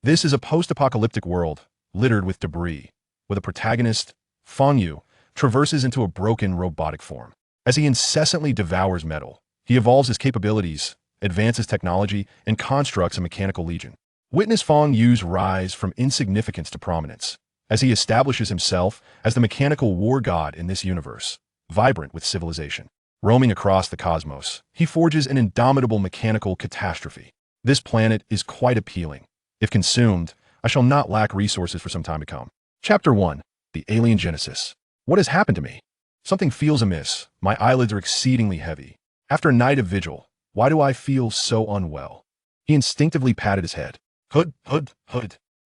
This is a post-apocalyptic world, littered with debris, where the protagonist, Fang Yu, traverses into a broken robotic form. As he incessantly devours metal, he evolves his capabilities, advances technology, and constructs a mechanical legion. Witness Fang Yu's rise from insignificance to prominence, as he establishes himself as the mechanical war god in this universe, vibrant with civilization. Roaming across the cosmos, he forges an indomitable mechanical catastrophe. This planet is quite appealing. If consumed, I shall not lack resources for some time to come. Chapter 1. The Alien Genesis. What has happened to me? Something feels amiss. My eyelids are exceedingly heavy. After a night of vigil, why do I feel so unwell? He instinctively patted his head. Hood.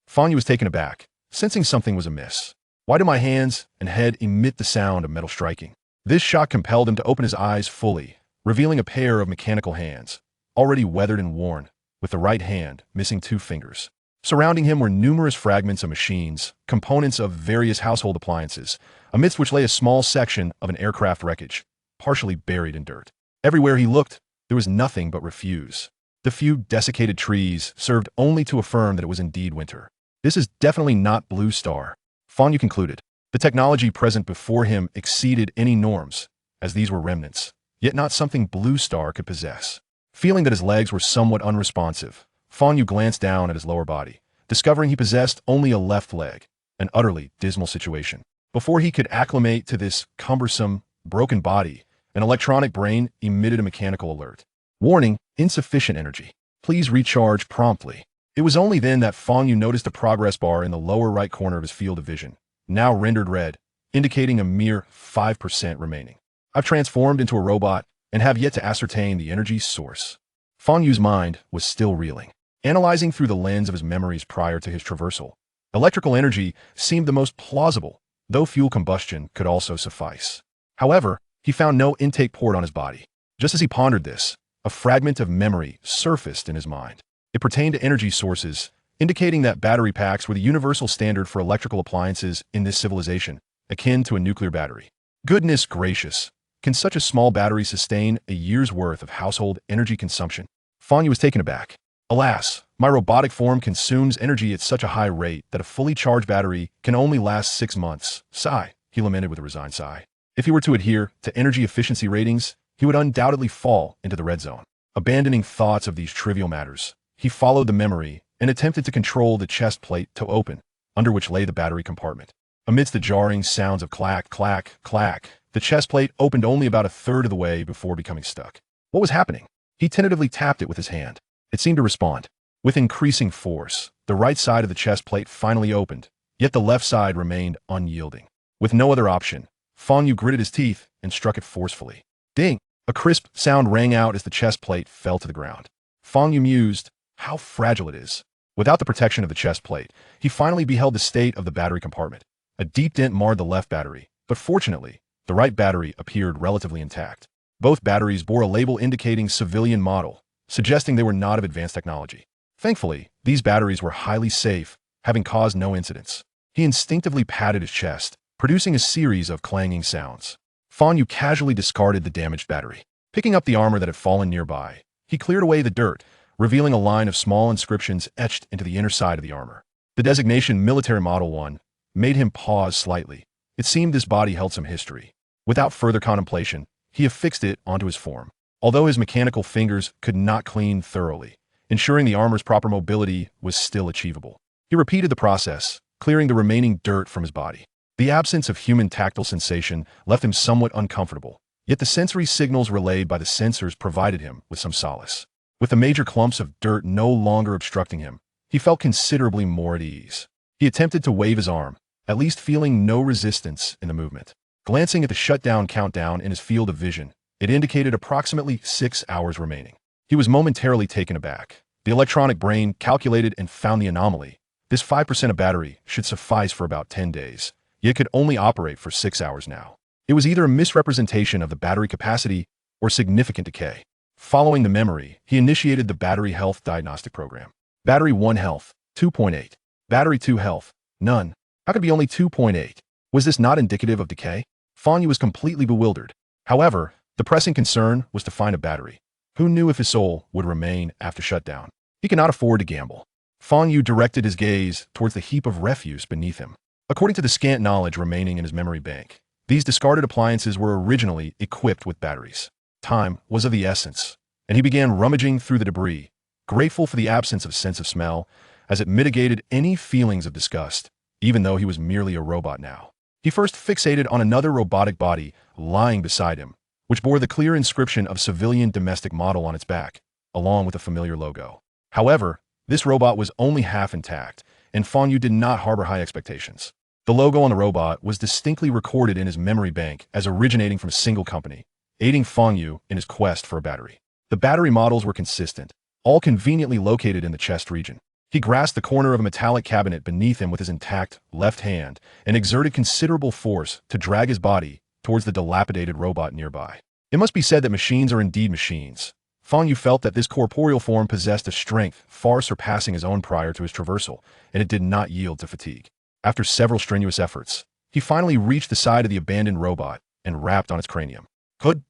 Fang Yu was taken aback, sensing something was amiss. Why do my hands and head emit the sound of metal striking? This shock compelled him to open his eyes fully, revealing a pair of mechanical hands, already weathered and worn, with the right hand missing 2 fingers. Surrounding him were numerous fragments of machines, components of various household appliances, amidst which lay a small section of an aircraft wreckage, partially buried in dirt. Everywhere he looked, there was nothing but refuse. The few desiccated trees served only to affirm that it was indeed winter. This is definitely not Blue Star, Fang Yu concluded. The technology present before him exceeded any norms, as these were remnants, yet not something Blue Star could possess. Feeling that his legs were somewhat unresponsive, Fang Yu glanced down at his lower body, discovering he possessed only a left leg, an utterly dismal situation. Before he could acclimate to this cumbersome, broken body, an electronic brain emitted a mechanical alert. Warning, insufficient energy. Please recharge promptly. It was only then that Fang Yu noticed a progress bar in the lower right corner of his field of vision, now rendered red, indicating a mere 5% remaining. I've transformed into a robot and have yet to ascertain the energy source. Fang Yu's mind was still reeling. Analyzing through the lens of his memories prior to his traversal, electrical energy seemed the most plausible, though fuel combustion could also suffice. However, he found no intake port on his body. Just as he pondered this, a fragment of memory surfaced in his mind. It pertained to energy sources, indicating that battery packs were the universal standard for electrical appliances in this civilization, akin to a nuclear battery. Goodness gracious, can such a small battery sustain a year's worth of household energy consumption? Fang Yu was taken aback. Alas, my robotic form consumes energy at such a high rate that a fully charged battery can only last 6 months. Sigh, he lamented with a resigned sigh. If he were to adhere to energy efficiency ratings, he would undoubtedly fall into the red zone. Abandoning thoughts of these trivial matters, he followed the memory and attempted to control the chest plate to open, under which lay the battery compartment. Amidst the jarring sounds of clack, clack, clack, the chest plate opened only about a third of the way before becoming stuck. What was happening? He tentatively tapped it with his hand. It seemed to respond. With increasing force, the right side of the chest plate finally opened, yet the left side remained unyielding. With no other option, Fang Yu gritted his teeth and struck it forcefully. Ding! A crisp sound rang out as the chest plate fell to the ground. Fang Yu mused, how fragile it is. Without the protection of the chest plate, he finally beheld the state of the battery compartment. A deep dent marred the left battery, but fortunately, the right battery appeared relatively intact. Both batteries bore a label indicating civilian model, suggesting they were not of advanced technology. Thankfully, these batteries were highly safe, having caused no incidents. He instinctively patted his chest, producing a series of clanging sounds. Fang Yu casually discarded the damaged battery. Picking up the armor that had fallen nearby, he cleared away the dirt, revealing a line of small inscriptions etched into the inner side of the armor. The designation Military Model 1 made him pause slightly. It seemed this body held some history. Without further contemplation, he affixed it onto his form. Although his mechanical fingers could not clean thoroughly, ensuring the armor's proper mobility was still achievable. He repeated the process, clearing the remaining dirt from his body. The absence of human tactile sensation left him somewhat uncomfortable, yet the sensory signals relayed by the sensors provided him with some solace. With the major clumps of dirt no longer obstructing him, he felt considerably more at ease. He attempted to wave his arm, at least feeling no resistance in the movement. Glancing at the shutdown countdown in his field of vision, it indicated approximately 6 hours remaining. He was momentarily taken aback. The electronic brain calculated and found the anomaly. This 5% of battery should suffice for about 10 days, yet could only operate for 6 hours now. It was either a misrepresentation of the battery capacity or significant decay. Following the memory, he initiated the battery health diagnostic program. Battery 1 health, 2.8. Battery 2 health, none. How could it be only 2.8? Was this not indicative of decay? Fang Yu was completely bewildered. However, the pressing concern was to find a battery. Who knew if his soul would remain after shutdown? He could not afford to gamble. Fang Yu directed his gaze towards the heap of refuse beneath him. According to the scant knowledge remaining in his memory bank, these discarded appliances were originally equipped with batteries. Time was of the essence, and he began rummaging through the debris, grateful for the absence of sense of smell, as it mitigated any feelings of disgust, even though he was merely a robot now. He first fixated on another robotic body lying beside him, which bore the clear inscription of civilian domestic model on its back, along with a familiar logo. However, this robot was only half intact, and Fang Yu did not harbor high expectations. The logo on the robot was distinctly recorded in his memory bank as originating from a single company, aiding Fang Yu in his quest for a battery. The battery models were consistent, all conveniently located in the chest region. He grasped the corner of a metallic cabinet beneath him with his intact left hand and exerted considerable force to drag his body towards the dilapidated robot nearby. It must be said that machines are indeed machines. Fang Yu felt that this corporeal form possessed a strength far surpassing his own prior to his traversal, and it did not yield to fatigue. After several strenuous efforts, he finally reached the side of the abandoned robot and rapped on its cranium. Hood.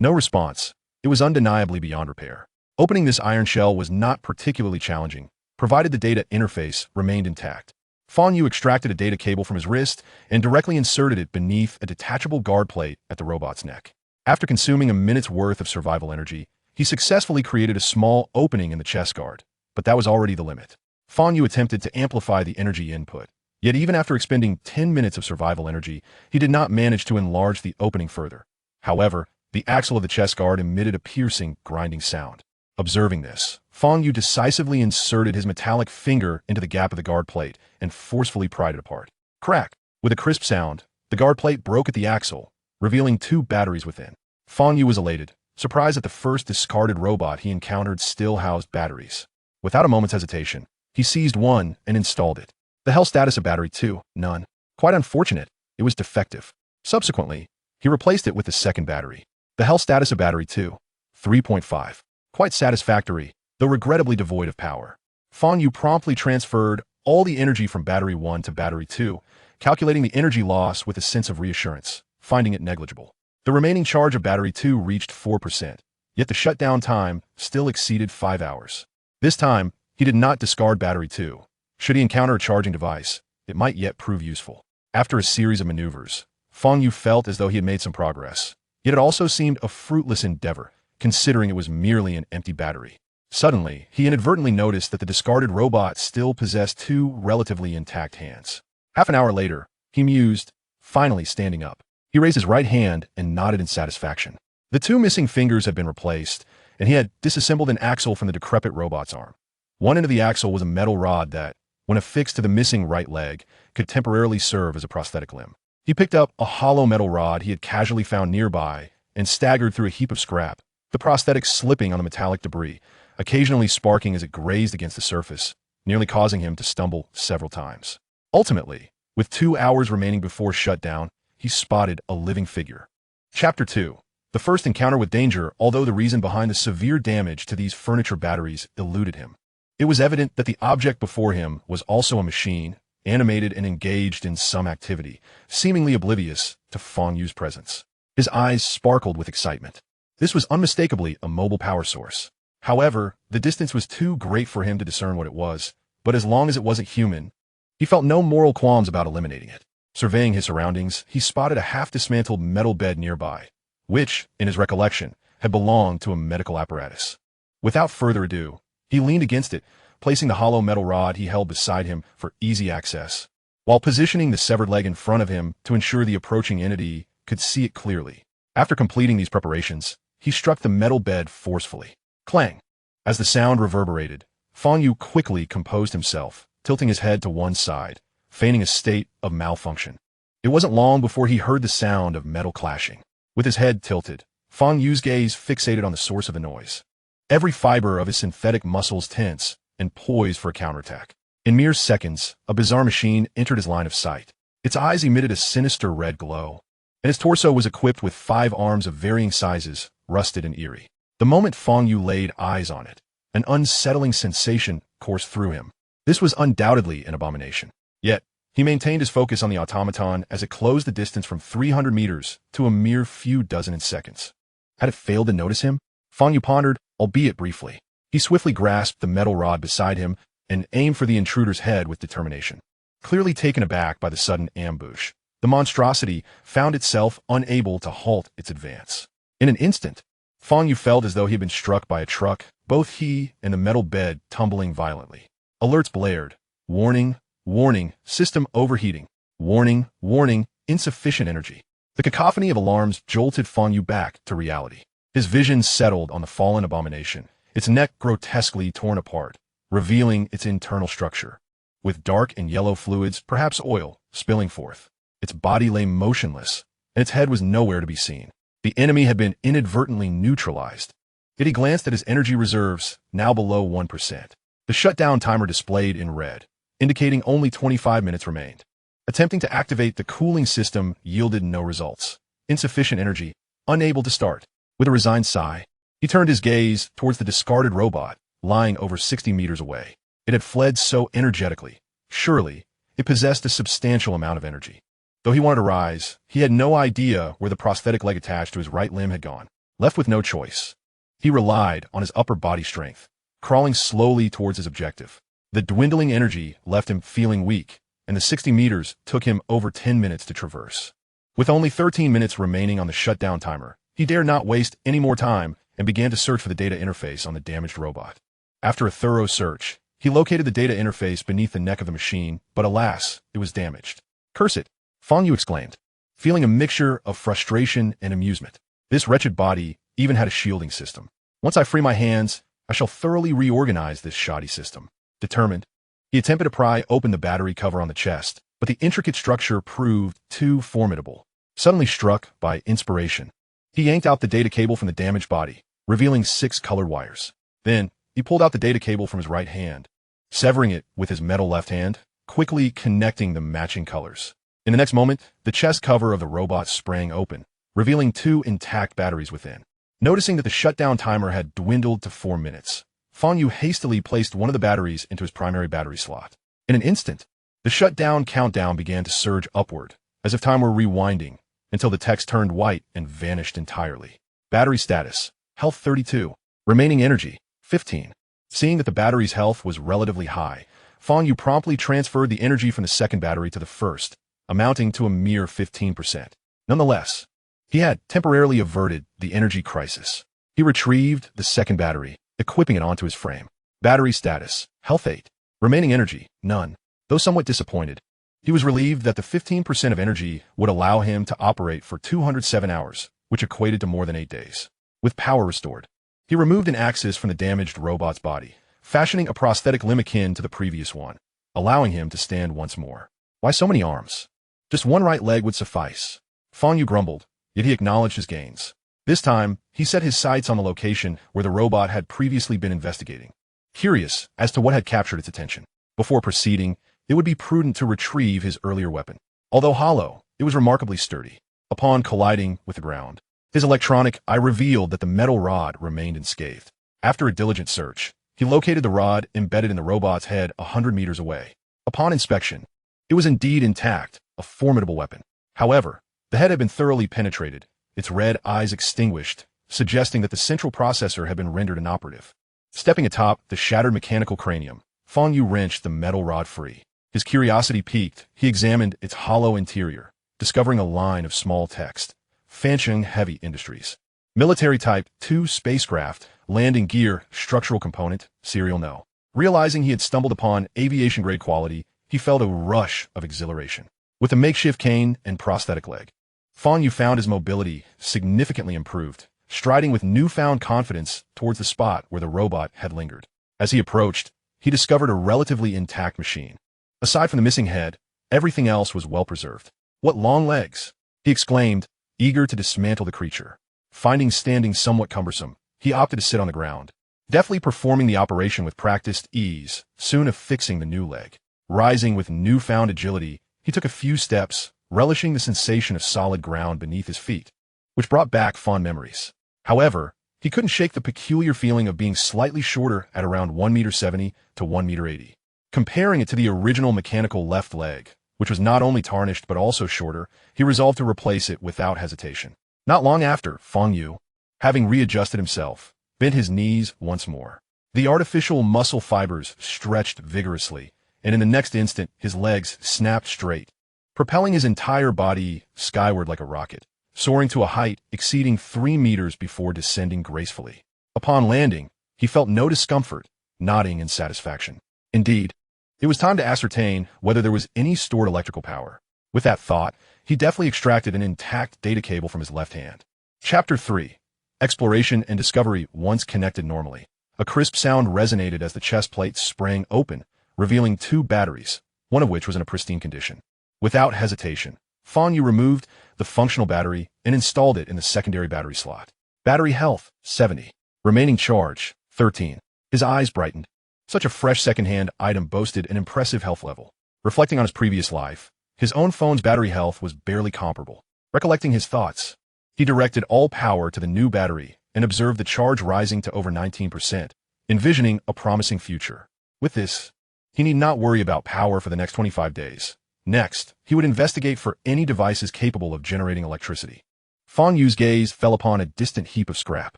No response. It was undeniably beyond repair. Opening this iron shell was not particularly challenging, provided the data interface remained intact. Fang Yu extracted a data cable from his wrist and directly inserted it beneath a detachable guard plate at the robot's neck. After consuming a minute's worth of survival energy, he successfully created a small opening in the chest guard, but that was already the limit. Fang Yu attempted to amplify the energy input, yet even after expending 10 minutes of survival energy, he did not manage to enlarge the opening further. However, the axle of the chest guard emitted a piercing, grinding sound. Observing this, Fang Yu decisively inserted his metallic finger into the gap of the guard plate and forcefully pried it apart. Crack! With a crisp sound, the guard plate broke at the axle, revealing 2 batteries within. Fang Yu was elated, surprised that the first discarded robot he encountered still housed batteries. Without a moment's hesitation, he seized one and installed it. The health status of battery 2, none. Quite unfortunate, it was defective. Subsequently, he replaced it with the second battery. The health status of battery 2, 3.5. Quite satisfactory, though regrettably devoid of power. Fang Yu promptly transferred all the energy from battery 1 to battery 2, calculating the energy loss with a sense of reassurance, finding it negligible. The remaining charge of battery 2 reached 4%, yet the shutdown time still exceeded 5 hours. This time, he did not discard battery 2. Should he encounter a charging device, it might yet prove useful. After a series of maneuvers, Fang Yu felt as though he had made some progress, yet it also seemed a fruitless endeavor, considering it was merely an empty battery. Suddenly, he inadvertently noticed that the discarded robot still possessed 2 relatively intact hands. Half an hour later, he mused, finally standing up. He raised his right hand and nodded in satisfaction. The 2 missing fingers had been replaced, and he had disassembled an axle from the decrepit robot's arm. One end of the axle was a metal rod that, when affixed to the missing right leg, could temporarily serve as a prosthetic limb. He picked up a hollow metal rod he had casually found nearby and staggered through a heap of scrap, the prosthetic slipping on the metallic debris, occasionally sparking as it grazed against the surface, nearly causing him to stumble several times. Ultimately, with 2 hours remaining before shutdown, he spotted a living figure. Chapter 2. The first encounter with danger, although the reason behind the severe damage to these furniture batteries eluded him. It was evident that the object before him was also a machine, animated and engaged in some activity, seemingly oblivious to Fang Yu's presence. His eyes sparkled with excitement. This was unmistakably a mobile power source. However, the distance was too great for him to discern what it was, but as long as it wasn't human, he felt no moral qualms about eliminating it. Surveying his surroundings, he spotted a half-dismantled metal bed nearby, which, in his recollection, had belonged to a medical apparatus. Without further ado, he leaned against it, placing the hollow metal rod he held beside him for easy access, while positioning the severed leg in front of him to ensure the approaching entity could see it clearly. After completing these preparations, he struck the metal bed forcefully. Clang! As the sound reverberated, Fang Yu quickly composed himself, tilting his head to one side, feigning a state of malfunction. It wasn't long before he heard the sound of metal clashing. With his head tilted, Fang Yu's gaze fixated on the source of the noise. Every fiber of his synthetic muscles tense and poised for a counterattack. In mere seconds, a bizarre machine entered his line of sight. Its eyes emitted a sinister red glow, and its torso was equipped with 5 arms of varying sizes, rusted and eerie. The moment Fang Yu laid eyes on it, an unsettling sensation coursed through him. This was undoubtedly an abomination. Yet, he maintained his focus on the automaton as it closed the distance from 300 meters to a mere few dozen seconds. Had it failed to notice him? Fang Yu pondered, albeit briefly. He swiftly grasped the metal rod beside him, and aimed for the intruder's head with determination. Clearly taken aback by the sudden ambush, the monstrosity found itself unable to halt its advance. In an instant, Fang Yu felt as though he had been struck by a truck, both he and the metal bed tumbling violently. Alerts blared. Warning, warning, system overheating. Warning, warning, insufficient energy. The cacophony of alarms jolted Fang Yu back to reality. His vision settled on the fallen abomination, its neck grotesquely torn apart, revealing its internal structure. With dark and yellow fluids, perhaps oil, spilling forth. Its body lay motionless, and its head was nowhere to be seen. The enemy had been inadvertently neutralized. Yet he glanced at his energy reserves, now below 1%. The shutdown timer displayed in red, indicating only 25 minutes remained. Attempting to activate the cooling system yielded no results. Insufficient energy, unable to start. With a resigned sigh, he turned his gaze towards the discarded robot, lying over 60 meters away. It had fled so energetically. Surely, it possessed a substantial amount of energy. Though he wanted to rise, he had no idea where the prosthetic leg attached to his right limb had gone. Left with no choice, he relied on his upper body strength, crawling slowly towards his objective. The dwindling energy left him feeling weak, and the 60 meters took him over 10 minutes to traverse. With only 13 minutes remaining on the shutdown timer, he dared not waste any more time and began to search for the data interface on the damaged robot. After a thorough search, he located the data interface beneath the neck of the machine, but alas, it was damaged. Curse it, Fang Yu exclaimed, feeling a mixture of frustration and amusement. This wretched body even had a shielding system. Once I free my hands, I shall thoroughly reorganize this shoddy system. Determined, he attempted to pry open the battery cover on the chest, but the intricate structure proved too formidable. Suddenly struck by inspiration, he yanked out the data cable from the damaged body, revealing 6 colored wires. Then, he pulled out the data cable from his right hand, severing it with his metal left hand, quickly connecting the matching colors. In the next moment, the chest cover of the robot sprang open, revealing 2 intact batteries within. Noticing that the shutdown timer had dwindled to 4 minutes, Fang Yu hastily placed one of the batteries into his primary battery slot. In an instant, the shutdown countdown began to surge upward, as if time were rewinding, until the text turned white and vanished entirely. Battery status, health 32, remaining energy, 15. Seeing that the battery's health was relatively high, Fang Yu promptly transferred the energy from the second battery to the first, amounting to a mere 15%. Nonetheless, he had temporarily averted the energy crisis. He retrieved the second battery, equipping it onto his frame. Battery status, health 8, remaining energy, none. Though somewhat disappointed, he was relieved that the 15% of energy would allow him to operate for 207 hours, which equated to more than 8 days. With power restored, he removed an axis from the damaged robot's body, fashioning a prosthetic limb akin to the previous one, allowing him to stand once more. Why so many arms? Just one right leg would suffice. Fang Yu grumbled, yet he acknowledged his gains. This time, he set his sights on the location where the robot had previously been investigating, curious as to what had captured its attention. Before proceeding, it would be prudent to retrieve his earlier weapon. Although hollow, it was remarkably sturdy. Upon colliding with the ground, his electronic eye revealed that the metal rod remained unscathed. After a diligent search, he located the rod embedded in the robot's head 100 meters away. Upon inspection, it was indeed intact, a formidable weapon. However, the head had been thoroughly penetrated, its red eyes extinguished, suggesting that the central processor had been rendered inoperative. Stepping atop the shattered mechanical cranium, Fang Yu wrenched the metal rod free. His curiosity piqued, he examined its hollow interior, discovering a line of small text. Fancheng Heavy Industries. Military Type 2 spacecraft, landing gear, structural component, serial no. Realizing he had stumbled upon aviation-grade quality, he felt a rush of exhilaration. With a makeshift cane and prosthetic leg, Fang Yu found his mobility significantly improved, striding with newfound confidence towards the spot where the robot had lingered. As he approached, he discovered a relatively intact machine. Aside from the missing head, everything else was well preserved. What long legs! He exclaimed, eager to dismantle the creature. Finding standing somewhat cumbersome, he opted to sit on the ground, deftly performing the operation with practiced ease, soon affixing the new leg. Rising with newfound agility, he took a few steps, relishing the sensation of solid ground beneath his feet, which brought back fond memories. However, he couldn't shake the peculiar feeling of being slightly shorter at around 1.70 meters to 1.80 meters. Comparing it to the original mechanical left leg, which was not only tarnished but also shorter, he resolved to replace it without hesitation. Not long after, Fang Yu, having readjusted himself, bent his knees once more. The artificial muscle fibers stretched vigorously, and in the next instant his legs snapped straight, propelling his entire body skyward like a rocket, soaring to a height exceeding 3 meters before descending gracefully. Upon landing, he felt no discomfort, nodding in satisfaction. Indeed, it was time to ascertain whether there was any stored electrical power. With that thought, he deftly extracted an intact data cable from his left hand. Chapter 3. Exploration and Discovery once connected normally. A crisp sound resonated as the chest plate sprang open, revealing 2 batteries, one of which was in a pristine condition. Without hesitation, Fang Yu removed the functional battery and installed it in the secondary battery slot. Battery health, 70. Remaining charge, 13. His eyes brightened. Such a fresh second-hand item boasted an impressive health level. Reflecting on his previous life, his own phone's battery health was barely comparable. Recollecting his thoughts, he directed all power to the new battery and observed the charge rising to over 19%, envisioning a promising future. With this, he need not worry about power for the next 25 days. Next, he would investigate for any devices capable of generating electricity. Fang Yu's gaze fell upon a distant heap of scrap.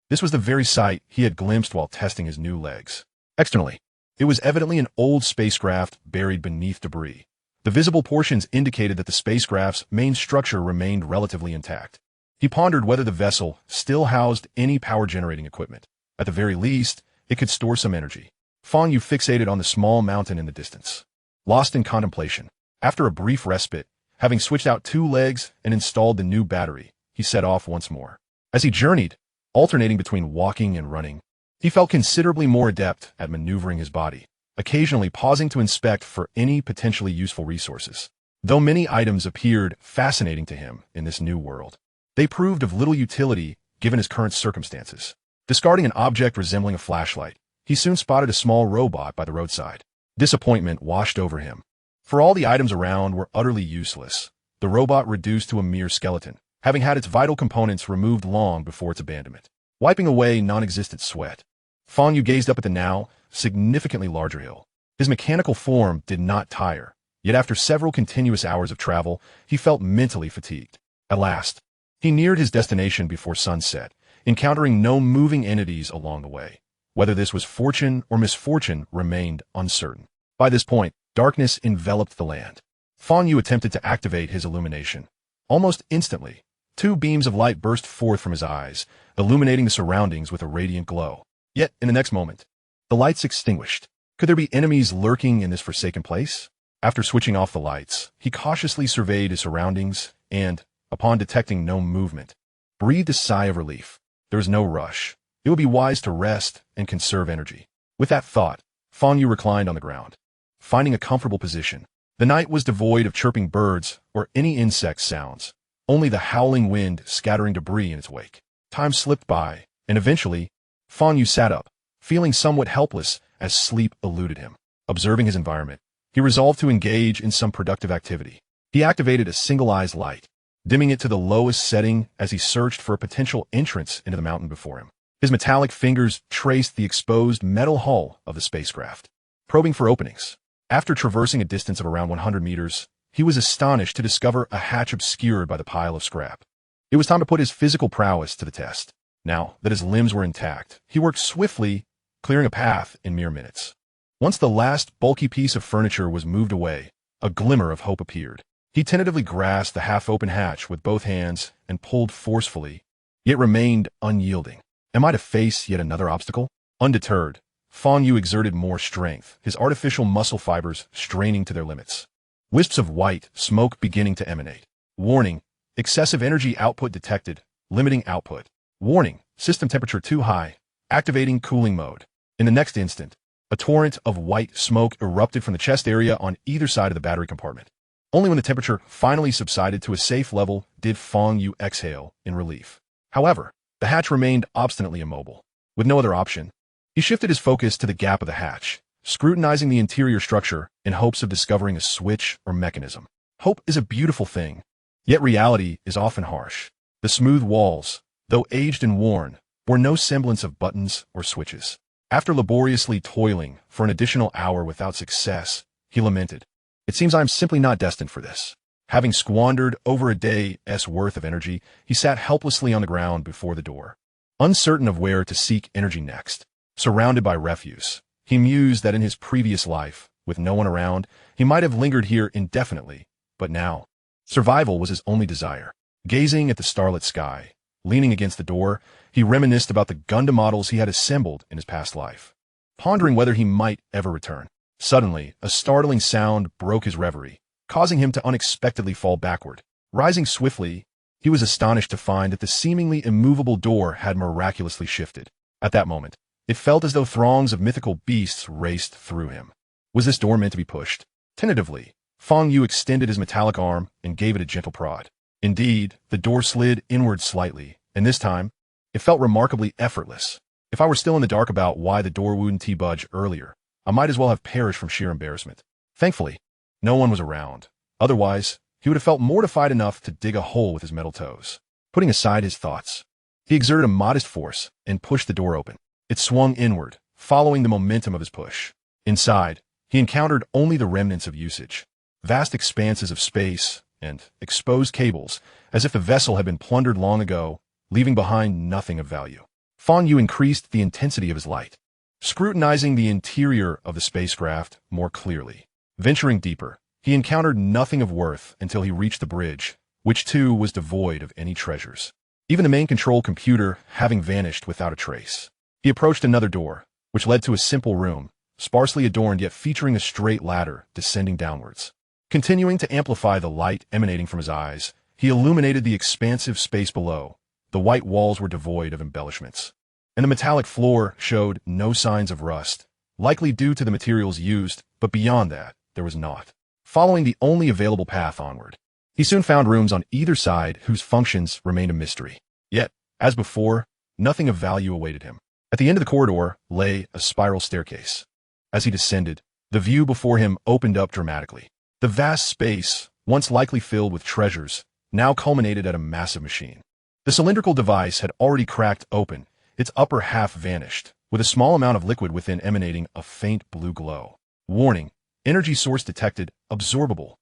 This was the very site he had glimpsed while testing his new legs. Externally, it was evidently an old spacecraft buried beneath debris. The visible portions indicated that the spacecraft's main structure remained relatively intact. He pondered whether the vessel still housed any power-generating equipment. At the very least, it could store some energy. Fang Yu fixated on the small mountain in the distance. Lost in contemplation, after a brief respite, having switched out 2 legs and installed the new battery, he set off once more. As he journeyed, alternating between walking and running, he felt considerably more adept at maneuvering his body, occasionally pausing to inspect for any potentially useful resources. Though many items appeared fascinating to him in this new world, they proved of little utility given his current circumstances. Discarding an object resembling a flashlight, he soon spotted a small robot by the roadside. Disappointment washed over him. For all the items around were utterly useless, the robot reduced to a mere skeleton, having had its vital components removed long before its abandonment. Wiping away non-existent sweat, Fang Yu gazed up at the now significantly larger hill. His mechanical form did not tire, yet after several continuous hours of travel, he felt mentally fatigued. At last, he neared his destination before sunset, encountering no moving entities along the way. Whether this was fortune or misfortune remained uncertain. By this point, darkness enveloped the land. Fang Yu attempted to activate his illumination. Almost instantly, 2 beams of light burst forth from his eyes, illuminating the surroundings with a radiant glow. Yet, in the next moment, the lights extinguished. Could there be enemies lurking in this forsaken place? After switching off the lights, he cautiously surveyed his surroundings and, upon detecting no movement, breathed a sigh of relief. There was no rush. It would be wise to rest and conserve energy. With that thought, Fang Yu reclined on the ground, finding a comfortable position. The night was devoid of chirping birds or any insect sounds, only the howling wind scattering debris in its wake. Time slipped by, and eventually, Fang Yu sat up, feeling somewhat helpless as sleep eluded him. Observing his environment, he resolved to engage in some productive activity. He activated a single-eyes light, dimming it to the lowest setting as he searched for a potential entrance into the mountain before him. His metallic fingers traced the exposed metal hull of the spacecraft, probing for openings. After traversing a distance of around 100 meters, he was astonished to discover a hatch obscured by the pile of scrap. It was time to put his physical prowess to the test. Now that his limbs were intact, he worked swiftly, clearing a path in mere minutes. Once the last bulky piece of furniture was moved away, a glimmer of hope appeared. He tentatively grasped the half-open hatch with both hands and pulled forcefully, yet remained unyielding. Am I to face yet another obstacle? Undeterred, Fang Yu exerted more strength, his artificial muscle fibers straining to their limits. Wisps of white smoke beginning to emanate. Warning, excessive energy output detected, limiting output. Warning, system temperature too high, activating cooling mode. In the next instant, a torrent of white smoke erupted from the chest area on either side of the battery compartment. Only when the temperature finally subsided to a safe level did Fang Yu exhale in relief. However, the hatch remained obstinately immobile. With no other option, he shifted his focus to the gap of the hatch, scrutinizing the interior structure in hopes of discovering a switch or mechanism. Hope is a beautiful thing, yet reality is often harsh. The smooth walls, though aged and worn, bore no semblance of buttons or switches. After laboriously toiling for an additional hour without success, he lamented, "It seems I am simply not destined for this." Having squandered over a day's worth of energy, he sat helplessly on the ground before the door, uncertain of where to seek energy next. surrounded by refuse. He mused that in his previous life, with no one around, he might have lingered here indefinitely, but now, survival was his only desire. Gazing at the starlit sky, leaning against the door, he reminisced about the Gundam models he had assembled in his past life, pondering whether he might ever return. Suddenly, a startling sound broke his reverie, causing him to unexpectedly fall backward. Rising swiftly, he was astonished to find that the seemingly immovable door had miraculously shifted. At that moment, it felt as though throngs of mythical beasts raced through him. Was this door meant to be pushed? Tentatively, Fang Yu extended his metallic arm and gave it a gentle prod. Indeed, the door slid inward slightly, and this time, it felt remarkably effortless. If I were still in the dark about why the door wouldn't budge earlier, I might as well have perished from sheer embarrassment. Thankfully, no one was around. Otherwise, he would have felt mortified enough to dig a hole with his metal toes. Putting aside his thoughts, he exerted a modest force and pushed the door open. It swung inward, following the momentum of his push. Inside, he encountered only the remnants of usage. Vast expanses of space and exposed cables, as if the vessel had been plundered long ago, leaving behind nothing of value. Fang Yu increased the intensity of his light, scrutinizing the interior of the spacecraft more clearly. Venturing deeper, he encountered nothing of worth until he reached the bridge, which too was devoid of any treasures, even the main control computer having vanished without a trace. He approached another door, which led to a simple room, sparsely adorned yet featuring a straight ladder descending downwards. Continuing to amplify the light emanating from his eyes, he illuminated the expansive space below. The white walls were devoid of embellishments, and the metallic floor showed no signs of rust, likely due to the materials used, but beyond that, there was naught. Following the only available path onward, he soon found rooms on either side whose functions remained a mystery. Yet, as before, nothing of value awaited him. At the end of the corridor lay a spiral staircase. As he descended, the view before him opened up dramatically. The vast space, once likely filled with treasures, now culminated at a massive machine. The cylindrical device had already cracked open, its upper half vanished, with a small amount of liquid within emanating a faint blue glow. Warning: energy source detected, absorbable.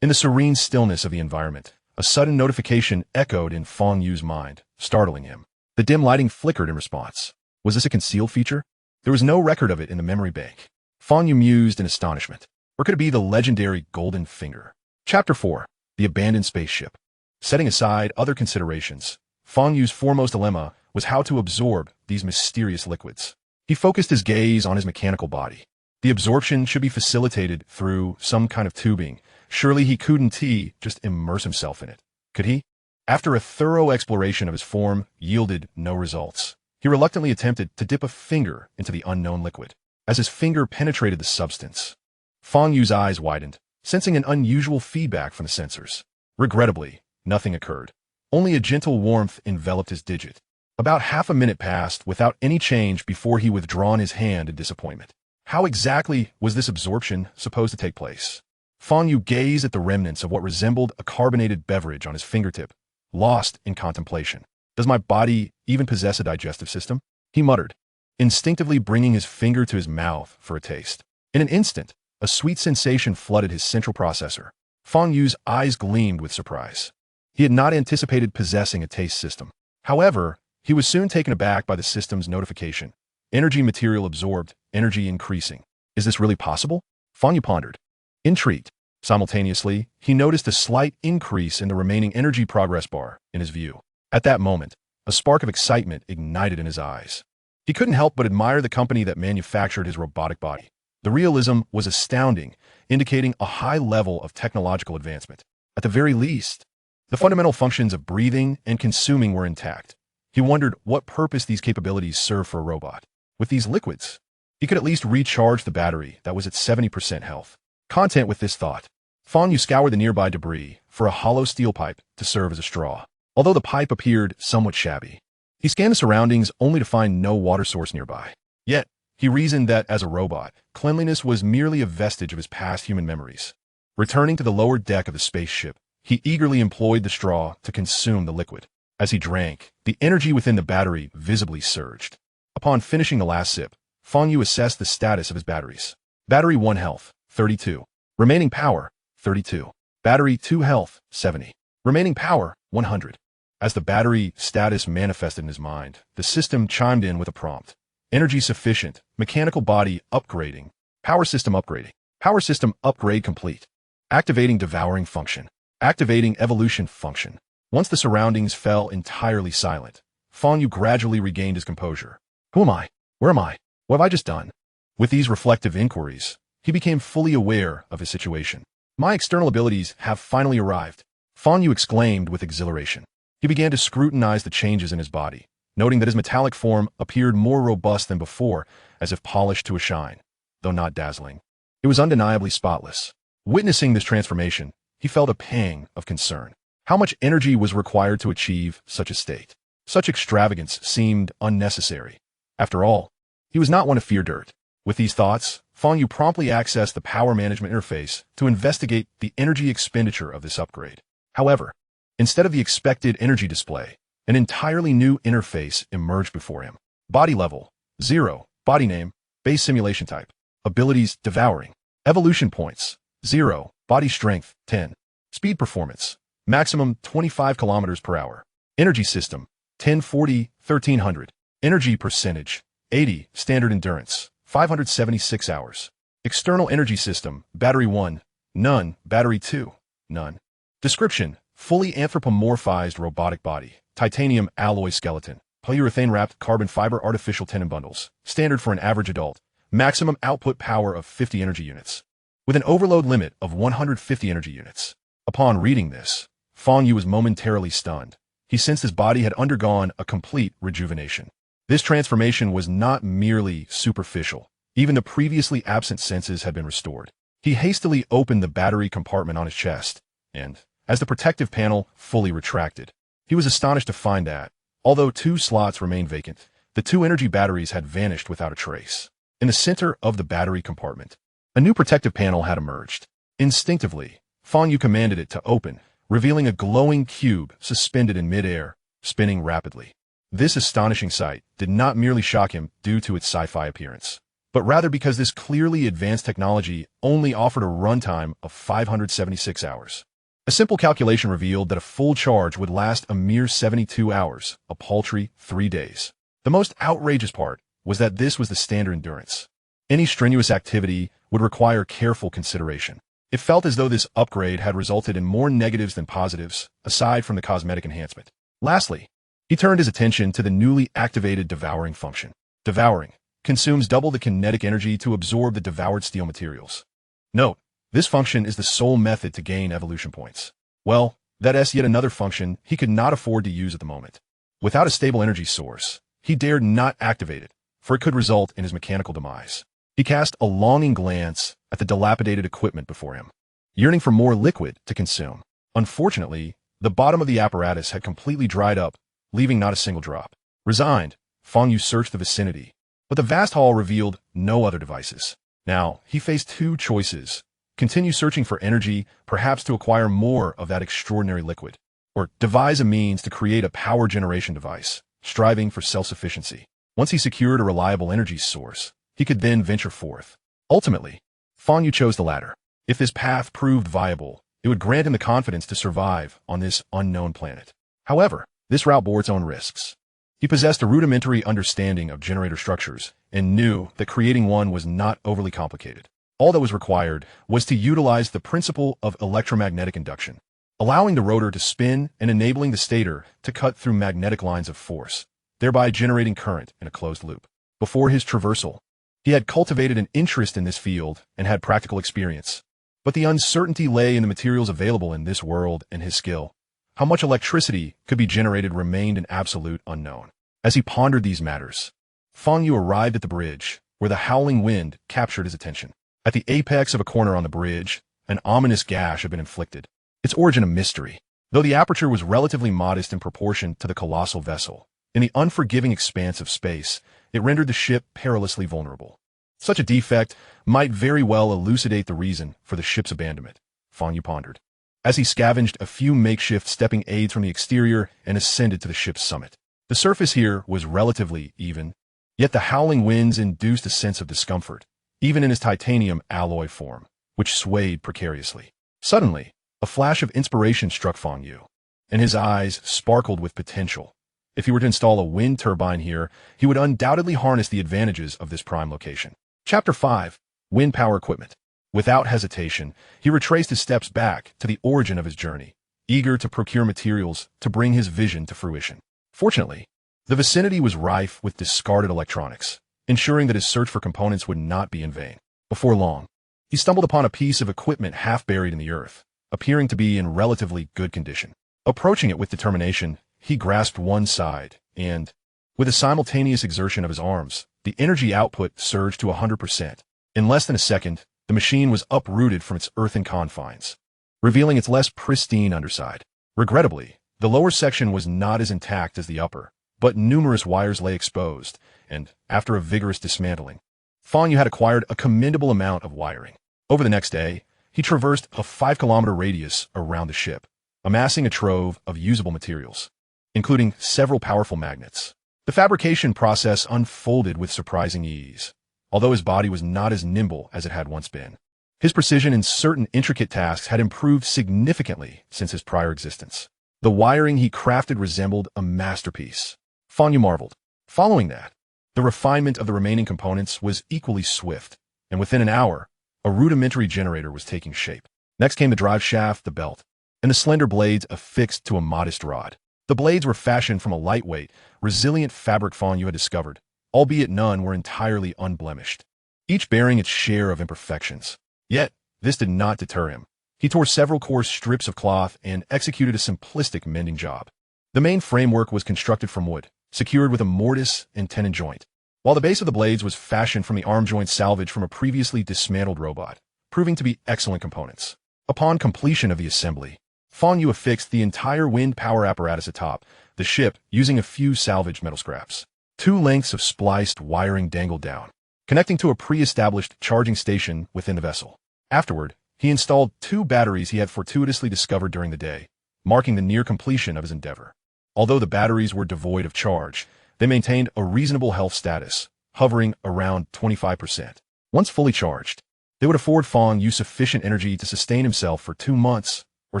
In the serene stillness of the environment, a sudden notification echoed in Fang Yu's mind, startling him. The dim lighting flickered in response. Was this a concealed feature? There was no record of it in the memory bank. Fang Yu mused in astonishment. Or could it be the legendary Golden Finger? Chapter 4. The Abandoned Spaceship. Setting aside other considerations, Fang Yu's foremost dilemma was how to absorb these mysterious liquids. He focused his gaze on his mechanical body. The absorption should be facilitated through some kind of tubing. Surely he couldn't just immerse himself in it. Could he? After a thorough exploration of his form yielded no results, he reluctantly attempted to dip a finger into the unknown liquid. As his finger penetrated the substance, Fang Yu's eyes widened, sensing an unusual feedback from the sensors. Regrettably, nothing occurred. Only a gentle warmth enveloped his digit. About half a minute passed without any change before he withdrawn his hand in disappointment. How exactly was this absorption supposed to take place? Fang Yu gazed at the remnants of what resembled a carbonated beverage on his fingertip, lost in contemplation. Does my body even possess a digestive system? He muttered, instinctively bringing his finger to his mouth for a taste. In an instant, a sweet sensation flooded his central processor. Fang Yu's eyes gleamed with surprise. He had not anticipated possessing a taste system. However, he was soon taken aback by the system's notification. Energy material absorbed, energy increasing. Is this really possible? Fang Yu pondered. Intrigued. Simultaneously, he noticed a slight increase in the remaining energy progress bar in his view. At that moment, a spark of excitement ignited in his eyes. He couldn't help but admire the company that manufactured his robotic body. The realism was astounding, indicating a high level of technological advancement. At the very least, the fundamental functions of breathing and consuming were intact. He wondered what purpose these capabilities served for a robot. With these liquids, he could at least recharge the battery that was at 70% health. Content with this thought, Fang Yu scoured the nearby debris for a hollow steel pipe to serve as a straw. Although the pipe appeared somewhat shabby, he scanned the surroundings only to find no water source nearby. Yet, he reasoned that as a robot, cleanliness was merely a vestige of his past human memories. Returning to the lower deck of the spaceship, he eagerly employed the straw to consume the liquid. As he drank, the energy within the battery visibly surged. Upon finishing the last sip, Fang Yu assessed the status of his batteries. Battery 1 health, 32. Remaining power, 32. Battery 2 health, 70. Remaining power, 100. As the battery status manifested in his mind, the system chimed in with a prompt. Energy sufficient. Mechanical body upgrading. Power system upgrading. Power system upgrade complete. Activating devouring function. Activating evolution function. Once the surroundings fell entirely silent, Fang Yu gradually regained his composure. Who am I? Where am I? What have I just done? With these reflective inquiries, he became fully aware of his situation. My external abilities have finally arrived, Fang Yu exclaimed with exhilaration. He began to scrutinize the changes in his body, noting that his metallic form appeared more robust than before, as if polished to a shine, though not dazzling. It was undeniably spotless. Witnessing this transformation, he felt a pang of concern. How much energy was required to achieve such a state? Such extravagance seemed unnecessary. After all, he was not one to fear dirt. With these thoughts, Fang Yu promptly accessed the power management interface to investigate the energy expenditure of this upgrade. However, instead of the expected energy display, an entirely new interface emerged before him. Body level, 0. Body name, base simulation type. Abilities, devouring. Evolution points, 0. Body strength, 10. Speed performance, maximum 25 kilometers per hour. Energy system, 1040, 1300. Energy percentage, 80. Standard endurance, 576 hours. External energy system, battery 1, none. Battery 2, none. Description, fully anthropomorphized robotic body, titanium alloy skeleton, polyurethane-wrapped carbon fiber artificial tendon bundles, standard for an average adult, maximum output power of 50 energy units, with an overload limit of 150 energy units. Upon reading this, Fang Yu was momentarily stunned. He sensed his body had undergone a complete rejuvenation. This transformation was not merely superficial. Even the previously absent senses had been restored. He hastily opened the battery compartment on his chest, and, as the protective panel fully retracted, he was astonished to find that, although 2 slots remained vacant, the 2 energy batteries had vanished without a trace. In the center of the battery compartment, a new protective panel had emerged. Instinctively, Fang Yu commanded it to open, revealing a glowing cube suspended in midair, spinning rapidly. This astonishing sight did not merely shock him due to its sci-fi appearance, but rather because this clearly advanced technology only offered a runtime of 576 hours. A simple calculation revealed that a full charge would last a mere 72 hours, a paltry 3 days. The most outrageous part was that this was the standard endurance. Any strenuous activity would require careful consideration. It felt as though this upgrade had resulted in more negatives than positives, aside from the cosmetic enhancement. Lastly, he turned his attention to the newly activated devouring function. Devouring consumes double the kinetic energy to absorb the devoured steel materials. Note, this function is the sole method to gain evolution points. Well, that's yet another function he could not afford to use at the moment. Without a stable energy source, he dared not activate it, for it could result in his mechanical demise. He cast a longing glance at the dilapidated equipment before him, yearning for more liquid to consume. Unfortunately, the bottom of the apparatus had completely dried up, leaving not a single drop. Resigned, Fang Yu searched the vicinity, but the vast hall revealed no other devices. Now, he faced 2 choices. Continue searching for energy, perhaps to acquire more of that extraordinary liquid, or devise a means to create a power generation device, striving for self-sufficiency. Once he secured a reliable energy source, he could then venture forth. Ultimately, Fang Yu chose the latter. If this path proved viable, it would grant him the confidence to survive on this unknown planet. However, this route bore its own risks. He possessed a rudimentary understanding of generator structures and knew that creating one was not overly complicated. All that was required was to utilize the principle of electromagnetic induction, allowing the rotor to spin and enabling the stator to cut through magnetic lines of force, thereby generating current in a closed loop. Before his traversal, he had cultivated an interest in this field and had practical experience. But the uncertainty lay in the materials available in this world and his skill. How much electricity could be generated remained an absolute unknown. As he pondered these matters, Fang Yu arrived at the bridge, where the howling wind captured his attention. At the apex of a corner on the bridge, an ominous gash had been inflicted, its origin a mystery. Though the aperture was relatively modest in proportion to the colossal vessel, in the unforgiving expanse of space, it rendered the ship perilously vulnerable. Such a defect might very well elucidate the reason for the ship's abandonment, Fang Yu pondered, as he scavenged a few makeshift stepping aids from the exterior and ascended to the ship's summit. The surface here was relatively even, yet the howling winds induced a sense of discomfort, even in his titanium alloy form, which swayed precariously. Suddenly, a flash of inspiration struck Fang Yu, and his eyes sparkled with potential. If he were to install a wind turbine here, he would undoubtedly harness the advantages of this prime location. Chapter 5. Wind Power Equipment. Without hesitation, he retraced his steps back to the origin of his journey, eager to procure materials to bring his vision to fruition. Fortunately, the vicinity was rife with discarded electronics, ensuring that his search for components would not be in vain. Before long, he stumbled upon a piece of equipment half buried in the earth, appearing to be in relatively good condition. Approaching it with determination, he grasped one side, and, with a simultaneous exertion of his arms, the energy output surged to 100%. In less than a second, the machine was uprooted from its earthen confines, revealing its less pristine underside. Regrettably, the lower section was not as intact as the upper, but numerous wires lay exposed, and, after a vigorous dismantling, Fang Yu had acquired a commendable amount of wiring. Over the next day, he traversed a 5-kilometer radius around the ship, amassing a trove of usable materials, including several powerful magnets. The fabrication process unfolded with surprising ease, although his body was not as nimble as it had once been. His precision in certain intricate tasks had improved significantly since his prior existence. The wiring he crafted resembled a masterpiece. Fang Yu marveled. Following that, the refinement of the remaining components was equally swift, and within an hour, a rudimentary generator was taking shape. Next came the drive shaft, the belt, and the slender blades affixed to a modest rod. The blades were fashioned from a lightweight, resilient fabric Fang Yu had discovered, albeit none were entirely unblemished, each bearing its share of imperfections. Yet, this did not deter him. He tore several coarse strips of cloth and executed a simplistic mending job. The main framework was constructed from wood, secured with a mortise and tenon joint, while the base of the blades was fashioned from the arm joint salvaged from a previously dismantled robot, proving to be excellent components. Upon completion of the assembly, Fang Yu affixed the entire wind power apparatus atop the ship using a few salvaged metal scraps. 2 lengths of spliced wiring dangled down, connecting to a pre-established charging station within the vessel. Afterward, he installed 2 batteries he had fortuitously discovered during the day, marking the near completion of his endeavor. Although the batteries were devoid of charge, they maintained a reasonable health status, hovering around 25%. Once fully charged, they would afford Fang Yu sufficient energy to sustain himself for 2 months, or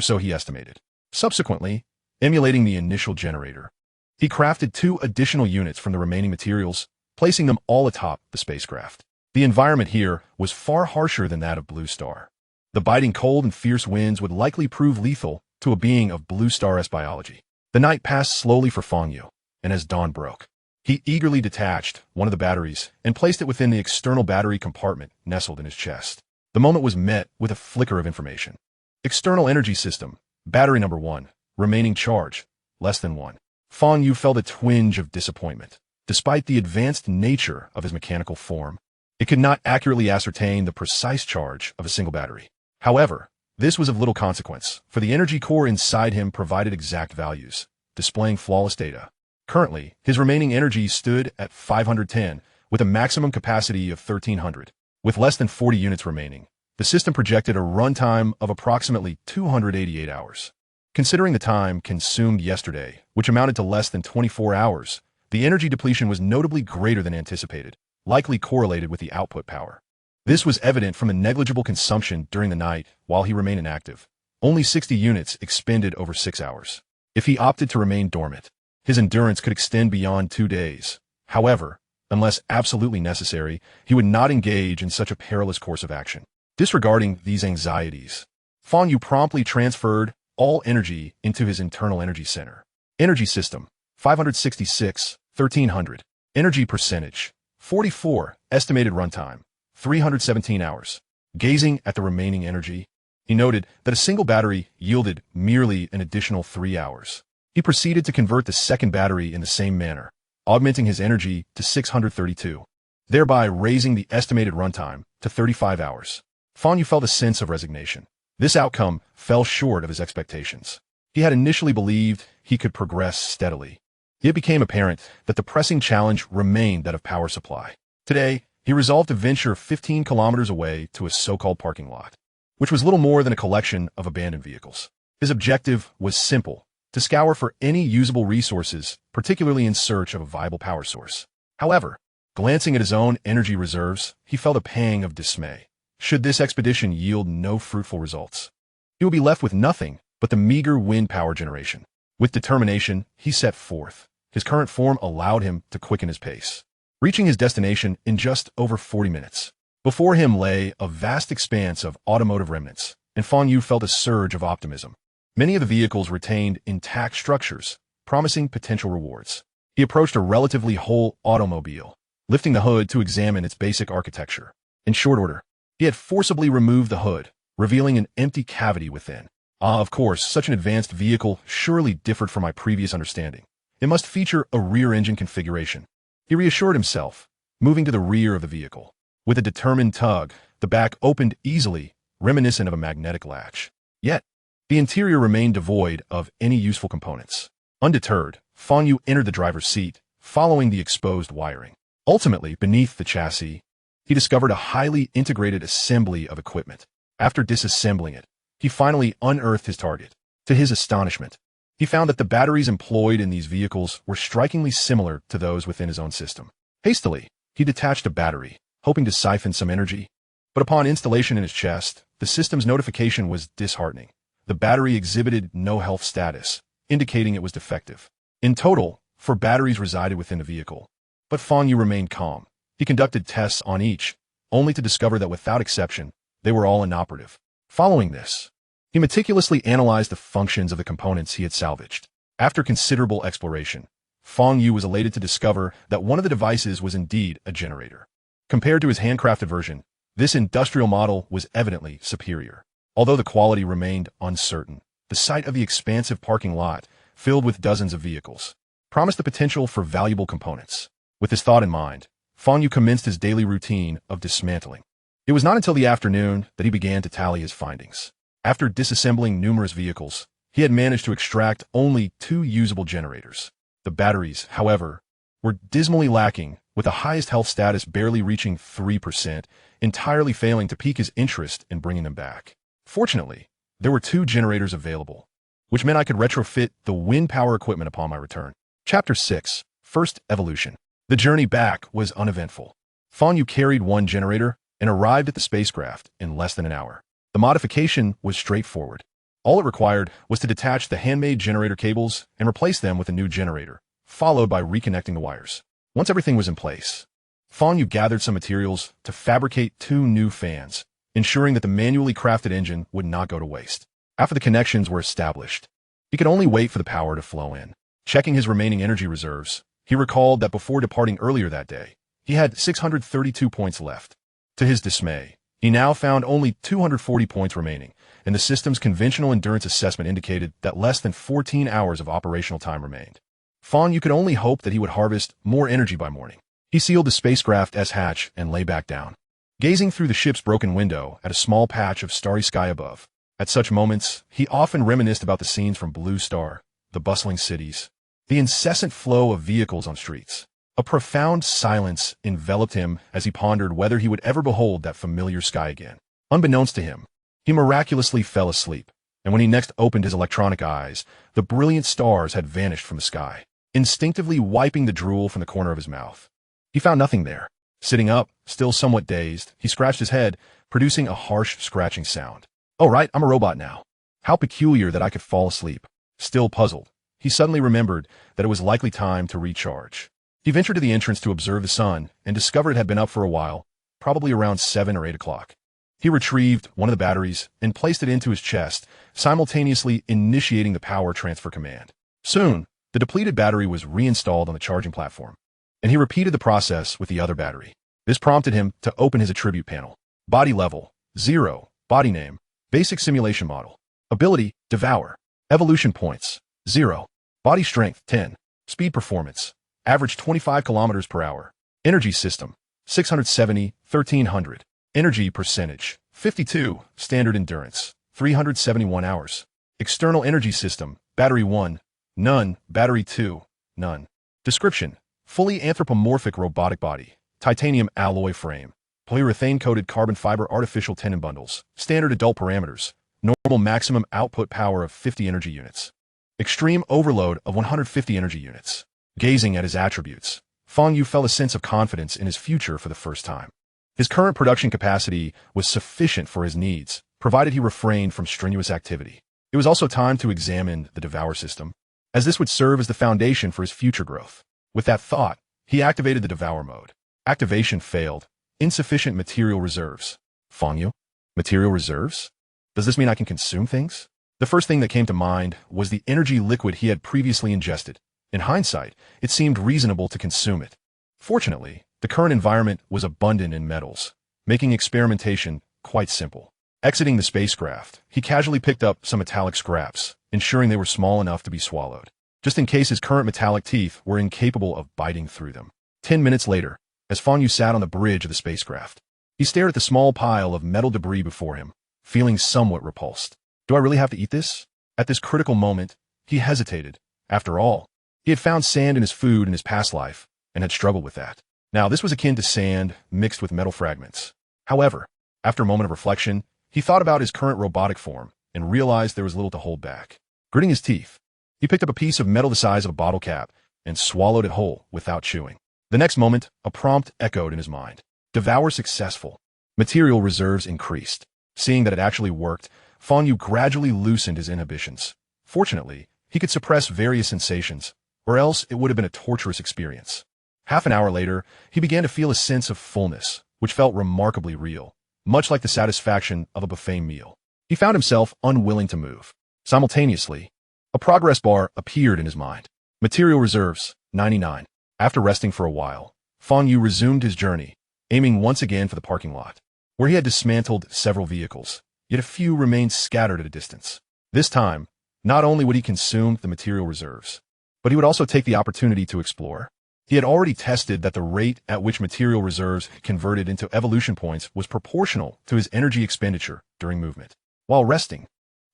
so he estimated. Subsequently, emulating the initial generator, he crafted 2 additional units from the remaining materials, placing them all atop the spacecraft. The environment here was far harsher than that of Blue Star. The biting cold and fierce winds would likely prove lethal to a being of Blue Star's biology. The night passed slowly for Fang Yu, and as dawn broke, he eagerly detached one of the batteries and placed it within the external battery compartment nestled in his chest. The moment was met with a flicker of information. External energy system, battery number 1, remaining charge, less than 1. Fang Yu felt a twinge of disappointment. Despite the advanced nature of his mechanical form, it could not accurately ascertain the precise charge of a single battery. However, this was of little consequence, for the energy core inside him provided exact values, displaying flawless data. Currently, his remaining energy stood at 510, with a maximum capacity of 1,300. With less than 40 units remaining, the system projected a runtime of approximately 288 hours. Considering the time consumed yesterday, which amounted to less than 24 hours, the energy depletion was notably greater than anticipated, likely correlated with the output power. This was evident from the negligible consumption during the night while he remained inactive. Only 60 units expended over 6 hours. If he opted to remain dormant, his endurance could extend beyond 2 days. However, unless absolutely necessary, he would not engage in such a perilous course of action. Disregarding these anxieties, Fang Yu promptly transferred all energy into his internal energy center. Energy system, 566, 1300. Energy percentage, 44. Estimated runtime, 317 hours. Gazing at the remaining energy, he noted that a single battery yielded merely an additional 3 hours. He proceeded to convert the second battery in the same manner, augmenting his energy to 632, thereby raising the estimated runtime to 35 hours. Fang Yu felt a sense of resignation. This outcome fell short of his expectations. He had initially believed he could progress steadily. It became apparent that the pressing challenge remained that of power supply. Today, he resolved to venture 15 kilometers away to a so-called parking lot, which was little more than a collection of abandoned vehicles. His objective was simple: to scour for any usable resources, particularly in search of a viable power source. However, glancing at his own energy reserves, he felt a pang of dismay. Should this expedition yield no fruitful results, he would be left with nothing but the meager wind power generation. With determination, he set forth, his current form allowed him to quicken his pace, reaching his destination in just over 40 minutes. Before him lay a vast expanse of automotive remnants, and Fang Yu felt a surge of optimism. Many of the vehicles retained intact structures, promising potential rewards. He approached a relatively whole automobile, lifting the hood to examine its basic architecture. In short order, he had forcibly removed the hood, revealing an empty cavity within. Of course, such an advanced vehicle surely differed from my previous understanding. It must feature a rear engine configuration. He reassured himself, moving to the rear of the vehicle. With a determined tug, the back opened easily, reminiscent of a magnetic latch. Yet, the interior remained devoid of any useful components. Undeterred, Fang Yu entered the driver's seat, following the exposed wiring. Ultimately, beneath the chassis, he discovered a highly integrated assembly of equipment. After disassembling it, he finally unearthed his target. To his astonishment, he found that the batteries employed in these vehicles were strikingly similar to those within his own system. Hastily, he detached a battery, hoping to siphon some energy. But upon installation in his chest, the system's notification was disheartening. The battery exhibited no health status, indicating it was defective. In total, 4 batteries resided within the vehicle. But Fang Yu remained calm. He conducted tests on each, only to discover that without exception, they were all inoperative. Following this, he meticulously analyzed the functions of the components he had salvaged. After considerable exploration, Fang Yu was elated to discover that one of the devices was indeed a generator. Compared to his handcrafted version, this industrial model was evidently superior. Although the quality remained uncertain, the sight of the expansive parking lot, filled with dozens of vehicles, promised the potential for valuable components. With this thought in mind, Fang Yu commenced his daily routine of dismantling. It was not until the afternoon that he began to tally his findings. After disassembling numerous vehicles, he had managed to extract only 2 usable generators. The batteries, however, were dismally lacking, with the highest health status barely reaching 3%, entirely failing to pique his interest in bringing them back. Fortunately, there were 2 generators available, which meant I could retrofit the wind power equipment upon my return. Chapter 6. First Evolution. The journey back was uneventful. Fang Yu carried 1 generator and arrived at the spacecraft in less than an hour. The modification was straightforward. All it required was to detach the handmade generator cables and replace them with a new generator, followed by reconnecting the wires. Once everything was in place, Fang Yu gathered some materials to fabricate 2 new fans, ensuring that the manually crafted engine would not go to waste. After the connections were established, he could only wait for the power to flow in. Checking his remaining energy reserves, he recalled that before departing earlier that day, he had 632 points left. To his dismay, he now found only 240 points remaining, and the system's conventional endurance assessment indicated that less than 14 hours of operational time remained. Fang Yu could only hope that he would harvest more energy by morning. He sealed the spacecraft S-hatch and lay back down, gazing through the ship's broken window at a small patch of starry sky above. At such moments, he often reminisced about the scenes from Blue Star, the bustling cities, the incessant flow of vehicles on streets. A profound silence enveloped him as he pondered whether he would ever behold that familiar sky again. Unbeknownst to him, he miraculously fell asleep, and when he next opened his electronic eyes, the brilliant stars had vanished from the sky. Instinctively wiping the drool from the corner of his mouth, he found nothing there. Sitting up, still somewhat dazed, he scratched his head, producing a harsh scratching sound. Oh right, I'm a robot now. How peculiar that I could fall asleep. Still puzzled, he suddenly remembered that it was likely time to recharge. He ventured to the entrance to observe the sun and discovered it had been up for a while, probably around 7 or 8 o'clock. He retrieved one of the batteries and placed it into his chest, simultaneously initiating the power transfer command. Soon, the depleted battery was reinstalled on the charging platform, and he repeated the process with the other battery. This prompted him to open his attribute panel. Body level, 0. Body name, basic simulation model. Ability, Devour. Evolution points, 0. Body strength, 10. Speed performance, average 25 kilometers per hour. Energy system, 670, 1300. Energy percentage, 52. Standard endurance, 371 hours. External energy system, battery 1, none. Battery 2, none. Description: fully anthropomorphic robotic body, titanium alloy frame, polyurethane-coated carbon fiber artificial tendon bundles. Standard adult parameters: normal maximum output power of 50 energy units. Extreme overload of 150 energy units. Gazing at his attributes, Fang Yu felt a sense of confidence in his future for the first time. His current production capacity was sufficient for his needs, provided he refrained from strenuous activity. It was also time to examine the Devour system. as this would serve as the foundation for his future growth. With that thought, he activated the Devour mode. Activation failed. Insufficient material reserves. Fang Yu? Material reserves? Does this mean I can consume things? The first thing that came to mind was the energy liquid he had previously ingested. In hindsight, it seemed reasonable to consume it. Fortunately, the current environment was abundant in metals, making experimentation quite simple. Exiting the spacecraft, he casually picked up some metallic scraps, ensuring they were small enough to be swallowed, just in case his current metallic teeth were incapable of biting through them. 10 minutes later, as Fang Yu sat on the bridge of the spacecraft, he stared at the small pile of metal debris before him, feeling somewhat repulsed. Do I really have to eat this? At this critical moment, he hesitated. After all, he had found sand in his food in his past life and had struggled with that. Now, this was akin to sand mixed with metal fragments. However, after a moment of reflection, he thought about his current robotic form and realized there was little to hold back. Gritting his teeth, he picked up a piece of metal the size of a bottle cap and swallowed it whole without chewing. The next moment, a prompt echoed in his mind. Devour successful. Material reserves increased. Seeing that it actually worked, Fang Yu gradually loosened his inhibitions. Fortunately, he could suppress various sensations, or else it would have been a torturous experience. Half an hour later, he began to feel a sense of fullness, which felt remarkably real, much like the satisfaction of a buffet meal. He found himself unwilling to move. Simultaneously, a progress bar appeared in his mind. Material reserves, 99. After resting for a while, Fang Yu resumed his journey, aiming once again for the parking lot, where he had dismantled several vehicles, yet a few remained scattered at a distance. This time, not only would he consume the material reserves, but he would also take the opportunity to explore. He had already tested that the rate at which material reserves converted into evolution points was proportional to his energy expenditure during movement. While resting,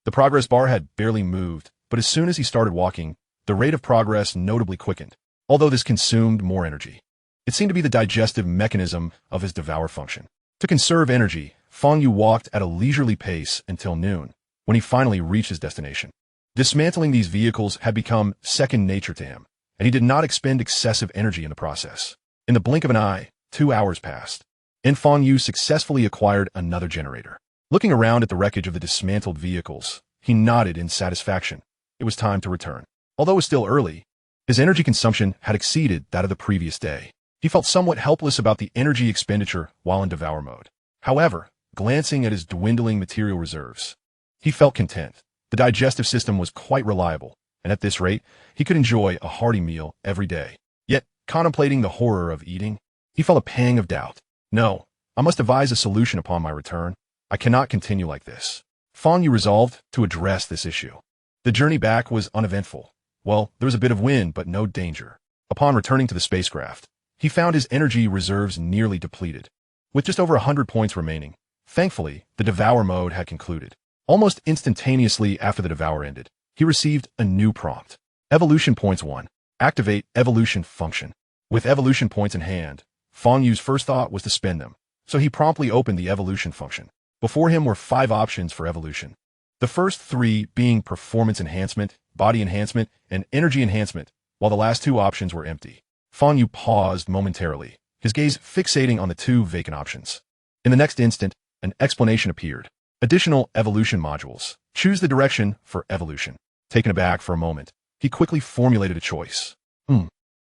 the progress bar had barely moved, but as soon as he started walking, the rate of progress notably quickened, although this consumed more energy. It seemed to be the digestive mechanism of his Devour function. To conserve energy, Fang Yu walked at a leisurely pace until noon, when he finally reached his destination. Dismantling these vehicles had become second nature to him, and he did not expend excessive energy in the process. In the blink of an eye, 2 hours passed, and Fang Yu successfully acquired another generator. Looking around at the wreckage of the dismantled vehicles, he nodded in satisfaction. It was time to return. Although it was still early, his energy consumption had exceeded that of the previous day. He felt somewhat helpless about the energy expenditure while in Devour mode. However, glancing at his dwindling material reserves, he felt content. The digestive system was quite reliable, and at this rate, he could enjoy a hearty meal every day. Yet, contemplating the horror of eating, he felt a pang of doubt. No, I must devise a solution upon my return. I cannot continue like this. Fang Yu resolved to address this issue. The journey back was uneventful. Well, there was a bit of wind, but no danger. Upon returning to the spacecraft, he found his energy reserves nearly depleted, with just over 100 points remaining. Thankfully, the Devour mode had concluded. Almost instantaneously after the Devour ended, he received a new prompt. Evolution Points 1. Activate Evolution Function. With evolution points in hand, Fang Yu's first thought was to spend them, so he promptly opened the evolution function. Before him were 5 options for evolution. The first 3 being performance enhancement, body enhancement, and energy enhancement, while the last 2 options were empty. Fang Yu paused momentarily, his gaze fixating on the 2 vacant options. In the next instant, an explanation appeared. Additional evolution modules. Choose the direction for evolution. Taken aback for a moment, he quickly formulated a choice.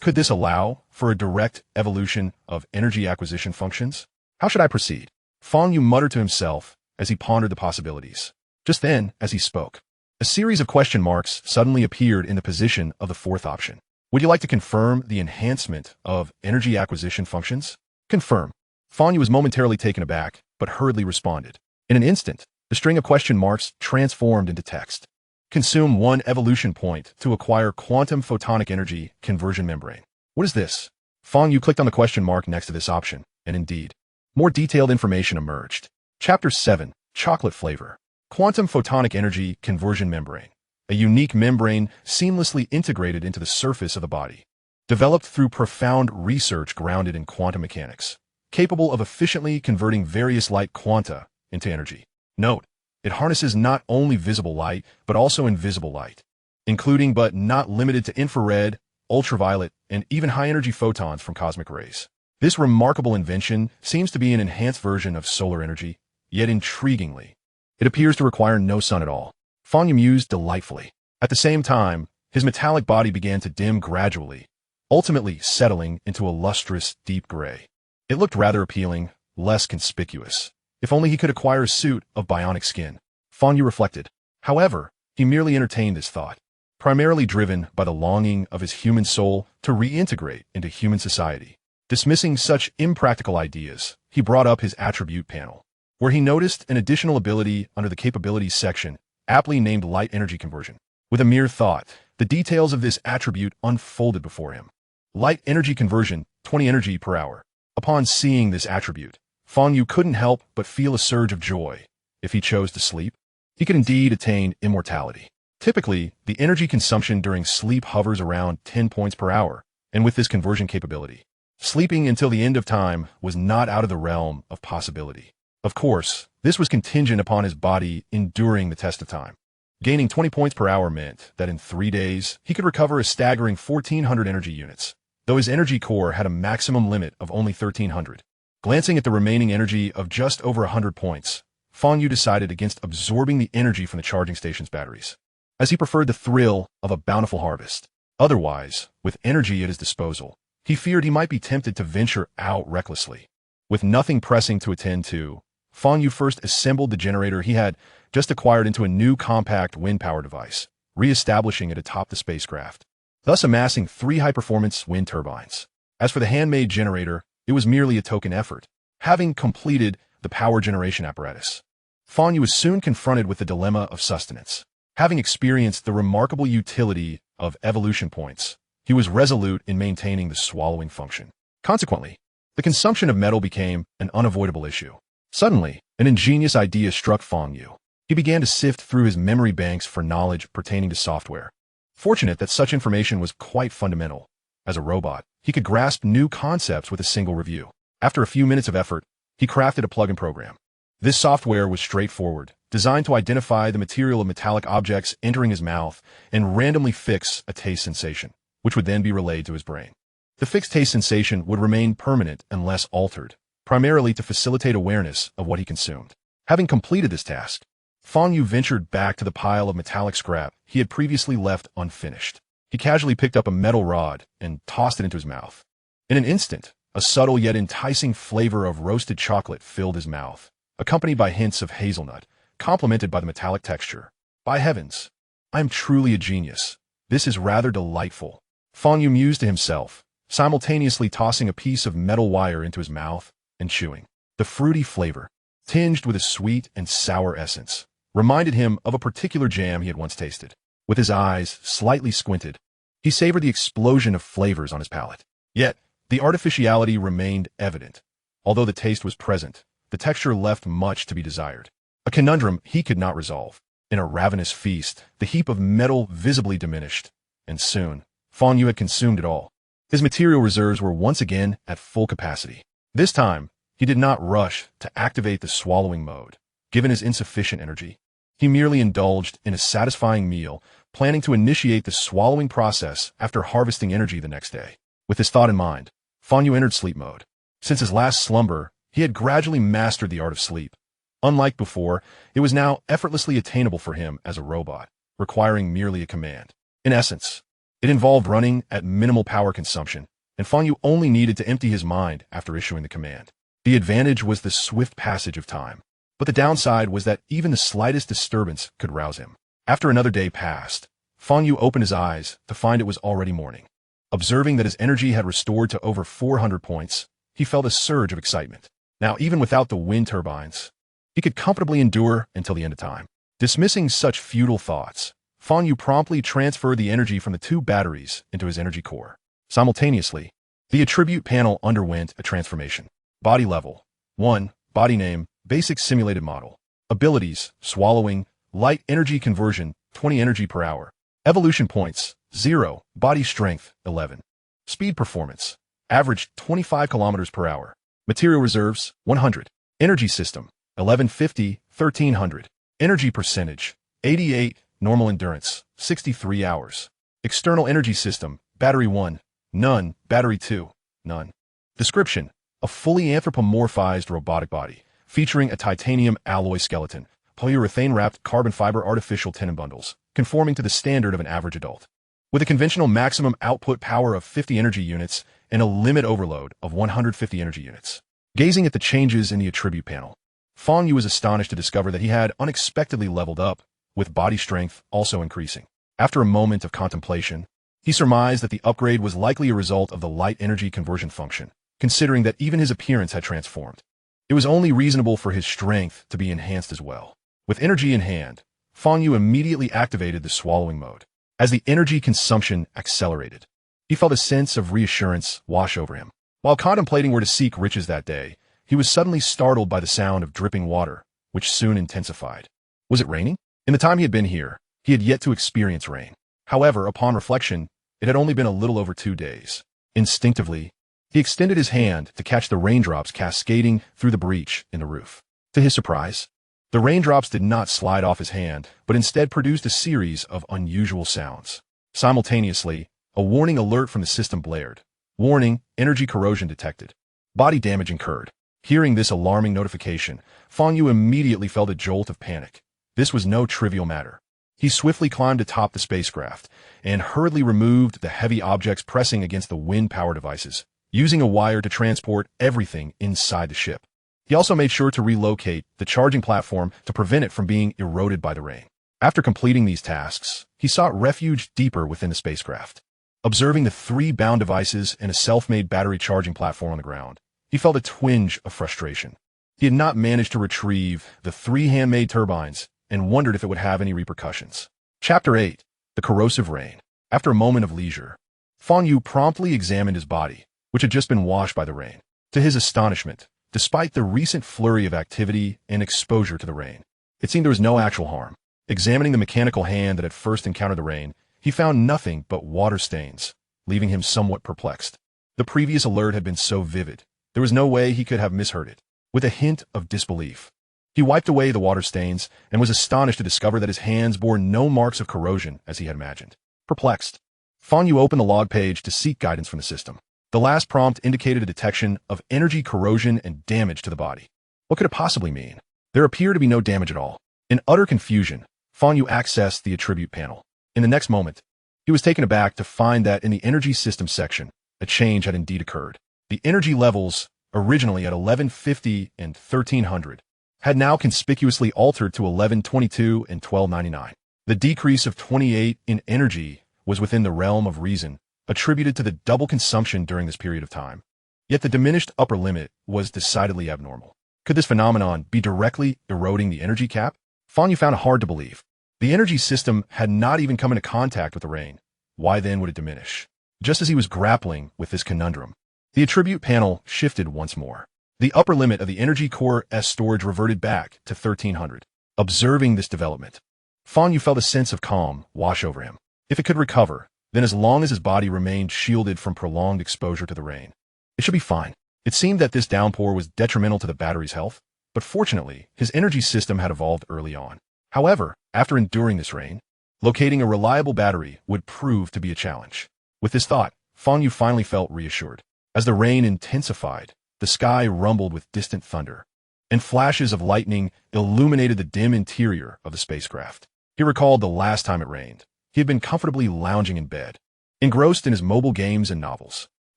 Could this allow for a direct evolution of energy acquisition functions? How should I proceed? Fang Yu muttered to himself as he pondered the possibilities. Just then, as he spoke, a series of question marks suddenly appeared in the position of the 4th option. Would you like to confirm the enhancement of energy acquisition functions? Confirm. Fang Yu was momentarily taken aback, but hurriedly responded. In an instant, the string of question marks transformed into text. Consume 1 evolution point to acquire quantum photonic energy conversion membrane. What is this? Fang Yu clicked on the question mark next to this option, and indeed, more detailed information emerged. Chapter 7, Chocolate Flavor. Quantum photonic energy conversion membrane. A unique membrane seamlessly integrated into the surface of the body. Developed through profound research grounded in quantum mechanics. Capable of efficiently converting various light quanta into energy. Note, it harnesses not only visible light, but also invisible light, including but not limited to infrared, ultraviolet, and even high-energy photons from cosmic rays. This remarkable invention seems to be an enhanced version of solar energy, yet intriguingly, it appears to require no sun at all. Fang Yu mused delightfully. At the same time, His metallic body began to dim gradually, ultimately settling into a lustrous, deep gray. It looked rather appealing, less conspicuous. If only he could acquire a suit of bionic skin. Fang Yu reflected. However, he merely entertained this thought, primarily driven by the longing of his human soul to reintegrate into human society. Dismissing such impractical ideas, he brought up his attribute panel, where he noticed an additional ability under the capabilities section, aptly named light energy conversion. With a mere thought, the details of this attribute unfolded before him. Light energy conversion, 20 energy per hour. Upon seeing this attribute, Fang Yu couldn't help but feel a surge of joy. If he chose to sleep, he could indeed attain immortality. Typically, the energy consumption during sleep hovers around 10 points per hour, and with this conversion capability, sleeping until the end of time was not out of the realm of possibility. Of course, this was contingent upon his body enduring the test of time. Gaining 20 points per hour meant that in 3 days, he could recover a staggering 1,400 energy units, though his energy core had a maximum limit of only 1,300. Glancing at the remaining energy of just over 100 points, Fang Yu decided against absorbing the energy from the charging station's batteries, as he preferred the thrill of a bountiful harvest. Otherwise, with energy at his disposal, he feared he might be tempted to venture out recklessly. With nothing pressing to attend to, Fang Yu first assembled the generator he had just acquired into a new compact wind power device, re-establishing it atop the spacecraft, thus amassing 3 high-performance wind turbines. As for the handmade generator, it was merely a token effort. Having completed the power generation apparatus, Fang Yu was soon confronted with the dilemma of sustenance. Having experienced the remarkable utility of evolution points, he was resolute in maintaining the swallowing function. Consequently, the consumption of metal became an unavoidable issue. Suddenly, an ingenious idea struck Fang Yu. He began to sift through his memory banks for knowledge pertaining to software. Fortunate that such information was quite fundamental. As a robot, he could grasp new concepts with a single review. After a few minutes of effort, he crafted a plug-in program. This software was straightforward, designed to identify the material of metallic objects entering his mouth and randomly fix a taste sensation, which would then be relayed to his brain. The fixed taste sensation would remain permanent unless altered, primarily to facilitate awareness of what he consumed. Having completed this task, Fang Yu ventured back to the pile of metallic scrap he had previously left unfinished. He casually picked up a metal rod and tossed it into his mouth. In an instant, a subtle yet enticing flavor of roasted chocolate filled his mouth, accompanied by hints of hazelnut, complemented by the metallic texture. By heavens, I am truly a genius. This is rather delightful. Fang Yu mused to himself, simultaneously tossing a piece of metal wire into his mouth and chewing. The fruity flavor, tinged with a sweet and sour essence, reminded him of a particular jam he had once tasted. With his eyes slightly squinted, he savored the explosion of flavors on his palate. Yet, the artificiality remained evident. Although the taste was present, the texture left much to be desired. A conundrum he could not resolve. In a ravenous feast, the heap of metal visibly diminished, and soon, Fang Yu had consumed it all. His material reserves were once again at full capacity. This time, he did not rush to activate the swallowing mode. Given his insufficient energy, he merely indulged in a satisfying meal, planning to initiate the swallowing process after harvesting energy the next day. With this thought in mind, Fang Yu entered sleep mode. Since his last slumber, he had gradually mastered the art of sleep. Unlike before, it was now effortlessly attainable for him as a robot, requiring merely a command. In essence, it involved running at minimal power consumption, and Fang Yu only needed to empty his mind after issuing the command. The advantage was the swift passage of time, but the downside was that even the slightest disturbance could rouse him. After another day passed, Fang Yu opened his eyes to find it was already morning. Observing that his energy had restored to over 400 points, he felt a surge of excitement. Now, even without the wind turbines, he could comfortably endure until the end of time. Dismissing such futile thoughts, Fang Yu promptly transferred the energy from the 2 batteries into his energy core. Simultaneously, the attribute panel underwent a transformation. Body level: 1. Body name: basic simulated model. Abilities: swallowing, light energy conversion, 20 energy per hour. Evolution points: 0. Body strength: 11. Speed performance: average 25 kilometers per hour. Material reserves: 100. Energy system: 1150, 1300. Energy percentage: 88. Normal endurance: 63 hours. External energy system: battery 1, none. Battery 2, none. Description: a fully anthropomorphized robotic body, featuring a titanium alloy skeleton, polyurethane-wrapped carbon fiber artificial tendon bundles, conforming to the standard of an average adult. With a conventional maximum output power of 50 energy units and a limit overload of 150 energy units. Gazing at the changes in the attribute panel, Fang Yu was astonished to discover that he had unexpectedly leveled up, with body strength also increasing. After a moment of contemplation, he surmised that the upgrade was likely a result of the light energy conversion function, considering that even his appearance had transformed. It was only reasonable for his strength to be enhanced as well. With energy in hand, Fang Yu immediately activated the swallowing mode. As the energy consumption accelerated, he felt a sense of reassurance wash over him. While contemplating where to seek riches that day, he was suddenly startled by the sound of dripping water, which soon intensified. Was it raining? In the time he had been here, he had yet to experience rain. However, upon reflection, it had only been a little over 2 days. Instinctively, he extended his hand to catch the raindrops cascading through the breach in the roof. To his surprise, the raindrops did not slide off his hand, but instead produced a series of unusual sounds. Simultaneously, a warning alert from the system blared. Warning, energy corrosion detected. Body damage incurred. Hearing this alarming notification, Fang Yu immediately felt a jolt of panic. This was no trivial matter. He swiftly climbed atop the spacecraft and hurriedly removed the heavy objects pressing against the wind power devices, using a wire to transport everything inside the ship. He also made sure to relocate the charging platform to prevent it from being eroded by the rain. After completing these tasks, he sought refuge deeper within the spacecraft. Observing the 3 bound devices and a self-made battery charging platform on the ground, he felt a twinge of frustration. He had not managed to retrieve the 3 handmade turbines and wondered if it would have any repercussions. Chapter 8. The Corrosive Rain. After a moment of leisure, Fang Yu promptly examined his body, which had just been washed by the rain. To his astonishment, despite the recent flurry of activity and exposure to the rain, it seemed there was no actual harm. Examining the mechanical hand that had first encountered the rain, he found nothing but water stains, leaving him somewhat perplexed. The previous alert had been so vivid, there was no way he could have misheard it. With a hint of disbelief, he wiped away the water stains and was astonished to discover that his hands bore no marks of corrosion as he had imagined. Perplexed, Fang Yu opened the log page to seek guidance from the system. The last prompt indicated a detection of energy corrosion and damage to the body. What could it possibly mean? There appeared to be no damage at all. In utter confusion, Fang Yu accessed the attribute panel. In the next moment, he was taken aback to find that in the energy system section, a change had indeed occurred. The energy levels, originally at 1150 and 1300, had now conspicuously altered to 1122 and 1299. The decrease of 28 in energy was within the realm of reason, attributed to the double consumption during this period of time. Yet the diminished upper limit was decidedly abnormal. Could this phenomenon be directly eroding the energy cap? Fang Yu found it hard to believe. The energy system had not even come into contact with the rain. Why then would it diminish? Just as he was grappling with this conundrum, the attribute panel shifted once more. The upper limit of the energy core S storage reverted back to 1300. Observing this development, Fang Yu felt a sense of calm wash over him. If it could recover, then as long as his body remained shielded from prolonged exposure to the rain, it should be fine. It seemed that this downpour was detrimental to the battery's health, but fortunately, his energy system had evolved early on. However, after enduring this rain, locating a reliable battery would prove to be a challenge. With this thought, Fang Yu finally felt reassured. As the rain intensified, the sky rumbled with distant thunder, and flashes of lightning illuminated the dim interior of the spacecraft. He recalled the last time it rained. He had been comfortably lounging in bed, engrossed in his mobile games and novels.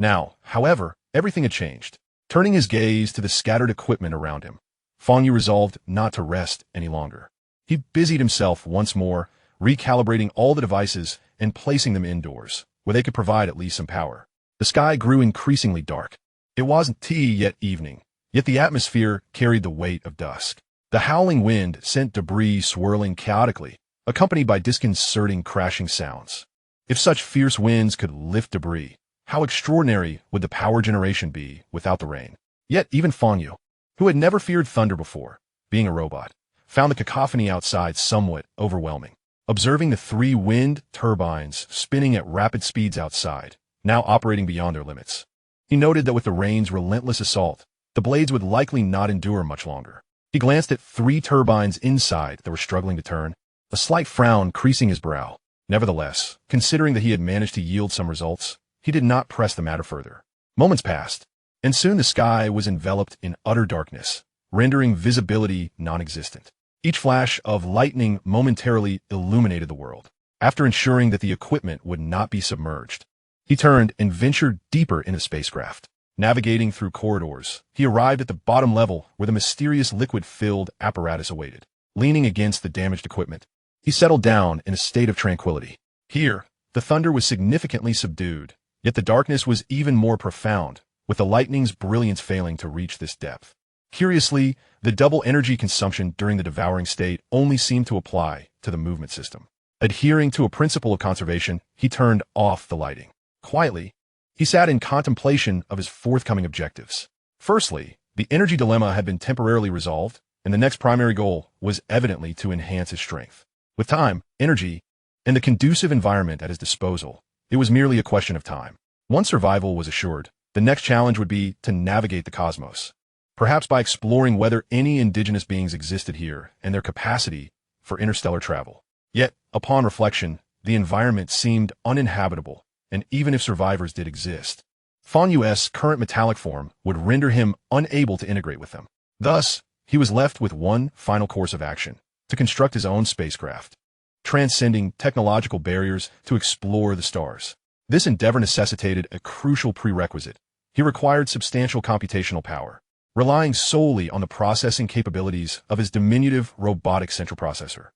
Now, however, everything had changed. Turning his gaze to the scattered equipment around him, Fang Yu resolved not to rest any longer. He busied himself once more, recalibrating all the devices and placing them indoors, where they could provide at least some power. The sky grew increasingly dark. It wasn't yet evening, yet the atmosphere carried the weight of dusk. The howling wind sent debris swirling chaotically, accompanied by disconcerting crashing sounds. If such fierce winds could lift debris, how extraordinary would the power generation be without the rain? Yet even Fang Yu, who had never feared thunder before, being a robot, found the cacophony outside somewhat overwhelming. Observing the 3 wind turbines spinning at rapid speeds outside, now operating beyond their limits, he noted that with the rain's relentless assault, the blades would likely not endure much longer. He glanced at 3 turbines inside that were struggling to turn, a slight frown creasing his brow. Nevertheless, considering that he had managed to yield some results, he did not press the matter further. Moments passed, and soon the sky was enveloped in utter darkness, rendering visibility non-existent. Each flash of lightning momentarily illuminated the world. After ensuring that the equipment would not be submerged, he turned and ventured deeper into the spacecraft. Navigating through corridors, he arrived at the bottom level where the mysterious liquid-filled apparatus awaited. Leaning against the damaged equipment, he settled down in a state of tranquility. Here, the thunder was significantly subdued, yet the darkness was even more profound, with the lightning's brilliance failing to reach this depth. Curiously, the double energy consumption during the devouring state only seemed to apply to the movement system. Adhering to a principle of conservation, he turned off the lighting. Quietly, he sat in contemplation of his forthcoming objectives. Firstly, the energy dilemma had been temporarily resolved, and the next primary goal was evidently to enhance his strength. With time, energy, and the conducive environment at his disposal, it was merely a question of time. Once survival was assured, the next challenge would be to navigate the cosmos, perhaps by exploring whether any indigenous beings existed here and their capacity for interstellar travel. Yet, upon reflection, the environment seemed uninhabitable, and even if survivors did exist, Fang Yu's current metallic form would render him unable to integrate with them. Thus, he was left with one final course of action: to construct his own spacecraft, transcending technological barriers to explore the stars. This endeavor necessitated a crucial prerequisite. He required substantial computational power, relying solely on the processing capabilities of his diminutive robotic central processor.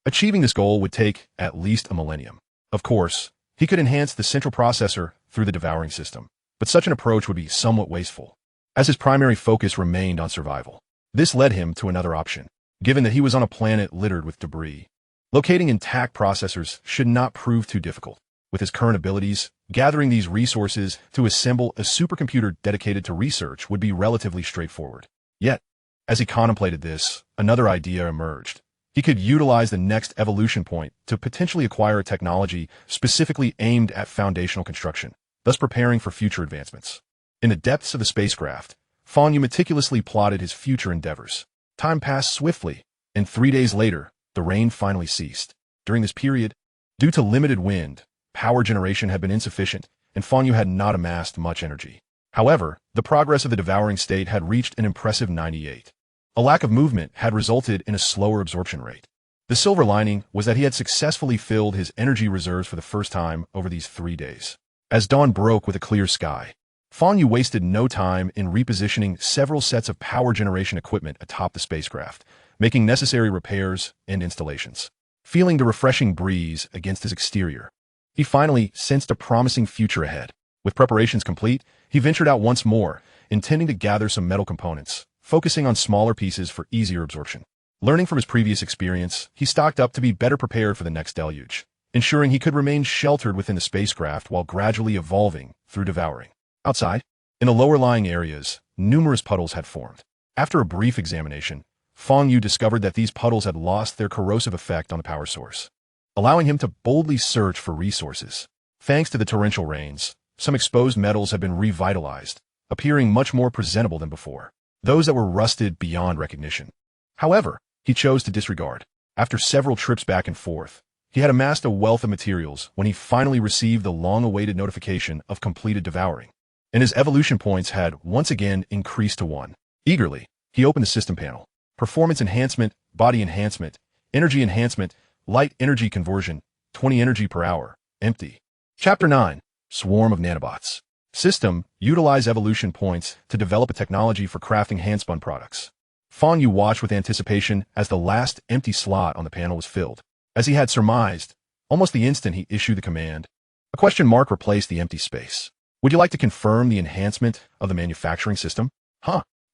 Achieving this goal would take at least a millennium. Of course, he could enhance the central processor through the devouring system, but such an approach would be somewhat wasteful, as his primary focus remained on survival. This led him to another option. Given that he was on a planet littered with debris, locating intact processors should not prove too difficult. With his current abilities, gathering these resources to assemble a supercomputer dedicated to research would be relatively straightforward. Yet, as he contemplated this, another idea emerged. He could utilize the next evolution point to potentially acquire a technology specifically aimed at foundational construction, thus preparing for future advancements. In the depths of the spacecraft, Fang Yu meticulously plotted his future endeavors. Time passed swiftly, and 3 days later, the rain finally ceased. During this period, due to limited wind, power generation had been insufficient, and Fang Yu had not amassed much energy. However, the progress of the devouring state had reached an impressive 98. A lack of movement had resulted in a slower absorption rate. The silver lining was that he had successfully filled his energy reserves for the first time over these 3 days. As dawn broke with a clear sky, Fang Yu wasted no time in repositioning several sets of power generation equipment atop the spacecraft, making necessary repairs and installations. Feeling the refreshing breeze against his exterior, he finally sensed a promising future ahead. With preparations complete, he ventured out once more, intending to gather some metal components, focusing on smaller pieces for easier absorption. Learning from his previous experience, he stocked up to be better prepared for the next deluge, ensuring he could remain sheltered within the spacecraft while gradually evolving through devouring. Outside, in the lower-lying areas, numerous puddles had formed. After a brief examination, Fang Yu discovered that these puddles had lost their corrosive effect on the power source, allowing him to boldly search for resources. Thanks to the torrential rains, some exposed metals had been revitalized, appearing much more presentable than before, those that were rusted beyond recognition. However, he chose to disregard. After several trips back and forth, he had amassed a wealth of materials when he finally received the long-awaited notification of completed devouring, and his evolution points had once again increased to 1. Eagerly, he opened the system panel. Performance enhancement, body enhancement, energy enhancement, light energy conversion, 20 energy per hour, empty. Chapter 9, Swarm of Nanobots. System, utilize evolution points to develop a technology for crafting handspun products. Fang Yu watched with anticipation as the last empty slot on the panel was filled. As he had surmised, almost the instant he issued the command, a question mark replaced the empty space. Would you like to confirm the enhancement of the manufacturing system?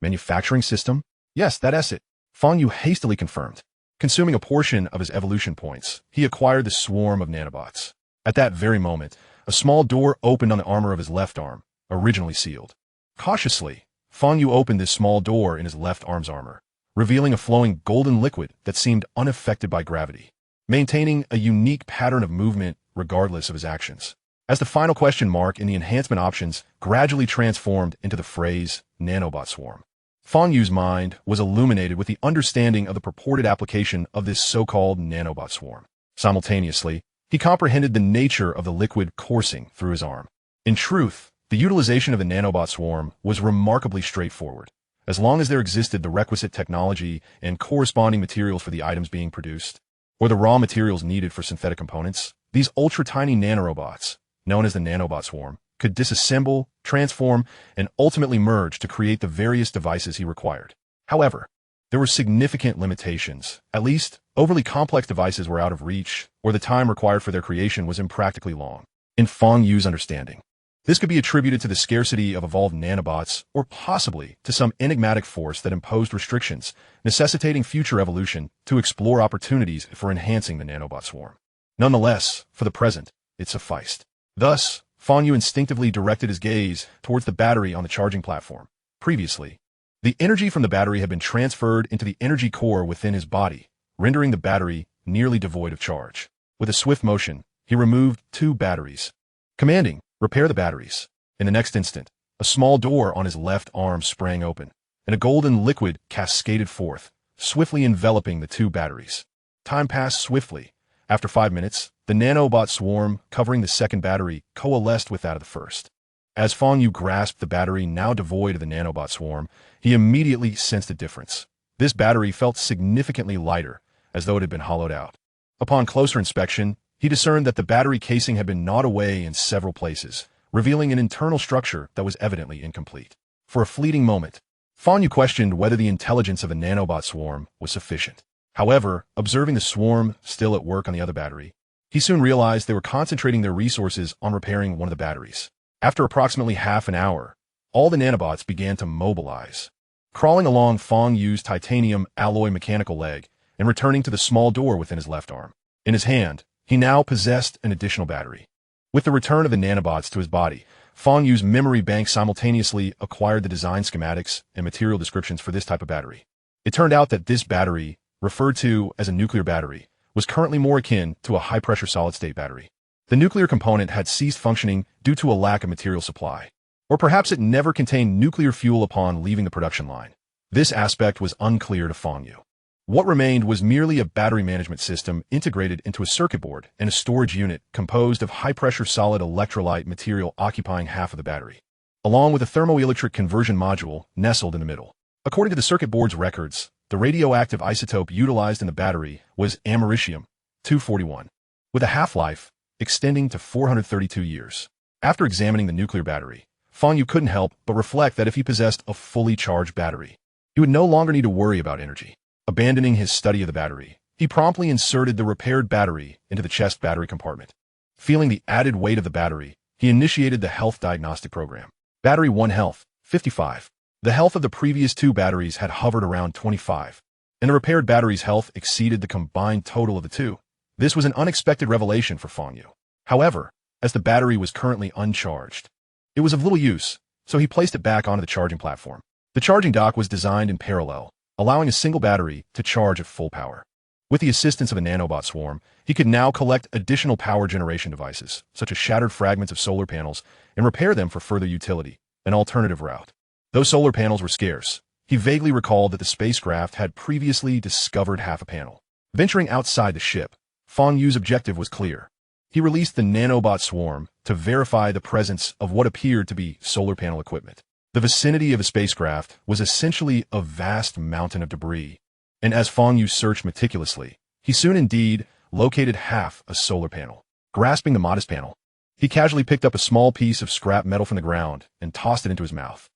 Manufacturing system? Yes, that's it. Fang Yu hastily confirmed. Consuming a portion of his evolution points, he acquired the swarm of nanobots. At that very moment, a small door opened on the armor of his left arm, originally sealed. Cautiously, Fang Yu opened this small door in his left arm's armor, revealing a flowing golden liquid that seemed unaffected by gravity, maintaining a unique pattern of movement regardless of his actions. As the final question mark in the enhancement options gradually transformed into the phrase, nanobot swarm, Fang Yu's mind was illuminated with the understanding of the purported application of this so-called nanobot swarm. Simultaneously, he comprehended the nature of the liquid coursing through his arm. In truth, the utilization of the nanobot swarm was remarkably straightforward. As long as there existed the requisite technology and corresponding materials for the items being produced, or the raw materials needed for synthetic components, These ultra-tiny nanorobots, known as the nanobot swarm, could disassemble, transform, and ultimately merge to create the various devices he required. However, there were significant limitations. At least, overly complex devices were out of reach, or the time required for their creation was impractically long. In Fang Yu's understanding, this could be attributed to the scarcity of evolved nanobots, or possibly to some enigmatic force that imposed restrictions, necessitating future evolution to explore opportunities for enhancing the nanobot swarm. Nonetheless, for the present, it sufficed. Thus, Fang Yu instinctively directed his gaze towards the battery on the charging platform. Previously, the energy from the battery had been transferred into the energy core within his body, rendering the battery nearly devoid of charge. With a swift motion, he removed 2 batteries, commanding, "Repair the batteries." In the next instant, a small door on his left arm sprang open, and a golden liquid cascaded forth, swiftly enveloping the 2 batteries. Time passed swiftly. After 5 minutes, the nanobot swarm covering the second battery coalesced with that of the first. As Fang Yu grasped the battery now devoid of the nanobot swarm, he immediately sensed a difference. This battery felt significantly lighter, as though it had been hollowed out. Upon closer inspection, he discerned that the battery casing had been gnawed away in several places, revealing an internal structure that was evidently incomplete. For a fleeting moment, Fang Yu questioned whether the intelligence of the nanobot swarm was sufficient. However, observing the swarm still at work on the other battery, he soon realized they were concentrating their resources on repairing one of the batteries. After approximately half an hour, all the nanobots began to mobilize, crawling along Fang Yu's titanium alloy mechanical leg and returning to the small door within his left arm. In his hand, he now possessed an additional battery. With the return of the nanobots to his body, Fang Yu's memory bank simultaneously acquired the design schematics and material descriptions for this type of battery. It turned out that this battery, referred to as a nuclear battery, was currently more akin to a high-pressure solid-state battery. The nuclear component had ceased functioning due to a lack of material supply. Or perhaps it never contained nuclear fuel upon leaving the production line. This aspect was unclear to Fang Yu. What remained was merely a battery management system integrated into a circuit board and a storage unit composed of high-pressure solid electrolyte material occupying half of the battery, along with a thermoelectric conversion module nestled in the middle. According to the circuit board's records, the radioactive isotope utilized in the battery was americium-241, with a half-life extending to 432 years. After examining the nuclear battery, Fang Yu couldn't help but reflect that if he possessed a fully charged battery, he would no longer need to worry about energy. Abandoning his study of the battery, he promptly inserted the repaired battery into the chest battery compartment. Feeling the added weight of the battery, he initiated the health diagnostic program. Battery 1 health, 55. The health of the previous 2 batteries had hovered around 25, and the repaired battery's health exceeded the combined total of the 2. This was an unexpected revelation for Fang Yu. However, as the battery was currently uncharged, it was of little use, so he placed it back onto the charging platform. The charging dock was designed in parallel, allowing a single battery to charge at full power. With the assistance of a nanobot swarm, he could now collect additional power generation devices, such as shattered fragments of solar panels, and repair them for further utility, an alternative route. Though solar panels were scarce, he vaguely recalled that the spacecraft had previously discovered half a panel. Venturing outside the ship, Fang Yu's objective was clear. He released the nanobot swarm to verify the presence of what appeared to be solar panel equipment. The vicinity of the spacecraft was essentially a vast mountain of debris, and as Fang Yu searched meticulously, he soon indeed located half a solar panel. Grasping the modest panel, he casually picked up a small piece of scrap metal from the ground and tossed it into his mouth.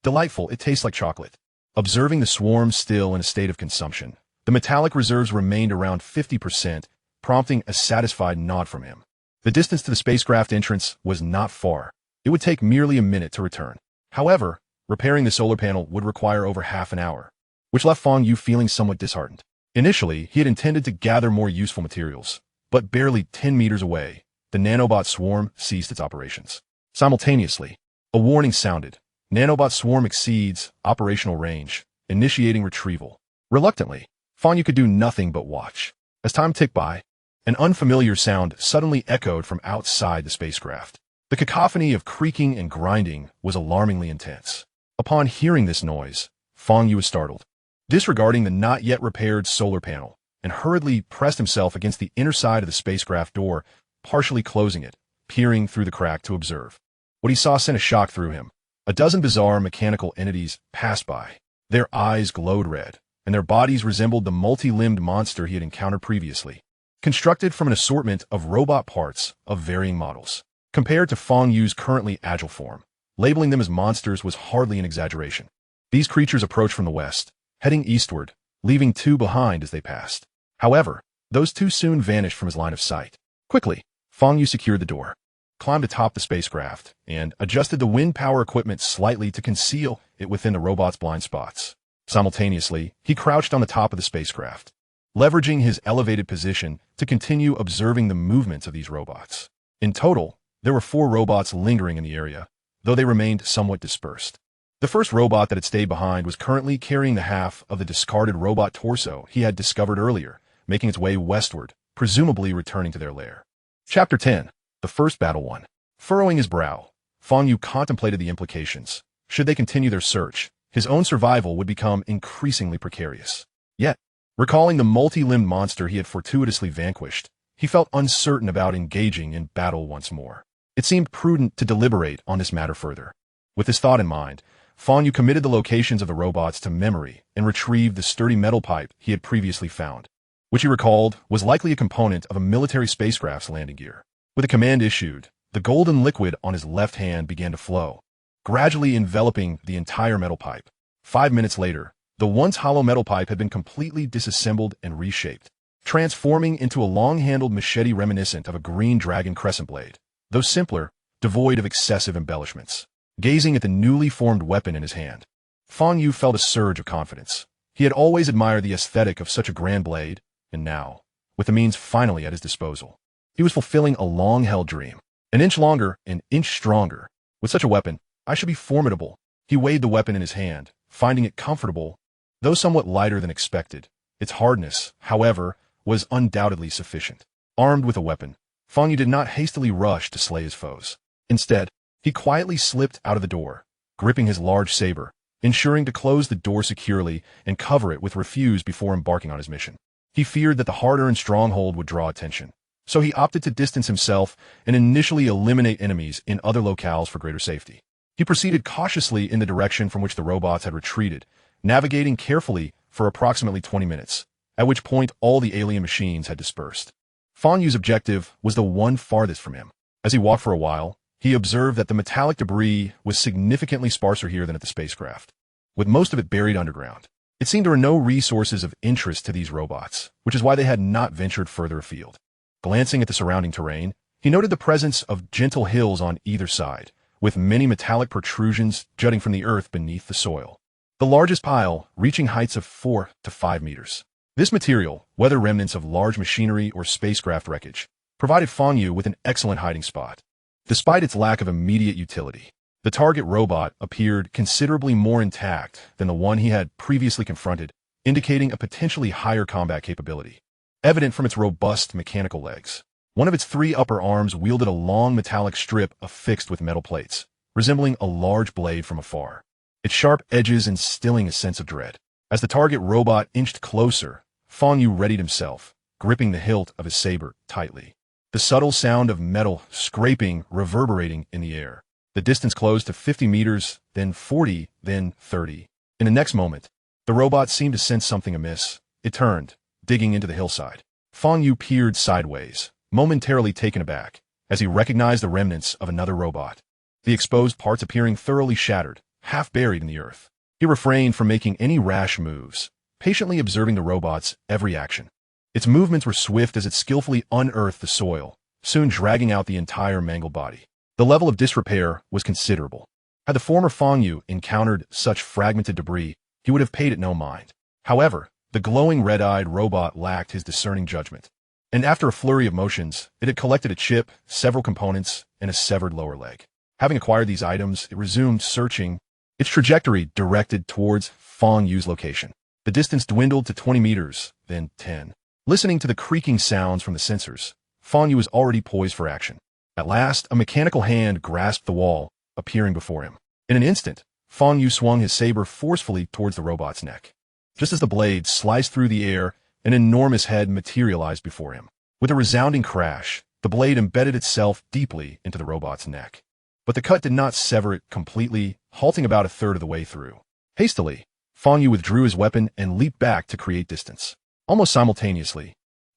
Delightful, it tastes like chocolate. Observing the swarm still in a state of consumption, the metallic reserves remained around 50%, prompting a satisfied nod from him. The distance to the spacecraft entrance was not far. It would take merely a minute to return. However, repairing the solar panel would require over half an hour, which left Fang Yu feeling somewhat disheartened. Initially, he had intended to gather more useful materials, but barely 10 meters away, the nanobot swarm ceased its operations. Simultaneously, a warning sounded. Nanobot swarm exceeds operational range, initiating retrieval. Reluctantly, Fang Yu could do nothing but watch. As time ticked by, an unfamiliar sound suddenly echoed from outside the spacecraft. The cacophony of creaking and grinding was alarmingly intense. Upon hearing this noise, Fang Yu was startled. Disregarding the not yet repaired solar panel, and hurriedly pressed himself against the inner side of the spacecraft door, partially closing it, peering through the crack to observe. What he saw sent a shock through him. A dozen bizarre mechanical entities passed by. Their eyes glowed red, and their bodies resembled the multi-limbed monster he had encountered previously. constructed from an assortment of robot parts of varying models. Compared to Fang Yu's currently agile form, labeling them as monsters was hardly an exaggeration. These creatures approached from the west, heading eastward, leaving two behind as they passed. However, those two soon vanished from his line of sight. Quickly, Fang Yu secured the door, climbed atop the spacecraft, and adjusted the wind power equipment slightly to conceal it within the robot's blind spots. Simultaneously, he crouched on the top of the spacecraft, leveraging his elevated position to continue observing the movements of these robots. In total, there were 4 robots lingering in the area, though they remained somewhat dispersed. The first robot that had stayed behind was currently carrying the half of the discarded robot torso he had discovered earlier, making its way westward, presumably returning to their lair. Chapter 10. The First Battle Won. Furrowing his brow, Fang Yu contemplated the implications. Should they continue their search, his own survival would become increasingly precarious. Yet, recalling the multi-limbed monster he had fortuitously vanquished, he felt uncertain about engaging in battle once more. It seemed prudent to deliberate on this matter further. With this thought in mind, Fang Yu committed the locations of the robots to memory and retrieved the sturdy metal pipe he had previously found, which he recalled was likely a component of a military spacecraft's landing gear. With a command issued, the golden liquid on his left hand began to flow, gradually enveloping the entire metal pipe. 5 minutes later, the once hollow metal pipe had been completely disassembled and reshaped, transforming into a long-handled machete reminiscent of a green dragon crescent blade, though simpler, devoid of excessive embellishments. Gazing at the newly formed weapon in his hand, Fang Yu felt a surge of confidence. He had always admired the aesthetic of such a grand blade, and now, with the means finally at his disposal, he was fulfilling a long-held dream. An inch longer, an inch stronger. With such a weapon, I should be formidable. He weighed the weapon in his hand, finding it comfortable, though somewhat lighter than expected. Its hardness, however, was undoubtedly sufficient. Armed with a weapon, Fang Yu did not hastily rush to slay his foes. Instead, he quietly slipped out of the door, gripping his large saber, ensuring to close the door securely and cover it with refuse before embarking on his mission. He feared that the hard-earned stronghold would draw attention, so he opted to distance himself and initially eliminate enemies in other locales for greater safety. He proceeded cautiously in the direction from which the robots had retreated, navigating carefully for approximately 20 minutes, at which point all the alien machines had dispersed. Fang Yu's objective was the one farthest from him. As he walked for a while, he observed that the metallic debris was significantly sparser here than at the spacecraft, with most of it buried underground. It seemed there were no resources of interest to these robots, which is why they had not ventured further afield. Glancing at the surrounding terrain, he noted the presence of gentle hills on either side, with many metallic protrusions jutting from the earth beneath the soil. The largest pile reaching heights of 4 to 5 meters. This material, whether remnants of large machinery or spacecraft wreckage, provided Fang Yu with an excellent hiding spot. Despite its lack of immediate utility, the target robot appeared considerably more intact than the one he had previously confronted, indicating a potentially higher combat capability. Evident from its robust mechanical legs, one of its 3 upper arms wielded a long metallic strip affixed with metal plates, resembling a large blade from afar, its sharp edges instilling a sense of dread. As the target robot inched closer, Fang Yu readied himself, gripping the hilt of his saber tightly. The subtle sound of metal scraping reverberating in the air. The distance closed to 50 meters, then 40, then 30. In the next moment, the robot seemed to sense something amiss. It turned, digging into the hillside. Fang Yu peered sideways, momentarily taken aback, as he recognized the remnants of another robot, the exposed parts appearing thoroughly shattered, half buried in the earth. He refrained from making any rash moves, patiently observing the robot's every action. Its movements were swift as it skillfully unearthed the soil, soon dragging out the entire mangled body. The level of disrepair was considerable. Had the former Fang Yu encountered such fragmented debris, he would have paid it no mind. However, the glowing red-eyed robot lacked his discerning judgment, and after a flurry of motions, it had collected a chip, several components, and a severed lower leg. Having acquired these items, it resumed searching, its trajectory directed towards Fang Yu's location. The distance dwindled to 20 meters, then 10. Listening to the creaking sounds from the sensors, Fang Yu was already poised for action. At last, a mechanical hand grasped the wall, appearing before him. In an instant, Fang Yu swung his saber forcefully towards the robot's neck. Just as the blade sliced through the air, an enormous head materialized before him. With a resounding crash, the blade embedded itself deeply into the robot's neck. But the cut did not sever it completely, halting about a third of the way through. Hastily, Fang Yu withdrew his weapon and leaped back to create distance. Almost simultaneously,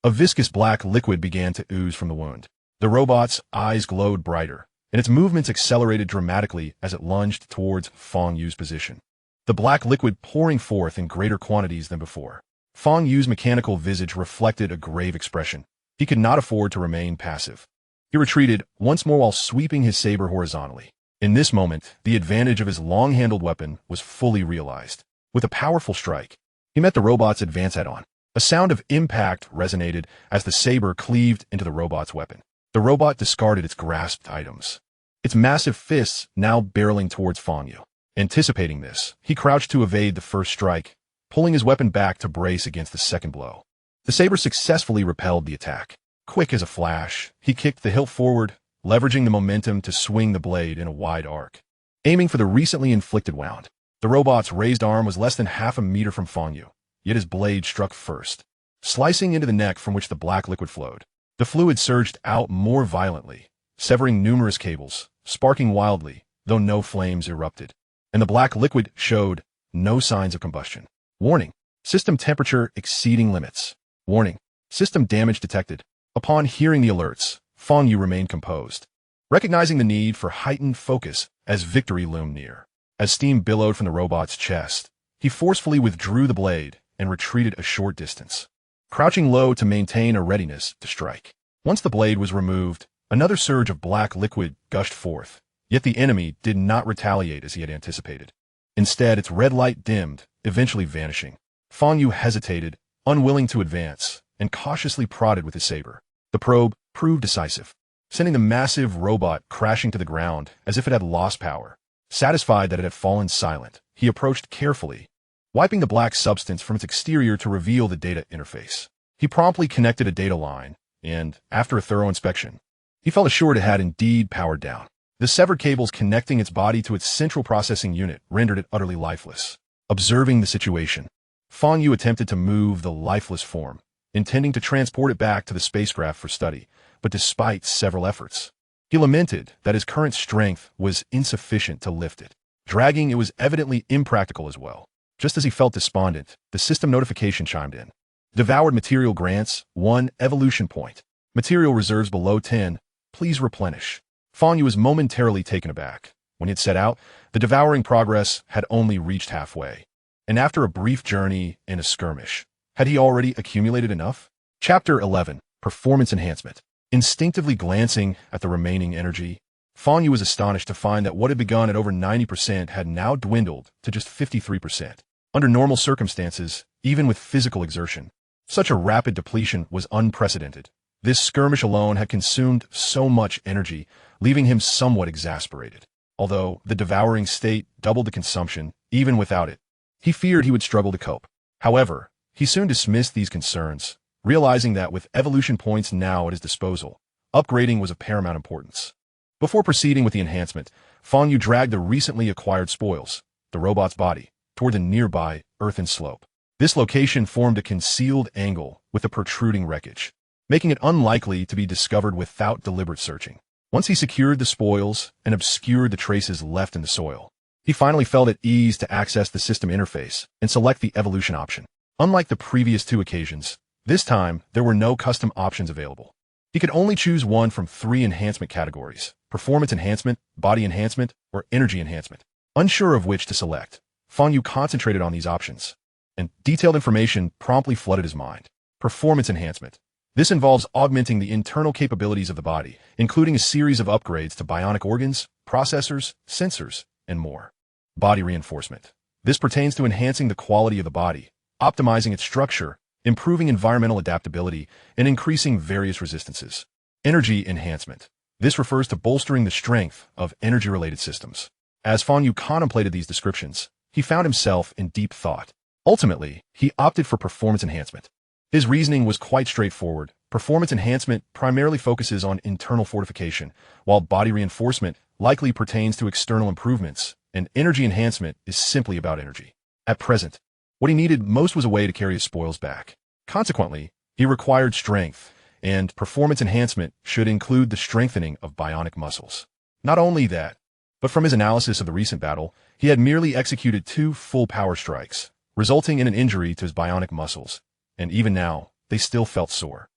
A viscous black liquid began to ooze from the wound. The robot's eyes glowed brighter, and its movements accelerated dramatically as it lunged towards Fang Yu's position. The black liquid pouring forth in greater quantities than before. Fang Yu's mechanical visage reflected a grave expression. He could not afford to remain passive. He retreated once more while sweeping his saber horizontally. In this moment, the advantage of his long-handled weapon was fully realized. With a powerful strike, he met the robot's advance head-on. A sound of impact resonated as the saber cleaved into the robot's weapon. The robot discarded its grasped items, its massive fists now barreling towards Fang Yu. Anticipating this, he crouched to evade the first strike, pulling his weapon back to brace against the second blow. The saber successfully repelled the attack. Quick as a flash, he kicked the hilt forward, leveraging the momentum to swing the blade in a wide arc. Aiming for the recently inflicted wound, the robot's raised arm was less than half a meter from Fang Yu, yet his blade struck first, slicing into the neck from which the black liquid flowed. The fluid surged out more violently, severing numerous cables, sparking wildly, though no flames erupted, and the black liquid showed no signs of combustion. Warning: system temperature exceeding limits. Warning: system damage detected. Upon hearing the alerts, Fang Yu remained composed, recognizing the need for heightened focus as victory loomed near. As steam billowed from the robot's chest, he forcefully withdrew the blade and retreated a short distance, crouching low to maintain a readiness to strike. Once the blade was removed, another surge of black liquid gushed forth, yet the enemy did not retaliate as he had anticipated. Instead, its red light dimmed, eventually vanishing. Fang Yu hesitated, unwilling to advance, and cautiously prodded with his saber. The probe proved decisive, sending the massive robot crashing to the ground as if it had lost power. Satisfied that it had fallen silent, he approached carefully, wiping the black substance from its exterior to reveal the data interface. He promptly connected a data line, and, after a thorough inspection, he felt assured it had indeed powered down. The severed cables connecting its body to its central processing unit rendered it utterly lifeless. Observing the situation, Fang Yu attempted to move the lifeless form, intending to transport it back to the spacecraft for study, but despite several efforts, he lamented that his current strength was insufficient to lift it. Dragging it was evidently impractical as well. Just as he felt despondent, the system notification chimed in. Devoured material grants 1 evolution point. Material reserves below 10. Please replenish. Fang Yu was momentarily taken aback. When he had set out, the devouring progress had only reached halfway. And after a brief journey and a skirmish, had he already accumulated enough? Chapter 11. Performance Enhancement. Instinctively glancing at the remaining energy, Fang Yu was astonished to find that what had begun at over 90% had now dwindled to just 53%. Under normal circumstances, even with physical exertion, such a rapid depletion was unprecedented. This skirmish alone had consumed so much energy, leaving him somewhat exasperated. Although the devouring state doubled the consumption, even without it, he feared he would struggle to cope. However, he soon dismissed these concerns, realizing that with evolution points now at his disposal, upgrading was of paramount importance. Before proceeding with the enhancement, Fang Yu dragged the recently acquired spoils, the robot's body, toward the nearby earthen slope. This location formed a concealed angle with the protruding wreckage, making it unlikely to be discovered without deliberate searching. Once he secured the spoils and obscured the traces left in the soil, he finally felt at ease to access the system interface and select the evolution option. Unlike the previous two occasions, this time there were no custom options available. He could only choose one from 3 enhancement categories: performance enhancement, body enhancement, or energy enhancement. Unsure of which to select, Fang Yu concentrated on these options, and detailed information promptly flooded his mind. Performance enhancement. This involves augmenting the internal capabilities of the body, including a series of upgrades to bionic organs, processors, sensors, and more. Body reinforcement. This pertains to enhancing the quality of the body, optimizing its structure, improving environmental adaptability, and increasing various resistances. Energy enhancement. This refers to bolstering the strength of energy-related systems. As Fang Yu contemplated these descriptions, he found himself in deep thought. Ultimately, he opted for performance enhancement. His reasoning was quite straightforward. Performance enhancement primarily focuses on internal fortification, while body reinforcement likely pertains to external improvements, and energy enhancement is simply about energy. At present, what he needed most was a way to carry his spoils back. Consequently, he required strength, and performance enhancement should include the strengthening of bionic muscles. Not only that, but from his analysis of the recent battle, he had merely executed 2 full power strikes, resulting in an injury to his bionic muscles, and even now, they still felt sore.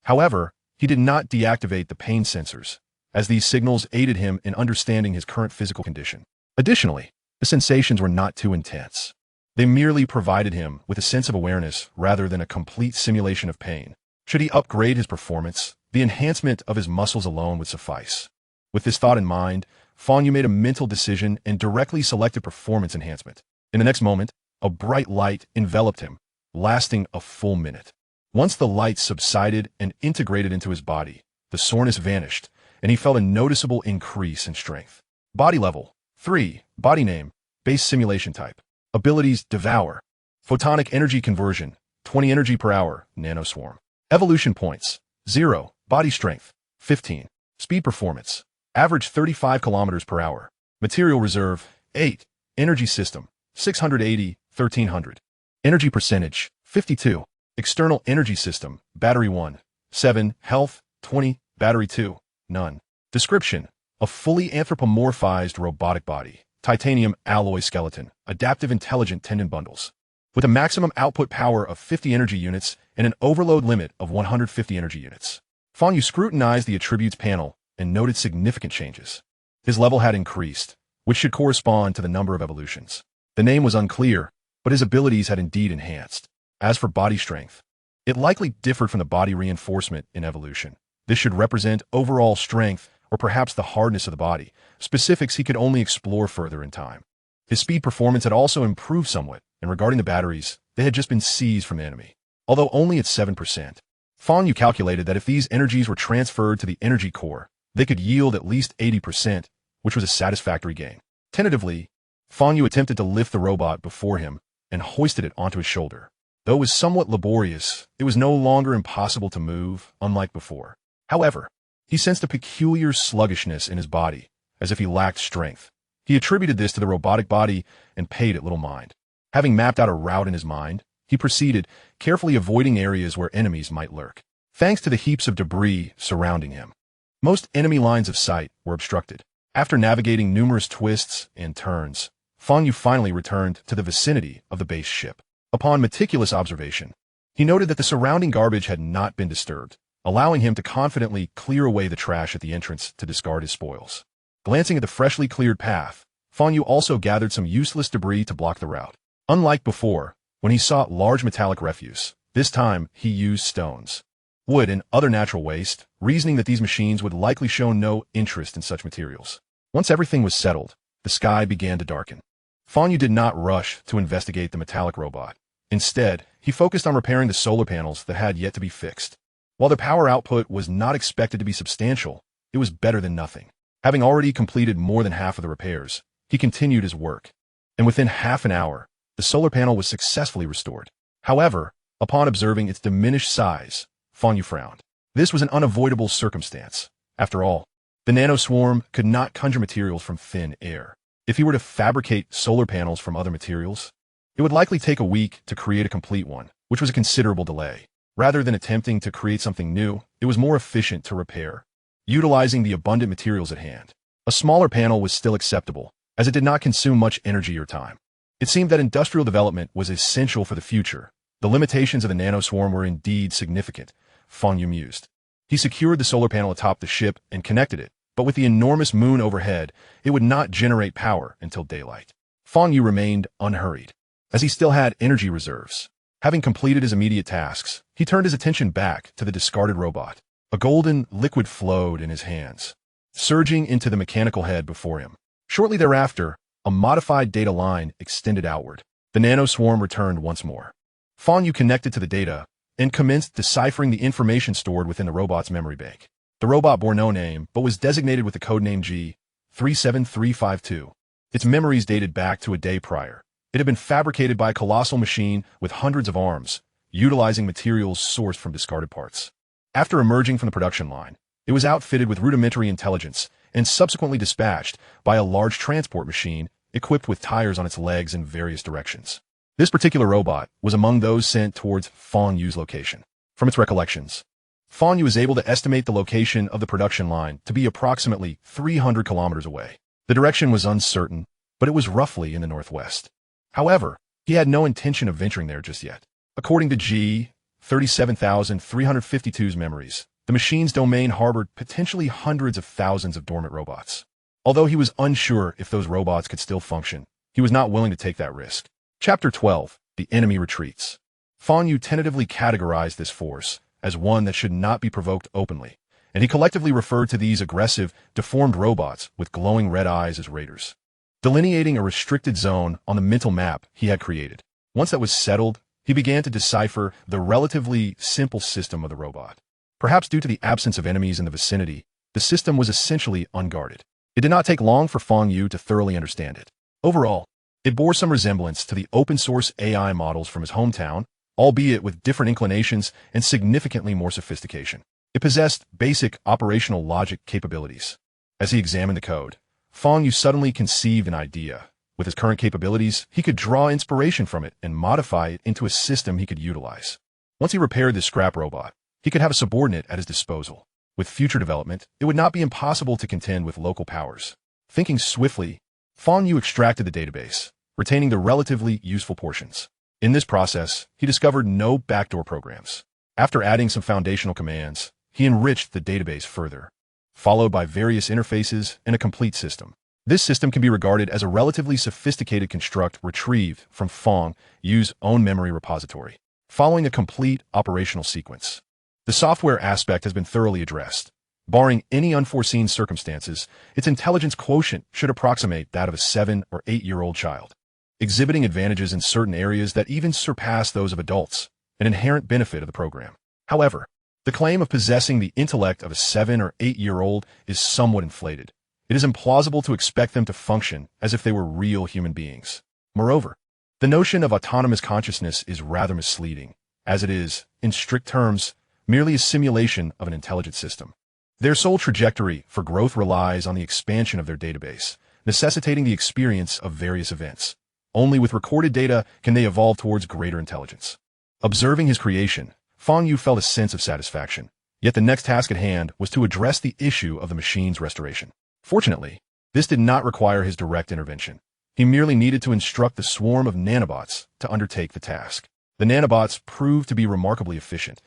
However, he did not deactivate the pain sensors, as these signals aided him in understanding his current physical condition. Additionally, the sensations were not too intense. They merely provided him with a sense of awareness rather than a complete simulation of pain. Should he upgrade his performance, the enhancement of his muscles alone would suffice. With this thought in mind, Fang Yu made a mental decision and directly selected performance enhancement. In the next moment, a bright light enveloped him, lasting a full minute. Once the light subsided and integrated into his body, the soreness vanished, and he felt a noticeable increase in strength. Body level 3. Body name, base simulation type. Abilities: Devour. Photonic energy conversion, 20 energy per hour, nanoswarm. Evolution points: 0. Body strength, 15. Speed performance, average 35 kilometers per hour. Material reserve, 8. Energy system, 680, 1300. Energy percentage, 52. External energy system, battery 1, 7. Health, 20. Battery 2, none. Description: a fully anthropomorphized robotic body. Titanium alloy skeleton, adaptive intelligent tendon bundles. With a maximum output power of 50 energy units and an overload limit of 150 energy units. Fang Yu scrutinized the attributes panel and noted significant changes. His level had increased, which should correspond to the number of evolutions. The name was unclear, but his abilities had indeed enhanced. As for body strength, it likely differed from the body reinforcement in evolution. This should represent overall strength or perhaps the hardness of the body, specifics he could only explore further in time. His speed performance had also improved somewhat, and regarding the batteries, they had just been seized from the enemy. Although only at 7%, Fang Yu calculated that if these energies were transferred to the energy core, they could yield at least 80%, which was a satisfactory gain. Tentatively, Fang Yu attempted to lift the robot before him and hoisted it onto his shoulder. Though it was somewhat laborious, it was no longer impossible to move, unlike before. However, he sensed a peculiar sluggishness in his body, as if he lacked strength. He attributed this to the robotic body and paid it little mind. Having mapped out a route in his mind, he proceeded, carefully avoiding areas where enemies might lurk. Thanks to the heaps of debris surrounding him, most enemy lines of sight were obstructed. After navigating numerous twists and turns, Fang Yu finally returned to the vicinity of the base ship. Upon meticulous observation, he noted that the surrounding garbage had not been disturbed, allowing him to confidently clear away the trash at the entrance to discard his spoils. Glancing at the freshly cleared path, Fang Yu also gathered some useless debris to block the route. Unlike before, when he sought large metallic refuse, this time he used stones, wood, and other natural waste, reasoning that these machines would likely show no interest in such materials. Once everything was settled, the sky began to darken. Fang Yu did not rush to investigate the metallic robot. Instead, he focused on repairing the solar panels that had yet to be fixed. While the power output was not expected to be substantial, it was better than nothing. Having already completed more than half of the repairs, he continued his work, and within half an hour, the solar panel was successfully restored. However, upon observing its diminished size, Fang Yu frowned. This was an unavoidable circumstance. After all, the nanoswarm could not conjure materials from thin air. If he were to fabricate solar panels from other materials, it would likely take a week to create a complete one, which was a considerable delay. Rather than attempting to create something new, it was more efficient to repair, utilizing the abundant materials at hand. A smaller panel was still acceptable, as it did not consume much energy or time. It seemed that industrial development was essential for the future. The limitations of the nanoswarm were indeed significant, Fang Yu mused. He secured the solar panel atop the ship and connected it, but with the enormous moon overhead, it would not generate power until daylight. Fang Yu remained unhurried, as he still had energy reserves. Having completed his immediate tasks, he turned his attention back to the discarded robot. A golden liquid flowed in his hands, surging into the mechanical head before him. Shortly thereafter, a modified data line extended outward. The nanoswarm returned once more. Fang Yu connected to the data and commenced deciphering the information stored within the robot's memory bank. The robot bore no name, but was designated with the codename G37352. Its memories dated back to a day prior. It had been fabricated by a colossal machine with hundreds of arms, utilizing materials sourced from discarded parts. After emerging from the production line, it was outfitted with rudimentary intelligence and subsequently dispatched by a large transport machine equipped with tires on its legs in various directions. This particular robot was among those sent towards Fang Yu's location. From its recollections, Fang Yu was able to estimate the location of the production line to be approximately 300 kilometers away. The direction was uncertain, but it was roughly in the northwest. However, he had no intention of venturing there just yet. According to 37,352's memories, the machine's domain harbored potentially hundreds of thousands of dormant robots. Although he was unsure if those robots could still function, he was not willing to take that risk. Chapter 12. The Enemy Retreats. Fang Yu tentatively categorized this force as one that should not be provoked openly, and he collectively referred to these aggressive, deformed robots with glowing red eyes as raiders, delineating a restricted zone on the mental map he had created. Once that was settled, he began to decipher the relatively simple system of the robot. Perhaps due to the absence of enemies in the vicinity, the system was essentially unguarded. It did not take long for Fang Yu to thoroughly understand it. Overall, it bore some resemblance to the open-source AI models from his hometown, albeit with different inclinations and significantly more sophistication. It possessed basic operational logic capabilities. As he examined the code, Fang Yu suddenly conceived an idea. With his current capabilities, he could draw inspiration from it and modify it into a system he could utilize. Once he repaired this scrap robot, he could have a subordinate at his disposal. With future development, it would not be impossible to contend with local powers. Thinking swiftly, Fang Yu extracted the database, retaining the relatively useful portions. In this process, he discovered no backdoor programs. After adding some foundational commands, he enriched the database further, followed by various interfaces and a complete system. This system can be regarded as a relatively sophisticated construct retrieved from Fang Yu's own memory repository, following a complete operational sequence. The software aspect has been thoroughly addressed. Barring any unforeseen circumstances, its intelligence quotient should approximate that of a 7- or 8-year-old child, exhibiting advantages in certain areas that even surpass those of adults, an inherent benefit of the program. However, the claim of possessing the intellect of a 7- or 8-year-old is somewhat inflated. It is implausible to expect them to function as if they were real human beings. Moreover, the notion of autonomous consciousness is rather misleading, as it is, in strict terms, merely a simulation of an intelligent system. Their sole trajectory for growth relies on the expansion of their database, necessitating the experience of various events. Only with recorded data can they evolve towards greater intelligence. Observing his creation, Fang Yu felt a sense of satisfaction. Yet the next task at hand was to address the issue of the machine's restoration. Fortunately, this did not require his direct intervention. He merely needed to instruct the swarm of nanobots to undertake the task. The nanobots proved to be remarkably efficient,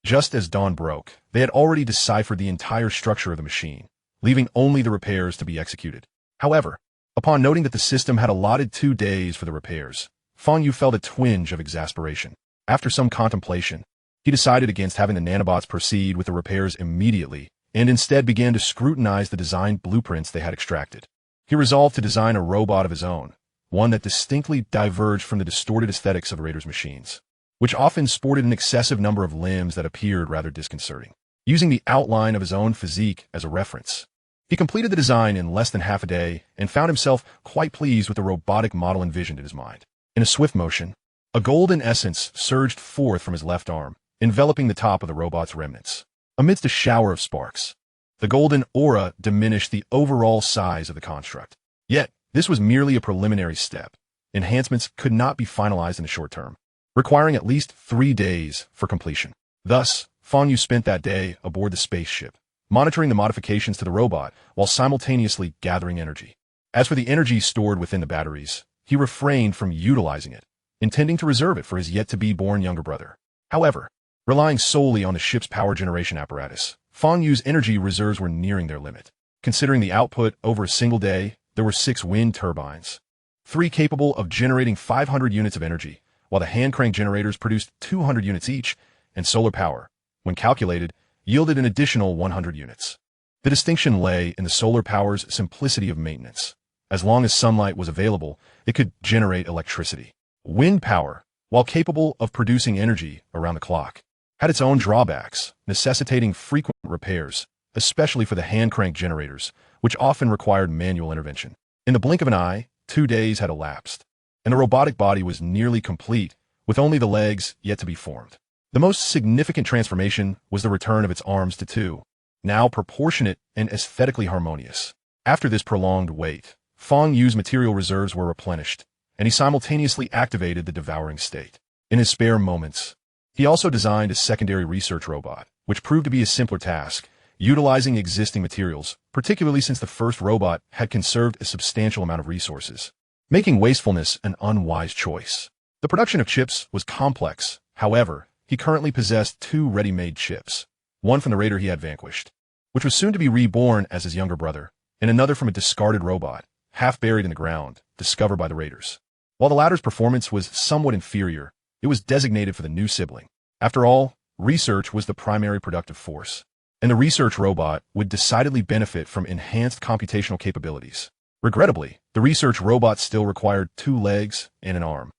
just as dawn broke, they had already deciphered the entire structure of the machine, leaving only the repairs to be executed. However, upon noting that the system had allotted 2 days for the repairs, Fang Yu felt a twinge of exasperation. After some contemplation, he decided against having the nanobots proceed with the repairs immediately, and instead began to scrutinize the design blueprints they had extracted. He resolved to design a robot of his own, one that distinctly diverged from the distorted aesthetics of Raiders' machines, which often sported an excessive number of limbs that appeared rather disconcerting. Using the outline of his own physique as a reference, he completed the design in less than half a day and found himself quite pleased with the robotic model envisioned in his mind. In a swift motion, a golden essence surged forth from his left arm, enveloping the top of the robot's remnants. Amidst a shower of sparks, the golden aura diminished the overall size of the construct. Yet, this was merely a preliminary step. Enhancements could not be finalized in the short term, requiring at least 3 days for completion. Thus, Fang Yu spent that day aboard the spaceship, monitoring the modifications to the robot while simultaneously gathering energy. As for the energy stored within the batteries, he refrained from utilizing it, intending to reserve it for his yet-to-be-born younger brother. However, relying solely on the ship's power generation apparatus, Fang Yu's energy reserves were nearing their limit. Considering the output over a single day, there were 6 wind turbines, 3 capable of generating 500 units of energy, while the hand-crank generators produced 200 units each, and solar power, when calculated, yielded an additional 100 units. The distinction lay in the solar power's simplicity of maintenance. As long as sunlight was available, it could generate electricity. Wind power, while capable of producing energy around the clock, had its own drawbacks, necessitating frequent repairs, especially for the hand-crank generators, which often required manual intervention. In the blink of an eye, 2 days had elapsed, and the robotic body was nearly complete, with only the legs yet to be formed. The most significant transformation was the return of its arms to 2, now proportionate and aesthetically harmonious. After this prolonged wait, Fang Yu's material reserves were replenished, and he simultaneously activated the devouring state. In his spare moments, he also designed a secondary research robot, which proved to be a simpler task, utilizing existing materials, particularly since the first robot had conserved a substantial amount of resources, making wastefulness an unwise choice. The production of chips was complex, however, he currently possessed two ready-made chips, one from the raider he had vanquished, which was soon to be reborn as his younger brother, and another from a discarded robot, half buried in the ground, discovered by the raiders. While the latter's performance was somewhat inferior, it was designated for the new sibling. After all, research was the primary productive force, and the research robot would decidedly benefit from enhanced computational capabilities. Regrettably, the research robot still required 2 legs and an arm.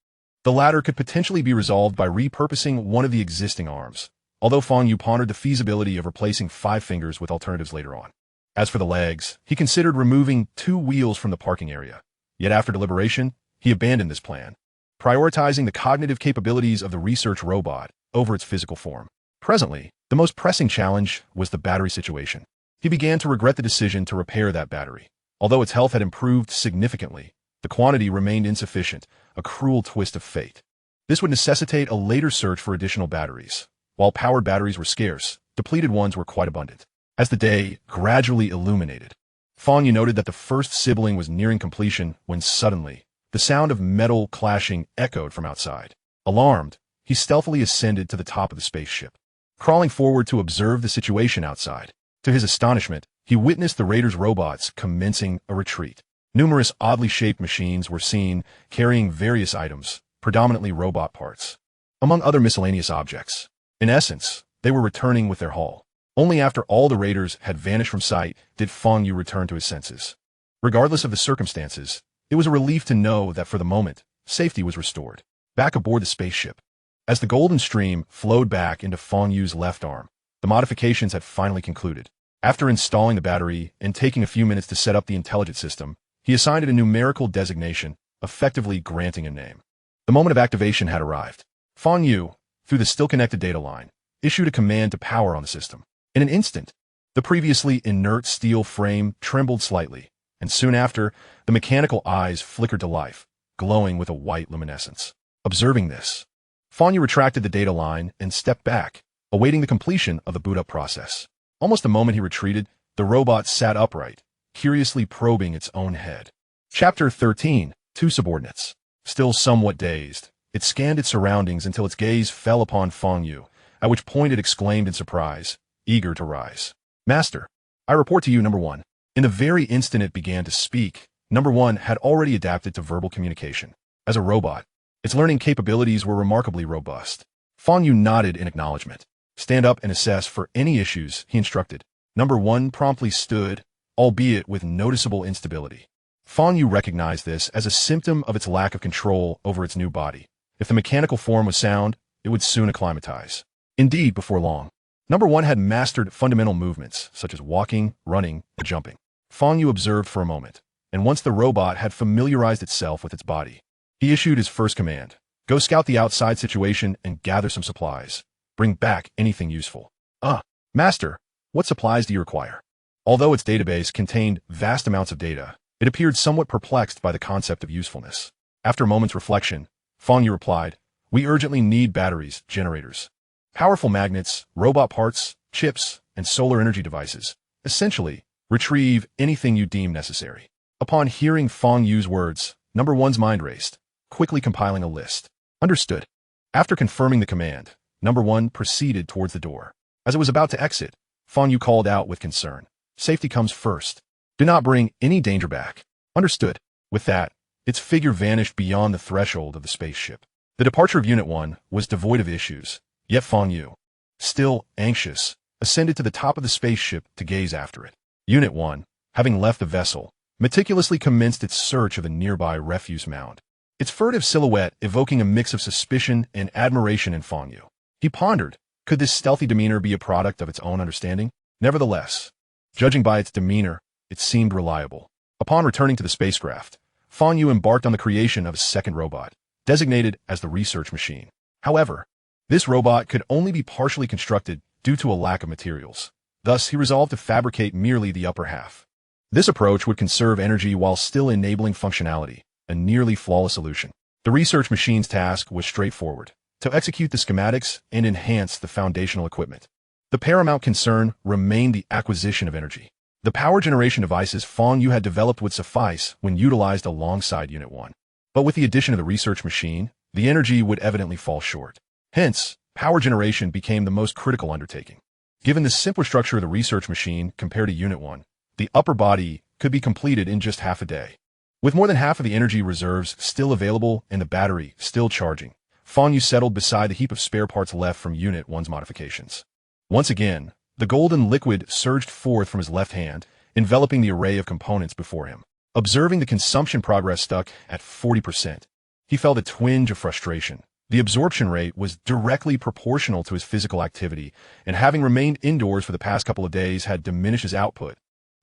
The latter could potentially be resolved by repurposing one of the existing arms, although Fang Yu pondered the feasibility of replacing 5 fingers with alternatives later on. As for the legs, he considered removing 2 wheels from the parking area. Yet after deliberation, he abandoned this plan, prioritizing the cognitive capabilities of the research robot over its physical form. Presently, the most pressing challenge was the battery situation. He began to regret the decision to repair that battery. Although its health had improved significantly, the quantity remained insufficient, a cruel twist of fate. This would necessitate a later search for additional batteries. While powered batteries were scarce, depleted ones were quite abundant. As the day gradually illuminated, Fang Yu noted that the first sibling was nearing completion when suddenly, the sound of metal clashing echoed from outside. Alarmed, he stealthily ascended to the top of the spaceship, crawling forward to observe the situation outside. To his astonishment, he witnessed the raiders' robots commencing a retreat. Numerous oddly shaped machines were seen carrying various items, predominantly robot parts, among other miscellaneous objects. In essence, they were returning with their haul. Only after all the raiders had vanished from sight did Fang Yu return to his senses. Regardless of the circumstances, it was a relief to know that for the moment, safety was restored. Back aboard the spaceship, as the golden stream flowed back into Fang Yu's left arm, the modifications had finally concluded. After installing the battery and taking a few minutes to set up the intelligence system, he assigned it a numerical designation, effectively granting a name. The moment of activation had arrived. Fang Yu, through the still-connected data line, issued a command to power on the system. In an instant, the previously inert steel frame trembled slightly, and soon after, the mechanical eyes flickered to life, glowing with a white luminescence. Observing this, Fang Yu retracted the data line and stepped back, awaiting the completion of the boot-up process. Almost the moment he retreated, the robot sat upright, curiously probing its own head. Chapter 13. 2 Subordinates. Still somewhat dazed, it scanned its surroundings until its gaze fell upon Fang Yu, at which point it exclaimed in surprise, eager to rise. "Master, I report to you, Number 1. In the very instant it began to speak, Number 1 had already adapted to verbal communication. As a robot, its learning capabilities were remarkably robust. Fang Yu nodded in acknowledgement. "Stand up and assess for any issues," he instructed. Number 1 promptly stood, albeit with noticeable instability. Fang Yu recognized this as a symptom of its lack of control over its new body. If the mechanical form was sound, it would soon acclimatize. Indeed, before long, Number 1 had mastered fundamental movements, such as walking, running, and jumping. Fang Yu observed for a moment, and once the robot had familiarized itself with its body, he issued his first command. "Go scout the outside situation and gather some supplies. Bring back anything useful." Master, what supplies do you require?" Although its database contained vast amounts of data, it appeared somewhat perplexed by the concept of usefulness. After a moment's reflection, Fang Yu replied, "We urgently need batteries, generators, powerful magnets, robot parts, chips, and solar energy devices. Essentially, retrieve anything you deem necessary." Upon hearing Fang Yu's words, Number 1's mind raced, quickly compiling a list. "Understood." After confirming the command, Number 1 proceeded towards the door. As it was about to exit, Fang Yu called out with concern, "Safety comes first. Do not bring any danger back." "Understood." With that, its figure vanished beyond the threshold of the spaceship. The departure of Unit 1 was devoid of issues, yet Fang Yu, still anxious, ascended to the top of the spaceship to gaze after it. Unit 1, having left the vessel, meticulously commenced its search of the nearby refuse mound, its furtive silhouette evoking a mix of suspicion and admiration in Fang Yu. He pondered, could this stealthy demeanor be a product of its own understanding? Nevertheless, judging by its demeanor, it seemed reliable. Upon returning to the spacecraft, Fang Yu embarked on the creation of a second robot, designated as the research machine. However, this robot could only be partially constructed due to a lack of materials. Thus, he resolved to fabricate merely the upper half. This approach would conserve energy while still enabling functionality, a nearly flawless solution. The research machine's task was straightforward: to execute the schematics and enhance the foundational equipment. The paramount concern remained the acquisition of energy. The power generation devices Fang Yu had developed would suffice when utilized alongside Unit 1. But with the addition of the research machine, the energy would evidently fall short. Hence, power generation became the most critical undertaking. Given the simpler structure of the research machine compared to Unit 1, the upper body could be completed in just half a day. With more than half of the energy reserves still available and the battery still charging, Fang Yu settled beside the heap of spare parts left from Unit 1's modifications. Once again, the golden liquid surged forth from his left hand, enveloping the array of components before him. Observing the consumption progress stuck at 40%, he felt a twinge of frustration. The absorption rate was directly proportional to his physical activity, and having remained indoors for the past couple of days had diminished his output,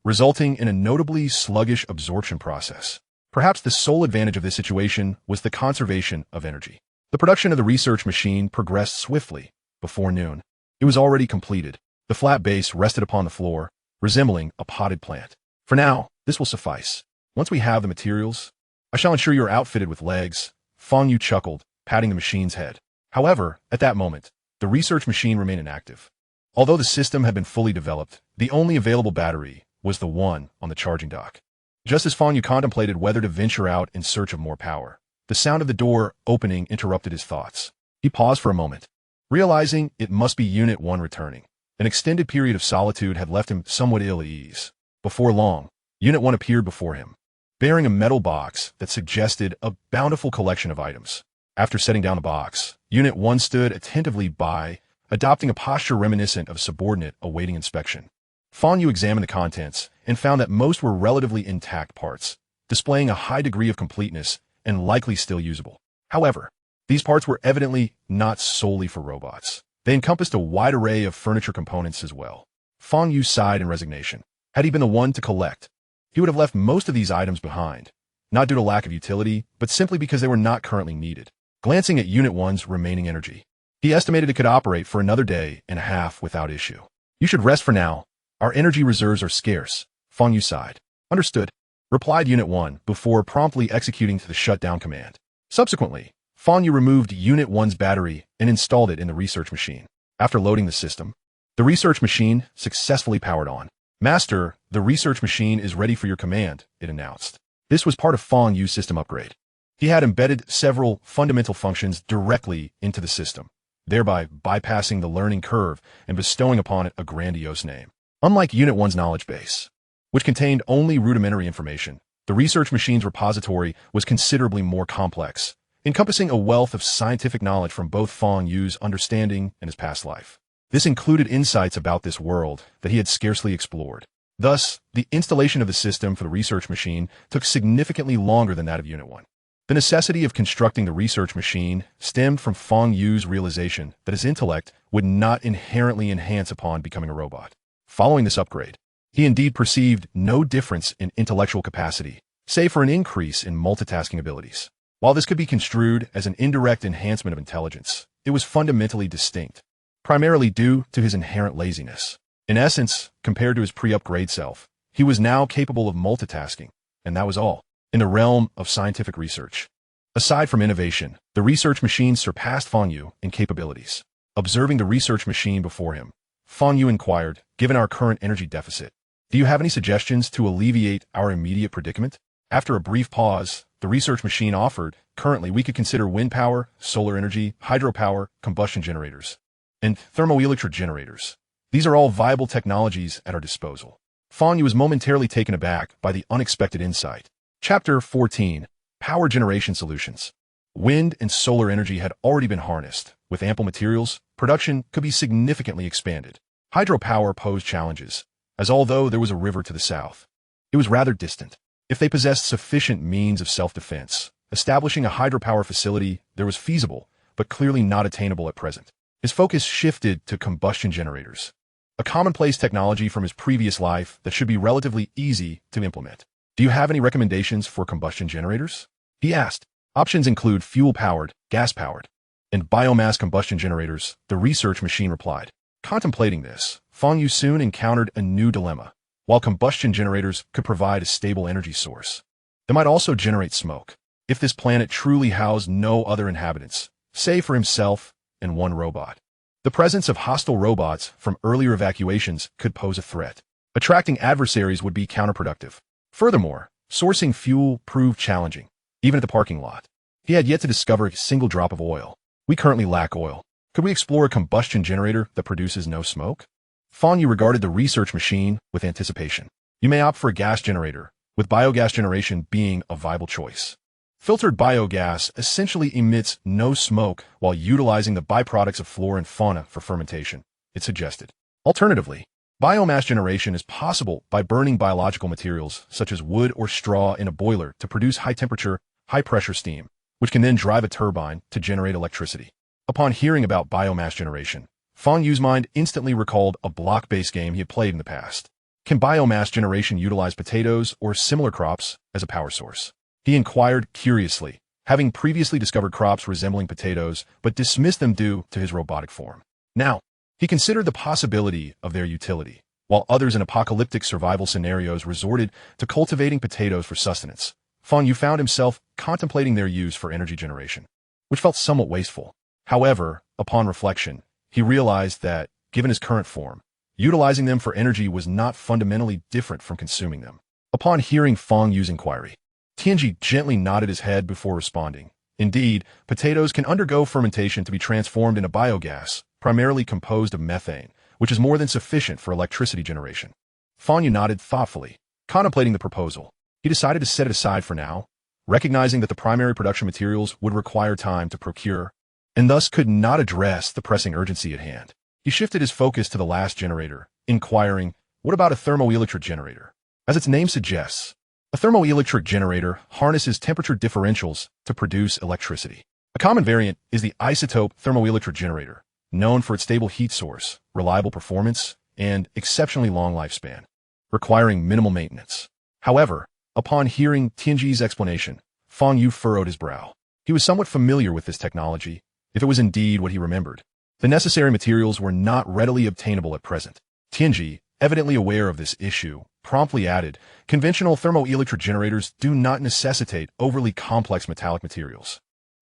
resulting in a notably sluggish absorption process. Perhaps the sole advantage of this situation was the conservation of energy. The production of the research machine progressed swiftly. Before noon, it was already completed. The flat base rested upon the floor, resembling a potted plant. For now, this will suffice. Once we have the materials, I shall ensure you are outfitted with legs. Fang Yu chuckled, patting the machine's head. However, at that moment, the research machine remained inactive. Although the system had been fully developed, the only available battery was the one on the charging dock. Just as Fang Yu contemplated whether to venture out in search of more power, the sound of the door opening interrupted his thoughts. He paused for a moment, realizing it must be Unit 1 returning. An extended period of solitude had left him somewhat ill at ease. Before long, Unit 1 appeared before him, bearing a metal box that suggested a bountiful collection of items. After setting down the box, Unit 1 stood attentively by, adopting a posture reminiscent of a subordinate awaiting inspection. Fang Yu examined the contents and found that most were relatively intact parts, displaying a high degree of completeness and likely still usable. However, these parts were evidently not solely for robots. They encompassed a wide array of furniture components as well. Fang Yu sighed in resignation. Had he been the one to collect, he would have left most of these items behind, not due to lack of utility, but simply because they were not currently needed. Glancing at Unit 1's remaining energy, he estimated it could operate for another day and a half without issue. You should rest for now. Our energy reserves are scarce. Fang Yu sighed. Understood, replied Unit 1 before promptly executing the shutdown command. Subsequently, Fang Yu removed Unit 1's battery and installed it in the research machine. After loading the system, the research machine successfully powered on. Master, the research machine is ready for your command, it announced. This was part of Fang Yu's system upgrade. He had embedded several fundamental functions directly into the system, thereby bypassing the learning curve and bestowing upon it a grandiose name. Unlike Unit 1's knowledge base, which contained only rudimentary information, the research machine's repository was considerably more complex, encompassing a wealth of scientific knowledge from both Fang Yu's understanding and his past life. This included insights about this world that he had scarcely explored. Thus, the installation of the system for the research machine took significantly longer than that of Unit 1. The necessity of constructing the research machine stemmed from Fang Yu's realization that his intellect would not inherently enhance upon becoming a robot. Following this upgrade, he indeed perceived no difference in intellectual capacity, save for an increase in multitasking abilities. While this could be construed as an indirect enhancement of intelligence, it was fundamentally distinct, primarily due to his inherent laziness. In essence, compared to his pre-upgrade self, he was now capable of multitasking, and that was all. In the realm of scientific research, aside from innovation, the research machine surpassed Fang Yu in capabilities. Observing the research machine before him, Fang Yu inquired, given our current energy deficit, do you have any suggestions to alleviate our immediate predicament? After a brief pause, the research machine offered, currently we could consider wind power, solar energy, hydropower, combustion generators, and thermoelectric generators. These are all viable technologies at our disposal. Fang Yu was momentarily taken aback by the unexpected insight. Chapter 14. Power Generation Solutions. Wind and solar energy had already been harnessed. With ample materials, production could be significantly expanded. Hydropower posed challenges, as although there was a river to the south, it was rather distant. If they possessed sufficient means of self-defense, establishing a hydropower facility there was feasible, but clearly not attainable at present. His focus shifted to combustion generators, a commonplace technology from his previous life that should be relatively easy to implement. Do you have any recommendations for combustion generators? He asked. Options include fuel-powered, gas-powered, and biomass combustion generators, the research machine replied. Contemplating this, Fang Yu soon encountered a new dilemma. While combustion generators could provide a stable energy source, they might also generate smoke. If this planet truly housed no other inhabitants, save for himself and one robot, the presence of hostile robots from earlier evacuations could pose a threat. Attracting adversaries would be counterproductive. Furthermore, sourcing fuel proved challenging, even at the parking lot. He had yet to discover a single drop of oil. We currently lack oil. Could we explore a combustion generator that produces no smoke? Fang Yu regarded the research machine with anticipation. You may opt for a gas generator, with biogas generation being a viable choice. Filtered biogas essentially emits no smoke while utilizing the byproducts of flora and fauna for fermentation, it suggested. Alternatively, biomass generation is possible by burning biological materials such as wood or straw in a boiler to produce high-temperature, high-pressure steam, which can then drive a turbine to generate electricity. Upon hearing about biomass generation, Fang Yu's mind instantly recalled a block-based game he had played in the past. Can biomass generation utilize potatoes or similar crops as a power source? He inquired curiously, having previously discovered crops resembling potatoes but dismissed them due to his robotic form. Now, he considered the possibility of their utility, while others in apocalyptic survival scenarios resorted to cultivating potatoes for sustenance. Fang Yu found himself contemplating their use for energy generation, which felt somewhat wasteful. However, upon reflection, he realized that, given his current form, utilizing them for energy was not fundamentally different from consuming them. Upon hearing Fang Yu's inquiry, Tianji gently nodded his head before responding. Indeed, potatoes can undergo fermentation to be transformed into biogas, primarily composed of methane, which is more than sufficient for electricity generation. Fang Yu nodded thoughtfully, contemplating the proposal. He decided to set it aside for now, recognizing that the primary production materials would require time to procure, and thus could not address the pressing urgency at hand. He shifted his focus to the last generator, inquiring, what about a thermoelectric generator? As its name suggests, a thermoelectric generator harnesses temperature differentials to produce electricity. A common variant is the isotope thermoelectric generator, known for its stable heat source, reliable performance, and exceptionally long lifespan, requiring minimal maintenance. However, upon hearing Tianji's explanation, Fang Yu furrowed his brow. He was somewhat familiar with this technology, if it was indeed what he remembered. The necessary materials were not readily obtainable at present. Tianji, evidently aware of this issue, promptly added, conventional thermoelectric generators do not necessitate overly complex metallic materials.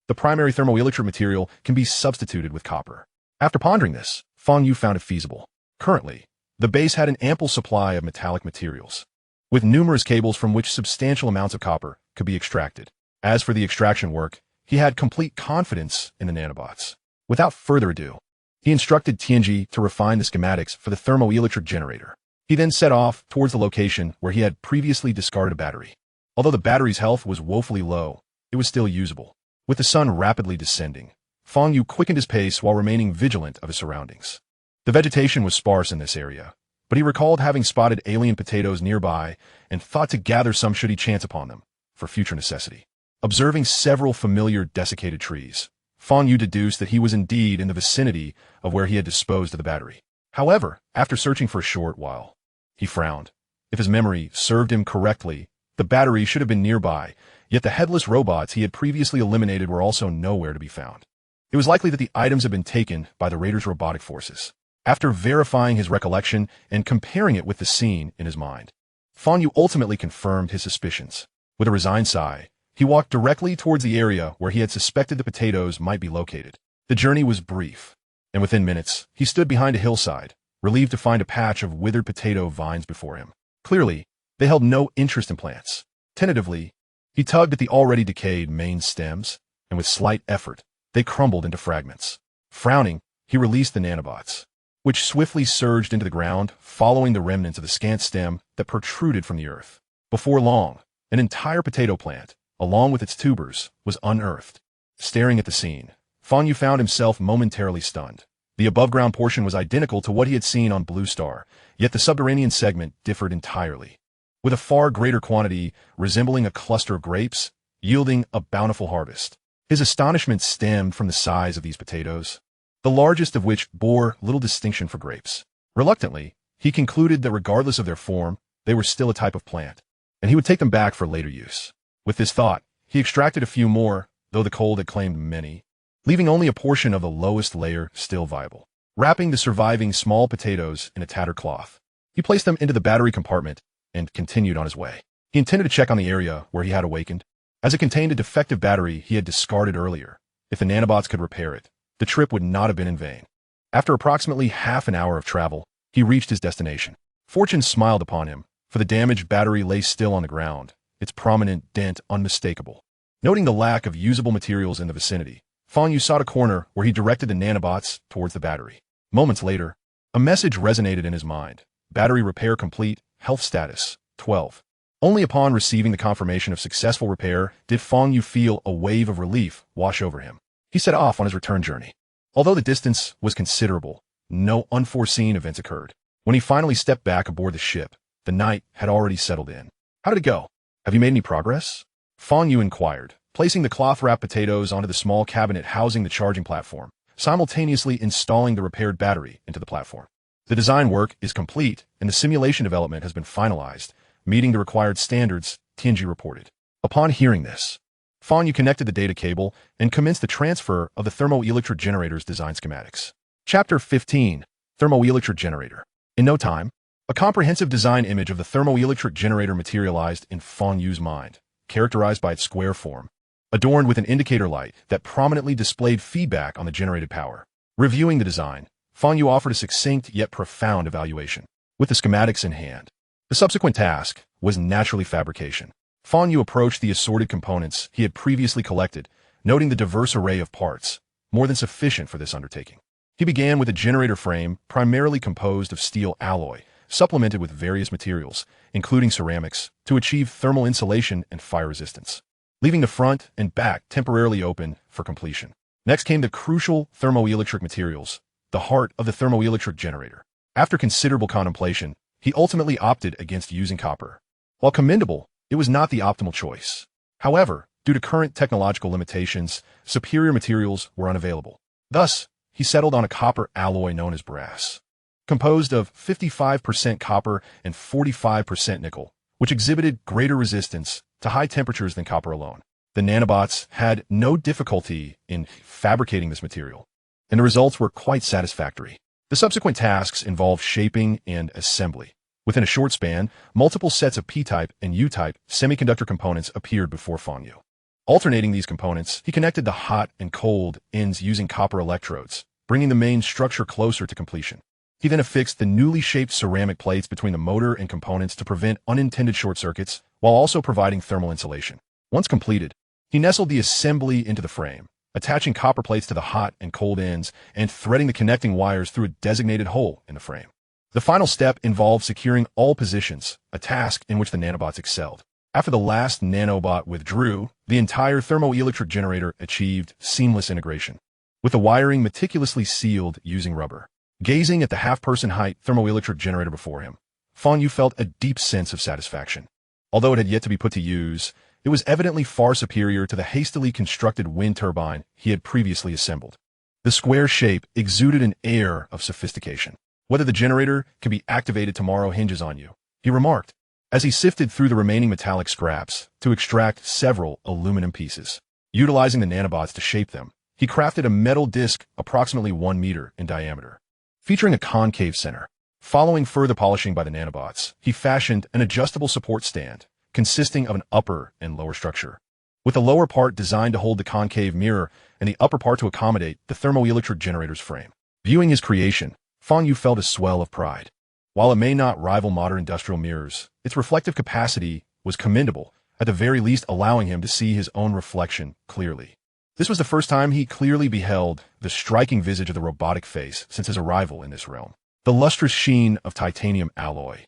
The primary thermoelectric material can be substituted with copper. After pondering this, Fang Yu found it feasible. Currently, the base had an ample supply of metallic materials, with numerous cables from which substantial amounts of copper could be extracted. As for the extraction work, he had complete confidence in the nanobots. Without further ado, he instructed Tianji to refine the schematics for the thermoelectric generator. He then set off towards the location where he had previously discarded a battery. Although the battery's health was woefully low, it was still usable. With the sun rapidly descending, Fang Yu quickened his pace while remaining vigilant of his surroundings. The vegetation was sparse in this area, but he recalled having spotted alien potatoes nearby and thought to gather some should he chance upon them, for future necessity. Observing several familiar desiccated trees, Fang Yu deduced that he was indeed in the vicinity of where he had disposed of the battery. However, after searching for a short while, he frowned. If his memory served him correctly, the battery should have been nearby, yet the headless robots he had previously eliminated were also nowhere to be found. It was likely that the items had been taken by the raiders' robotic forces. After verifying his recollection and comparing it with the scene in his mind, Fang Yu ultimately confirmed his suspicions. With a resigned sigh, he walked directly towards the area where he had suspected the potatoes might be located. The journey was brief, and within minutes, he stood behind a hillside, relieved to find a patch of withered potato vines before him. Clearly, they held no interest in plants. Tentatively, he tugged at the already decayed main stems, and with slight effort, they crumbled into fragments. Frowning, he released the nanobots, which swiftly surged into the ground, following the remnants of the scant stem that protruded from the earth. Before long, an entire potato plant, along with its tubers, was unearthed. Staring at the scene, Fang Yu found himself momentarily stunned. The above-ground portion was identical to what he had seen on Blue Star, yet the subterranean segment differed entirely, with a far greater quantity resembling a cluster of grapes, yielding a bountiful harvest. His astonishment stemmed from the size of these potatoes, the largest of which bore little distinction for grapes. Reluctantly, he concluded that regardless of their form, they were still a type of plant, and he would take them back for later use. With this thought, he extracted a few more, though the cold had claimed many, leaving only a portion of the lowest layer still viable. Wrapping the surviving small potatoes in a tattered cloth, he placed them into the battery compartment and continued on his way. He intended to check on the area where he had awakened, as it contained a defective battery he had discarded earlier. If the nanobots could repair it, the trip would not have been in vain. After approximately half an hour of travel, he reached his destination. Fortune smiled upon him, for the damaged battery lay still on the ground, its prominent dent unmistakable. Noting the lack of usable materials in the vicinity, Fang Yu sought a corner where he directed the nanobots towards the battery. Moments later, a message resonated in his mind. Battery repair complete, health status, 12. Only upon receiving the confirmation of successful repair did Fang Yu feel a wave of relief wash over him. He set off on his return journey. Although the distance was considerable, no unforeseen events occurred. When he finally stepped back aboard the ship, the night had already settled in. How did it go? Have you made any progress? Fang Yu inquired, placing the cloth-wrapped potatoes onto the small cabinet housing the charging platform, simultaneously installing the repaired battery into the platform. The design work is complete, and the simulation development has been finalized, meeting the required standards, Tianji reported. Upon hearing this, Fang Yu connected the data cable and commenced the transfer of the thermoelectric generator's design schematics. Chapter 15, Thermoelectric Generator. In no time, a comprehensive design image of the thermoelectric generator materialized in Fang Yu's mind, characterized by its square form, adorned with an indicator light that prominently displayed feedback on the generated power. Reviewing the design, Fang Yu offered a succinct yet profound evaluation. With the schematics in hand, the subsequent task was naturally fabrication. Fang Yu approached the assorted components he had previously collected, noting the diverse array of parts, more than sufficient for this undertaking. He began with a generator frame primarily composed of steel alloy, supplemented with various materials, including ceramics, to achieve thermal insulation and fire resistance, leaving the front and back temporarily open for completion. Next came the crucial thermoelectric materials, the heart of the thermoelectric generator. After considerable contemplation, he ultimately opted against using copper. While commendable, it was not the optimal choice. However, due to current technological limitations, superior materials were unavailable. Thus, he settled on a copper alloy known as brass, composed of 55% copper and 45% nickel, which exhibited greater resistance to high temperatures than copper alone. The nanobots had no difficulty in fabricating this material, and the results were quite satisfactory. The subsequent tasks involved shaping and assembly. Within a short span, multiple sets of P-type and U-type semiconductor components appeared before Fang Yu. Alternating these components, he connected the hot and cold ends using copper electrodes, bringing the main structure closer to completion. He then affixed the newly shaped ceramic plates between the motor and components to prevent unintended short circuits, while also providing thermal insulation. Once completed, he nestled the assembly into the frame, attaching copper plates to the hot and cold ends and threading the connecting wires through a designated hole in the frame. The final step involved securing all positions, a task in which the nanobots excelled. After the last nanobot withdrew, the entire thermoelectric generator achieved seamless integration, with the wiring meticulously sealed using rubber. Gazing at the half-person height thermoelectric generator before him, Fang Yu felt a deep sense of satisfaction. Although it had yet to be put to use, it was evidently far superior to the hastily constructed wind turbine he had previously assembled. The square shape exuded an air of sophistication. Whether the generator can be activated tomorrow hinges on you, he remarked, as he sifted through the remaining metallic scraps to extract several aluminum pieces. Utilizing the nanobots to shape them, he crafted a metal disc approximately 1 meter in diameter, featuring a concave center. Following further polishing by the nanobots, he fashioned an adjustable support stand, consisting of an upper and lower structure, with the lower part designed to hold the concave mirror and the upper part to accommodate the thermoelectric generator's frame. Viewing his creation, Fang Yu felt a swell of pride. While it may not rival modern industrial mirrors, its reflective capacity was commendable, at the very least allowing him to see his own reflection clearly. This was the first time he clearly beheld the striking visage of the robotic face since his arrival in this realm. The lustrous sheen of titanium alloy,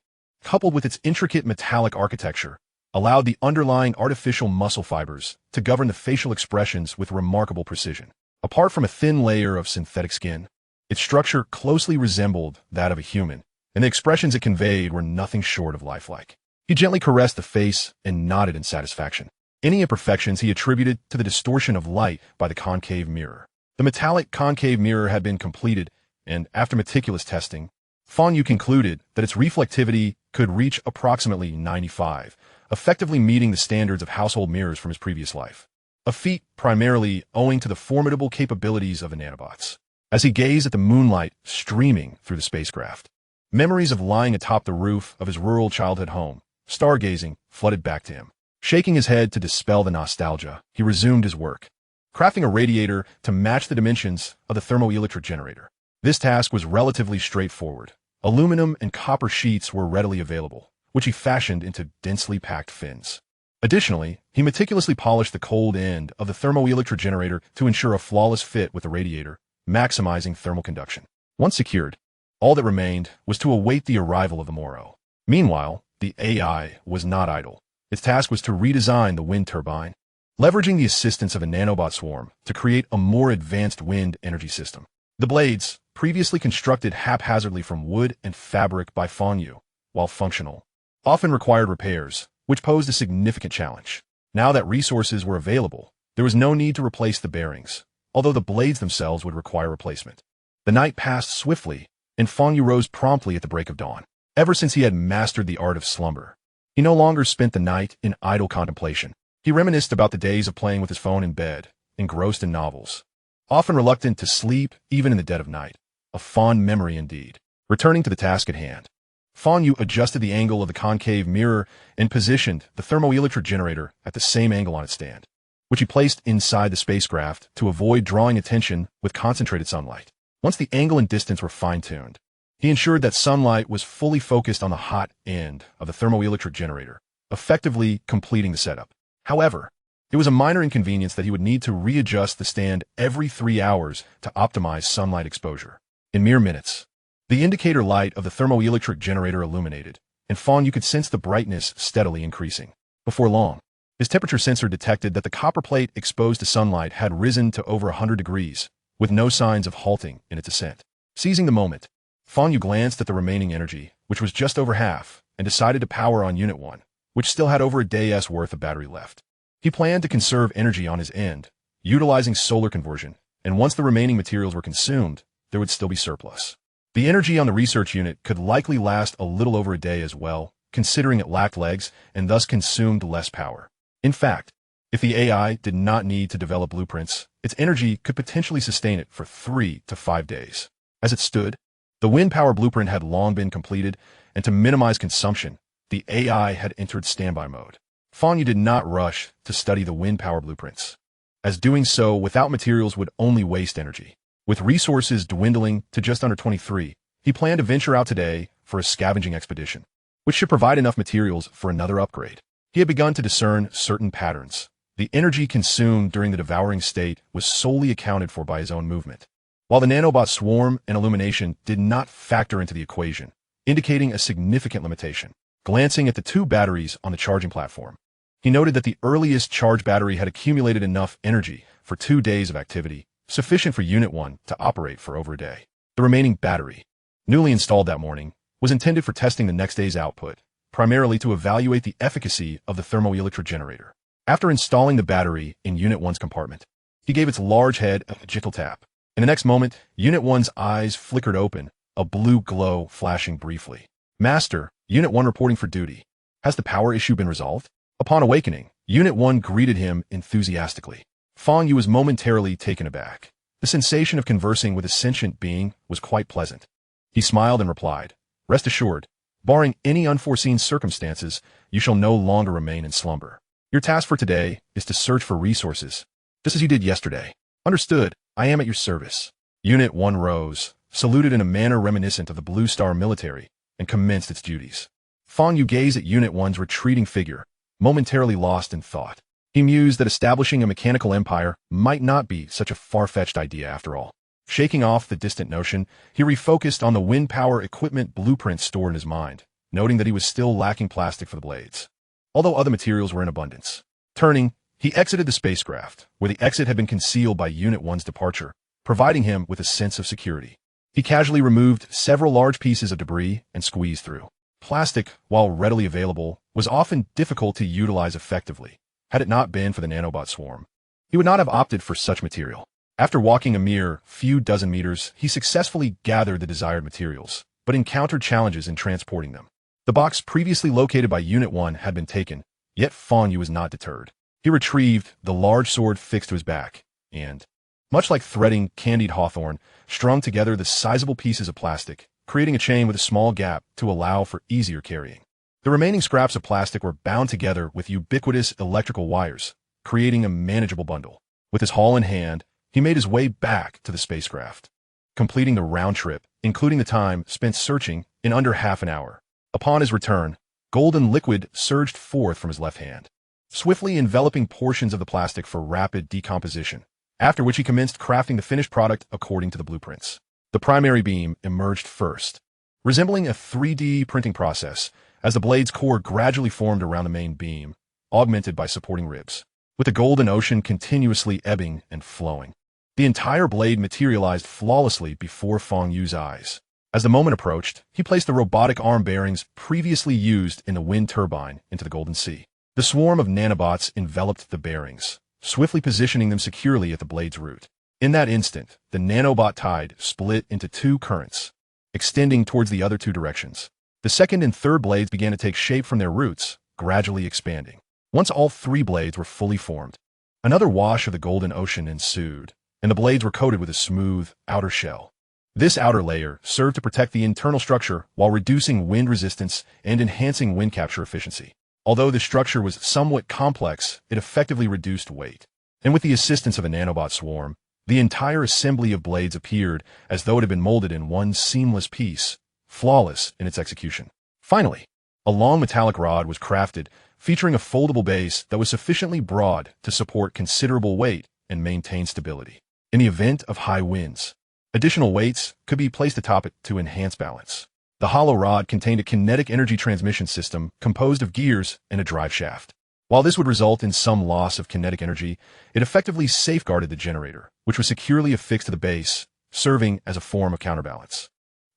coupled with its intricate metallic architecture, allowed the underlying artificial muscle fibers to govern the facial expressions with remarkable precision. Apart from a thin layer of synthetic skin, its structure closely resembled that of a human, and the expressions it conveyed were nothing short of lifelike. He gently caressed the face and nodded in satisfaction. Any imperfections he attributed to the distortion of light by the concave mirror. The metallic concave mirror had been completed, and after meticulous testing, Fang Yu concluded that its reflectivity could reach approximately 95, effectively meeting the standards of household mirrors from his previous life. A feat primarily owing to the formidable capabilities of the nanobots. As he gazed at the moonlight streaming through the spacecraft, memories of lying atop the roof of his rural childhood home, stargazing, flooded back to him. Shaking his head to dispel the nostalgia, he resumed his work, crafting a radiator to match the dimensions of the thermoelectric generator. This task was relatively straightforward. Aluminum and copper sheets were readily available, which he fashioned into densely packed fins. Additionally, he meticulously polished the cold end of the thermoelectric generator to ensure a flawless fit with the radiator, maximizing thermal conduction. Once secured, all that remained was to await the arrival of the Moro. Meanwhile, the AI was not idle. Its task was to redesign the wind turbine, leveraging the assistance of a nanobot swarm to create a more advanced wind energy system. The blades, previously constructed haphazardly from wood and fabric by Fang Yu, while functional, often required repairs, which posed a significant challenge. Now that resources were available, there was no need to replace the bearings, although the blades themselves would require replacement. The night passed swiftly, and Fang Yu rose promptly at the break of dawn. Ever since he had mastered the art of slumber, he no longer spent the night in idle contemplation. He reminisced about the days of playing with his phone in bed, engrossed in novels, often reluctant to sleep even in the dead of night. A fond memory indeed. Returning to the task at hand, Fang Yu adjusted the angle of the concave mirror and positioned the thermoelectric generator at the same angle on its stand, which he placed inside the spacecraft to avoid drawing attention with concentrated sunlight. Once the angle and distance were fine-tuned, he ensured that sunlight was fully focused on the hot end of the thermoelectric generator, effectively completing the setup. However, it was a minor inconvenience that he would need to readjust the stand every 3 hours to optimize sunlight exposure. In mere minutes, the indicator light of the thermoelectric generator illuminated, and Fang Yu could sense the brightness steadily increasing. Before long, his temperature sensor detected that the copper plate exposed to sunlight had risen to over 100 degrees, with no signs of halting in its ascent. Seizing the moment, Fang Yu glanced at the remaining energy, which was just over half, and decided to power on Unit 1, which still had over a day's worth of battery left. He planned to conserve energy on his end, utilizing solar conversion, and once the remaining materials were consumed, there would still be surplus. The energy on the research unit could likely last a little over a day as well, considering it lacked legs and thus consumed less power. In fact, if the AI did not need to develop blueprints, its energy could potentially sustain it for 3 to 5 days. As it stood, the wind power blueprint had long been completed, and to minimize consumption, the AI had entered standby mode. Fang Yu did not rush to study the wind power blueprints, as doing so without materials would only waste energy. With resources dwindling to just under 23, he planned to venture out today for a scavenging expedition, which should provide enough materials for another upgrade. He had begun to discern certain patterns. The energy consumed during the devouring state was solely accounted for by his own movement, while the nanobot swarm and illumination did not factor into the equation, indicating a significant limitation. Glancing at the 2 batteries on the charging platform, he noted that the earliest charge battery had accumulated enough energy for 2 days of activity, sufficient for Unit 1 to operate for over a day. The remaining battery, newly installed that morning, was intended for testing the next day's output, primarily to evaluate the efficacy of the thermoelectric generator. After installing the battery in Unit 1's compartment, he gave its large head a gentle tap. In the next moment, Unit 1's eyes flickered open, a blue glow flashing briefly. "Master, Unit 1 reporting for duty. Has the power issue been resolved?" Upon awakening, Unit 1 greeted him enthusiastically. Fang Yu was momentarily taken aback. The sensation of conversing with a sentient being was quite pleasant. He smiled and replied, "Rest assured, barring any unforeseen circumstances, you shall no longer remain in slumber. Your task for today is to search for resources, just as you did yesterday." "Understood. I am at your service." Unit 1 rose, saluted in a manner reminiscent of the Blue Star military, and commenced its duties. Fang Yu gazed at Unit 1's retreating figure, momentarily lost in thought. He mused that establishing a mechanical empire might not be such a far-fetched idea after all. Shaking off the distant notion, he refocused on the wind power equipment blueprint stored in his mind, noting that he was still lacking plastic for the blades, although other materials were in abundance. Turning, he exited the spacecraft, where the exit had been concealed by Unit 1's departure, providing him with a sense of security. He casually removed several large pieces of debris and squeezed through. Plastic, while readily available, was often difficult to utilize effectively. Had it not been for the nanobot swarm, he would not have opted for such material. After walking a mere few dozen meters, he successfully gathered the desired materials, but encountered challenges in transporting them. The box previously located by Unit 1 had been taken, yet Fang Yu was not deterred. He retrieved the large sword fixed to his back, and, much like threading candied hawthorn, strung together the sizable pieces of plastic, creating a chain with a small gap to allow for easier carrying. The remaining scraps of plastic were bound together with ubiquitous electrical wires, creating a manageable bundle. With his haul in hand, he made his way back to the spacecraft, completing the round trip, including the time spent searching, in under half an hour. Upon his return, golden liquid surged forth from his left hand. swiftly enveloping portions of the plastic for rapid decomposition, after which he commenced crafting the finished product according to the blueprints. The primary beam emerged first, resembling a 3D printing process, as the blade's core gradually formed around the main beam, augmented by supporting ribs, with the golden ocean continuously ebbing and flowing. The entire blade materialized flawlessly before Fang Yu's eyes. As the moment approached, he placed the robotic arm bearings previously used in the wind turbine into the Golden Sea. The swarm of nanobots enveloped the bearings, swiftly positioning them securely at the blade's root. In that instant, the nanobot tide split into two currents, extending towards the other two directions. The second and third blades began to take shape from their roots, gradually expanding. Once all three blades were fully formed, another wash of the golden ocean ensued, and the blades were coated with a smooth outer shell. This outer layer served to protect the internal structure while reducing wind resistance and enhancing wind capture efficiency. Although the structure was somewhat complex, it effectively reduced weight. And with the assistance of a nanobot swarm, the entire assembly of blades appeared as though it had been molded in one seamless piece, flawless in its execution. Finally, a long metallic rod was crafted, featuring a foldable base that was sufficiently broad to support considerable weight and maintain stability. In the event of high winds, additional weights could be placed atop it to enhance balance. The hollow rod contained a kinetic energy transmission system composed of gears and a drive shaft. While this would result in some loss of kinetic energy, it effectively safeguarded the generator, which was securely affixed to the base, serving as a form of counterbalance.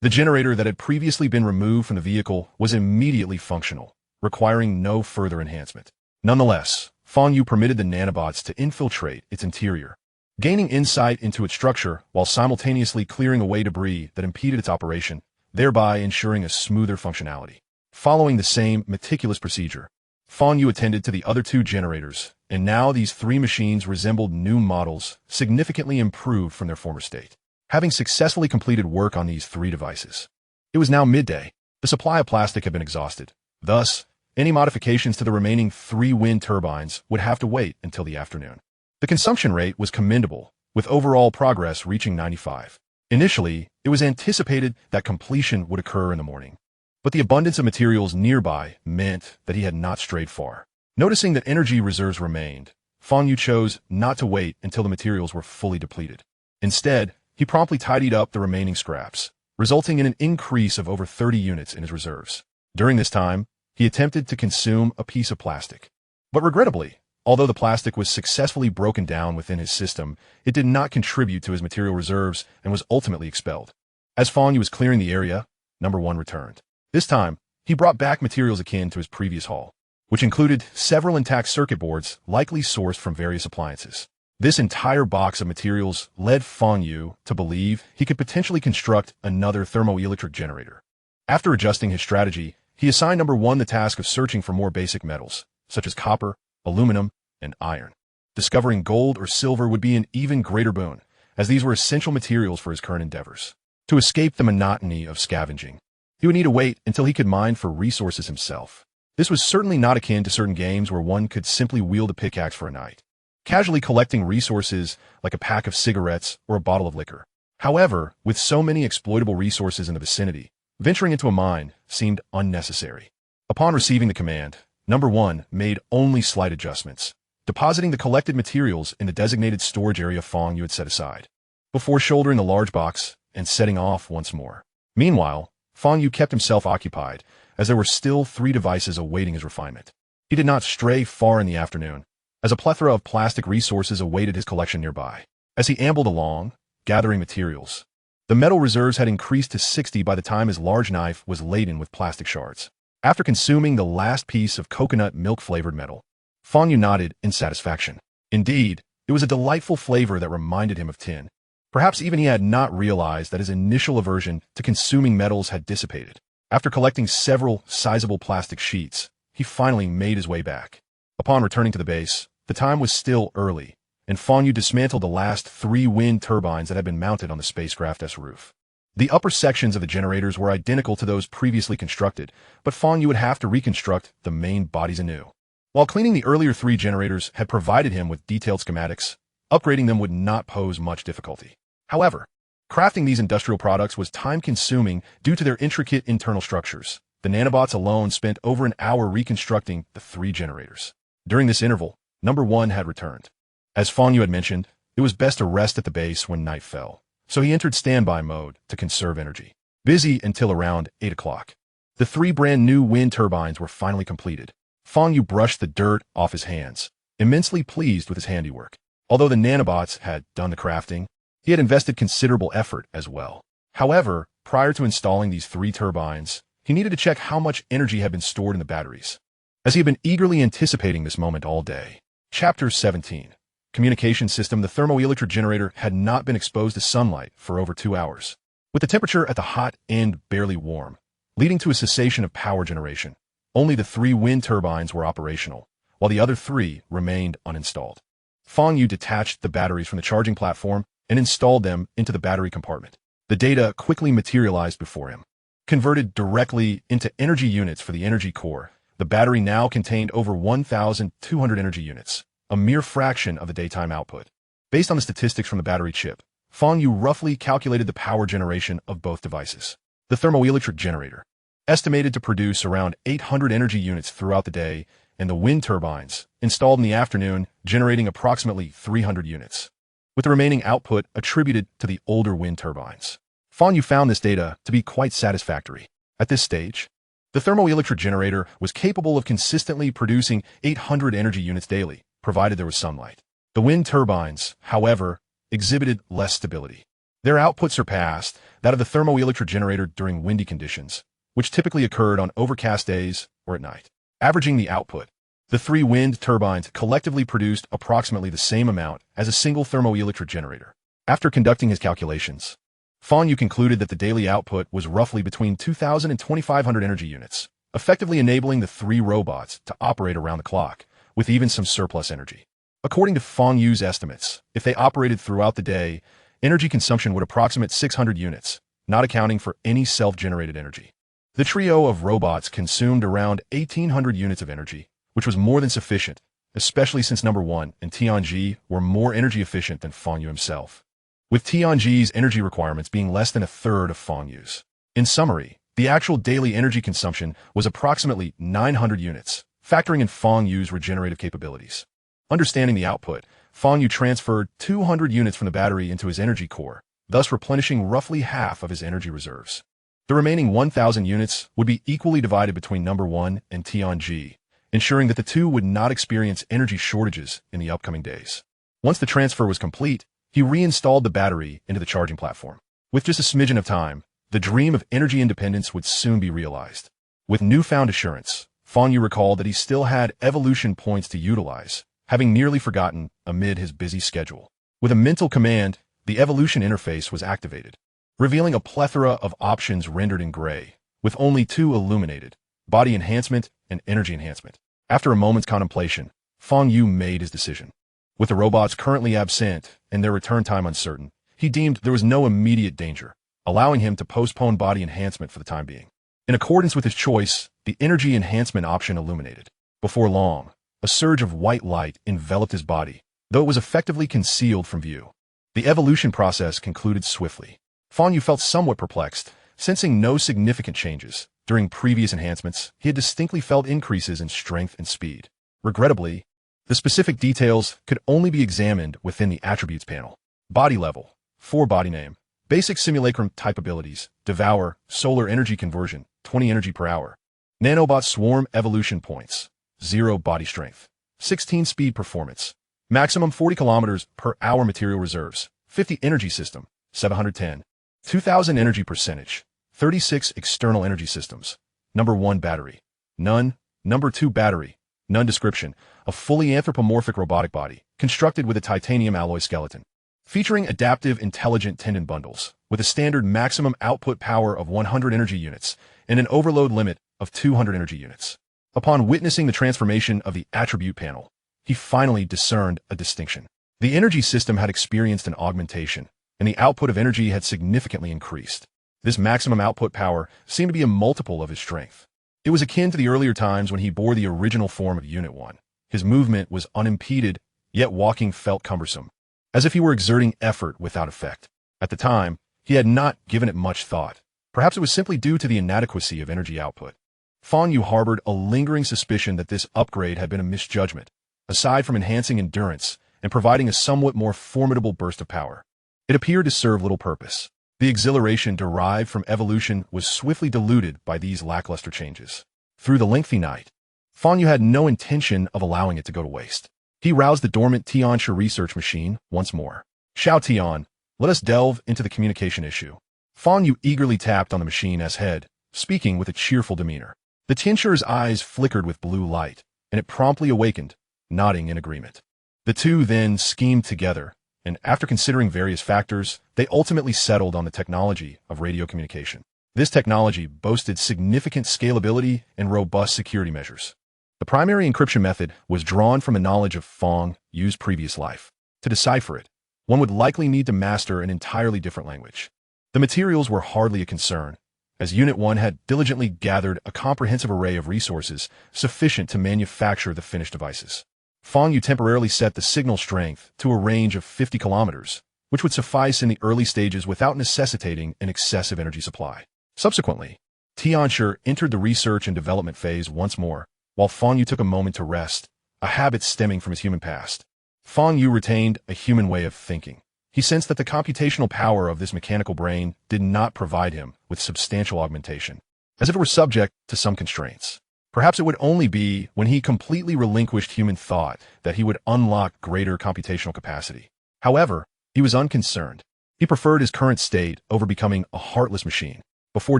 The generator that had previously been removed from the vehicle was immediately functional, requiring no further enhancement. Nonetheless, Fang Yu permitted the nanobots to infiltrate its interior, gaining insight into its structure while simultaneously clearing away debris that impeded its operation, thereby ensuring a smoother functionality. Following the same meticulous procedure, Fang Yu attended to the other two generators, and now these three machines resembled new models, significantly improved from their former state. Having successfully completed work on these three devices, it was now midday. The supply of plastic had been exhausted. Thus, any modifications to the remaining three wind turbines would have to wait until the afternoon. The consumption rate was commendable, with overall progress reaching 95. Initially, it was anticipated that completion would occur in the morning, but the abundance of materials nearby meant that he had not strayed far. Noticing that energy reserves remained, Fang Yu chose not to wait until the materials were fully depleted. Instead, he promptly tidied up the remaining scraps, resulting in an increase of over 30 units in his reserves. During this time, he attempted to consume a piece of plastic. But regrettably, although the plastic was successfully broken down within his system, it did not contribute to his material reserves and was ultimately expelled. As Fang Yu was clearing the area, number 1 returned. This time, he brought back materials akin to his previous haul, which included several intact circuit boards likely sourced from various appliances. This entire box of materials led Fang Yu to believe he could potentially construct another thermoelectric generator. After adjusting his strategy, he assigned number 1 the task of searching for more basic metals, such as copper, aluminum, and iron. Discovering gold or silver would be an even greater boon, as these were essential materials for his current endeavors. To escape the monotony of scavenging, he would need to wait until he could mine for resources himself. This was certainly not akin to certain games where one could simply wield a pickaxe for a night, casually collecting resources like a pack of cigarettes or a bottle of liquor. However, with so many exploitable resources in the vicinity, venturing into a mine seemed unnecessary. Upon receiving the command, number 1 made only slight adjustments, depositing the collected materials in the designated storage area Fang Yu had set aside, before shouldering the large box and setting off once more. Meanwhile, Fang Yu kept himself occupied, as there were still 3 devices awaiting his refinement. He did not stray far in the afternoon, as a plethora of plastic resources awaited his collection nearby. As he ambled along, gathering materials, the metal reserves had increased to 60 by the time his large knife was laden with plastic shards. After consuming the last piece of coconut milk-flavored metal, Fang Yu nodded in satisfaction. Indeed, it was a delightful flavor that reminded him of tin. Perhaps even he had not realized that his initial aversion to consuming metals had dissipated. After collecting several sizable plastic sheets, he finally made his way back. Upon returning to the base, the time was still early, and Fang Yu dismantled the last 3 wind turbines that had been mounted on the spacecraft's roof. The upper sections of the generators were identical to those previously constructed, but Fang Yu would have to reconstruct the main bodies anew. While cleaning the earlier 3 generators had provided him with detailed schematics, upgrading them would not pose much difficulty. However, crafting these industrial products was time-consuming due to their intricate internal structures. The nanobots alone spent over an hour reconstructing the 3 generators. During this interval, number 1 had returned. As Fang Yu had mentioned, it was best to rest at the base when night fell, so he entered standby mode to conserve energy. Busy until around 8 o'clock. The 3 brand new wind turbines were finally completed. Fang Yu brushed the dirt off his hands, immensely pleased with his handiwork. Although the nanobots had done the crafting, he had invested considerable effort as well. However, prior to installing these 3 turbines, he needed to check how much energy had been stored in the batteries, as he had been eagerly anticipating this moment all day. Chapter 17. Communication system. The thermoelectric generator had not been exposed to sunlight for over 2 hours, with the temperature at the hot end barely warm, leading to a cessation of power generation. Only the 3 wind turbines were operational, while the other 3 remained uninstalled. Fang Yu detached the batteries from the charging platform and installed them into the battery compartment. The data quickly materialized before him. Converted directly into energy units for the energy core, the battery now contained over 1,200 energy units, a mere fraction of the daytime output. Based on the statistics from the battery chip, Fang Yu roughly calculated the power generation of both devices. The thermoelectric generator, estimated to produce around 800 energy units throughout the day, and the wind turbines, installed in the afternoon, generating approximately 300 units, with the remaining output attributed to the older wind turbines. Fang Yu found this data to be quite satisfactory. At this stage, the thermoelectric generator was capable of consistently producing 800 energy units daily, provided there was sunlight. The wind turbines, however, exhibited less stability. Their output surpassed that of the thermoelectric generator during windy conditions, which typically occurred on overcast days or at night. Averaging the output, the 3 wind turbines collectively produced approximately the same amount as a single thermoelectric generator. After conducting his calculations, Fang Yu concluded that the daily output was roughly between 2,000 and 2,500 energy units, effectively enabling the 3 robots to operate around the clock, with even some surplus energy. According to Fang Yu's estimates, if they operated throughout the day, energy consumption would approximate 600 units, not accounting for any self-generated energy. The trio of robots consumed around 1,800 units of energy, which was more than sufficient, especially since number 1 and Tianji were more energy efficient than Fang Yu himself, with Tianji's energy requirements being less than a third of Fang Yu's. In summary, the actual daily energy consumption was approximately 900 units, factoring in Fang Yu's regenerative capabilities. Understanding the output, Fang Yu transferred 200 units from the battery into his energy core, thus replenishing roughly half of his energy reserves. The remaining 1,000 units would be equally divided between number 1 and Tianji, ensuring that the 2 would not experience energy shortages in the upcoming days. Once the transfer was complete, he reinstalled the battery into the charging platform. With just a smidgen of time, the dream of energy independence would soon be realized. With newfound assurance, Fang Yu recalled that he still had evolution points to utilize, having nearly forgotten amid his busy schedule. With a mental command, the evolution interface was activated, revealing a plethora of options rendered in gray, with only 2 illuminated: body enhancement and energy enhancement. After a moment's contemplation, Fang Yu made his decision. With the robots currently absent and their return time uncertain, he deemed there was no immediate danger, allowing him to postpone body enhancement for the time being. In accordance with his choice, the energy enhancement option illuminated. Before long, a surge of white light enveloped his body, though it was effectively concealed from view. The evolution process concluded swiftly. Fang Yu felt somewhat perplexed, sensing no significant changes. During previous enhancements, he had distinctly felt increases in strength and speed. Regrettably, the specific details could only be examined within the attributes panel. Body level, 4 body name, basic simulacrum type abilities, Devour, solar energy conversion, 20 energy per hour. Nanobot swarm evolution points, 0 body strength, 16 speed performance, maximum 40 kilometers per hour material reserves, 50 energy system, 710. 2,000 energy percentage, 36 external energy systems. Number 1 battery, none. Number 2 battery, none. Description: a fully anthropomorphic robotic body, constructed with a titanium alloy skeleton, featuring adaptive intelligent tendon bundles, with a standard maximum output power of 100 energy units and an overload limit of 200 energy units. Upon witnessing the transformation of the attribute panel, he finally discerned a distinction. The energy system had experienced an augmentation, and the output of energy had significantly increased. This maximum output power seemed to be a multiple of his strength. It was akin to the earlier times when he bore the original form of Unit 1. His movement was unimpeded, yet walking felt cumbersome, as if he were exerting effort without effect. At the time, he had not given it much thought. Perhaps it was simply due to the inadequacy of energy output. Fang Yu harbored a lingering suspicion that this upgrade had been a misjudgment, aside from enhancing endurance and providing a somewhat more formidable burst of power. It appeared to serve little purpose. The exhilaration derived from evolution was swiftly diluted by these lackluster changes. Through the lengthy night, Fang Yu had no intention of allowing it to go to waste. He roused the dormant Tianxia research machine once more. Xiao Tian, let us delve into the communication issue. Fang Yu eagerly tapped on the machine's head, speaking with a cheerful demeanor. The Tianxia's eyes flickered with blue light, and it promptly awakened, nodding in agreement. The two then schemed together, and after considering various factors, they ultimately settled on the technology of radio communication. This technology boasted significant scalability and robust security measures. The primary encryption method was drawn from a knowledge of Fang Yu's previous life. To decipher it, one would likely need to master an entirely different language. The materials were hardly a concern, as Unit 1 had diligently gathered a comprehensive array of resources sufficient to manufacture the finished devices. Fang Yu temporarily set the signal strength to a range of 50 kilometers, which would suffice in the early stages without necessitating an excessive energy supply. Subsequently, Tianxia entered the research and development phase once more, while Fang Yu took a moment to rest, a habit stemming from his human past. Fang Yu retained a human way of thinking. He sensed that the computational power of this mechanical brain did not provide him with substantial augmentation, as if it were subject to some constraints. Perhaps it would only be when he completely relinquished human thought that he would unlock greater computational capacity. However, he was unconcerned. He preferred his current state over becoming a heartless machine. Before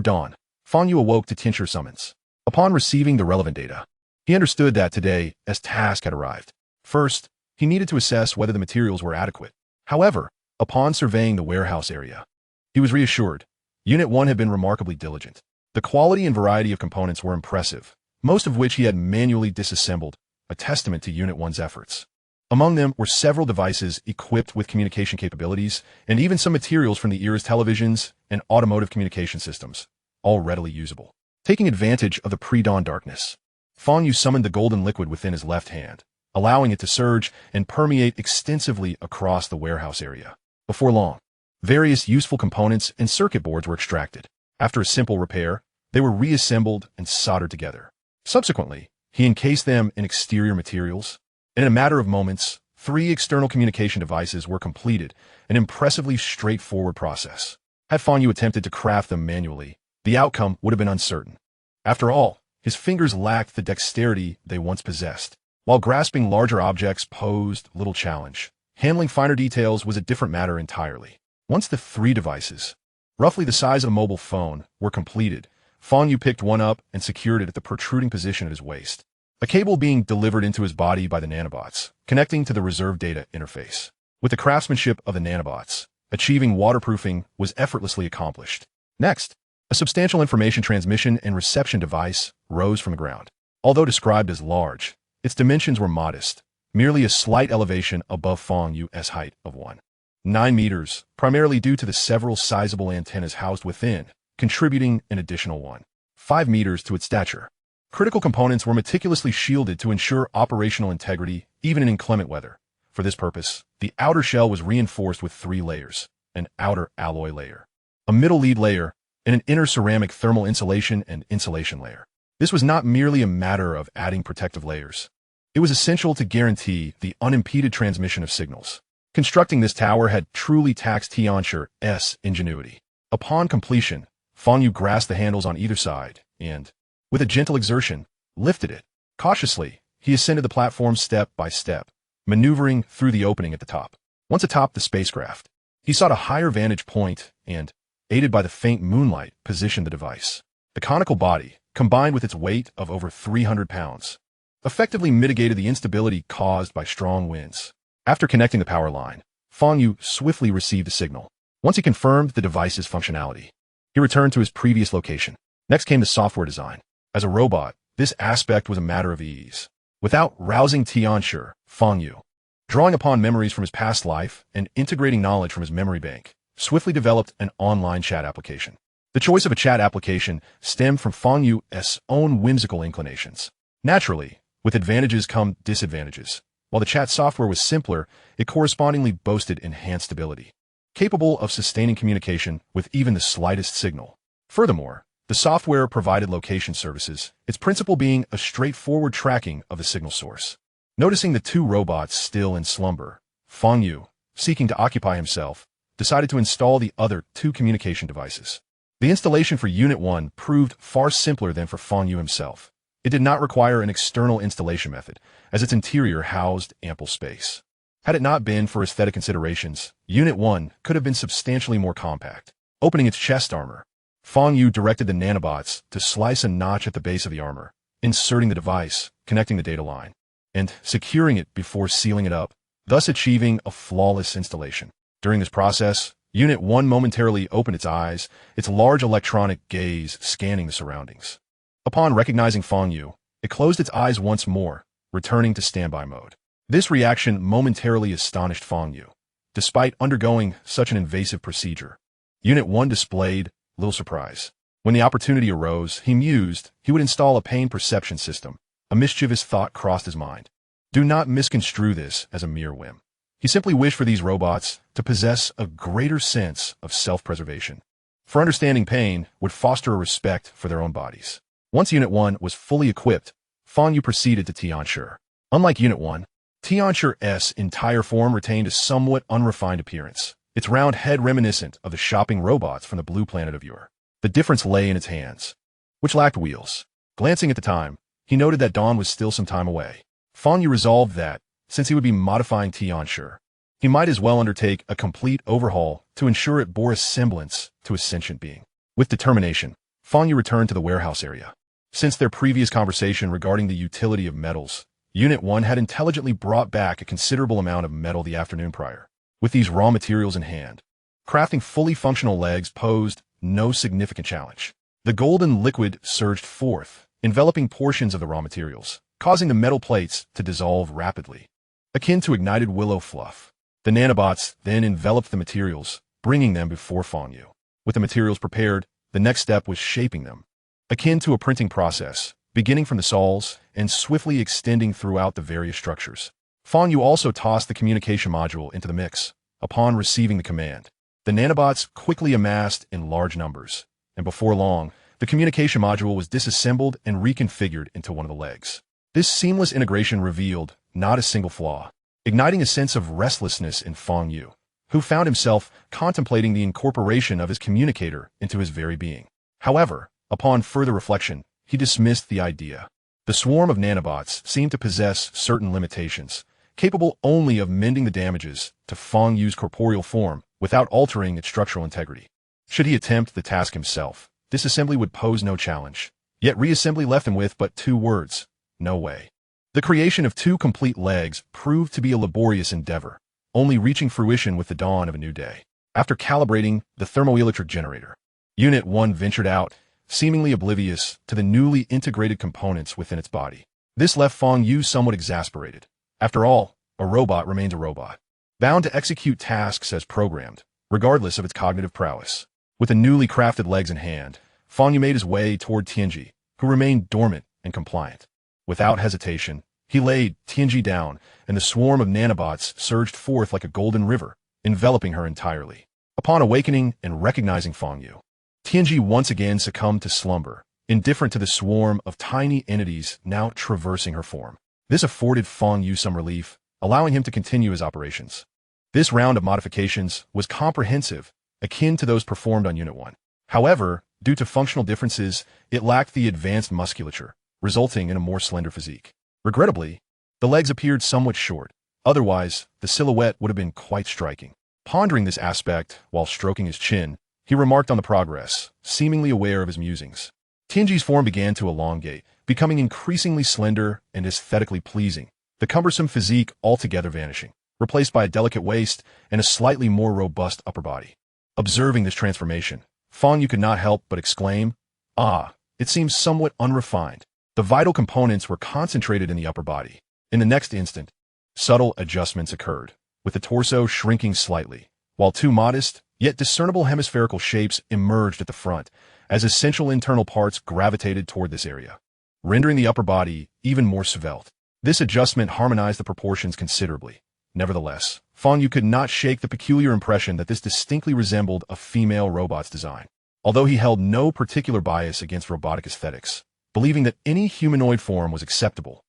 dawn, Fang Yu awoke to Tianxia summons. Upon receiving the relevant data, he understood that today's task had arrived. First, he needed to assess whether the materials were adequate. However, upon surveying the warehouse area, he was reassured. Unit 1 had been remarkably diligent. The quality and variety of components were impressive, most of which he had manually disassembled, a testament to Unit 1's efforts. Among them were several devices equipped with communication capabilities, and even some materials from the era's televisions and automotive communication systems, all readily usable. Taking advantage of the pre-dawn darkness, Fang Yu summoned the golden liquid within his left hand, allowing it to surge and permeate extensively across the warehouse area. Before long, various useful components and circuit boards were extracted. After a simple repair, they were reassembled and soldered together. Subsequently, he encased them in exterior materials, and in a matter of moments, 3 external communication devices were completed, an impressively straightforward process. Had Fang Yu attempted to craft them manually, the outcome would have been uncertain. After all, his fingers lacked the dexterity they once possessed. While grasping larger objects posed little challenge, handling finer details was a different matter entirely. Once the 3 devices, roughly the size of a mobile phone, were completed, Fang Yu picked one up and secured it at the protruding position at his waist. A cable being delivered into his body by the nanobots, connecting to the reserve data interface. With the craftsmanship of the nanobots, achieving waterproofing was effortlessly accomplished. Next, a substantial information transmission and reception device rose from the ground. Although described as large, its dimensions were modest, merely a slight elevation above Fang Yu's height of 1.9 meters, primarily due to the several sizable antennas housed within, contributing an additional 1.5 meters to its stature. Critical components were meticulously shielded to ensure operational integrity, even in inclement weather. For this purpose, the outer shell was reinforced with 3 layers: an outer alloy layer, a middle lead layer, and an inner ceramic thermal insulation and insulation layer. This was not merely a matter of adding protective layers. It was essential to guarantee the unimpeded transmission of signals. Constructing this tower had truly taxed Tianxia's ingenuity. Upon completion, Fang Yu grasped the handles on either side and, with a gentle exertion, lifted it. Cautiously, he ascended the platform step by step, maneuvering through the opening at the top. Once atop the spacecraft, he sought a higher vantage point and, aided by the faint moonlight, positioned the device. The conical body, combined with its weight of over 300 pounds, effectively mitigated the instability caused by strong winds. After connecting the power line, Fang Yu swiftly received a signal. Once he confirmed the device's functionality, he returned to his previous location. Next came the software design. As a robot, this aspect was a matter of ease. Without rousing Tianxia, Fang Yu, drawing upon memories from his past life and integrating knowledge from his memory bank, swiftly developed an online chat application. The choice of a chat application stemmed from Fang Yu's own whimsical inclinations. Naturally, with advantages come disadvantages. While the chat software was simpler, it correspondingly boasted enhanced stability, capable of sustaining communication with even the slightest signal. Furthermore, the The software provided location services, its principle being a straightforward tracking of the signal source. Noticing the two robots still in slumber, Fang Yu, seeking to occupy himself, decided to install the other two communication devices. The installation for Unit 1 proved far simpler than for Fang Yu himself. It did not require an external installation method, as its interior housed ample space. Had it not been for aesthetic considerations, Unit 1 could have been substantially more compact. Opening its chest armor, Fang Yu directed the nanobots to slice a notch at the base of the armor, inserting the device, connecting the data line, and securing it before sealing it up, thus achieving a flawless installation. During this process, Unit 1 momentarily opened its eyes, its large electronic gaze scanning the surroundings. Upon recognizing Fang Yu, it closed its eyes once more, returning to standby mode. This reaction momentarily astonished Fang Yu. Despite undergoing such an invasive procedure, Unit 1 displayed little surprise. When the opportunity arose, he mused he would install a pain perception system. A mischievous thought crossed his mind. Do not misconstrue this as a mere whim. He simply wished for these robots to possess a greater sense of self-preservation. For understanding pain would foster a respect for their own bodies. Once Unit 1 was fully equipped, Fang Yu proceeded to Tianshi. Unlike Unit 1, Tianshi's entire form retained a somewhat unrefined appearance, its round head reminiscent of the shopping robots from the blue planet of Ur. The difference lay in its hands, which lacked wheels. Glancing at the time, he noted that dawn was still some time away. Fang Yu resolved that, since he would be modifying Tianshi, he might as well undertake a complete overhaul to ensure it bore a semblance to a sentient being. With determination, Fang Yu returned to the warehouse area. Since their previous conversation regarding the utility of metals, Unit 1 had intelligently brought back a considerable amount of metal the afternoon prior. With these raw materials in hand, crafting fully functional legs posed no significant challenge. The golden liquid surged forth, enveloping portions of the raw materials, causing the metal plates to dissolve rapidly, akin to ignited willow fluff. The nanobots then enveloped the materials, bringing them before Fang Yu. With the materials prepared, the next step was shaping them, akin to a printing process, beginning from the soles and swiftly extending throughout the various structures. Fang Yu also tossed the communication module into the mix. Upon receiving the command, the nanobots quickly amassed in large numbers, and before long, the communication module was disassembled and reconfigured into one of the legs. This seamless integration revealed not a single flaw, igniting a sense of restlessness in Fang Yu, who found himself contemplating the incorporation of his communicator into his very being. However, upon further reflection, he dismissed the idea. The swarm of nanobots seemed to possess certain limitations, capable only of mending the damages to Fang Yu's corporeal form without altering its structural integrity. Should he attempt the task himself, disassembly would pose no challenge. Yet reassembly left him with but two words: no way. The creation of two complete legs proved to be a laborious endeavor, only reaching fruition with the dawn of a new day. After calibrating the thermoelectric generator, Unit 1 ventured out, seemingly oblivious to the newly integrated components within its body. This left Fang Yu somewhat exasperated. After all, a robot remains a robot, bound to execute tasks as programmed, regardless of its cognitive prowess. With the newly crafted legs in hand, Fang Yu made his way toward Tianji, who remained dormant and compliant. Without hesitation, he laid Tianji down, and the swarm of nanobots surged forth like a golden river, enveloping her entirely. Upon awakening and recognizing Fang Yu, Tianji once again succumbed to slumber, indifferent to the swarm of tiny entities now traversing her form. This afforded Fang Yu some relief, allowing him to continue his operations. This round of modifications was comprehensive, akin to those performed on Unit 1. However, due to functional differences, it lacked the advanced musculature, resulting in a more slender physique. Regrettably, the legs appeared somewhat short. Otherwise, the silhouette would have been quite striking. Pondering this aspect while stroking his chin, he remarked on the progress, seemingly aware of his musings. Tianji's form began to elongate, becoming increasingly slender and aesthetically pleasing, the cumbersome physique altogether vanishing, replaced by a delicate waist and a slightly more robust upper body. Observing this transformation, Fang Yu could not help but exclaim, "Ah, it seems somewhat unrefined." The vital components were concentrated in the upper body. In the next instant, subtle adjustments occurred, with the torso shrinking slightly, while two modest, yet discernible hemispherical shapes emerged at the front, as essential internal parts gravitated toward this area, rendering the upper body even more svelte. This adjustment harmonized the proportions considerably. Nevertheless, Fang Yu could not shake the peculiar impression that this distinctly resembled a female robot's design. although he held no particular bias against robotic aesthetics, believing that any humanoid form was acceptable.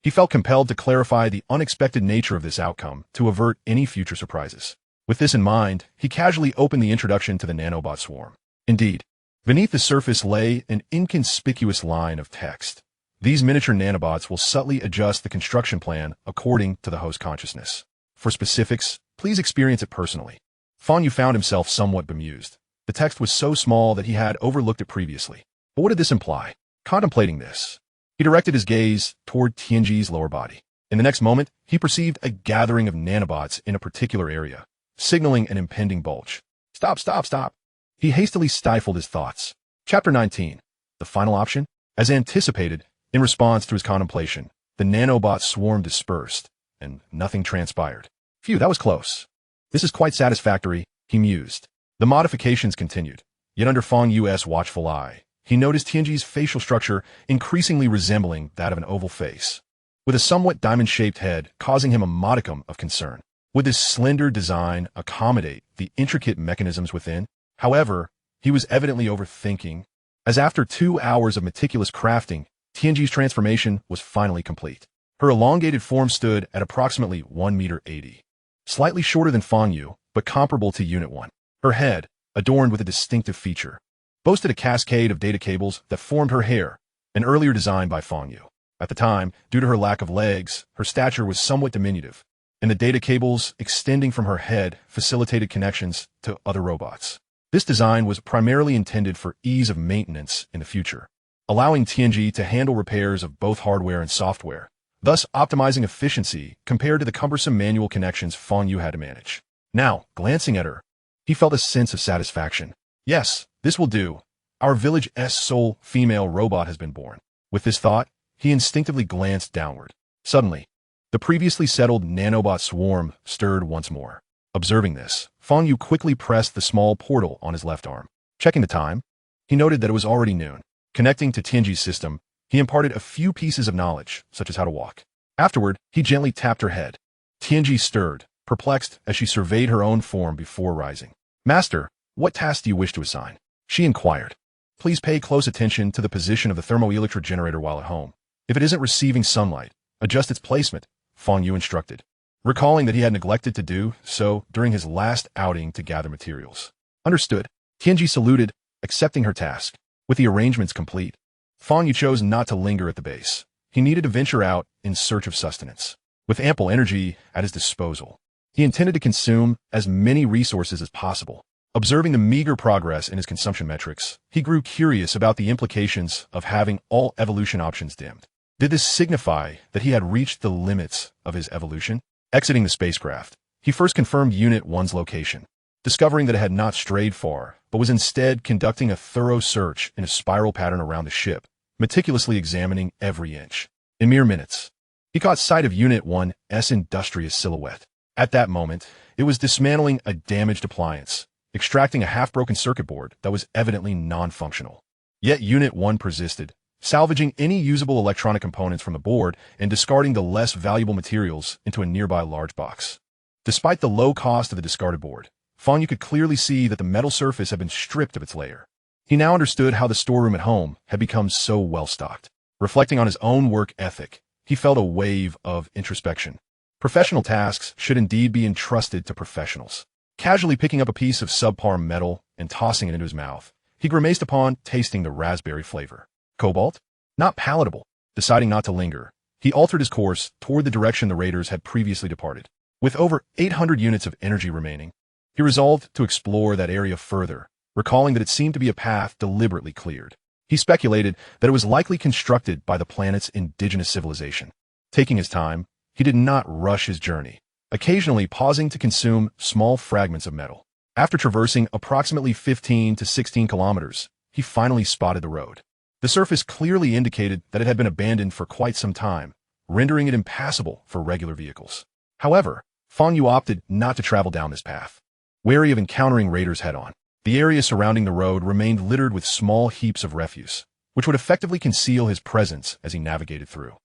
He felt compelled to clarify the unexpected nature of this outcome to avert any future surprises. With this in mind, he casually opened the introduction to the nanobot swarm. Indeed, beneath the surface lay an inconspicuous line of text. These miniature nanobots will subtly adjust the construction plan according to the host consciousness. For specifics, please experience it personally. Fang Yu found himself somewhat bemused. The text was so small that he had overlooked it previously. But what did this imply? Contemplating this, he directed his gaze toward Tianji's lower body. In the next moment, he perceived a gathering of nanobots in a particular area, signaling an impending bulge. Stop, stop, stop. He hastily stifled his thoughts. Chapter 19. The final option? As anticipated, in response to his contemplation, the nanobot swarm dispersed, and nothing transpired. Phew, that was close. This is quite satisfactory, he mused. The modifications continued, yet under Fang Yu's watchful eye, he noticed Tianji's facial structure increasingly resembling that of an oval face, with a somewhat diamond-shaped head causing him a modicum of concern. Would this slender design accommodate the intricate mechanisms within? However, he was evidently overthinking, as after 2 hours of meticulous crafting, Tianji's transformation was finally complete. Her elongated form stood at approximately 1 meter 80, slightly shorter than Fang Yu, but comparable to Unit 1. Her head, adorned with a distinctive feature, boasted a cascade of data cables that formed her hair, an earlier design by Fang Yu. At the time, due to her lack of legs, her stature was somewhat diminutive, and the data cables extending from her head facilitated connections to other robots. This design was primarily intended for ease of maintenance in the future, allowing Tianji to handle repairs of both hardware and software, thus optimizing efficiency compared to the cumbersome manual connections Fang Yu had to manage. Now, glancing at her, he felt a sense of satisfaction. Yes, this will do. Our village's sole female robot has been born. With this thought, he instinctively glanced downward. Suddenly, the previously settled nanobot swarm stirred once more. Observing this, Fang Yu quickly pressed the small portal on his left arm. Checking the time, he noted that it was already noon. Connecting to Tianji's system, he imparted a few pieces of knowledge, such as how to walk. Afterward, he gently tapped her head. Tianji stirred, perplexed as she surveyed her own form before rising. Master, what task do you wish to assign? She inquired. Please pay close attention to the position of the thermoelectric generator while at home. If it isn't receiving sunlight, adjust its placement, Fang Yu instructed, recalling that he had neglected to do so during his last outing to gather materials. Understood. Tianji saluted, accepting her task. With the arrangements complete, Fang Yu chose not to linger at the base. He needed to venture out in search of sustenance. With ample energy at his disposal, he intended to consume as many resources as possible. Observing the meager progress in his consumption metrics, he grew curious about the implications of having all evolution options dimmed. Did this signify that he had reached the limits of his evolution? Exiting the spacecraft, he first confirmed Unit 1's location, discovering that it had not strayed far, but was instead conducting a thorough search in a spiral pattern around the ship, meticulously examining every inch. In mere minutes, he caught sight of Unit 1's industrious silhouette. At that moment, it was dismantling a damaged appliance, extracting a half-broken circuit board that was evidently non-functional. Yet Unit 1 persisted, salvaging any usable electronic components from the board and discarding the less valuable materials into a nearby large box. Despite the low cost of the discarded board, Fang Yu could clearly see that the metal surface had been stripped of its layer. He now understood how the storeroom at home had become so well-stocked. Reflecting on his own work ethic, he felt a wave of introspection. Professional tasks should indeed be entrusted to professionals. Casually picking up a piece of subpar metal and tossing it into his mouth, he grimaced upon tasting the raspberry flavor. Cobalt? Not palatable. Deciding not to linger, he altered his course toward the direction the raiders had previously departed. With over 800 units of energy remaining, he resolved to explore that area further, recalling that it seemed to be a path deliberately cleared. He speculated that it was likely constructed by the planet's indigenous civilization. Taking his time, he did not rush his journey, occasionally pausing to consume small fragments of metal. After traversing approximately 15 to 16 kilometers, he finally spotted the road. The surface clearly indicated that it had been abandoned for quite some time, rendering it impassable for regular vehicles. However, Fang Yu opted not to travel down this path. Wary of encountering raiders head-on, the area surrounding the road remained littered with small heaps of refuse, which would effectively conceal his presence as he navigated through.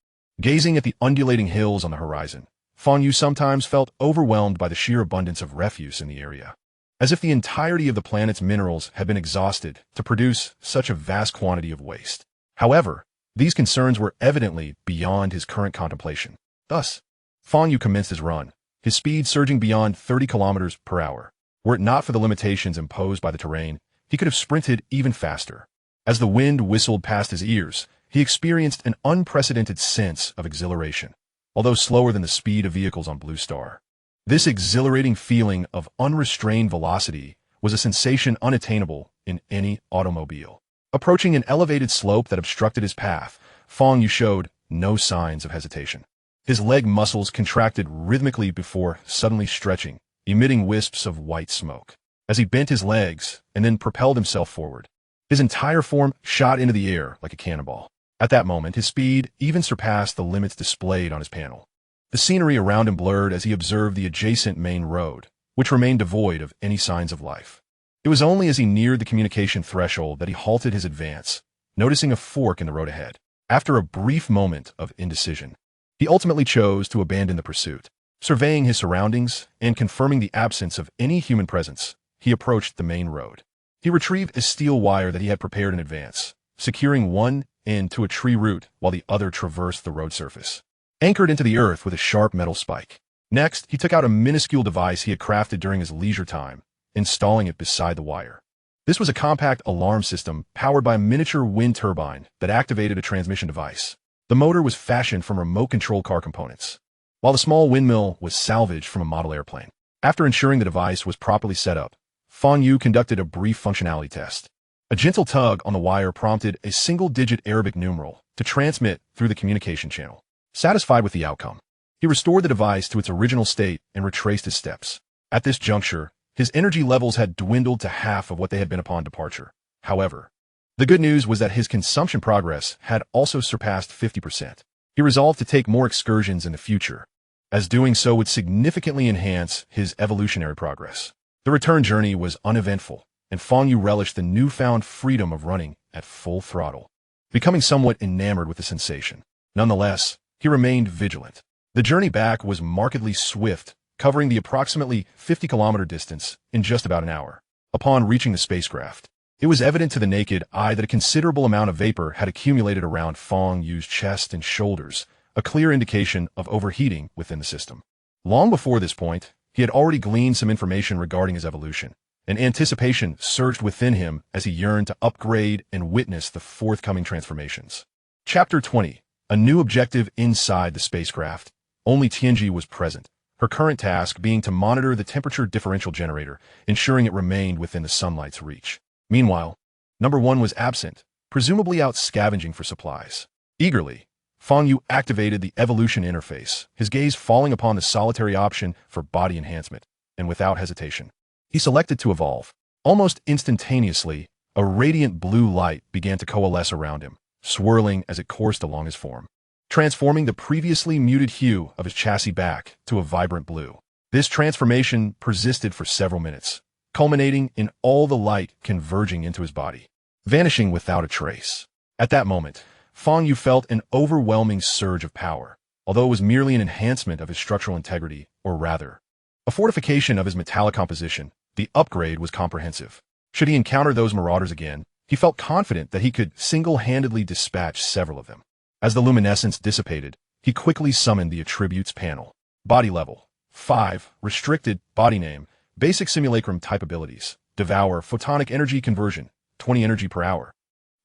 Gazing at the undulating hills on the horizon, Fang Yu sometimes felt overwhelmed by the sheer abundance of refuse in the area. as if the entirety of the planet's minerals had been exhausted to produce such a vast quantity of waste. However, these concerns were evidently beyond his current contemplation. Thus, Fang Yu commenced his run, his speed surging beyond 30 kilometers per hour. Were it not for the limitations imposed by the terrain, he could have sprinted even faster. As the wind whistled past his ears, he experienced an unprecedented sense of exhilaration, although slower than the speed of vehicles on Blue Star. This exhilarating feeling of unrestrained velocity was a sensation unattainable in any automobile. Approaching an elevated slope that obstructed his path, Fang Yu showed no signs of hesitation. His leg muscles contracted rhythmically before suddenly stretching, emitting wisps of white smoke. As he bent his legs and then propelled himself forward, his entire form shot into the air like a cannonball. At that moment, his speed even surpassed the limits displayed on his panel. The scenery around him blurred as he observed the adjacent main road, which remained devoid of any signs of life. It was only as he neared the communication threshold that he halted his advance, noticing a fork in the road ahead. After a brief moment of indecision, he ultimately chose to abandon the pursuit. Surveying his surroundings and confirming the absence of any human presence, he approached the main road. He retrieved a steel wire that he had prepared in advance, securing one end to a tree root while the other traversed the road surface, anchored into the earth with a sharp metal spike. Next, he took out a minuscule device he had crafted during his leisure time, installing it beside the wire. This was a compact alarm system powered by a miniature wind turbine that activated a transmission device. The motor was fashioned from remote-control car components, while the small windmill was salvaged from a model airplane. After ensuring the device was properly set up, Fang Yu conducted a brief functionality test. A gentle tug on the wire prompted a single-digit Arabic numeral to transmit through the communication channel. Satisfied with the outcome, he restored the device to its original state and retraced his steps. At this juncture, his energy levels had dwindled to half of what they had been upon departure. However, the good news was that his consumption progress had also surpassed 50%. He resolved to take more excursions in the future, as doing so would significantly enhance his evolutionary progress. The return journey was uneventful, and Fang Yu relished the newfound freedom of running at full throttle, becoming somewhat enamored with the sensation. Nonetheless, he remained vigilant. The journey back was markedly swift, covering the approximately 50-kilometer distance in just about an hour. Upon reaching the spacecraft, it was evident to the naked eye that a considerable amount of vapor had accumulated around Fang Yu's chest and shoulders, a clear indication of overheating within the system. Long before this point, he had already gleaned some information regarding his evolution, and anticipation surged within him as he yearned to upgrade and witness the forthcoming transformations. Chapter 20. A new objective inside the spacecraft. Only Tianji was present, her current task being to monitor the temperature differential generator, ensuring it remained within the sunlight's reach. Meanwhile, Number 1 was absent, presumably out scavenging for supplies. Eagerly, Fang Yu activated the evolution interface, his gaze falling upon the solitary option for body enhancement, and without hesitation, he selected to evolve. Almost instantaneously, a radiant blue light began to coalesce around him, swirling as it coursed along his form, transforming the previously muted hue of his chassis back to a vibrant blue. This transformation persisted for several minutes, culminating in all the light converging into his body, vanishing without a trace. At that moment, Fang Yu felt an overwhelming surge of power, although it was merely an enhancement of his structural integrity, or rather, a fortification of his metallic composition. The upgrade was comprehensive. Should he encounter those marauders again, he felt confident that he could single-handedly dispatch several of them. As the luminescence dissipated, he quickly summoned the attributes panel. Body level 5, restricted, body name, basic simulacrum type abilities, Devour, photonic energy conversion, 20 energy per hour.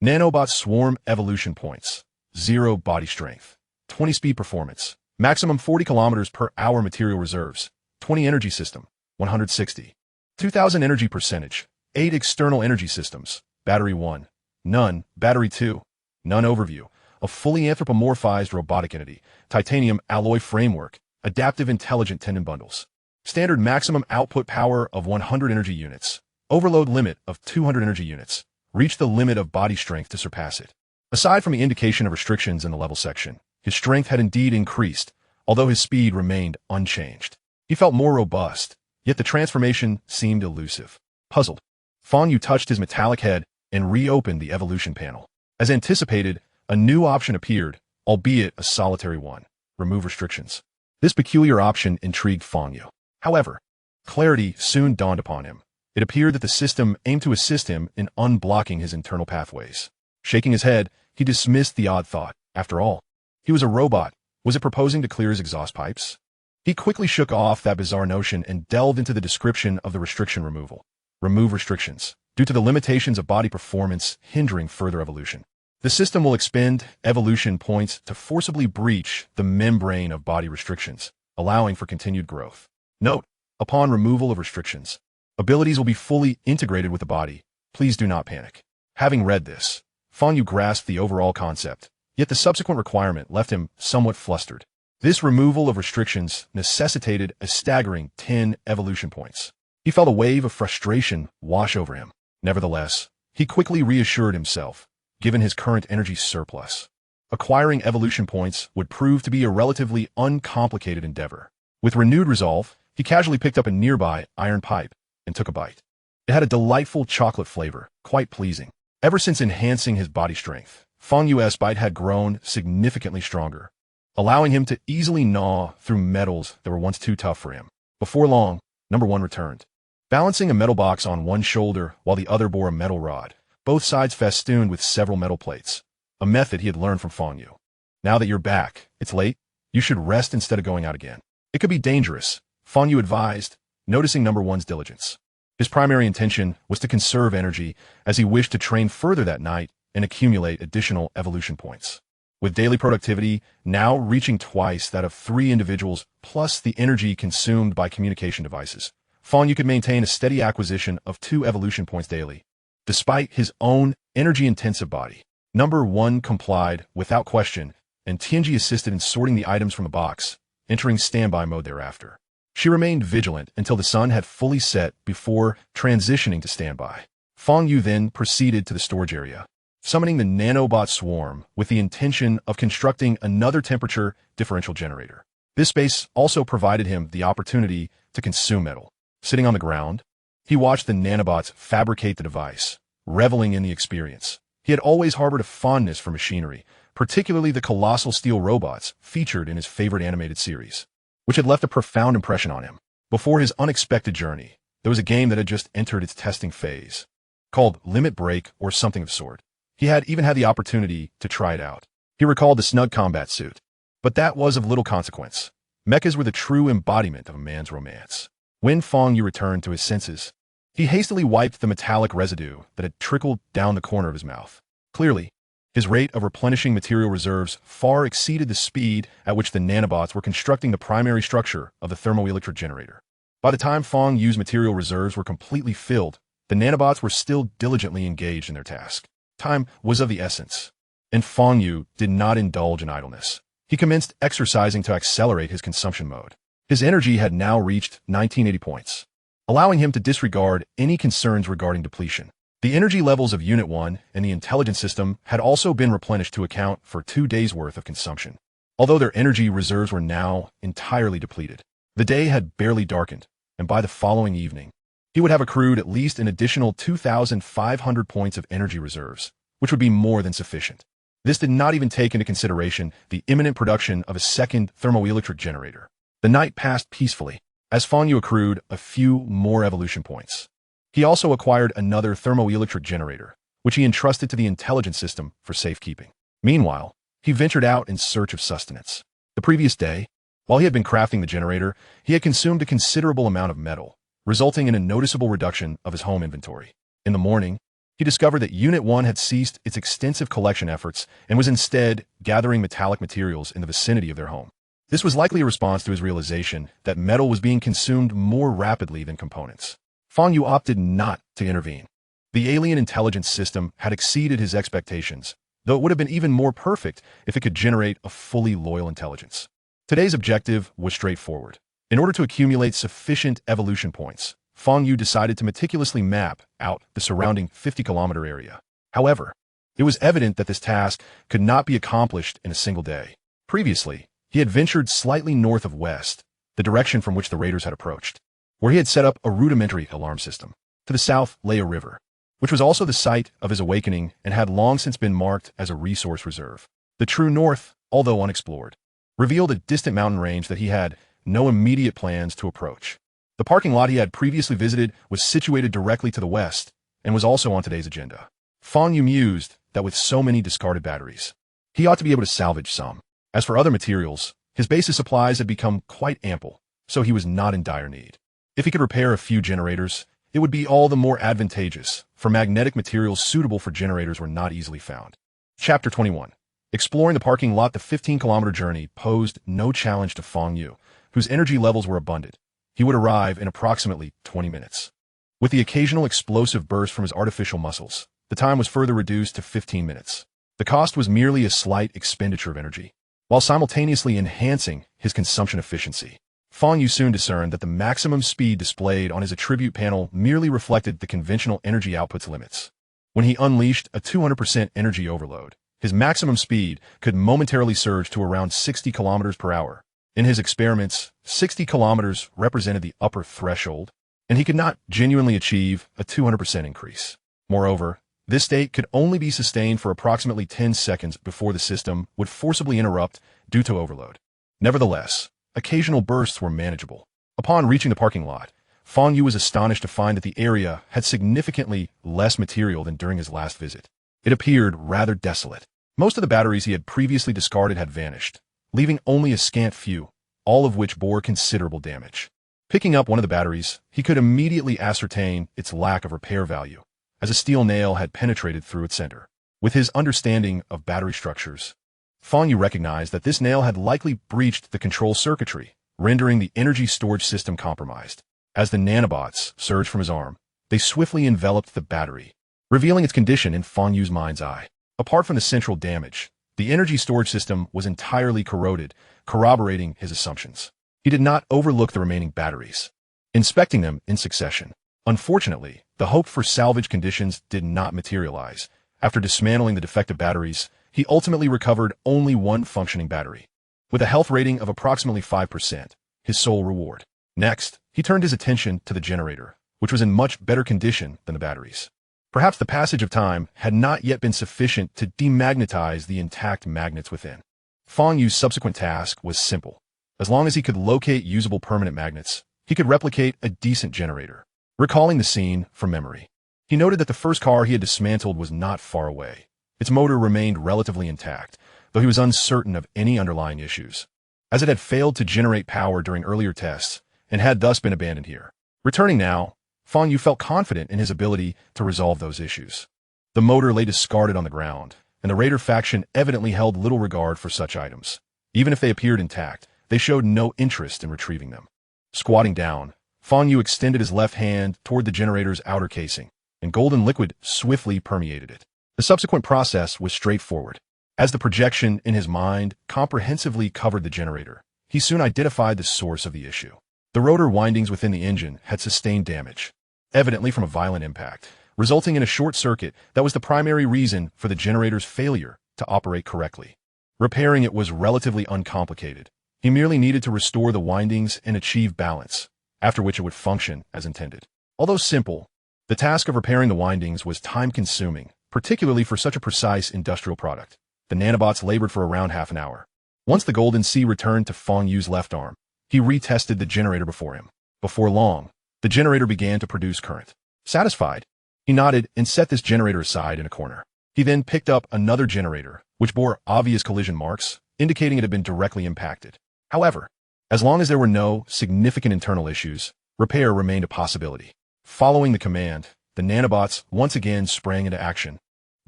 Nanobot swarm evolution points, 0 body strength, 20 speed performance, maximum 40 kilometers per hour material reserves, 20 energy system, 160. 2000 energy percentage, 8 external energy systems, battery 1, none, battery 2, none overview, a fully anthropomorphized robotic entity, titanium alloy framework, adaptive intelligent tendon bundles. Standard maximum output power of 100 energy units, overload limit of 200 energy units, reach the limit of body strength to surpass it. Aside from the indication of restrictions in the level section, his strength had indeed increased, although his speed remained unchanged. He felt more robust, yet the transformation seemed elusive. Puzzled, Fang Yu touched his metallic head and reopened the evolution panel. As anticipated, a new option appeared, albeit a solitary one: remove restrictions. This peculiar option intrigued Fang Yu. However, clarity soon dawned upon him. It appeared that the system aimed to assist him in unblocking his internal pathways. Shaking his head, he dismissed the odd thought. After all, he was a robot. Was it proposing to clear his exhaust pipes? He quickly shook off that bizarre notion and delved into the description of the restriction removal. Remove restrictions. Due to the limitations of body performance hindering further evolution, the system will expend evolution points to forcibly breach the membrane of body restrictions, allowing for continued growth. Note: upon removal of restrictions, abilities will be fully integrated with the body. Please do not panic. Having read this, Fang Yu grasped the overall concept, yet the subsequent requirement left him somewhat flustered. This removal of restrictions necessitated a staggering 10 evolution points. He felt a wave of frustration wash over him. Nevertheless, he quickly reassured himself, given his current energy surplus, acquiring evolution points would prove to be a relatively uncomplicated endeavor. With renewed resolve, he casually picked up a nearby iron pipe and took a bite. It had a delightful chocolate flavor, quite pleasing. Ever since enhancing his body strength, Fang Yu's bite had grown significantly stronger, allowing him to easily gnaw through metals that were once too tough for him. Before long, number 1 returned, balancing a metal box on one shoulder while the other bore a metal rod, both sides festooned with several metal plates, a method he had learned from Fang Yu. Now that you're back, it's late, you should rest instead of going out again. It could be dangerous, Fang Yu advised, noticing number 1's diligence. His primary intention was to conserve energy as he wished to train further that night and accumulate additional evolution points. With daily productivity now reaching twice that of 3 individuals plus the energy consumed by communication devices, Fang Yu could maintain a steady acquisition of 2 evolution points daily. Despite his own energy-intensive body, number 1 complied without question, and Tianji assisted in sorting the items from the box, entering standby mode thereafter. She remained vigilant until the sun had fully set before transitioning to standby. Fang Yu then proceeded to the storage area, summoning the nanobot swarm with the intention of constructing another temperature differential generator. This space also provided him the opportunity to consume metal. Sitting on the ground, he watched the nanobots fabricate the device, reveling in the experience. He had always harbored a fondness for machinery, particularly the colossal steel robots featured in his favorite animated series, which had left a profound impression on him. Before his unexpected journey, there was a game that had just entered its testing phase, called Limit Break or something of sort. He had even had the opportunity to try it out. He recalled the snug combat suit, but that was of little consequence. Mechas were the true embodiment of a man's romance. When Fang Yu returned to his senses, he hastily wiped the metallic residue that had trickled down the corner of his mouth. Clearly, his rate of replenishing material reserves far exceeded the speed at which the nanobots were constructing the primary structure of the thermoelectric generator. By the time Fang Yu's material reserves were completely filled, the nanobots were still diligently engaged in their task. Time was of the essence, and Fang Yu did not indulge in idleness. He commenced exercising to accelerate his consumption mode. His energy had now reached 1980 points, allowing him to disregard any concerns regarding depletion. The energy levels of Unit 1 and the intelligence system had also been replenished to account for 2 days' worth of consumption. Although their energy reserves were now entirely depleted, the day had barely darkened, and by the following evening, he would have accrued at least an additional 2,500 points of energy reserves, which would be more than sufficient. This did not even take into consideration the imminent production of a second thermoelectric generator. The night passed peacefully, as Fang Yu accrued a few more evolution points. He also acquired another thermoelectric generator, which he entrusted to the intelligence system for safekeeping. Meanwhile, he ventured out in search of sustenance. The previous day, while he had been crafting the generator, he had consumed a considerable amount of metal, resulting in a noticeable reduction of his home inventory. In the morning, he discovered that Unit 1 had ceased its extensive collection efforts and was instead gathering metallic materials in the vicinity of their home. This was likely a response to his realization that metal was being consumed more rapidly than components. Fang Yu opted not to intervene. The alien intelligence system had exceeded his expectations, though it would have been even more perfect if it could generate a fully loyal intelligence. Today's objective was straightforward. In order to accumulate sufficient evolution points, Fang Yu decided to meticulously map out the surrounding 50-kilometer area. However, it was evident that this task could not be accomplished in a single day. Previously, he had ventured slightly north of west, the direction from which the raiders had approached, where he had set up a rudimentary alarm system. To the south lay a river, which was also the site of his awakening and had long since been marked as a resource reserve. The true north, although unexplored, revealed a distant mountain range that he had no immediate plans to approach. The parking lot he had previously visited was situated directly to the west and was also on today's agenda. Fang Yu mused that with so many discarded batteries, he ought to be able to salvage some. As for other materials, his basis supplies had become quite ample, so he was not in dire need. If he could repair a few generators, it would be all the more advantageous, for magnetic materials suitable for generators were not easily found. Chapter 21. Exploring the parking lot. The 15-kilometer journey posed no challenge to Fang Yu, whose energy levels were abundant. He would arrive in approximately 20 minutes. With the occasional explosive burst from his artificial muscles, the time was further reduced to 15 minutes. The cost was merely a slight expenditure of energy, while simultaneously enhancing his consumption efficiency. Fang Yu soon discerned that the maximum speed displayed on his attribute panel merely reflected the conventional energy output's limits. When he unleashed a 200% energy overload, his maximum speed could momentarily surge to around 60 kilometers per hour. In his experiments, 60 kilometers represented the upper threshold, and he could not genuinely achieve a 200% increase. Moreover, this state could only be sustained for approximately 10 seconds before the system would forcibly interrupt due to overload. Nevertheless, occasional bursts were manageable. Upon reaching the parking lot, Fang Yu was astonished to find that the area had significantly less material than during his last visit. It appeared rather desolate. Most of the batteries he had previously discarded had vanished, leaving only a scant few, all of which bore considerable damage. Picking up one of the batteries, he could immediately ascertain its lack of repair value, as a steel nail had penetrated through its center. With his understanding of battery structures, Fang Yu recognized that this nail had likely breached the control circuitry, rendering the energy storage system compromised. As the nanobots surged from his arm, they swiftly enveloped the battery, revealing its condition in Fang Yu's mind's eye. Apart from the central damage, the energy storage system was entirely corroded, corroborating his assumptions. He did not overlook the remaining batteries, inspecting them in succession. Unfortunately, the hope for salvage conditions did not materialize. After dismantling the defective batteries, he ultimately recovered only one functioning battery, with a health rating of approximately 5%, his sole reward. Next, he turned his attention to the generator, which was in much better condition than the batteries. Perhaps the passage of time had not yet been sufficient to demagnetize the intact magnets within. Fang Yu's subsequent task was simple. As long as he could locate usable permanent magnets, he could replicate a decent generator. Recalling the scene from memory, he noted that the first car he had dismantled was not far away. Its motor remained relatively intact, though he was uncertain of any underlying issues, as it had failed to generate power during earlier tests and had thus been abandoned here. Returning now, Fang Yu felt confident in his ability to resolve those issues. The motor lay discarded on the ground, and the Raider faction evidently held little regard for such items. Even if they appeared intact, they showed no interest in retrieving them. Squatting down, Fang Yu extended his left hand toward the generator's outer casing, and golden liquid swiftly permeated it. The subsequent process was straightforward. As the projection in his mind comprehensively covered the generator, he soon identified the source of the issue. The rotor windings within the engine had sustained damage, evidently from a violent impact, resulting in a short circuit that was the primary reason for the generator's failure to operate correctly. Repairing it was relatively uncomplicated. He merely needed to restore the windings and achieve balance, after which it would function as intended. Although simple, the task of repairing the windings was time-consuming, particularly for such a precise industrial product. The nanobots labored for around half an hour. Once the Golden Sea returned to Fang Yu's left arm, he retested the generator before him. Before long, the generator began to produce current. Satisfied, he nodded and set this generator aside in a corner. He then picked up another generator, which bore obvious collision marks, indicating it had been directly impacted. However, as long as there were no significant internal issues, repair remained a possibility. Following the command, the nanobots once again sprang into action,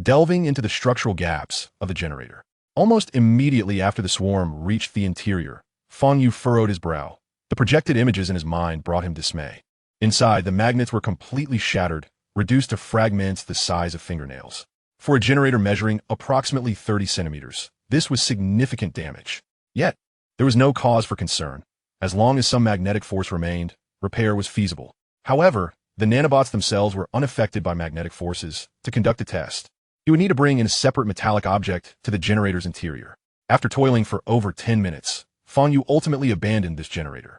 delving into the structural gaps of the generator. Almost immediately after the swarm reached the interior, Fang Yu furrowed his brow. The projected images in his mind brought him dismay. Inside, the magnets were completely shattered, reduced to fragments the size of fingernails. For a generator measuring approximately 30 centimeters, this was significant damage. Yet, there was no cause for concern. As long as some magnetic force remained, repair was feasible. However, the nanobots themselves were unaffected by magnetic forces. To conduct a test, he would need to bring in a separate metallic object to the generator's interior. After toiling for over 10 minutes, Fang Yu ultimately abandoned this generator.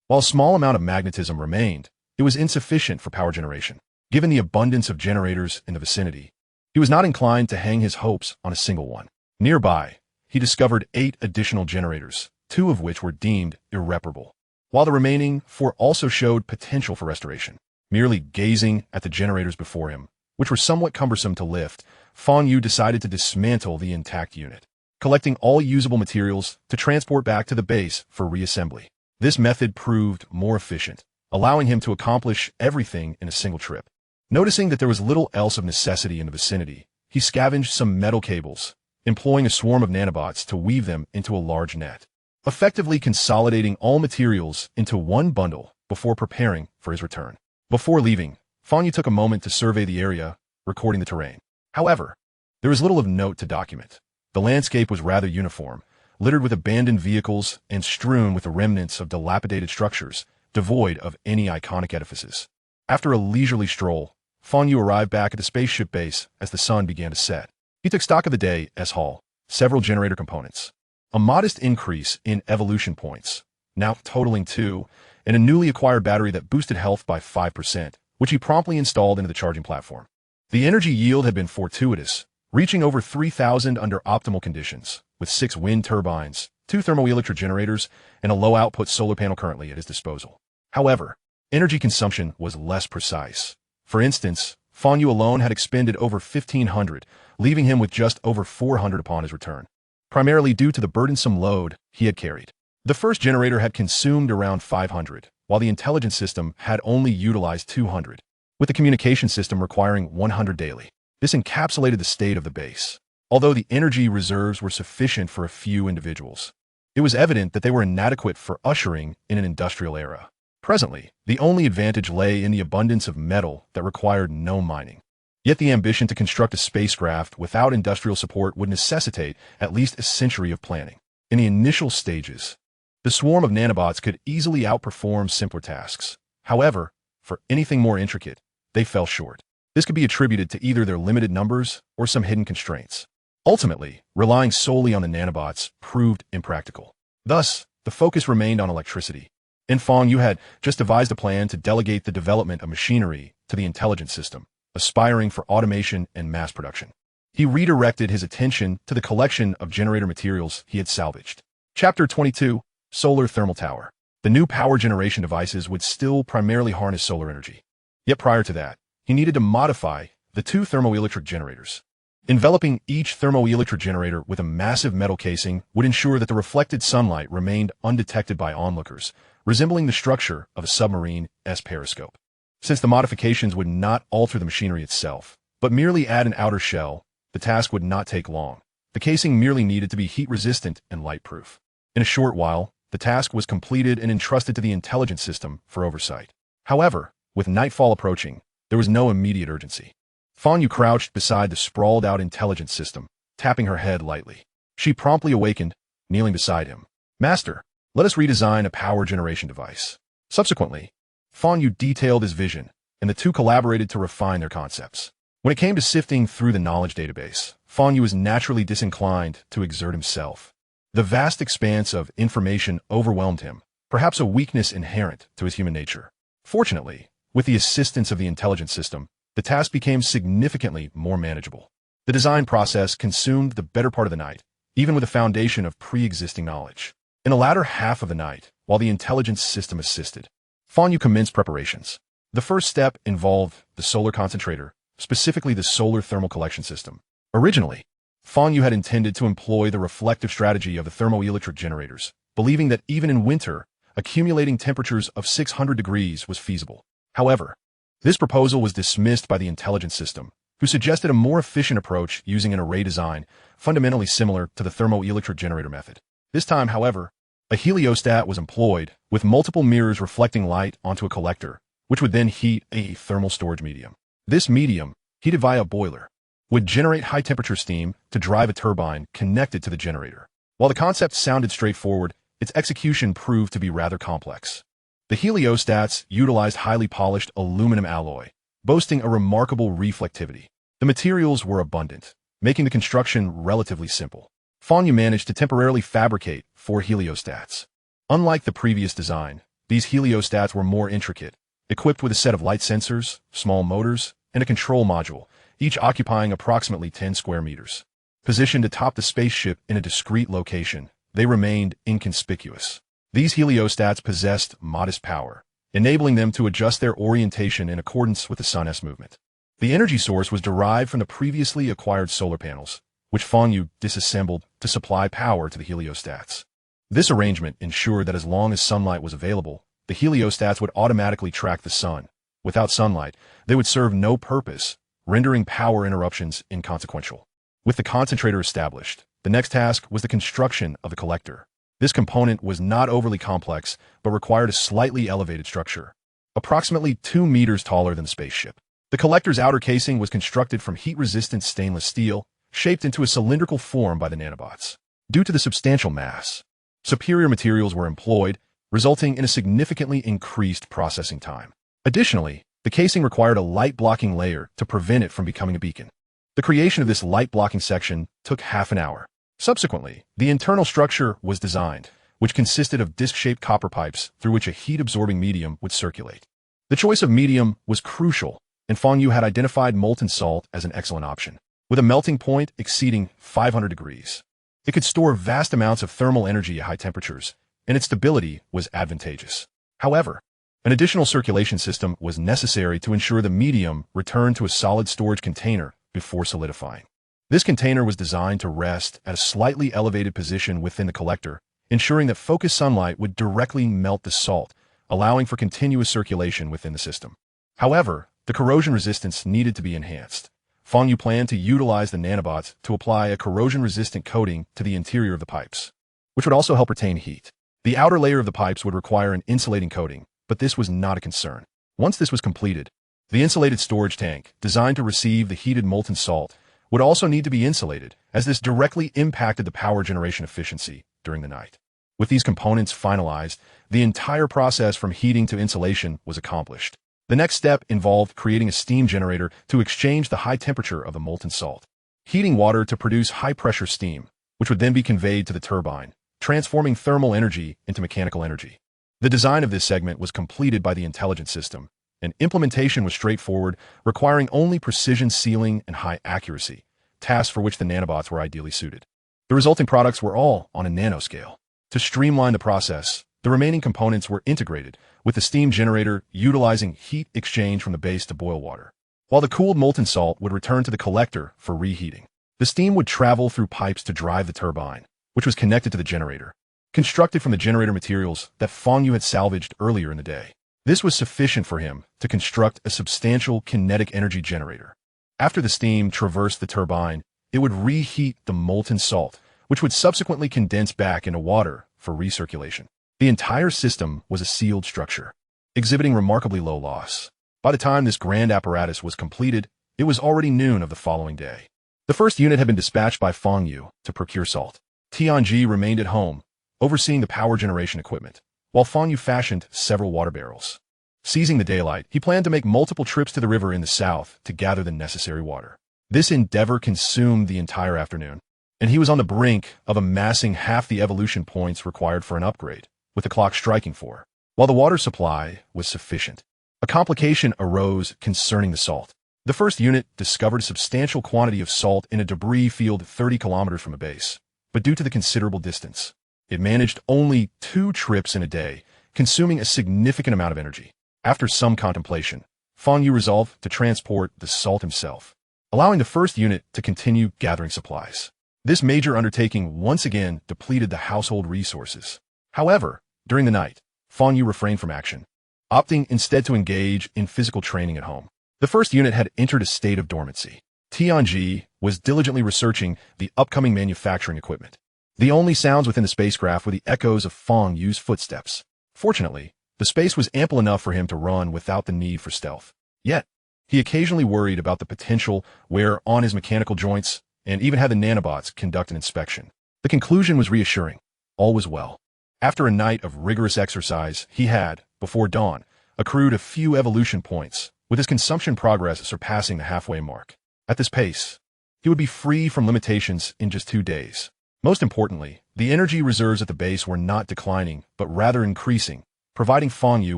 While a small amount of magnetism remained, it was insufficient for power generation. Given the abundance of generators in the vicinity, he was not inclined to hang his hopes on a single one. Nearby, he discovered 8 additional generators, 2 of which were deemed irreparable. while the remaining 4 also showed potential for restoration. Merely gazing at the generators before him, which were somewhat cumbersome to lift, Fang Yu decided to dismantle the intact unit, collecting all usable materials to transport back to the base for reassembly. This method proved more efficient, allowing him to accomplish everything in a single trip. Noticing that there was little else of necessity in the vicinity, he scavenged some metal cables, employing a swarm of nanobots to weave them into a large net, effectively consolidating all materials into one bundle before preparing for his return. Before leaving, Fang Yu took a moment to survey the area, recording the terrain. However, there was little of note to document. The landscape was rather uniform, littered with abandoned vehicles and strewn with the remnants of dilapidated structures, devoid of any iconic edifices. After a leisurely stroll, Fang Yu arrived back at the spaceship base as the sun began to set. He took stock of the day as haul, several generator components, a modest increase in evolution points, now totaling 2, and a newly acquired battery that boosted health by 5%, which he promptly installed into the charging platform. The energy yield had been fortuitous, reaching over 3,000 under optimal conditions, with 6 wind turbines, 2 thermoelectric generators, and a low-output solar panel currently at his disposal. However, energy consumption was less precise. For instance, Fang Yu alone had expended over 1,500, leaving him with just over 400 upon his return, primarily due to the burdensome load he had carried. The first generator had consumed around 500, while the intelligence system had only utilized 200, with the communication system requiring 100 daily. This encapsulated the state of the base. Although the energy reserves were sufficient for a few individuals, it was evident that they were inadequate for ushering in an industrial era. Presently, the only advantage lay in the abundance of metal that required no mining. Yet the ambition to construct a spacecraft without industrial support would necessitate at least a century of planning. In the initial stages, the swarm of nanobots could easily outperform simpler tasks. However, for anything more intricate, they fell short. This could be attributed to either their limited numbers or some hidden constraints. Ultimately, relying solely on the nanobots proved impractical. Thus, the focus remained on electricity. And Fang Yu had just devised a plan to delegate the development of machinery to the intelligence system, aspiring for automation and mass production. He redirected his attention to the collection of generator materials he had salvaged. Chapter 22, Solar Thermal Tower. The new power generation devices would still primarily harness solar energy. Yet prior to that, he needed to modify the 2 thermoelectric generators. Enveloping each thermoelectric generator with a massive metal casing would ensure that the reflected sunlight remained undetected by onlookers, resembling the structure of a submarine's periscope. Since the modifications would not alter the machinery itself, but merely add an outer shell, the task would not take long. The casing merely needed to be heat-resistant and light-proof. In a short while, the task was completed and entrusted to the intelligence system for oversight. However, with nightfall approaching, there was no immediate urgency. Fang Yu crouched beside the sprawled-out intelligence system, tapping her head lightly. She promptly awakened, kneeling beside him. "Master, let us redesign a power generation device." Subsequently, Fang Yu detailed his vision, and the two collaborated to refine their concepts. When it came to sifting through the knowledge database, Fang Yu was naturally disinclined to exert himself. The vast expanse of information overwhelmed him, perhaps a weakness inherent to his human nature. Fortunately, with the assistance of the intelligence system, the task became significantly more manageable. The design process consumed the better part of the night, even with a foundation of pre-existing knowledge. In the latter half of the night, while the intelligence system assisted, Fang Yu commenced preparations. The first step involved the solar concentrator, specifically the solar thermal collection system. Originally, Fang Yu had intended to employ the reflective strategy of the thermoelectric generators, believing that even in winter, accumulating temperatures of 600 degrees was feasible. However, this proposal was dismissed by the intelligence system, who suggested a more efficient approach using an array design fundamentally similar to the thermoelectric generator method. This time, however, a heliostat was employed, with multiple mirrors reflecting light onto a collector, which would then heat a thermal storage medium. This medium, heated via a boiler, would generate high-temperature steam to drive a turbine connected to the generator. While the concept sounded straightforward, its execution proved to be rather complex. The heliostats utilized highly polished aluminum alloy, boasting a remarkable reflectivity. The materials were abundant, making the construction relatively simple. Fang Yu managed to temporarily fabricate 4 heliostats. Unlike the previous design, these heliostats were more intricate, equipped with a set of light sensors, small motors, and a control module, each occupying approximately 10 square meters. Positioned atop the spaceship in a discrete location, they remained inconspicuous. These heliostats possessed modest power, enabling them to adjust their orientation in accordance with the sun's movement. The energy source was derived from the previously acquired solar panels, which Fang Yu disassembled to supply power to the heliostats. This arrangement ensured that as long as sunlight was available, the heliostats would automatically track the sun. Without sunlight, they would serve no purpose, rendering power interruptions inconsequential. With the concentrator established, the next task was the construction of the collector. This component was not overly complex, but required a slightly elevated structure. Approximately 2 meters taller than the spaceship. The collector's outer casing was constructed from heat-resistant stainless steel, shaped into a cylindrical form by the nanobots. Due to the substantial mass, superior materials were employed, resulting in a significantly increased processing time. Additionally, the casing required a light-blocking layer to prevent it from becoming a beacon. The creation of this light-blocking section took half an hour. Subsequently, the internal structure was designed, which consisted of disc-shaped copper pipes through which a heat-absorbing medium would circulate. The choice of medium was crucial, and Fang Yu had identified molten salt as an excellent option. With a melting point exceeding 500 degrees, it could store vast amounts of thermal energy at high temperatures, and its stability was advantageous. However, an additional circulation system was necessary to ensure the medium returned to a solid storage container before solidifying. This container was designed to rest at a slightly elevated position within the collector, ensuring that focused sunlight would directly melt the salt, allowing for continuous circulation within the system. However, the corrosion resistance needed to be enhanced. Fang Yu planned to utilize the nanobots to apply a corrosion-resistant coating to the interior of the pipes, which would also help retain heat. The outer layer of the pipes would require an insulating coating, but this was not a concern. Once this was completed, the insulated storage tank, designed to receive the heated molten salt, would also need to be insulated, as this directly impacted the power generation efficiency during the night. With these components finalized, the entire process from heating to insulation was accomplished. The next step involved creating a steam generator to exchange the high temperature of the molten salt, heating water to produce high-pressure steam, which would then be conveyed to the turbine, transforming thermal energy into mechanical energy. The design of this segment was completed by the intelligence system, and implementation was straightforward, requiring only precision sealing and high accuracy, tasks for which the nanobots were ideally suited. The resulting products were all on a nanoscale. To streamline the process, the remaining components were integrated, with the steam generator utilizing heat exchange from the base to boil water, while the cooled molten salt would return to the collector for reheating. The steam would travel through pipes to drive the turbine, which was connected to the generator, constructed from the generator materials that Fang Yu had salvaged earlier in the day. This was sufficient for him to construct a substantial kinetic energy generator. After the steam traversed the turbine, it would reheat the molten salt, which would subsequently condense back into water for recirculation. The entire system was a sealed structure, exhibiting remarkably low loss. By the time this grand apparatus was completed, it was already noon of the following day. The first unit had been dispatched by Fang Yu to procure salt. Tianji remained at home, overseeing the power generation equipment, while Fang Yu fashioned several water barrels. Seizing the daylight, he planned to make multiple trips to the river in the south to gather the necessary water. This endeavor consumed the entire afternoon, and he was on the brink of amassing half the evolution points required for an upgrade, with the clock striking 4. While the water supply was sufficient, a complication arose concerning the salt. The first unit discovered a substantial quantity of salt in a debris field 30 kilometers from a base, but due to the considerable distance, it managed only 2 trips in a day, consuming a significant amount of energy. After some contemplation, Fang Yu resolved to transport the salt himself, allowing the first unit to continue gathering supplies. This major undertaking once again depleted the household resources. However, during the night, Fang Yu refrained from action, opting instead to engage in physical training at home. The first unit had entered a state of dormancy. Tianji was diligently researching the upcoming manufacturing equipment. The only sounds within the spacecraft were the echoes of Fang Yu's footsteps. Fortunately, the space was ample enough for him to run without the need for stealth. Yet, he occasionally worried about the potential wear on his mechanical joints and even had the nanobots conduct an inspection. The conclusion was reassuring. All was well. After a night of rigorous exercise, he had, before dawn, accrued a few evolution points, with his consumption progress surpassing the halfway mark. At this pace, he would be free from limitations in just 2 days. Most importantly, the energy reserves at the base were not declining, but rather increasing, providing Fang Yu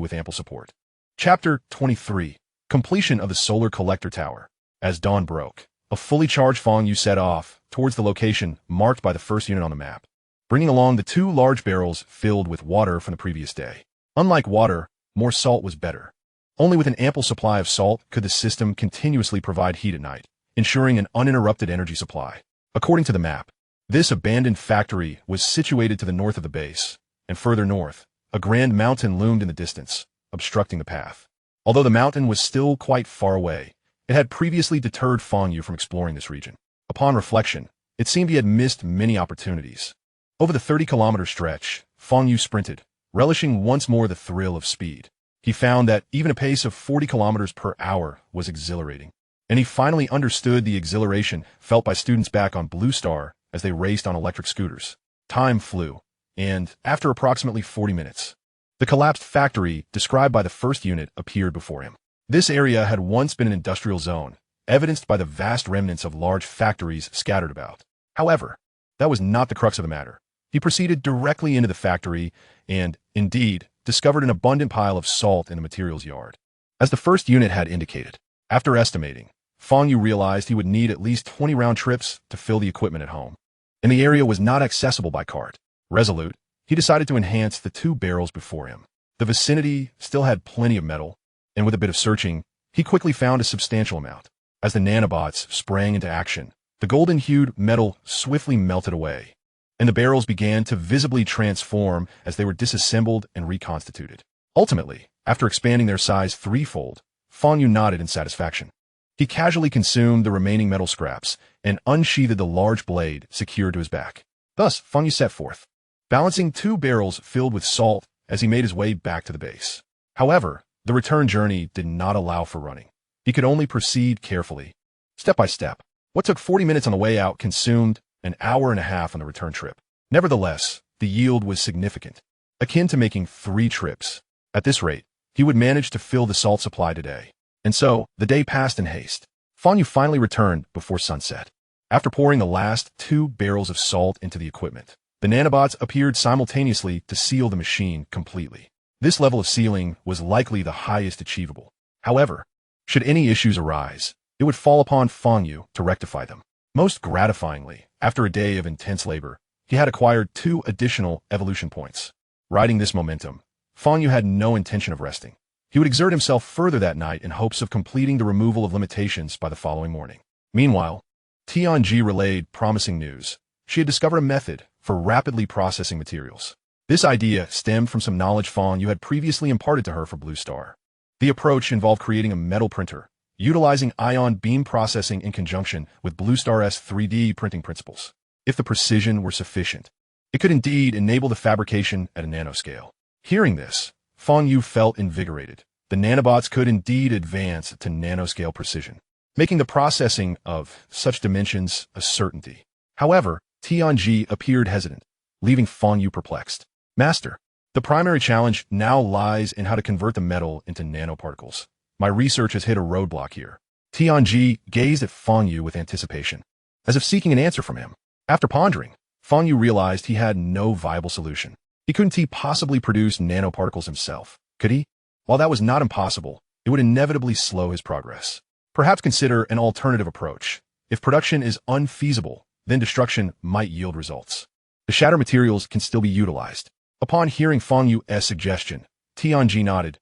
with ample support. Chapter 23. Completion of the Solar Collector Tower. As dawn broke, a fully charged Fang Yu set off towards the location marked by the first unit on the map. bringing along the 2 large barrels filled with water from the previous day. Unlike water, more salt was better. Only with an ample supply of salt could the system continuously provide heat at night, ensuring an uninterrupted energy supply. According to the map, this abandoned factory was situated to the north of the base, and further north, a grand mountain loomed in the distance, obstructing the path. Although the mountain was still quite far away, it had previously deterred Fang Yu from exploring this region. Upon reflection, it seemed he had missed many opportunities. Over the 30-kilometer stretch, Fang Yu sprinted, relishing once more the thrill of speed. He found that even a pace of 40 kilometers per hour was exhilarating, and he finally understood the exhilaration felt by students back on Blue Star as they raced on electric scooters. Time flew, and after approximately 40 minutes, the collapsed factory described by the first unit appeared before him. This area had once been an industrial zone, evidenced by the vast remnants of large factories scattered about. However, that was not the crux of the matter. He proceeded directly into the factory and, indeed, discovered an abundant pile of salt in the materials yard. As the first unit had indicated, after estimating, Fang Yu realized he would need at least 20 round trips to fill the equipment at home, and the area was not accessible by cart. Resolute, he decided to enhance the 2 barrels before him. The vicinity still had plenty of metal, and with a bit of searching, he quickly found a substantial amount. As the nanobots sprang into action, the golden-hued metal swiftly melted away, and the barrels began to visibly transform as they were disassembled and reconstituted. Ultimately, after expanding their size threefold, Fang Yu nodded in satisfaction. He casually consumed the remaining metal scraps and unsheathed the large blade secured to his back. Thus, Fang Yu set forth, balancing 2 barrels filled with salt as he made his way back to the base. However, the return journey did not allow for running. He could only proceed carefully, step by step. What took 40 minutes on the way out consumed an hour and a half on the return trip. Nevertheless, the yield was significant, akin to making 3 trips. At this rate, he would manage to fill the salt supply today. And so, the day passed in haste. Fang Yu finally returned before sunset. After pouring the last 2 barrels of salt into the equipment, the nanobots appeared simultaneously to seal the machine completely. This level of sealing was likely the highest achievable. However, should any issues arise, it would fall upon Fang Yu to rectify them. Most gratifyingly, after a day of intense labor, he had acquired 2 additional evolution points. Riding this momentum, Fang Yu had no intention of resting. He would exert himself further that night in hopes of completing the removal of limitations by the following morning. Meanwhile, Tianji relayed promising news. She had discovered a method for rapidly processing materials. This idea stemmed from some knowledge Fang Yu had previously imparted to her for Blue Star. The approach involved creating a metal printer, utilizing ion beam processing in conjunction with Blue Star's 3D printing principles. If the precision were sufficient, it could indeed enable the fabrication at a nanoscale. Hearing this, Fang Yu felt invigorated. The nanobots could indeed advance to nanoscale precision, making the processing of such dimensions a certainty. However, Tianji appeared hesitant, leaving Fang Yu perplexed. Master, the primary challenge now lies in how to convert the metal into nanoparticles. My research has hit a roadblock here. Tianji gazed at Fang Yu with anticipation, as if seeking an answer from him. After pondering, Fang Yu realized he had no viable solution. Couldn't he possibly produce nanoparticles himself? Could he? While that was not impossible, it would inevitably slow his progress. Perhaps consider an alternative approach. If production is unfeasible, then destruction might yield results. The shatter materials can still be utilized. Upon hearing Fang Yu's suggestion, Tianji nodded,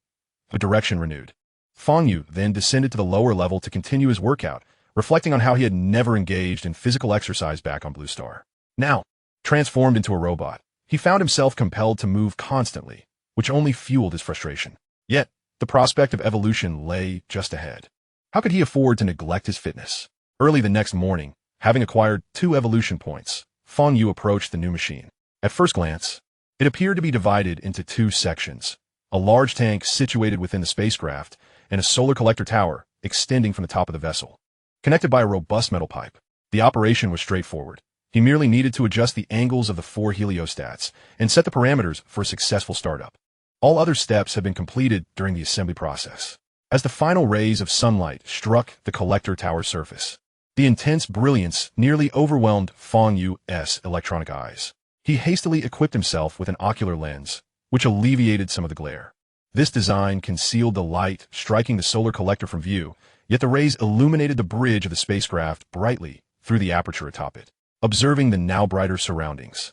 a direction renewed. Fang Yu then descended to the lower level to continue his workout, reflecting on how he had never engaged in physical exercise back on Blue Star. Now, transformed into a robot, he found himself compelled to move constantly, which only fueled his frustration. Yet, the prospect of evolution lay just ahead. How could he afford to neglect his fitness? Early the next morning, having acquired 2 evolution points, Fang Yu approached the new machine. At first glance, it appeared to be divided into 2 sections, a large tank situated within the spacecraft and a solar collector tower extending from the top of the vessel. Connected by a robust metal pipe, the operation was straightforward. He merely needed to adjust the angles of the 4 heliostats and set the parameters for a successful startup. All other steps had been completed during the assembly process. As the final rays of sunlight struck the collector tower surface, the intense brilliance nearly overwhelmed Fang Yu's electronic eyes. He hastily equipped himself with an ocular lens, which alleviated some of the glare. This design concealed the light striking the solar collector from view, yet the rays illuminated the bridge of the spacecraft brightly through the aperture atop it. Observing the now brighter surroundings,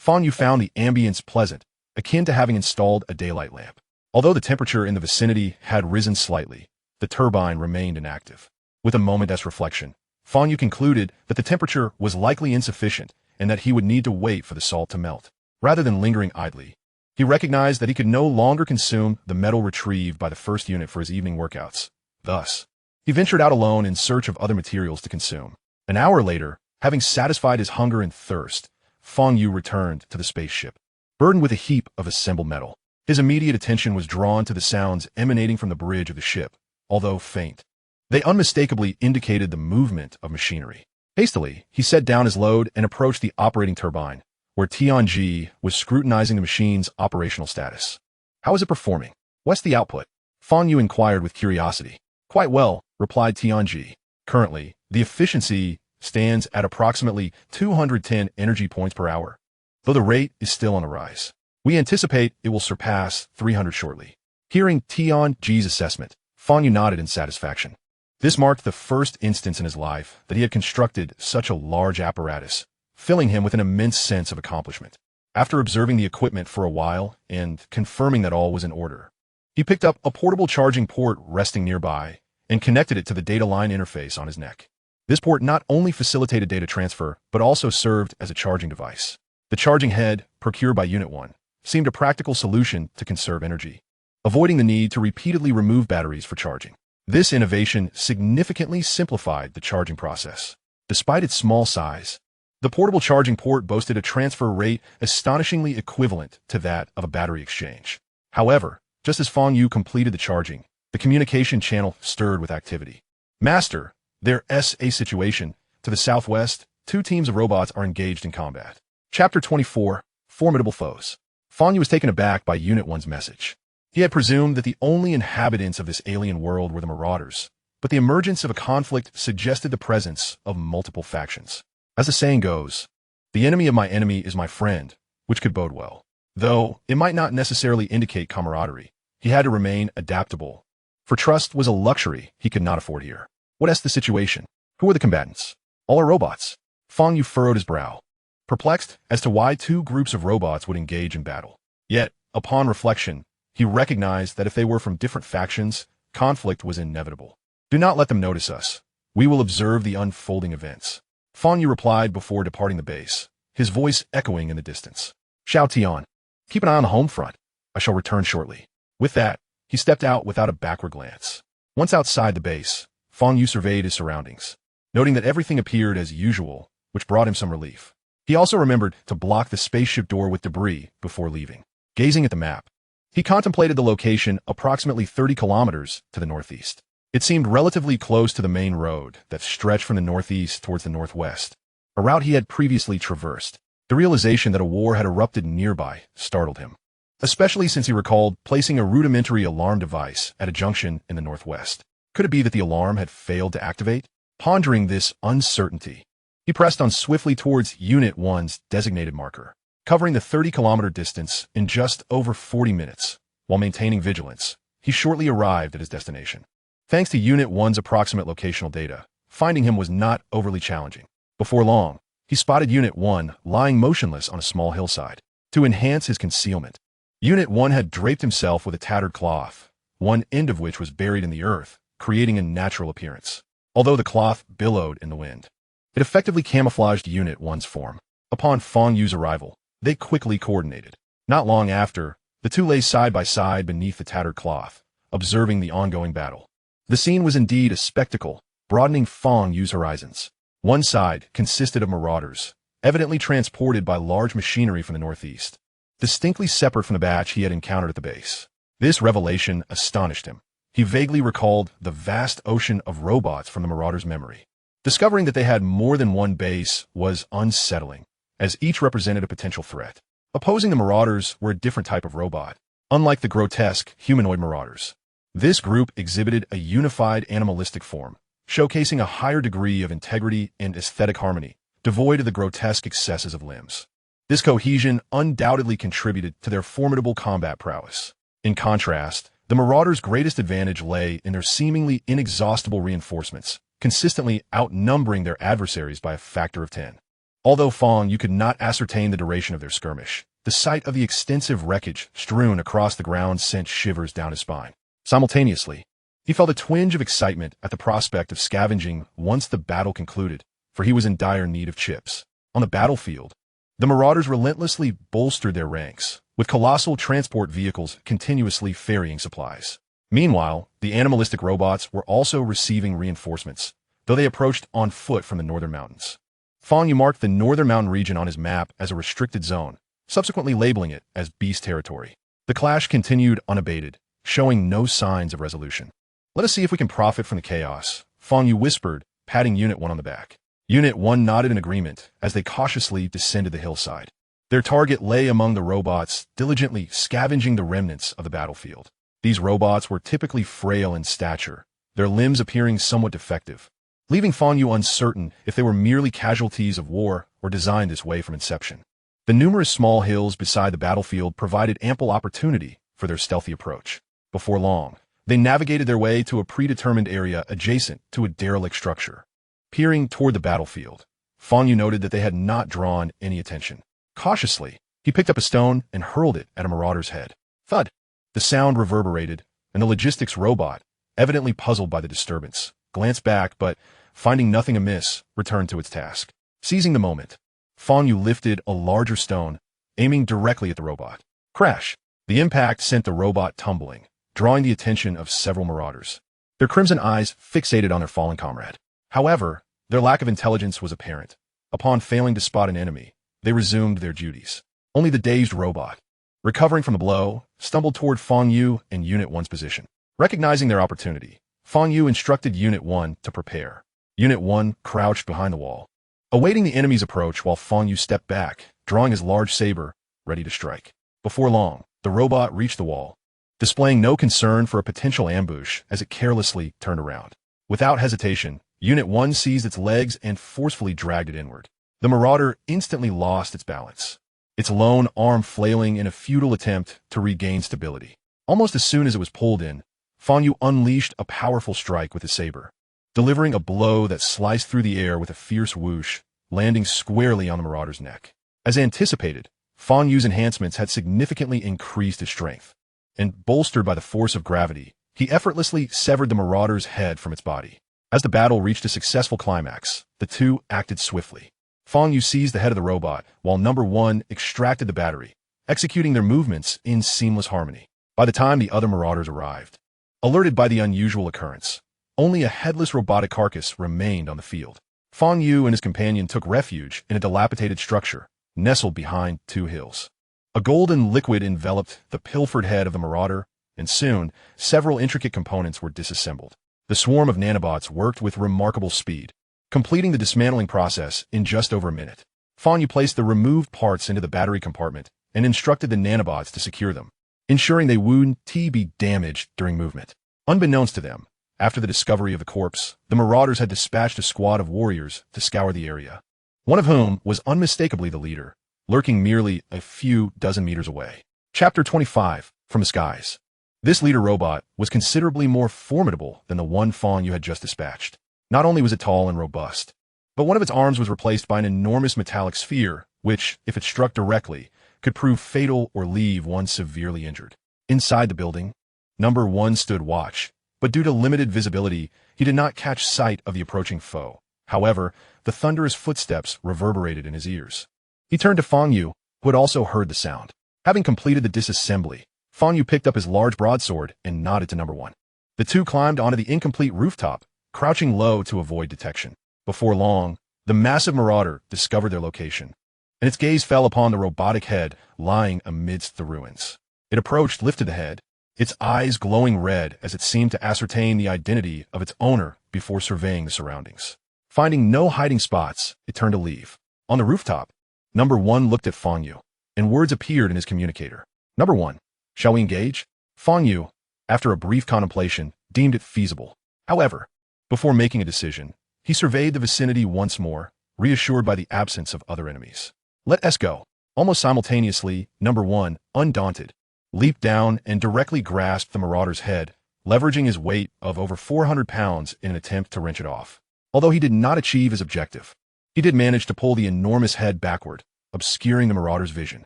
Fang Yu found the ambience pleasant, akin to having installed a daylight lamp. Although the temperature in the vicinity had risen slightly, the turbine remained inactive. With a moment's reflection, Fang Yu concluded that the temperature was likely insufficient and that he would need to wait for the salt to melt. Rather than lingering idly, he recognized that he could no longer consume the metal retrieved by the first unit for his evening workouts. Thus, he ventured out alone in search of other materials to consume. An hour later, having satisfied his hunger and thirst, Fang Yu returned to the spaceship. Burdened with a heap of assembled metal, his immediate attention was drawn to the sounds emanating from the bridge of the ship. Although faint, they unmistakably indicated the movement of machinery. Hastily, he set down his load and approached the operating turbine, where Tianji was scrutinizing the machine's operational status. How is it performing? What's the output? Fang Yu inquired with curiosity. Quite well, replied Tianji. Currently, the efficiency stands at approximately 210 energy points per hour, though the rate is still on the rise. We anticipate it will surpass 300 shortly. Hearing Tianji's assessment, Fang Yu nodded in satisfaction. This marked the first instance in his life that he had constructed such a large apparatus, filling him with an immense sense of accomplishment. After observing the equipment for a while and confirming that all was in order, he picked up a portable charging port resting nearby and connected it to the data line interface on his neck. This port not only facilitated data transfer, but also served as a charging device. The charging head, procured by Unit 1, seemed a practical solution to conserve energy, avoiding the need to repeatedly remove batteries for charging. This innovation significantly simplified the charging process. Despite its small size, the portable charging port boasted a transfer rate astonishingly equivalent to that of a battery exchange. However, just as Fang Yu completed the charging, the communication channel stirred with activity. Master, there's a situation. To the southwest, 2 teams of robots are engaged in combat. Chapter 24, Formidable Foes. Fang Yu was taken aback by Unit 1's message. He had presumed that the only inhabitants of this alien world were the Marauders, but the emergence of a conflict suggested the presence of multiple factions. As the saying goes, the enemy of my enemy is my friend, which could bode well. Though it might not necessarily indicate camaraderie, he had to remain adaptable, for trust was a luxury he could not afford here. What's the situation? Who are the combatants? All are robots. Fang Yu furrowed his brow, perplexed as to why 2 groups of robots would engage in battle. Yet, upon reflection, he recognized that if they were from different factions, conflict was inevitable. Do not let them notice us. We will observe the unfolding events. Fang Yu replied before departing the base, his voice echoing in the distance. Xiao Tian, keep an eye on the home front. I shall return shortly. With that, he stepped out without a backward glance. Once outside the base, Fang Yu surveyed his surroundings, noting that everything appeared as usual, which brought him some relief. He also remembered to block the spaceship door with debris before leaving. Gazing at the map, he contemplated the location approximately 30 kilometers to the northeast. It seemed relatively close to the main road that stretched from the northeast towards the northwest, a route he had previously traversed. The realization that a war had erupted nearby startled him, especially since he recalled placing a rudimentary alarm device at a junction in the northwest. Could it be that the alarm had failed to activate? Pondering this uncertainty, he pressed on swiftly towards Unit 1's designated marker, covering the 30-kilometer distance in just over 40 minutes. While maintaining vigilance, he shortly arrived at his destination. Thanks to Unit 1's approximate locational data, finding him was not overly challenging. Before long, he spotted Unit 1 lying motionless on a small hillside. To enhance his concealment, Unit 1 had draped himself with a tattered cloth, one end of which was buried in the earth, creating a natural appearance. Although the cloth billowed in the wind, it effectively camouflaged Unit 1's form. Upon Fang Yu's arrival, they quickly coordinated. Not long after, the 2 lay side by side beneath the tattered cloth, observing the ongoing battle. The scene was indeed a spectacle, broadening Fang Yu's horizons. One side consisted of marauders, evidently transported by large machinery from the northeast, distinctly separate from the batch he had encountered at the base. This revelation astonished him. He vaguely recalled the vast ocean of robots from the marauders' memory. Discovering that they had more than one base was unsettling, as each represented a potential threat. Opposing the marauders were a different type of robot. Unlike the grotesque humanoid marauders, this group exhibited a unified animalistic form, showcasing a higher degree of integrity and aesthetic harmony, devoid of the grotesque excesses of limbs. This cohesion undoubtedly contributed to their formidable combat prowess. In contrast, the Marauders' greatest advantage lay in their seemingly inexhaustible reinforcements, consistently outnumbering their adversaries by a factor of 10. Although Fang Yu could not ascertain the duration of their skirmish, the sight of the extensive wreckage strewn across the ground sent shivers down his spine. Simultaneously, he felt a twinge of excitement at the prospect of scavenging once the battle concluded, for he was in dire need of chips. On the battlefield, the marauders relentlessly bolstered their ranks, with colossal transport vehicles continuously ferrying supplies. Meanwhile, the animalistic robots were also receiving reinforcements, though they approached on foot from the northern mountains. Fang Yu marked the northern mountain region on his map as a restricted zone, subsequently labeling it as beast territory. The clash continued unabated, showing no signs of resolution. "Let us see if we can profit from the chaos," Fang Yu whispered, patting Unit 1 on the back. Unit 1 nodded in agreement as they cautiously descended the hillside. Their target lay among the robots, diligently scavenging the remnants of the battlefield. These robots were typically frail in stature, their limbs appearing somewhat defective, leaving Fang Yu uncertain if they were merely casualties of war or designed this way from inception. The numerous small hills beside the battlefield provided ample opportunity for their stealthy approach. Before long, they navigated their way to a predetermined area adjacent to a derelict structure. Peering toward the battlefield, Fang Yu noted that they had not drawn any attention. Cautiously, he picked up a stone and hurled it at a marauder's head. Thud! The sound reverberated, and the logistics robot, evidently puzzled by the disturbance, glanced back but, finding nothing amiss, returned to its task. Seizing the moment, Fang Yu lifted a larger stone, aiming directly at the robot. Crash! The impact sent the robot tumbling, drawing the attention of several marauders, their crimson eyes fixated on their fallen comrade. However, their lack of intelligence was apparent. Upon failing to spot an enemy, they resumed their duties. Only the dazed robot, recovering from the blow, stumbled toward Fang Yu and Unit 1's position. Recognizing their opportunity, Fang Yu instructed Unit 1 to prepare. Unit 1 crouched behind the wall, awaiting the enemy's approach while Fang Yu stepped back, drawing his large saber, ready to strike. Before long, the robot reached the wall, displaying no concern for a potential ambush as it carelessly turned around. Without hesitation, Unit 1 seized its legs and forcefully dragged it inward. The marauder instantly lost its balance, its lone arm flailing in a futile attempt to regain stability. Almost as soon as it was pulled in, Fang Yu unleashed a powerful strike with his saber, delivering a blow that sliced through the air with a fierce whoosh, landing squarely on the marauder's neck. As anticipated, Fang Yu's enhancements had significantly increased his strength, and bolstered by the force of gravity, he effortlessly severed the marauder's head from its body. As the battle reached a successful climax, the two acted swiftly. Fang Yu seized the head of the robot, while Number 1 extracted the battery, executing their movements in seamless harmony. By the time the other marauders arrived, alerted by the unusual occurrence, only a headless robotic carcass remained on the field. Fang Yu and his companion took refuge in a dilapidated structure, nestled behind 2 hills. A golden liquid enveloped the pilfered head of the marauder, and soon, several intricate components were disassembled. The swarm of nanobots worked with remarkable speed, completing the dismantling process in just over a minute. Fang Yu placed the removed parts into the battery compartment and instructed the nanobots to secure them, ensuring they wouldn't be damaged during movement. Unbeknownst to them, after the discovery of the corpse, the marauders had dispatched a squad of warriors to scour the area, one of whom was unmistakably the leader, lurking merely a few dozen meters away. Chapter 25, From the Skies. This leader robot was considerably more formidable than the one Fang Yu had just dispatched. Not only was it tall and robust, but one of its arms was replaced by an enormous metallic sphere, which, if it struck directly, could prove fatal or leave one severely injured. Inside the building, Number 1 stood watch, but due to limited visibility, he did not catch sight of the approaching foe. However, the thunderous footsteps reverberated in his ears. He turned to Fang Yu, who had also heard the sound. Having completed the disassembly, Fang Yu picked up his large broadsword and nodded to Number 1. The two climbed onto the incomplete rooftop, crouching low to avoid detection. Before long, the massive marauder discovered their location, and its gaze fell upon the robotic head lying amidst the ruins. It approached, lifted the head, its eyes glowing red as it seemed to ascertain the identity of its owner before surveying the surroundings. Finding no hiding spots, it turned to leave. On the rooftop, Number 1 looked at Fang Yu, and words appeared in his communicator. Number 1, shall we engage? Fang Yu, after a brief contemplation, deemed it feasible. However, before making a decision, he surveyed the vicinity once more, reassured by the absence of other enemies. Let us go. Almost simultaneously, Number 1, undaunted, leaped down and directly grasped the marauder's head, leveraging his weight of over 400 pounds in an attempt to wrench it off. Although he did not achieve his objective, he did manage to pull the enormous head backward, obscuring the marauder's vision.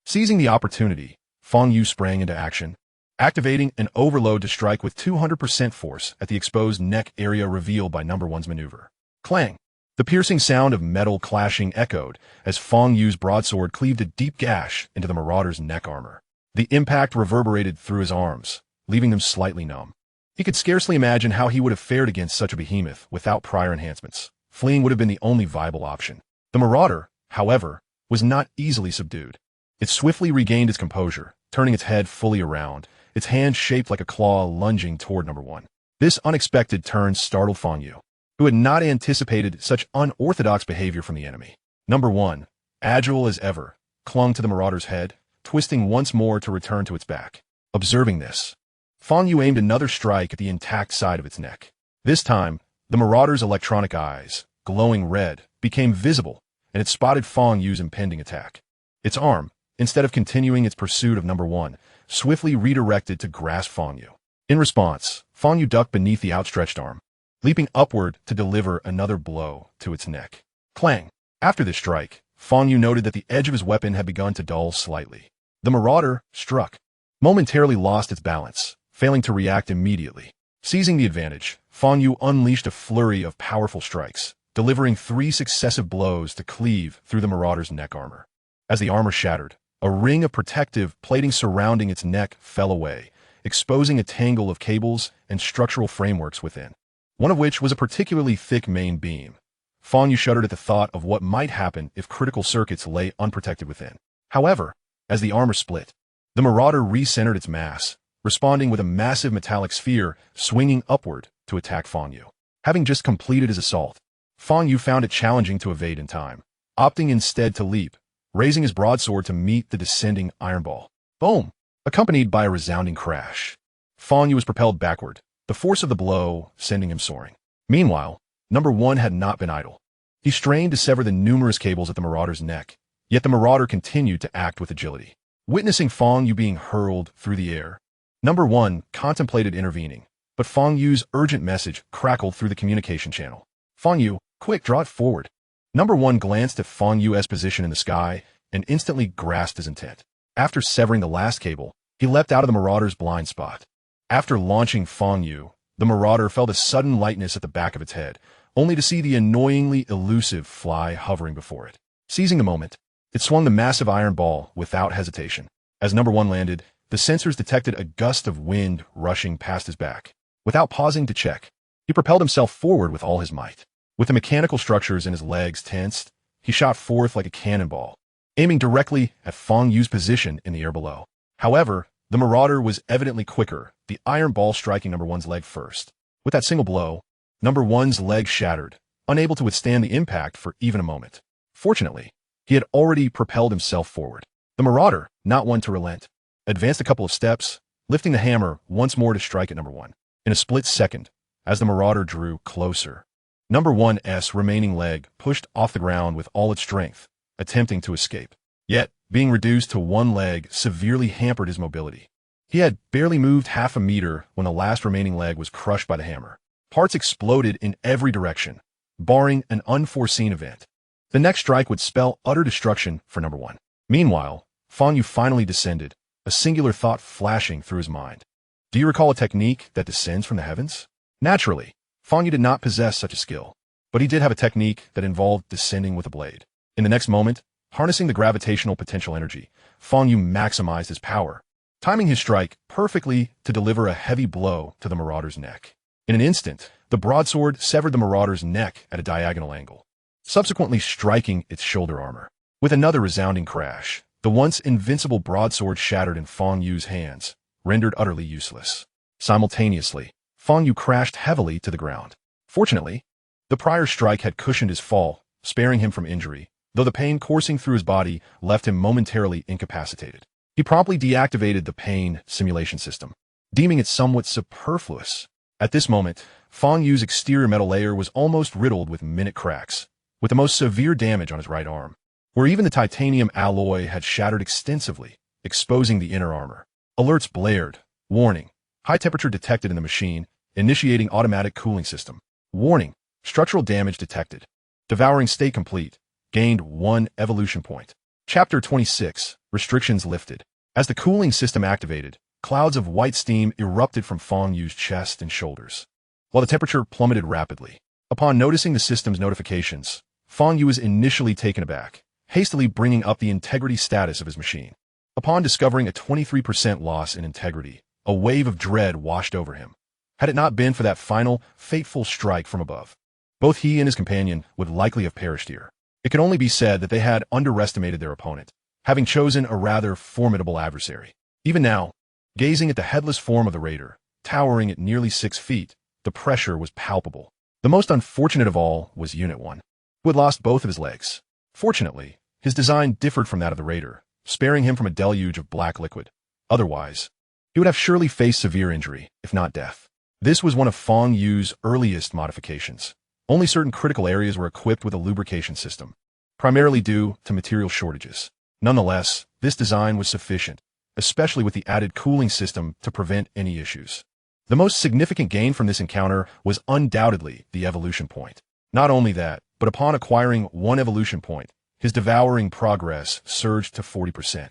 Seizing the opportunity, Fang Yu sprang into action, activating an overload to strike with 200% force at the exposed neck area revealed by number one's maneuver. Clang! The piercing sound of metal clashing echoed as Fang Yu's broadsword cleaved a deep gash into the marauder's neck armor. The impact reverberated through his arms, leaving them slightly numb. He could scarcely imagine how he would have fared against such a behemoth without prior enhancements. Fleeing would have been the only viable option. The marauder, however, was not easily subdued. It swiftly regained its composure, turning its head fully around, its hand shaped like a claw lunging toward number one. This unexpected turn startled Fang Yu, who had not anticipated such unorthodox behavior from the enemy. Number one, agile as ever, clung to the marauder's head, twisting once more to return to its back. Observing this, Fang Yu aimed another strike at the intact side of its neck. This time, the marauder's electronic eyes, glowing red, became visible, and it spotted Fang Yu's impending attack. Its arm, instead of continuing its pursuit of number one, swiftly redirected to grasp Fang Yu. In response, Fang Yu ducked beneath the outstretched arm, leaping upward to deliver another blow to its neck. Clang! After this strike, Fang Yu noted that the edge of his weapon had begun to dull slightly. The marauder, struck, momentarily lost its balance, failing to react immediately. Seizing the advantage, Fang Yu unleashed a flurry of powerful strikes, delivering 3 successive blows to cleave through the marauder's neck armor. As the armor shattered, a ring of protective plating surrounding its neck fell away, exposing a tangle of cables and structural frameworks within, one of which was a particularly thick main beam. Fang Yu shuddered at the thought of what might happen if critical circuits lay unprotected within. However, as the armor split, the marauder recentered its mass, responding with a massive metallic sphere swinging upward to attack Fang Yu. Having just completed his assault, Fang Yu found it challenging to evade in time, opting instead to leap, raising his broadsword to meet the descending iron ball. Boom! Accompanied by a resounding crash. Fang Yu was propelled backward, the force of the blow sending him soaring. Meanwhile, number one had not been idle. He strained to sever the numerous cables at the marauder's neck, yet the marauder continued to act with agility. Witnessing Fang Yu being hurled through the air, number one contemplated intervening, but Fang Yu's urgent message crackled through the communication channel. Fang Yu, quick, draw it forward. Number one glanced at Fang Yu's position in the sky and instantly grasped his intent. After severing the last cable, he leapt out of the marauder's blind spot. After launching Fang Yu, the marauder felt a sudden lightness at the back of its head, only to see the annoyingly elusive fly hovering before it. Seizing the moment, it swung the massive iron ball without hesitation. As number one landed, the sensors detected a gust of wind rushing past his back. Without pausing to check, he propelled himself forward with all his might. With the mechanical structures in his legs tensed, he shot forth like a cannonball, aiming directly at Fang Yu's position in the air below. However, the marauder was evidently quicker, the iron ball striking number one's leg first. With that single blow, number one's leg shattered, unable to withstand the impact for even a moment. Fortunately, he had already propelled himself forward. The marauder, not one to relent, advanced a couple of steps, lifting the hammer once more to strike at number one. In a split second, as the marauder drew closer, number one's remaining leg pushed off the ground with all its strength, attempting to escape. Yet, being reduced to one leg severely hampered his mobility. He had barely moved half a meter when the last remaining leg was crushed by the hammer. Parts exploded in every direction, barring an unforeseen event. The next strike would spell utter destruction for number one. Meanwhile, Fang Yu finally descended, a singular thought flashing through his mind. Do you recall a technique that descends from the heavens? Naturally, Fang Yu did not possess such a skill, but he did have a technique that involved descending with a blade. In the next moment, harnessing the gravitational potential energy, Fang Yu maximized his power, timing his strike perfectly to deliver a heavy blow to the marauder's neck. In an instant, the broadsword severed the marauder's neck at a diagonal angle, subsequently striking its shoulder armor. With another resounding crash, the once invincible broadsword shattered in Fang Yu's hands, rendered utterly useless. Simultaneously, Fang Yu crashed heavily to the ground. Fortunately, the prior strike had cushioned his fall, sparing him from injury, though the pain coursing through his body left him momentarily incapacitated. He promptly deactivated the pain simulation system, deeming it somewhat superfluous. At this moment, Fang Yu's exterior metal layer was almost riddled with minute cracks, with the most severe damage on his right arm, where even the titanium alloy had shattered extensively, exposing the inner armor. Alerts blared. Warning. High temperature detected in the machine, initiating automatic cooling system. Warning. Structural damage detected. Devouring state complete. Gained 1 evolution point. Chapter 26. Restrictions lifted. As the cooling system activated, clouds of white steam erupted from Fang Yu's chest and shoulders, while the temperature plummeted rapidly. Upon noticing the system's notifications, Fang Yu was initially taken aback, hastily bringing up the integrity status of his machine. Upon discovering a 23% loss in integrity, a wave of dread washed over him. Had it not been for that final, fateful strike from above, both he and his companion would likely have perished here. It can only be said that they had underestimated their opponent, having chosen a rather formidable adversary. Even now, gazing at the headless form of the raider, towering at nearly 6 feet, the pressure was palpable. The most unfortunate of all was Unit 1, who had lost both of his legs. Fortunately, his design differed from that of the raider, sparing him from a deluge of black liquid. Otherwise, he would have surely faced severe injury, if not death. This was one of Fang Yu's earliest modifications. Only certain critical areas were equipped with a lubrication system, primarily due to material shortages. Nonetheless, this design was sufficient, especially with the added cooling system to prevent any issues. The most significant gain from this encounter was undoubtedly the evolution point. Not only that, but upon acquiring 1 evolution point, his devouring progress surged to 40%.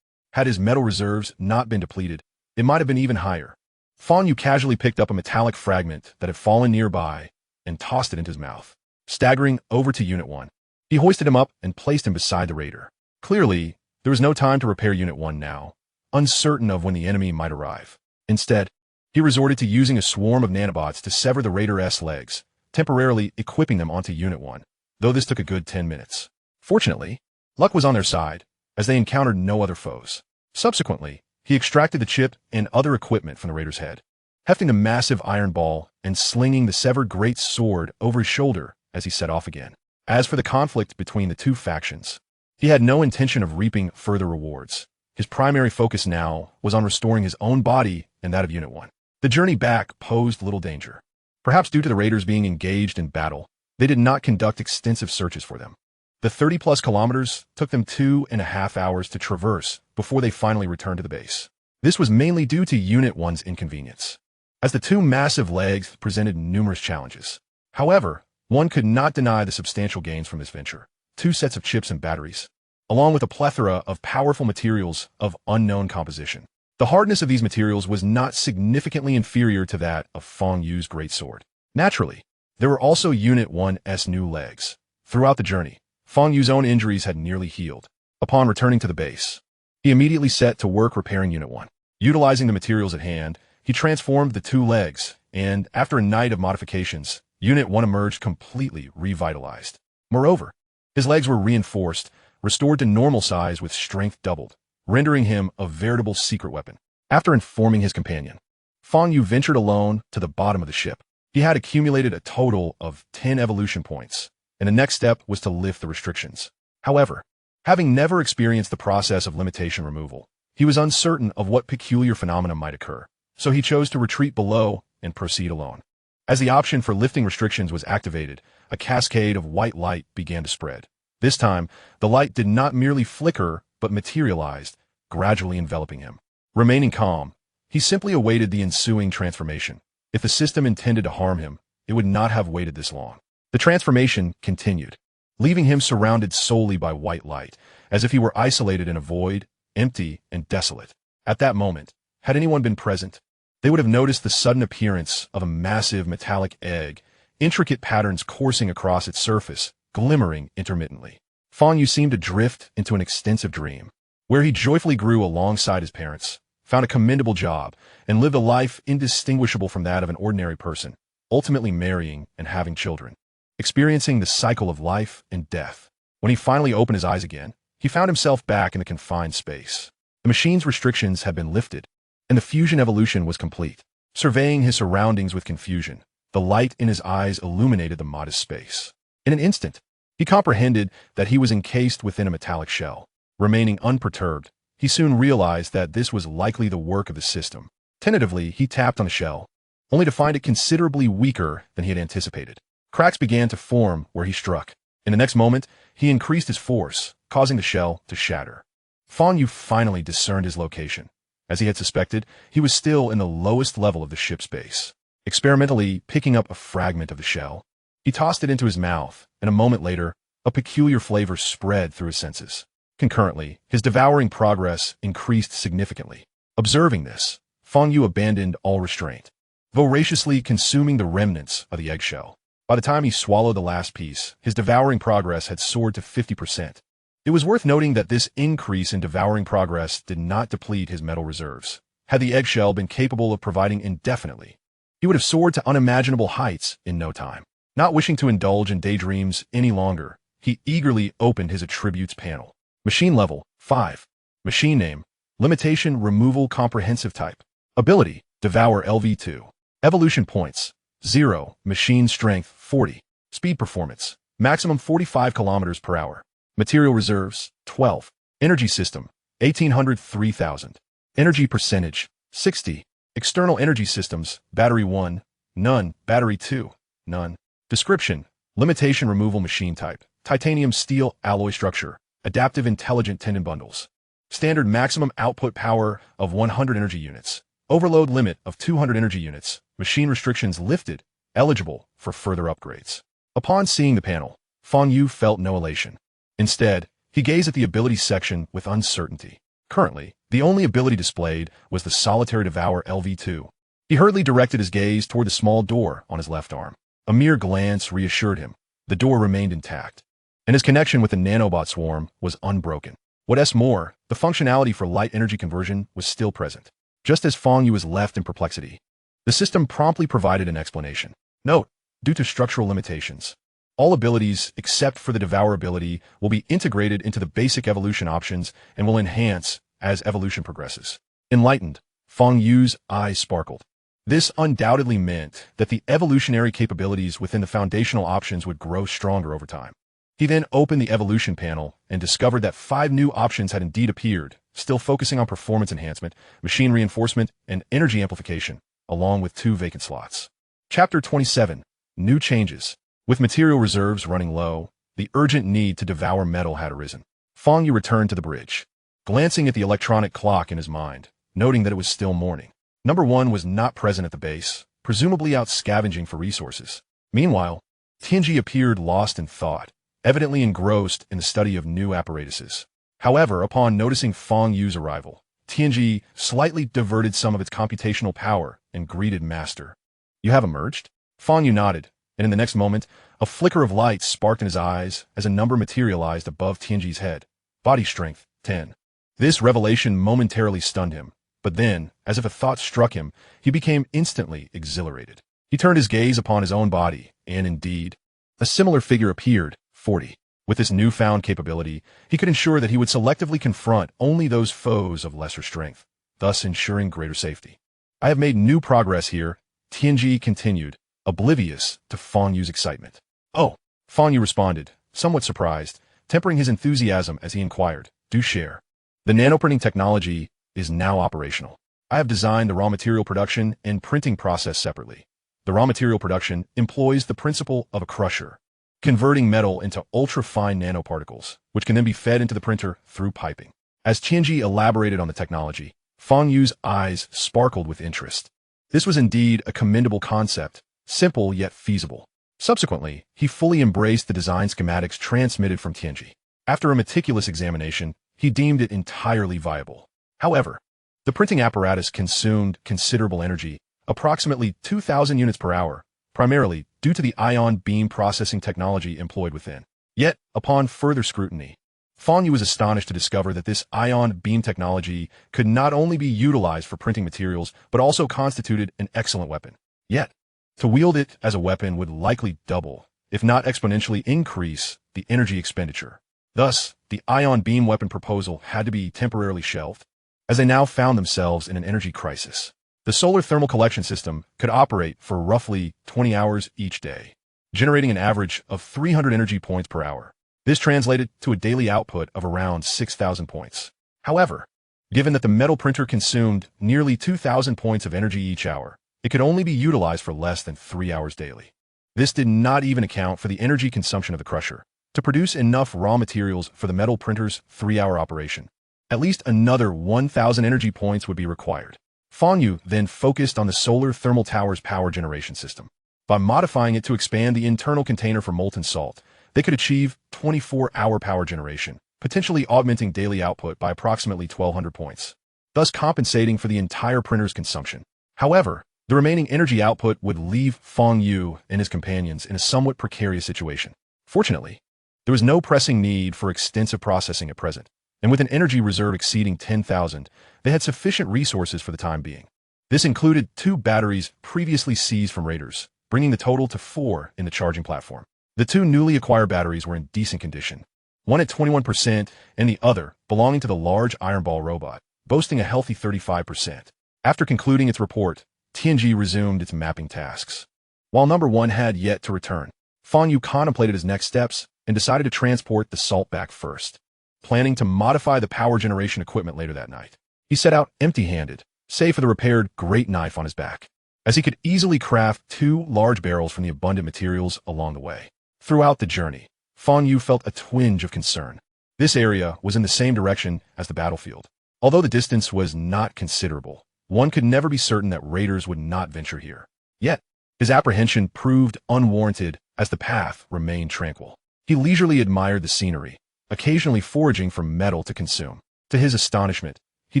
Had his metal reserves not been depleted, it might have been even higher. Fang Yu casually picked up a metallic fragment that had fallen nearby and tossed it into his mouth. Staggering over to Unit 1, he hoisted him up and placed him beside the raider. Clearly, there was no time to repair Unit 1 now, uncertain of when the enemy might arrive. Instead, he resorted to using a swarm of nanobots to sever the Raider's legs, temporarily equipping them onto Unit 1, though this took a good 10 minutes. Fortunately, luck was on their side, as they encountered no other foes. Subsequently, he extracted the chip and other equipment from the Raider's head, hefting the massive iron ball and slinging the severed great sword over his shoulder as he set off again. As for the conflict between the two factions, he had no intention of reaping further rewards. His primary focus now was on restoring his own body and that of Unit 1. The journey back posed little danger. Perhaps due to the raiders being engaged in battle, they did not conduct extensive searches for them. The 30-plus kilometers took them 2.5 hours to traverse before they finally returned to the base. This was mainly due to Unit 1's inconvenience, as the 2 massive legs presented numerous challenges. However, one could not deny the substantial gains from this venture. 2 sets of chips and batteries, along with a plethora of powerful materials of unknown composition. The hardness of these materials was not significantly inferior to that of Fang Yu's greatsword. Naturally, there were also Unit 1's new legs. Throughout the journey, Fang Yu's own injuries had nearly healed. Upon returning to the base, he immediately set to work repairing Unit 1. Utilizing the materials at hand, he transformed the 2 legs, and after a night of modifications, Unit 1 emerged completely revitalized. Moreover, his legs were reinforced, restored to normal size with strength doubled, rendering him a veritable secret weapon. After informing his companion, Fang Yu ventured alone to the bottom of the ship. He had accumulated a total of 10 evolution points, and the next step was to lift the restrictions. However, having never experienced the process of limitation removal, he was uncertain of what peculiar phenomena might occur, so he chose to retreat below and proceed alone. As the option for lifting restrictions was activated, a cascade of white light began to spread. This time, the light did not merely flicker, but materialized, gradually enveloping him. Remaining calm, he simply awaited the ensuing transformation. If the system intended to harm him, it would not have waited this long. The transformation continued, leaving him surrounded solely by white light, as if he were isolated in a void, empty and desolate. At that moment, had anyone been present, they would have noticed the sudden appearance of a massive metallic egg, intricate patterns coursing across its surface, glimmering intermittently. Fang Yu seemed to drift into an extensive dream, where he joyfully grew alongside his parents, found a commendable job, and lived a life indistinguishable from that of an ordinary person, ultimately marrying and having children, experiencing the cycle of life and death. When he finally opened his eyes again, he found himself back in the confined space. The machine's restrictions had been lifted, and the fusion evolution was complete. Surveying his surroundings with confusion, the light in his eyes illuminated the modest space. In an instant, he comprehended that he was encased within a metallic shell. Remaining unperturbed, he soon realized that this was likely the work of the system. Tentatively, he tapped on the shell, only to find it considerably weaker than he had anticipated. Cracks began to form where he struck. In the next moment, he increased his force, causing the shell to shatter. Fang Yu finally discerned his location. As he had suspected, he was still in the lowest level of the ship's base. Experimentally picking up a fragment of the shell, He tossed it into his mouth, and a moment later, a peculiar flavor spread through his senses. Concurrently, his devouring progress increased significantly. Observing this, Fang Yu abandoned all restraint, voraciously consuming the remnants of the eggshell. By the time he swallowed the last piece, his devouring progress had soared to 50%. It was worth noting that this increase in devouring progress did not deplete his metal reserves. Had the eggshell been capable of providing indefinitely, he would have soared to unimaginable heights in no time. Not wishing to indulge in daydreams any longer, he eagerly opened his attributes panel. Machine level, 5. Machine name, limitation removal comprehensive type. Ability, Devour LV2. Evolution points, 0. Machine strength, 40. Speed performance, maximum 45 km per hour. Material reserves, 12. Energy system, 1800-3000. Energy percentage, 60. External energy systems, battery 1, none, battery 2, none. Description, limitation removal machine type, titanium steel alloy structure, adaptive intelligent tendon bundles. Standard maximum output power of 100 energy units. Overload limit of 200 energy units. Machine restrictions lifted, eligible for further upgrades. Upon seeing the panel, Fang Yu felt no elation. Instead, he gazed at the ability section with uncertainty. Currently, the only ability displayed was the solitary Devour LV2. He hurriedly directed his gaze toward the small door on his left arm. A mere glance reassured him. The door remained intact, and his connection with the nanobot swarm was unbroken. What's more, the functionality for light energy conversion was still present. Just as Fang Yu was left in perplexity, the system promptly provided an explanation. Note, due to structural limitations, all abilities except for the Devour ability will be integrated into the basic evolution options and will enhance as evolution progresses. Enlightened, Fang Yu's eyes sparkled. This undoubtedly meant that the evolutionary capabilities within the foundational options would grow stronger over time. He then opened the evolution panel and discovered that 5 new options had indeed appeared, still focusing on performance enhancement, machine reinforcement, and energy amplification, along with 2 vacant slots. Chapter 27. New changes. With material reserves running low, the urgent need to devour metal had arisen. Fang Yu returned to the bridge, glancing at the electronic clock in his mind, noting that it was still morning. Number 1 was not present at the base, presumably out scavenging for resources. Meanwhile, Tianji appeared lost in thought, evidently engrossed in the study of new apparatuses. However, upon noticing Fang Yu's arrival, Tianji slightly diverted some of its computational power and greeted Master. You have emerged? Fang Yu nodded, and in the next moment, a flicker of light sparked in his eyes as a number materialized above Tianji's head. Body strength, 10. This revelation momentarily stunned him, but then, as if a thought struck him, he became instantly exhilarated. He turned his gaze upon his own body, and indeed, a similar figure appeared, 40. With this newfound capability, he could ensure that he would selectively confront only those foes of lesser strength, thus ensuring greater safety. I have made new progress here, Tianji continued, oblivious to Fang Yu's excitement. Oh, Fang Yu responded, somewhat surprised, tempering his enthusiasm as he inquired, do share. The nanoprinting technology is now operational. I have designed the raw material production and printing process separately. The raw material production employs the principle of a crusher, converting metal into ultra-fine nanoparticles, which can then be fed into the printer through piping. As Tianji elaborated on the technology, Fang Yu's eyes sparkled with interest. This was indeed a commendable concept, simple yet feasible. Subsequently, he fully embraced the design schematics transmitted from Tianji. After a meticulous examination, he deemed it entirely viable. However, the printing apparatus consumed considerable energy, approximately 2,000 units per hour, primarily due to the ion beam processing technology employed within. Yet, upon further scrutiny, Fang Yu was astonished to discover that this ion beam technology could not only be utilized for printing materials, but also constituted an excellent weapon. Yet, to wield it as a weapon would likely double, if not exponentially increase, the energy expenditure. Thus, the ion beam weapon proposal had to be temporarily shelved, as they now found themselves in an energy crisis. The solar thermal collection system could operate for roughly 20 hours each day, generating an average of 300 energy points per hour. This translated to a daily output of around 6,000 points. However, given that the metal printer consumed nearly 2,000 points of energy each hour, it could only be utilized for less than 3 hours daily. This did not even account for the energy consumption of the crusher. To produce enough raw materials for the metal printer's 3-hour operation, at least another 1,000 energy points would be required. Fang Yu then focused on the solar thermal tower's power generation system. By modifying it to expand the internal container for molten salt, they could achieve 24-hour power generation, potentially augmenting daily output by approximately 1,200 points, thus compensating for the entire printer's consumption. However, the remaining energy output would leave Fang Yu and his companions in a somewhat precarious situation. Fortunately, there was no pressing need for extensive processing at present, and with an energy reserve exceeding 10,000, they had sufficient resources for the time being. This included 2 batteries previously seized from raiders, bringing the total to 4 in the charging platform. The 2 newly acquired batteries were in decent condition, one at 21% and the other, belonging to the large Iron Ball robot, boasting a healthy 35%. After concluding its report, TNG resumed its mapping tasks. While number 1 had yet to return, Fang Yu contemplated his next steps and decided to transport the salt back first, planning to modify the power generation equipment later that night. He set out empty-handed, save for the repaired great knife on his back, as he could easily craft 2 large barrels from the abundant materials along the way. Throughout the journey, Fang Yu felt a twinge of concern. This area was in the same direction as the battlefield. Although the distance was not considerable, one could never be certain that raiders would not venture here. Yet, his apprehension proved unwarranted as the path remained tranquil. He leisurely admired the scenery, occasionally foraging for metal to consume. To his astonishment, he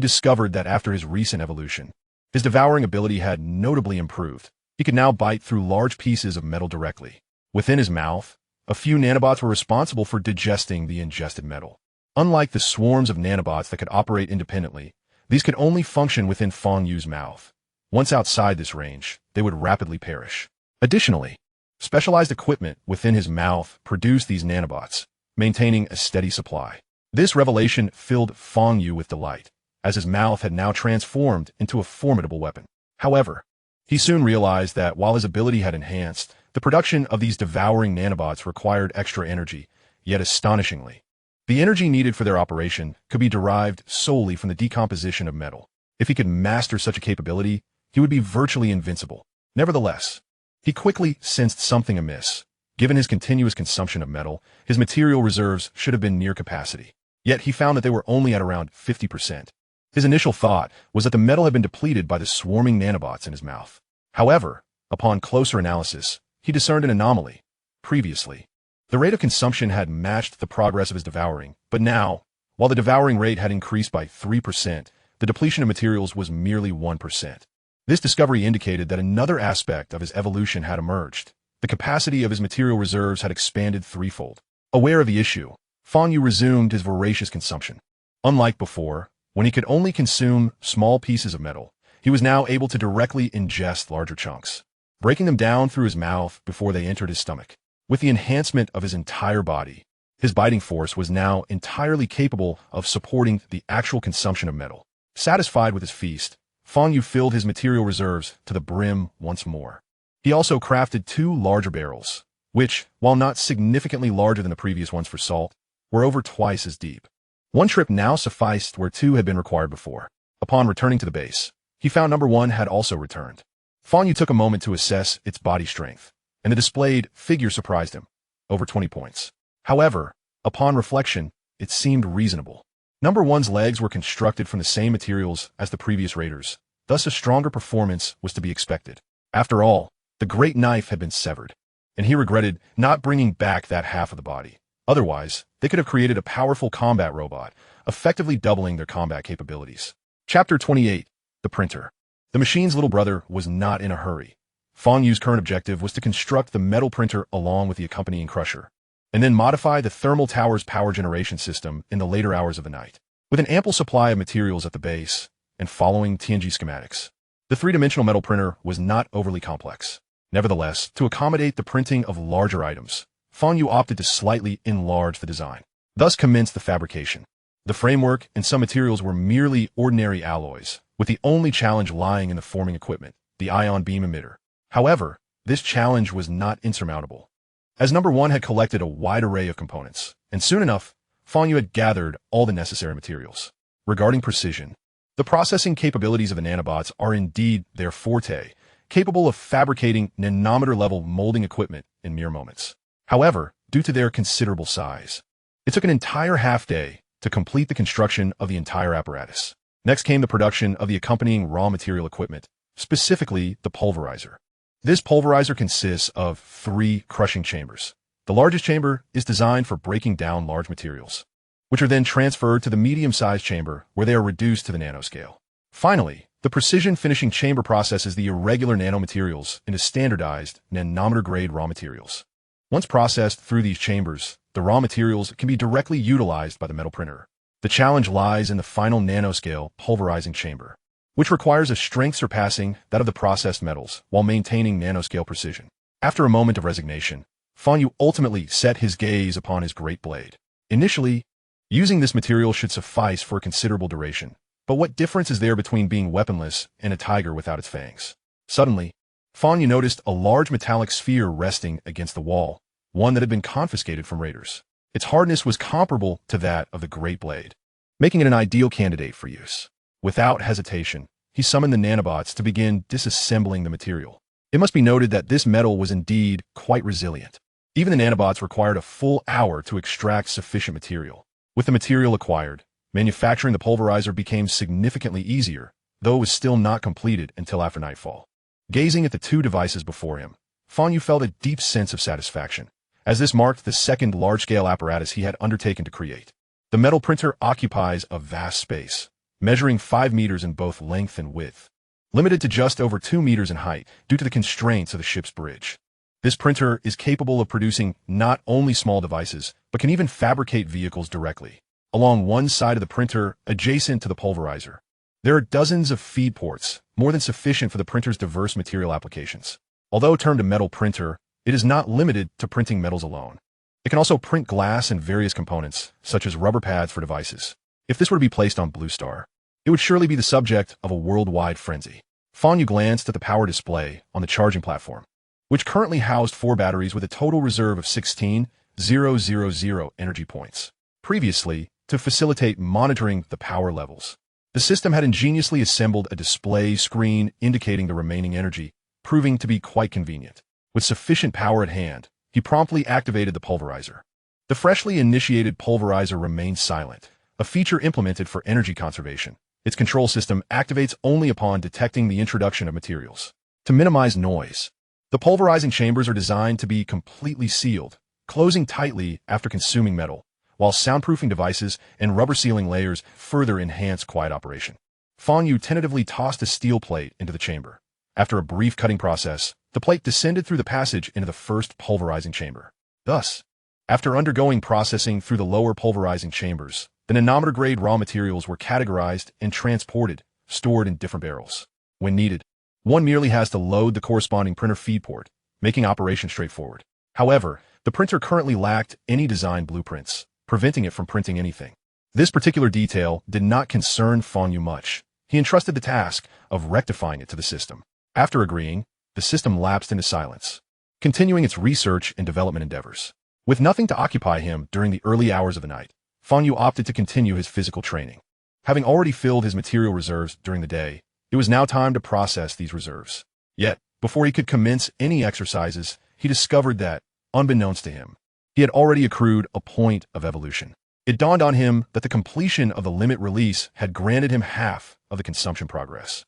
discovered that after his recent evolution, his devouring ability had notably improved. He could now bite through large pieces of metal directly. Within his mouth, a few nanobots were responsible for digesting the ingested metal. Unlike the swarms of nanobots that could operate independently, these could only function within Fang Yu's mouth. Once outside this range, they would rapidly perish. Additionally, specialized equipment within his mouth produced these nanobots, maintaining a steady supply. This revelation filled Fang Yu with delight, as his mouth had now transformed into a formidable weapon. However, he soon realized that while his ability had enhanced, the production of these devouring nanobots required extra energy, yet astonishingly, the energy needed for their operation could be derived solely from the decomposition of metal. If he could master such a capability, he would be virtually invincible. Nevertheless, he quickly sensed something amiss. Given his continuous consumption of metal, his material reserves should have been near capacity. Yet he found that they were only at around 50%. His initial thought was that the metal had been depleted by the swarming nanobots in his mouth. However, upon closer analysis, he discerned an anomaly. Previously, the rate of consumption had matched the progress of his devouring, but now, while the devouring rate had increased by 3%, the depletion of materials was merely 1%. This discovery indicated that another aspect of his evolution had emerged. The capacity of his material reserves had expanded threefold. Aware of the issue, Fang Yu resumed his voracious consumption. Unlike before, when he could only consume small pieces of metal, he was now able to directly ingest larger chunks, breaking them down through his mouth before they entered his stomach. With the enhancement of his entire body, his biting force was now entirely capable of supporting the actual consumption of metal. Satisfied with his feast, Fang Yu filled his material reserves to the brim once more. He also crafted 2 larger barrels, which, while not significantly larger than the previous ones for salt, were over twice as deep. One trip now sufficed where 2 had been required before. Upon returning to the base, he found number 1 had also returned. Fang Yu took a moment to assess its body strength, and the displayed figure surprised him, over 20 points. However, upon reflection, it seemed reasonable. Number 1's legs were constructed from the same materials as the previous raiders, thus a stronger performance was to be expected. After all, the great knife had been severed, and he regretted not bringing back that half of the body. Otherwise, they could have created a powerful combat robot, effectively doubling their combat capabilities. Chapter 28. The Printer. The machine's little brother was not in a hurry. Fang Yu's current objective was to construct the metal printer along with the accompanying crusher, and then modify the thermal tower's power generation system in the later hours of the night. With an ample supply of materials at the base, and following TNG schematics, the three-dimensional metal printer was not overly complex. Nevertheless, to accommodate the printing of larger items, Fang Yu opted to slightly enlarge the design. Thus commenced the fabrication. The framework and some materials were merely ordinary alloys, with the only challenge lying in the forming equipment, the ion beam emitter. However, this challenge was not insurmountable, as number 1 had collected a wide array of components, and soon enough, Fang Yu had gathered all the necessary materials. Regarding precision, the processing capabilities of the nanobots are indeed their forte, capable of fabricating nanometer-level molding equipment in mere moments. However, due to their considerable size, it took an entire half-day to complete the construction of the entire apparatus. Next came the production of the accompanying raw material equipment, specifically the pulverizer. This pulverizer consists of 3 crushing chambers. The largest chamber is designed for breaking down large materials, which are then transferred to the medium-sized chamber where they are reduced to the nanoscale. Finally, the precision finishing chamber processes the irregular nanomaterials into standardized nanometer-grade raw materials. Once processed through these chambers, the raw materials can be directly utilized by the metal printer. The challenge lies in the final nanoscale pulverizing chamber, which requires a strength surpassing that of the processed metals while maintaining nanoscale precision. After a moment of resignation, Fang Yu ultimately set his gaze upon his great blade. Initially, using this material should suffice for a considerable duration, but what difference is there between being weaponless and a tiger without its fangs? Suddenly, Fang Yu noticed a large metallic sphere resting against the wall, one that had been confiscated from raiders. Its hardness was comparable to that of the great blade, making it an ideal candidate for use. Without hesitation, he summoned the nanobots to begin disassembling the material. It must be noted that this metal was indeed quite resilient. Even the nanobots required a full hour to extract sufficient material. With the material acquired, manufacturing the pulverizer became significantly easier, though it was still not completed until after nightfall. Gazing at the 2 devices before him, Fang Yu felt a deep sense of satisfaction, as this marked the second large-scale apparatus he had undertaken to create. The metal printer occupies a vast space, measuring 5 meters in both length and width, limited to just over 2 meters in height due to the constraints of the ship's bridge. This printer is capable of producing not only small devices, but can even fabricate vehicles directly. Along one side of the printer, adjacent to the pulverizer, there are dozens of feed ports, more than sufficient for the printer's diverse material applications. Although termed a metal printer, it is not limited to printing metals alone. It can also print glass and various components, such as rubber pads for devices. If this were to be placed on Blue Star, it would surely be the subject of a worldwide frenzy. Fang Yu glanced at the power display on the charging platform, which currently housed 4 batteries with a total reserve of 16,000 energy points. Previously, to facilitate monitoring the power levels, the system had ingeniously assembled a display screen indicating the remaining energy, proving to be quite convenient. With sufficient power at hand, he promptly activated the pulverizer. The freshly initiated pulverizer remained silent, a feature implemented for energy conservation. Its control system activates only upon detecting the introduction of materials. To minimize noise, the pulverizing chambers are designed to be completely sealed, closing tightly after consuming metal, while soundproofing devices and rubber sealing layers further enhance quiet operation. Fang Yu tentatively tossed a steel plate into the chamber. After a brief cutting process, the plate descended through the passage into the first pulverizing chamber. Thus, after undergoing processing through the lower pulverizing chambers, the nanometer-grade raw materials were categorized and transported, stored in different barrels. When needed, one merely has to load the corresponding printer feed port, making operation straightforward. However, the printer currently lacked any design blueprints, preventing it from printing anything. This particular detail did not concern Fang Yu much. He entrusted the task of rectifying it to the system. After agreeing, the system lapsed into silence, continuing its research and development endeavors. With nothing to occupy him during the early hours of the night, Fang Yu opted to continue his physical training. Having already filled his material reserves during the day, it was now time to process these reserves. Yet, before he could commence any exercises, he discovered that, unbeknownst to him, he had already accrued a point of evolution. It dawned on him that the completion of the limit release had granted him half of the consumption progress,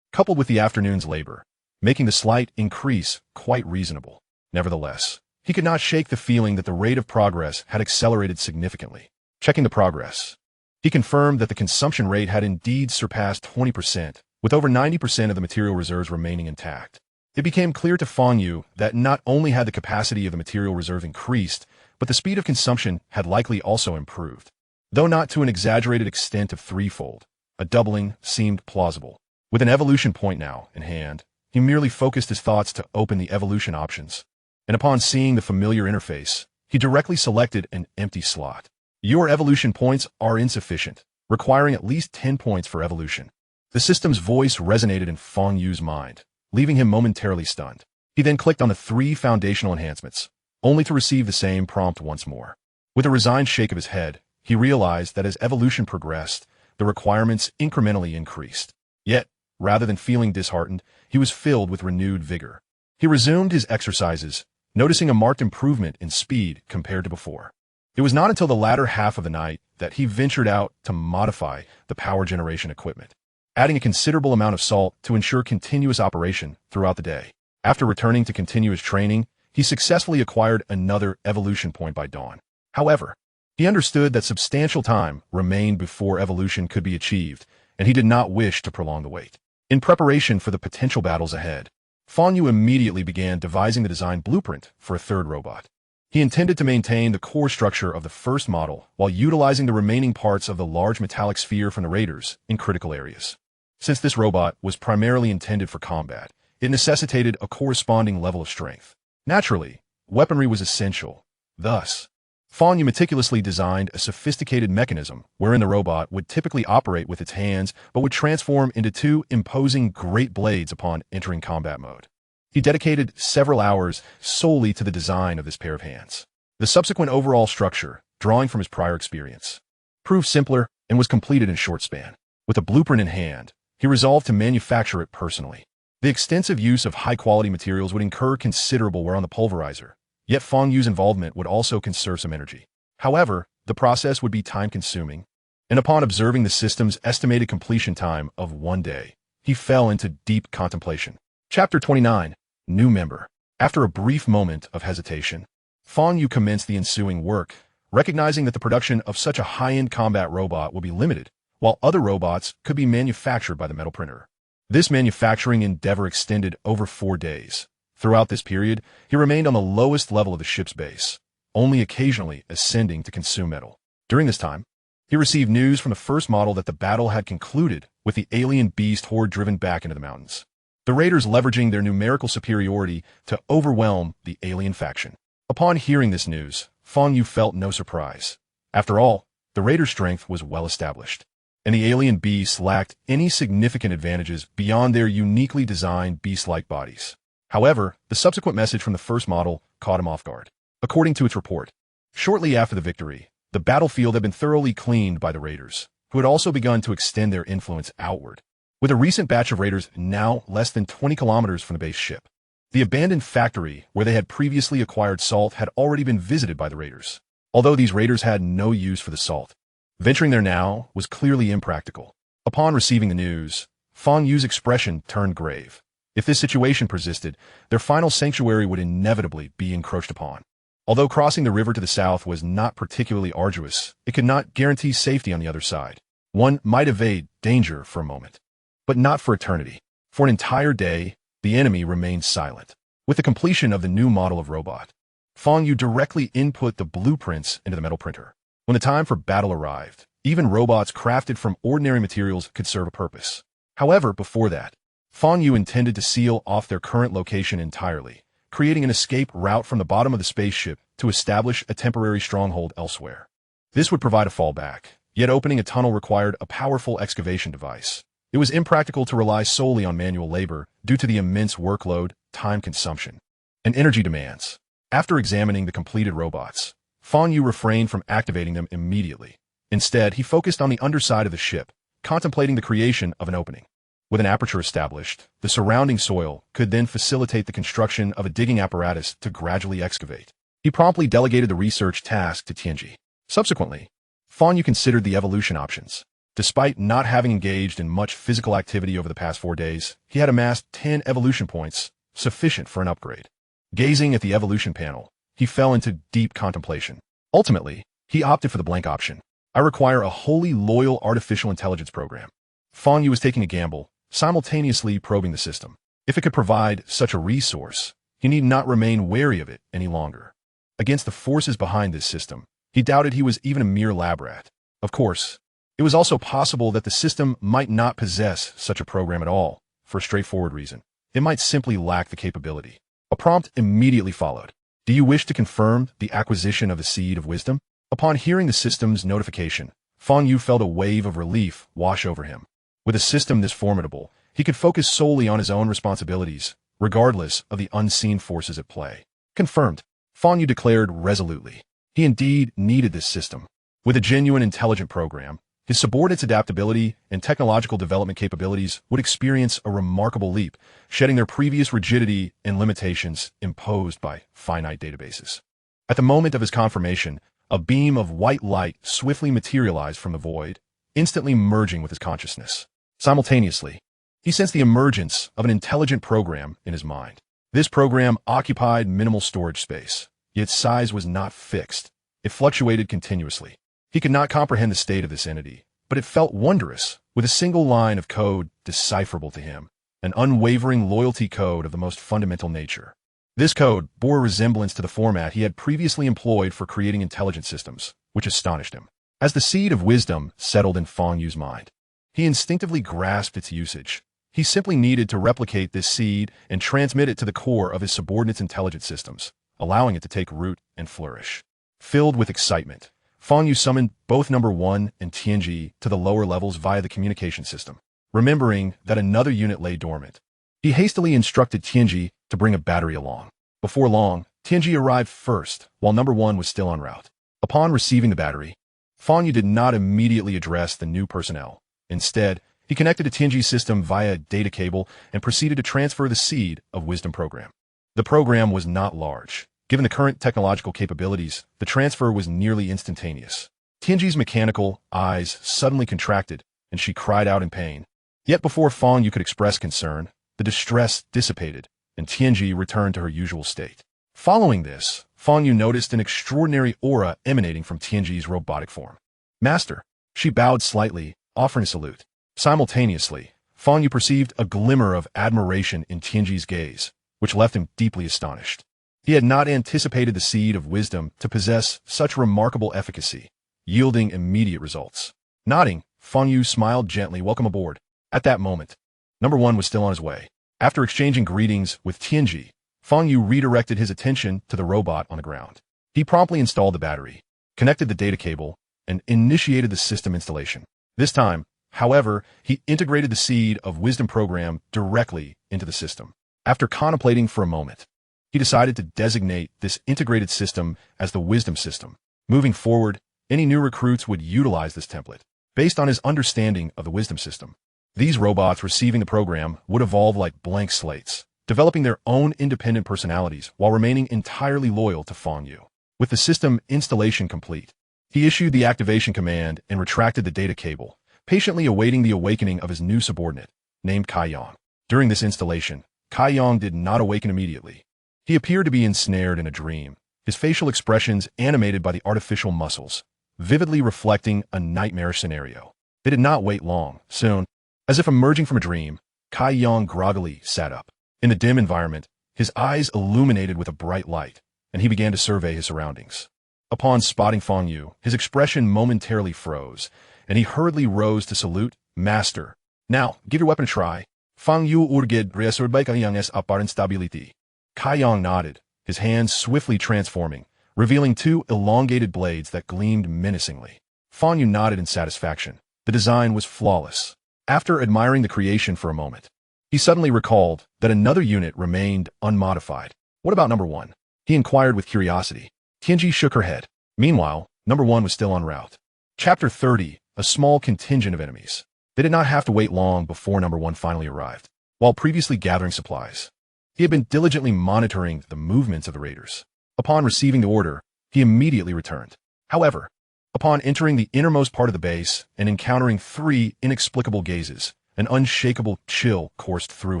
coupled with the afternoon's labor, making the slight increase quite reasonable. Nevertheless, he could not shake the feeling that the rate of progress had accelerated significantly. Checking the progress, he confirmed that the consumption rate had indeed surpassed 20%, with over 90% of the material reserves remaining intact. It became clear to Fang Yu that not only had the capacity of the material reserve increased, but the speed of consumption had likely also improved. Though not to an exaggerated extent of threefold, a doubling seemed plausible. With an evolution point now in hand, he merely focused his thoughts to open the evolution options, and upon seeing the familiar interface, he directly selected an empty slot. Your evolution points are insufficient, requiring at least 10 points for evolution. The system's voice resonated in Fang Yu's mind, leaving him momentarily stunned. He then clicked on the 3 foundational enhancements, only to receive the same prompt once more. With a resigned shake of his head, he realized that as evolution progressed, the requirements incrementally increased. Yet, rather than feeling disheartened, he was filled with renewed vigor. He resumed his exercises, noticing a marked improvement in speed compared to before. It was not until the latter half of the night that he ventured out to modify the power generation equipment, adding a considerable amount of salt to ensure continuous operation throughout the day. After returning to continue his training, he successfully acquired another evolution point by dawn. However, he understood that substantial time remained before evolution could be achieved, and he did not wish to prolong the wait. In preparation for the potential battles ahead, Fang Yu immediately began devising the design blueprint for a third robot. He intended to maintain the core structure of the first model while utilizing the remaining parts of the large metallic sphere from the raiders in critical areas. Since this robot was primarily intended for combat, it necessitated a corresponding level of strength. Naturally, weaponry was essential. Thus, Fang Yu meticulously designed a sophisticated mechanism wherein the robot would typically operate with its hands but would transform into two imposing great blades upon entering combat mode. He dedicated several hours solely to the design of this pair of hands. The subsequent overall structure, drawing from his prior experience, proved simpler and was completed in a short span. With a blueprint in hand, he resolved to manufacture it personally. The extensive use of high-quality materials would incur considerable wear on the pulverizer, yet Fang Yu's involvement would also conserve some energy. However, the process would be time-consuming, and upon observing the system's estimated completion time of 1 day, he fell into deep contemplation. Chapter 29. New Member. After a brief moment of hesitation, Fang Yu commenced the ensuing work, recognizing that the production of such a high-end combat robot would be limited, while other robots could be manufactured by the metal printer. This manufacturing endeavor extended over 4 days. Throughout this period, he remained on the lowest level of the ship's base, only occasionally ascending to consume metal. During this time, he received news from the first model that the battle had concluded, with the alien beast horde driven back into the mountains. The raiders leveraging their numerical superiority to overwhelm the alien faction. Upon hearing this news, Fang Yu felt no surprise. After all, the raiders' strength was well established, and the alien beasts lacked any significant advantages beyond their uniquely designed beast-like bodies. However, the subsequent message from the first model caught him off guard. According to its report, shortly after the victory, the battlefield had been thoroughly cleaned by the raiders, who had also begun to extend their influence outward. With a recent batch of raiders now less than 20 kilometers from the base ship, the abandoned factory where they had previously acquired salt had already been visited by the raiders. Although these raiders had no use for the salt, venturing there now was clearly impractical. Upon receiving the news, Fang Yu's expression turned grave. If this situation persisted, their final sanctuary would inevitably be encroached upon. Although crossing the river to the south was not particularly arduous, it could not guarantee safety on the other side. One might evade danger for a moment, but not for eternity. For an entire day, the enemy remained silent. With the completion of the new model of robot, Fang Yu directly input the blueprints into the metal printer. When the time for battle arrived, even robots crafted from ordinary materials could serve a purpose. However, before that, Fang Yu intended to seal off their current location entirely, creating an escape route from the bottom of the spaceship to establish a temporary stronghold elsewhere. This would provide a fallback, yet opening a tunnel required a powerful excavation device. It was impractical to rely solely on manual labor due to the immense workload, time consumption, and energy demands. After examining the completed robots, Fang Yu refrained from activating them immediately. Instead, he focused on the underside of the ship, contemplating the creation of an opening. With an aperture established, the surrounding soil could then facilitate the construction of a digging apparatus to gradually excavate. He promptly delegated the research task to Tianji. Subsequently, Fang Yu considered the evolution options. Despite not having engaged in much physical activity over the past 4 days, he had amassed 10 evolution points, sufficient for an upgrade. Gazing at the evolution panel, he fell into deep contemplation. Ultimately, he opted for the blank option. I require a wholly loyal artificial intelligence program. Fang Yu was taking a gamble, simultaneously probing the system. If it could provide such a resource, he need not remain wary of it any longer. Against the forces behind this system, he doubted he was even a mere lab rat. Of course, it was also possible that the system might not possess such a program at all, for a straightforward reason. It might simply lack the capability. A prompt immediately followed. Do you wish to confirm the acquisition of the Seed of Wisdom? Upon hearing the system's notification, Fang Yu felt a wave of relief wash over him. With a system this formidable, he could focus solely on his own responsibilities, regardless of the unseen forces at play. Confirmed, Fang Yu declared resolutely. He indeed needed this system. With a genuine intelligent program, his subordinates' adaptability and technological development capabilities would experience a remarkable leap, shedding their previous rigidity and limitations imposed by finite databases. At the moment of his confirmation, a beam of white light swiftly materialized from the void, instantly merging with his consciousness. Simultaneously, he sensed the emergence of an intelligent program in his mind. This program occupied minimal storage space, yet its size was not fixed. It fluctuated continuously. He could not comprehend the state of this entity, but it felt wondrous, with a single line of code decipherable to him, an unwavering loyalty code of the most fundamental nature. This code bore a resemblance to the format he had previously employed for creating intelligent systems, which astonished him. As the seed of wisdom settled in Fang Yu's mind, he instinctively grasped its usage. He simply needed to replicate this seed and transmit it to the core of his subordinates' intelligent systems, allowing it to take root and flourish. Filled with excitement, Fang Yu summoned both Number 1 and Tianji to the lower levels via the communication system. Remembering that another unit lay dormant, he hastily instructed Tianji to bring a battery along. Before long, Tianji arrived first, while Number 1 was still en route. Upon receiving the battery, Fang Yu did not immediately address the new personnel. Instead, he connected to Tianji's system via a data cable and proceeded to transfer the seed of wisdom program. The program was not large. Given the current technological capabilities, the transfer was nearly instantaneous. Tianji's mechanical eyes suddenly contracted, and she cried out in pain. Yet before Fang Yu could express concern, the distress dissipated, and Tianji returned to her usual state. Following this, Fang Yu noticed an extraordinary aura emanating from Tianji's robotic form. Master, she bowed slightly, offering a salute. Simultaneously, Fang Yu perceived a glimmer of admiration in Tianji's gaze, which left him deeply astonished. He had not anticipated the seed of wisdom to possess such remarkable efficacy, yielding immediate results. Nodding, Fang Yu smiled gently, welcome aboard. At that moment, Number 1 was still on his way. After exchanging greetings with Tianji, Fang Yu redirected his attention to the robot on the ground. He promptly installed the battery, connected the data cable, and initiated the system installation. This time, however, he integrated the seed of wisdom program directly into the system. After contemplating for a moment, he decided to designate this integrated system as the wisdom system. Moving forward, any new recruits would utilize this template. Based on his understanding of the wisdom system, these robots receiving the program would evolve like blank slates, developing their own independent personalities while remaining entirely loyal to Fang Yu. With the system installation complete, he issued the activation command and retracted the data cable, patiently awaiting the awakening of his new subordinate, named Kai Yang. During this installation, Kai Yang did not awaken immediately. He appeared to be ensnared in a dream, his facial expressions animated by the artificial muscles, vividly reflecting a nightmarish scenario. They did not wait long. Soon, as if emerging from a dream, Kai Yang groggily sat up. In the dim environment, his eyes illuminated with a bright light, and he began to survey his surroundings. Upon spotting Fang Yu, his expression momentarily froze, and he hurriedly rose to salute, Master. Now, give your weapon a try. Fang Yu urged reassured by Kai Yang's apparent stability. Kai Yang nodded, his hands swiftly transforming, revealing 2 elongated blades that gleamed menacingly. Fang Yu nodded in satisfaction. The design was flawless. After admiring the creation for a moment, he suddenly recalled that another unit remained unmodified. What about Number 1? He inquired with curiosity. Tianji shook her head. Meanwhile, Number 1 was still en route. Chapter 30, a small contingent of enemies. They did not have to wait long before Number 1 finally arrived. While previously gathering supplies, he had been diligently monitoring the movements of the raiders. Upon receiving the order, he immediately returned. However, upon entering the innermost part of the base and encountering 3 inexplicable gazes, an unshakable chill coursed through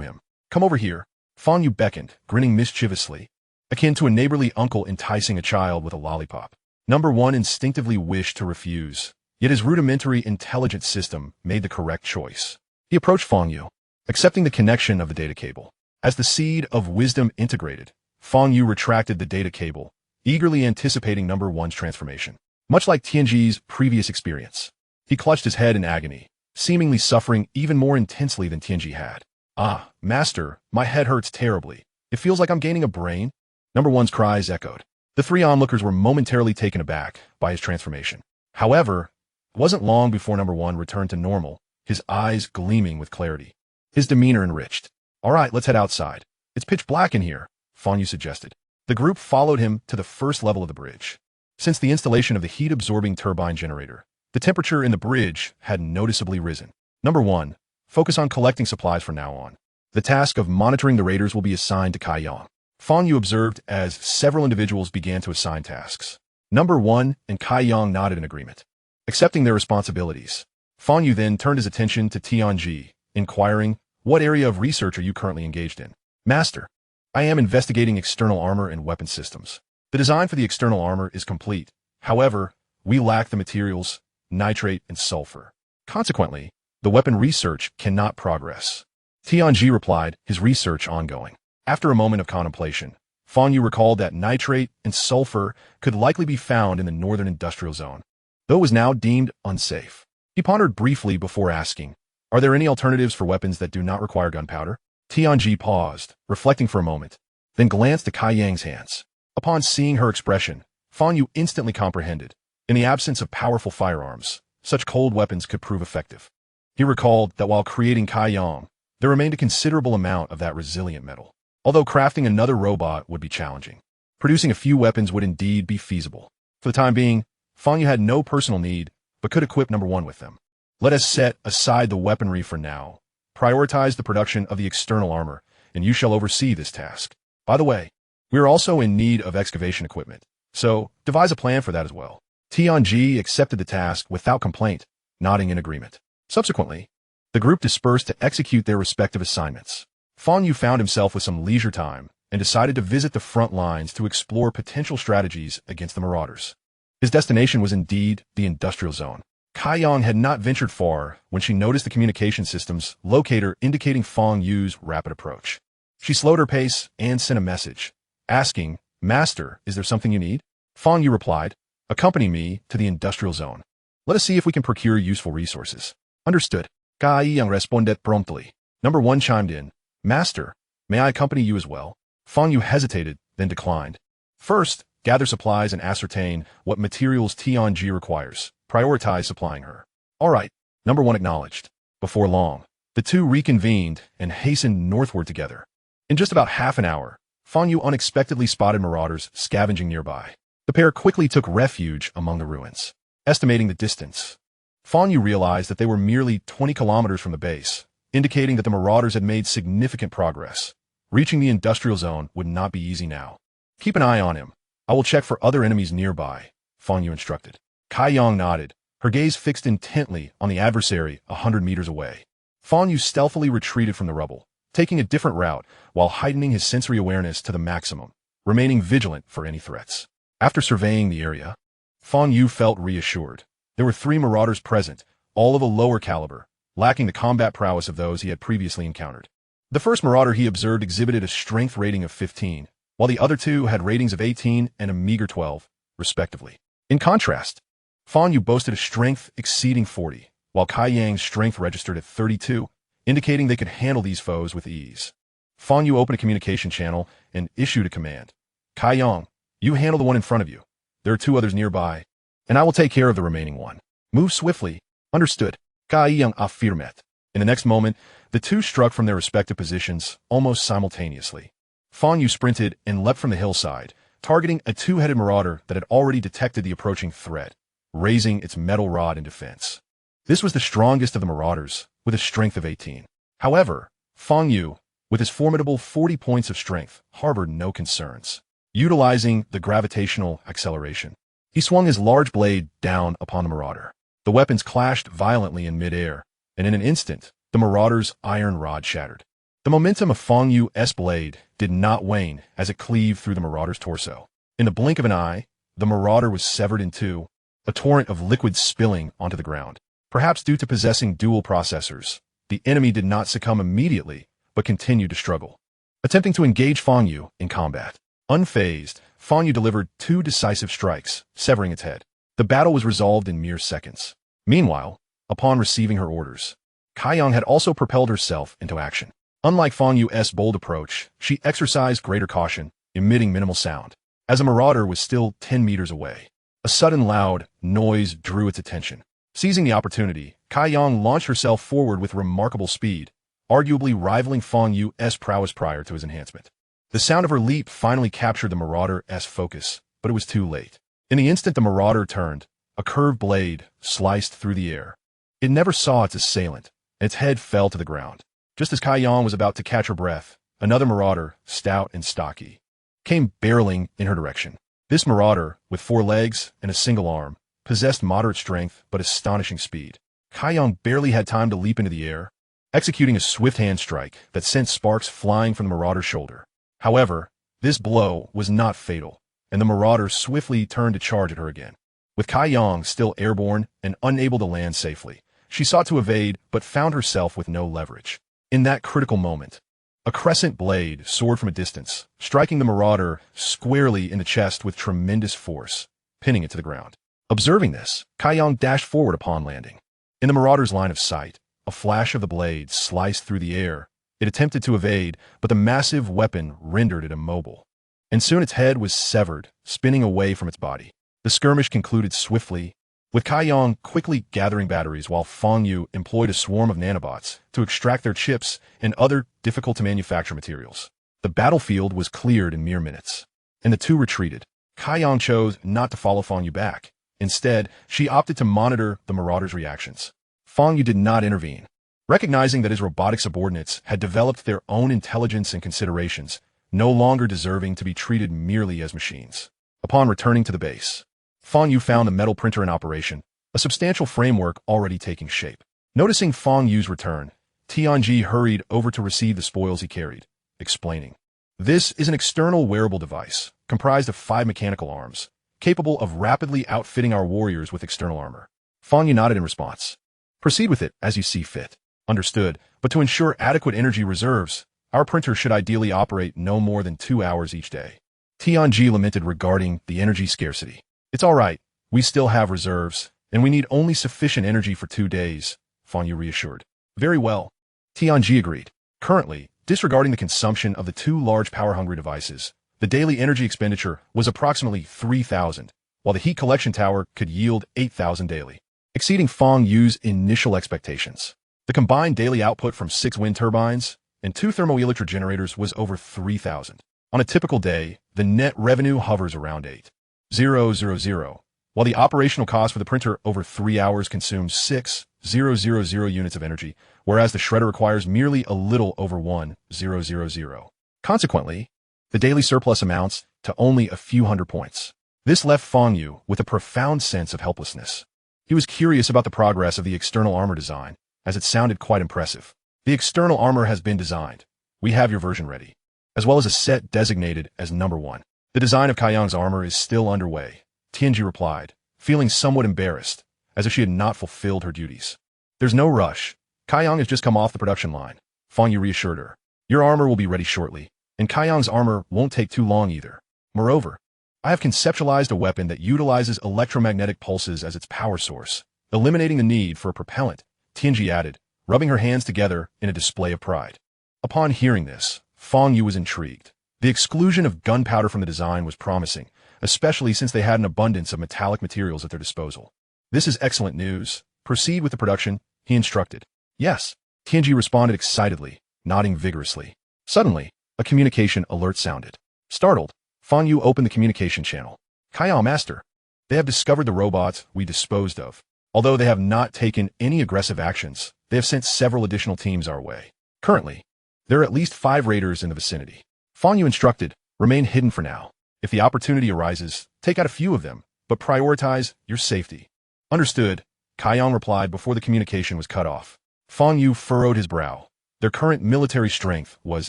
him. Come over here. Fang Yu beckoned, grinning mischievously, akin to a neighborly uncle enticing a child with a lollipop. Number 1 instinctively wished to refuse, yet his rudimentary intelligence system made the correct choice. He approached Fang Yu, accepting the connection of the data cable. As the seed of wisdom integrated, Fang Yu retracted the data cable, eagerly anticipating Number 1's transformation. Much like Tianji's previous experience, he clutched his head in agony, seemingly suffering even more intensely than Tianji had. Ah, Master, my head hurts terribly. It feels like I'm gaining a brain. Number 1's cries echoed. The 3 onlookers were momentarily taken aback by his transformation. However, it wasn't long before Number 1 returned to normal, his eyes gleaming with clarity. His demeanor enriched. All right, let's head outside. It's pitch black in here, Fang Yu suggested. The group followed him to the first level of the bridge. Since the installation of the heat-absorbing turbine generator, the temperature in the bridge had noticeably risen. Number 1, focus on collecting supplies from now on. The task of monitoring the raiders will be assigned to Kai Yang. Fang Yu observed as several individuals began to assign tasks. Number 1 and Kai Yang nodded in agreement, accepting their responsibilities. Fang Yu then turned his attention to Tianji, inquiring, what area of research are you currently engaged in? Master, I am investigating external armor and weapon systems. The design for the external armor is complete. However, we lack the materials, nitrate and sulfur. Consequently, the weapon research cannot progress. Tianji replied, his research ongoing. After a moment of contemplation, Fang Yu recalled that nitrate and sulfur could likely be found in the northern industrial zone, though it was now deemed unsafe. He pondered briefly before asking, are there any alternatives for weapons that do not require gunpowder? Tianji paused, reflecting for a moment, then glanced at Kai Yang's hands. Upon seeing her expression, Fang Yu instantly comprehended. In the absence of powerful firearms, such cold weapons could prove effective. He recalled that while creating Kai Yang, there remained a considerable amount of that resilient metal. Although crafting another robot would be challenging, producing a few weapons would indeed be feasible. For the time being, Fang Yu had no personal need, but could equip number 1 with them. Let us set aside the weaponry for now. Prioritize the production of the external armor, and you shall oversee this task. By the way, we are also in need of excavation equipment, so devise a plan for that as well. Tianji accepted the task without complaint, nodding in agreement. Subsequently, the group dispersed to execute their respective assignments. Fang Yu found himself with some leisure time and decided to visit the front lines to explore potential strategies against the marauders. His destination was indeed the industrial zone. Kai Yang had not ventured far when she noticed the communication system's locator indicating Fang Yu's rapid approach. She slowed her pace and sent a message, asking, Master, is there something you need? Fang Yu replied, accompany me to the industrial zone. Let us see if we can procure useful resources. Understood. Kai Yang responded promptly. Number 1 chimed in, Master, may I accompany you as well? Fang Yu hesitated, then declined. First, gather supplies and ascertain what materials Tianji requires. Prioritize supplying her. All right, number 1 acknowledged. Before long, the two reconvened and hastened northward together. In just about half an hour, Fang Yu unexpectedly spotted marauders scavenging nearby. The pair quickly took refuge among the ruins. Estimating the distance, Fang Yu realized that they were merely 20 kilometers from the base, indicating that the marauders had made significant progress. Reaching the industrial zone would not be easy now. Keep an eye on him. I will check for other enemies nearby, Fang Yu instructed. Kai Yang nodded, her gaze fixed intently on the adversary 100 meters away. Fang Yu stealthily retreated from the rubble, taking a different route while heightening his sensory awareness to the maximum, remaining vigilant for any threats. After surveying the area, Fang Yu felt reassured. There were 3 marauders present, all of a lower caliber, lacking the combat prowess of those he had previously encountered. The first marauder he observed exhibited a strength rating of 15, while the other 2 had ratings of 18 and a meager 12, respectively. In contrast, Fang Yu boasted a strength exceeding 40, while Kai Yang's strength registered at 32, indicating they could handle these foes with ease. Fang Yu opened a communication channel and issued a command. Kai Yang, you handle the one in front of you. There are 2 others nearby, and I will take care of the remaining one. Move swiftly. Understood. Kai Yang affirmed. In the next moment, the 2 struck from their respective positions almost simultaneously. Fang Yu sprinted and leapt from the hillside, targeting a 2-headed marauder that had already detected the approaching threat, raising its metal rod in defense. This was the strongest of the marauders, with a strength of 18. However, Fang Yu, with his formidable 40 points of strength, harbored no concerns. Utilizing the gravitational acceleration, he swung his large blade down upon the marauder. The weapons clashed violently in midair, and in an instant, the marauder's iron rod shattered. The momentum of Fang Yu's blade did not wane as it cleaved through the marauder's torso. In the blink of an eye, the marauder was severed in 2, a torrent of liquid spilling onto the ground. Perhaps due to possessing dual processors, the enemy did not succumb immediately, but continued to struggle, attempting to engage Fang Yu in combat. Unfazed, Fang Yu delivered 2 decisive strikes, severing its head. The battle was resolved in mere seconds. Meanwhile, upon receiving her orders, Kai Yang had also propelled herself into action. Unlike Fang Yu's bold approach, she exercised greater caution, emitting minimal sound. As the marauder was still 10 meters away, a sudden loud noise drew its attention. Seizing the opportunity, Kai Yang launched herself forward with remarkable speed, arguably rivaling Fang Yu's prowess prior to his enhancement. The sound of her leap finally captured the marauder's focus, but it was too late. In the instant the marauder turned, a curved blade sliced through the air. It never saw its assailant, and its head fell to the ground. Just as Kai Yang was about to catch her breath, another marauder, stout and stocky, came barreling in her direction. This marauder, with 4 legs and a single arm, possessed moderate strength but astonishing speed. Kai Yang barely had time to leap into the air, executing a swift hand strike that sent sparks flying from the marauder's shoulder. However, this blow was not fatal, and the marauder swiftly turned to charge at her again. With Kai Yang still airborne and unable to land safely, she sought to evade but found herself with no leverage. In that critical moment, a crescent blade soared from a distance, striking the marauder squarely in the chest with tremendous force, pinning it to the ground. Observing this, Kai Yang dashed forward upon landing. In the marauder's line of sight, a flash of the blade sliced through the air. It attempted to evade, but the massive weapon rendered it immobile. And soon its head was severed, spinning away from its body. The skirmish concluded swiftly, with Kai Yang quickly gathering batteries while Fang Yu employed a swarm of nanobots to extract their chips and other difficult-to-manufacture materials. The battlefield was cleared in mere minutes, and the two retreated. Kai Yang chose not to follow Fang Yu back. Instead, she opted to monitor the marauder's reactions. Fang Yu did not intervene. Recognizing that his robotic subordinates had developed their own intelligence and considerations, no longer deserving to be treated merely as machines. Upon returning to the base, Fang Yu found the metal printer in operation, a substantial framework already taking shape. Noticing Fang Yu's return, Tianji hurried over to receive the spoils he carried, explaining, "This is an external wearable device, comprised of 5 mechanical arms, capable of rapidly outfitting our warriors with external armor." Fang Yu nodded in response. "Proceed with it as you see fit." "Understood, but to ensure adequate energy reserves, our printer should ideally operate no more than 2 hours each day." Tianji lamented regarding the energy scarcity. "It's all right, we still have reserves, and we need only sufficient energy for 2 days, Fang Yu reassured. "Very well," Tianji agreed. Currently, disregarding the consumption of the 2 large power-hungry devices, the daily energy expenditure was approximately 3,000, while the heat collection tower could yield 8,000 daily, exceeding Fang Yu's initial expectations. The combined daily output from 6 wind turbines and 2 thermoelectric generators was over 3,000. On a typical day, the net revenue hovers around 8,000, while the operational cost for the printer over 3 hours consumes 6,000 units of energy, whereas the shredder requires merely a little over 1,000. Consequently, the daily surplus amounts to only a few hundred points. This left Fang Yu with a profound sense of helplessness. He was curious about the progress of the external armor design, as it sounded quite impressive. "The external armor has been designed. We have your version ready, as well as a set designated as number 1. The design of Kai Yang's armor is still underway," Tianji replied, feeling somewhat embarrassed, as if she had not fulfilled her duties. "There's no rush. Kai Yang has just come off the production line," Fang Yu reassured her. "Your armor will be ready shortly, and Kai Yang's armor won't take too long either. Moreover, I have conceptualized a weapon that utilizes electromagnetic pulses as its power source, eliminating the need for a propellant," Tianji added, rubbing her hands together in a display of pride. Upon hearing this, Fang Yu was intrigued. The exclusion of gunpowder from the design was promising, especially since they had an abundance of metallic materials at their disposal. "This is excellent news. Proceed with the production," he instructed. "Yes," Tianji responded excitedly, nodding vigorously. Suddenly, a communication alert sounded. Startled, Fang Yu opened the communication channel. "Kai Yang Master, they have discovered the robots we disposed of. Although they have not taken any aggressive actions, they have sent several additional teams our way. Currently, there are at least 5 raiders in the vicinity." Fang Yu instructed, "Remain hidden for now. If the opportunity arises, take out a few of them, but prioritize your safety." "Understood," Kai Yang replied before the communication was cut off. Fang Yu furrowed his brow. Their current military strength was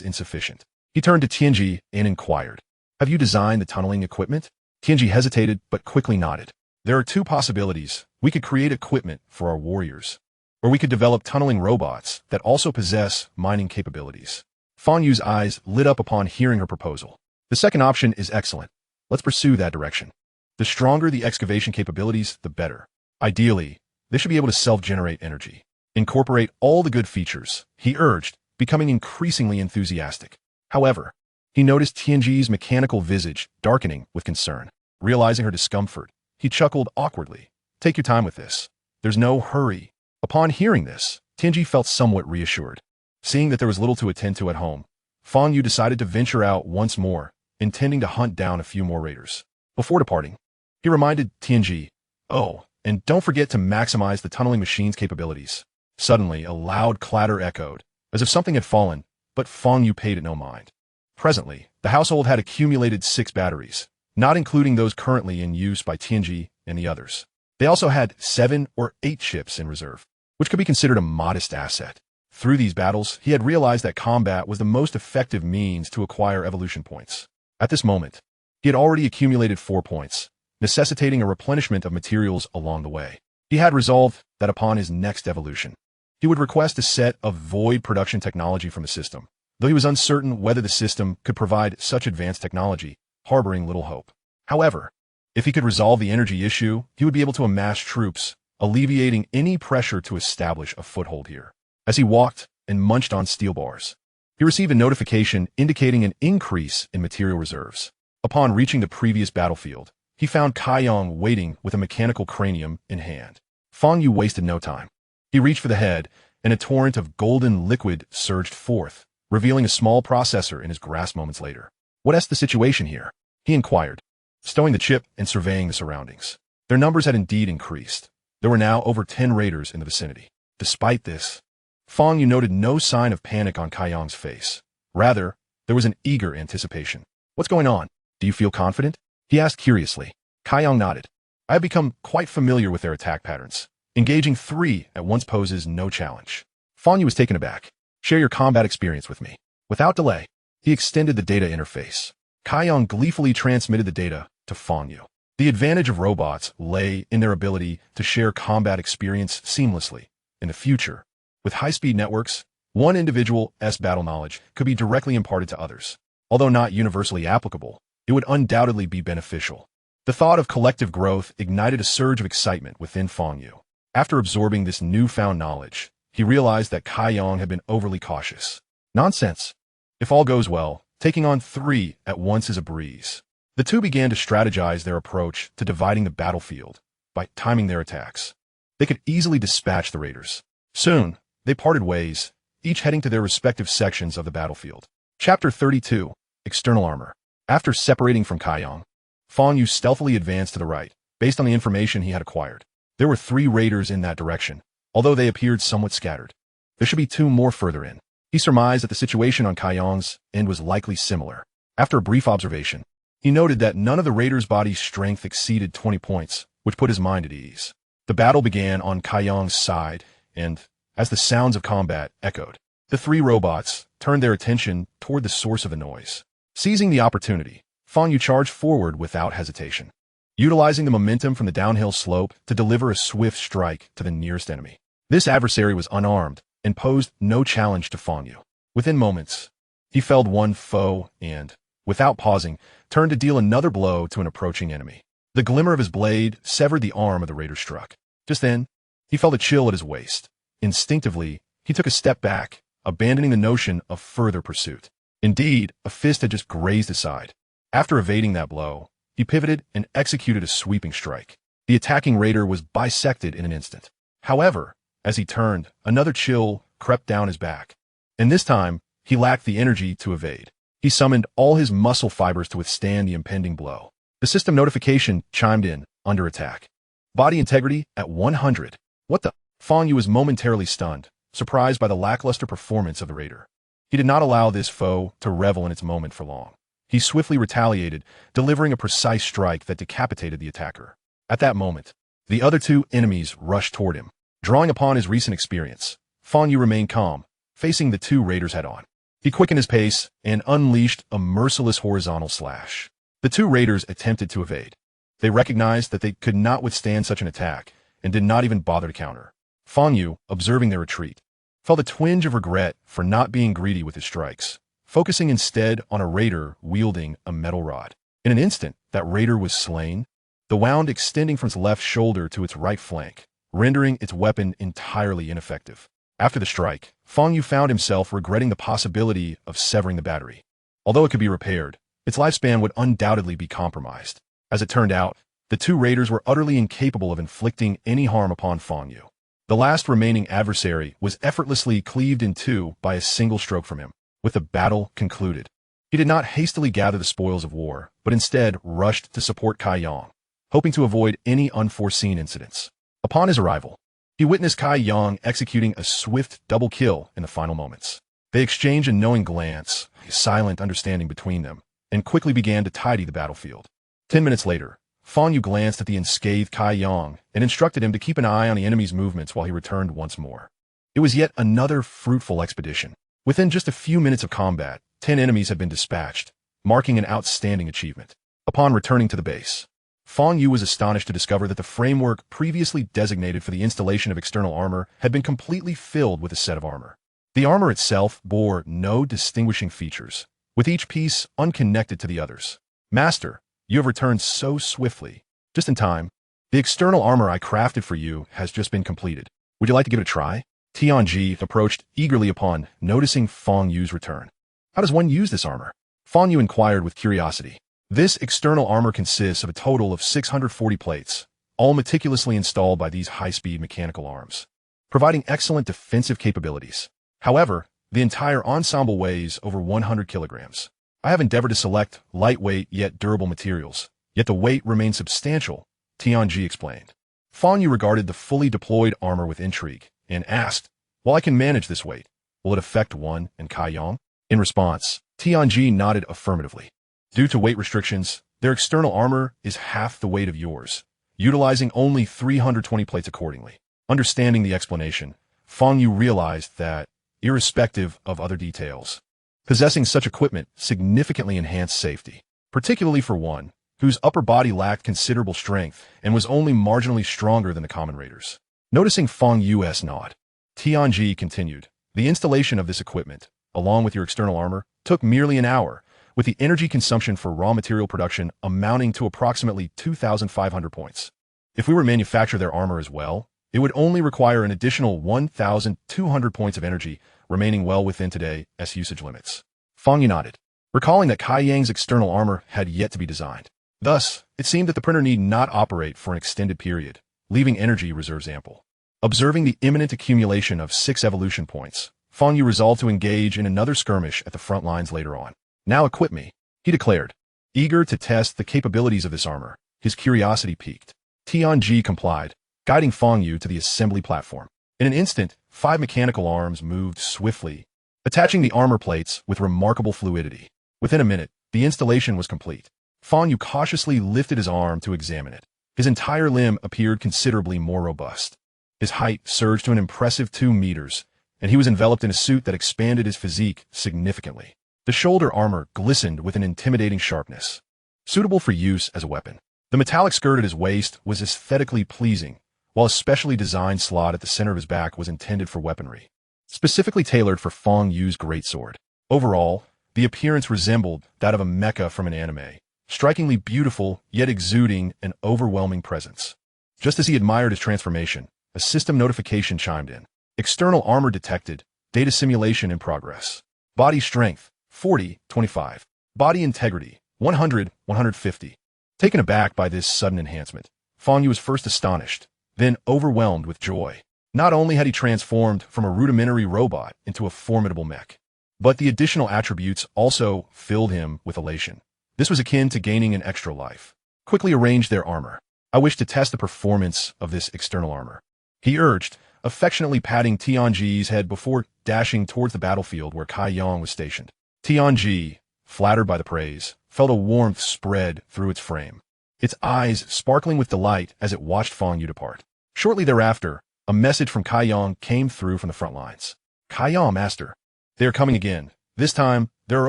insufficient. He turned to Tianji and inquired, "Have you designed the tunneling equipment?" Tianji hesitated but quickly nodded. "There are 2 possibilities. We could create equipment for our warriors, or we could develop tunneling robots that also possess mining capabilities." Fang Yu's eyes lit up upon hearing her proposal. "The second option is excellent. Let's pursue that direction. The stronger the excavation capabilities, the better. Ideally, they should be able to self-generate energy. Incorporate all the good features," he urged, becoming increasingly enthusiastic. However, he noticed Tianji's mechanical visage darkening with concern. Realizing her discomfort, he chuckled awkwardly. "Take your time with this. There's no hurry." Upon hearing this, Tianji felt somewhat reassured. Seeing that there was little to attend to at home, Fang Yu decided to venture out once more, intending to hunt down a few more raiders. Before departing, he reminded Tianji, "Oh, and don't forget to maximize the tunneling machine's capabilities." Suddenly, a loud clatter echoed, as if something had fallen, but Fang Yu paid it no mind. Presently, the household had accumulated 6 batteries, not including those currently in use by Tianji and the others. They also had 7 or 8 chips in reserve, which could be considered a modest asset. Through these battles, he had realized that combat was the most effective means to acquire evolution points. At this moment, he had already accumulated 4 points, necessitating a replenishment of materials along the way. He had resolved that upon his next evolution, he would request a set of void production technology from the system, though he was uncertain whether the system could provide such advanced technology, harboring little hope. However, if he could resolve the energy issue, he would be able to amass troops, alleviating any pressure to establish a foothold here. As he walked and munched on steel bars, he received a notification indicating an increase in material reserves. Upon reaching the previous battlefield, he found Kaiyong waiting with a mechanical cranium in hand. Fang Yu wasted no time. He reached for the head, and a torrent of golden liquid surged forth, revealing a small processor in his grasp moments later. "What's the situation here?" he inquired, stowing the chip and surveying the surroundings. Their numbers had indeed increased. There were now over 10 raiders in the vicinity. Despite this, Fang Yu noted no sign of panic on Kaiyong's face. Rather, there was an eager anticipation. "What's going on? Do you feel confident?" he asked curiously. Kaiyong nodded. "I have become quite familiar with their attack patterns. Engaging 3 at once poses no challenge." Fang Yu was taken aback. "Share your combat experience with me." Without delay, he extended the data interface. Kaiyong gleefully transmitted the data to Fang Yu. The advantage of robots lay in their ability to share combat experience seamlessly. In the future, with high-speed networks, one individual's battle knowledge could be directly imparted to others. Although not universally applicable, it would undoubtedly be beneficial. The thought of collective growth ignited a surge of excitement within Fang Yu. After absorbing this newfound knowledge, he realized that Kaiyong had been overly cautious. Nonsense. If all goes well, taking on 3 at once is a breeze. The two began to strategize their approach to dividing the battlefield by timing their attacks. They could easily dispatch the raiders. Soon, they parted ways, each heading to their respective sections of the battlefield. Chapter 32, External Armor. After separating from Kaiyong, Fang Yu stealthily advanced to the right, based on the information he had acquired. There were 3 raiders in that direction, although they appeared somewhat scattered. There should be 2 more further in. He surmised that the situation on Kaiyong's end was likely similar. After a brief observation, he noted that none of the raiders' body strength exceeded 20 points, which put his mind at ease. The battle began on Kaiyong's side, and, as the sounds of combat echoed, the 3 robots turned their attention toward the source of the noise. Seizing the opportunity, Fang Yu charged forward without hesitation, utilizing the momentum from the downhill slope to deliver a swift strike to the nearest enemy. This adversary was unarmed and posed no challenge to Fang Yu. Within moments, he felled one foe and, without pausing, turned to deal another blow to an approaching enemy. The glimmer of his blade severed the arm of the raider struck. Just then, he felt a chill at his waist. Instinctively, he took a step back, abandoning the notion of further pursuit. Indeed, a fist had just grazed his side. After evading that blow, he pivoted and executed a sweeping strike. The attacking raider was bisected in an instant. However, as he turned, another chill crept down his back. And this time, he lacked the energy to evade. He summoned all his muscle fibers to withstand the impending blow. The system notification chimed in, under attack. Body integrity at 100. What the? Fang Yu was momentarily stunned, surprised by the lackluster performance of the raider. He did not allow this foe to revel in its moment for long. He swiftly retaliated, delivering a precise strike that decapitated the attacker. At that moment, the other 2 enemies rushed toward him. Drawing upon his recent experience, Fang Yu remained calm, facing the 2 raiders head-on. He quickened his pace and unleashed a merciless horizontal slash. The 2 raiders attempted to evade. They recognized that they could not withstand such an attack and did not even bother to counter. Fang Yu, observing their retreat, felt a twinge of regret for not being greedy with his strikes, focusing instead on a raider wielding a metal rod. In an instant, that raider was slain, the wound extending from its left shoulder to its right flank, rendering its weapon entirely ineffective. After the strike, Fang Yu found himself regretting the possibility of severing the battery. Although it could be repaired, its lifespan would undoubtedly be compromised. As it turned out, the 2 raiders were utterly incapable of inflicting any harm upon Fang Yu. The last remaining adversary was effortlessly cleaved in 2 by a single stroke from him. With the battle concluded, he did not hastily gather the spoils of war, but instead rushed to support Kaiyong, hoping to avoid any unforeseen incidents. Upon his arrival, he witnessed Kaiyong executing a swift double kill in the final moments. They exchanged a knowing glance, a silent understanding between them, and quickly began to tidy the battlefield. 10 minutes later, Fang Yu glanced at the unscathed Kaiyong and instructed him to keep an eye on the enemy's movements while he returned once more. It was yet another fruitful expedition. Within just a few minutes of combat, 10 enemies had been dispatched, marking an outstanding achievement. Upon returning to the base, Fang Yu was astonished to discover that the framework previously designated for the installation of external armor had been completely filled with a set of armor. The armor itself bore no distinguishing features, with each piece unconnected to the others. Master, you have returned so swiftly. Just in time. The external armor I crafted for you has just been completed. Would you like to give it a try? Tianji approached eagerly upon noticing Fang Yu's return. How does one use this armor? Fang Yu inquired with curiosity. This external armor consists of a total of 640 plates, all meticulously installed by these high-speed mechanical arms, providing excellent defensive capabilities. However, the entire ensemble weighs over 100 kilograms. I have endeavored to select lightweight yet durable materials, yet the weight remains substantial, Tianji explained. Fang Yu regarded the fully deployed armor with intrigue and asked, while I can manage this weight, will it affect one and Kai Yang? In response, Tianji nodded affirmatively. Due to weight restrictions, their external armor is half the weight of yours, utilizing only 320 plates accordingly. Understanding the explanation, Fang Yu realized that, irrespective of other details, possessing such equipment significantly enhanced safety, particularly for one whose upper body lacked considerable strength and was only marginally stronger than the common raiders. Noticing Fang Yu's nod, Tianji continued, the installation of this equipment, along with your external armor, took merely an hour, with the energy consumption for raw material production amounting to approximately 2,500 points. If we were to manufacture their armor as well, it would only require an additional 1,200 points of energy, remaining well within today's usage limits. Fang Yu nodded, recalling that Kai Yang's external armor had yet to be designed. Thus, it seemed that the printer need not operate for an extended period, leaving energy reserves ample. Observing the imminent accumulation of 6 evolution points, Fang Yu resolved to engage in another skirmish at the front lines later on. Now equip me, he declared. Eager to test the capabilities of this armor, his curiosity piqued. Tianji complied, guiding Fang Yu to the assembly platform. In an instant, 5 mechanical arms moved swiftly, attaching the armor plates with remarkable fluidity. Within a minute, the installation was complete. Fang Yu cautiously lifted his arm to examine it. His entire limb appeared considerably more robust. His height surged to an impressive 2 meters, and he was enveloped in a suit that expanded his physique significantly. The shoulder armor glistened with an intimidating sharpness, suitable for use as a weapon. The metallic skirt at his waist was aesthetically pleasing, while a specially designed slot at the center of his back was intended for weaponry, specifically tailored for Fang Yu's greatsword. Overall, the appearance resembled that of a mecha from an anime, strikingly beautiful yet exuding an overwhelming presence. Just as he admired his transformation, a system notification chimed in. External armor detected, data simulation in progress. Body strength, 40, 25. Body integrity, 100, 150. Taken aback by this sudden enhancement, Fang Yu was first astonished, then overwhelmed with joy. Not only had he transformed from a rudimentary robot into a formidable mech, but the additional attributes also filled him with elation. This was akin to gaining an extra life. Quickly arranged their armor. I wish to test the performance of this external armor, he urged, affectionately patting Tianji's head before dashing towards the battlefield where Kai Yang was stationed. Tianji, flattered by the praise, felt a warmth spread through its frame, its eyes sparkling with delight as it watched Fang Yu depart. Shortly thereafter, a message from Kai Yang came through from the front lines. Kai Yang, master. They are coming again. This time, there are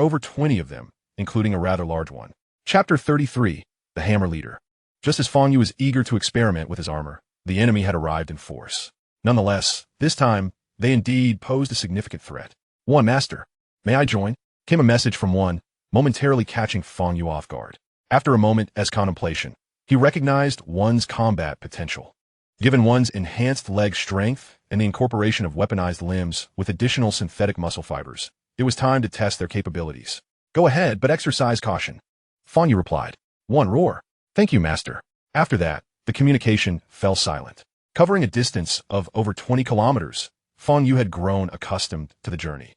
over 20 of them, including a rather large one. Chapter 33, The Hammer Leader. Just as Fang Yu was eager to experiment with his armor, the enemy had arrived in force. Nonetheless, this time, they indeed posed a significant threat. One, master. May I join? Came a message from one, momentarily catching Fang Yu off guard. After a moment as contemplation, he recognized one's combat potential. Given one's enhanced leg strength and the incorporation of weaponized limbs with additional synthetic muscle fibers, it was time to test their capabilities. Go ahead, but exercise caution. Fang Yu replied. One roar. Thank you, master. After that, the communication fell silent. Covering a distance of over 20 kilometers, Fang Yu had grown accustomed to the journey.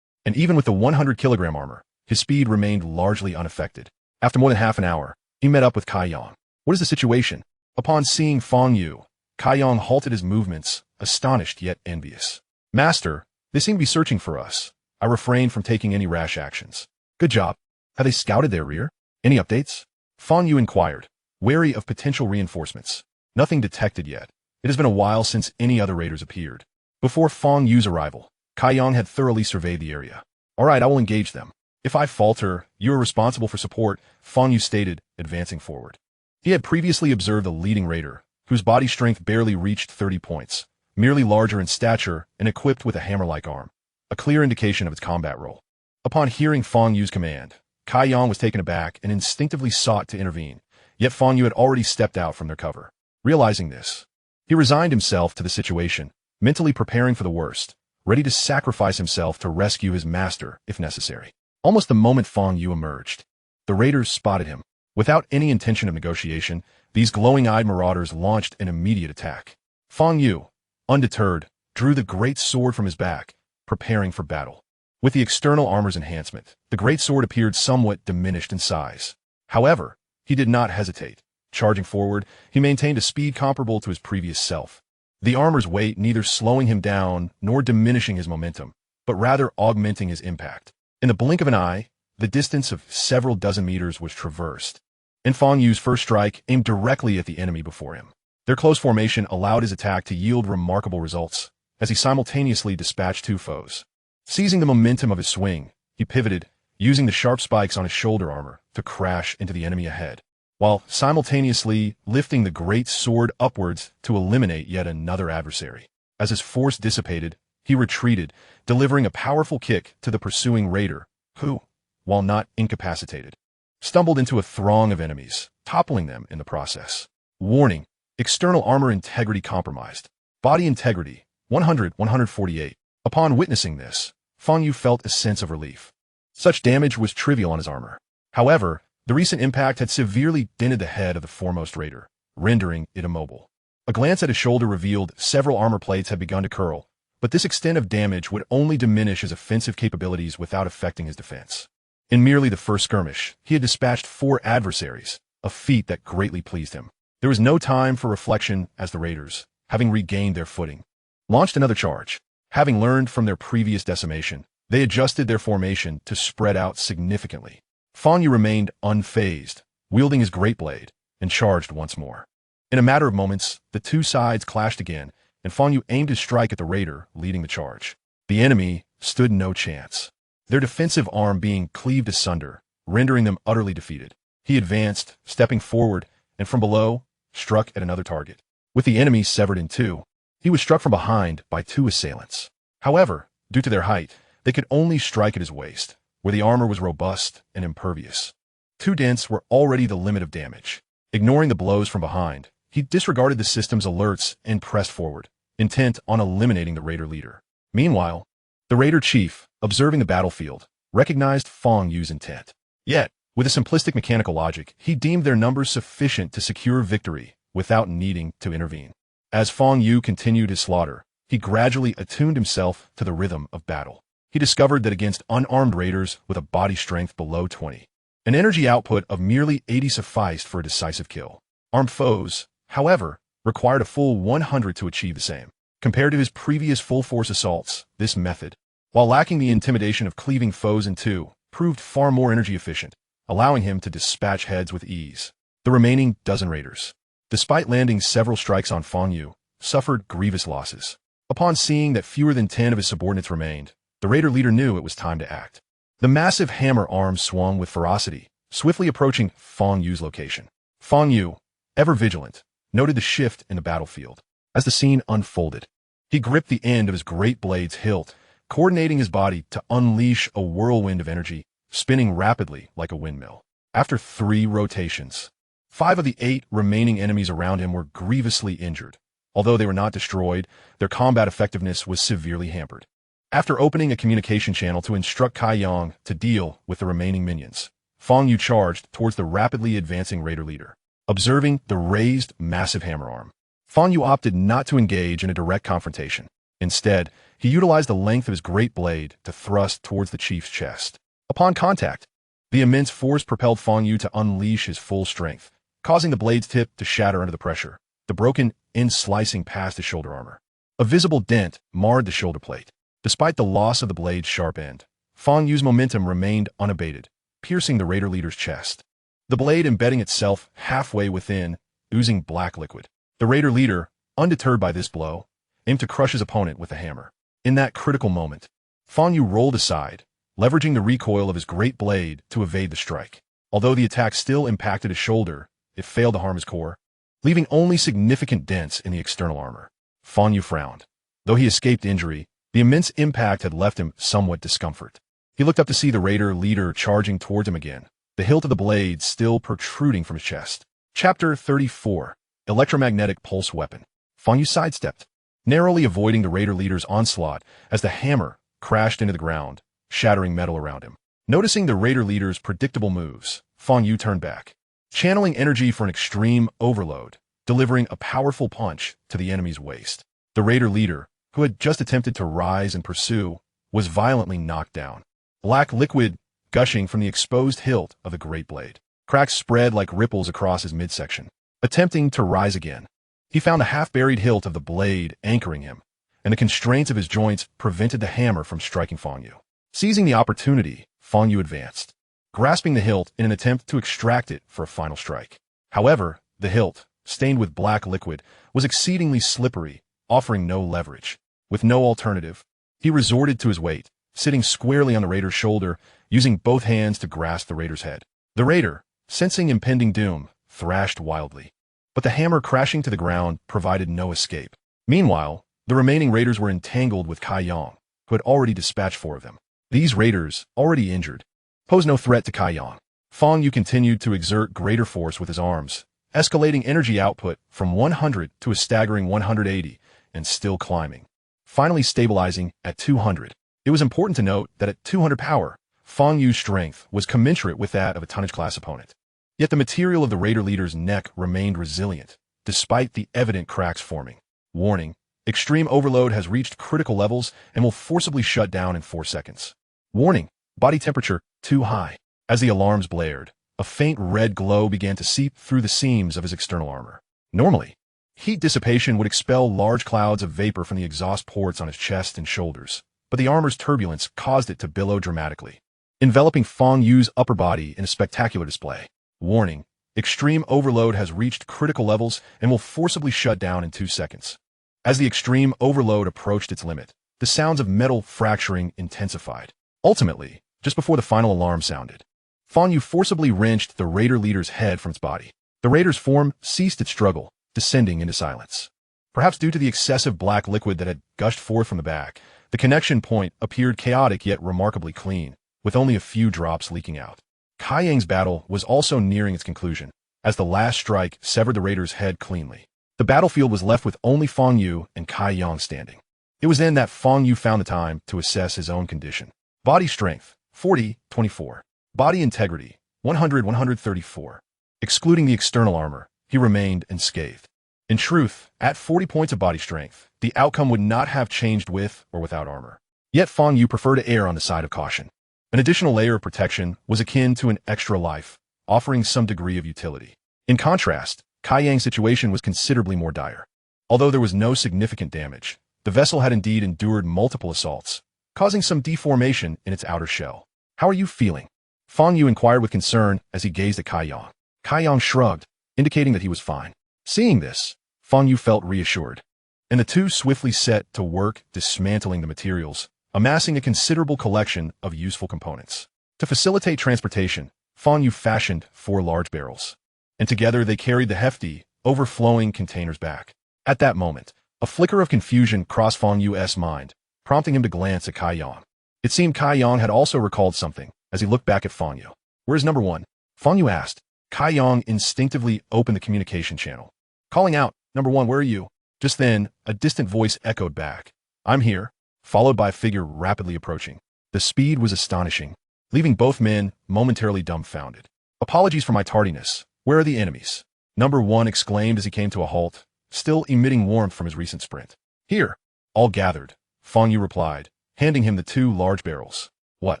And even with the 100-kilogram armor, his speed remained largely unaffected. After more than half an hour, he met up with Kai Yang. What is the situation? Upon seeing Fang Yu, Kai Yang halted his movements, astonished yet envious. Master, they seem to be searching for us. I refrained from taking any rash actions. Good job. Have they scouted their rear? Any updates? Fang Yu inquired, wary of potential reinforcements. Nothing detected yet. It has been a while since any other raiders appeared. Before Fang Yu's arrival, Kaiyang had thoroughly surveyed the area. "All right, I will engage them. If I falter, you are responsible for support," Fang Yu stated, advancing forward. He had previously observed a leading raider, whose body strength barely reached 30 points, merely larger in stature and equipped with a hammer-like arm, a clear indication of its combat role. Upon hearing Fang Yu's command, Kaiyang was taken aback and instinctively sought to intervene, yet Fang Yu had already stepped out from their cover. Realizing this, he resigned himself to the situation, mentally preparing for the worst, ready to sacrifice himself to rescue his master if necessary. Almost the moment Fang Yu emerged, the raiders spotted him. Without any intention of negotiation, these glowing-eyed marauders launched an immediate attack. Fang Yu, undeterred, drew the great sword from his back, preparing for battle. With the external armor's enhancement, the great sword appeared somewhat diminished in size. However, he did not hesitate. Charging forward, he maintained a speed comparable to his previous self. The armor's weight neither slowing him down nor diminishing his momentum, but rather augmenting his impact. In the blink of an eye, the distance of several dozen meters was traversed, and Fang Yu's first strike aimed directly at the enemy before him. Their close formation allowed his attack to yield remarkable results, as he simultaneously dispatched two foes. Seizing the momentum of his swing, he pivoted, using the sharp spikes on his shoulder armor to crash into the enemy ahead, while simultaneously lifting the great sword upwards to eliminate yet another adversary. As his force dissipated, he retreated, delivering a powerful kick to the pursuing raider, who, while not incapacitated, stumbled into a throng of enemies, toppling them in the process. Warning: external armor integrity compromised. Body integrity, 100-148. Upon witnessing this, Fang Yu felt a sense of relief. Such damage was trivial on his armor. However, the recent impact had severely dented the head of the foremost raider, rendering it immobile. A glance at his shoulder revealed several armor plates had begun to curl, but this extent of damage would only diminish his offensive capabilities without affecting his defense. In merely the first skirmish, he had dispatched 4 adversaries, a feat that greatly pleased him. There was no time for reflection as the raiders, having regained their footing, launched another charge. Having learned from their previous decimation, they adjusted their formation to spread out significantly. Fang Yu remained unfazed, wielding his great blade, and charged once more. In a matter of moments, the two sides clashed again, and Fang Yu aimed his strike at the raider leading the charge. The enemy stood no chance, their defensive arm being cleaved asunder, rendering them utterly defeated. He advanced, stepping forward, and from below, struck at another target. With the enemy severed in two, he was struck from behind by 2 assailants. However, due to their height, they could only strike at his waist, where the armor was robust and impervious. 2 dents were already the limit of damage. Ignoring the blows from behind, he disregarded the system's alerts and pressed forward, intent on eliminating the raider leader. Meanwhile, the raider chief, observing the battlefield, recognized Fang Yu's intent. Yet, with a simplistic mechanical logic, he deemed their numbers sufficient to secure victory without needing to intervene. As Fang Yu continued his slaughter, he gradually attuned himself to the rhythm of battle. He discovered that against unarmed raiders with a body strength below 20, an energy output of merely 80 sufficed for a decisive kill. Armed foes, however, required a full 100 to achieve the same. Compared to his previous full-force assaults, this method, while lacking the intimidation of cleaving foes in two, proved far more energy efficient, allowing him to dispatch heads with ease. The remaining dozen raiders, despite landing several strikes on Fang Yu, suffered grievous losses. Upon seeing that fewer than 10 of his subordinates remained, the raider leader knew it was time to act. The massive hammer arm swung with ferocity, swiftly approaching Fang Yu's location. Fang Yu, ever vigilant, noted the shift in the battlefield. As the scene unfolded, he gripped the end of his great blade's hilt, coordinating his body to unleash a whirlwind of energy, spinning rapidly like a windmill. After 3 rotations, 5 of the 8 remaining enemies around him were grievously injured. Although they were not destroyed, their combat effectiveness was severely hampered. After opening a communication channel to instruct Kaiyang to deal with the remaining minions, Fang Yu charged towards the rapidly advancing raider leader. Observing the raised, massive hammer arm, Fang Yu opted not to engage in a direct confrontation. Instead, he utilized the length of his great blade to thrust towards the chief's chest. Upon contact, the immense force propelled Fang Yu to unleash his full strength, causing the blade's tip to shatter under the pressure, the broken end slicing past his shoulder armor. A visible dent marred the shoulder plate. Despite the loss of the blade's sharp end, Fang Yu's momentum remained unabated, piercing the raider leader's chest, the blade embedding itself halfway within, oozing black liquid. The raider leader, undeterred by this blow, aimed to crush his opponent with a hammer. In that critical moment, Fang Yu rolled aside, leveraging the recoil of his great blade to evade the strike. Although the attack still impacted his shoulder, it failed to harm his core, leaving only significant dents in the external armor. Fang Yu frowned. Though he escaped injury, the immense impact had left him somewhat discomfort. He looked up to see the raider leader charging towards him again, the hilt of the blade still protruding from his chest. Chapter 34. Electromagnetic Pulse Weapon. Fang Yu sidestepped, narrowly avoiding the raider leader's onslaught as the hammer crashed into the ground, shattering metal around him. Noticing the raider leader's predictable moves, Fang Yu turned back, channeling energy for an extreme overload, delivering a powerful punch to the enemy's waist. The raider leader, who had just attempted to rise and pursue, was violently knocked down. Black liquid gushing from the exposed hilt of the great blade. Cracks spread like ripples across his midsection. Attempting to rise again, he found the half-buried hilt of the blade anchoring him, and the constraints of his joints prevented the hammer from striking Fang Yu. Seizing the opportunity, Fang Yu advanced, grasping the hilt in an attempt to extract it for a final strike. However, the hilt, stained with black liquid, was exceedingly slippery, offering no leverage. With no alternative, he resorted to his weight, sitting squarely on the raider's shoulder, using both hands to grasp the raider's head. The raider, sensing impending doom, thrashed wildly. But the hammer crashing to the ground provided no escape. Meanwhile, the remaining raiders were entangled with Kai Yang, who had already dispatched 4 of them. These raiders, already injured, posed no threat to Kai Yang. Fang Yu continued to exert greater force with his arms, escalating energy output from 100 to a staggering 180, and still climbing, finally stabilizing at 200. It was important to note that at 200 power, Fang Yu's strength was commensurate with that of a tonnage-class opponent. Yet the material of the raider leader's neck remained resilient, despite the evident cracks forming. Warning: extreme overload has reached critical levels and will forcibly shut down in 4 seconds. Warning: body temperature too high. As the alarms blared, a faint red glow began to seep through the seams of his external armor. Normally, heat dissipation would expel large clouds of vapor from the exhaust ports on his chest and shoulders, but the armor's turbulence caused it to billow dramatically, enveloping Fang Yu's upper body in a spectacular display. Warning: extreme overload has reached critical levels and will forcibly shut down in 2 seconds. As the extreme overload approached its limit, the sounds of metal fracturing intensified. Ultimately, just before the final alarm sounded, Fang Yu forcibly wrenched the raider leader's head from its body. The raider's form ceased its struggle, descending into silence. Perhaps due to the excessive black liquid that had gushed forth from the back, the connection point appeared chaotic yet remarkably clean, with only a few drops leaking out. Kai Yang's battle was also nearing its conclusion, as the last strike severed the raider's head cleanly. The battlefield was left with only Fang Yu and Kai Yang standing. It was then that Fang Yu found the time to assess his own condition. Body strength, 40-24. Body integrity, 100-134. Excluding the external armor, he remained unscathed. In truth, at 40 points of body strength, the outcome would not have changed with or without armor. Yet Fang Yu preferred to err on the side of caution. An additional layer of protection was akin to an extra life, offering some degree of utility. In contrast, Kai Yang's situation was considerably more dire. Although there was no significant damage, the vessel had indeed endured multiple assaults, causing some deformation in its outer shell. "How are you feeling?" Fang Yu inquired with concern as he gazed at Kai Yang. Kai Yang shrugged, indicating that he was fine. Seeing this, Fang Yu felt reassured, and the two swiftly set to work dismantling the materials, amassing a considerable collection of useful components. To facilitate transportation, Fang Yu fashioned 4 large barrels, and together they carried the hefty, overflowing containers back. At that moment, a flicker of confusion crossed Fang Yu's mind, prompting him to glance at Kai Yang. It seemed Kai Yang had also recalled something as he looked back at Fang Yu. "Where's number 1? Fang Yu asked. Kai Yang instinctively opened the communication channel, calling out, "Number 1, where are you?" Just then, a distant voice echoed back, "I'm here," followed by a figure rapidly approaching. The speed was astonishing, leaving both men momentarily dumbfounded. "Apologies for my tardiness. Where are the enemies?" Number 1 exclaimed as he came to a halt, still emitting warmth from his recent sprint. "Here, all gathered," Fang Yu replied, handing him the 2 large barrels. "What?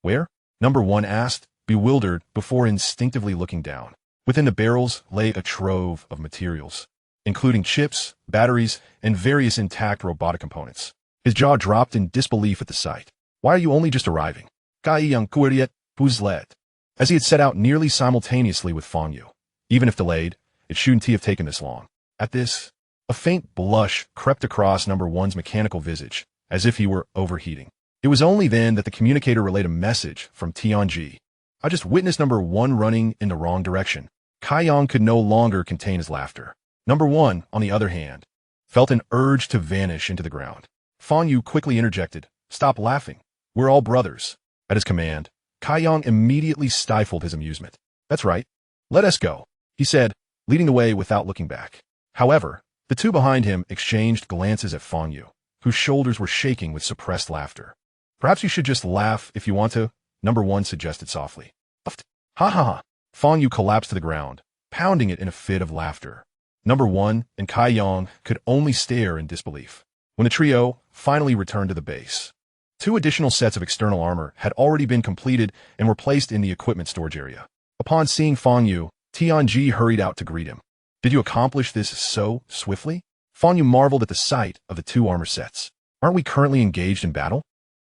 Where?" Number 1 asked, bewildered before instinctively looking down. Within the barrels lay a trove of materials, including chips, batteries, and various intact robotic components. His jaw dropped in disbelief at the sight. "Why are you only just arriving?" Kai Yang queried, puzzled, as he had set out nearly simultaneously with Fang Yu. Even if delayed, it shouldn't have taken this long. At this, A faint blush crept across number one's mechanical visage, as if he were overheating. It was only then that the communicator relayed a message from Tianji. I just witnessed number one running in the wrong direction. Kaiyang could no longer contain his laughter. Number one, on the other hand, felt an urge to vanish into the ground. Fang Yu quickly interjected, "Stop laughing. We're all brothers." At his command, Kaiyang immediately stifled his amusement. "That's right. Let us go," he said, leading the way without looking back. However, the two behind him exchanged glances at Fang Yu, whose shoulders were shaking with suppressed laughter. "Perhaps you should just laugh if you want to," number one suggested softly. "Ha ha ha." Fang Yu collapsed to the ground, pounding it in a fit of laughter. Number one and Kaiyang could only stare in disbelief. When the trio finally returned to the base, 2 additional sets of external armor had already been completed and were placed in the equipment storage area. Upon seeing Fang Yu, Tianji hurried out to greet him. "Did you accomplish this so swiftly?" Fang Yu marveled at the sight of the 2 armor sets. "Aren't we currently engaged in battle?"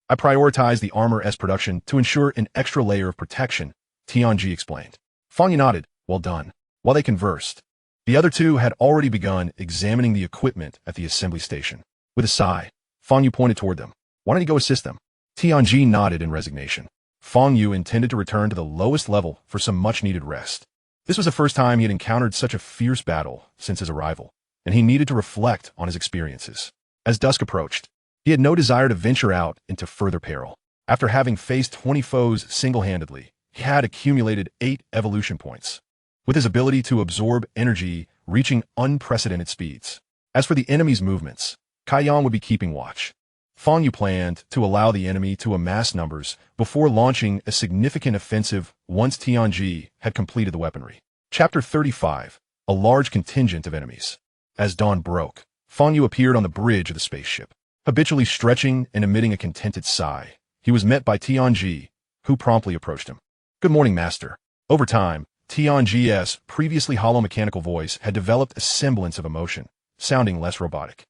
"I prioritized the armor S production to ensure an extra layer of protection," Tianji explained. Fang Yu nodded, "Well done." While they conversed, the other 2 had already begun examining the equipment at the assembly station. With a sigh, Fang Yu pointed toward them. "Why don't you go assist them?" Tianji nodded in resignation. Fang Yu intended to return to the lowest level for some much-needed rest. This was the first time he had encountered such a fierce battle since his arrival, and he needed to reflect on his experiences. As dusk approached, he had no desire to venture out into further peril. After having faced 20 foes single-handedly, he had accumulated 8 evolution points, with his ability to absorb energy reaching unprecedented speeds. As for the enemy's movements, Kaiyang would be keeping watch. Fang Yu planned to allow the enemy to amass numbers before launching a significant offensive once Tianji had completed the weaponry. Chapter 35. A large contingent of enemies. As dawn broke, Fang Yu appeared on the bridge of the spaceship. Habitually stretching and emitting a contented sigh, he was met by Tianji, who promptly approached him. "Good morning, Master." Over time, Tianji's previously hollow mechanical voice had developed a semblance of emotion, sounding less robotic.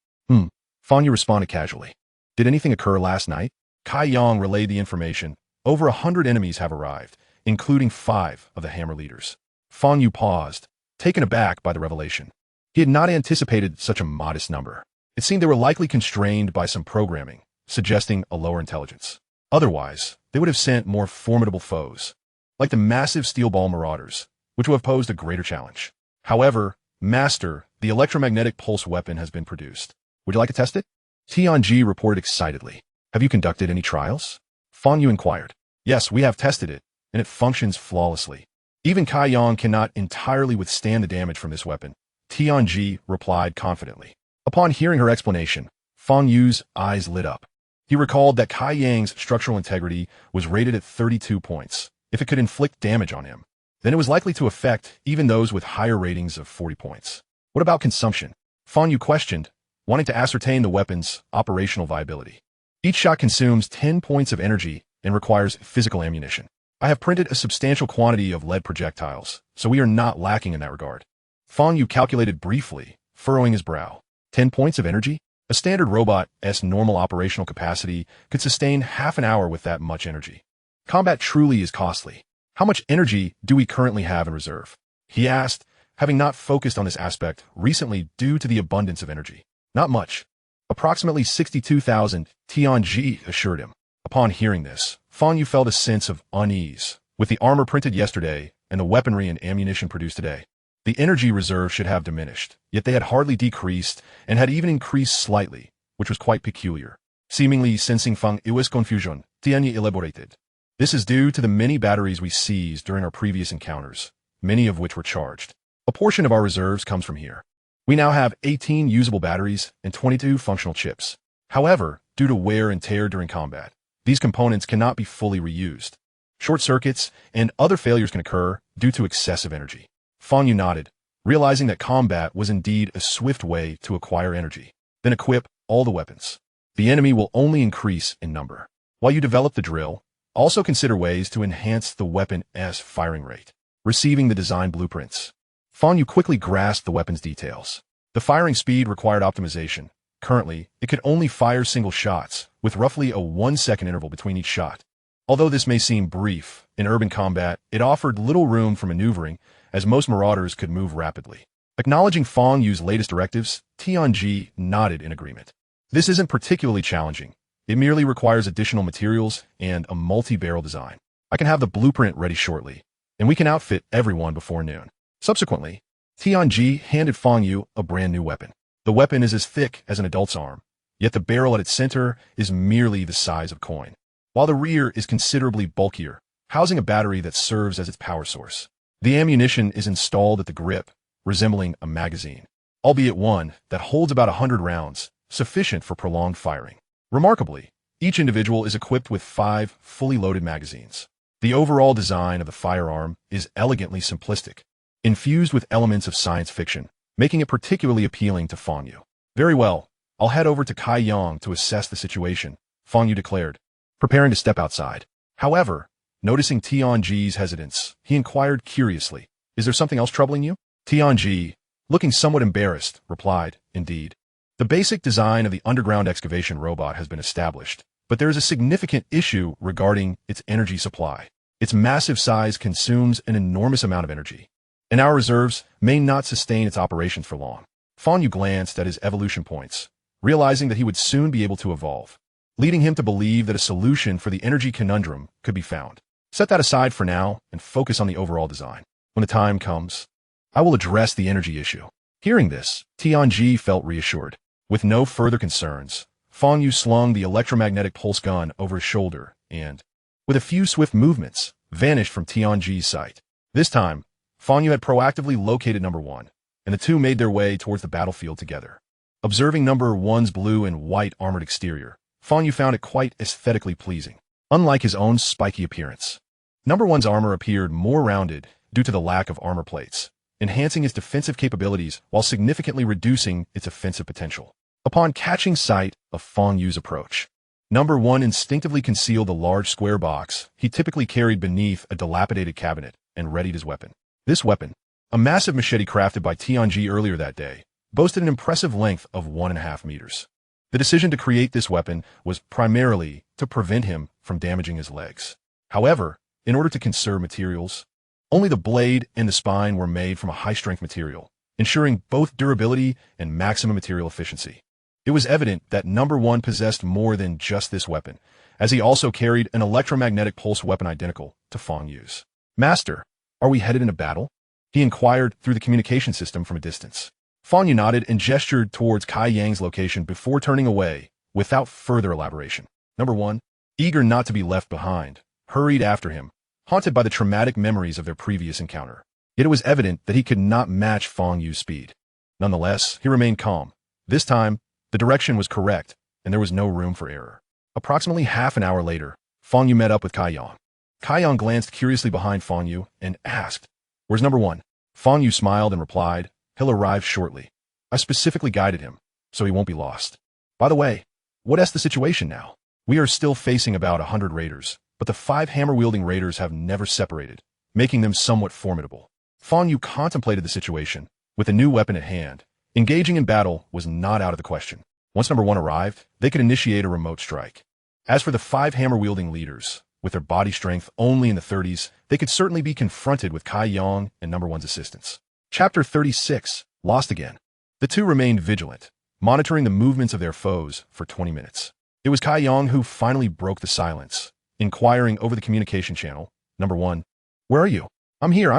Fang Yu responded casually. "Did anything occur last night?" Kaiyang relayed the information. "Over 100 enemies have arrived, including 5 of the Hammer leaders." Fang Yu paused, taken aback by the revelation. He had not anticipated such a modest number. It seemed they were likely constrained by some programming, suggesting a lower intelligence. Otherwise, they would have sent more formidable foes, like the massive steel ball marauders, which would have posed a greater challenge. However, Master, the electromagnetic pulse weapon has been produced. Would you like to test it? Tianji reported excitedly. "Have you conducted any trials?" Fang Yu inquired. "Yes, we have tested it, and it functions flawlessly. Even Kaiyang cannot entirely withstand the damage from this weapon," Tianji replied confidently. Upon hearing her explanation, Fang Yu's eyes lit up. He recalled that Kaiyang's structural integrity was rated at 32 points. If it could inflict damage on him, then it was likely to affect even those with higher ratings of 40 points. "What about consumption?" Fang Yu questioned, wanting to ascertain the weapon's operational viability. "Each shot consumes 10 points of energy and requires physical ammunition. I have printed a substantial quantity of lead projectiles, so we are not lacking in that regard." Fang Yu calculated briefly, furrowing his brow. 10 points of energy? A standard robot's normal operational capacity could sustain half an hour with that much energy. Combat truly is costly. "How much energy do we currently have in reserve?" he asked, having not focused on this aspect recently due to the abundance of energy. "Not much. Approximately 62,000, Tianji assured him. Upon hearing this, Fang Yu felt a sense of unease. With the armor printed yesterday and the weaponry and ammunition produced today, the energy reserve should have diminished, yet they had hardly decreased and had even increased slightly, which was quite peculiar. Seemingly sensing Fang Yu's confusion, Tianyi elaborated. "This is due to the many batteries we seized during our previous encounters, many of which were charged. A portion of our reserves comes from here. We now have 18 usable batteries and 22 functional chips. However, due to wear and tear during combat, these components cannot be fully reused. Short circuits and other failures can occur due to excessive energy." Fang Yu nodded, realizing that combat was indeed a swift way to acquire energy. "Then equip all the weapons. The enemy will only increase in number. While you develop the drill, also consider ways to enhance the weapon's firing rate." Receiving the design blueprints, Fang Yu quickly grasped the weapon's details. The firing speed required optimization. Currently, it could only fire single shots, with roughly a 1-second interval between each shot. Although this may seem brief, in urban combat, it offered little room for maneuvering, as most marauders could move rapidly. Acknowledging Fang Yu's latest directives, Tianji nodded in agreement. This isn't particularly challenging. It merely requires additional materials and a multi-barrel design. I can have the blueprint ready shortly, and we can outfit everyone before noon. Subsequently, Tianji handed Fang Yu a brand new weapon. The weapon is as thick as an adult's arm, yet the barrel at its center is merely the size of coin, while the rear is considerably bulkier, housing a battery that serves as its power source. The ammunition is installed at the grip, resembling a magazine, albeit one that holds about 100 rounds, sufficient for prolonged firing. Remarkably, each individual is equipped with 5 fully loaded magazines. The overall design of the firearm is elegantly simplistic, infused with elements of science fiction, making it particularly appealing to Fang Yu. Very well, I'll head over to Kai Yang to assess the situation, Fang Yu declared, preparing to step outside. However, noticing Tianji's hesitance, he inquired curiously, "Is there something else troubling you?" Tianji, looking somewhat embarrassed, replied, "Indeed. The basic design of the underground excavation robot has been established, but there is a significant issue regarding its energy supply. Its massive size consumes an enormous amount of energy, and our reserves may not sustain its operations for long." Fang Yu glanced at his evolution points, realizing that he would soon be able to evolve, leading him to believe that a solution for the energy conundrum could be found. Set that aside for now and focus on the overall design. When the time comes, I will address the energy issue. Hearing this, Tianji felt reassured. With no further concerns, Fang Yu slung the electromagnetic pulse gun over his shoulder and, with a few swift movements, vanished from Tianji's sight. This time, Fang Yu had proactively located number 1, and the two made their way towards the battlefield together. Observing number 1's blue and white armored exterior, Fang Yu found it quite aesthetically pleasing. Unlike his own spiky appearance, number 1's armor appeared more rounded due to the lack of armor plates, enhancing its defensive capabilities while significantly reducing its offensive potential. Upon catching sight of Fang Yu's approach, number 1 instinctively concealed the large square box he typically carried beneath a dilapidated cabinet and readied his weapon. This weapon, a massive machete crafted by Tianji earlier that day, boasted an impressive length of 1.5 meters. The decision to create this weapon was primarily to prevent him from damaging his legs. However, in order to conserve materials, only the blade and the spine were made from a high-strength material, ensuring both durability and maximum material efficiency. It was evident that number 1 possessed more than just this weapon, as he also carried an electromagnetic pulse weapon identical to Fang Yu's. "Master, are we headed into battle?" he inquired through the communication system from a distance. Fang Yu nodded and gestured towards Kai Yang's location before turning away, without further elaboration. Number 1, eager not to be left behind, hurried after him, haunted by the traumatic memories of their previous encounter. Yet it was evident that he could not match Fang Yu's speed. Nonetheless, he remained calm. This time, the direction was correct, and there was no room for error. Approximately half an hour later, Fang Yu met up with Kai Yang. Kai Yang glanced curiously behind Fang Yu and asked, "Where's number 1?" Fang Yu smiled and replied, "He'll arrive shortly. I specifically guided him, so he won't be lost. By the way, what's the situation now? We are still facing about 100 raiders, but the 5 hammer-wielding raiders have never separated, making them somewhat formidable." Fang Yu contemplated the situation. With a new weapon at hand, engaging in battle was not out of the question. Once number 1 arrived, they could initiate a remote strike. As for the 5 hammer-wielding leaders, with their body strength only in the 30s, they could certainly be confronted with Kai Yang and number 1's assistance. Chapter 36, Lost Again. The two remained vigilant, monitoring the movements of their foes for 20 minutes. It was Kai Yang who finally broke the silence, inquiring over the communication channel, "Number 1, where are you?" I'm here.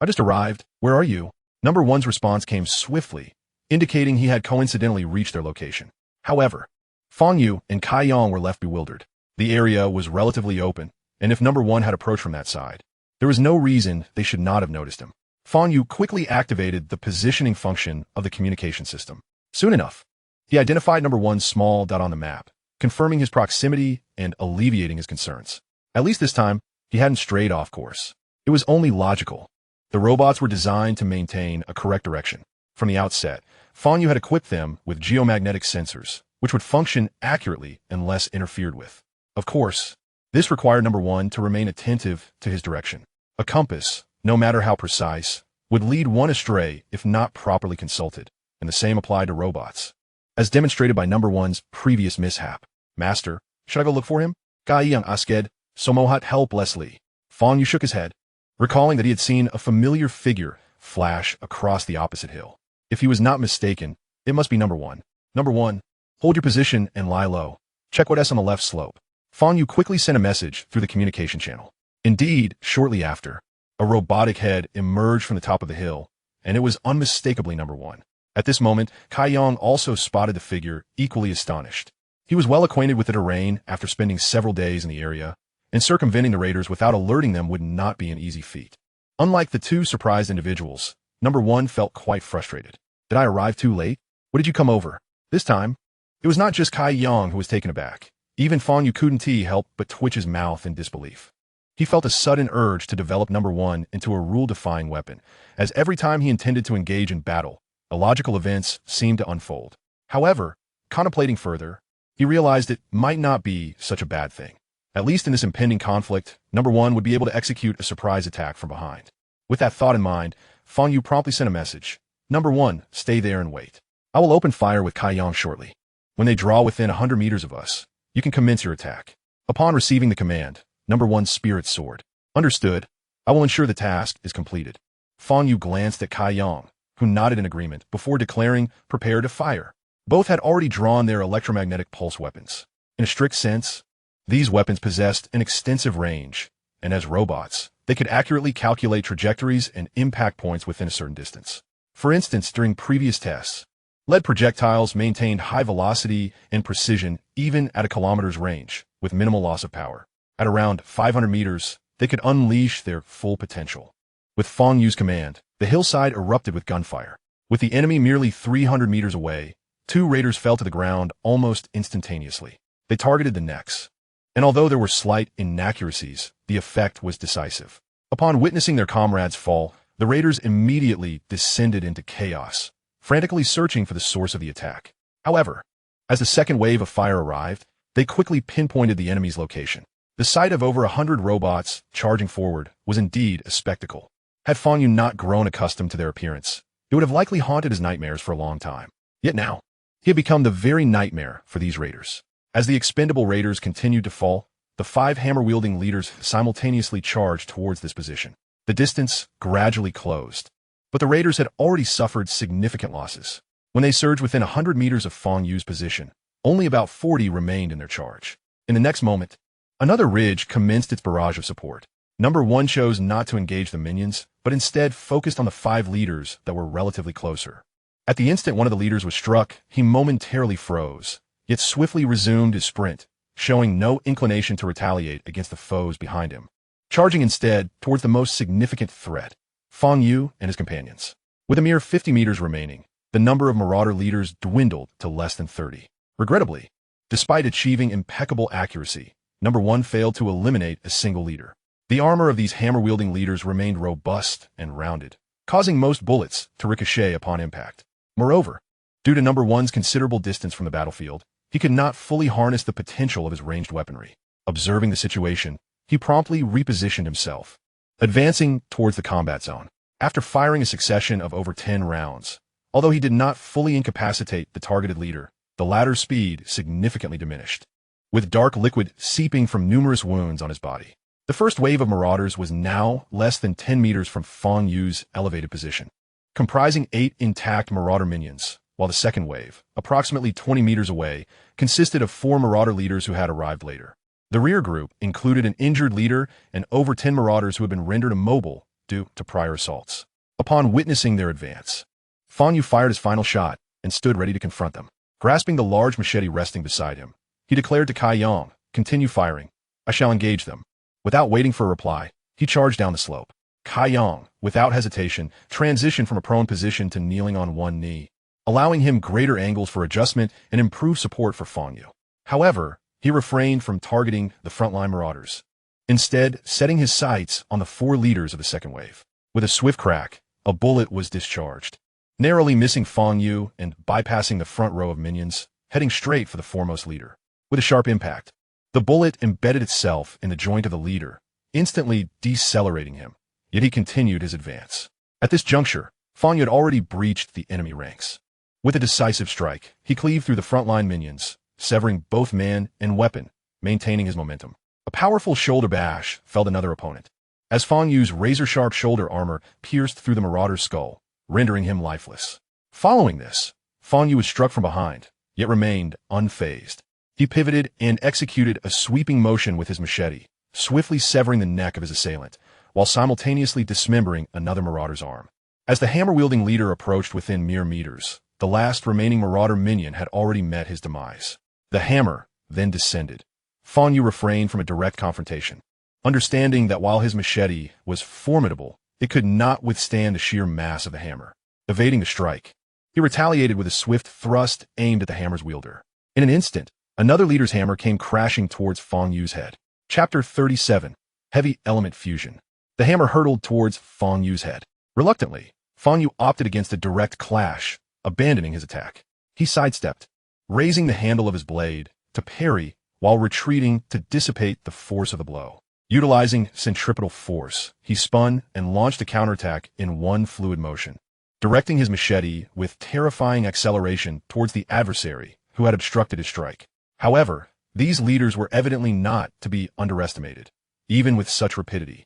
I just arrived. Where are you?" Number 1's response came swiftly, indicating he had coincidentally reached their location. However, Fang Yu and Kai Yang were left bewildered. The area was relatively open, and if number 1 had approached from that side, there was no reason they should not have noticed him. Fang Yu quickly activated the positioning function of the communication system. Soon enough, he identified number 1's small dot on the map, confirming his proximity and alleviating his concerns. At least this time, he hadn't strayed off course. It was only logical. The robots were designed to maintain a correct direction. From the outset, Fang Yu had equipped them with geomagnetic sensors, which would function accurately unless interfered with. Of course, this required number 1 to remain attentive to his direction. A compass, no matter how precise, would lead one astray if not properly consulted, and the same applied to robots, as demonstrated by number 1's previous mishap. "Master, should I go look for him?" Kai Yang asked, Somohat helplessly. Fang Yu shook his head, recalling that he had seen a familiar figure flash across the opposite hill. If he was not mistaken, it must be number one. Number one, hold your position and lie low. Check what is on the left slope. Fang Yu quickly sent a message through the communication channel. Indeed, shortly after, a robotic head emerged from the top of the hill, and it was unmistakably number one. At this moment, Kai Yang also spotted the figure, equally astonished. He was well acquainted with the terrain after spending several days in the area, and circumventing the raiders without alerting them would not be an easy feat. Unlike the two surprised individuals, number one felt quite frustrated. Did I arrive too late? What did you come over? This time, it was not just Kai Yang who was taken aback. Even Fang Yu couldn't help but twitch his mouth in disbelief. He felt a sudden urge to develop number one into a rule-defying weapon, as every time he intended to engage in battle, illogical events seemed to unfold. However, contemplating further, he realized it might not be such a bad thing. At least in this impending conflict, number one would be able to execute a surprise attack from behind. With that thought in mind, Fang Yu promptly sent a message. Number one, stay there and wait. I will open fire with Kai Yang shortly. When they draw within 100 meters of us, you can commence your attack. Upon receiving the command, number one's spirit soared. Understood. I will ensure the task is completed. Fang Yu glanced at Kai Yang, who nodded in agreement before declaring, prepare to fire. Both had already drawn their electromagnetic pulse weapons. In a strict sense, these weapons possessed an extensive range, and as robots, they could accurately calculate trajectories and impact points within a certain distance. For instance, during previous tests, lead projectiles maintained high velocity and precision even at a kilometer's range, with minimal loss of power. At around 500 meters, they could unleash their full potential. With Fang Yu's command, the hillside erupted with gunfire. With the enemy merely 300 meters away, two raiders fell to the ground almost instantaneously. They targeted the necks, and although there were slight inaccuracies, the effect was decisive. Upon witnessing their comrades fall, the raiders immediately descended into chaos, frantically searching for the source of the attack. However, as the second wave of fire arrived, they quickly pinpointed the enemy's location. The sight of over 100 robots charging forward was indeed a spectacle. Had Fang Yu not grown accustomed to their appearance, it would have likely haunted his nightmares for a long time. Yet now, he had become the very nightmare for these raiders. As the expendable raiders continued to fall, the five hammer-wielding leaders simultaneously charged towards this position. The distance gradually closed, but the raiders had already suffered significant losses. When they surged within 100 meters of Fang Yu's position, only about 40 remained in their charge. In the next moment, another ridge commenced its barrage of support. Number one chose not to engage the minions, but instead focused on the five leaders that were relatively closer. At the instant one of the leaders was struck, he momentarily froze, yet swiftly resumed his sprint, showing no inclination to retaliate against the foes behind him, charging instead towards the most significant threat, Fang Yu and his companions. With a mere 50 meters remaining, the number of marauder leaders dwindled to less than 30. Regrettably, despite achieving impeccable accuracy, number one failed to eliminate a single leader. The armor of these hammer-wielding leaders remained robust and rounded, causing most bullets to ricochet upon impact. Moreover, due to number one's considerable distance from the battlefield, he could not fully harness the potential of his ranged weaponry. Observing the situation, he promptly repositioned himself, advancing towards the combat zone. After firing a succession of over 10 rounds, although he did not fully incapacitate the targeted leader, the latter's speed significantly diminished, with dark liquid seeping from numerous wounds on his body. The first wave of marauders was now less than 10 meters from Fang Yu's elevated position, comprising 8 intact marauder minions, while the second wave, approximately 20 meters away, consisted of 4 marauder leaders who had arrived later. The rear group included an injured leader and over 10 marauders who had been rendered immobile due to prior assaults. Upon witnessing their advance, Fang Yu fired his final shot and stood ready to confront them. Grasping the large machete resting beside him, he declared to Kai Yang, "Continue firing. I shall engage them." Without waiting for a reply, he charged down the slope. Kai Yang, without hesitation, transitioned from a prone position to kneeling on one knee, allowing him greater angles for adjustment and improved support for Fang Yu. However, he refrained from targeting the frontline marauders, instead setting his sights on the 4 leaders of the second wave. With a swift crack, a bullet was discharged, narrowly missing Fang Yu and bypassing the front row of minions, heading straight for the foremost leader. With a sharp impact, the bullet embedded itself in the joint of the leader, instantly decelerating him, yet he continued his advance. At this juncture, Fang Yu had already breached the enemy ranks. With a decisive strike, he cleaved through the frontline minions, severing both man and weapon, maintaining his momentum. A powerful shoulder bash felled another opponent. as Fang Yu's razor-sharp shoulder armor pierced through the marauder's skull, rendering him lifeless. Following this, Fang Yu was struck from behind, yet remained unfazed. He pivoted and executed a sweeping motion with his machete, swiftly severing the neck of his assailant, while simultaneously dismembering another marauder's arm. As the hammer-wielding leader approached within mere meters, the last remaining marauder minion had already met his demise. The hammer then descended. Fang Yu refrained from a direct confrontation, understanding that while his machete was formidable, it could not withstand the sheer mass of the hammer. Evading the strike, he retaliated with a swift thrust aimed at the hammer's wielder. In an instant, another leader's hammer came crashing towards Fang Yu's head. Chapter 37. Heavy Element Fusion. The hammer hurtled towards Fang Yu's head. Reluctantly, Fang Yu opted against a direct clash, abandoning his attack. He sidestepped, raising the handle of his blade to parry while retreating to dissipate the force of the blow. Utilizing centripetal force, he spun and launched a counterattack in one fluid motion, directing his machete with terrifying acceleration towards the adversary who had obstructed his strike. However, these leaders were evidently not to be underestimated, even with such rapidity.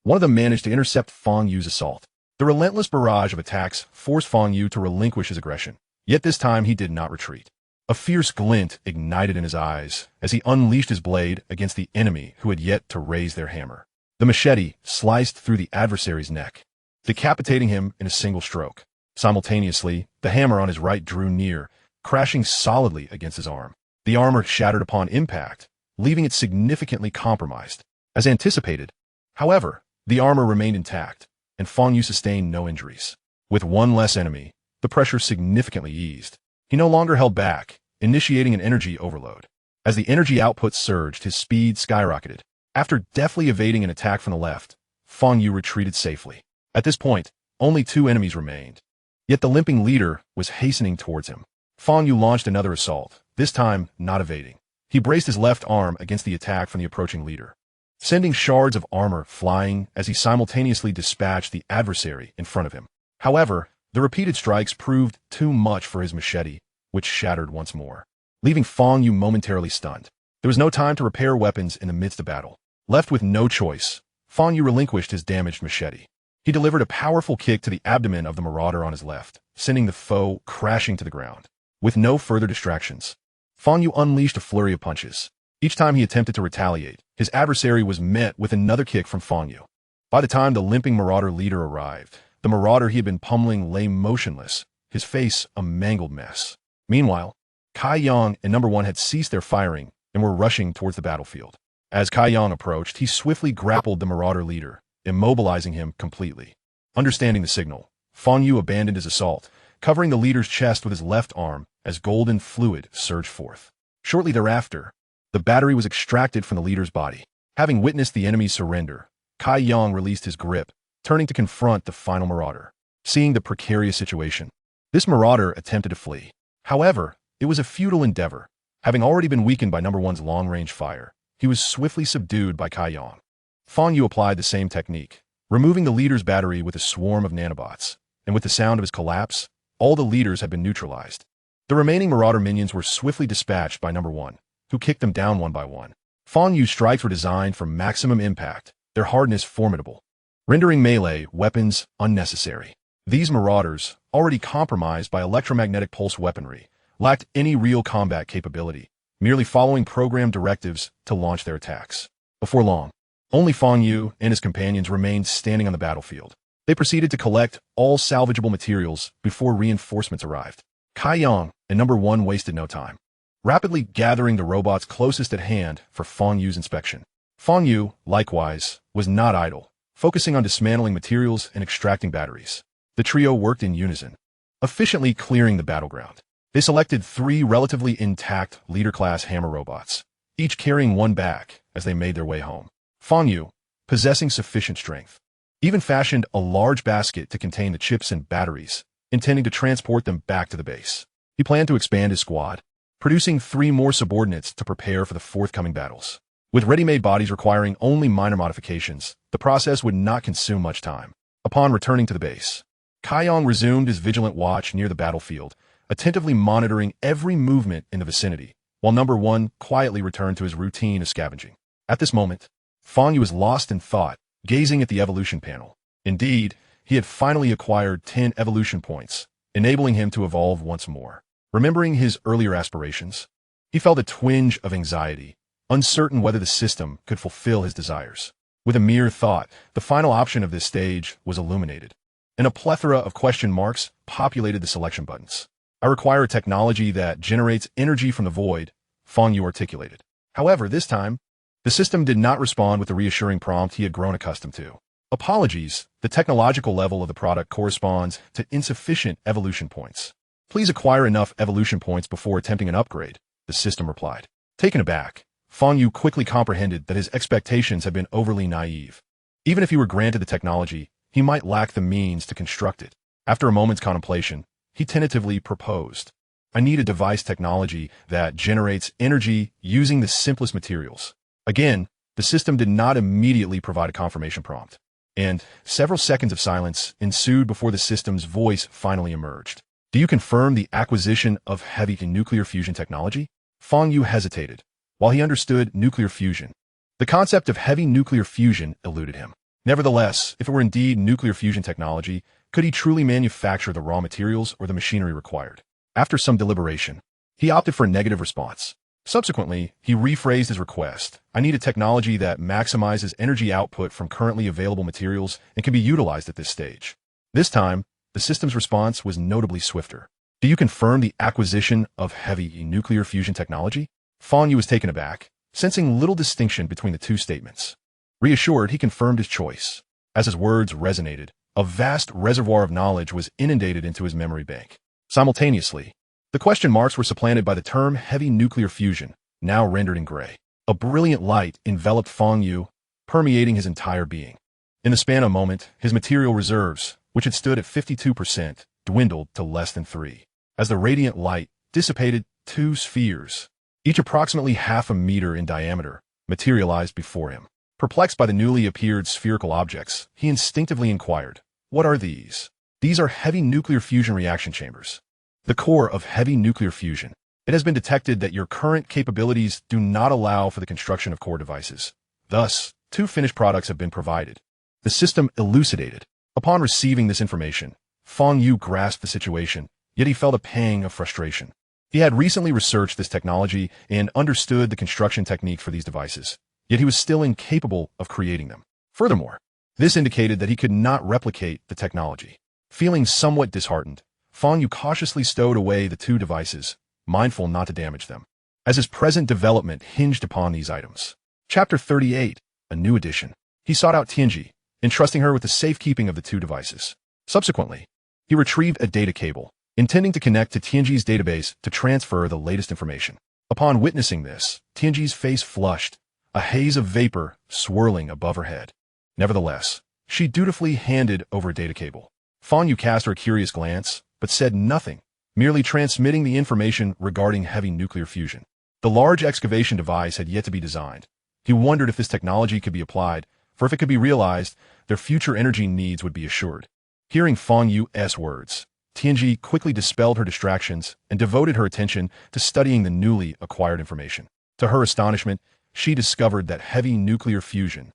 One of them managed to intercept Fang Yu's assault. The relentless barrage of attacks forced Fang Yu to relinquish his aggression, yet this time he did not retreat. A fierce glint ignited in his eyes as he unleashed his blade against the enemy who had yet to raise their hammer. The machete sliced through the adversary's neck, decapitating him in a single stroke. Simultaneously, the hammer on his right drew near, crashing solidly against his arm. The armor shattered upon impact, leaving it significantly compromised. As anticipated, however, the armor remained intact, and Fang Yu sustained no injuries. With one less enemy, the pressure significantly eased. He no longer held back, initiating an energy overload. As the energy output surged, his speed skyrocketed. After deftly evading an attack from the left, Fang Yu retreated safely. At this point, only two enemies remained. Yet the limping leader was hastening towards him. Fang Yu launched another assault, this time not evading. He braced his left arm against the attack from the approaching leader, sending shards of armor flying as he simultaneously dispatched the adversary in front of him. However, the repeated strikes proved too much for his machete, which shattered once more, leaving Fang Yu momentarily stunned. There was no time to repair weapons in the midst of battle. Left with no choice, Fang Yu relinquished his damaged machete. He delivered a powerful kick to the abdomen of the marauder on his left, sending the foe crashing to the ground. With no further distractions, Fang Yu unleashed a flurry of punches. Each time he attempted to retaliate, his adversary was met with another kick from Fang Yu. By the time the limping marauder leader arrived, the marauder he had been pummeling lay motionless, his face a mangled mess. Meanwhile, Kai Yang and Number One had ceased their firing and were rushing towards the battlefield. As Kai Yang approached, he swiftly grappled the marauder leader, immobilizing him completely. Understanding the signal, Fang Yu abandoned his assault, covering the leader's chest with his left arm as golden fluid surged forth. Shortly thereafter, the battery was extracted from the leader's body. Having witnessed the enemy's surrender, Kai Yang released his grip, turning to confront the final marauder. Seeing the precarious situation, this marauder attempted to flee. However, it was a futile endeavor. Having already been weakened by Number One's long-range fire, he was swiftly subdued by Kai Yang. Fang Yu applied the same technique, removing the leader's battery with a swarm of nanobots, and with the sound of his collapse, all the leaders had been neutralized. The remaining marauder minions were swiftly dispatched by Number One, who kicked them down one by one. Fang Yu's strikes were designed for maximum impact, their hardness formidable, rendering melee weapons unnecessary. These marauders, already compromised by electromagnetic pulse weaponry, lacked any real combat capability, merely following programmed directives to launch their attacks. Before long, only Fang Yu and his companions remained standing on the battlefield. They proceeded to collect all salvageable materials before reinforcements arrived. Kai Yang and Number One wasted no time, rapidly gathering the robots closest at hand for Fang Yu's inspection. Fang Yu, likewise, was not idle, focusing on dismantling materials and extracting batteries. The trio worked in unison, efficiently clearing the battleground. They selected 3 relatively intact leader-class hammer robots, each carrying one back as they made their way home. Fang Yu, possessing sufficient strength, even fashioned a large basket to contain the chips and batteries, intending to transport them back to the base. He planned to expand his squad, producing 3 more subordinates to prepare for the forthcoming battles. With ready-made bodies requiring only minor modifications, the process would not consume much time. Upon returning to the base, Kai Yang resumed his vigilant watch near the battlefield, attentively monitoring every movement in the vicinity, while Number One quietly returned to his routine of scavenging. At this moment, Fang Yu was lost in thought, gazing at the evolution panel. Indeed, he had finally acquired 10 evolution points, enabling him to evolve once more. Remembering his earlier aspirations, he felt a twinge of anxiety, uncertain whether the system could fulfill his desires. With a mere thought, the final option of this stage was illuminated, and a plethora of question marks populated the selection buttons. I require a technology that generates energy from the void, Fang Yu articulated. However, this time, the system did not respond with the reassuring prompt he had grown accustomed to. Apologies, the technological level of the product corresponds to insufficient evolution points. Please acquire enough evolution points before attempting an upgrade, the system replied. Taken aback, Fang Yu quickly comprehended that his expectations had been overly naive. Even if he were granted the technology, he might lack the means to construct it. After a moment's contemplation, he tentatively proposed, I need a device technology that generates energy using the simplest materials. Again, the system did not immediately provide a confirmation prompt, and several seconds of silence ensued before the system's voice finally emerged. Do you confirm the acquisition of heavy nuclear fusion technology? Fang Yu hesitated. While he understood nuclear fusion, the concept of heavy nuclear fusion eluded him. Nevertheless, if it were indeed nuclear fusion technology, could he truly manufacture the raw materials or the machinery required? After some deliberation, he opted for a negative response. Subsequently, he rephrased his request. I need a technology that maximizes energy output from currently available materials and can be utilized at this stage. This time, the system's response was notably swifter. Do you confirm the acquisition of heavy nuclear fusion technology? Fang Yu was taken aback, sensing little distinction between the two statements. Reassured, he confirmed his choice. As his words resonated, a vast reservoir of knowledge was inundated into his memory bank. Simultaneously, the question marks were supplanted by the term heavy nuclear fusion, now rendered in gray. A brilliant light enveloped Fang Yu, permeating his entire being. In the span of a moment, his material reserves, which had stood at 52%, dwindled to less than 3. As the radiant light dissipated, 2 spheres, each approximately half a meter in diameter, materialized before him. Perplexed by the newly appeared spherical objects, he instinctively inquired, what are these? These are heavy nuclear fusion reaction chambers. The core of heavy nuclear fusion. It has been detected that your current capabilities do not allow for the construction of core devices. Thus, 2 finished products have been provided. The system elucidated. Upon receiving this information, Fang Yu grasped the situation, yet he felt a pang of frustration. He had recently researched this technology and understood the construction technique for these devices, yet he was still incapable of creating them. Furthermore, this indicated that he could not replicate the technology. Feeling somewhat disheartened, Fang Yu cautiously stowed away the 2 devices, mindful not to damage them, as his present development hinged upon these items. Chapter 38, a new edition. He sought out Tianji, entrusting her with the safekeeping of the 2 devices. Subsequently, he retrieved a data cable, intending to connect to Tianji's database to transfer the latest information. Upon witnessing this, Tianji's face flushed, a haze of vapor swirling above her head. Nevertheless, she dutifully handed over a data cable. Fang Yu cast her a curious glance, but said nothing, merely transmitting the information regarding heavy nuclear fusion. The large excavation device had yet to be designed. He wondered if this technology could be applied, for if it could be realized, their future energy needs would be assured. Hearing Fang Yu's words, Tianji quickly dispelled her distractions and devoted her attention to studying the newly acquired information. To her astonishment, she discovered that heavy nuclear fusion,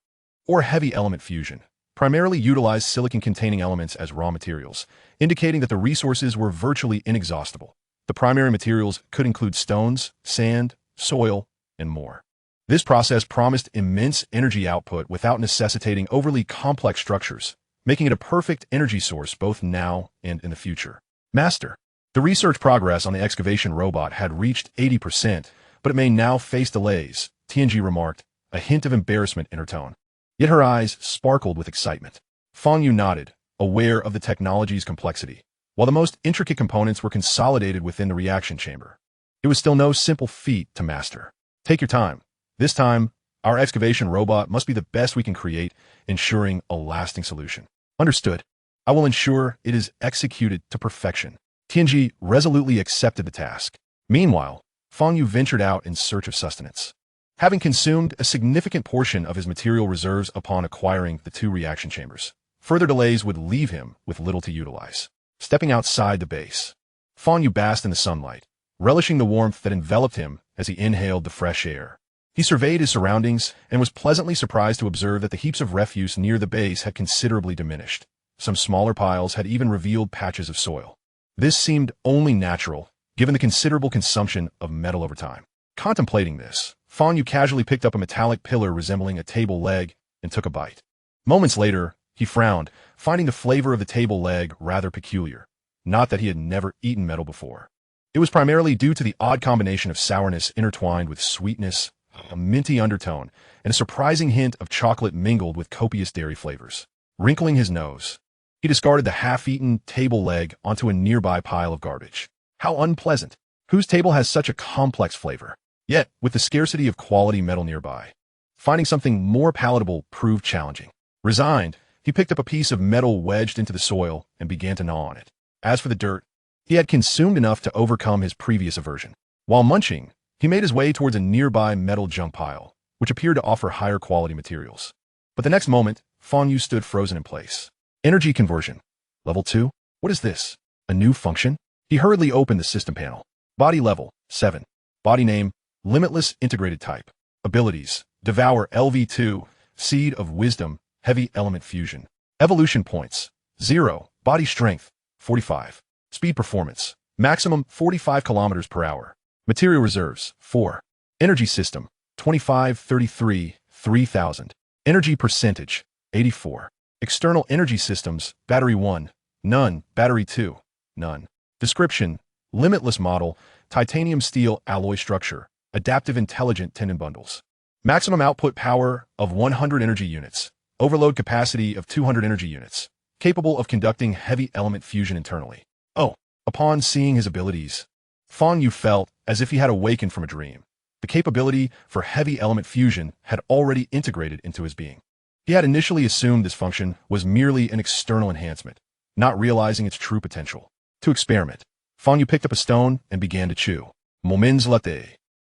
or heavy element fusion, primarily utilized silicon-containing elements as raw materials, indicating that the resources were virtually inexhaustible. The primary materials could include stones, sand, soil, and more. This process promised immense energy output without necessitating overly complex structures, making it a perfect energy source both now and in the future. Master, the research progress on the excavation robot had reached 80%, but it may now face delays, Tianji remarked, a hint of embarrassment in her tone. Yet her eyes sparkled with excitement. Fang Yu nodded, aware of the technology's complexity. While the most intricate components were consolidated within the reaction chamber, it was still no simple feat to master. Take your time. This time, our excavation robot must be the best we can create, ensuring a lasting solution. Understood. I will ensure it is executed to perfection. Tianji resolutely accepted the task. Meanwhile, Fang Yu ventured out in search of sustenance. Having consumed a significant portion of his material reserves upon acquiring the 2 reaction chambers, further delays would leave him with little to utilize. Stepping outside the base, Fang Yu basked in the sunlight, relishing the warmth that enveloped him as he inhaled the fresh air. He surveyed his surroundings and was pleasantly surprised to observe that the heaps of refuse near the base had considerably diminished. Some smaller piles had even revealed patches of soil. This seemed only natural, given the considerable consumption of metal over time. Contemplating this, Fang Yu casually picked up a metallic pillar resembling a table leg and took a bite. Moments later, he frowned, finding the flavor of the table leg rather peculiar. Not that he had never eaten metal before. It was primarily due to the odd combination of sourness intertwined with sweetness, a minty undertone, and a surprising hint of chocolate mingled with copious dairy flavors. Wrinkling his nose, he discarded the half-eaten table leg onto a nearby pile of garbage. How unpleasant! Whose table has such a complex flavor? Yet, with the scarcity of quality metal nearby, finding something more palatable proved challenging. Resigned, he picked up a piece of metal wedged into the soil and began to gnaw on it. As for the dirt, he had consumed enough to overcome his previous aversion. While munching, he made his way towards a nearby metal junk pile, which appeared to offer higher quality materials. But the next moment, Fang Yu stood frozen in place. Energy conversion. Level 2? What is this? A new function? He hurriedly opened the system panel. Body level, 7. Body name, Limitless Integrated Type. Abilities, Devour LV2, Seed of Wisdom, Heavy Element Fusion. Evolution points, 0. Body strength, 45. Speed performance, maximum 45 kilometers per hour. Material reserves, 4. Energy system, 2533, 3000. Energy percentage, 84. External energy systems, battery 1, none, battery 2, none. Description, limitless model, titanium steel alloy structure, adaptive intelligent tendon bundles. Maximum output power of 100 energy units, overload capacity of 200 energy units, capable of conducting heavy element fusion internally. Oh, upon seeing his abilities, Fang Yu felt as if he had awakened from a dream. The capability for heavy element fusion had already integrated into his being. He had initially assumed this function was merely an external enhancement, not realizing its true potential. To experiment, Fang Yu picked up a stone and began to chew. Moments later,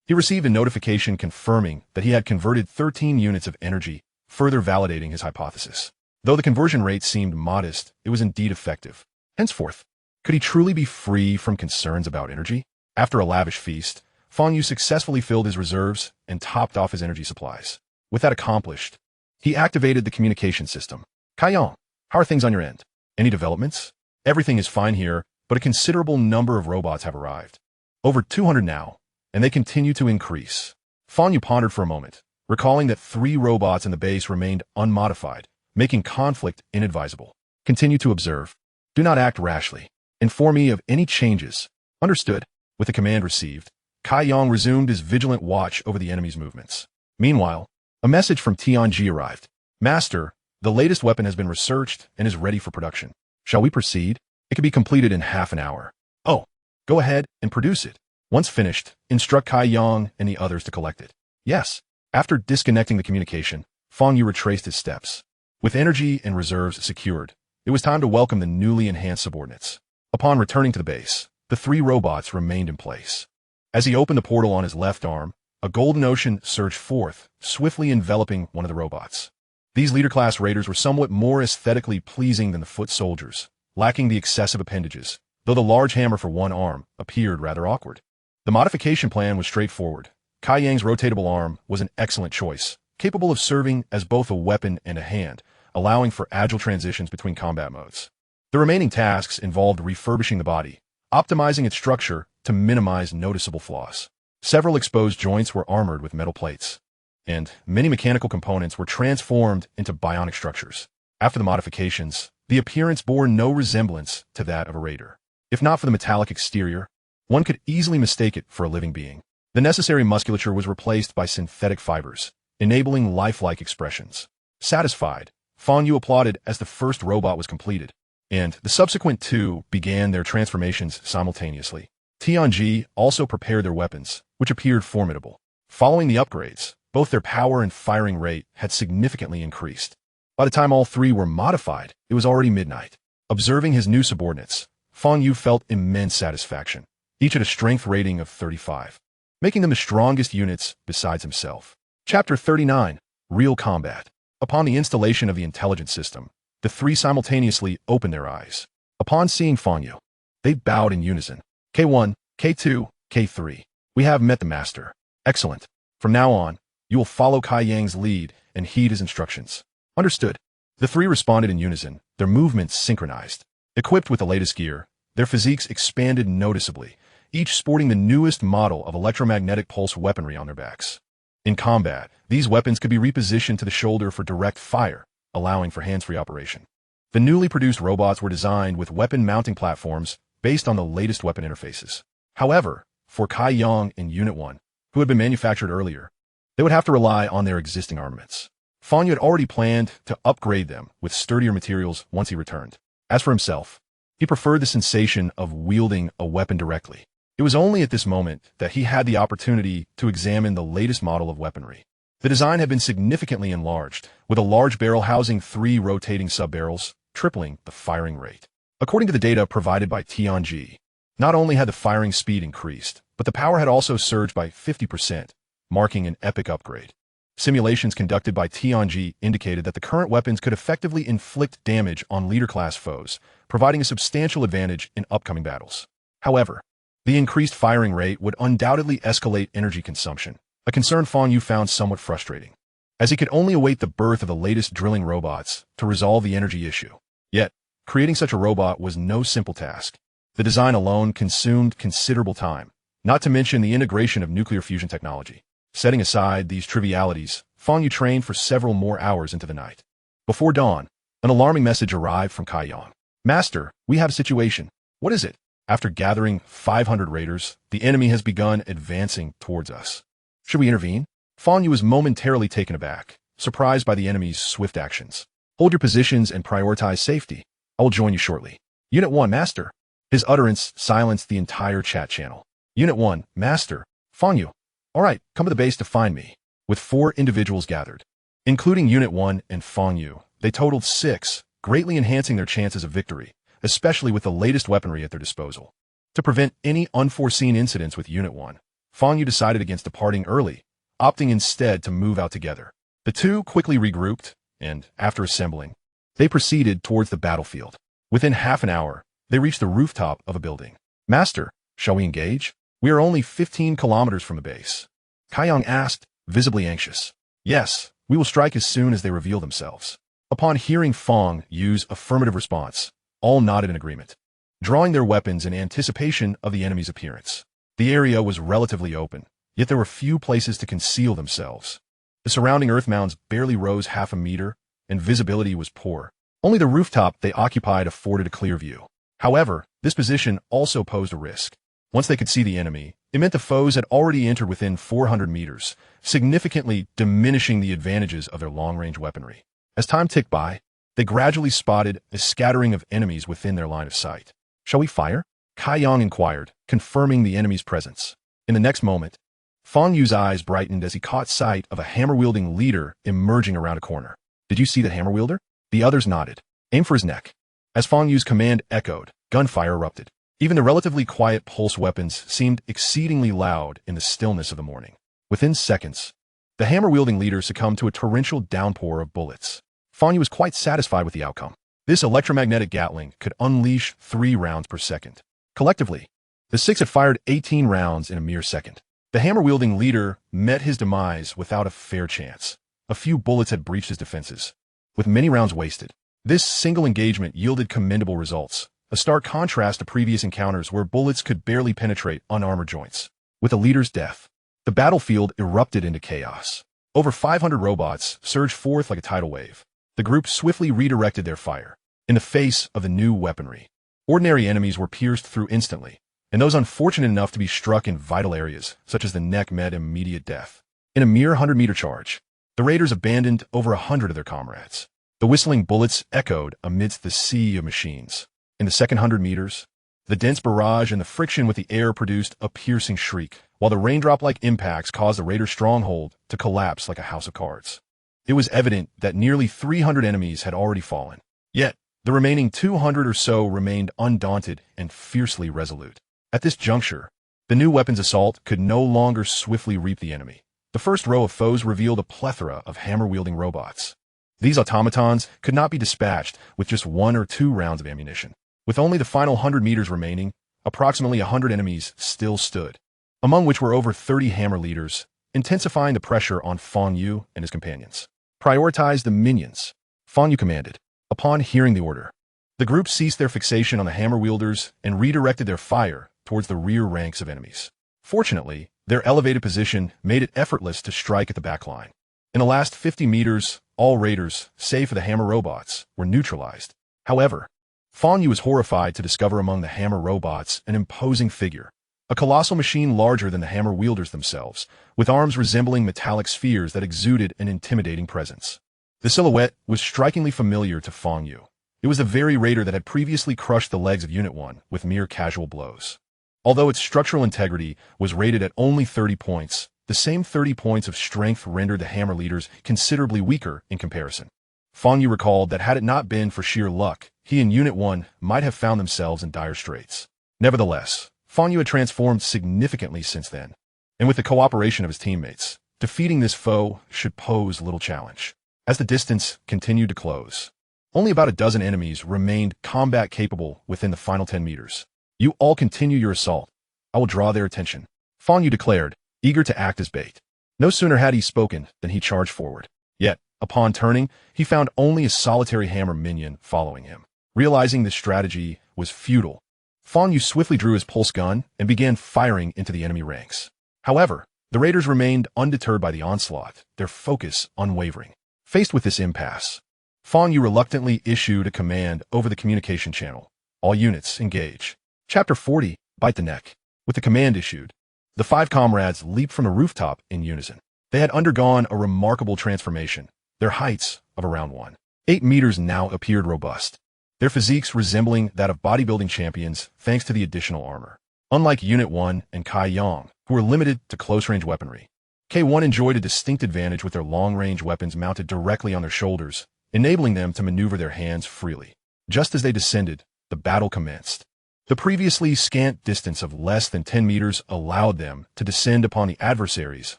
he received a notification confirming that he had converted 13 units of energy, further validating his hypothesis. Though the conversion rate seemed modest, it was indeed effective. Henceforth, could he truly be free from concerns about energy? After a lavish feast, Fang Yu successfully filled his reserves and topped off his energy supplies. With that accomplished, he activated the communication system. Kaiyang, how are things on your end? Any developments? Everything is fine here, but a considerable number of robots have arrived. Over 200 now, and they continue to increase. Fang Yu pondered for a moment, recalling that 3 robots in the base remained unmodified, making conflict inadvisable. Continue to observe. Do not act rashly. Inform me of any changes. Understood. With the command received, Kaiyang resumed his vigilant watch over the enemy's movements. Meanwhile, a message from Tianji arrived. Master, the latest weapon has been researched and is ready for production. Shall we proceed? It can be completed in half an hour. Oh, go ahead and produce it. Once finished, instruct Kaiyang and the others to collect it. Yes. After disconnecting the communication, Fang Yu retraced his steps. With energy and reserves secured, it was time to welcome the newly enhanced subordinates. Upon returning to the base, the 3 robots remained in place. As he opened the portal on his left arm, a golden ocean surged forth, swiftly enveloping one of the robots. These leader-class raiders were somewhat more aesthetically pleasing than the foot soldiers, lacking the excessive appendages, though the large hammer for one arm appeared rather awkward. The modification plan was straightforward. Kaiyang's rotatable arm was an excellent choice, capable of serving as both a weapon and a hand, allowing for agile transitions between combat modes. The remaining tasks involved refurbishing the body, optimizing its structure to minimize noticeable flaws. Several exposed joints were armored with metal plates, and many mechanical components were transformed into bionic structures. After the modifications, the appearance bore no resemblance to that of a raider. If not for the metallic exterior, one could easily mistake it for a living being. The necessary musculature was replaced by synthetic fibers, enabling lifelike expressions. Satisfied, Fang Yu applauded as the first robot was completed, and the subsequent 2 began their transformations simultaneously. Tianji also prepared their weapons, which appeared formidable. Following the upgrades, both their power and firing rate had significantly increased. By the time all 3 were modified, it was already midnight. Observing his new subordinates, Fang Yu felt immense satisfaction. Each had a strength rating of 35, making them the strongest units besides himself. Chapter 39, Real Combat. Upon the installation of the intelligence system, the 3 simultaneously opened their eyes. Upon seeing Fang Yu, they bowed in unison. K1, K2, K3. We have met the master. Excellent. From now on, You will follow Kai Yang's lead and heed his instructions. Understood. The three responded in unison, their movements synchronized. Equipped with the latest gear, their physiques expanded noticeably, each sporting the newest model of electromagnetic pulse weaponry on their backs. In combat, these weapons could be repositioned to the shoulder for direct fire, allowing for hands-free operation. The newly produced robots were designed with weapon mounting platforms based on the latest weapon interfaces. However, for Kai Yang and Unit 1, who had been manufactured earlier, they would have to rely on their existing armaments. Fang Yu had already planned to upgrade them with sturdier materials once he returned. As for himself, he preferred the sensation of wielding a weapon directly. It was only at this moment that he had the opportunity to examine the latest model of weaponry. The design had been significantly enlarged, with a large barrel housing 3 rotating sub-barrels, tripling the firing rate. According to the data provided by Tianji, not only had the firing speed increased, but the power had also surged by 50%, marking an epic upgrade. Simulations conducted by Tianji indicated that the current weapons could effectively inflict damage on leader-class foes, providing a substantial advantage in upcoming battles. However, the increased firing rate would undoubtedly escalate energy consumption, a concern Fang Yu found somewhat frustrating, as he could only await the birth of the latest drilling robots to resolve the energy issue. Yet, creating such a robot was no simple task. The design alone consumed considerable time, not to mention the integration of nuclear fusion technology. Setting aside these trivialities, Fang Yu trained for several more hours into the night. Before dawn, an alarming message arrived from Kai Yang. Master, we have a situation. What is it? After gathering 500 raiders, the enemy has begun advancing towards us. Should we intervene? Fang Yu was momentarily taken aback, surprised by the enemy's swift actions. Hold your positions and prioritize safety. I will join you shortly. Unit 1, Master. His utterance silenced the entire chat channel. Unit 1, Master. Fang Yu. All right, come to the base to find me. With 4 individuals gathered, including Unit 1 and Fang Yu, they totaled 6, greatly enhancing their chances of victory, especially with the latest weaponry at their disposal. To prevent any unforeseen incidents with Unit 1, Fang Yu decided against departing early, opting instead to move out together. The two quickly regrouped, and, after assembling, they proceeded towards the battlefield. Within half an hour, they reached the rooftop of a building. Master, shall we engage? We are only 15 kilometers from the base. Kai Yang asked, visibly anxious. Yes, we will strike as soon as they reveal themselves. Upon hearing Fang Yu's affirmative response, all nodded in agreement, drawing their weapons in anticipation of the enemy's appearance. The area was relatively open, yet there were few places to conceal themselves. The surrounding earth mounds barely rose half a meter, and visibility was poor. Only the rooftop they occupied afforded a clear view. However, this position also posed a risk. Once they could see the enemy, it meant the foes had already entered within 400 meters, significantly diminishing the advantages of their long-range weaponry. As time ticked by, they gradually spotted a scattering of enemies within their line of sight. Shall we fire? Kai Yang inquired, confirming the enemy's presence. In the next moment, Fang Yu's eyes brightened as he caught sight of a hammer-wielding leader emerging around a corner. Did you see the hammer wielder? The others nodded. Aim for his neck. As Fang Yu's command echoed, gunfire erupted. Even the relatively quiet pulse weapons seemed exceedingly loud in the stillness of the morning. Within seconds, the hammer-wielding leader succumbed to a torrential downpour of bullets. Fang Yu was quite satisfied with the outcome. This electromagnetic Gatling could unleash 3 rounds per second. Collectively, the 6 had fired 18 rounds in a mere second. The hammer-wielding leader met his demise without a fair chance. A few bullets had breached his defenses, with many rounds wasted. This single engagement yielded commendable results, a stark contrast to previous encounters where bullets could barely penetrate unarmored joints. With the leader's death, the battlefield erupted into chaos. Over 500 robots surged forth like a tidal wave. The group swiftly redirected their fire. In the face of the new weaponry, ordinary enemies were pierced through instantly, and those unfortunate enough to be struck in vital areas, such as the neck, met immediate death. In a mere 100-meter charge, the raiders abandoned over 100 of their comrades. The whistling bullets echoed amidst the sea of machines. In the second 100 meters, the dense barrage and the friction with the air produced a piercing shriek, while the raindrop-like impacts caused the raider stronghold to collapse like a house of cards. It was evident that nearly 300 enemies had already fallen. Yet, the remaining 200 or so remained undaunted and fiercely resolute. At this juncture, the new weapons assault could no longer swiftly reap the enemy. The first row of foes revealed a plethora of hammer-wielding robots. These automatons could not be dispatched with just 1 or 2 rounds of ammunition. With only the final 100 meters remaining, approximately 100 enemies still stood, among which were over 30 hammer leaders, intensifying the pressure on Fang Yu and his companions. Prioritize the minions, Fang Yu commanded. Upon hearing the order, the group ceased their fixation on the hammer wielders and redirected their fire towards the rear ranks of enemies. Fortunately, their elevated position made it effortless to strike at the back line. In the last 50 meters, all raiders, save for the hammer robots, were neutralized. However, Fang Yu was horrified to discover among the hammer robots an imposing figure, a colossal machine larger than the hammer wielders themselves, with arms resembling metallic spheres that exuded an intimidating presence. The silhouette was strikingly familiar to Fang Yu. It was the very raider that had previously crushed the legs of Unit 1 with mere casual blows. Although its structural integrity was rated at only 30 points, the same 30 points of strength rendered the hammer leaders considerably weaker in comparison. Fang Yu recalled that had it not been for sheer luck, he and Unit 1 might have found themselves in dire straits. Nevertheless, Fang Yu had transformed significantly since then, and with the cooperation of his teammates, defeating this foe should pose little challenge. As the distance continued to close, only about a dozen enemies remained combat-capable within the final 10 meters. You all continue your assault. I will draw their attention, Fang Yu declared, eager to act as bait. No sooner had he spoken than he charged forward. Yet, upon turning, he found only a solitary hammer minion following him. Realizing this strategy was futile, Fang Yu swiftly drew his pulse gun and began firing into the enemy ranks. However, the raiders remained undeterred by the onslaught, their focus unwavering. Faced with this impasse, Fang Yu reluctantly issued a command over the communication channel. All units, engage. Chapter 40, Bite the Neck. With the command issued, the 5 comrades leaped from a rooftop in unison. They had undergone a remarkable transformation. Their heights, of around 1.8 meters, now appeared robust, their physiques resembling that of bodybuilding champions thanks to the additional armor. Unlike Unit 1 and Kai Yang, who were limited to close-range weaponry, K1 enjoyed a distinct advantage with their long-range weapons mounted directly on their shoulders, enabling them to maneuver their hands freely. Just as they descended, the battle commenced. The previously scant distance of less than 10 meters allowed them to descend upon the adversaries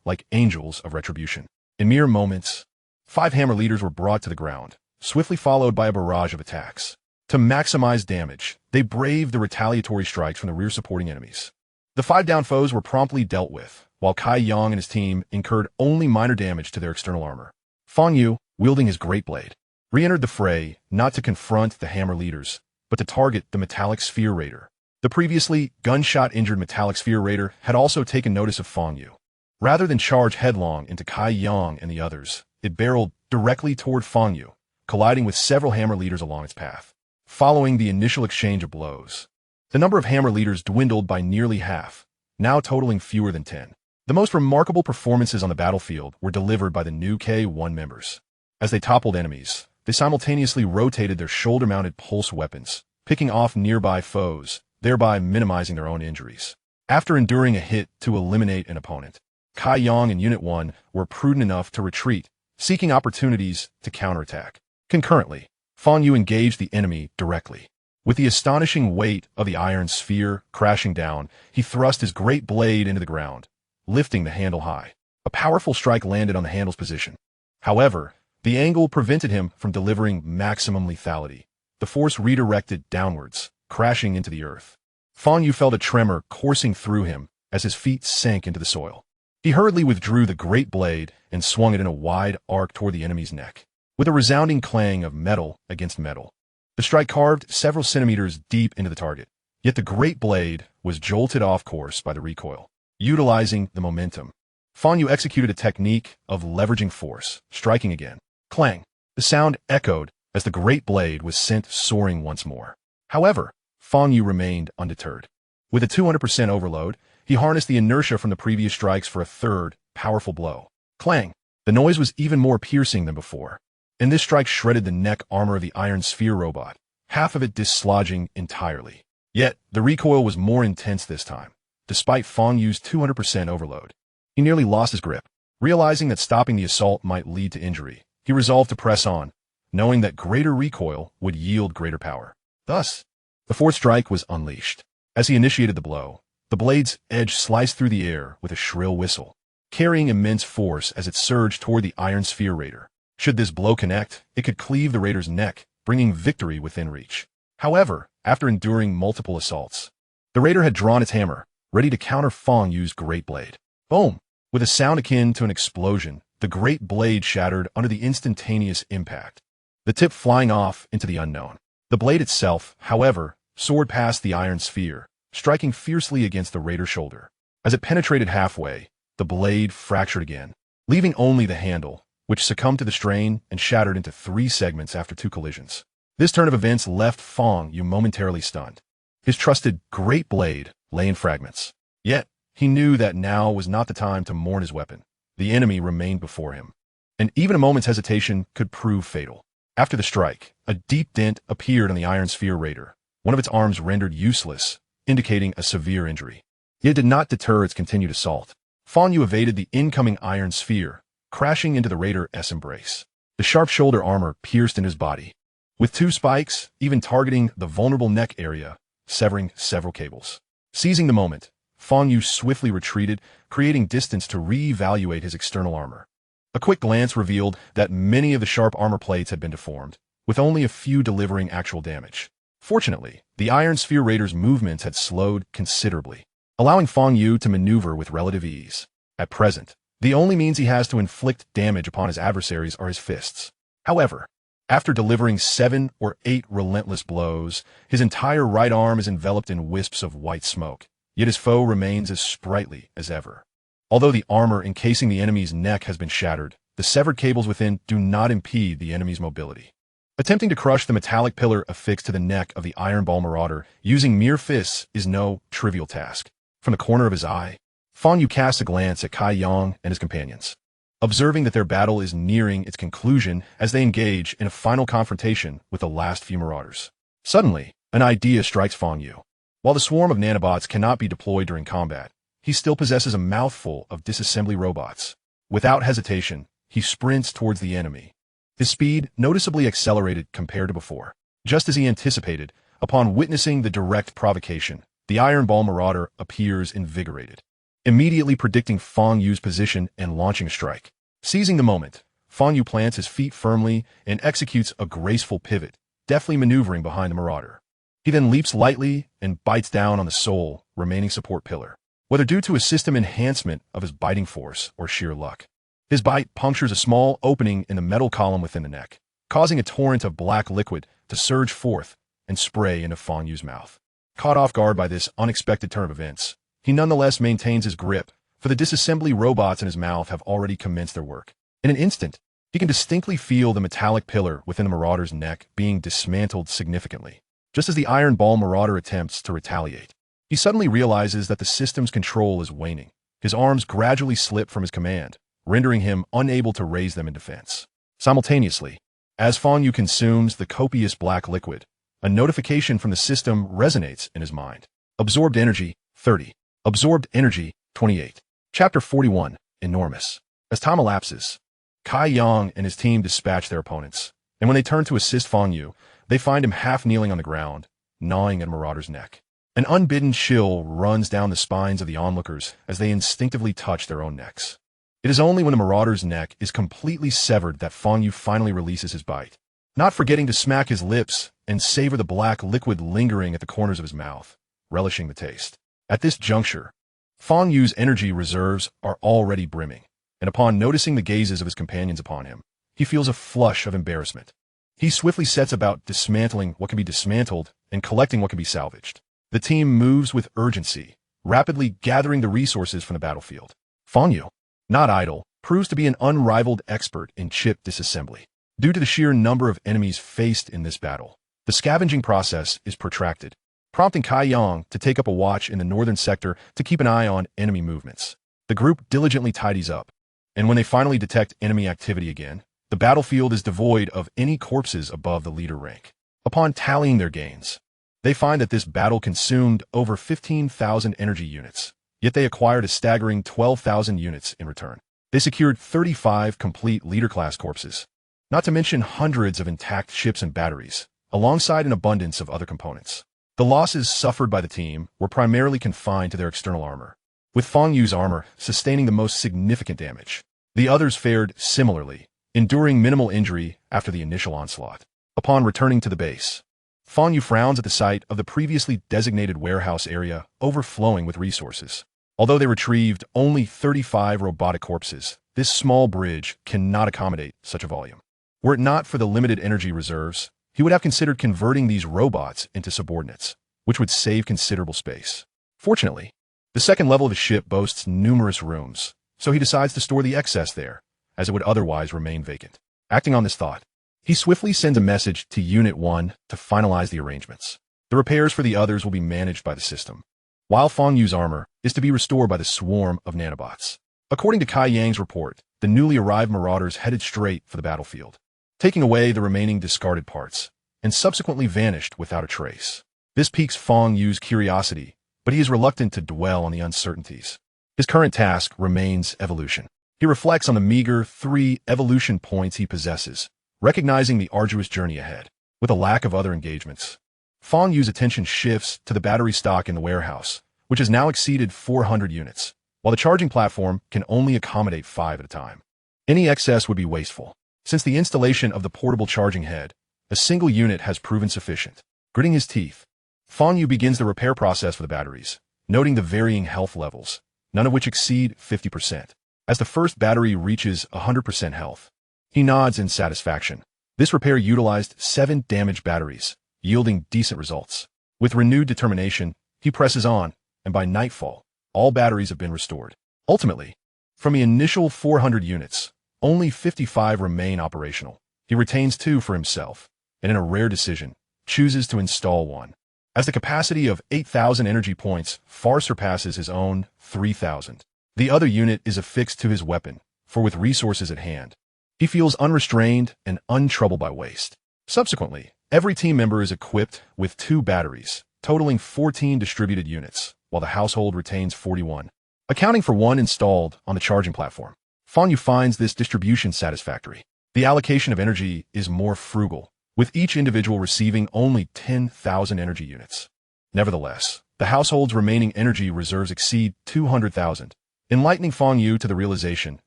like angels of retribution. In mere moments, 5 hammer leaders were brought to the ground, swiftly followed by a barrage of attacks. To maximize damage, they braved the retaliatory strikes from the rear supporting enemies. The 5 down foes were promptly dealt with, while Kai Yang and his team incurred only minor damage to their external armor. Fang Yu, wielding his great blade, re-entered the fray not to confront the hammer leaders, but to target the metallic sphere raider. The previously gunshot-injured metallic sphere raider had also taken notice of Fang Yu. Rather than charge headlong into Kai Yang and the others, it barreled directly toward Fang Yu, colliding with several hammer leaders along its path. Following the initial exchange of blows, the number of hammer leaders dwindled by nearly half, now totaling fewer than 10. The most remarkable performances on the battlefield were delivered by the new K1 members. As they toppled enemies, they simultaneously rotated their shoulder-mounted pulse weapons, picking off nearby foes, thereby minimizing their own injuries. After enduring a hit to eliminate an opponent, Kai Yang and Unit 1 were prudent enough to retreat, seeking opportunities to counterattack. Concurrently, Fang Yu engaged the enemy directly. With the astonishing weight of the iron sphere crashing down, he thrust his great blade into the ground, lifting the handle high. A powerful strike landed on the handle's position. However, the angle prevented him from delivering maximum lethality. The force redirected downwards, crashing into the earth. Fang Yu felt a tremor coursing through him as his feet sank into the soil. He hurriedly withdrew the great blade and swung it in a wide arc toward the enemy's neck. With a resounding clang of metal against metal, the strike carved several centimeters deep into the target. Yet the great blade was jolted off course by the recoil. Utilizing the momentum, Fang Yu executed a technique of leveraging force, striking again. Clang! The sound echoed as the great blade was sent soaring once more. However, Fang Yu remained undeterred. With a 200% overload, he harnessed the inertia from the previous strikes for a third, powerful blow. Clang! The noise was even more piercing than before, and this strike shredded the neck armor of the iron sphere robot, half of it dislodging entirely. Yet, the recoil was more intense this time. Despite Fang Yu's 200% overload, he nearly lost his grip. Realizing that stopping the assault might lead to injury, he resolved to press on, knowing that greater recoil would yield greater power. Thus, the fourth strike was unleashed. As he initiated the blow, the blade's edge sliced through the air with a shrill whistle, carrying immense force as it surged toward the iron sphere raider. Should this blow connect, it could cleave the raider's neck, bringing victory within reach. However, after enduring multiple assaults, the raider had drawn its hammer, ready to counter Fang Yu's great blade. Boom! With a sound akin to an explosion, the great blade shattered under the instantaneous impact, the tip flying off into the unknown. The blade itself, however, soared past the iron sphere, striking fiercely against the raider's shoulder. As it penetrated halfway, the blade fractured again, leaving only the handle, which succumbed to the strain and shattered into 3 segments after 2 collisions. This turn of events left Fang Yu momentarily stunned. His trusted great blade lay in fragments. Yet, he knew that now was not the time to mourn his weapon. The enemy remained before him, and even a moment's hesitation could prove fatal. After the strike, a deep dent appeared on the iron sphere raider, one of its arms rendered useless, indicating a severe injury. Yet it did not deter its continued assault. Fang Yu evaded the incoming iron sphere, crashing into the raider's embrace. The sharp shoulder armor pierced into his body, with 2 spikes even targeting the vulnerable neck area, severing several cables. Seizing the moment, Fang Yu swiftly retreated, creating distance to re-evaluate his external armor. A quick glance revealed that many of the sharp armor plates had been deformed, with only a few delivering actual damage. Fortunately, the Iron Sphere Raider's movements had slowed considerably, allowing Fang Yu to maneuver with relative ease. At present, the only means he has to inflict damage upon his adversaries are his fists. However, after delivering 7 or 8 relentless blows, his entire right arm is enveloped in wisps of white smoke, yet his foe remains as sprightly as ever. Although the armor encasing the enemy's neck has been shattered, the severed cables within do not impede the enemy's mobility. Attempting to crush the metallic pillar affixed to the neck of the Iron Ball Marauder using mere fists is no trivial task. From the corner of his eye, Fang Yu casts a glance at Kai Yang and his companions, observing that their battle is nearing its conclusion as they engage in a final confrontation with the last few Marauders. Suddenly, an idea strikes Fang Yu. While the swarm of nanobots cannot be deployed during combat, he still possesses a mouthful of disassembly robots. Without hesitation, he sprints towards the enemy. His speed noticeably accelerated compared to before. Just as he anticipated, upon witnessing the direct provocation, the Iron Ball Marauder appears invigorated, immediately predicting Fang Yu's position and launching a strike. Seizing the moment, Fang Yu plants his feet firmly and executes a graceful pivot, deftly maneuvering behind the Marauder. He then leaps lightly and bites down on the sole remaining support pillar. Whether due to a system enhancement of his biting force or sheer luck, his bite punctures a small opening in the metal column within the neck, causing a torrent of black liquid to surge forth and spray into Fang Yu's mouth. Caught off guard by this unexpected turn of events, he nonetheless maintains his grip, for the disassembly robots in his mouth have already commenced their work. In an instant, he can distinctly feel the metallic pillar within the Marauder's neck being dismantled significantly. Just as the Iron Ball Marauder attempts to retaliate, he suddenly realizes that the system's control is waning. His arms gradually slip from his command, rendering him unable to raise them in defense. Simultaneously, as Fang Yu consumes the copious black liquid, a notification from the system resonates in his mind. Absorbed energy, 30. Absorbed energy, 28. Chapter 41, Enormous. As time elapses, Kai Yang and his team dispatch their opponents, and when they turn to assist Fang Yu, they find him half kneeling on the ground, gnawing at Marauder's neck. An unbidden chill runs down the spines of the onlookers as they instinctively touch their own necks. It is only when the Marauder's neck is completely severed that Fang Yu finally releases his bite, not forgetting to smack his lips and savor the black liquid lingering at the corners of his mouth, relishing the taste. At this juncture, Fang Yu's energy reserves are already brimming, and upon noticing the gazes of his companions upon him, he feels a flush of embarrassment. He swiftly sets about dismantling what can be dismantled and collecting what can be salvaged. The team moves with urgency, rapidly gathering the resources from the battlefield. Fang Yu, not idle, proves to be an unrivaled expert in chip disassembly. Due to the sheer number of enemies faced in this battle, the scavenging process is protracted, prompting Kai Yang to take up a watch in the northern sector to keep an eye on enemy movements. The group diligently tidies up, and when they finally detect enemy activity again, the battlefield is devoid of any corpses above the leader rank. Upon tallying their gains, they find that this battle consumed over 15,000 energy units, yet they acquired a staggering 12,000 units in return. They secured 35 complete leader-class corpses, not to mention hundreds of intact ships and batteries, alongside an abundance of other components. The losses suffered by the team were primarily confined to their external armor, with Fang Yu's armor sustaining the most significant damage. The others fared similarly, enduring minimal injury after the initial onslaught. Upon returning to the base, Fang Yu frowns at the sight of the previously designated warehouse area overflowing with resources. Although they retrieved only 35 robotic corpses, this small bridge cannot accommodate such a volume. Were it not for the limited energy reserves, he would have considered converting these robots into subordinates, which would save considerable space. Fortunately, the second level of the ship boasts numerous rooms, so he decides to store the excess there, as it would otherwise remain vacant. Acting on this thought, he swiftly sends a message to Unit 1 to finalize the arrangements. The repairs for the others will be managed by the system, while Fang Yu's armor is to be restored by the swarm of nanobots. According to Kai Yang's report, the newly arrived marauders headed straight for the battlefield, taking away the remaining discarded parts, and subsequently vanished without a trace. This piques Fang Yu's curiosity, but he is reluctant to dwell on the uncertainties. His current task remains evolution. He reflects on the meager 3 evolution points he possesses, recognizing the arduous journey ahead. With a lack of other engagements, Fang Yu's attention shifts to the battery stock in the warehouse, which has now exceeded 400 units, while the charging platform can only accommodate 5 at a time. Any excess would be wasteful. Since the installation of the portable charging head, a single unit has proven sufficient. Gritting his teeth, Fang Yu begins the repair process for the batteries, noting the varying health levels, none of which exceed 50%. As the first battery reaches 100% health, he nods in satisfaction. This repair utilized 7 damaged batteries, yielding decent results. With renewed determination, he presses on, and by nightfall, all batteries have been restored. Ultimately, from the initial 400 units, only 55 remain operational. He retains 2 for himself, and in a rare decision, chooses to install one. As the capacity of 8,000 energy points far surpasses his own 3,000, the other unit is affixed to his weapon, for with resources at hand, he feels unrestrained and untroubled by waste. Subsequently, every team member is equipped with 2 batteries, totaling 14 distributed units, while the household retains 41, accounting for 1 installed on the charging platform. Fang Yu finds this distribution satisfactory. The allocation of energy is more frugal, with each individual receiving only 10,000 energy units. Nevertheless, the household's remaining energy reserves exceed 200,000, enlightening Fang Yu to the realization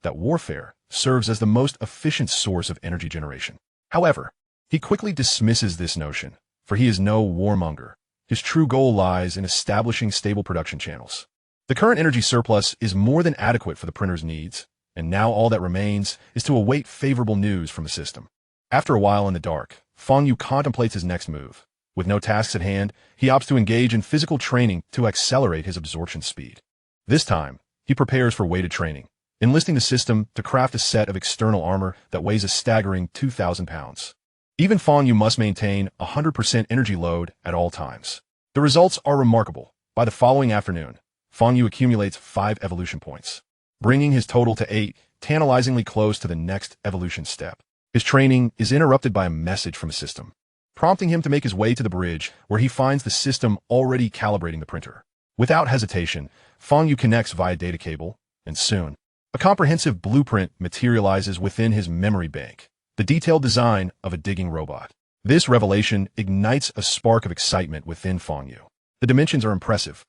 that warfare serves as the most efficient source of energy generation. However, he quickly dismisses this notion, for he is no warmonger. His true goal lies in establishing stable production channels. The current energy surplus is more than adequate for the printer's needs, and now all that remains is to await favorable news from the system. After a while in the dark, Fang Yu contemplates his next move. With no tasks at hand, he opts to engage in physical training to accelerate his absorption speed. This time, he prepares for weighted training, enlisting the system to craft a set of external armor that weighs a staggering 2,000 pounds. Even Fang Yu must maintain 100% energy load at all times. The results are remarkable. By the following afternoon, Fang Yu accumulates 5 evolution points, bringing his total to 8, tantalizingly close to the next evolution step. His training is interrupted by a message from the system, prompting him to make his way to the bridge, where he finds the system already calibrating the printer. Without hesitation, Fang Yu connects via data cable, and soon, a comprehensive blueprint materializes within his memory bank, the detailed design of a digging robot. This revelation ignites a spark of excitement within Fang Yu. The dimensions are impressive,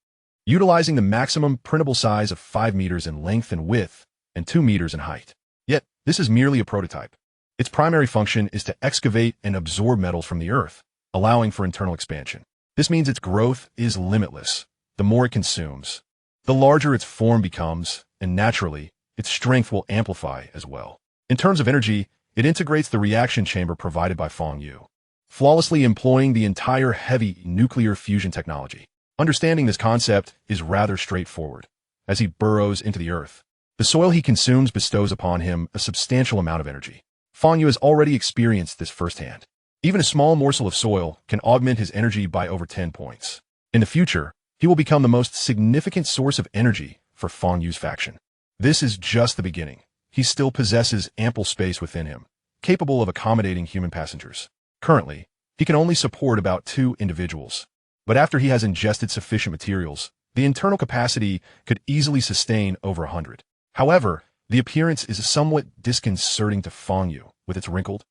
utilizing the maximum printable size of 5 meters in length and width and 2 meters in height. Yet, this is merely a prototype. Its primary function is to excavate and absorb metals from the earth, allowing for internal expansion. This means its growth is limitless. The more it consumes, the larger its form becomes, and naturally, its strength will amplify as well. In terms of energy, it integrates the reaction chamber provided by Fang Yu, flawlessly employing the entire heavy nuclear fusion technology. Understanding this concept is rather straightforward. As he burrows into the earth, the soil he consumes bestows upon him a substantial amount of energy. Fang Yu has already experienced this firsthand. Even a small morsel of soil can augment his energy by over 10 points. In the future, he will become the most significant source of energy for Fang Yu's faction. This is just the beginning. He still possesses ample space within him, capable of accommodating human passengers. Currently, he can only support about 2 individuals. But after he has ingested sufficient materials, the internal capacity could easily sustain over 100. However, the appearance is somewhat disconcerting to Fang Yu, with its wrinkled,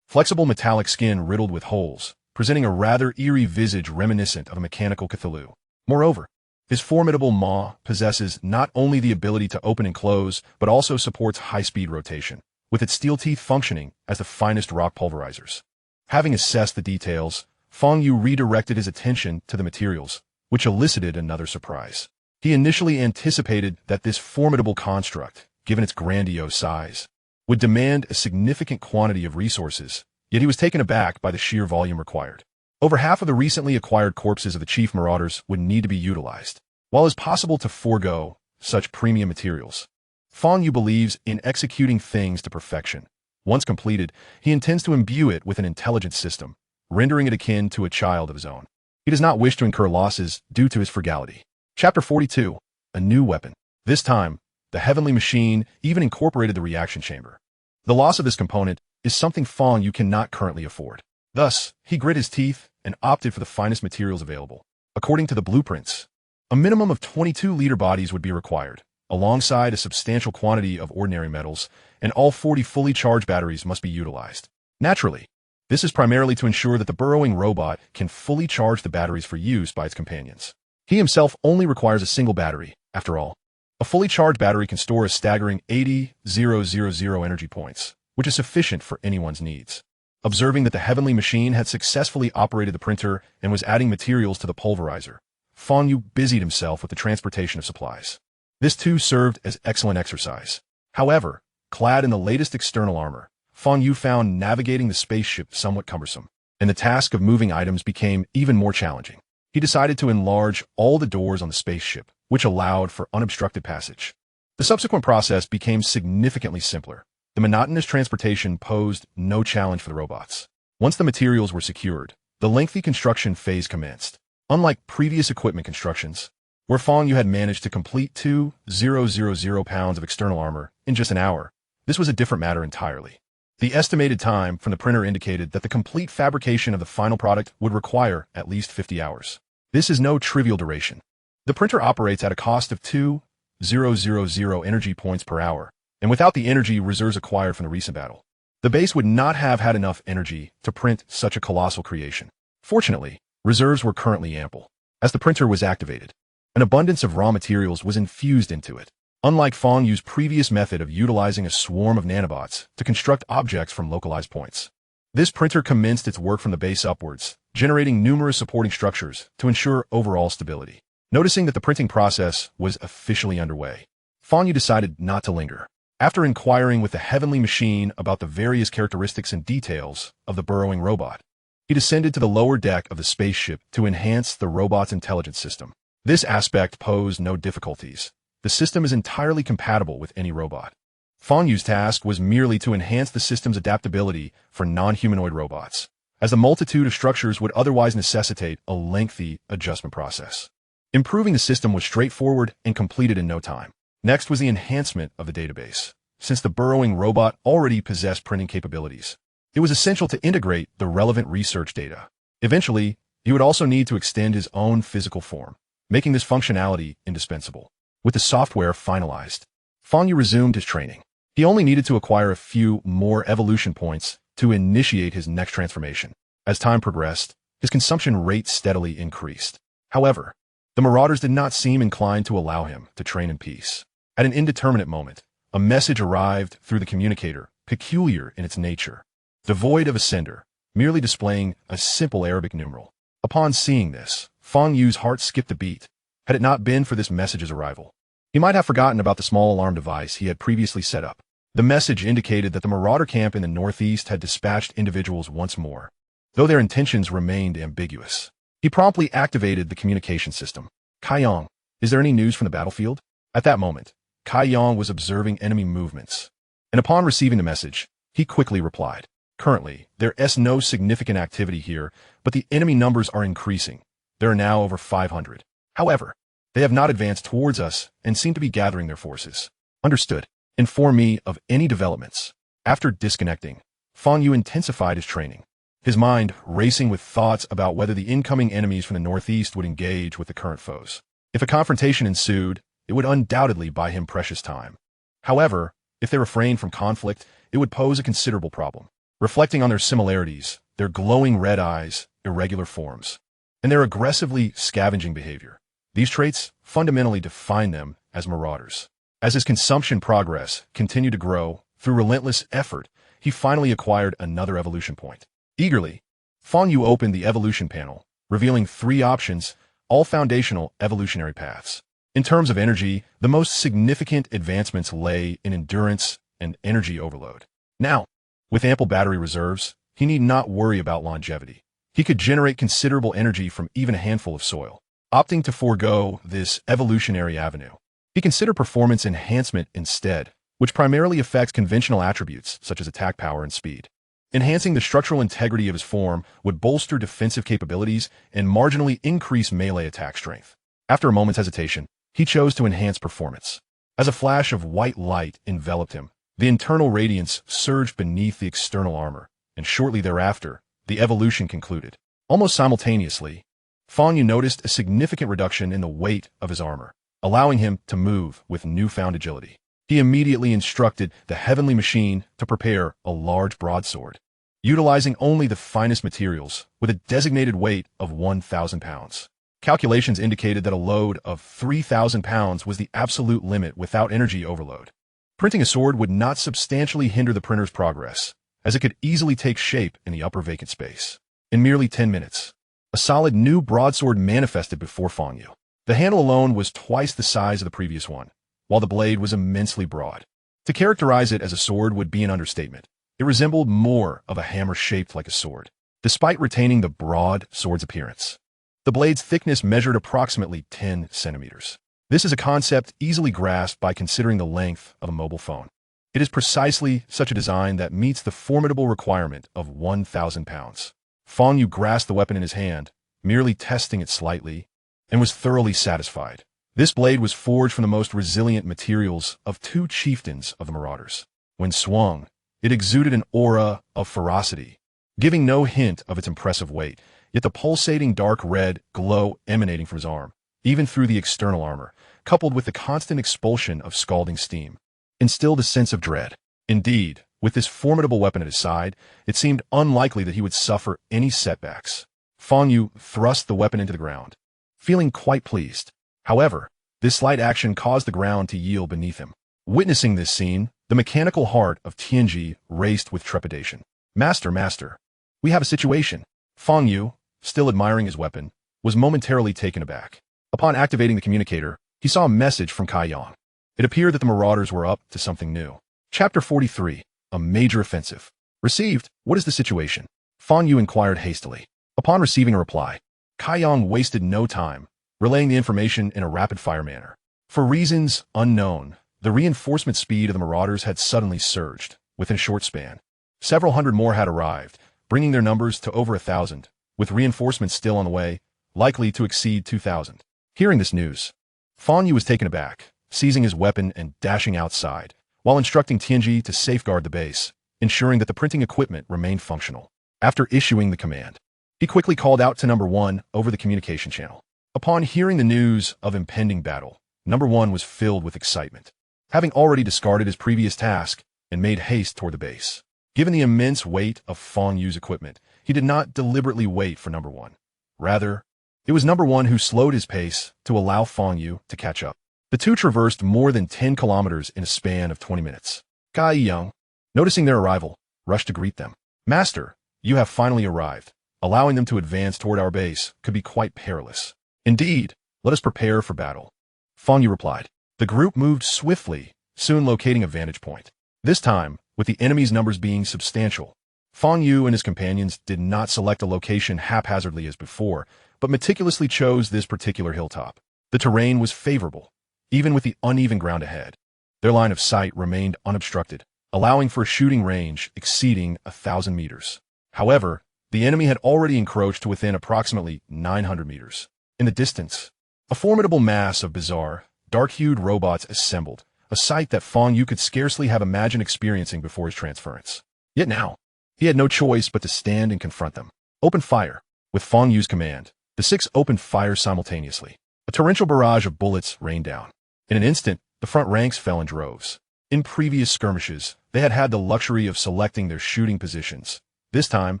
flexible metallic skin riddled with holes, presenting a rather eerie visage reminiscent of a mechanical Cthulhu. Moreover, his formidable maw possesses not only the ability to open and close, but also supports high-speed rotation, with its steel teeth functioning as the finest rock pulverizers. Having assessed the details, Fang Yu redirected his attention to the materials, which elicited another surprise. He initially anticipated that this formidable construct, given its grandiose size, would demand a significant quantity of resources, yet he was taken aback by the sheer volume required. Over half of the recently acquired corpses of the chief marauders would need to be utilized. While it's possible to forego such premium materials, Fang Yu believes in executing things to perfection. Once completed, he intends to imbue it with an intelligent system, rendering it akin to a child of his own. He does not wish to incur losses due to his frugality. Chapter 42. A new weapon. This time, the heavenly machine even incorporated the reaction chamber. The loss of this component is something Fang Yu cannot currently afford. Thus, he grit his teeth and opted for the finest materials available. According to the blueprints, a minimum of 22 liter bodies would be required, alongside a substantial quantity of ordinary metals, and all 40 fully charged batteries must be utilized. Naturally, this is primarily to ensure that the burrowing robot can fully charge the batteries for use by its companions. He himself only requires a single battery, after all. A fully charged battery can store a staggering 80,000 energy points, which is sufficient for anyone's needs. Observing that the heavenly machine had successfully operated the printer and was adding materials to the pulverizer, Fang Yu busied himself with the transportation of supplies. This too served as excellent exercise. However, clad in the latest external armor, Fang Yu found navigating the spaceship somewhat cumbersome, and the task of moving items became even more challenging. He decided to enlarge all the doors on the spaceship, which allowed for unobstructed passage. The subsequent process became significantly simpler. The monotonous transportation posed no challenge for the robots. Once the materials were secured, the lengthy construction phase commenced. Unlike previous equipment constructions, where Fang Yu had managed to complete 2,000 pounds of external armor in just an hour, this was a different matter entirely. The estimated time from the printer indicated that the complete fabrication of the final product would require at least 50 hours. This is no trivial duration. The printer operates at a cost of 2,000 energy points per hour, and without the energy reserves acquired from the recent battle, the base would not have had enough energy to print such a colossal creation. Fortunately, reserves were currently ample. As the printer was activated, an abundance of raw materials was infused into it. Unlike Fang Yu's previous method of utilizing a swarm of nanobots to construct objects from localized points, this printer commenced its work from the base upwards, generating numerous supporting structures to ensure overall stability. Noticing that the printing process was officially underway, Fang Yu decided not to linger. After inquiring with the heavenly machine about the various characteristics and details of the burrowing robot, he descended to the lower deck of the spaceship to enhance the robot's intelligence system. This aspect posed no difficulties. The system is entirely compatible with any robot. Fang Yu's task was merely to enhance the system's adaptability for non-humanoid robots, as the multitude of structures would otherwise necessitate a lengthy adjustment process. Improving the system was straightforward and completed in no time. Next was the enhancement of the database. Since the burrowing robot already possessed printing capabilities, it was essential to integrate the relevant research data. Eventually, he would also need to extend his own physical form, making this functionality indispensable. With the software finalized, Fang Yu resumed his training. He only needed to acquire a few more evolution points to initiate his next transformation. As time progressed, his consumption rate steadily increased. However, the marauders did not seem inclined to allow him to train in peace. At an indeterminate moment, a message arrived through the communicator, peculiar in its nature, devoid of a sender, merely displaying a simple Arabic numeral. Upon seeing this, Fang Yu's heart skipped a beat. Had it not been for this message's arrival, he might have forgotten about the small alarm device he had previously set up. The message indicated that the marauder camp in the northeast had dispatched individuals once more, though their intentions remained ambiguous. He promptly activated the communication system. Kai Yang, is there any news from the battlefield? At that moment, Kai Yang was observing enemy movements, and upon receiving the message, he quickly replied, "Currently, there is no significant activity here, but the enemy numbers are increasing. There are now over 500. However, they have not advanced towards us and seem to be gathering their forces." Understood. Inform me of any developments. After disconnecting, Fang Yu intensified his training, his mind racing with thoughts about whether the incoming enemies from the northeast would engage with the current foes. If a confrontation ensued, it would undoubtedly buy him precious time. However, if they refrained from conflict, it would pose a considerable problem. Reflecting on their similarities, their glowing red eyes, irregular forms, and their aggressively scavenging behavior, these traits fundamentally define them as marauders. As his consumption progress continued to grow through relentless effort, he finally acquired another evolution point. Eagerly, Fang Yu opened the evolution panel, revealing 3 options, all foundational evolutionary paths. In terms of energy, the most significant advancements lay in endurance and energy overload. Now, with ample battery reserves, he need not worry about longevity. He could generate considerable energy from even a handful of soil. Opting to forego this evolutionary avenue, he considered performance enhancement instead, which primarily affects conventional attributes such as attack power and speed. Enhancing the structural integrity of his form would bolster defensive capabilities and marginally increase melee attack strength. After a moment's hesitation, he chose to enhance performance. As a flash of white light enveloped him, the internal radiance surged beneath the external armor, and shortly thereafter, the evolution concluded. Almost simultaneously, Fang Yu noticed a significant reduction in the weight of his armor, allowing him to move with newfound agility. He immediately instructed the heavenly machine to prepare a large broadsword, utilizing only the finest materials with a designated weight of 1,000 pounds. Calculations indicated that a load of 3,000 pounds was the absolute limit without energy overload. Printing a sword would not substantially hinder the printer's progress, as it could easily take shape in the upper vacant space. In merely 10 minutes, a solid new broadsword manifested before Fang Yu. The handle alone was twice the size of the previous one, while the blade was immensely broad. To characterize it as a sword would be an understatement. It resembled more of a hammer shaped like a sword, despite retaining the broad sword's appearance. The blade's thickness measured approximately 10 centimeters. This is a concept easily grasped by considering the length of a mobile phone. It is precisely such a design that meets the formidable requirement of 1,000 pounds. Fang Yu grasped the weapon in his hand, merely testing it slightly, and was thoroughly satisfied. This blade was forged from the most resilient materials of two chieftains of the Marauders. When swung, it exuded an aura of ferocity, giving no hint of its impressive weight, yet the pulsating dark red glow emanating from his arm, even through the external armor, coupled with the constant expulsion of scalding steam, instilled a sense of dread. Indeed, with this formidable weapon at his side, it seemed unlikely that he would suffer any setbacks. Fang Yu thrust the weapon into the ground, feeling quite pleased. However, this slight action caused the ground to yield beneath him. Witnessing this scene, the mechanical heart of Tianji raced with trepidation. Master, we have a situation." Fang Yu, still admiring his weapon, was momentarily taken aback. Upon activating the communicator, he saw a message from Kai Yang. It appeared that the Marauders were up to something new. Chapter 43, A Major Offensive. Received, what is the situation? Fang Yu inquired hastily. Upon receiving a reply, Kai Yang wasted no time, relaying the information in a rapid-fire manner. For reasons unknown, the reinforcement speed of the Marauders had suddenly surged, within a short span. Several hundred more had arrived, bringing their numbers to over 1,000, with reinforcements still on the way, likely to exceed 2,000. Hearing this news, Fang Yu was taken aback, seizing his weapon and dashing outside, while instructing Tianji to safeguard the base, ensuring that the printing equipment remained functional. After issuing the command, he quickly called out to Number 1 over the communication channel. Upon hearing the news of impending battle, Number 1 was filled with excitement, having already discarded his previous task and made haste toward the base. Given the immense weight of Fang Yu's equipment, he did not deliberately wait for Number 1. Rather, it was Number 1 who slowed his pace to allow Fang Yu to catch up. The two traversed more than 10 kilometers in a span of 20 minutes. Kai Yang, noticing their arrival, rushed to greet them. "Master, you have finally arrived. Allowing them to advance toward our base could be quite perilous." "Indeed, let us prepare for battle," Fang Yu replied. The group moved swiftly, soon locating a vantage point. This time, with the enemy's numbers being substantial, Fang Yu and his companions did not select a location haphazardly as before, but meticulously chose this particular hilltop. The terrain was favorable, even with the uneven ground ahead. Their line of sight remained unobstructed, allowing for a shooting range exceeding 1,000 meters. However, the enemy had already encroached to within approximately 900 meters. In the distance, a formidable mass of bizarre, dark-hued robots assembled, a sight that Fang Yu could scarcely have imagined experiencing before his transference. Yet now, he had no choice but to stand and confront them. "Open fire." With Fang Yu's command, the 6 opened fire simultaneously. A torrential barrage of bullets rained down. In an instant, the front ranks fell in droves. In previous skirmishes, they had had the luxury of selecting their shooting positions. This time,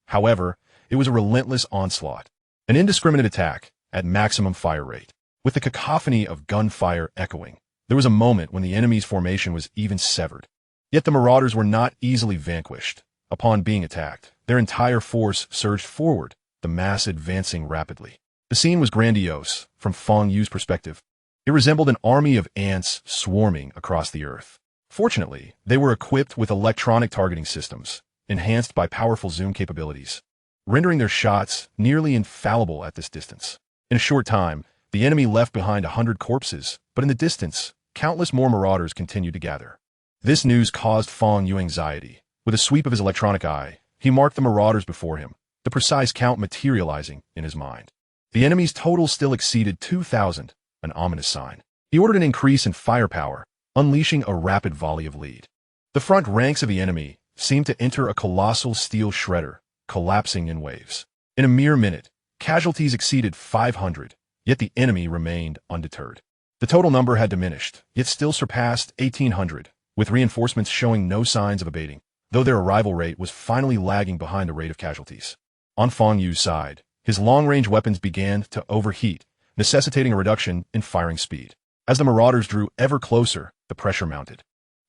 however, it was a relentless onslaught, an indiscriminate attack at maximum fire rate. With the cacophony of gunfire echoing, there was a moment when the enemy's formation was even severed. Yet the Marauders were not easily vanquished. Upon being attacked, their entire force surged forward, the mass advancing rapidly. The scene was grandiose from Fang Yu's perspective. It resembled an army of ants swarming across the earth. Fortunately, they were equipped with electronic targeting systems, enhanced by powerful zoom capabilities, rendering their shots nearly infallible at this distance. In a short time, the enemy left behind 100 corpses, but in the distance, countless more marauders continued to gather. This news caused Fang Yu anxiety. With a sweep of his electronic eye, he marked the marauders before him, the precise count materializing in his mind. The enemy's total still exceeded 2,000, an ominous sign. He ordered an increase in firepower, unleashing a rapid volley of lead. The front ranks of the enemy seemed to enter a colossal steel shredder, collapsing in waves. In a mere minute, casualties exceeded 500, yet the enemy remained undeterred. The total number had diminished, yet still surpassed 1,800, with reinforcements showing no signs of abating, though their arrival rate was finally lagging behind the rate of casualties. On Fang Yu's side, his long-range weapons began to overheat, necessitating a reduction in firing speed. As the marauders drew ever closer, the pressure mounted.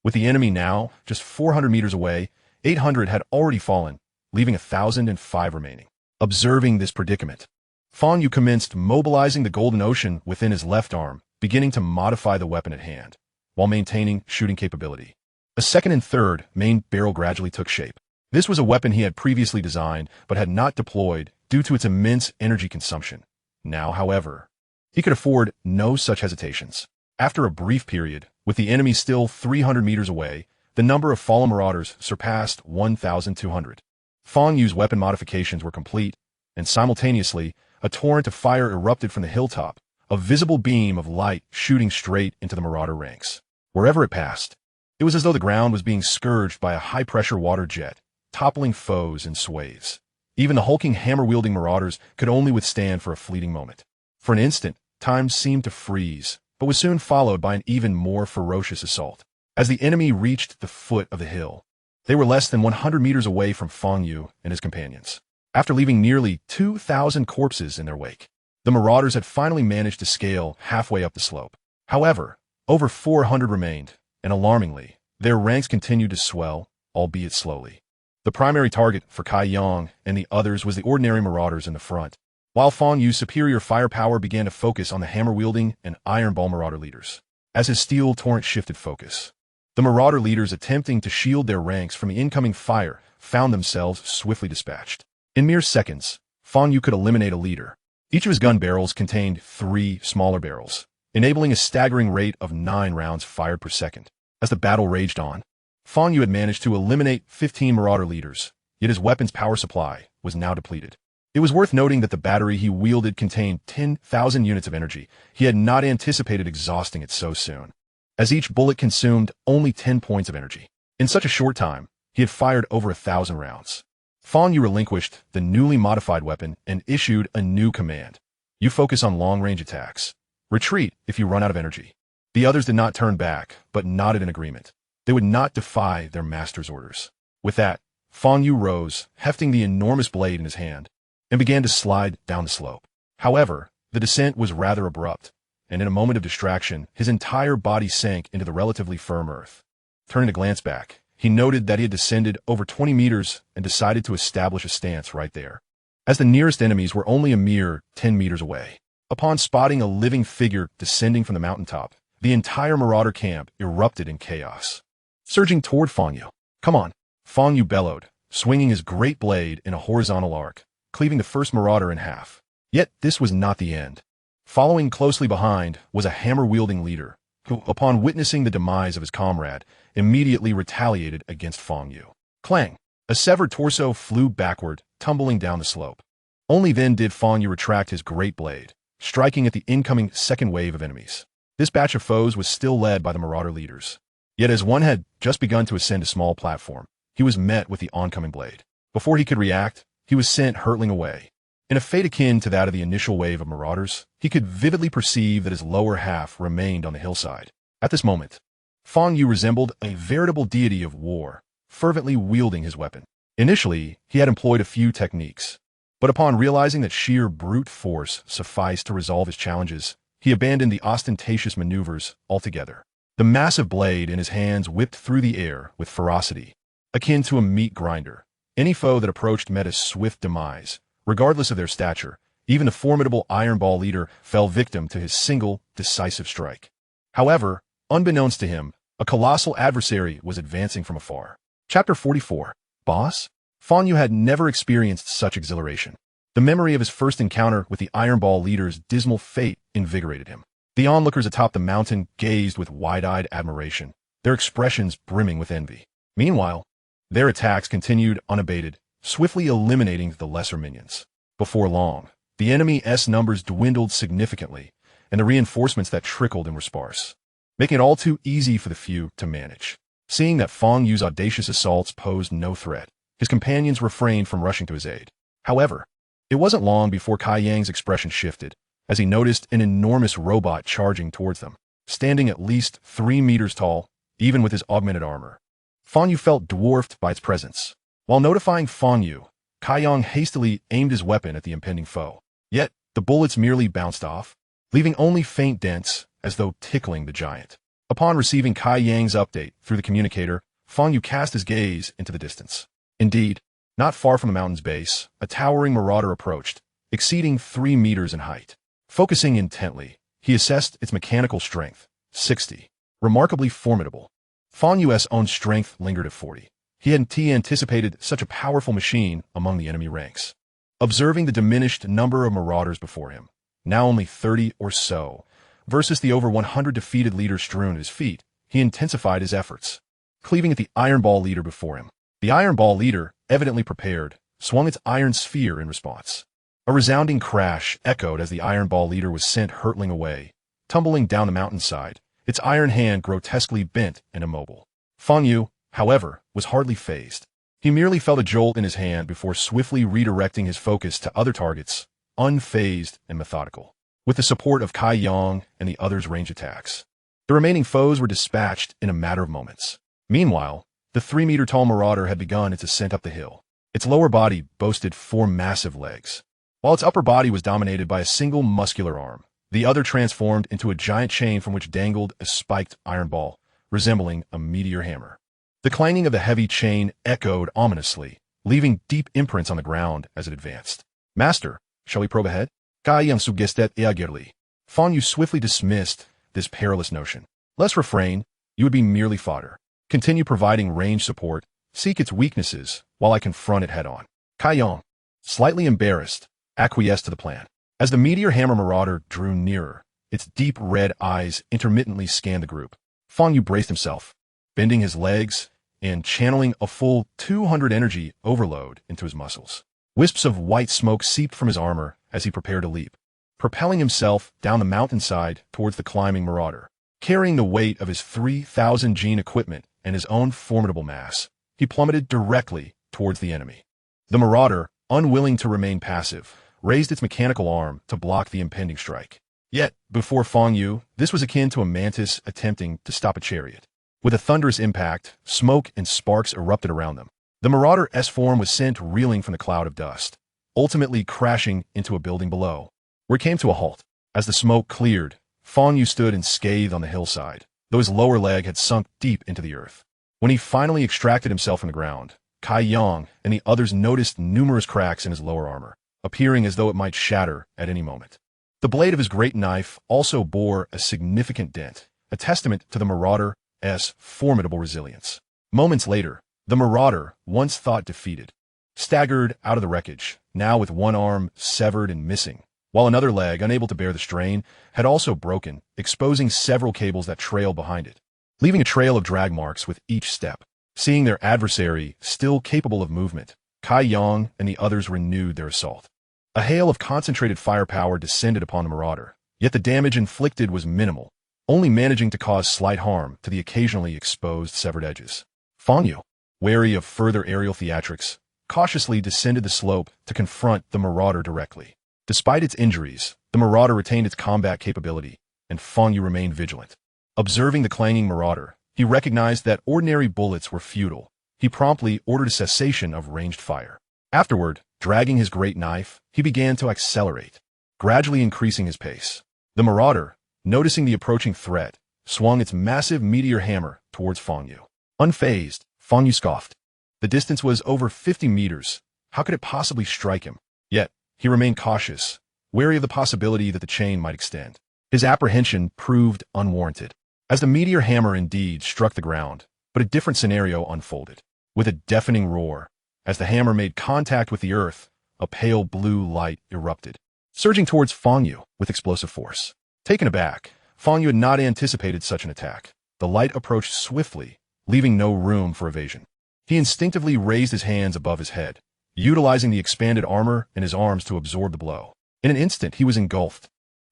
With the enemy now just 400 meters away, 800 had already fallen, leaving 1,005 remaining. Observing this predicament, Fang Yu commenced mobilizing the golden ocean within his left arm, beginning to modify the weapon at hand, while maintaining shooting capability. A second and third main barrel gradually took shape. This was a weapon he had previously designed, but had not deployed due to its immense energy consumption. Now, however, he could afford no such hesitations. After a brief period, with the enemy still 300 meters away, the number of fallen marauders surpassed 1,200. Fang Yu's weapon modifications were complete, and simultaneously, a torrent of fire erupted from the hilltop, a visible beam of light shooting straight into the marauder ranks. Wherever it passed, it was as though the ground was being scourged by a high-pressure water jet, toppling foes in swathes. Even the hulking hammer-wielding marauders could only withstand for a fleeting moment. For an instant, time seemed to freeze, but was soon followed by an even more ferocious assault. As the enemy reached the foot of the hill, they were less than 100 meters away from Fang Yu and his companions. After leaving nearly 2,000 corpses in their wake, the marauders had finally managed to scale halfway up the slope. However, over 400 remained, and alarmingly, their ranks continued to swell, albeit slowly. The primary target for Kai Yang and the others was the ordinary marauders in the front, while Fang Yu's superior firepower began to focus on the hammer-wielding and iron ball marauder leaders. As his steel torrent shifted focus, the marauder leaders attempting to shield their ranks from the incoming fire found themselves swiftly dispatched. In mere seconds, Fang Yu could eliminate a leader. Each of his gun barrels contained 3 smaller barrels, enabling a staggering rate of 9 rounds fired per second. As the battle raged on, Fang Yu had managed to eliminate 15 marauder leaders, yet his weapon's power supply was now depleted. It was worth noting that the battery he wielded contained 10,000 units of energy. He had not anticipated exhausting it so soon, as each bullet consumed only 10 points of energy. In such a short time, he had fired over 1,000 rounds. Fang Yu relinquished the newly modified weapon and issued a new command. You focus on long-range attacks. Retreat if you run out of energy. The others did not turn back, but nodded in agreement. They would not defy their master's orders. With that, Fang Yu rose, hefting the enormous blade in his hand, and began to slide down the slope. However, the descent was rather abrupt, and in a moment of distraction, his entire body sank into the relatively firm earth. Turning to glance back, he noted that he had descended over 20 meters and decided to establish a stance right there, as the nearest enemies were only a mere 10 meters away. Upon spotting a living figure descending from the mountaintop, the entire marauder camp erupted in chaos, surging toward Fang Yu. "Come on!" Fang Yu bellowed, swinging his great blade in a horizontal arc, cleaving the first marauder in half. Yet this was not the end. Following closely behind was a hammer-wielding leader, who, upon witnessing the demise of his comrade, immediately retaliated against Fang Yu. Clang! A severed torso flew backward, tumbling down the slope. Only then did Fang Yu retract his great blade, striking at the incoming second wave of enemies. This batch of foes was still led by the marauder leaders. Yet as one had just begun to ascend a small platform, he was met with the oncoming blade. Before he could react, he was sent hurtling away. In a fate akin to that of the initial wave of marauders, he could vividly perceive that his lower half remained on the hillside. At this moment, Fang Yu resembled a veritable deity of war, fervently wielding his weapon. Initially, he had employed a few techniques, but upon realizing that sheer brute force sufficed to resolve his challenges, he abandoned the ostentatious maneuvers altogether. The massive blade in his hands whipped through the air with ferocity, akin to a meat grinder. Any foe that approached met a swift demise, regardless of their stature, Even the formidable Iron Ball leader fell victim to his single, decisive strike. However, unbeknownst to him, a colossal adversary was advancing from afar. Chapter 44. Boss? Fang Yu had never experienced such exhilaration. The memory of his first encounter with the Iron Ball leader's dismal fate invigorated him. The onlookers atop the mountain gazed with wide-eyed admiration, their expressions brimming with envy. Meanwhile, their attacks continued unabated, swiftly eliminating the lesser minions. Before long, the enemy's numbers dwindled significantly, and the reinforcements that trickled in were sparse, making it all too easy for the few to manage. Seeing that Fang Yu's audacious assaults posed no threat, his companions refrained from rushing to his aid. However, it wasn't long before Kai Yang's expression shifted, as he noticed an enormous robot charging towards them, standing at least 3 meters tall, even with his augmented armor. Fang Yu felt dwarfed by its presence. While notifying Fang Yu, Kai Yang hastily aimed his weapon at the impending foe. Yet, the bullets merely bounced off, leaving only faint dents, as though tickling the giant. Upon receiving Kai Yang's update through the communicator, Fang Yu cast his gaze into the distance. Indeed, not far from the mountain's base, a towering marauder approached, exceeding 3 meters in height. Focusing intently, he assessed its mechanical strength, 60. Remarkably formidable. Fang Yu's own strength lingered at 40. He hadn't anticipated such a powerful machine among the enemy ranks. Observing the diminished number of marauders before him, now only 30 or so, versus the over 100 defeated leaders strewn at his feet, he intensified his efforts, cleaving at the Iron Ball leader before him. The Iron Ball leader, evidently prepared, swung its iron sphere in response. A resounding crash echoed as the Iron Ball leader was sent hurtling away, tumbling down the mountainside, its iron hand grotesquely bent and immobile. Fang Yu, however, was hardly fazed. He merely felt a jolt in his hand before swiftly redirecting his focus to other targets, unfazed and methodical. With the support of Kai Yang and the others' range attacks, the remaining foes were dispatched in a matter of moments. Meanwhile, the 3-meter-tall marauder had begun its ascent up the hill. Its lower body boasted 4 massive legs, while its upper body was dominated by a single muscular arm, the other transformed into a giant chain from which dangled a spiked iron ball, resembling a meteor hammer. The clanging of the heavy chain echoed ominously, leaving deep imprints on the ground as it advanced. Master, shall we probe ahead? Kai Yang suggested eagerly. Fang Yu swiftly dismissed this perilous notion. Let's refrain, you would be merely fodder. Continue providing range support, seek its weaknesses, while I confront it head-on. Kai Yang, slightly embarrassed, acquiesced to the plan. As the meteor hammer marauder drew nearer, its deep red eyes intermittently scanned the group. Fang Yu braced himself, bending his legs and channeling a full 200 energy overload into his muscles. Wisps of white smoke seeped from his armor as he prepared to leap, propelling himself down the mountainside towards the climbing marauder. Carrying the weight of his 3,000 gene equipment and his own formidable mass, he plummeted directly towards the enemy. The marauder, unwilling to remain passive, raised its mechanical arm to block the impending strike. Yet, before Fang Yu, this was akin to a mantis attempting to stop a chariot. With a thunderous impact, smoke and sparks erupted around them. The marauder's form was sent reeling from the cloud of dust, ultimately crashing into a building below, where it came to a halt. As the smoke cleared, Fang Yu stood unscathed on the hillside, though his lower leg had sunk deep into the earth. When he finally extracted himself from the ground, Kai Yang and the others noticed numerous cracks in his lower armor, appearing as though it might shatter at any moment. The blade of his great knife also bore a significant dent, a testament to the marauder's formidable resilience. Moments later, the marauder, once thought defeated, staggered out of the wreckage, now with one arm severed and missing, while another leg, unable to bear the strain, had also broken, exposing several cables that trailed behind it, leaving a trail of drag marks with each step. Seeing their adversary still capable of movement, Kai Yang and the others renewed their assault. A hail of concentrated firepower descended upon the marauder, yet the damage inflicted was minimal, only managing to cause slight harm to the occasionally exposed severed edges. Fang Yu, wary of further aerial theatrics, cautiously descended the slope to confront the marauder directly. Despite its injuries, the marauder retained its combat capability, and Fang Yu remained vigilant. Observing the clanging marauder, he recognized that ordinary bullets were futile. He promptly ordered a cessation of ranged fire. Afterward, dragging his great knife, he began to accelerate, gradually increasing his pace. The marauder, noticing the approaching threat, swung its massive meteor hammer towards Fang Yu. Unfazed, Fang Yu scoffed. The distance was over 50 meters. How could it possibly strike him? Yet, he remained cautious, wary of the possibility that the chain might extend. His apprehension proved unwarranted, as the meteor hammer indeed struck the ground, but a different scenario unfolded. With a deafening roar, as the hammer made contact with the earth, a pale blue light erupted, surging towards Fang Yu with explosive force. Taken aback, Fang Yu had not anticipated such an attack. The light approached swiftly, leaving no room for evasion. He instinctively raised his hands above his head, utilizing the expanded armor in his arms to absorb the blow. In an instant, he was engulfed,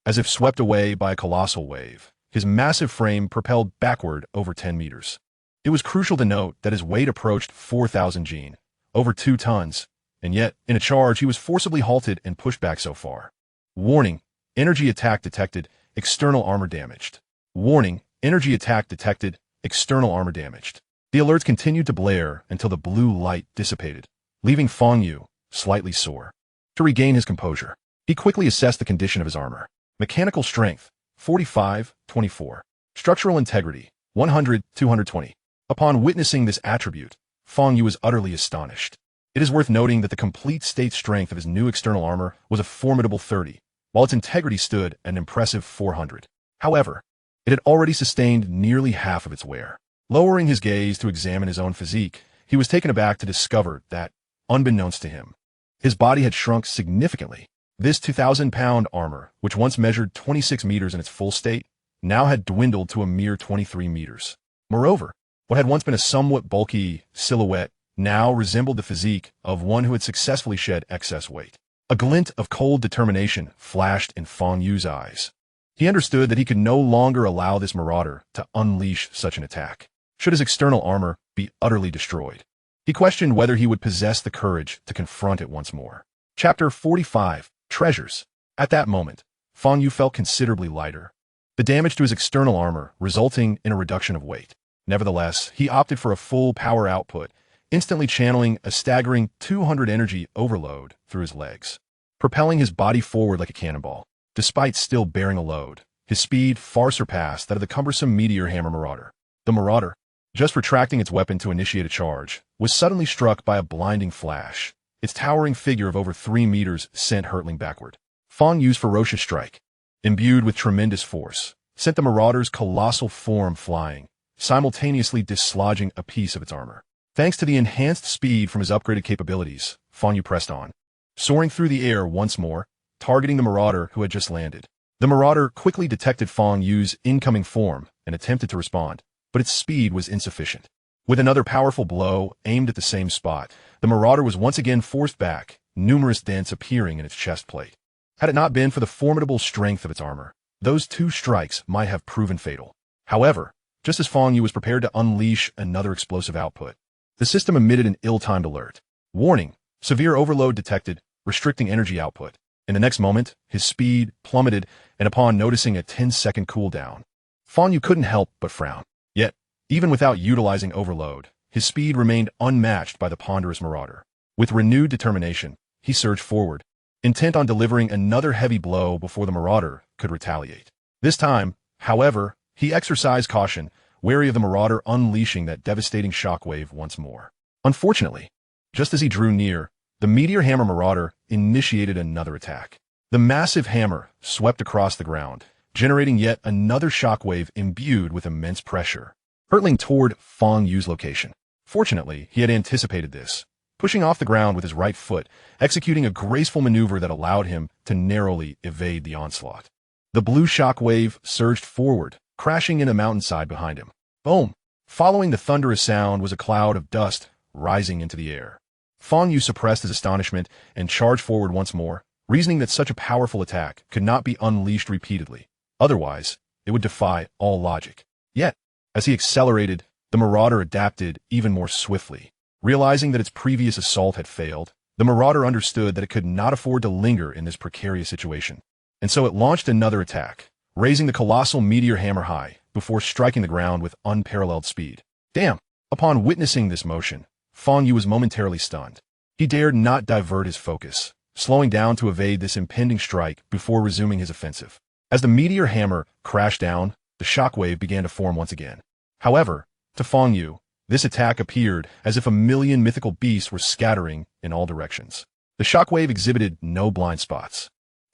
as if swept away by a colossal wave. His massive frame propelled backward over 10 meters. It was crucial to note that his weight approached 4,000 gene, over 2 tons, and yet, in a charge, he was forcibly halted and pushed back so far. Warning, energy attack detected, external armor damaged. Warning, energy attack detected, external armor damaged. The alerts continued to blare until the blue light dissipated, leaving Fang Yu slightly sore. To regain his composure, he quickly assessed the condition of his armor. Mechanical strength, 45/24. Structural integrity, 100/220. Upon witnessing this attribute, Fang Yu was utterly astonished. It is worth noting that the complete state strength of his new external armor was a formidable 30, while its integrity stood at an impressive 400. However, it had already sustained nearly half of its wear. Lowering his gaze to examine his own physique, he was taken aback to discover that, unbeknownst to him, his body had shrunk significantly. This 2,000-pound armor, which once measured 26 meters in its full state, now had dwindled to a mere 23 meters. Moreover, what had once been a somewhat bulky silhouette now resembled the physique of one who had successfully shed excess weight. A glint of cold determination flashed in Fang Yu's eyes. He understood that he could no longer allow this marauder to unleash such an attack, should his external armor be utterly destroyed. He questioned whether he would possess the courage to confront it once more. Chapter 45. Treasures. At that moment, Fang Yu felt considerably lighter, the damage to his external armor resulting in a reduction of weight. Nevertheless, he opted for a full power output, instantly channeling a staggering 200 energy overload through his legs, propelling his body forward like a cannonball. Despite still bearing a load, his speed far surpassed that of the cumbersome meteor hammer marauder. The marauder, just retracting its weapon to initiate a charge, was suddenly struck by a blinding flash. Its towering figure of over 3 meters sent hurtling backward. Fang Yu's ferocious strike, imbued with tremendous force, sent the marauder's colossal form flying, simultaneously dislodging a piece of its armor. Thanks to the enhanced speed from his upgraded capabilities, Fang Yu pressed on, soaring through the air once more, targeting the marauder who had just landed. The marauder quickly detected Fang Yu's incoming form and attempted to respond, but its speed was insufficient. With another powerful blow aimed at the same spot, the marauder was once again forced back, numerous dents appearing in its chest plate. Had it not been for the formidable strength of its armor, those 2 strikes might have proven fatal. However, just as Fang Yu was prepared to unleash another explosive output, the system emitted an ill-timed alert. Warning, severe overload detected, restricting energy output. In the next moment, his speed plummeted, and upon noticing a 10-second cooldown, Fang Yu couldn't help but frown. Yet, even without utilizing overload, his speed remained unmatched by the ponderous marauder. With renewed determination, he surged forward, intent on delivering another heavy blow before the marauder could retaliate. This time, however, he exercised caution, wary of the marauder unleashing that devastating shockwave once more. Unfortunately, just as he drew near, the meteor hammer marauder initiated another attack. The massive hammer swept across the ground, generating yet another shockwave imbued with immense pressure, hurtling toward Fang Yu's location. Fortunately, he had anticipated this, pushing off the ground with his right foot, executing a graceful maneuver that allowed him to narrowly evade the onslaught. The blue shockwave surged forward, crashing in a mountainside behind him. Boom! Following the thunderous sound was a cloud of dust rising into the air. Fang Yu suppressed his astonishment and charged forward once more, reasoning that such a powerful attack could not be unleashed repeatedly. Otherwise, it would defy all logic. Yet, as he accelerated, the marauder adapted even more swiftly. Realizing that its previous assault had failed, the marauder understood that it could not afford to linger in this precarious situation. And so it launched another attack, raising the colossal meteor hammer high before striking the ground with unparalleled speed. Damn! Upon witnessing this motion, Fang Yu was momentarily stunned. He dared not divert his focus, slowing down to evade this impending strike before resuming his offensive. As the meteor hammer crashed down, the shockwave began to form once again. However, to Fang Yu, this attack appeared as if a million mythical beasts were scattering in all directions. The shockwave exhibited no blind spots.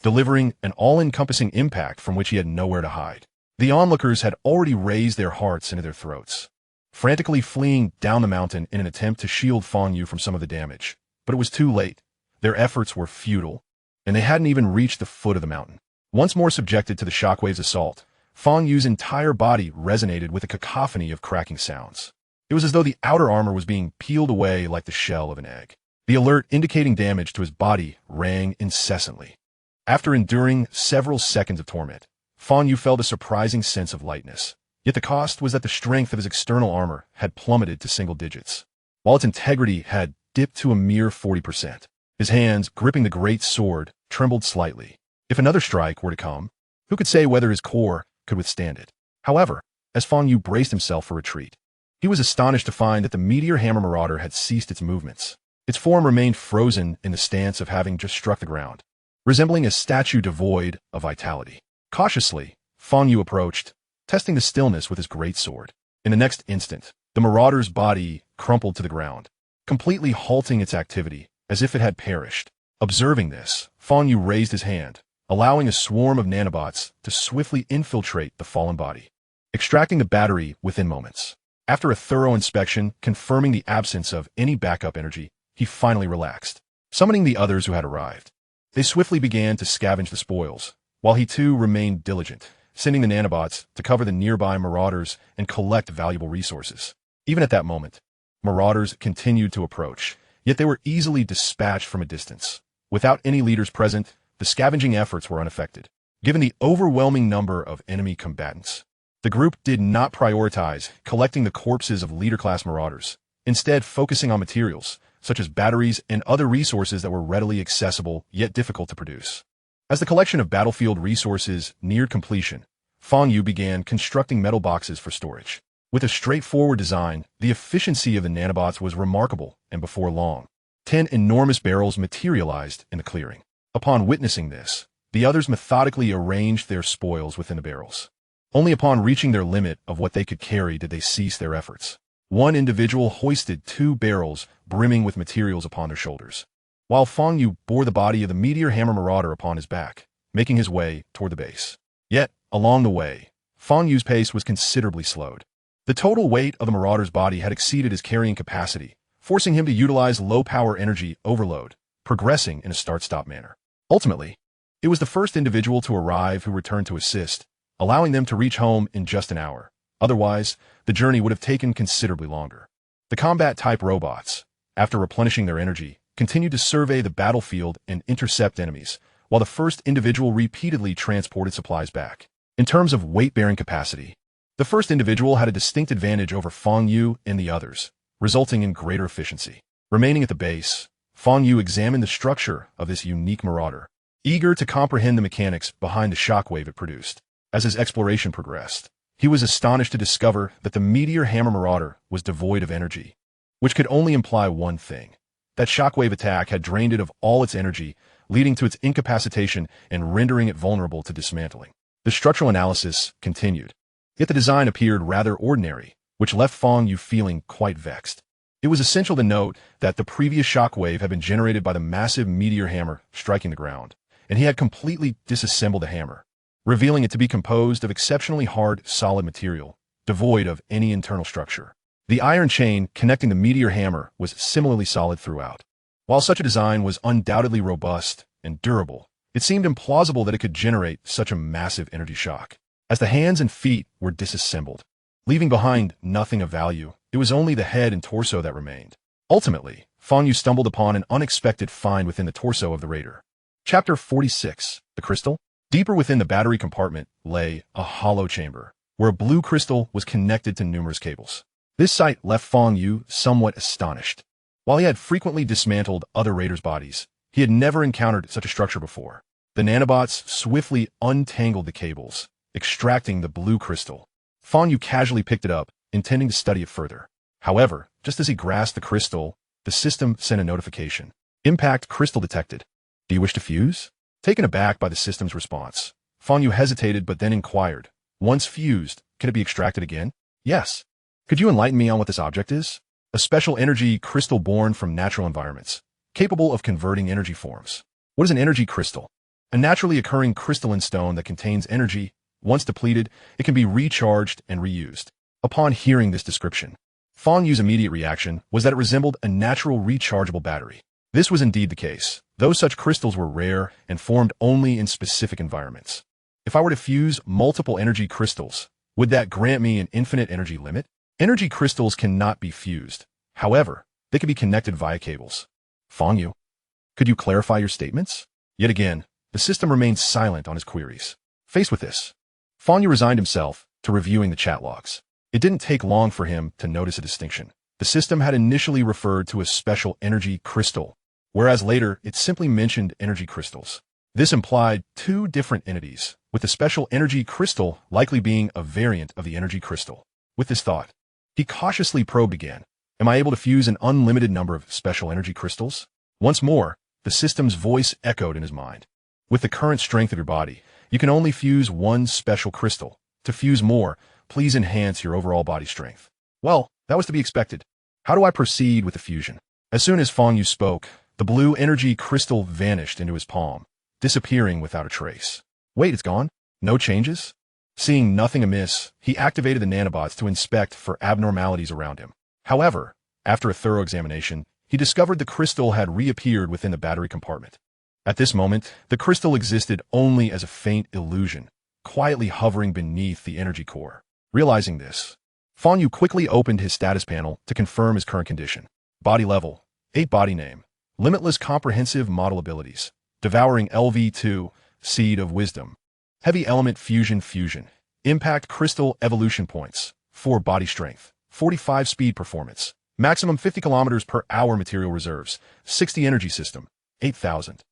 delivering an all-encompassing impact from which he had nowhere to hide. The onlookers had already raised their hearts into their throats, frantically fleeing down the mountain in an attempt to shield Fang Yu from some of the damage. But it was too late. Their efforts were futile, and they hadn't even reached the foot of the mountain. Once more subjected to the shockwave's assault, Fang Yu's entire body resonated with a cacophony of cracking sounds. It was as though the outer armor was being peeled away like the shell of an egg. The alert indicating damage to his body rang incessantly. After enduring several seconds of torment, Fang Yu felt a surprising sense of lightness. Yet the cost was that the strength of his external armor had plummeted to single digits, while its integrity had dipped to a mere 40%. His hands, gripping the great sword, trembled slightly. If another strike were to come, who could say whether his core could withstand it? However, as Fang Yu braced himself for retreat, he was astonished to find that the meteor hammer marauder had ceased its movements. Its form remained frozen in the stance of having just struck the ground, resembling a statue devoid of vitality. Cautiously, Fang Yu approached, testing the stillness with his great sword. In the next instant, the marauder's body crumpled to the ground, completely halting its activity, as if it had perished. Observing this, Fang Yu raised his hand, allowing a swarm of nanobots to swiftly infiltrate the fallen body, extracting the battery within moments. After a thorough inspection, confirming the absence of any backup energy, he finally relaxed, summoning the others who had arrived. They swiftly began to scavenge the spoils, while he too remained diligent, sending the nanobots to cover the nearby marauders and collect valuable resources. Even at that moment, marauders continued to approach, yet they were easily dispatched from a distance. Without any leaders present, the scavenging efforts were unaffected. Given the overwhelming number of enemy combatants, the group did not prioritize collecting the corpses of leader-class marauders, instead focusing on materials, such as batteries and other resources that were readily accessible yet difficult to produce. As the collection of battlefield resources neared completion, Fang Yu began constructing metal boxes for storage. With a straightforward design, the efficiency of the nanobots was remarkable, and before long, 10 enormous barrels materialized in the clearing. Upon witnessing this, the others methodically arranged their spoils within the barrels. Only upon reaching their limit of what they could carry did they cease their efforts. One individual hoisted 2 barrels brimming with materials upon their shoulders, while Fang Yu bore the body of the meteor hammer marauder upon his back, making his way toward the base. Yet, along the way, Fang Yu's pace was considerably slowed. The total weight of the marauder's body had exceeded his carrying capacity, forcing him to utilize low-power energy overload, progressing in a start-stop manner. Ultimately, it was the first individual to arrive who returned to assist, allowing them to reach home in just an hour. Otherwise, the journey would have taken considerably longer. The combat-type robots, after replenishing their energy, continued to survey the battlefield and intercept enemies, while the first individual repeatedly transported supplies back. In terms of weight-bearing capacity, the first individual had a distinct advantage over Fang Yu and the others, resulting in greater efficiency. Remaining at the base, Fang Yu examined the structure of this unique marauder, eager to comprehend the mechanics behind the shockwave it produced. As his exploration progressed, he was astonished to discover that the meteor hammer marauder was devoid of energy, which could only imply one thing: that shockwave attack had drained it of all its energy, leading to its incapacitation and rendering it vulnerable to dismantling. The structural analysis continued, yet the design appeared rather ordinary, which left Fang Yu feeling quite vexed. It was essential to note that the previous shockwave had been generated by the massive meteor hammer striking the ground, and he had completely disassembled the hammer, revealing it to be composed of exceptionally hard, solid material, devoid of any internal structure. The iron chain connecting the meteor hammer was similarly solid throughout. While such a design was undoubtedly robust and durable, it seemed implausible that it could generate such a massive energy shock. As the hands and feet were disassembled, leaving behind nothing of value, it was only the head and torso that remained. Ultimately, Fang Yu stumbled upon an unexpected find within the torso of the raider. Chapter 46, The Crystal? Deeper within the battery compartment lay a hollow chamber, where a blue crystal was connected to numerous cables. This sight left Fang Yu somewhat astonished. While he had frequently dismantled other raiders' bodies, he had never encountered such a structure before. The nanobots swiftly untangled the cables, extracting the blue crystal. Fang Yu casually picked it up, intending to study it further. However, just as he grasped the crystal, the system sent a notification. Impact crystal detected. Do you wish to fuse? Taken aback by the system's response, Fang Yu hesitated but then inquired. Once fused, can it be extracted again? Yes. Could you enlighten me on what this object is? A special energy crystal born from natural environments, capable of converting energy forms. What is an energy crystal? a naturally occurring crystalline stone that contains energy. Once depleted, it can be recharged and reused. Upon hearing this description, Fang Yu's immediate reaction was that it resembled a natural rechargeable battery. This was indeed the case, though such crystals were rare and formed only in specific environments. If I were to fuse multiple energy crystals, would that grant me an infinite energy limit? Energy crystals cannot be fused. However, they can be connected via cables. Fang Yu, could you clarify your statements? Yet again, the system remained silent on his queries. Faced with this, Fang Yu resigned himself to reviewing the chat logs. It didn't take long for him to notice a distinction. The system had initially referred to a special energy crystal, whereas later it simply mentioned energy crystals. This implied two different entities, with the special energy crystal likely being a variant of the energy crystal. With this thought, he cautiously probed again. Am I able to fuse an unlimited number of special energy crystals? Once more, the system's voice echoed in his mind. With the current strength of your body, you can only fuse one special crystal. To fuse more, please enhance your overall body strength. Well, that was to be expected. How do I proceed with the fusion? As soon as Fang Yu spoke, the blue energy crystal vanished into his palm, disappearing without a trace. Wait, it's gone? No changes? Seeing nothing amiss, he activated the nanobots to inspect for abnormalities around him. However, after a thorough examination, he discovered the crystal had reappeared within the battery compartment. At this moment, the crystal existed only as a faint illusion, quietly hovering beneath the energy core. Realizing this, Fang Yu quickly opened his status panel to confirm his current condition. Body level, 8 body name, limitless comprehensive model abilities, devouring LV2, seed of wisdom, heavy element fusion, impact crystal evolution points, 4 body strength, 45 speed performance, maximum 50 km per hour material reserves, 60 energy system, 8,000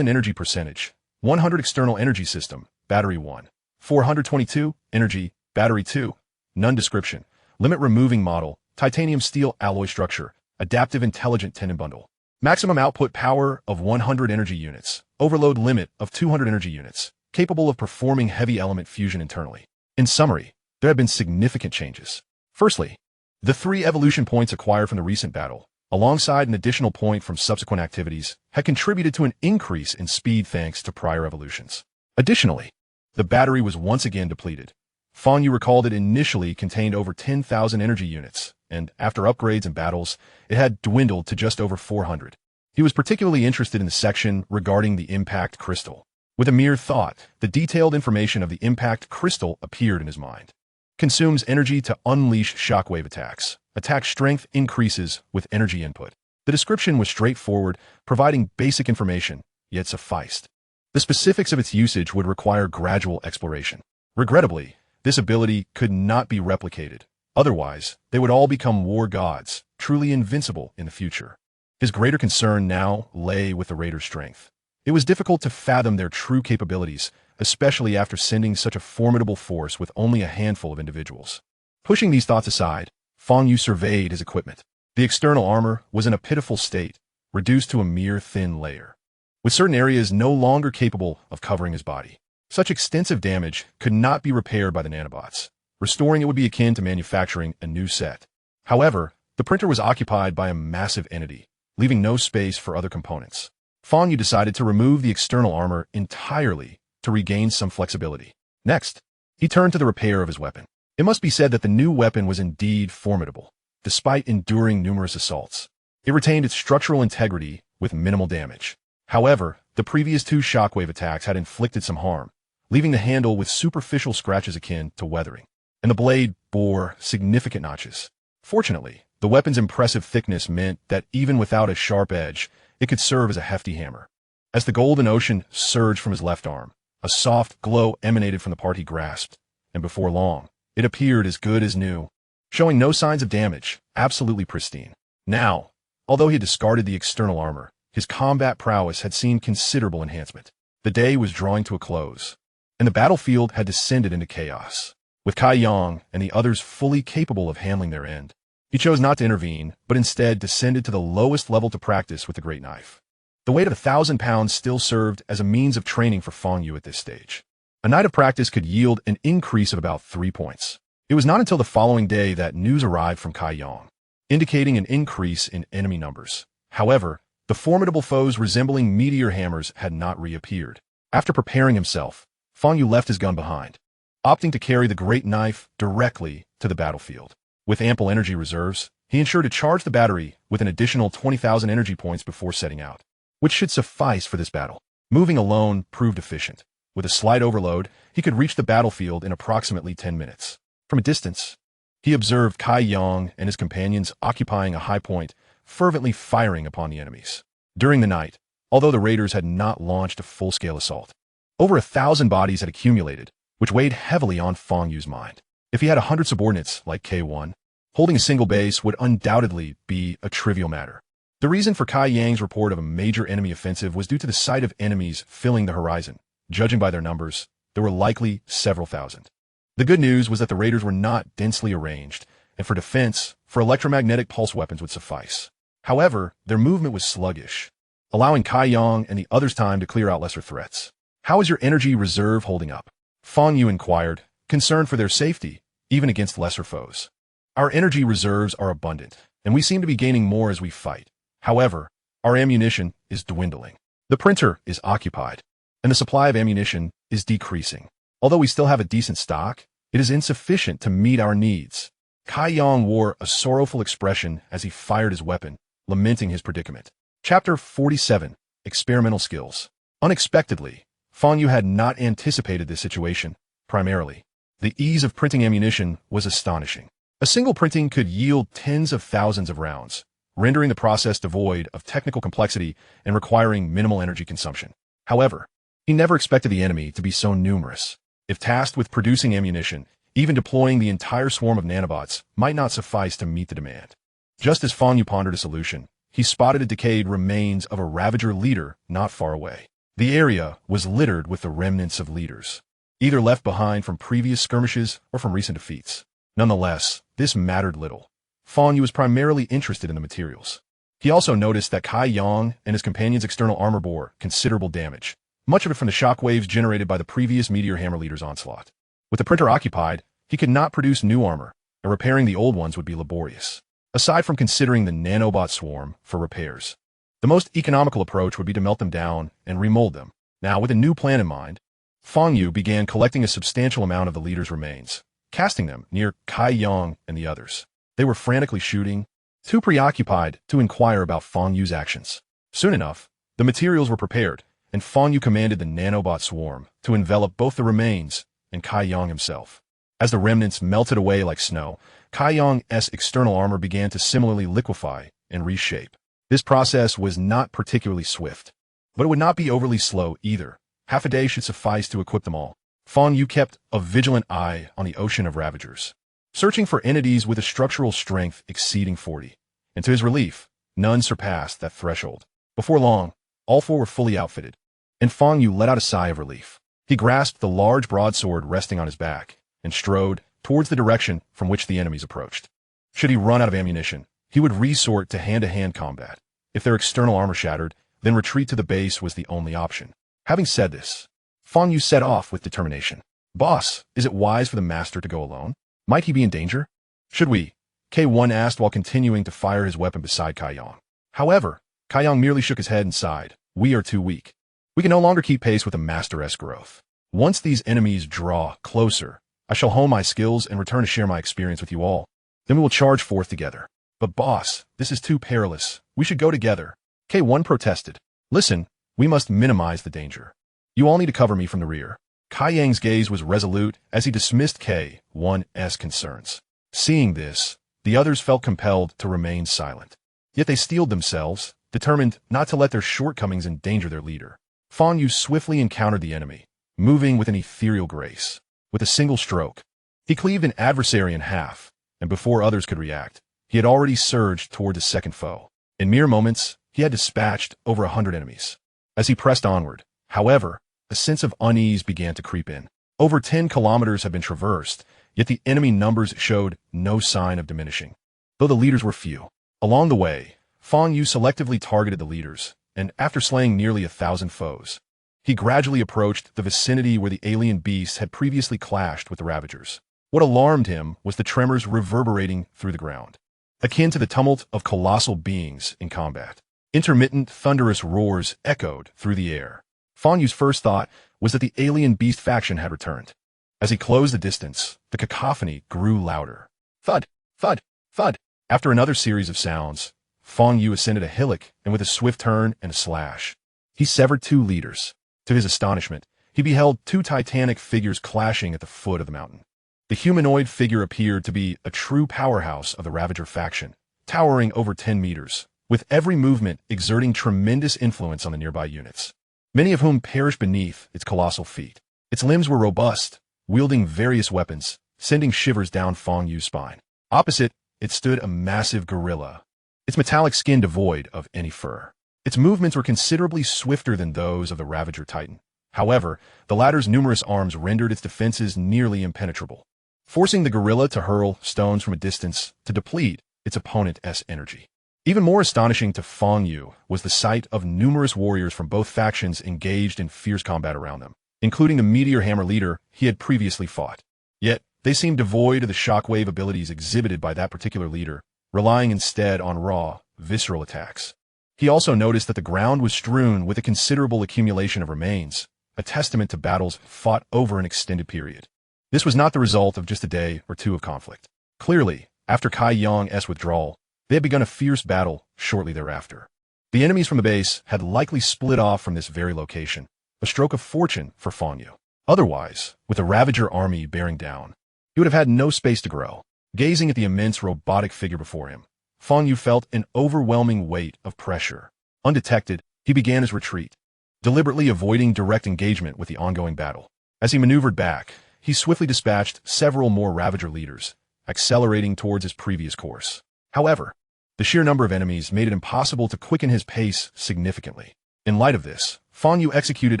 energy percentage, 100 external energy system, battery 1, 422 energy, battery 2, none description, limit removing model, titanium steel alloy structure, adaptive intelligent tendon bundle, maximum output power of 100 energy units, overload limit of 200 energy units, capable of performing heavy element fusion internally. In summary, there have been significant changes. Firstly, the 3 evolution points acquired from the recent battle, alongside an additional point from subsequent activities, had contributed to an increase in speed thanks to prior evolutions. Additionally, the battery was once again depleted. Fang Yu recalled it initially contained over 10,000 energy units, and after upgrades and battles, it had dwindled to just over 400. He was particularly interested in the section regarding the impact crystal. With a mere thought, the detailed information of the impact crystal appeared in his mind. Consumes energy to unleash shockwave attacks. Attack strength increases with energy input. The description was straightforward, providing basic information, yet sufficed. The specifics of its usage would require gradual exploration. Regrettably, this ability could not be replicated. Otherwise, they would all become war gods, truly invincible in the future. His greater concern now lay with the Raiders' strength. It was difficult to fathom their true capabilities, especially after sending such a formidable force with only a handful of individuals. Pushing these thoughts aside, Fang Yu surveyed his equipment. The external armor was in a pitiful state, reduced to a mere thin layer, with certain areas no longer capable of covering his body. Such extensive damage could not be repaired by the nanobots. Restoring it would be akin to manufacturing a new set. However, the printer was occupied by a massive entity, leaving no space for other components. Fang Yu decided to remove the external armor entirely to regain some flexibility. Next, he turned to the repair of his weapon. It must be said that the new weapon was indeed formidable, despite enduring numerous assaults. It retained its structural integrity with minimal damage. However, the previous 2 shockwave attacks had inflicted some harm, leaving the handle with superficial scratches akin to weathering, and the blade bore significant notches. Fortunately, the weapon's impressive thickness meant that even without a sharp edge, it could serve as a hefty hammer. As the golden ocean surged from his left arm, a soft glow emanated from the part he grasped, and before long, it appeared as good as new, showing no signs of damage, absolutely pristine. Now, although he had discarded the external armor, his combat prowess had seen considerable enhancement. The day was drawing to a close, and the battlefield had descended into chaos. With Kai Yang and the others fully capable of handling their end, he chose not to intervene, but instead descended to the lowest level to practice with the great knife. The weight of 1,000 pounds still served as a means of training for Fang Yu at this stage. A night of practice could yield an increase of about 3 points. It was not until the following day that news arrived from Kai Yang, indicating an increase in enemy numbers. However, the formidable foes resembling meteor hammers had not reappeared. After preparing himself, Fang Yu left his gun behind, opting to carry the great knife directly to the battlefield. With ample energy reserves, he ensured to charge the battery with an additional 20,000 energy points before setting out, which should suffice for this battle. Moving alone proved efficient. With a slight overload, he could reach the battlefield in approximately 10 minutes. From a distance, he observed Kai Yang and his companions occupying a high point, fervently firing upon the enemies. During the night, although the raiders had not launched a full-scale assault, over 1,000 bodies had accumulated, which weighed heavily on Fang Yu's mind. If he had 100 subordinates like K1, holding a single base would undoubtedly be a trivial matter. The reason for Kai Yang's report of a major enemy offensive was due to the sight of enemies filling the horizon. Judging by their numbers, there were likely several thousand. The good news was that the raiders were not densely arranged, and for defense, electromagnetic pulse weapons would suffice. However, their movement was sluggish, allowing Kai Yang and the others time to clear out lesser threats. "How is your energy reserve holding up?" Fang Yu inquired, concerned for their safety, even against lesser foes. "Our energy reserves are abundant, and we seem to be gaining more as we fight. However, our ammunition is dwindling. The printer is occupied, and the supply of ammunition is decreasing. Although we still have a decent stock, it is insufficient to meet our needs." Kai Yang wore a sorrowful expression as he fired his weapon, lamenting his predicament. Chapter 47. Experimental Skills. Unexpectedly, Fang Yu had not anticipated this situation. Primarily, the ease of printing ammunition was astonishing. A single printing could yield tens of thousands of rounds, rendering the process devoid of technical complexity and requiring minimal energy consumption. However, he never expected the enemy to be so numerous. If tasked with producing ammunition, even deploying the entire swarm of nanobots might not suffice to meet the demand. Just as Fang Yu pondered a solution, he spotted the decayed remains of a Ravager leader not far away. The area was littered with the remnants of leaders, either left behind from previous skirmishes or from recent defeats. Nonetheless, this mattered little. Fang Yu was primarily interested in the materials. He also noticed that Kai Yang and his companions' external armor bore considerable damage, much of it from the shockwaves generated by the previous Meteor Hammer leader's onslaught. With the printer occupied, he could not produce new armor, and repairing the old ones would be laborious. Aside from considering the nanobot swarm for repairs, the most economical approach would be to melt them down and remold them. Now, with a new plan in mind, Fang Yu began collecting a substantial amount of the leader's remains, casting them near Kai Yang and the others. They were frantically shooting, too preoccupied to inquire about Fang Yu's actions. Soon enough, the materials were prepared, and Fang Yu commanded the nanobot swarm to envelop both the remains and Kai Yang himself. As the remnants melted away like snow, Kai Yang's external armor began to similarly liquefy and reshape. This process was not particularly swift, but it would not be overly slow either. Half a day should suffice to equip them all. Fang Yu kept a vigilant eye on the ocean of Ravagers, searching for entities with a structural strength exceeding 40, and to his relief, none surpassed that threshold. Before long, all four were fully outfitted, and Fang Yu let out a sigh of relief. He grasped the large broadsword resting on his back and strode towards the direction from which the enemies approached. Should he run out of ammunition, he would resort to hand-to-hand combat. If their external armor shattered, then retreat to the base was the only option. Having said this, Fang Yu set off with determination. "Boss, is it wise for the master to go alone? Might he be in danger?" "Should we?" K1 asked while continuing to fire his weapon beside Kai Yang. However, Kai Yang merely shook his head and sighed. "We are too weak. We can no longer keep pace with the master's growth. Once these enemies draw closer, I shall hone my skills and return to share my experience with you all. Then we will charge forth together." "But boss, this is too perilous. We should go together." K1 protested. "Listen, we must minimize the danger. You all need to cover me from the rear." Kai Yang's gaze was resolute as he dismissed K1's concerns. Seeing this, the others felt compelled to remain silent. Yet they steeled themselves, determined not to let their shortcomings endanger their leader. Fang Yu swiftly encountered the enemy, moving with an ethereal grace. With a single stroke, he cleaved an adversary in half, and before others could react, he had already surged toward his second foe. In mere moments, he had dispatched over 100 enemies. As he pressed onward, however, a sense of unease began to creep in. Over 10 kilometers had been traversed, yet the enemy numbers showed no sign of diminishing, though the leaders were few. Along the way, Fang Yu selectively targeted the leaders, and after slaying nearly 1,000 foes, he gradually approached the vicinity where the alien beasts had previously clashed with the Ravagers. What alarmed him was the tremors reverberating through the ground, akin to the tumult of colossal beings in combat. Intermittent, thunderous roars echoed through the air. Fang Yu's first thought was that the alien beast faction had returned. As he closed the distance, the cacophony grew louder. Thud, thud, thud. After another series of sounds, Fang Yu ascended a hillock and with a swift turn and a slash, he severed two leaders. To his astonishment, he beheld two titanic figures clashing at the foot of the mountain. The humanoid figure appeared to be a true powerhouse of the Ravager faction, towering over 10 meters, with every movement exerting tremendous influence on the nearby units, many of whom perished beneath its colossal feet. Its limbs were robust, wielding various weapons, sending shivers down Fang Yu's spine. Opposite, it stood a massive gorilla, its metallic skin devoid of any fur. Its movements were considerably swifter than those of the Ravager Titan. However, the latter's numerous arms rendered its defenses nearly impenetrable, forcing the gorilla to hurl stones from a distance to deplete its opponent's energy. Even more astonishing to Fang Yu was the sight of numerous warriors from both factions engaged in fierce combat around them, including the Meteor Hammer leader he had previously fought. Yet, they seemed devoid of the shockwave abilities exhibited by that particular leader, relying instead on raw, visceral attacks. He also noticed that the ground was strewn with a considerable accumulation of remains, a testament to battles fought over an extended period. This was not the result of just a day or two of conflict. Clearly, after Kai Yang's withdrawal, they had begun a fierce battle shortly thereafter. The enemies from the base had likely split off from this very location, a stroke of fortune for Fang Yu. Otherwise, with the Ravager army bearing down, he would have had no space to grow. Gazing at the immense robotic figure before him, Fang Yu felt an overwhelming weight of pressure. Undetected, he began his retreat, deliberately avoiding direct engagement with the ongoing battle. As he maneuvered back, he swiftly dispatched several more Ravager leaders, accelerating towards his previous course. However, the sheer number of enemies made it impossible to quicken his pace significantly. In light of this, Fang Yu executed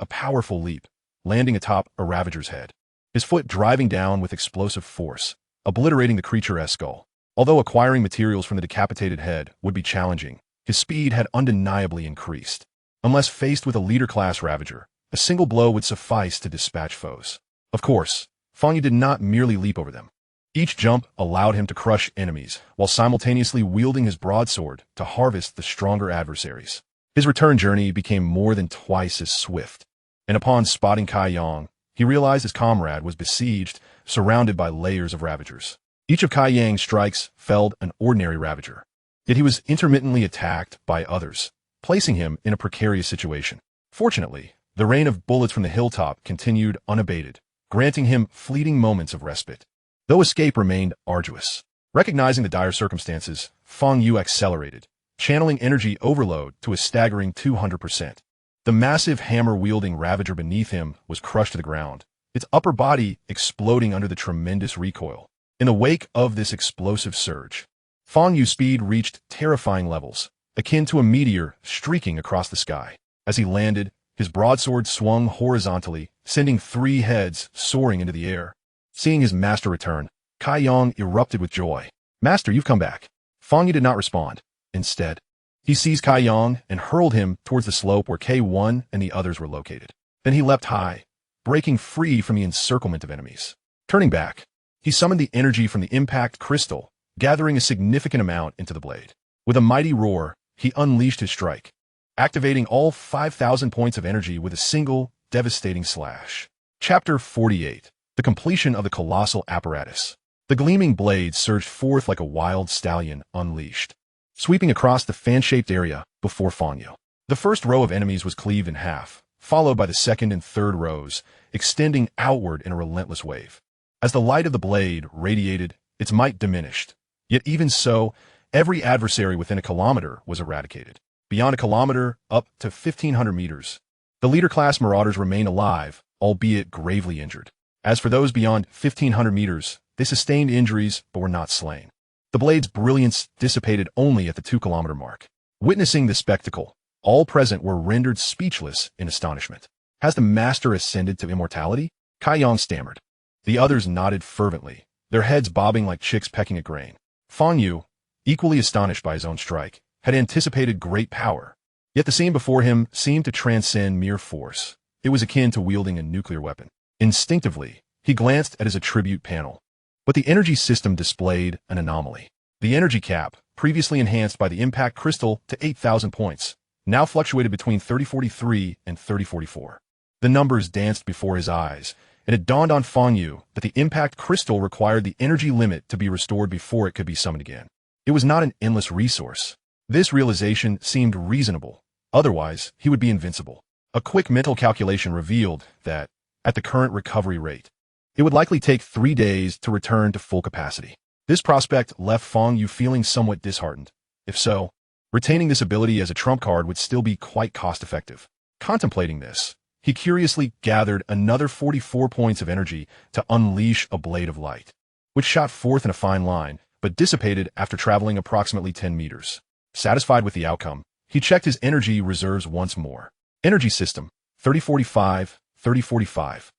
a powerful leap, landing atop a Ravager's head, his foot driving down with explosive force, obliterating the creature's skull. Although acquiring materials from the decapitated head would be challenging, his speed had undeniably increased. Unless faced with a leader-class Ravager, a single blow would suffice to dispatch foes. Of course, Fang Yu did not merely leap over them. Each jump allowed him to crush enemies, while simultaneously wielding his broadsword to harvest the stronger adversaries. His return journey became more than twice as swift, and upon spotting Kai Yang, he realized his comrade was besieged, surrounded by layers of Ravagers. Each of Kai Yang's strikes felled an ordinary Ravager, yet he was intermittently attacked by others, placing him in a precarious situation. Fortunately, the rain of bullets from the hilltop continued unabated, granting him fleeting moments of respite, though escape remained arduous. Recognizing the dire circumstances, Fang Yu accelerated, channeling energy overload to a staggering 200%. The massive hammer-wielding Ravager beneath him was crushed to the ground, its upper body exploding under the tremendous recoil. In the wake of this explosive surge, Fang Yu's speed reached terrifying levels, akin to a meteor streaking across the sky. As he landed, his broadsword swung horizontally, sending three heads soaring into the air. Seeing his master return, Kai Yang erupted with joy. "Master, you've come back." Fang Yu did not respond. Instead, he seized Kai Yang and hurled him towards the slope where K1 and the others were located. Then he leapt high, breaking free from the encirclement of enemies. Turning back, he summoned the energy from the impact crystal, gathering a significant amount into the blade. With a mighty roar, he unleashed his strike, activating all 5,000 points of energy with a single, devastating slash. Chapter 48. The completion of the colossal apparatus. The gleaming blade surged forth like a wild stallion unleashed, sweeping across the fan-shaped area before Fang Yu. The first row of enemies was cleaved in half, followed by the second and third rows, extending outward in a relentless wave. As the light of the blade radiated, its might diminished. Yet even so, every adversary within a kilometer was eradicated. Beyond a kilometer, up to 1,500 meters, the leader-class marauders remained alive, albeit gravely injured. As for those beyond 1,500 meters, they sustained injuries but were not slain. The blade's brilliance dissipated only at the 2-kilometer mark. Witnessing this spectacle, all present were rendered speechless in astonishment. "Has the master ascended to immortality?" Kai Yang stammered. The others nodded fervently, their heads bobbing like chicks pecking at grain. Fang Yu, equally astonished by his own strike, had anticipated great power. Yet the scene before him seemed to transcend mere force. It was akin to wielding a nuclear weapon. Instinctively, he glanced at his attribute panel. But the energy system displayed an anomaly. The energy cap, previously enhanced by the impact crystal to 8,000 points, now fluctuated between 3043 and 3044. The numbers danced before his eyes, and it dawned on Fang Yu that the impact crystal required the energy limit to be restored before it could be summoned again. It was not an endless resource. This realization seemed reasonable. Otherwise, he would be invincible. A quick mental calculation revealed that, at the current recovery rate, it would likely take 3 days to return to full capacity. This prospect left Fang Yu feeling somewhat disheartened. If so, retaining this ability as a trump card would still be quite cost-effective. Contemplating this, he curiously gathered another 44 points of energy to unleash a blade of light, which shot forth in a fine line, but dissipated after traveling approximately 10 meters. Satisfied with the outcome, he checked his energy reserves once more. Energy system, 3045, 3045.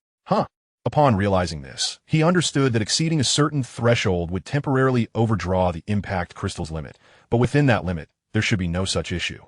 Upon realizing this, he understood that exceeding a certain threshold would temporarily overdraw the impact crystal's limit, but within that limit, there should be no such issue.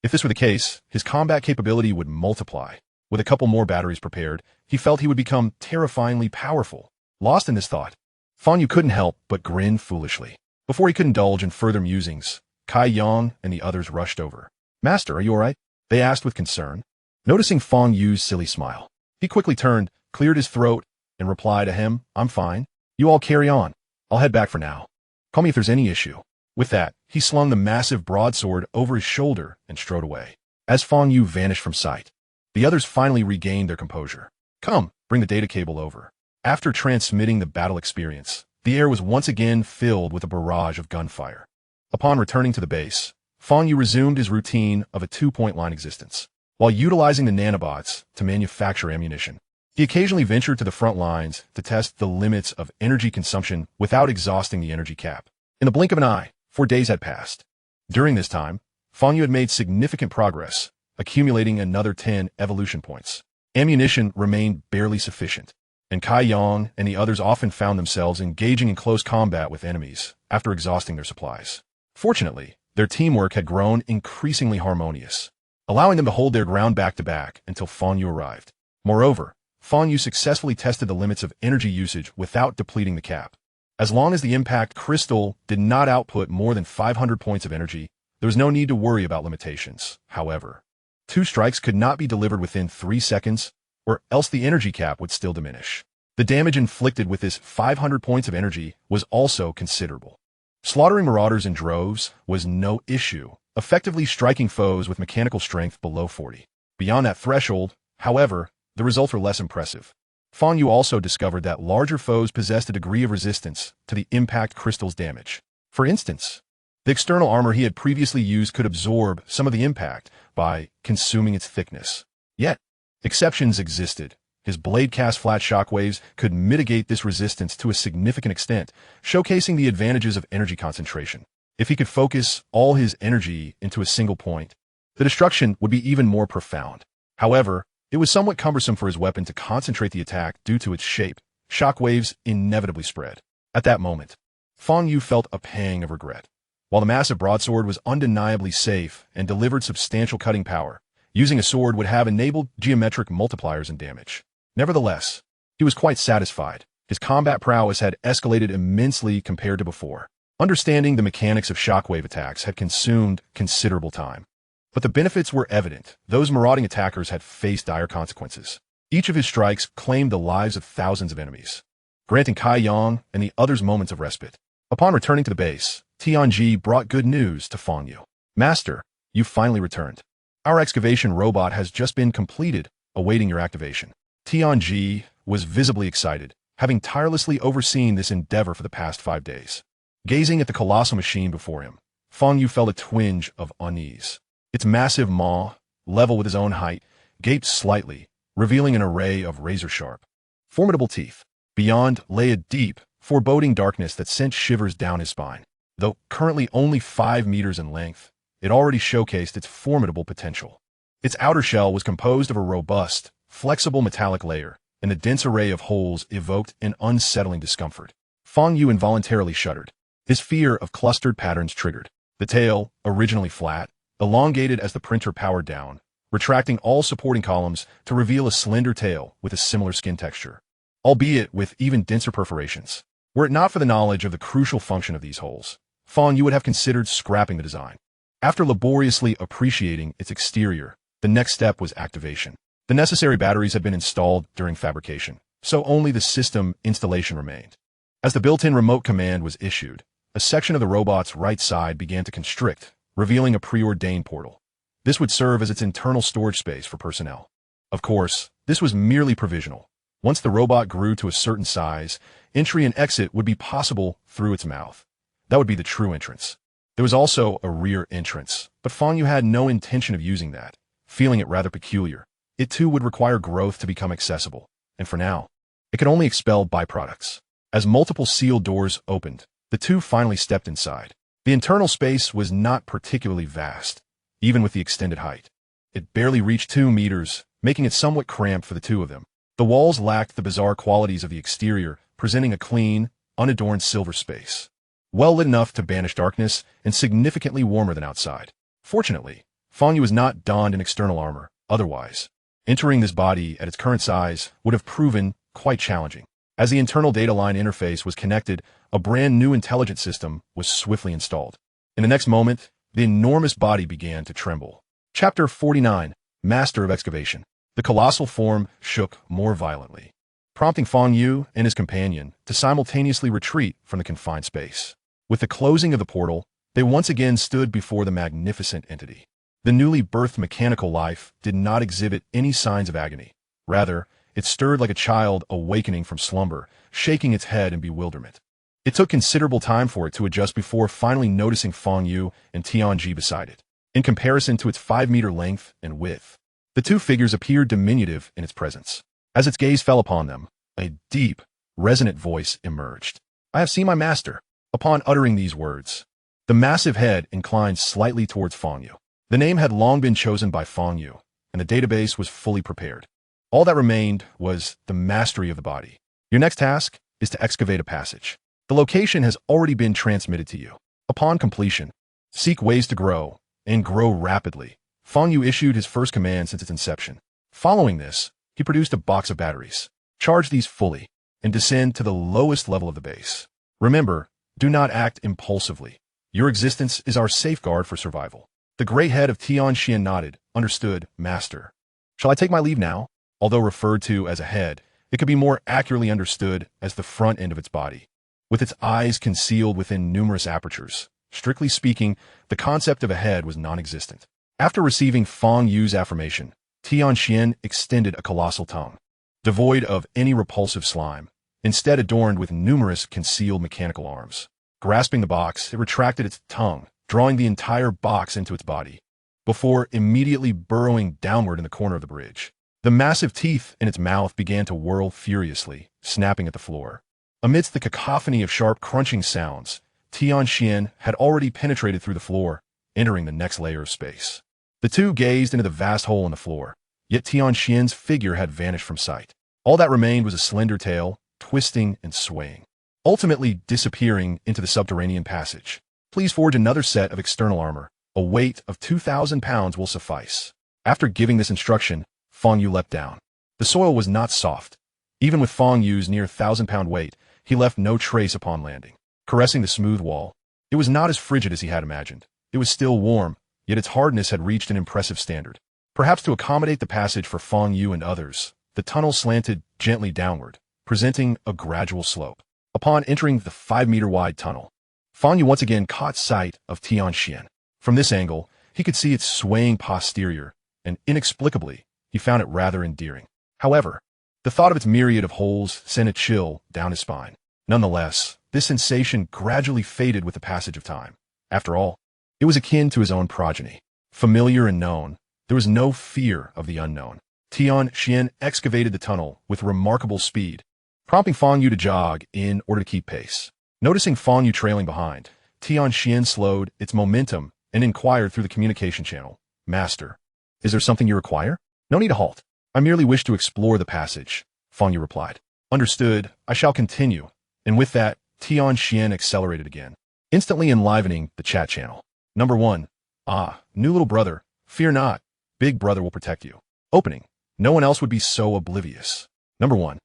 If this were the case, his combat capability would multiply. With a couple more batteries prepared, he felt he would become terrifyingly powerful. Lost in this thought, Fang Yu couldn't help but grin foolishly. Before he could indulge in further musings, Kai Yang and the others rushed over. "Master, are you all right?" they asked with concern. Noticing Fang Yu's silly smile, he quickly turned, cleared his throat, and replied, "Ahem, I'm fine. You all carry on. I'll head back for now. Call me if there's any issue." With that, he slung the massive broadsword over his shoulder and strode away. As Fang Yu vanished from sight, the others finally regained their composure. "Come, bring the data cable over." After transmitting the battle experience, the air was once again filled with a barrage of gunfire. Upon returning to the base, Fang Yu resumed his routine of a 2-point line existence. While utilizing the nanobots to manufacture ammunition, he occasionally ventured to the front lines to test the limits of energy consumption without exhausting the energy cap. In the blink of an eye, 4 days had passed. During this time, Fang Yu had made significant progress, accumulating another 10 evolution points. Ammunition remained barely sufficient, and Kai Yang and the others often found themselves engaging in close combat with enemies after exhausting their supplies. Fortunately, their teamwork had grown increasingly harmonious, allowing them to hold their ground back-to-back until Fang Yu arrived. Moreover, Fang Yu successfully tested the limits of energy usage without depleting the cap. As long as the impact crystal did not output more than 500 points of energy, there was no need to worry about limitations. However, 2 strikes could not be delivered within 3 seconds, or else the energy cap would still diminish. The damage inflicted with this 500 points of energy was also considerable. Slaughtering marauders in droves was no issue, effectively striking foes with mechanical strength below 40. Beyond that threshold, however, the results were less impressive. Fang Yu also discovered that larger foes possessed a degree of resistance to the impact crystal's damage. For instance, the external armor he had previously used could absorb some of the impact by consuming its thickness. Yet, exceptions existed. His blade-cast flat shockwaves could mitigate this resistance to a significant extent, showcasing the advantages of energy concentration. If he could focus all his energy into a single point, the destruction would be even more profound. However, it was somewhat cumbersome for his weapon to concentrate the attack due to its shape. Shockwaves inevitably spread. At that moment, Fang Yu felt a pang of regret. While the massive broadsword was undeniably safe and delivered substantial cutting power, using a sword would have enabled geometric multipliers in damage. Nevertheless, he was quite satisfied. His combat prowess had escalated immensely compared to before. Understanding the mechanics of shockwave attacks had consumed considerable time. But the benefits were evident. Those marauding attackers had faced dire consequences. Each of his strikes claimed the lives of thousands of enemies, granting Kai Yang and the others moments of respite. Upon returning to the base, Tianji brought good news to Fang Yu. "Master, you've finally returned. Our excavation robot has just been completed, awaiting your activation." Tianji was visibly excited, having tirelessly overseen this endeavor for the past 5 days. Gazing at the colossal machine before him, Fang Yu felt a twinge of unease. Its massive maw, level with his own height, gaped slightly, revealing an array of razor-sharp, formidable teeth. Beyond lay a deep, foreboding darkness that sent shivers down his spine. Though currently only 5 meters in length, it already showcased its formidable potential. Its outer shell was composed of a robust, flexible metallic layer, and the dense array of holes evoked an unsettling discomfort. Fang Yu involuntarily shuddered. His fear of clustered patterns triggered. The tail, originally flat, elongated as the printer powered down, retracting all supporting columns to reveal a slender tail with a similar skin texture, albeit with even denser perforations. Were it not for the knowledge of the crucial function of these holes, Fang Yu would have considered scrapping the design. After laboriously appreciating its exterior, the next step was activation. The necessary batteries had been installed during fabrication, so only the system installation remained. As the built-in remote command was issued, a section of the robot's right side began to constrict, revealing a preordained portal. This would serve as its internal storage space for personnel. Of course, this was merely provisional. Once the robot grew to a certain size, entry and exit would be possible through its mouth. That would be the true entrance. There was also a rear entrance, but Fang Yu had no intention of using that, feeling it rather peculiar. It too would require growth to become accessible, and for now, it could only expel byproducts. As multiple sealed doors opened, the two finally stepped inside. The internal space was not particularly vast, even with the extended height. It barely reached 2 meters, making it somewhat cramped for the two of them. The walls lacked the bizarre qualities of the exterior, presenting a clean, unadorned silver space. Well lit enough to banish darkness and significantly warmer than outside. Fortunately, Fang Yu was not donned in external armor. Otherwise, entering this body at its current size would have proven quite challenging. As the internal data line interface was connected, a brand new intelligence system was swiftly installed. In the next moment, the enormous body began to tremble. Chapter 49, Master of Excavation. The colossal form shook more violently, prompting Fang Yu and his companion to simultaneously retreat from the confined space. With the closing of the portal, they once again stood before the magnificent entity. The newly birthed mechanical life did not exhibit any signs of agony. Rather, it stirred like a child awakening from slumber, shaking its head in bewilderment. It took considerable time for it to adjust before finally noticing Fang Yu and Tianji beside it. In comparison to its 5-meter length and width, the two figures appeared diminutive in its presence. As its gaze fell upon them, a deep, resonant voice emerged. "I have seen my master." Upon uttering these words, the massive head inclined slightly towards Fang Yu. The name had long been chosen by Fang Yu, and the database was fully prepared. All that remained was the mastery of the body. Your next task is to excavate a passage. The location has already been transmitted to you. Upon completion, seek ways to grow, and grow rapidly. Fang Yu issued his first command since its inception. Following this, he produced a box of batteries. Charge these fully, and descend to the lowest level of the base. Remember, do not act impulsively. Your existence is our safeguard for survival. The great head of Tianxian nodded. Understood, master. Shall I take my leave now? Although referred to as a head, it could be more accurately understood as the front end of its body, with its eyes concealed within numerous apertures. Strictly speaking, the concept of a head was non-existent. After receiving Fang Yu's affirmation, Tianxian extended a colossal tongue, devoid of any repulsive slime, instead adorned with numerous concealed mechanical arms. Grasping the box, it retracted its tongue, drawing the entire box into its body, before immediately burrowing downward in the corner of the bridge. The massive teeth in its mouth began to whirl furiously, snapping at the floor. Amidst the cacophony of sharp crunching sounds, Tianxian had already penetrated through the floor, entering the next layer of space. The two gazed into the vast hole in the floor, yet Tianxian's figure had vanished from sight. All that remained was a slender tail, twisting and swaying, ultimately disappearing into the subterranean passage. Please forge another set of external armor. A weight of 2,000 pounds will suffice. After giving this instruction, Fang Yu leapt down. The soil was not soft. Even with Fang Yu's near 1,000-pound weight, he left no trace upon landing. Caressing the smooth wall, it was not as frigid as he had imagined. It was still warm, yet its hardness had reached an impressive standard. Perhaps to accommodate the passage for Fang Yu and others, the tunnel slanted gently downward, presenting a gradual slope. Upon entering the 5-meter-wide tunnel, Fang Yu once again caught sight of Tianxian. From this angle, he could see its swaying posterior, and inexplicably, he found it rather endearing. However, the thought of its myriad of holes sent a chill down his spine. Nonetheless, this sensation gradually faded with the passage of time. After all, it was akin to his own progeny. Familiar and known, there was no fear of the unknown. Tianxian excavated the tunnel with remarkable speed, prompting Fang Yu to jog in order to keep pace. Noticing Fang Yu trailing behind, Tianxian slowed its momentum and inquired through the communication channel. "Master, is there something you require?" "No need to halt. I merely wish to explore the passage," Fang Yu replied. "Understood. I shall continue." And with that, Tianxian accelerated again, instantly enlivening the chat channel. Number 1. "Ah, new little brother. Fear not. Big brother will protect you." Opening. No one else would be so oblivious. Number 1.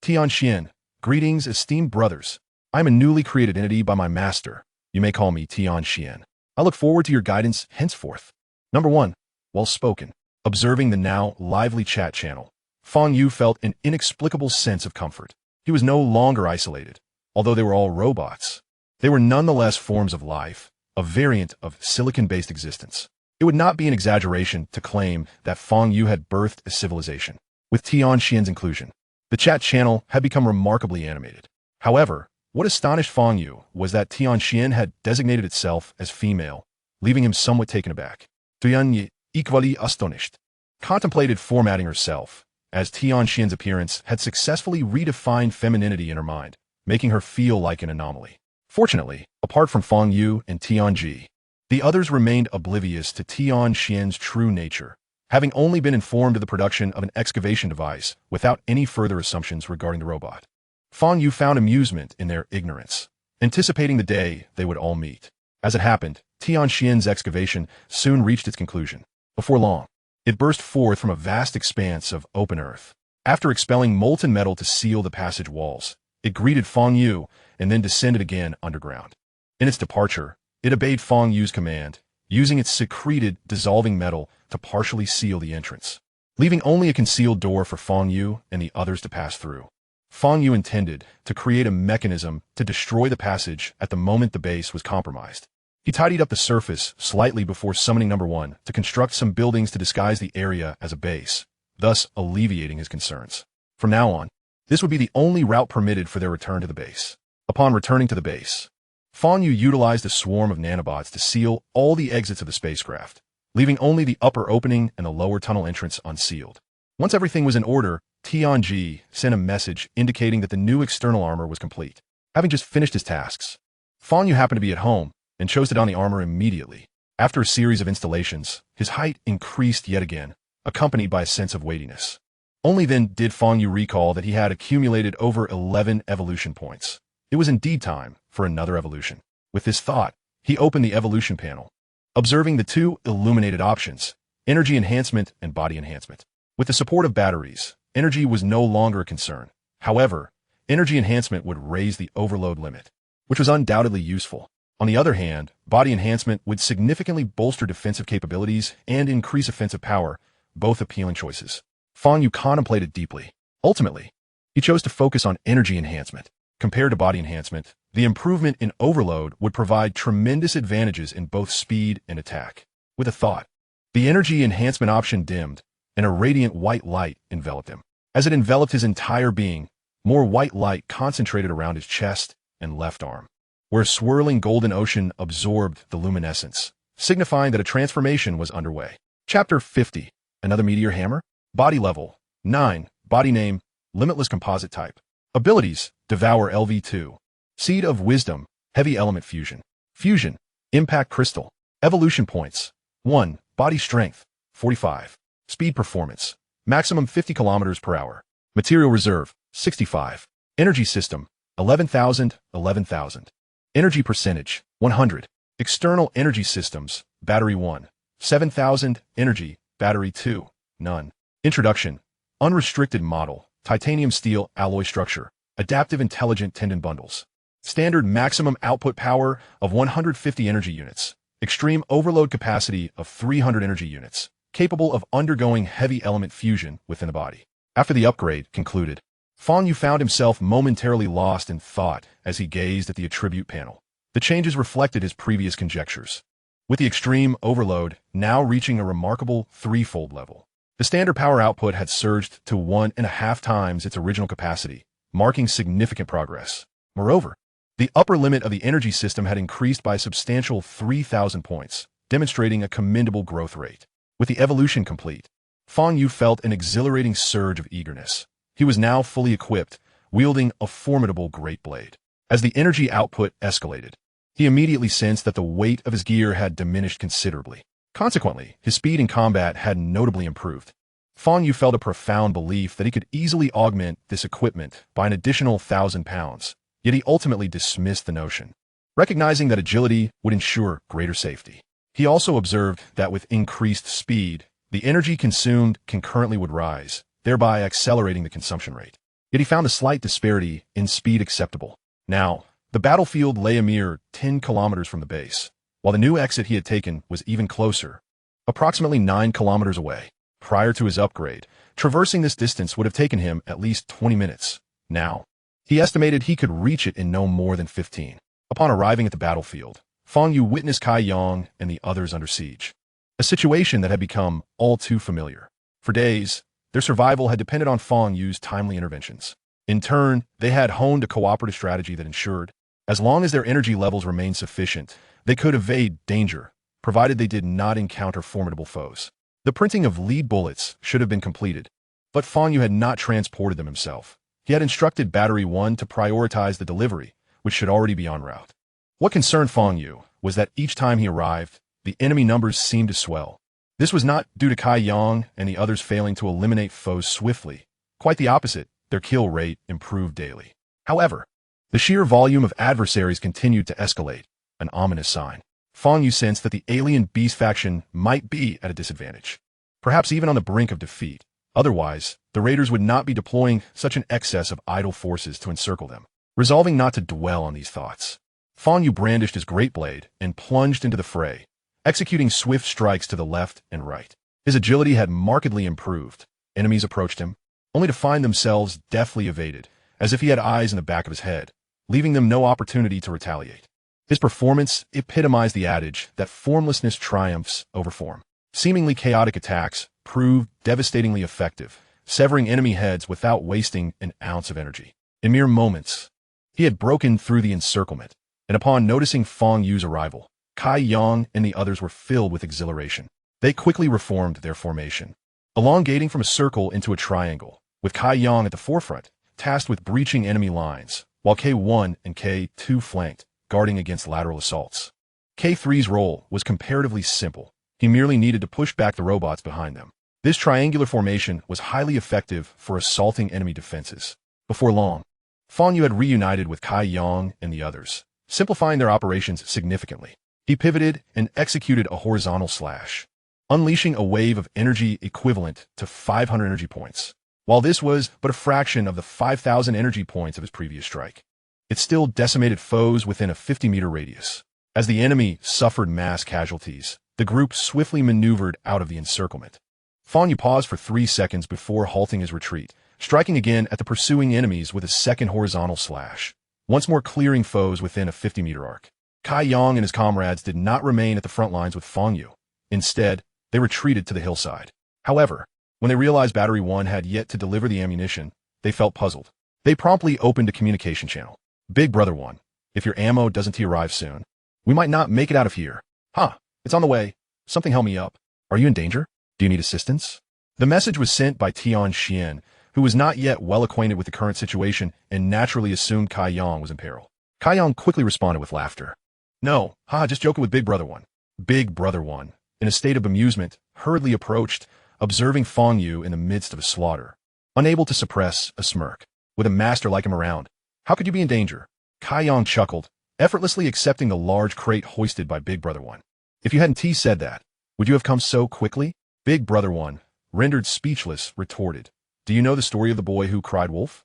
Tianxian. "Greetings, esteemed brothers. I am a newly created entity by my master. You may call me Tianxian. I look forward to your guidance henceforth." Number 1. Well spoken. Observing the now lively chat channel, Fang Yu felt an inexplicable sense of comfort. He was no longer isolated. Although they were all robots, they were nonetheless forms of life, a variant of silicon-based existence. It would not be an exaggeration to claim that Fang Yu had birthed a civilization. With Tian Xian's inclusion, the chat channel had become remarkably animated. However, what astonished Fang Yu was that Tian Xian had designated itself as female, leaving him somewhat taken aback. Tian Yi, equally astonished, contemplated formatting herself, as Tian Xian's appearance had successfully redefined femininity in her mind, making her feel like an anomaly. Fortunately, apart from Fang Yu and Tian Ji, the others remained oblivious to Tian Xian's true nature, having only been informed of the production of an excavation device without any further assumptions regarding the robot. Fang Yu found amusement in their ignorance, anticipating the day they would all meet. As it happened, Tian Xian's excavation soon reached its conclusion. Before long, it burst forth from a vast expanse of open earth. After expelling molten metal to seal the passage walls, it greeted Fang Yu and then descended again underground. In its departure, it obeyed Fang Yu's command, using its secreted, dissolving metal to partially seal the entrance, leaving only a concealed door for Fang Yu and the others to pass through. Fang Yu intended to create a mechanism to destroy the passage at the moment the base was compromised. He tidied up the surface slightly before summoning Number 1 to construct some buildings to disguise the area as a base, thus alleviating his concerns. From now on, this would be the only route permitted for their return to the base. Upon returning to the base, Fang Yu utilized a swarm of nanobots to seal all the exits of the spacecraft, leaving only the upper opening and the lower tunnel entrance unsealed. Once everything was in order, Tian Ji sent a message indicating that the new external armor was complete. Having just finished his tasks, Fang Yu happened to be at home and chose to don the armor immediately. After a series of installations, his height increased yet again, accompanied by a sense of weightiness. Only then did Fang Yu recall that he had accumulated over 11 evolution points. It was indeed time for another evolution. With this thought, he opened the evolution panel, observing the two illuminated options, energy enhancement and body enhancement. With the support of batteries, energy was no longer a concern. However, energy enhancement would raise the overload limit, which was undoubtedly useful. On the other hand, body enhancement would significantly bolster defensive capabilities and increase offensive power, both appealing choices. Fang Yu contemplated deeply. Ultimately, he chose to focus on energy enhancement. Compared to body enhancement, the improvement in overload would provide tremendous advantages in both speed and attack. With a thought, the energy enhancement option dimmed, and a radiant white light enveloped him. As it enveloped his entire being, more white light concentrated around his chest and left arm, where a swirling golden ocean absorbed the luminescence, signifying that a transformation was underway. Chapter 50. Another meteor hammer? Body level 9. Body name, limitless composite type. Abilities, Devour LV2. Seed of Wisdom, heavy element fusion. Fusion, impact crystal. Evolution points. 1. Body strength, 45. Speed performance, maximum 50 kilometers per hour. Material reserve, 65. Energy system, 11,000, 11,000. Energy percentage, 100. External energy systems, battery 1, 7,000. Energy, battery 2, none. Introduction, unrestricted model, titanium steel alloy structure, adaptive intelligent tendon bundles. Standard maximum output power of 150 energy units. Extreme overload capacity of 300 energy units, capable of undergoing heavy element fusion within the body. After the upgrade concluded, Fang Yu found himself momentarily lost in thought as he gazed at the attribute panel. The changes reflected his previous conjectures, with the extreme overload now reaching a remarkable threefold level. The standard power output had surged to 1.5 times its original capacity, marking significant progress. Moreover, the upper limit of the energy system had increased by a substantial 3,000 points, demonstrating a commendable growth rate. With the evolution complete, Fang Yu felt an exhilarating surge of eagerness. He was now fully equipped, wielding a formidable great blade. As the energy output escalated, he immediately sensed that the weight of his gear had diminished considerably. Consequently, his speed in combat had notably improved. Fang Yu felt a profound belief that he could easily augment this equipment by an additional 1,000 pounds, yet he ultimately dismissed the notion, recognizing that agility would ensure greater safety. He also observed that with increased speed, the energy consumed concurrently would rise, thereby accelerating the consumption rate. Yet he found a slight disparity in speed acceptable. Now, the battlefield lay a mere 10 kilometers from the base, while the new exit he had taken was even closer, approximately 9 kilometers away. Prior to his upgrade, traversing this distance would have taken him at least 20 minutes. Now, he estimated he could reach it in no more than 15. Upon arriving at the battlefield, Fang Yu witnessed Kai Yang and the others under siege. A situation that had become all too familiar. For days, their survival had depended on Fang Yu's timely interventions. In turn, they had honed a cooperative strategy that ensured, as long as their energy levels remained sufficient, they could evade danger, provided they did not encounter formidable foes. The printing of lead bullets should have been completed, but Fang Yu had not transported them himself. He had instructed Battery 1 to prioritize the delivery, which should already be en route. What concerned Fang Yu was that each time he arrived, the enemy numbers seemed to swell. This was not due to Kai Yang and the others failing to eliminate foes swiftly. Quite the opposite, their kill rate improved daily. However, the sheer volume of adversaries continued to escalate, an ominous sign. Fang Yu sensed that the alien beast faction might be at a disadvantage, perhaps even on the brink of defeat. Otherwise, the raiders would not be deploying such an excess of idle forces to encircle them. Resolving not to dwell on these thoughts, Fang Yu brandished his great blade and plunged into the fray, executing swift strikes to the left and right. His agility had markedly improved. Enemies approached him, only to find themselves deftly evaded, as if he had eyes in the back of his head, leaving them no opportunity to retaliate. His performance epitomized the adage that formlessness triumphs over form. Seemingly chaotic attacks proved devastatingly effective, severing enemy heads without wasting an ounce of energy. In mere moments, he had broken through the encirclement, and upon noticing Fang Yu's arrival, Kai Yang and the others were filled with exhilaration. They quickly reformed their formation, elongating from a circle into a triangle, with Kai Yang at the forefront, tasked with breaching enemy lines, while K1 and K2 flanked, guarding against lateral assaults. K3's role was comparatively simple. He merely needed to push back the robots behind them. This triangular formation was highly effective for assaulting enemy defenses. Before long, Fang Yu had reunited with Kai Yang and the others, simplifying their operations significantly. He pivoted and executed a horizontal slash, unleashing a wave of energy equivalent to 500 energy points. While this was but a fraction of the 5,000 energy points of his previous strike, it still decimated foes within a 50-meter radius. As the enemy suffered mass casualties, the group swiftly maneuvered out of the encirclement. Fang Yu paused for 3 seconds before halting his retreat, striking again at the pursuing enemies with a second horizontal slash, once more clearing foes within a 50-meter arc. Kai Yang and his comrades did not remain at the front lines with Fang Yu. Instead, they retreated to the hillside. However, when they realized Battery 1 had yet to deliver the ammunition, they felt puzzled. They promptly opened a communication channel. "Big Brother 1, if your ammo doesn't arrive soon, we might not make it out of here." "Huh, it's on the way. Something held me up. Are you in danger? Do you need assistance?" The message was sent by Tian Xian, who was not yet well acquainted with the current situation and naturally assumed Kai Yang was in peril. Kai Yang quickly responded with laughter. "No, just joking with Big Brother 1. Big Brother 1, in a state of amusement, hurriedly approached, observing Fang Yu in the midst of a slaughter, unable to suppress a smirk. With a master like him around, how could you be in danger? Kai Yang chuckled, effortlessly accepting the large crate hoisted by Big Brother 1. "If you hadn't said that, would you have come so quickly?" Big Brother 1, rendered speechless, retorted. "Do you know the story of the boy who cried wolf?"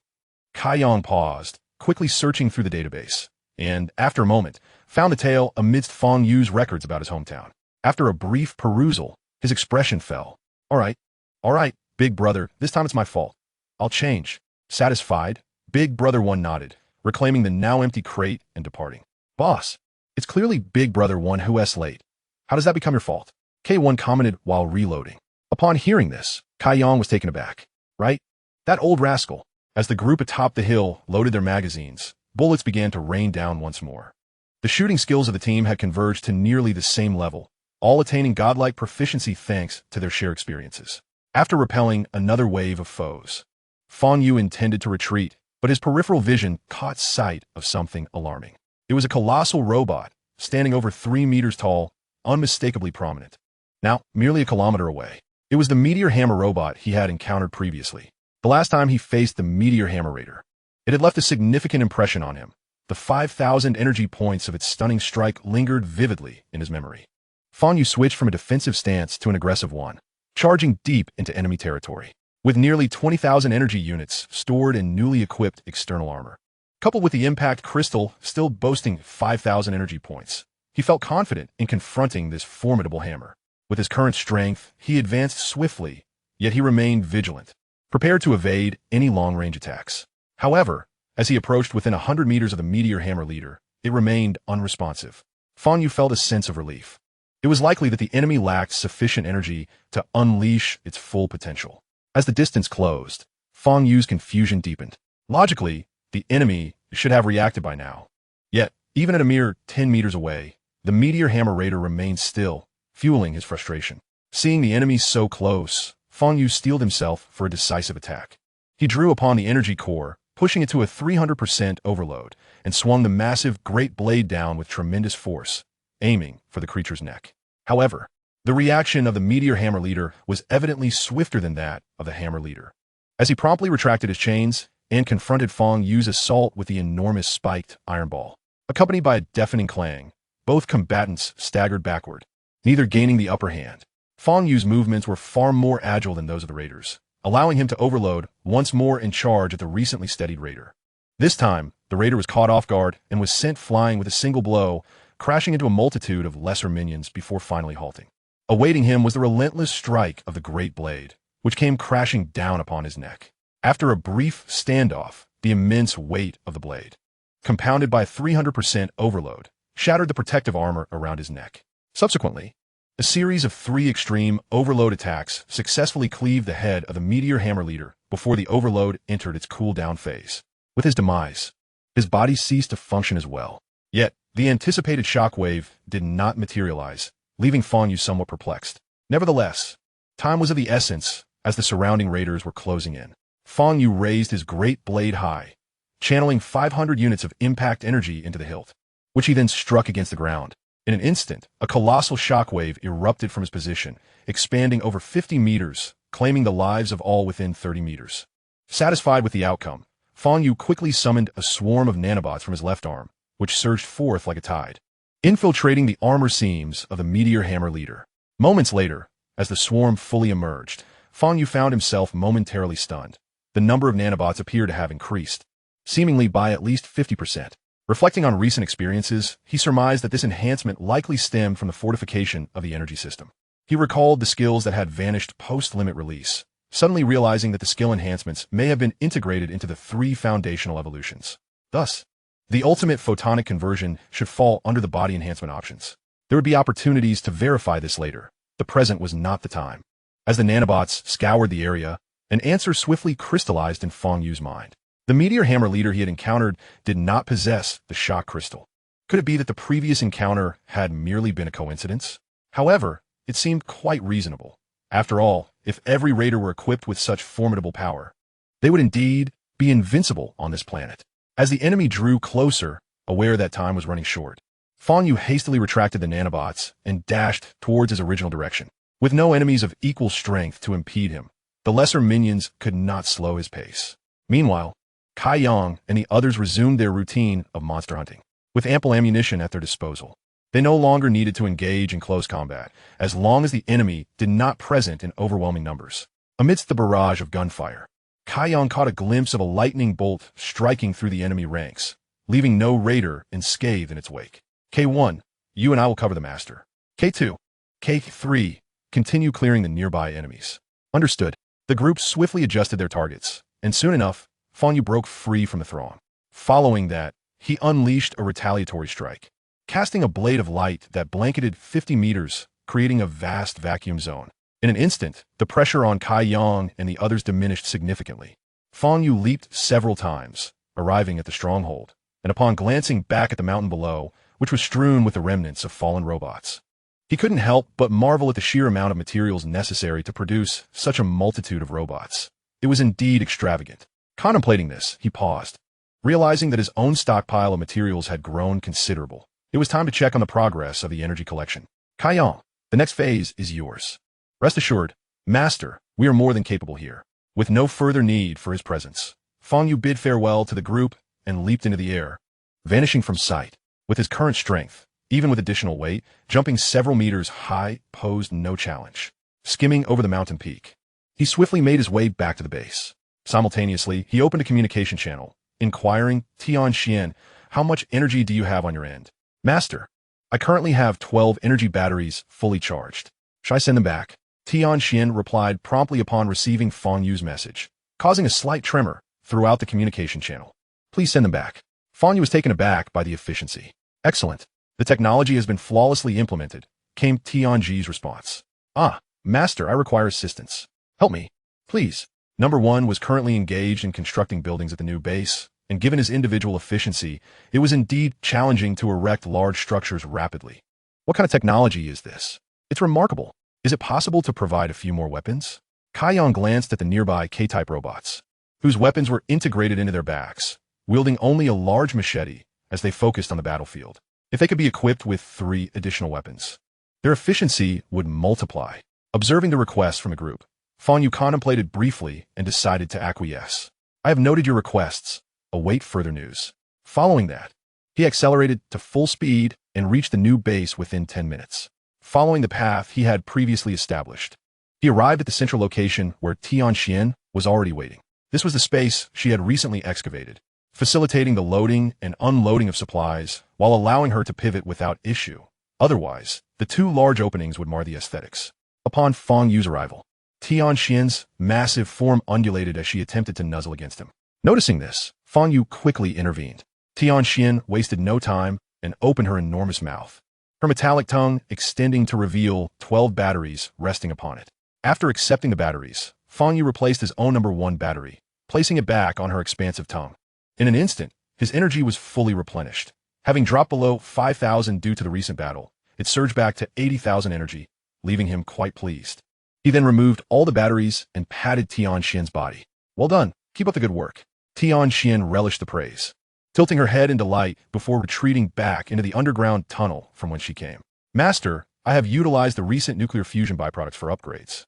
Kai Yang paused, quickly searching through the database, and, after a moment, found the tale amidst Fang Yu's records about his hometown. After a brief perusal, his expression fell. All right, Big Brother, this time it's my fault. I'll change." Satisfied, Big Brother 1 nodded, reclaiming the now empty crate and departing. "Boss, it's clearly Big Brother 1 who's late. How does that become your fault?" K1 commented while reloading. Upon hearing this, Kai Yang was taken aback. "Right? That old rascal." As the group atop the hill loaded their magazines, bullets began to rain down once more. The shooting skills of the team had converged to nearly the same level, all attaining godlike proficiency thanks to their shared experiences. After repelling another wave of foes, Fang Yu intended to retreat, but his peripheral vision caught sight of something alarming. It was a colossal robot, standing over 3 meters tall, unmistakably prominent. Now, merely a kilometer away, it was the Meteor Hammer robot he had encountered previously. The last time he faced the Meteor Hammer Raider, it had left a significant impression on him. The 5,000 energy points of its stunning strike lingered vividly in his memory. Fang Yu switched from a defensive stance to an aggressive one, charging deep into enemy territory. With nearly 20,000 energy units stored in newly equipped external armor, coupled with the impact crystal still boasting 5,000 energy points, he felt confident in confronting this formidable hammer. With his current strength, he advanced swiftly, yet he remained vigilant, prepared to evade any long-range attacks. However, as he approached within 100 meters of the meteor hammer leader, it remained unresponsive. Fang Yu felt a sense of relief. It was likely that the enemy lacked sufficient energy to unleash its full potential. As the distance closed, Fang Yu's confusion deepened. Logically, the enemy should have reacted by now. Yet, even at a mere 10 meters away, the meteor hammer raider remained still, fueling his frustration. Seeing the enemy so close, Fang Yu steeled himself for a decisive attack. He drew upon the energy core, pushing it to a 300% overload, and swung the massive great blade down with tremendous force, aiming for the creature's neck. However, the reaction of the meteor hammer leader was evidently swifter than that of the hammer leader. As he promptly retracted his chains and confronted Fang Yu's assault with the enormous spiked iron ball. Accompanied by a deafening clang, both combatants staggered backward, neither gaining the upper hand. Fang Yu's movements were far more agile than those of the raiders, allowing him to overload, once more in charge at the recently steadied raider. This time, the raider was caught off guard and was sent flying with a single blow, crashing into a multitude of lesser minions before finally halting. Awaiting him was the relentless strike of the great blade, which came crashing down upon his neck. After a brief standoff, the immense weight of the blade, compounded by a 300% overload, shattered the protective armor around his neck. Subsequently, a series of 3 extreme overload attacks successfully cleaved the head of the meteor hammer leader before the overload entered its cool-down phase. With his demise, his body ceased to function as well. Yet, the anticipated shockwave did not materialize, leaving Fang Yu somewhat perplexed. Nevertheless, time was of the essence as the surrounding raiders were closing in. Fang Yu raised his great blade high, channeling 500 units of impact energy into the hilt, which he then struck against the ground. In an instant, a colossal shockwave erupted from his position, expanding over 50 meters, claiming the lives of all within 30 meters. Satisfied with the outcome, Fang Yu quickly summoned a swarm of nanobots from his left arm, which surged forth like a tide, infiltrating the armor seams of the meteor hammer leader. Moments later, as the swarm fully emerged, Fang Yu found himself momentarily stunned. The number of nanobots appeared to have increased, seemingly by at least 50%. Reflecting on recent experiences, he surmised that this enhancement likely stemmed from the fortification of the energy system. He recalled the skills that had vanished post-limit release, suddenly realizing that the skill enhancements may have been integrated into the 3 foundational evolutions. Thus, the ultimate photonic conversion should fall under the body enhancement options. There would be opportunities to verify this later. The present was not the time. As the nanobots scoured the area, an answer swiftly crystallized in Fang Yu's mind. The meteor hammer leader he had encountered did not possess the shock crystal. Could it be that the previous encounter had merely been a coincidence? However, it seemed quite reasonable. After all, if every raider were equipped with such formidable power, they would indeed be invincible on this planet. As the enemy drew closer, aware that time was running short, Fang Yu hastily retracted the nanobots and dashed towards his original direction. With no enemies of equal strength to impede him, the lesser minions could not slow his pace. Meanwhile, Kai Yang and the others resumed their routine of monster hunting. With ample ammunition at their disposal, they no longer needed to engage in close combat, as long as the enemy did not present in overwhelming numbers. Amidst the barrage of gunfire, Kai Yang caught a glimpse of a lightning bolt striking through the enemy ranks, leaving no raider unscathed in its wake. K1, you and I will cover the master. K2, K3, continue clearing the nearby enemies. Understood. The group swiftly adjusted their targets, and soon enough, Fang Yu broke free from the throng. Following that, he unleashed a retaliatory strike, casting a blade of light that blanketed 50 meters, creating a vast vacuum zone. In an instant, the pressure on Kai Yang and the others diminished significantly. Fang Yu leaped several times, arriving at the stronghold, and upon glancing back at the mountain below, which was strewn with the remnants of fallen robots, he couldn't help but marvel at the sheer amount of materials necessary to produce such a multitude of robots. It was indeed extravagant. Contemplating this, he paused, realizing that his own stockpile of materials had grown considerable. It was time to check on the progress of the energy collection. Kai Yang, the next phase is yours. Rest assured, Master, we are more than capable here. With no further need for his presence, Fang Yu bid farewell to the group and leaped into the air, vanishing from sight. With his current strength, even with additional weight, jumping several meters high posed no challenge. Skimming over the mountain peak, he swiftly made his way back to the base. Simultaneously, he opened a communication channel, inquiring, Tian Xian, how much energy do you have on your end? Master, I currently have 12 energy batteries fully charged. Should I send them back? Tianxian replied promptly upon receiving Fang Yu's message, causing a slight tremor throughout the communication channel. Please send them back. Fang Yu was taken aback by the efficiency. Excellent. The technology has been flawlessly implemented, came Tianji's response. Ah, Master, I require assistance. Help me, please. Number 1 was currently engaged in constructing buildings at the new base, and given his individual efficiency, it was indeed challenging to erect large structures rapidly. What kind of technology is this? It's remarkable. Is it possible to provide a few more weapons? Kaiyang glanced at the nearby K-type robots, whose weapons were integrated into their backs, wielding only a large machete as they focused on the battlefield. If they could be equipped with 3 additional weapons, their efficiency would multiply. Observing the request from the group, Fang Yu contemplated briefly and decided to acquiesce. I have noted your requests. Await further news. Following that, he accelerated to full speed and reached the new base within 10 minutes. Following the path he had previously established, he arrived at the central location where Tianxian was already waiting. This was the space she had recently excavated, facilitating the loading and unloading of supplies while allowing her to pivot without issue. Otherwise, the 2 large openings would mar the aesthetics. Upon Fang Yu's arrival, Tianxian's massive form undulated as she attempted to nuzzle against him. Noticing this, Fang Yu quickly intervened. Tianxian wasted no time and opened her enormous mouth, her metallic tongue extending to reveal 12 batteries resting upon it. After accepting the batteries, Fang Yu replaced his own number 1 battery, placing it back on her expansive tongue. In an instant, his energy was fully replenished. Having dropped below 5,000 due to the recent battle, it surged back to 80,000 energy, leaving him quite pleased. He then removed all the batteries and patted Tianxian's body. Well done. Keep up the good work. Tianxian relished the praise, tilting her head in delight before retreating back into the underground tunnel from whence she came. Master, I have utilized the recent nuclear fusion byproducts for upgrades.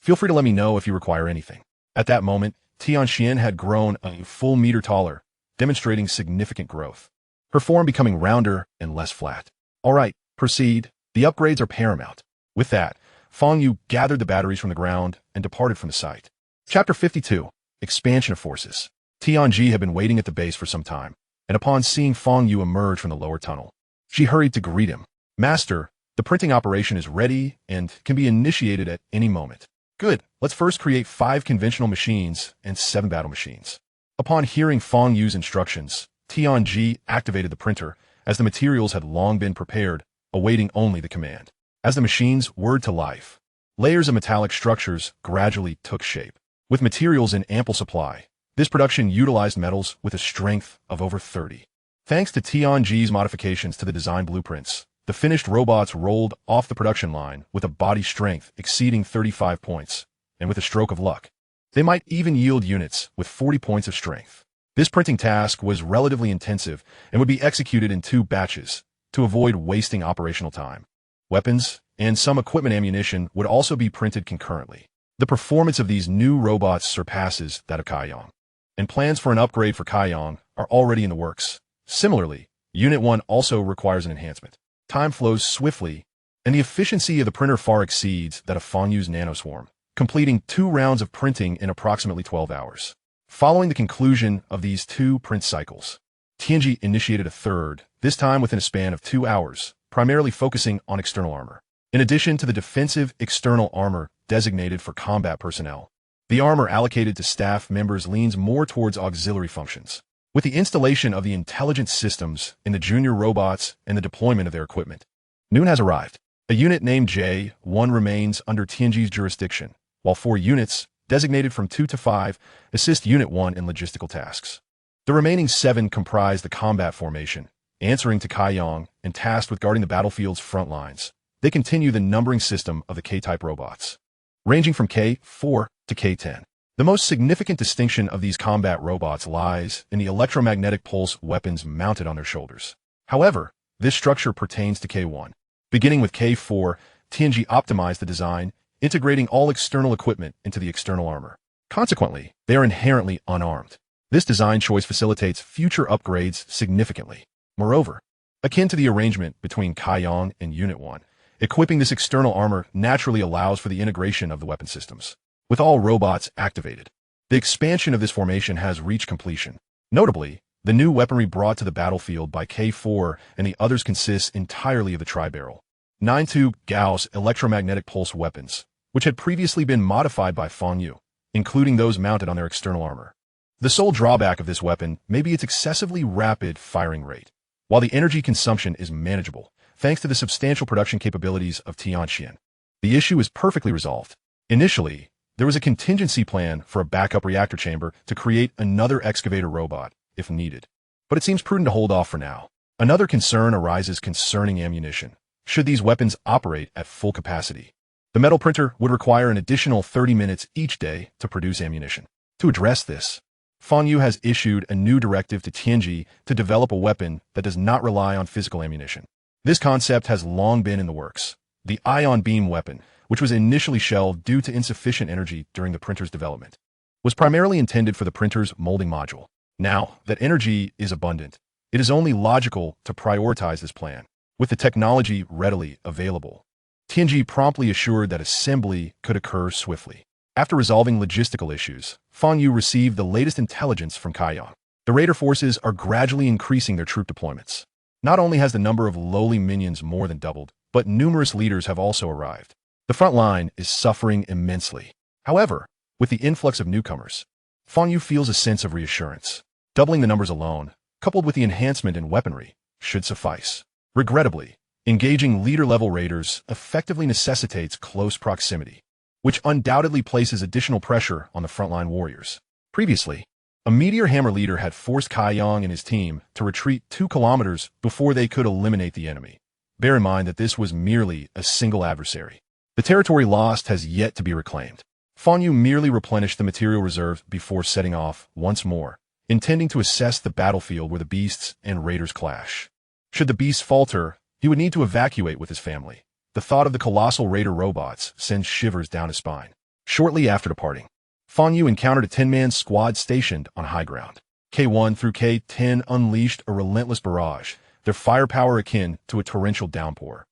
Feel free to let me know if you require anything. At that moment, Tianxian had grown a full meter taller, demonstrating significant growth, her form becoming rounder and less flat. All right, proceed. The upgrades are paramount. With that, Fang Yu gathered the batteries from the ground and departed from the site. Chapter 52. Expansion of Forces. Tianji had been waiting at the base for some time, and upon seeing Fang Yu emerge from the lower tunnel, she hurried to greet him. Master, the printing operation is ready and can be initiated at any moment. Good. Let's first create 5 conventional machines and 7 battle machines. Upon hearing Fang Yu's instructions, Tianji activated the printer as the materials had long been prepared, awaiting only the command. As the machines whirred to life, layers of metallic structures gradually took shape. With materials in ample supply, this production utilized metals with a strength of over 30. Thanks to Tianji's modifications to the design blueprints, the finished robots rolled off the production line with a body strength exceeding 35 points, and with a stroke of luck, they might even yield units with 40 points of strength. This printing task was relatively intensive and would be executed in 2 batches to avoid wasting operational time. Weapons and some equipment ammunition would also be printed concurrently. The performance of these new robots surpasses that of Kaiyang, and plans for an upgrade for Kaiyang are already in the works. Similarly, Unit 1 also requires an enhancement. Time flows swiftly, and the efficiency of the printer far exceeds that of Fang Yu's nanoswarm, completing 2 rounds of printing in approximately 12 hours. Following the conclusion of these 2 print cycles, Tianji initiated a third, this time within a span of 2 hours, primarily focusing on external armor. In addition to the defensive external armor designated for combat personnel, the armor allocated to staff members leans more towards auxiliary functions, with the installation of the intelligence systems in the junior robots and the deployment of their equipment. Noon has arrived. A unit named J1 remains under Tianji's jurisdiction, while 4 units, designated from 2 to 5, assist Unit 1 in logistical tasks. The remaining 7 comprise the combat formation, answering to Kaiyang and tasked with guarding the battlefield's front lines. They continue the numbering system of the K-type robots, ranging from K4 to K10. The most significant distinction of these combat robots lies in the electromagnetic pulse weapons mounted on their shoulders. However, this structure pertains to K1. Beginning with K4, Tianji optimized the design, integrating all external equipment into the external armor. Consequently, they are inherently unarmed. This design choice facilitates future upgrades significantly. Moreover, akin to the arrangement between Kaiyang and Unit 1, equipping this external armor naturally allows for the integration of the weapon systems. With all robots activated, the expansion of this formation has reached completion. Notably, the new weaponry brought to the battlefield by K4 and the others consists entirely of the tri-barrel 9-tube Gauss electromagnetic pulse weapons, which had previously been modified by Fang Yu, including those mounted on their external armor. The sole drawback of this weapon may be its excessively rapid firing rate, while the energy consumption is manageable, thanks to the substantial production capabilities of Tianxian. The issue is perfectly resolved. Initially, there was a contingency plan for a backup reactor chamber to create another excavator robot, if needed. But it seems prudent to hold off for now. Another concern arises concerning ammunition. Should these weapons operate at full capacity, the metal printer would require an additional 30 minutes each day to produce ammunition. To address this, Fang Yu has issued a new directive to Tianji to develop a weapon that does not rely on physical ammunition. This concept has long been in the works. The ion beam weapon, which was initially shelved due to insufficient energy during the printer's development, was primarily intended for the printer's molding module. Now that energy is abundant, it is only logical to prioritize this plan. With the technology readily available, Tianji promptly assured that assembly could occur swiftly. After resolving logistical issues, Fang Yu received the latest intelligence from Kaiyang. The raider forces are gradually increasing their troop deployments. Not only has the number of lowly minions more than doubled, but numerous leaders have also arrived. The front line is suffering immensely. However, with the influx of newcomers, Fang Yu feels a sense of reassurance. Doubling the numbers alone, coupled with the enhancement in weaponry, should suffice. Regrettably, engaging leader-level raiders effectively necessitates close proximity, which undoubtedly places additional pressure on the frontline warriors. Previously, a Meteor Hammer leader had forced Kaiyang and his team to retreat 2 kilometers before they could eliminate the enemy. Bear in mind that this was merely a single adversary. The territory lost has yet to be reclaimed. Fang Yu merely replenished the material reserve before setting off once more, intending to assess the battlefield where the beasts and raiders clash. Should the beasts falter, he would need to evacuate with his family. The thought of the colossal raider robots sends shivers down his spine. Shortly after departing, Fang Yu encountered a 10-man squad stationed on high ground. K1 through K10 unleashed a relentless barrage, their firepower akin to a torrential downpour,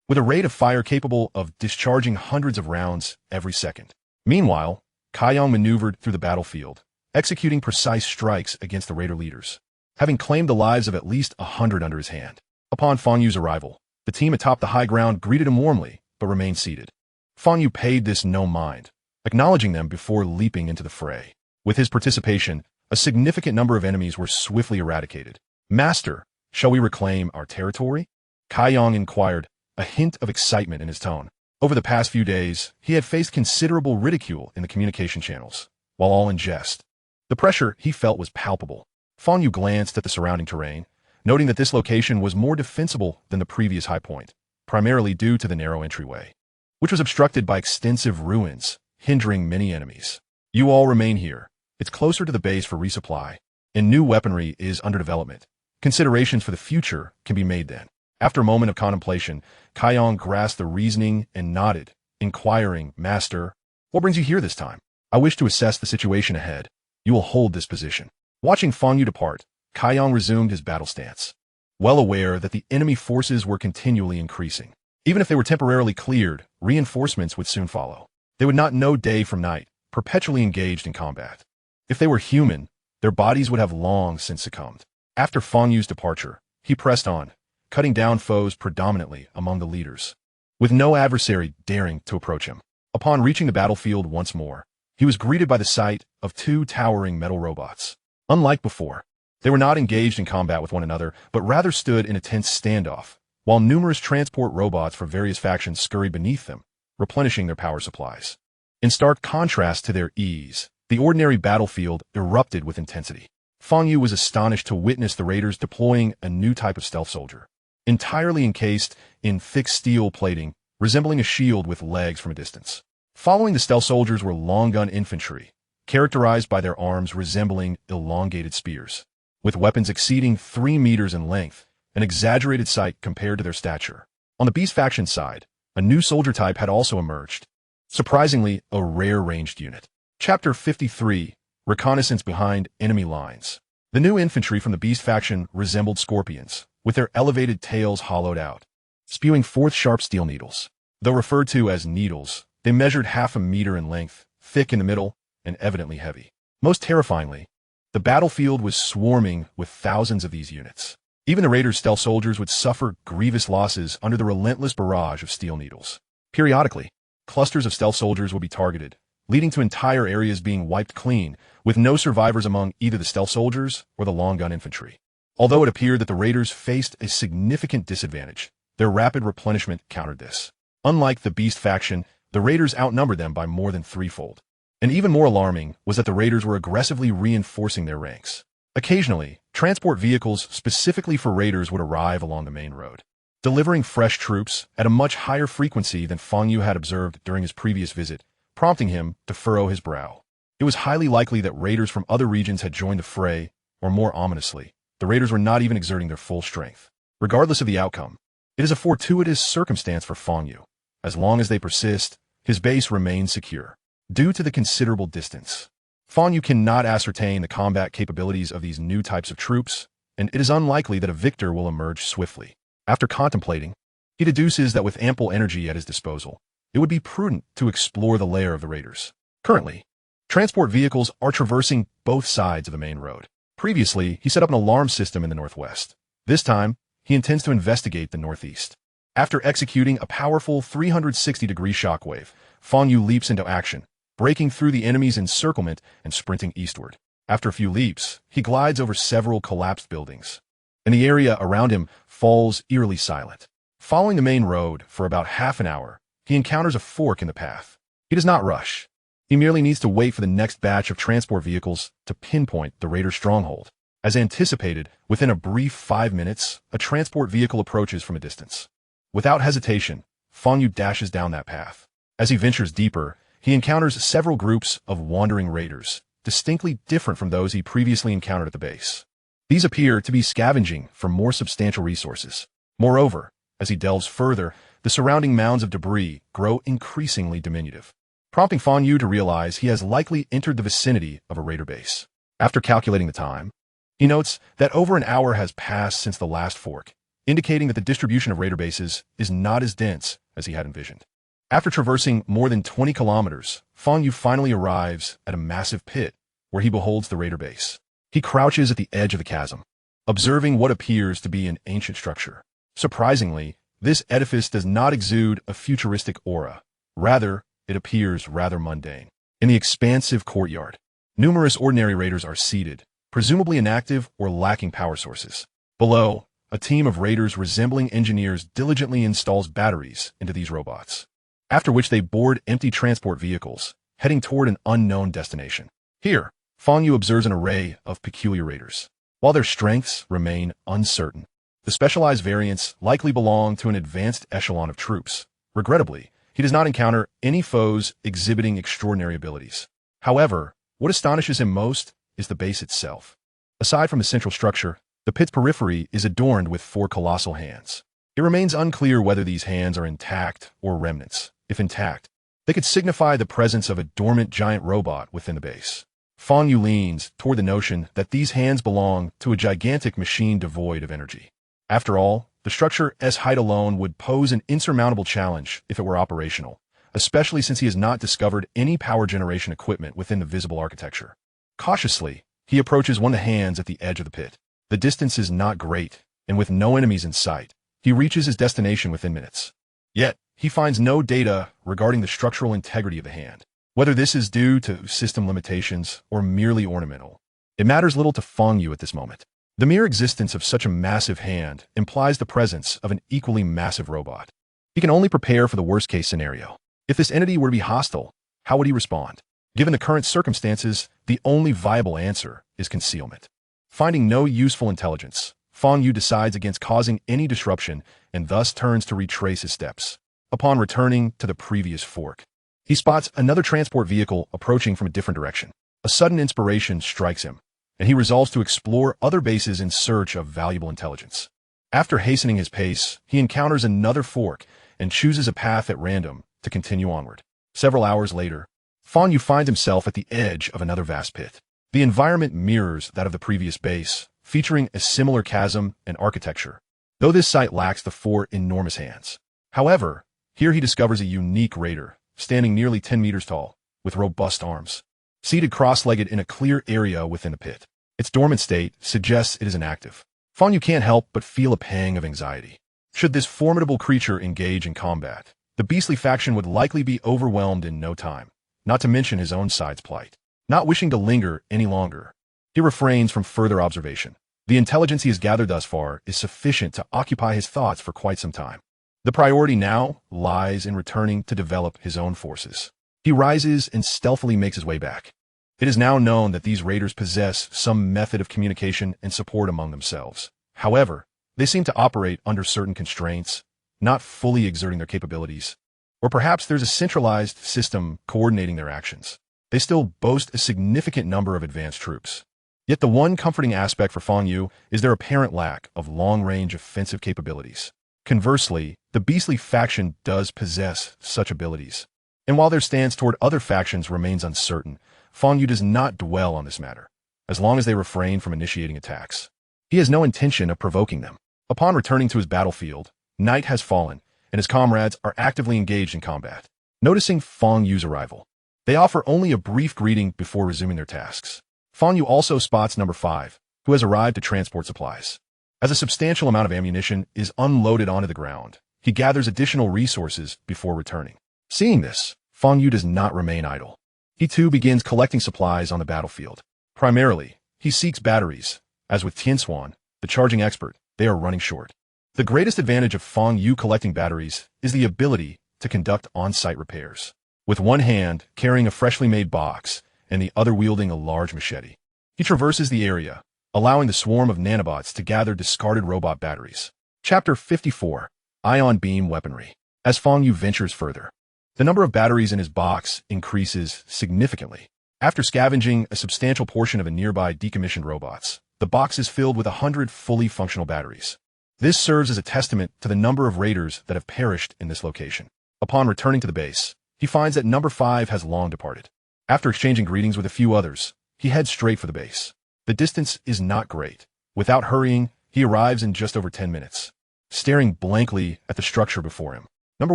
with a rate of fire capable of discharging hundreds of rounds every second. Meanwhile, Kaiyang maneuvered through the battlefield, executing precise strikes against the raider leaders, having claimed the lives of at least 100 under his hand. Upon Fang Yu's arrival, the team atop the high ground greeted him warmly, but remained seated. Fang Yu paid this no mind, acknowledging them before leaping into the fray. With his participation, a significant number of enemies were swiftly eradicated. "Master, shall we reclaim our territory?" Kaiyang inquired, a hint of excitement in his tone. Over the past few days, he had faced considerable ridicule in the communication channels, while all in jest. The pressure he felt was palpable. Fang Yu glanced at the surrounding terrain, noting that this location was more defensible than the previous high point, primarily due to the narrow entryway, which was obstructed by extensive ruins, hindering many enemies. "You all remain here. It's closer to the base for resupply, and new weaponry is under development. Considerations for the future can be made then." After a moment of contemplation, Kaiyang grasped the reasoning and nodded, inquiring, "Master, what brings you here this time?" "I wish to assess the situation ahead. You will hold this position." Watching Fang Yu depart, Kaiyang resumed his battle stance, well aware that the enemy forces were continually increasing. Even if they were temporarily cleared, reinforcements would soon follow. They would not know day from night, perpetually engaged in combat. If they were human, their bodies would have long since succumbed. After Fang Yu's departure, he pressed on, cutting down foes predominantly among the leaders, with no adversary daring to approach him. Upon reaching the battlefield once more, he was greeted by the sight of 2 towering metal robots. Unlike before, they were not engaged in combat with one another, but rather stood in a tense standoff, while numerous transport robots for various factions scurried beneath them, replenishing their power supplies. In stark contrast to their ease, the ordinary battlefield erupted with intensity. Fang Yu was astonished to witness the raiders deploying a new type of stealth soldier, entirely encased in thick steel plating, resembling a shield with legs from a distance. Following the stealth soldiers were long-gun infantry, characterized by their arms resembling elongated spears, with weapons exceeding 3 meters in length, an exaggerated sight compared to their stature. On the beast faction side, a new soldier type had also emerged, surprisingly a rare ranged unit. Chapter 53, Reconnaissance Behind Enemy Lines. The new infantry from the beast faction resembled scorpions, with their elevated tails hollowed out, spewing forth sharp steel needles. Though referred to as needles, they measured half a meter in length, thick in the middle, and evidently heavy. Most terrifyingly, the battlefield was swarming with thousands of these units. Even the raiders' stealth soldiers would suffer grievous losses under the relentless barrage of steel needles. Periodically, Clusters of stealth soldiers would be targeted, leading to entire areas being wiped clean, with no survivors among either the stealth soldiers or the long gun infantry. Although it appeared that the raiders faced a significant disadvantage, their rapid replenishment countered this. Unlike the Beast faction, the raiders outnumbered them by more than threefold. And even more alarming was that the raiders were aggressively reinforcing their ranks. Occasionally, transport vehicles specifically for raiders would arrive along the main road, delivering fresh troops at a much higher frequency than Fang Yu had observed during his previous visit, prompting him to furrow his brow. It was highly likely that raiders from other regions had joined the fray, or more ominously, the raiders were not even exerting their full strength. Regardless of the outcome, it is a fortuitous circumstance for Fang Yu. As long as they persist, his base remains secure. Due to the considerable distance, Fang Yu cannot ascertain the combat capabilities of these new types of troops, and it is unlikely that a victor will emerge swiftly. After contemplating, he deduces that with ample energy at his disposal, it would be prudent to explore the lair of the raiders. Currently, transport vehicles are traversing both sides of the main road. Previously, he set up an alarm system in the northwest. This time, he intends to investigate the northeast. After executing a powerful 360-degree shockwave, Fang Yu leaps into action, breaking through the enemy's encirclement and sprinting eastward. After a few leaps, he glides over several collapsed buildings, and the area around him falls eerily silent. Following the main road for about half an hour, he encounters a fork in the path. He does not rush. He merely needs to wait for the next batch of transport vehicles to pinpoint the raider stronghold. As anticipated, within a brief 5 minutes, a transport vehicle approaches from a distance. Without hesitation, Fang Yu dashes down that path. As he ventures deeper, he encounters several groups of wandering raiders, distinctly different from those he previously encountered at the base. These appear to be scavenging for more substantial resources. Moreover, as he delves further, the surrounding mounds of debris grow increasingly diminutive, prompting Fang Yu to realize he has likely entered the vicinity of a raider base. After calculating the time, he notes that over an hour has passed since the last fork, indicating that the distribution of raider bases is not as dense as he had envisioned. After traversing more than 20 kilometers, Fang Yu finally arrives at a massive pit where he beholds the raider base. He crouches at the edge of the chasm, observing what appears to be an ancient structure. Surprisingly, this edifice does not exude a futuristic aura. Rather, it appears rather mundane. In the expansive courtyard, numerous ordinary raiders are seated, presumably inactive or lacking power sources. Below, a team of raiders resembling engineers diligently installs batteries into these robots, after which they board empty transport vehicles, heading toward an unknown destination. Here, Fang Yu observes an array of peculiar raiders. While their strengths remain uncertain, the specialized variants likely belong to an advanced echelon of troops. Regrettably, he does not encounter any foes exhibiting extraordinary abilities. However, what astonishes him most is the base itself. Aside from the central structure, the pit's periphery is adorned with 4 colossal hands. It remains unclear whether these hands are intact or remnants. If intact, they could signify the presence of a dormant giant robot within the base. Fang Yu leans toward the notion that these hands belong to a gigantic machine devoid of energy. After all, the structure's height alone would pose an insurmountable challenge if it were operational, especially since he has not discovered any power generation equipment within the visible architecture. Cautiously, he approaches one of the hands at the edge of the pit. The distance is not great, and with no enemies in sight, he reaches his destination within minutes. Yet, he finds no data regarding the structural integrity of the hand. Whether this is due to system limitations or merely ornamental, it matters little to Fang Yu at this moment. The mere existence of such a massive hand implies the presence of an equally massive robot. He can only prepare for the worst-case scenario. If this entity were to be hostile, how would he respond? Given the current circumstances, the only viable answer is concealment. Finding no useful intelligence, Fang Yu decides against causing any disruption and thus turns to retrace his steps. Upon returning to the previous fork, he spots another transport vehicle approaching from a different direction. A sudden inspiration strikes him, and he resolves to explore other bases in search of valuable intelligence. After hastening his pace, he encounters another fork and chooses a path at random to continue onward. Several hours later, Fang Yu finds himself at the edge of another vast pit. The environment mirrors that of the previous base, featuring a similar chasm and architecture, though this site lacks the 4 enormous hands. However, here he discovers a unique raider, standing nearly 10 meters tall, with robust arms, seated cross-legged in a clear area within the pit. Its dormant state suggests it is inactive. Fang Yu can't help but feel a pang of anxiety. Should this formidable creature engage in combat, the beastly faction would likely be overwhelmed in no time, not to mention his own side's plight. Not wishing to linger any longer, he refrains from further observation. The intelligence he has gathered thus far is sufficient to occupy his thoughts for quite some time. The priority now lies in returning to develop his own forces. He rises and stealthily makes his way back. It is now known that these raiders possess some method of communication and support among themselves. However, they seem to operate under certain constraints, not fully exerting their capabilities. Or perhaps there's a centralized system coordinating their actions. They still boast a significant number of advanced troops. Yet the one comforting aspect for Fang Yu is their apparent lack of long-range offensive capabilities. Conversely, the beastly faction does possess such abilities. And while their stance toward other factions remains uncertain, Fang Yu does not dwell on this matter, as long as they refrain from initiating attacks. He has no intention of provoking them. Upon returning to his battlefield, night has fallen, and his comrades are actively engaged in combat. Noticing Fang Yu's arrival, they offer only a brief greeting before resuming their tasks. Fang Yu also spots number 5, who has arrived to transport supplies. As a substantial amount of ammunition is unloaded onto the ground, he gathers additional resources before returning. Seeing this, Fang Yu does not remain idle. He too begins collecting supplies on the battlefield. Primarily, he seeks batteries. As with Tianshuan, the charging expert, they are running short. The greatest advantage of Fang Yu collecting batteries is the ability to conduct on-site repairs. With one hand carrying a freshly made box and the other wielding a large machete, he traverses the area, allowing the swarm of nanobots to gather discarded robot batteries. Chapter 54, Ion Beam Weaponry. As Fang Yu ventures further, the number of batteries in his box increases significantly. After scavenging a substantial portion of a nearby decommissioned robots, the box is filled with 100 fully functional batteries. This serves as a testament to the number of raiders that have perished in this location. Upon returning to the base, he finds that number 5 has long departed. After exchanging greetings with a few others, he heads straight for the base. The distance is not great. Without hurrying, he arrives in just over 10 minutes. Staring blankly at the structure before him. Number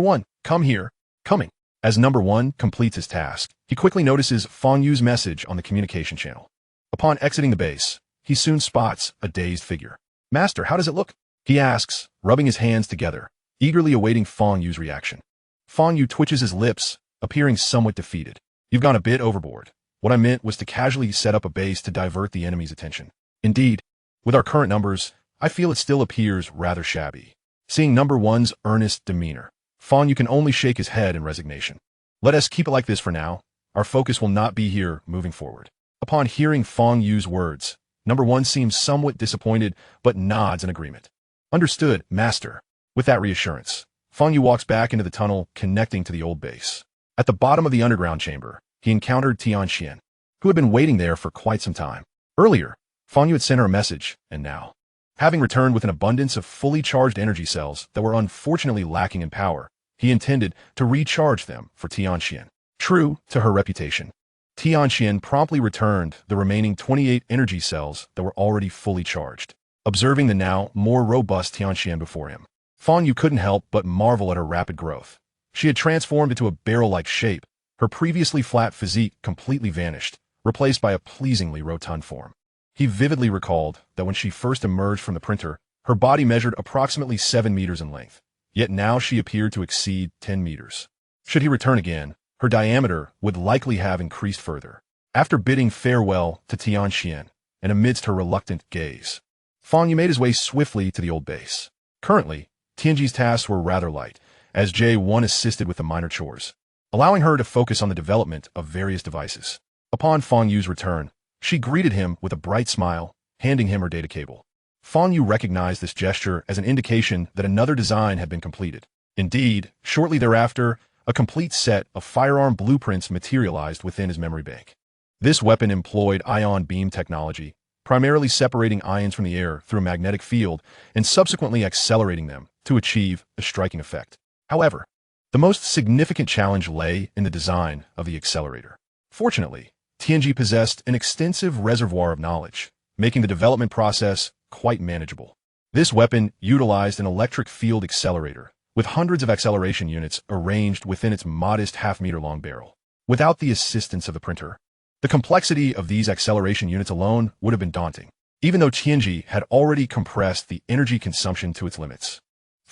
1, come here. Coming. As number 1 completes his task, he quickly notices Fang Yu's message on the communication channel. Upon exiting the base, he soon spots a dazed figure. Master, how does it look? He asks, rubbing his hands together, eagerly awaiting Fang Yu's reaction. Fang Yu twitches his lips, appearing somewhat defeated. You've gone a bit overboard. What I meant was to casually set up a base to divert the enemy's attention. Indeed, with our current numbers, I feel it still appears rather shabby. Seeing number 1's earnest demeanor, Fang Yu can only shake his head in resignation. Let us keep it like this for now. Our focus will not be here moving forward. Upon hearing Fang Yu's words, number 1 seems somewhat disappointed, but nods in agreement. Understood, Master. With that reassurance, Fang Yu walks back into the tunnel connecting to the old base. At the bottom of the underground chamber, he encountered Tianxian, who had been waiting there for quite some time. Earlier, Fang Yu had sent her a message, and now, having returned with an abundance of fully charged energy cells that were unfortunately lacking in power, he intended to recharge them for Tianxian. True to her reputation, Tianxian promptly returned the remaining 28 energy cells that were already fully charged. Observing the now more robust Tianxian before him, Fang Yu couldn't help but marvel at her rapid growth. She had transformed into a barrel-like shape. Her previously flat physique completely vanished, replaced by a pleasingly rotund form. He vividly recalled that when she first emerged from the printer, her body measured approximately 7 meters in length, yet now she appeared to exceed 10 meters. Should he return again, her diameter would likely have increased further. After bidding farewell to Tianxian, and amidst her reluctant gaze, Fang Yu made his way swiftly to the old base. Currently, Tianji's tasks were rather light, as J1 assisted with the minor chores, allowing her to focus on the development of various devices. Upon Fang Yu's return, she greeted him with a bright smile, handing him her data cable. Fang Yu recognized this gesture as an indication that another design had been completed. Indeed, shortly thereafter, a complete set of firearm blueprints materialized within his memory bank. This weapon employed ion beam technology, primarily separating ions from the air through a magnetic field and subsequently accelerating them to achieve a striking effect. However, the most significant challenge lay in the design of the accelerator. Fortunately, Tianji possessed an extensive reservoir of knowledge, making the development process quite manageable. This weapon utilized an electric field accelerator, with hundreds of acceleration units arranged within its modest half-meter-long barrel. Without the assistance of the printer, the complexity of these acceleration units alone would have been daunting, even though Tianji had already compressed the energy consumption to its limits.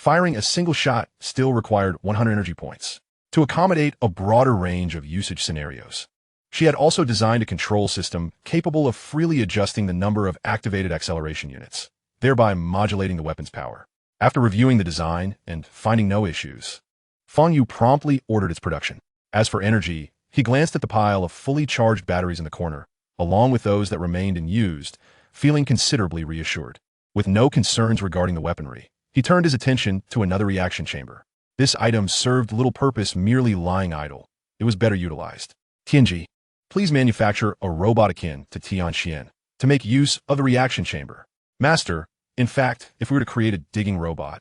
firing a single shot still required 100 energy points to accommodate a broader range of usage scenarios. She had also designed a control system capable of freely adjusting the number of activated acceleration units, thereby modulating the weapon's power. After reviewing the design and finding no issues, Fang Yu promptly ordered its production. As for energy, he glanced at the pile of fully charged batteries in the corner, along with those that remained unused, feeling considerably reassured. With no concerns regarding the weaponry, he turned his attention to another reaction chamber. This item served little purpose merely lying idle. It was better utilized. Tianji, please manufacture a robot akin to Tianxian to make use of the reaction chamber. Master, in fact, if we were to create a digging robot,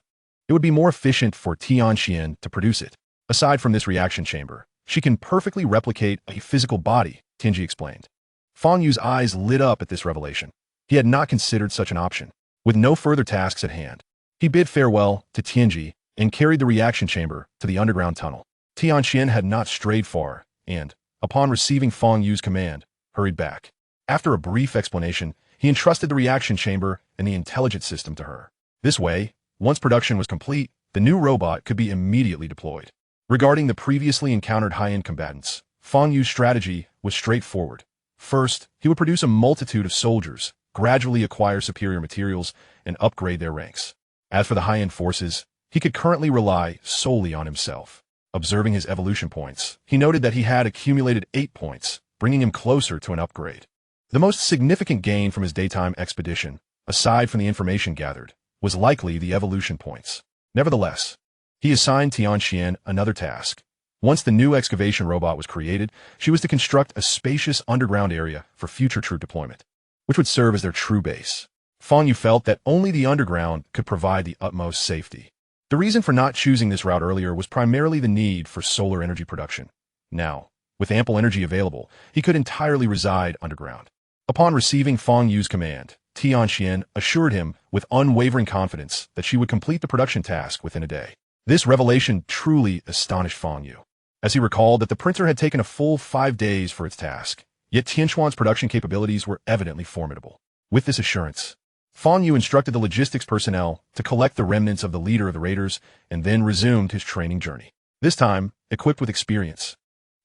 it would be more efficient for Tianxian to produce it. Aside from this reaction chamber, she can perfectly replicate a physical body, Tianji explained. Fang Yu's eyes lit up at this revelation. He had not considered such an option. With no further tasks at hand, he bid farewell to Tianji and carried the reaction chamber to the underground tunnel. Tianxian had not strayed far and, upon receiving Fang Yu's command, hurried back. After a brief explanation, he entrusted the reaction chamber and the intelligence system to her. This way, once production was complete, the new robot could be immediately deployed. Regarding the previously encountered high-end combatants, Fang Yu's strategy was straightforward. First, he would produce a multitude of soldiers, gradually acquire superior materials, and upgrade their ranks. As for the high-end forces, he could currently rely solely on himself. Observing his evolution points, he noted that he had accumulated 8 points, bringing him closer to an upgrade. The most significant gain from his daytime expedition, aside from the information gathered, was likely the evolution points. Nevertheless, he assigned Tianxian another task. Once the new excavation robot was created, she was to construct a spacious underground area for future troop deployment, which would serve as their true base. Fang Yu felt that only the underground could provide the utmost safety. The reason for not choosing this route earlier was primarily the need for solar energy production. Now, with ample energy available, he could entirely reside underground. Upon receiving Fang Yu's command, Tianxian assured him with unwavering confidence that she would complete the production task within a day. This revelation truly astonished Fang Yu, as he recalled that the printer had taken a full 5 days for its task, yet Tianxuan's production capabilities were evidently formidable. With this assurance, Fang Yu instructed the logistics personnel to collect the remnants of the leader of the raiders and then resumed his training journey. This time, equipped with experience,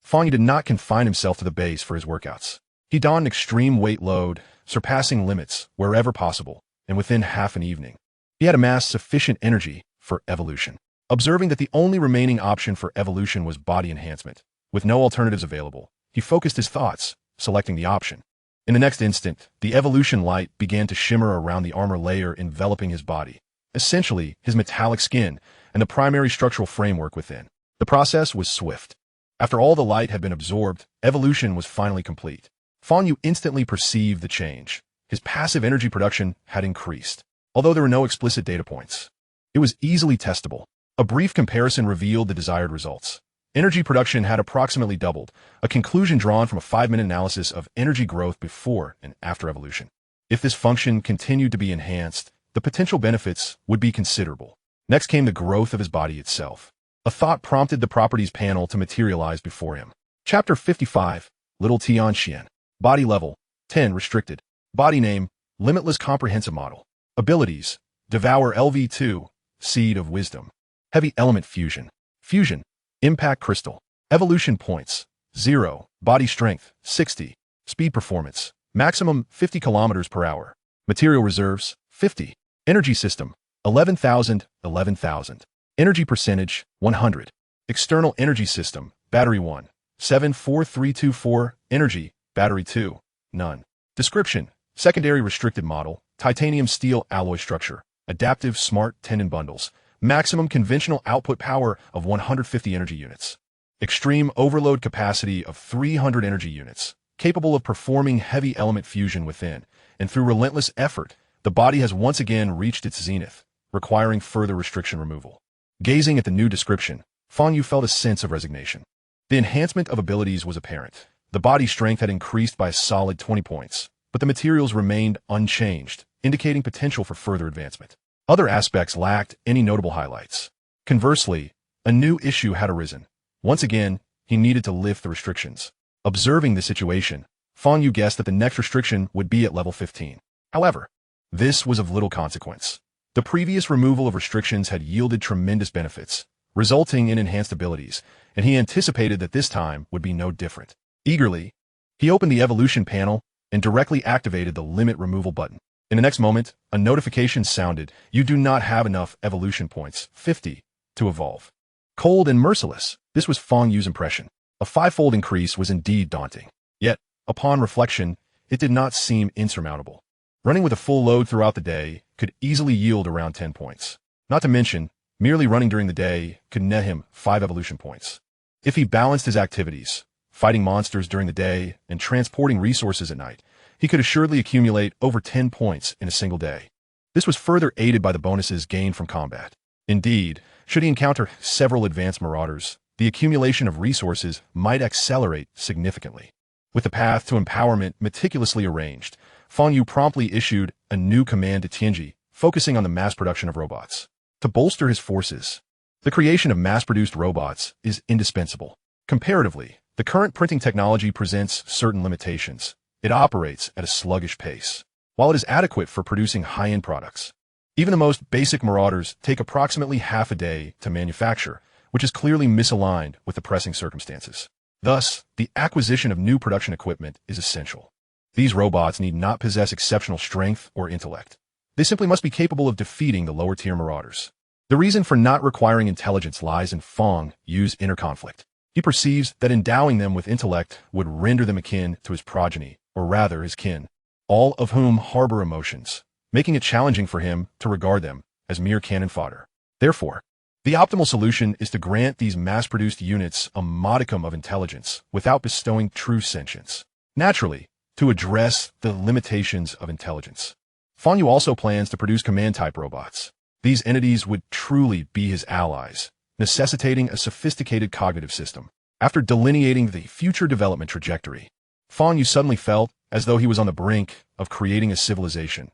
Fang Yu did not confine himself to the base for his workouts. He donned an extreme weight load, surpassing limits wherever possible, and within half an evening, he had amassed sufficient energy for evolution. Observing that the only remaining option for evolution was body enhancement, with no alternatives available, he focused his thoughts, selecting the option. In the next instant, the evolution light began to shimmer around the armor layer enveloping his body, essentially his metallic skin and the primary structural framework within. The process was swift. After all the light had been absorbed, evolution was finally complete. Fang Yu instantly perceived the change. His passive energy production had increased, although there were no explicit data points. It was easily testable. A brief comparison revealed the desired results. Energy production had approximately doubled, a conclusion drawn from a 5-minute analysis of energy growth before and after evolution. If this function continued to be enhanced, the potential benefits would be considerable. Next came the growth of his body itself. A thought prompted the properties panel to materialize before him. Chapter 55, Little Tianxian. Body level, 10 restricted. Body name, Limitless Comprehensive Model. Abilities, Devour LV2, Seed of Wisdom. Heavy Element Fusion. Fusion. Impact Crystal. Evolution points, 0. Body strength, 60. Speed performance, maximum 50 kilometers per hour. Material reserves, 50. Energy system, 11,000. Energy percentage, 100. External energy system, battery 1, 74324. Energy, battery 2, none. Description, secondary restricted model, titanium steel alloy structure, adaptive smart tendon bundles. Maximum conventional output power of 150 energy units. Extreme overload capacity of 300 energy units, capable of performing heavy element fusion within, and through relentless effort, the body has once again reached its zenith, requiring further restriction removal. Gazing at the new description, Fang Yu felt a sense of resignation. The enhancement of abilities was apparent. The body strength had increased by a solid 20 points, but the materials remained unchanged, indicating potential for further advancement. Other aspects lacked any notable highlights. Conversely, a new issue had arisen. Once again, he needed to lift the restrictions. Observing the situation, Fang Yu guessed that the next restriction would be at level 15. However, this was of little consequence. The The previous removal of restrictions had yielded tremendous benefits, resulting in enhanced abilities, and he anticipated that this time would be no different. Eagerly, he opened the evolution panel and directly activated the limit removal button. In the next moment, a notification sounded. You do not have enough evolution points, 50, to evolve. Cold and merciless, this was Fang Yu's impression. A five-fold increase was indeed daunting. Yet, upon reflection, it did not seem insurmountable. Running with a full load throughout the day could easily yield around 10 points. Not to mention, merely running during the day could net him 5 evolution points. If he balanced his activities, fighting monsters during the day and transporting resources at night, he could assuredly accumulate over 10 points in a single day. This was further aided by the bonuses gained from combat. Indeed, should he encounter several advanced marauders, the accumulation of resources might accelerate significantly. With the path to empowerment meticulously arranged, Fang Yu promptly issued a new command to Tianji, focusing on the mass production of robots. To bolster his forces, the creation of mass-produced robots is indispensable. Comparatively, the current printing technology presents certain limitations. It operates at a sluggish pace. While it is adequate for producing high-end products, even the most basic marauders take approximately half a day to manufacture, which is clearly misaligned with the pressing circumstances. Thus, the acquisition of new production equipment is essential. These robots need not possess exceptional strength or intellect. They simply must be capable of defeating the lower-tier marauders. The reason for not requiring intelligence lies in Fang Yu's inner conflict. He perceives that endowing them with intellect would render them akin to his progeny, or rather his kin, all of whom harbor emotions, making it challenging for him to regard them as mere cannon fodder. Therefore, the optimal solution is to grant these mass-produced units a modicum of intelligence without bestowing true sentience. Naturally, to address the limitations of intelligence, Fang Yu also plans to produce command-type robots. These entities would truly be his allies, necessitating a sophisticated cognitive system. After delineating the future development trajectory, Fang Yu suddenly felt as though he was on the brink of creating a civilization,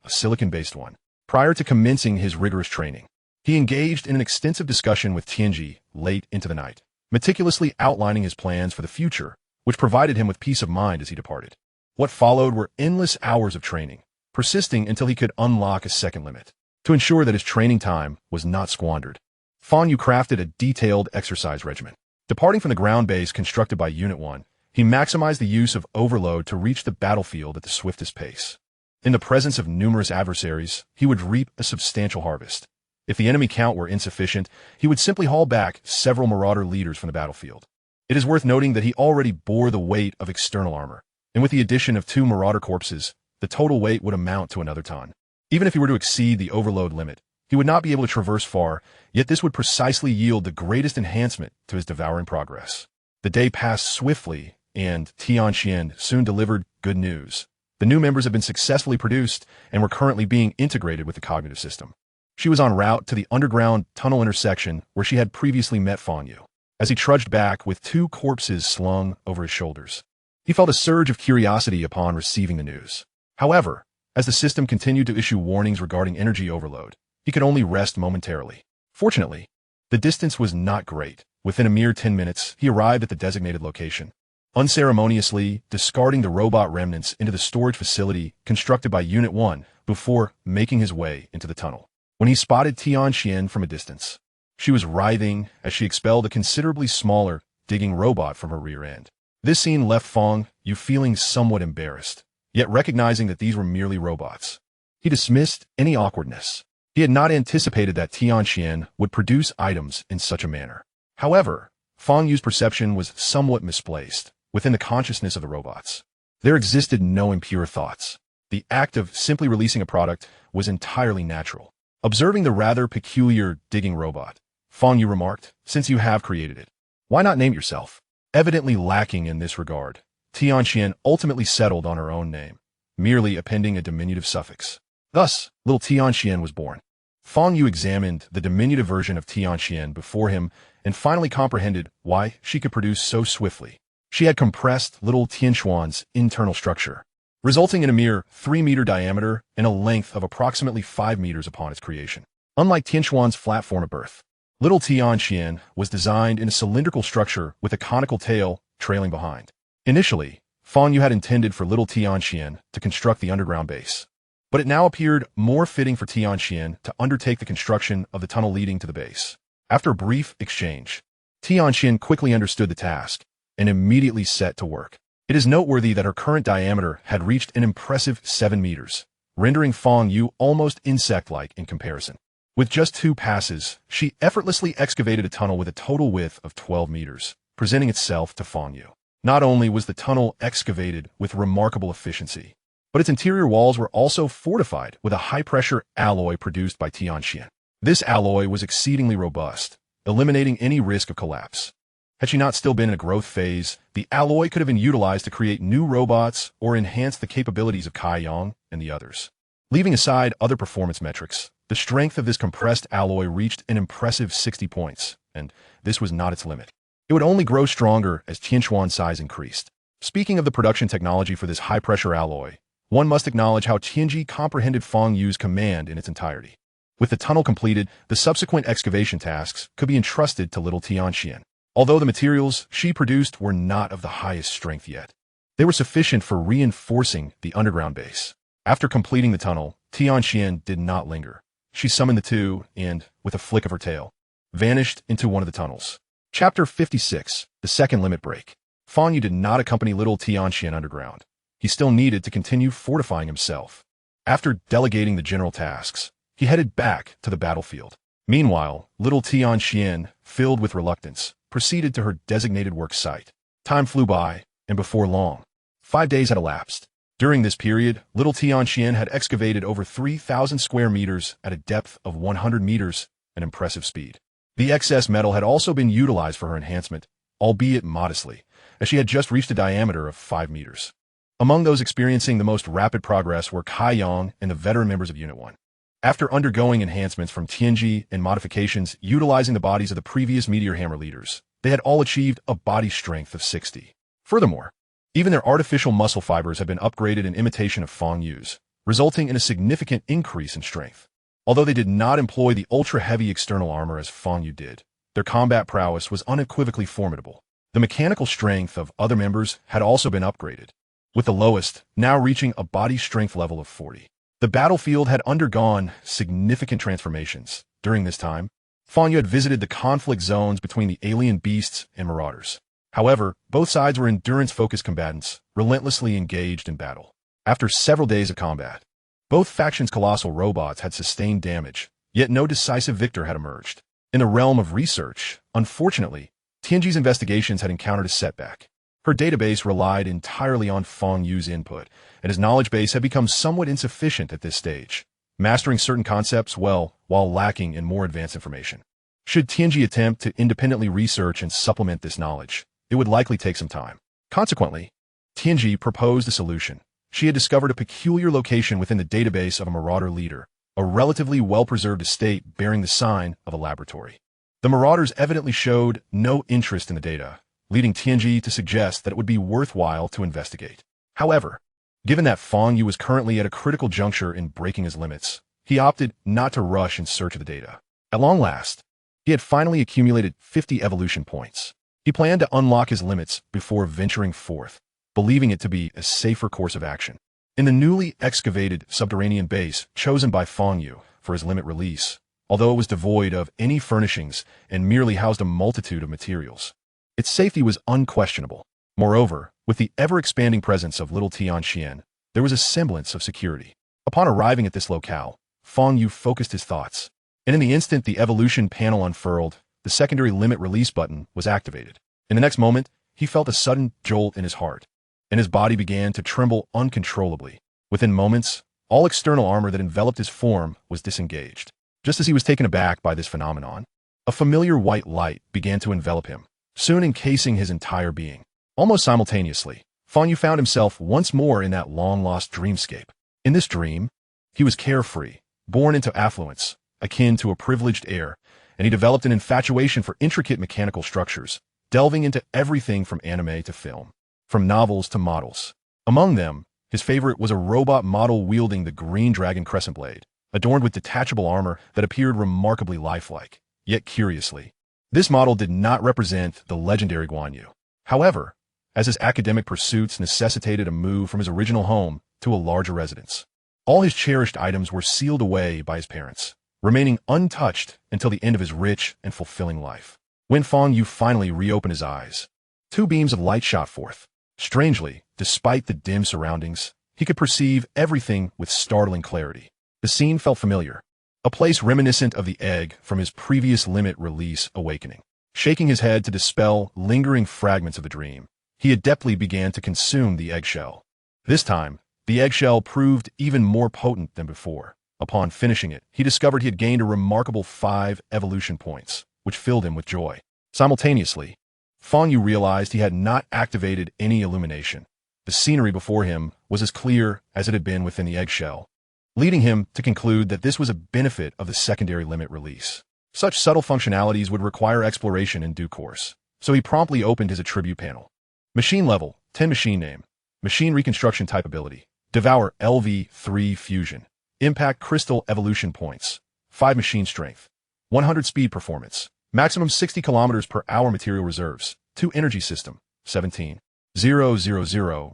a silicon-based one. Prior to commencing his rigorous training, he engaged in an extensive discussion with Tianji late into the night, meticulously outlining his plans for the future, which provided him with peace of mind as he departed. What followed were endless hours of training, persisting until he could unlock a second limit. To ensure that his training time was not squandered, Fang Yu crafted a detailed exercise regimen. Departing from the ground base constructed by Unit 1, he maximized the use of overload to reach the battlefield at the swiftest pace. In the presence of numerous adversaries, he would reap a substantial harvest. If the enemy count were insufficient, he would simply haul back several marauder leaders from the battlefield. It is worth noting that he already bore the weight of external armor, and with the addition of 2 marauder corpses, the total weight would amount to another ton. Even if he were to exceed the overload limit, he would not be able to traverse far, yet this would precisely yield the greatest enhancement to his devouring progress. The day passed swiftly, and Tianxian soon delivered good news. The new members had been successfully produced and were currently being integrated with the cognitive system. She was en route to the underground tunnel intersection where she had previously met Fang Yu. As he trudged back with 2 corpses slung over his shoulders, he felt a surge of curiosity upon receiving the news. However, as the system continued to issue warnings regarding energy overload, he could only rest momentarily. Fortunately, the distance was not great. Within a mere 10 minutes, he arrived at the designated location. Unceremoniously discarding the robot remnants into the storage facility constructed by Unit 1 before making his way into the tunnel. When he spotted Tianxian from a distance, she was writhing as she expelled a considerably smaller digging robot from her rear end. This scene left Fang Yu feeling somewhat embarrassed, yet recognizing that these were merely robots. He dismissed any awkwardness. He had not anticipated that Tianxian would produce items in such a manner. However, Fang Yu's perception was somewhat misplaced. Within the consciousness of the robots, there existed no impure thoughts. The act of simply releasing a product was entirely natural. Observing the rather peculiar digging robot, Fang Yu remarked, "Since you have created it, why not name yourself?" Evidently lacking in this regard, Tianxian ultimately settled on her own name, merely appending a diminutive suffix. Thus, little Tianxian was born. Fang Yu examined the diminutive version of Tianxian before him and finally comprehended why she could produce so swiftly. She had compressed little Tianxuan's internal structure, resulting in a mere 3-meter diameter and a length of approximately 5 meters upon its creation. Unlike Tianxuan's flat form of birth, little Tianxian was designed in a cylindrical structure with a conical tail trailing behind. Initially, Fang Yu had intended for little Tianxian to construct the underground base. but it now appeared more fitting for Tianxian to undertake the construction of the tunnel leading to the base. After a brief exchange, Tianxian quickly understood the task and immediately set to work. It is noteworthy that her current diameter had reached an impressive 7 meters, rendering Fang Yu almost insect-like in comparison. With just 2 passes, she effortlessly excavated a tunnel with a total width of 12 meters, presenting itself to Fang Yu. Not only was the tunnel excavated with remarkable efficiency, but its interior walls were also fortified with a high-pressure alloy produced by Tianxian. This alloy was exceedingly robust, eliminating any risk of collapse. Had she not still been in a growth phase, the alloy could have been utilized to create new robots or enhance the capabilities of Kai Yang and the others. Leaving aside other performance metrics, the strength of this compressed alloy reached an impressive 60 points, and this was not its limit. It would only grow stronger as Tianquan's size increased. Speaking of the production technology for this high-pressure alloy, one must acknowledge how Tianji comprehended Fang Yu's command in its entirety. With the tunnel completed, the subsequent excavation tasks could be entrusted to little Tianxian. Although the materials she produced were not of the highest strength yet, they were sufficient for reinforcing the underground base. After completing the tunnel, Tianxian did not linger. She summoned the two and, with a flick of her tail, vanished into one of the tunnels. Chapter 56, The Second Limit Break. Fang Yu did not accompany little Tianxian underground. He still needed to continue fortifying himself. After delegating the general tasks, he headed back to the battlefield. Meanwhile, little Tianxian, filled with reluctance, proceeded to her designated work site. Time flew by, and before long, 5 days had elapsed. During this period, little Tianxian had excavated over 3,000 square meters at a depth of 100 meters, an impressive speed. The excess metal had also been utilized for her enhancement, albeit modestly, as she had just reached a diameter of 5 meters. Among those experiencing the most rapid progress were Kai Yang and the veteran members of Unit 1. After undergoing enhancements from Tianji and modifications utilizing the bodies of the previous Meteor Hammer leaders, they had all achieved a body strength of 60. Furthermore, even their artificial muscle fibers had been upgraded in imitation of Fang Yu's, resulting in a significant increase in strength. Although they did not employ the ultra-heavy external armor as Fang Yu did, their combat prowess was unequivocally formidable. The mechanical strength of other members had also been upgraded, with the lowest now reaching a body strength level of 40. The battlefield had undergone significant transformations. During this time, Fang Yu had visited the conflict zones between the alien beasts and marauders. However, both sides were endurance-focused combatants, relentlessly engaged in battle. After several days of combat, both factions' colossal robots had sustained damage, yet no decisive victor had emerged. In the realm of research, unfortunately, Tianji's investigations had encountered a setback. Her database relied entirely on Fang Yu's input, and his knowledge base had become somewhat insufficient at this stage, mastering certain concepts well while lacking in more advanced information. Should Tianji attempt to independently research and supplement this knowledge, it would likely take some time. Consequently, Tianji proposed a solution. She had discovered a peculiar location within the database of a marauder leader, a relatively well-preserved estate bearing the sign of a laboratory. The marauders evidently showed no interest in the data, leading Tianji to suggest that it would be worthwhile to investigate. However, given that Fang Yu was currently at a critical juncture in breaking his limits, he opted not to rush in search of the data. At long last, he had finally accumulated 50 evolution points. He planned to unlock his limits before venturing forth, believing it to be a safer course of action. In the newly excavated subterranean base chosen by Fang Yu for his limit release, although it was devoid of any furnishings and merely housed a multitude of materials, its safety was unquestionable. Moreover, with the ever-expanding presence of little Tianxian, there was a semblance of security. Upon arriving at this locale, Fang Yu focused his thoughts, and in the instant the evolution panel unfurled, the secondary limit release button was activated. In the next moment, he felt a sudden jolt in his heart, and his body began to tremble uncontrollably. Within moments, all external armor that enveloped his form was disengaged. Just as he was taken aback by this phenomenon, a familiar white light began to envelop him, soon encasing his entire being. Almost simultaneously, Fang Yu found himself once more in that long-lost dreamscape. In this dream, he was carefree, born into affluence, akin to a privileged heir, and he developed an infatuation for intricate mechanical structures, delving into everything from anime to film, from novels to models. Among them, his favorite was a robot model wielding the green dragon crescent blade, adorned with detachable armor that appeared remarkably lifelike. Yet curiously, this model did not represent the legendary Guan Yu. However, as his academic pursuits necessitated a move from his original home to a larger residence, All his cherished items were sealed away by his parents, remaining untouched until the end of his rich and fulfilling life. When Fang Yu finally reopened his eyes, two beams of light shot forth. Strangely, despite the dim surroundings, he could perceive everything with startling clarity. The scene felt familiar, a place reminiscent of the egg from his previous limit release awakening. Shaking his head to dispel lingering fragments of the dream, he adeptly began to consume the eggshell. This time, the eggshell proved even more potent than before. Upon finishing it, he discovered he had gained a remarkable 5 evolution points, which filled him with joy. Simultaneously, Fang Yu realized he had not activated any illumination. The scenery before him was as clear as it had been within the eggshell, leading him to conclude that this was a benefit of the secondary limit release. Such subtle functionalities would require exploration in due course, so he promptly opened his attribute panel. Machine level, 10 machine name, machine reconstruction type ability, Devour LV3 fusion, impact crystal evolution points, 5 machine strength, 100 speed performance, maximum 60 km per hour material reserves, 2 energy system, 17, 000,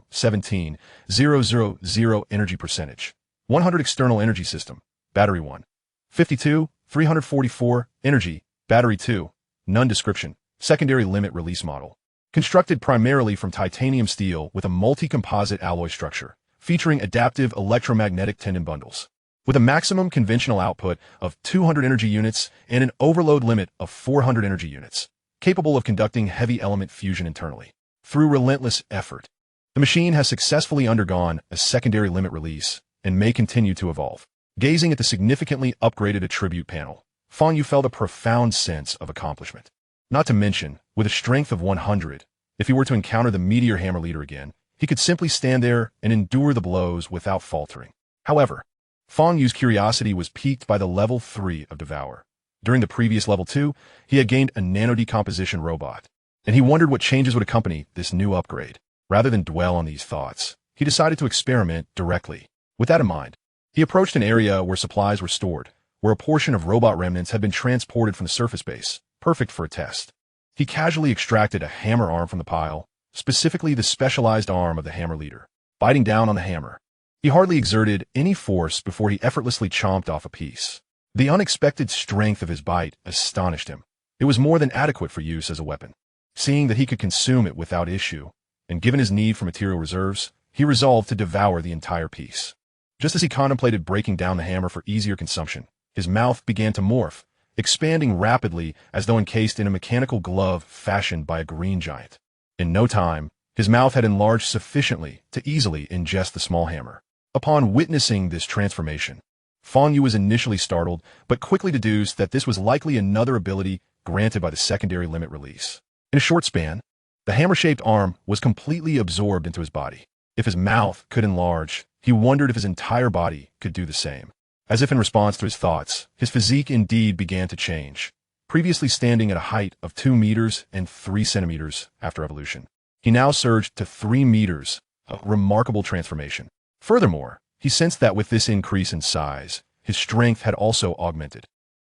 17, 000 energy percentage, 100 external energy system, battery 1, 52, 344, energy, battery 2, none description, secondary limit release model. Constructed primarily from titanium steel with a multi-composite alloy structure, featuring adaptive electromagnetic tendon bundles. With a maximum conventional output of 200 energy units and an overload limit of 400 energy units, capable of conducting heavy element fusion internally. Through relentless effort, the machine has successfully undergone a secondary limit release and may continue to evolve. Gazing at the significantly upgraded attribute panel, Fang Yu felt a profound sense of accomplishment. Not to mention, with a strength of 100, if he were to encounter the Meteor Hammer Leader again, he could simply stand there and endure the blows without faltering. However, Fang Yu's curiosity was piqued by the level 3 of Devour. During the previous level 2, he had gained a nano-decomposition robot, and he wondered what changes would accompany this new upgrade. Rather than dwell on these thoughts, he decided to experiment directly. With that in mind, he approached an area where supplies were stored, where a portion of robot remnants had been transported from the surface base, perfect for a test. He casually extracted a hammer arm from the pile, specifically the specialized arm of the hammer leader. Biting down on the hammer, he hardly exerted any force before he effortlessly chomped off a piece. The unexpected strength of his bite astonished him. It was more than adequate for use as a weapon. Seeing that he could consume it without issue, and given his need for material reserves, he resolved to devour the entire piece. Just as he contemplated breaking down the hammer for easier consumption, his mouth began to morph, expanding rapidly as though encased in a mechanical glove fashioned by a green giant. In no time, his mouth had enlarged sufficiently to easily ingest the small hammer. Upon witnessing this transformation, Fang Yu was initially startled, but quickly deduced that this was likely another ability granted by the secondary limit release. In a short span, the hammer-shaped arm was completely absorbed into his body. If his mouth could enlarge, he wondered if his entire body could do the same. As if in response to his thoughts, his physique indeed began to change. Previously standing at a height of 2 meters and 3 centimeters after evolution, he now surged to 3 meters, a remarkable transformation. Furthermore, he sensed that with this increase in size, his strength had also augmented,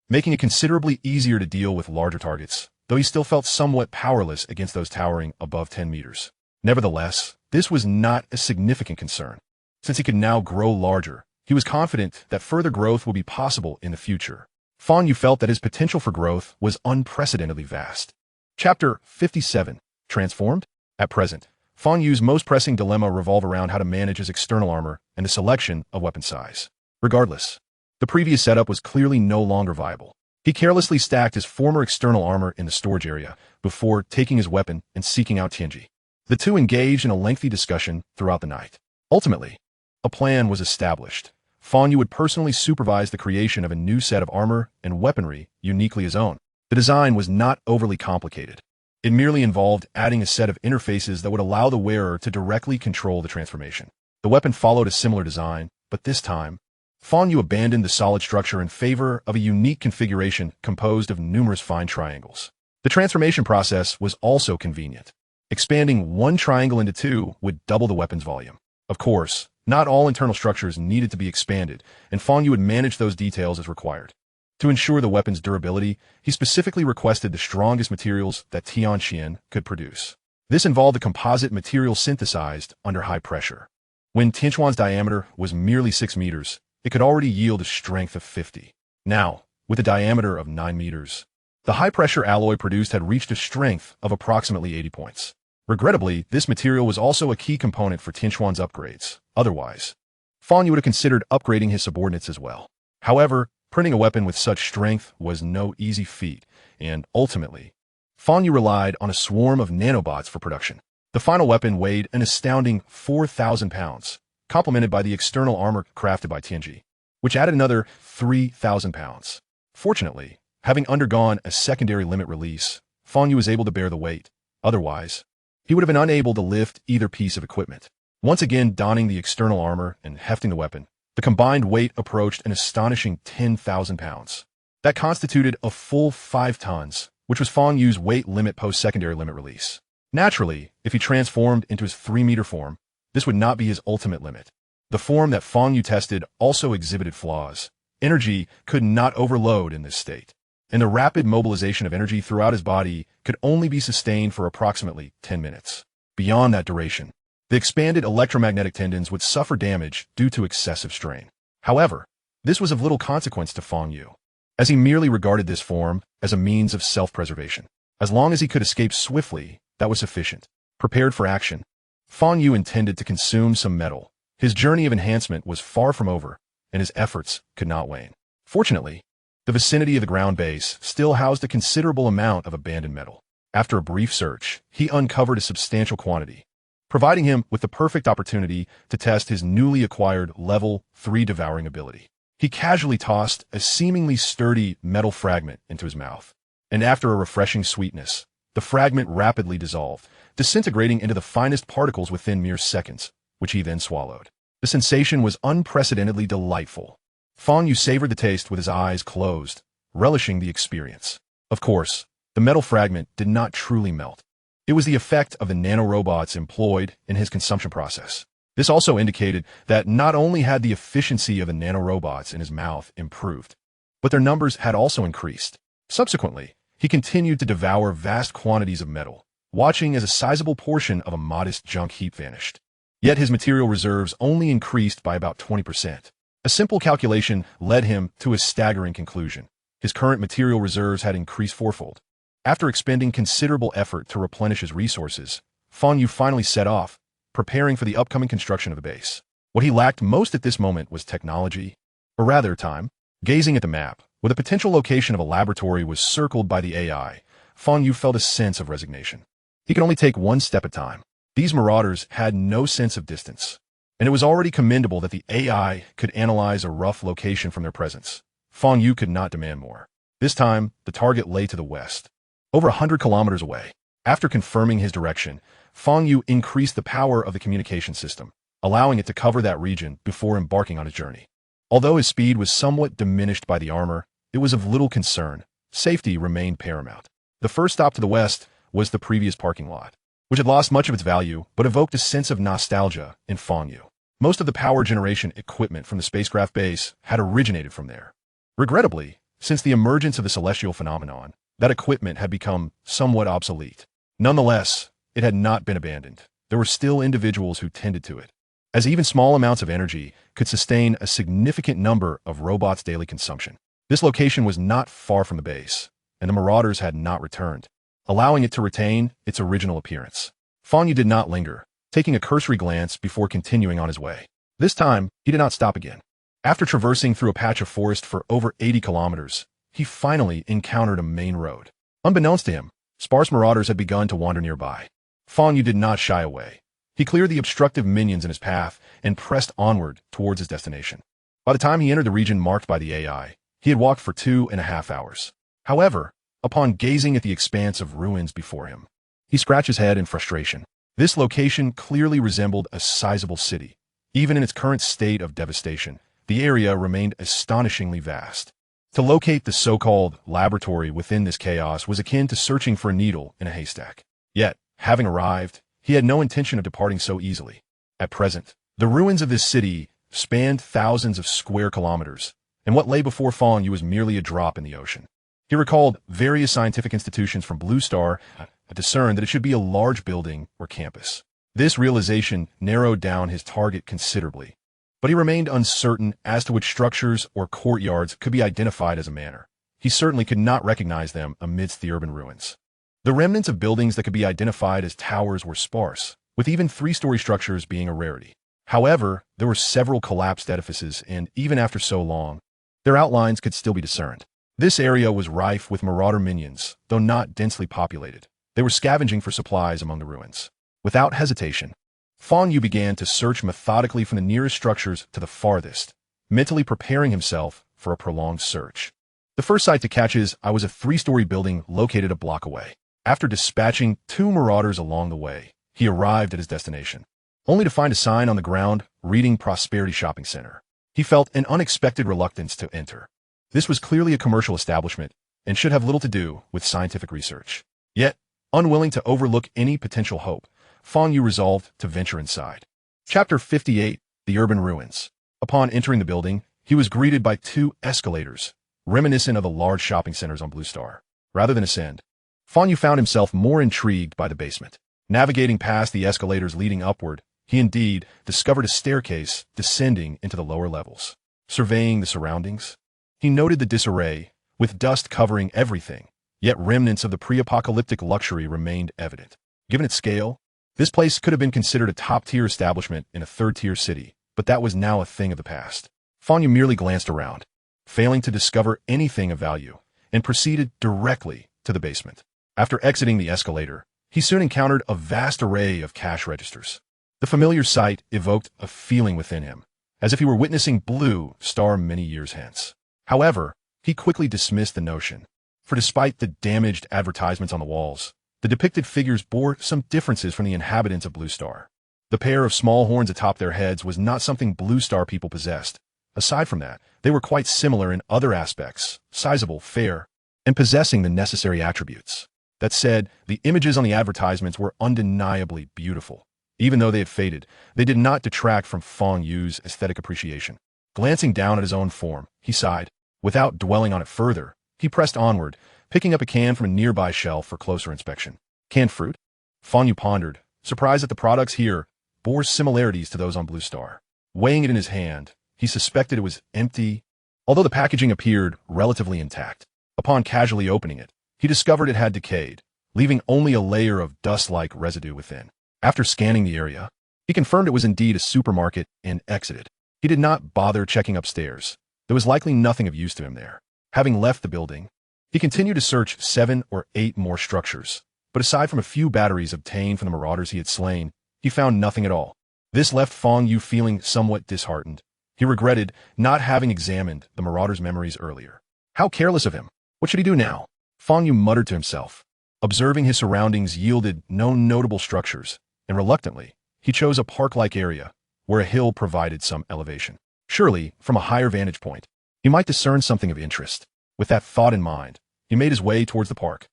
making it considerably easier to deal with larger targets, though he still felt somewhat powerless against those towering above 10 meters. Nevertheless, this was not a significant concern. Since he could now grow larger, he was confident that further growth would be possible in the future. Fang Yu felt that his potential for growth was unprecedentedly vast. Chapter 57. Transformed? At present, Fang Yu's most pressing dilemma revolved around how to manage his external armor and the selection of weapon size. Regardless, the previous setup was clearly no longer viable. He carelessly stacked his former external armor in the storage area before taking his weapon and seeking out Tianji. The two engaged in a lengthy discussion throughout the night. Ultimately, a plan was established. Fang Yu would personally supervise the creation of a new set of armor and weaponry uniquely his own. The design was not overly complicated. It merely involved adding a set of interfaces that would allow the wearer to directly control the transformation. The weapon followed a similar design, but this time, Fang Yu abandoned the solid structure in favor of a unique configuration composed of numerous fine triangles. The transformation process was also convenient. Expanding one triangle into 2 would double the weapon's volume. Of course, not all internal structures needed to be expanded, and Fang Yu would manage those details as required. To ensure the weapon's durability, he specifically requested the strongest materials that Tianxian could produce. This involved a composite material synthesized under high pressure. When Tianquan's diameter was merely 6 meters, it could already yield a strength of 50. Now, with a diameter of 9 meters, the high-pressure alloy produced had reached a strength of approximately 80 points. Regrettably, this material was also a key component for Tianquan's upgrades. Otherwise, Fang Yu would have considered upgrading his subordinates as well. However, printing a weapon with such strength was no easy feat, and ultimately, Fang Yu relied on a swarm of nanobots for production. The final weapon weighed an astounding 4,000 pounds, complemented by the external armor crafted by Tianji, which added another 3,000 pounds. Fortunately, having undergone a secondary limit release, Fang Yu was able to bear the weight. Otherwise, he would have been unable to lift either piece of equipment. Once again donning the external armor and hefting the weapon, the combined weight approached an astonishing 10,000 pounds. That constituted a full 5 tons, which was Fang Yu's weight limit post-secondary limit release. Naturally, if he transformed into his 3-meter form, this would not be his ultimate limit. The form that Fang Yu tested also exhibited flaws. Energy could not overload in this state, and the rapid mobilization of energy throughout his body could only be sustained for approximately 10 minutes. Beyond that duration, the expanded electromagnetic tendons would suffer damage due to excessive strain. However, this was of little consequence to Fang Yu, as he merely regarded this form as a means of self-preservation. As long as he could escape swiftly, that was sufficient. Prepared for action, Fang Yu intended to consume some metal. His journey of enhancement was far from over, and his efforts could not wane. Fortunately, the vicinity of the ground base still housed a considerable amount of abandoned metal. After a brief search, he uncovered a substantial quantity, providing him with the perfect opportunity to test his newly acquired level 3 devouring ability. He casually tossed a seemingly sturdy metal fragment into his mouth, and after a refreshing sweetness, the fragment rapidly dissolved, disintegrating into the finest particles within mere seconds, which he then swallowed. The sensation was unprecedentedly delightful. Fang Yu savored the taste with his eyes closed, relishing the experience. Of course, the metal fragment did not truly melt. It was the effect of the nanorobots employed in his consumption process. This also indicated that not only had the efficiency of the nanorobots in his mouth improved, but their numbers had also increased. Subsequently, he continued to devour vast quantities of metal, watching as a sizable portion of a modest junk heap vanished. Yet his material reserves only increased by about 20%. A simple calculation led him to a staggering conclusion. His current material reserves had increased fourfold. After expending considerable effort to replenish his resources, Fang Yu finally set off, preparing for the upcoming construction of the base. What he lacked most at this moment was technology, or rather time. Gazing at the map, where the potential location of a laboratory was circled by the AI, Fang Yu felt a sense of resignation. He could only take one step at a time. These marauders had no sense of distance, and it was already commendable that the AI could analyze a rough location from their presence. Fang Yu could not demand more. This time, the target lay to the west, over 100 kilometers away. After confirming his direction, Fang Yu increased the power of the communication system, allowing it to cover that region before embarking on his journey. Although his speed was somewhat diminished by the armor, it was of little concern. Safety remained paramount. The first stop to the west was the previous parking lot, which had lost much of its value but evoked a sense of nostalgia in Fang Yu. Most of the power generation equipment from the spacecraft base had originated from there. Regrettably, since the emergence of the celestial phenomenon, that equipment had become somewhat obsolete. Nonetheless, it had not been abandoned. There were still individuals who tended to it, as even small amounts of energy could sustain a significant number of robots' daily consumption. This location was not far from the base, and the marauders had not returned, allowing it to retain its original appearance. Fang Yu did not linger, taking a cursory glance before continuing on his way. This time, he did not stop again. After traversing through a patch of forest for over 80 kilometers, he finally encountered a main road. Unbeknownst to him, sparse marauders had begun to wander nearby. Fang Yu did not shy away. He cleared the obstructive minions in his path and pressed onward towards his destination. By the time he entered the region marked by the AI, he had walked for 2.5 hours. However, upon gazing at the expanse of ruins before him, he scratched his head in frustration. This location clearly resembled a sizable city. Even in its current state of devastation, the area remained astonishingly vast. To locate the so-called laboratory within this chaos was akin to searching for a needle in a haystack. Yet, having arrived, he had no intention of departing so easily. At present, the ruins of this city spanned thousands of square kilometers, and what lay before Fang Yu was merely a drop in the ocean. He recalled various scientific institutions from Blue Star and discerned that it should be a large building or campus. This realization narrowed down his target considerably, but he remained uncertain as to which structures or courtyards could be identified as a manor. He certainly could not recognize them amidst the urban ruins. The remnants of buildings that could be identified as towers were sparse, with even three-story structures being a rarity. However, there were several collapsed edifices, and even after so long, their outlines could still be discerned. This area was rife with marauder minions, though not densely populated. They were scavenging for supplies among the ruins. Without hesitation, Fang Yu began to search methodically from the nearest structures to the farthest, mentally preparing himself for a prolonged search. The first sight to catch his eye was a three-story building located a block away. After dispatching 2 marauders along the way, he arrived at his destination, only to find a sign on the ground reading Prosperity Shopping Center. He felt an unexpected reluctance to enter. This was clearly a commercial establishment and should have little to do with scientific research. Yet, unwilling to overlook any potential hope, Fang Yu resolved to venture inside. Chapter 58, The Urban Ruins. Upon entering the building, he was greeted by 2 escalators, reminiscent of the large shopping centers on Blue Star. Rather than ascend, Fang Yu found himself more intrigued by the basement. Navigating past the escalators leading upward, he indeed discovered a staircase descending into the lower levels. Surveying the surroundings, he noted the disarray, with dust covering everything, yet remnants of the pre-apocalyptic luxury remained evident. Given its scale, this place could have been considered a top-tier establishment in a third-tier city, but that was now a thing of the past. Fang Yu merely glanced around, failing to discover anything of value, and proceeded directly to the basement. After exiting the escalator, he soon encountered a vast array of cash registers. The familiar sight evoked a feeling within him, as if he were witnessing Blue Star many years hence. However, he quickly dismissed the notion, for despite the damaged advertisements on the walls, the depicted figures bore some differences from the inhabitants of Blue Star. The pair of small horns atop their heads was not something Blue Star people possessed. Aside from that, they were quite similar in other aspects, sizable, fair, and possessing the necessary attributes. That said, the images on the advertisements were undeniably beautiful. Even though they had faded, they did not detract from Fang Yu's aesthetic appreciation. Glancing down at his own form, he sighed. Without dwelling on it further, he pressed onward, picking up a can from a nearby shelf for closer inspection. Canned fruit? Fang Yu pondered, surprised that the products here bore similarities to those on Blue Star. Weighing it in his hand, he suspected it was empty, although the packaging appeared relatively intact. Upon casually opening it, he discovered it had decayed, leaving only a layer of dust-like residue within. After scanning the area, he confirmed it was indeed a supermarket and exited. He did not bother checking upstairs. There was likely nothing of use to him there. Having left the building, he continued to search 7 or 8 more structures, but aside from a few batteries obtained from the marauders he had slain, he found nothing at all. This left Fang Yu feeling somewhat disheartened. He regretted not having examined the marauders' memories earlier. How careless of him! What should he do now? Fang Yu muttered to himself. Observing his surroundings yielded no notable structures, and reluctantly, he chose a park-like area, where a hill provided some elevation. Surely, from a higher vantage point, he might discern something of interest. With that thought in mind, he made his way towards the park,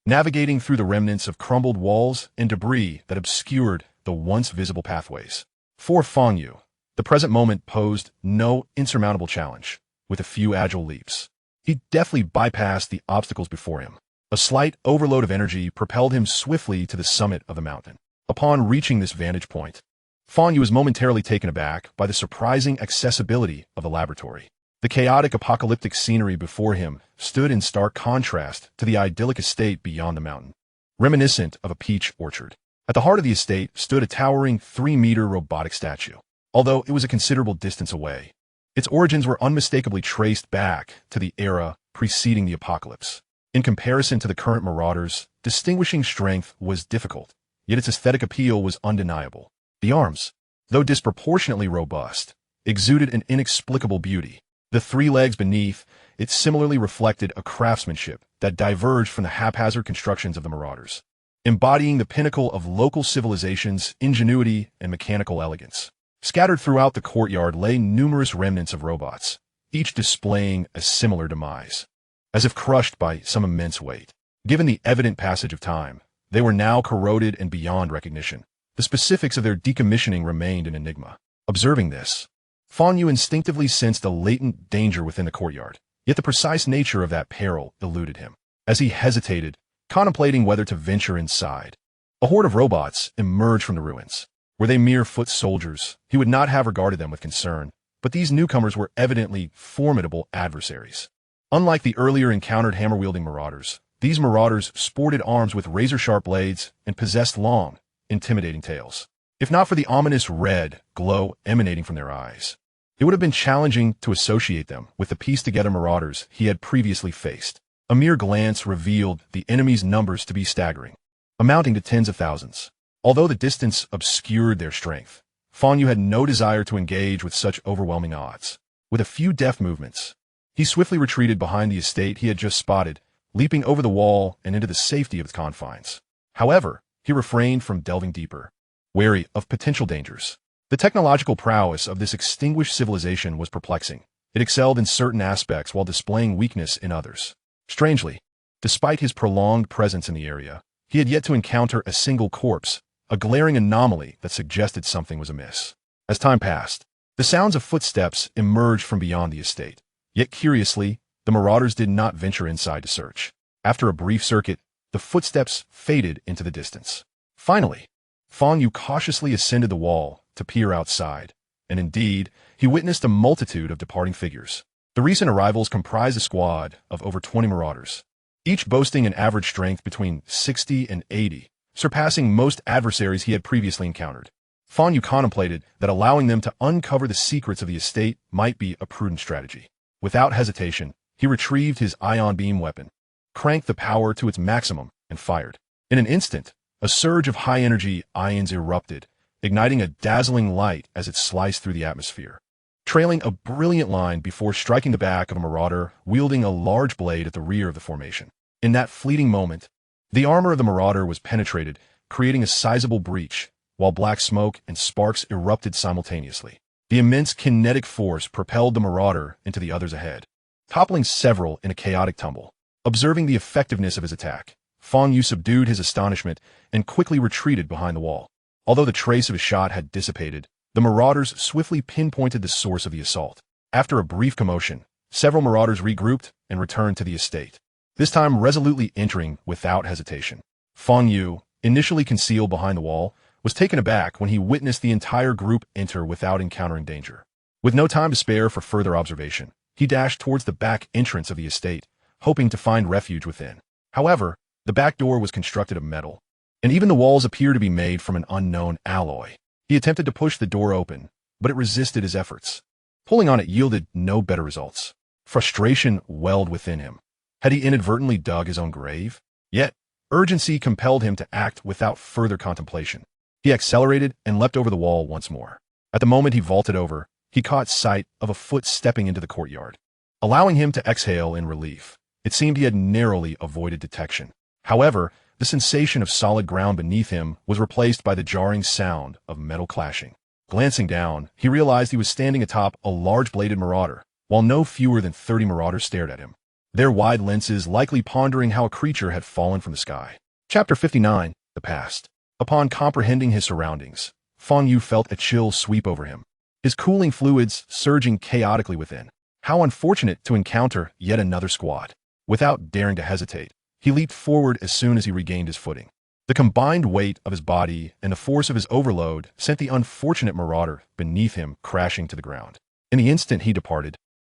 navigating through the remnants of crumbled walls and debris that obscured the once visible pathways. For Fang Yu, the present moment posed no insurmountable challenge. With a few agile leaps, he deftly bypassed the obstacles before him. A slight overload of energy propelled him swiftly to the summit of the mountain. Upon reaching this vantage point, Fang Yu was momentarily taken aback by the surprising accessibility of the laboratory. The chaotic apocalyptic scenery before him stood in stark contrast to the idyllic estate beyond the mountain, reminiscent of a peach orchard. At the heart of the estate stood a towering 3-meter robotic statue. Although it was a considerable distance away, its origins were unmistakably traced back to the era preceding the apocalypse. In comparison to the current marauders, distinguishing strength was difficult, yet its aesthetic appeal was undeniable. The arms, though disproportionately robust, exuded an inexplicable beauty. The 3 legs beneath it similarly reflected a craftsmanship that diverged from the haphazard constructions of the marauders, embodying the pinnacle of local civilization's ingenuity and mechanical elegance. Scattered throughout the courtyard lay numerous remnants of robots, each displaying a similar demise, as if crushed by some immense weight. Given the evident passage of time, they were now corroded and beyond recognition. The specifics of their decommissioning remained an enigma. Observing this, Fang Yu instinctively sensed a latent danger within the courtyard, yet the precise nature of that peril eluded him. As he hesitated, contemplating whether to venture inside, a horde of robots emerged from the ruins. Were they mere foot soldiers, he would not have regarded them with concern, but these newcomers were evidently formidable adversaries. Unlike the earlier encountered hammer-wielding marauders, these marauders sported arms with razor-sharp blades and possessed long, intimidating tails. If not for the ominous red glow emanating from their eyes, it would have been challenging to associate them with the pieced-together marauders he had previously faced. A mere glance revealed the enemy's numbers to be staggering, amounting to tens of thousands. Although the distance obscured their strength, Fang Yu had no desire to engage with such overwhelming odds. With a few deft movements, he swiftly retreated behind the estate he had just spotted, leaping over the wall and into the safety of its confines. However, he refrained from delving deeper, wary of potential dangers. The technological prowess of this extinguished civilization was perplexing. It excelled in certain aspects while displaying weakness in others. Strangely, despite his prolonged presence in the area, he had yet to encounter a single corpse, a glaring anomaly that suggested something was amiss. As time passed, the sounds of footsteps emerged from beyond the estate. Yet curiously, the marauders did not venture inside to search. After a brief circuit, the footsteps faded into the distance. Finally, Fang Yu cautiously ascended the wall to peer outside, and indeed, he witnessed a multitude of departing figures. The recent arrivals comprised a squad of over 20 marauders, each boasting an average strength between 60 and 80, surpassing most adversaries he had previously encountered. Fang Yu contemplated that allowing them to uncover the secrets of the estate might be a prudent strategy. Without hesitation, he retrieved his ion beam weapon, cranked the power to its maximum, and fired. In an instant, a surge of high-energy ions erupted, igniting a dazzling light as it sliced through the atmosphere, trailing a brilliant line before striking the back of a marauder wielding a large blade at the rear of the formation. In that fleeting moment, the armor of the marauder was penetrated, creating a sizable breach, while black smoke and sparks erupted simultaneously. The immense kinetic force propelled the marauder into the others ahead, toppling several in a chaotic tumble. Observing the effectiveness of his attack, Fang Yu subdued his astonishment and quickly retreated behind the wall. Although the trace of his shot had dissipated, the marauders swiftly pinpointed the source of the assault. After a brief commotion, several marauders regrouped and returned to the estate, this time resolutely entering without hesitation. Fang Yu, initially concealed behind the wall, was taken aback when he witnessed the entire group enter without encountering danger. With no time to spare for further observation, he dashed towards the back entrance of the estate, hoping to find refuge within. However, the back door was constructed of metal, and even the walls appeared to be made from an unknown alloy. He attempted to push the door open, but it resisted his efforts. Pulling on it yielded no better results. Frustration welled within him. Had he inadvertently dug his own grave? Yet, urgency compelled him to act without further contemplation. He accelerated and leapt over the wall once more. At the moment he vaulted over, he caught sight of a foot stepping into the courtyard, allowing him to exhale in relief. It seemed he had narrowly avoided detection. However, the sensation of solid ground beneath him was replaced by the jarring sound of metal clashing. Glancing down, he realized he was standing atop a large-bladed marauder, while no fewer than 30 marauders stared at him, their wide lenses likely pondering how a creature had fallen from the sky. Chapter 59, The Past. Upon comprehending his surroundings, Fang Yu felt a chill sweep over him, his cooling fluids surging chaotically within. How unfortunate to encounter yet another squad. Without daring to hesitate, he leaped forward as soon as he regained his footing. The combined weight of his body and the force of his overload sent the unfortunate marauder beneath him crashing to the ground. In the instant he departed,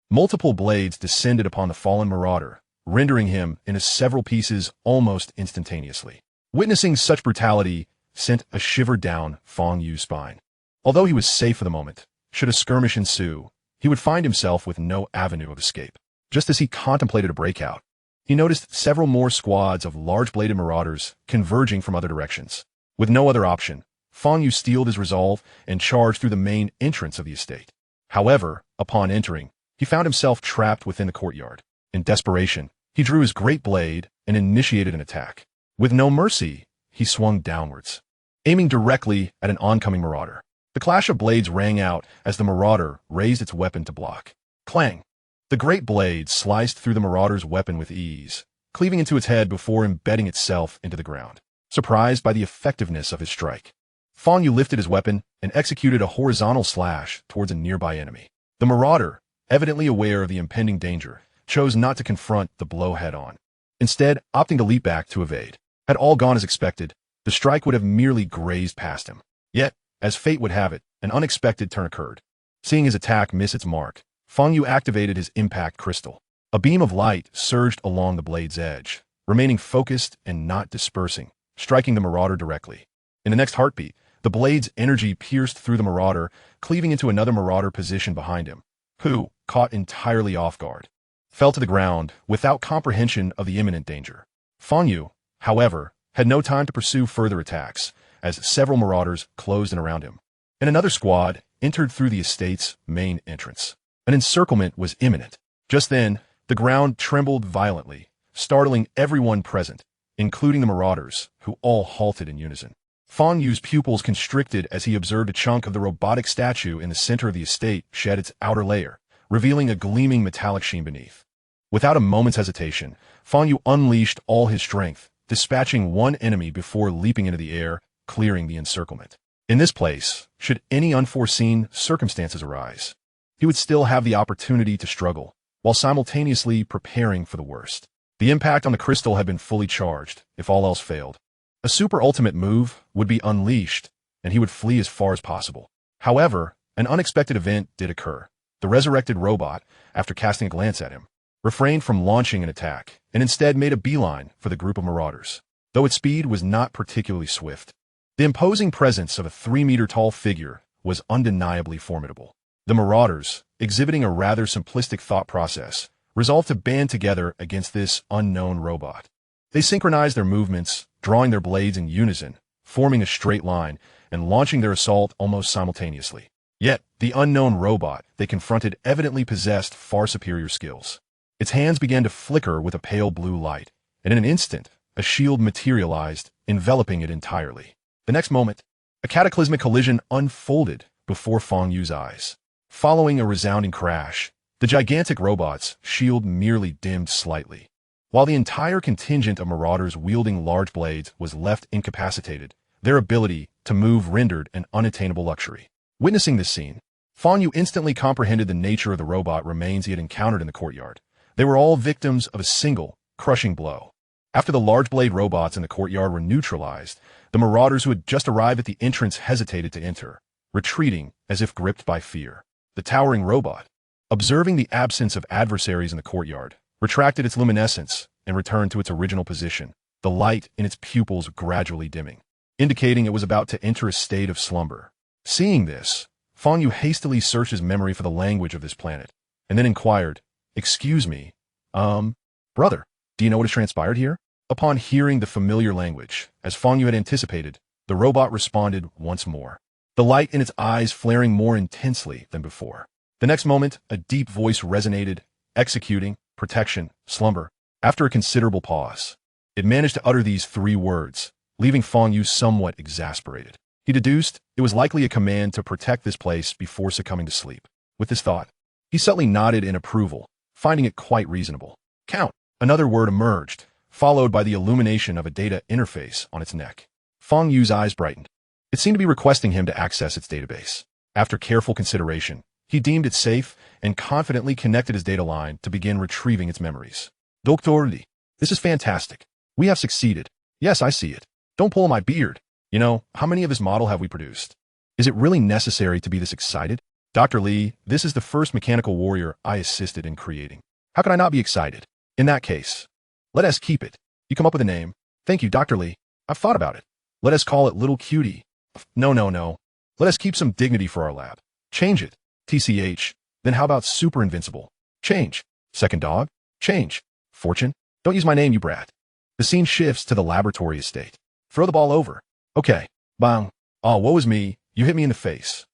multiple blades descended upon the fallen marauder, rendering him into several pieces almost instantaneously. Witnessing such brutality sent a shiver down Fang Yu's spine. Although he was safe for the moment, should a skirmish ensue, he would find himself with no avenue of escape. Just as he contemplated a breakout, he noticed several more squads of large-bladed marauders converging from other directions. With no other option, Fang Yu steeled his resolve and charged through the main entrance of the estate. However, upon entering, he found himself trapped within the courtyard. In desperation, he drew his great blade and initiated an attack. With no mercy, he swung downwards, aiming directly at an oncoming marauder. The clash of blades rang out as the marauder raised its weapon to block. Clang! The great blade sliced through the marauder's weapon with ease, cleaving into its head before embedding itself into the ground. Surprised by the effectiveness of his strike, Fang Yu lifted his weapon and executed a horizontal slash towards a nearby enemy. The marauder, evidently aware of the impending danger, chose not to confront the blow head-on, instead opting to leap back to evade. Had all gone as expected, the strike would have merely grazed past him. Yet, As fate would have it, an unexpected turn occurred. Seeing his attack miss its mark, Fang Yu activated his impact crystal. A beam of light surged along the blade's edge, remaining focused and not dispersing, striking the marauder directly. In the next heartbeat, the blade's energy pierced through the marauder, cleaving into another marauder positioned behind him, who, caught entirely off guard, fell to the ground without comprehension of the imminent danger. Fang Yu, however, had no time to pursue further attacks, as several marauders closed in around him, and another squad entered through the estate's main entrance. An encirclement was imminent. Just then, the ground trembled violently, startling everyone present, including the marauders, who all halted in unison. Fang Yu's pupils constricted as he observed a chunk of the robotic statue in the center of the estate shed its outer layer, revealing a gleaming metallic sheen beneath. Without a moment's hesitation, Fang Yu unleashed all his strength, dispatching one enemy before leaping into the air, clearing the encirclement. In this place, should any unforeseen circumstances arise, he would still have the opportunity to struggle, while simultaneously preparing for the worst. The impact on the crystal had been fully charged, if all else failed. A super ultimate move would be unleashed, and he would flee as far as possible. However, an unexpected event did occur. The resurrected robot, after casting a glance at him, refrained from launching an attack, and instead made a beeline for the group of marauders. Though its speed was not particularly swift, the imposing presence of a 3-meter-tall figure was undeniably formidable. The marauders, exhibiting a rather simplistic thought process, resolved to band together against this unknown robot. They synchronized their movements, drawing their blades in unison, forming a straight line, and launching their assault almost simultaneously. Yet, the unknown robot they confronted evidently possessed far superior skills. Its hands began to flicker with a pale blue light, and in an instant, a shield materialized, enveloping it entirely. The next moment, a cataclysmic collision unfolded before Fang Yu's eyes. Following a resounding crash, the gigantic robot's shield merely dimmed slightly, while the entire contingent of marauders wielding large blades was left incapacitated, their ability to move rendered an unattainable luxury. Witnessing this scene, Fang Yu instantly comprehended the nature of the robot remains he had encountered in the courtyard. They were all victims of a single, crushing blow. After the large blade robots in the courtyard were neutralized, the marauders who had just arrived at the entrance hesitated to enter, retreating as if gripped by fear. The towering robot, observing the absence of adversaries in the courtyard, retracted its luminescence and returned to its original position, the light in its pupils gradually dimming, indicating it was about to enter a state of slumber. Seeing this, Fang Yu hastily searched his memory for the language of this planet, and then inquired, "Excuse me, brother, do you know what has transpired here?" Upon hearing the familiar language, as Fang Yu had anticipated, the robot responded once more, the light in its eyes flaring more intensely than before. The next moment, a deep voice resonated, executing, protection, slumber. After a considerable pause, it managed to utter these 3 words, leaving Fang Yu somewhat exasperated. He deduced it was likely a command to protect this place before succumbing to sleep. With this thought, he subtly nodded in approval, finding it quite reasonable. "Count." Another word emerged, followed by the illumination of a data interface on its neck. Fang Yu's eyes brightened. It seemed to be requesting him to access its database. After careful consideration, he deemed it safe and confidently connected his data line to begin retrieving its memories. "Dr. Lee, this is fantastic. We have succeeded. Yes, I see it. Don't pull on my beard. You know, how many of this model have we produced? Is it really necessary to be this excited? Dr. Lee, this is the first mechanical warrior I assisted in creating. How could I not be excited? In that case, let us keep it. You come up with a name. Thank you, Dr. Lee. I've thought about it. Let us call it Little Cutie. No. Let us keep some dignity for our lab. Change it. TCH. Then how about Super Invincible? Change. Second Dog? Change. Fortune? Don't use my name, you brat. The scene shifts to the laboratory estate. Throw the ball over. Okay. Bang. Oh, woe is me. You hit me in the face.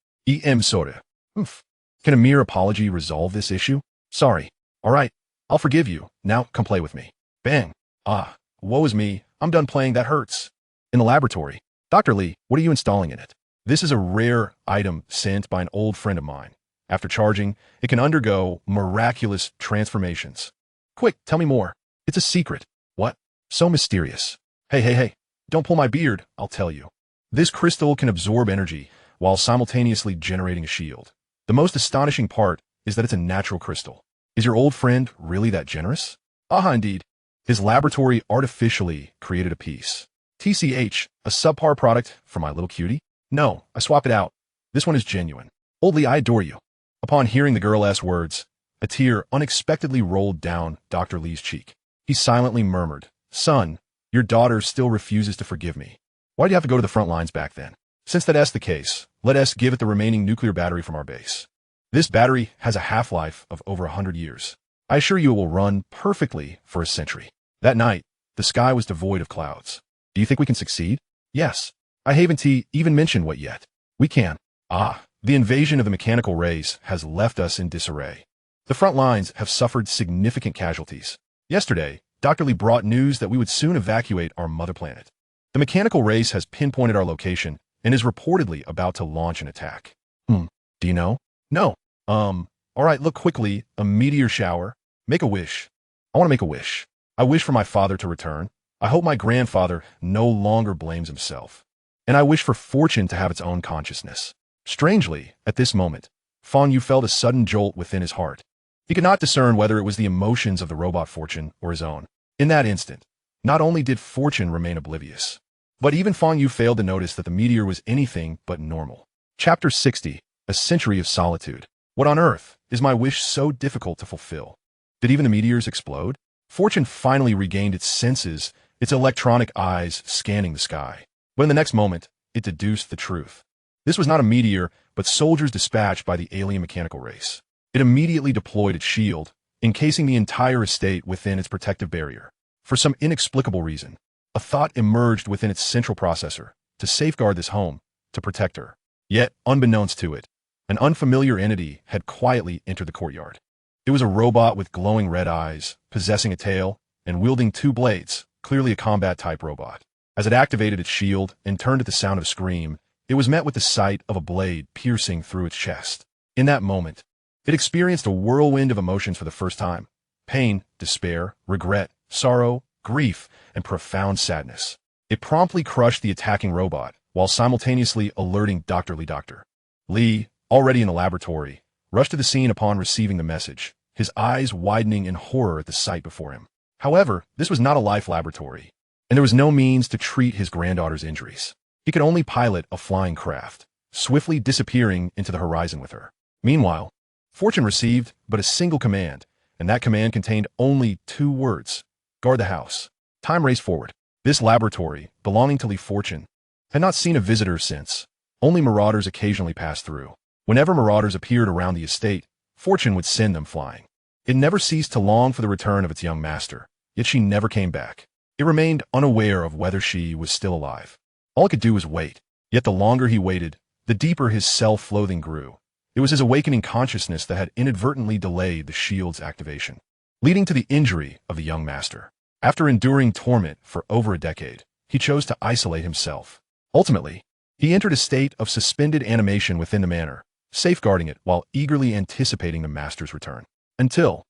Soda. Oof. Can a mere apology resolve this issue? Sorry. All right. I'll forgive you. Now, come play with me. Bang. Ah, woe is me. I'm done playing. That hurts. In the laboratory. Dr. Lee, what are you installing in it? This is a rare item sent by an old friend of mine. After charging, it can undergo miraculous transformations. Quick, tell me more. It's a secret. What? So mysterious. Hey. Don't pull my beard, I'll tell you. This crystal can absorb energy while simultaneously generating a shield. The most astonishing part is that it's a natural crystal. Is your old friend really that generous? Aha, indeed. His laboratory artificially created a piece. TCH, a subpar product for my little cutie? No, I swapped it out. This one is genuine. Oldly, I adore you. Upon hearing the girl's words, a tear unexpectedly rolled down Dr. Lee's cheek. He silently murmured, "Son, your daughter still refuses to forgive me. Why'd you have to go to the front lines back then? Since that's the case, let us give it the remaining nuclear battery from our base. This battery has a half-life of over 100 years. I assure you it will run perfectly for a century." That night, the sky was devoid of clouds. Do you think we can succeed? Yes. I haven't even mentioned what yet. We can. The invasion of the mechanical race has left us in disarray. The front lines have suffered significant casualties. Yesterday, Dr. Lee brought news that we would soon evacuate our mother planet. The mechanical race has pinpointed our location and is reportedly about to launch an attack. Do you know? No. All right, look quickly. A meteor shower. Make a wish. I want to make a wish. I wish for my father to return. I hope my grandfather no longer blames himself. And I wish for fortune to have its own consciousness. Strangely, at this moment, Fang Yu felt a sudden jolt within his heart. He could not discern whether it was the emotions of the robot Fortune or his own. In that instant, not only did Fortune remain oblivious, but even Fang Yu failed to notice that the meteor was anything but normal. Chapter 60, A Century of Solitude. What on earth is my wish so difficult to fulfill? Did even the meteors explode? Fortune finally regained its senses, its electronic eyes scanning the sky. But in the next moment, it deduced the truth. This was not a meteor, but soldiers dispatched by the alien mechanical race. It immediately deployed its shield, encasing the entire estate within its protective barrier. For some inexplicable reason, a thought emerged within its central processor to safeguard this home, to protect her. Yet, unbeknownst to it, an unfamiliar entity had quietly entered the courtyard. It was a robot with glowing red eyes, possessing a tail, and wielding two blades, clearly a combat-type robot. As it activated its shield and turned at the sound of a scream, it was met with the sight of a blade piercing through its chest. In that moment, it experienced a whirlwind of emotions for the first time: pain, despair, regret, sorrow, grief, and profound sadness. It promptly crushed the attacking robot, while simultaneously alerting Dr. Lee. Dr. Lee, already in the laboratory, rushed to the scene upon receiving the message, his eyes widening in horror at the sight before him. However, this was not a life laboratory, and there was no means to treat his granddaughter's injuries. He could only pilot a flying craft, swiftly disappearing into the horizon with her. Meanwhile, Fortune received but a single command, and that command contained only 2 words: guard the house. Time raced forward. This laboratory, belonging to Lee Fortune, had not seen a visitor since. Only marauders occasionally passed through. Whenever marauders appeared around the estate, Fortune would send them flying. It never ceased to long for the return of its young master, yet she never came back. It remained unaware of whether she was still alive. All it could do was wait. Yet the longer he waited, the deeper his self-loathing grew. It was his awakening consciousness that had inadvertently delayed the shield's activation, leading to the injury of the young master. After enduring torment for over a decade, he chose to isolate himself. Ultimately, he entered a state of suspended animation within the manor, safeguarding it while eagerly anticipating the master's return. Until,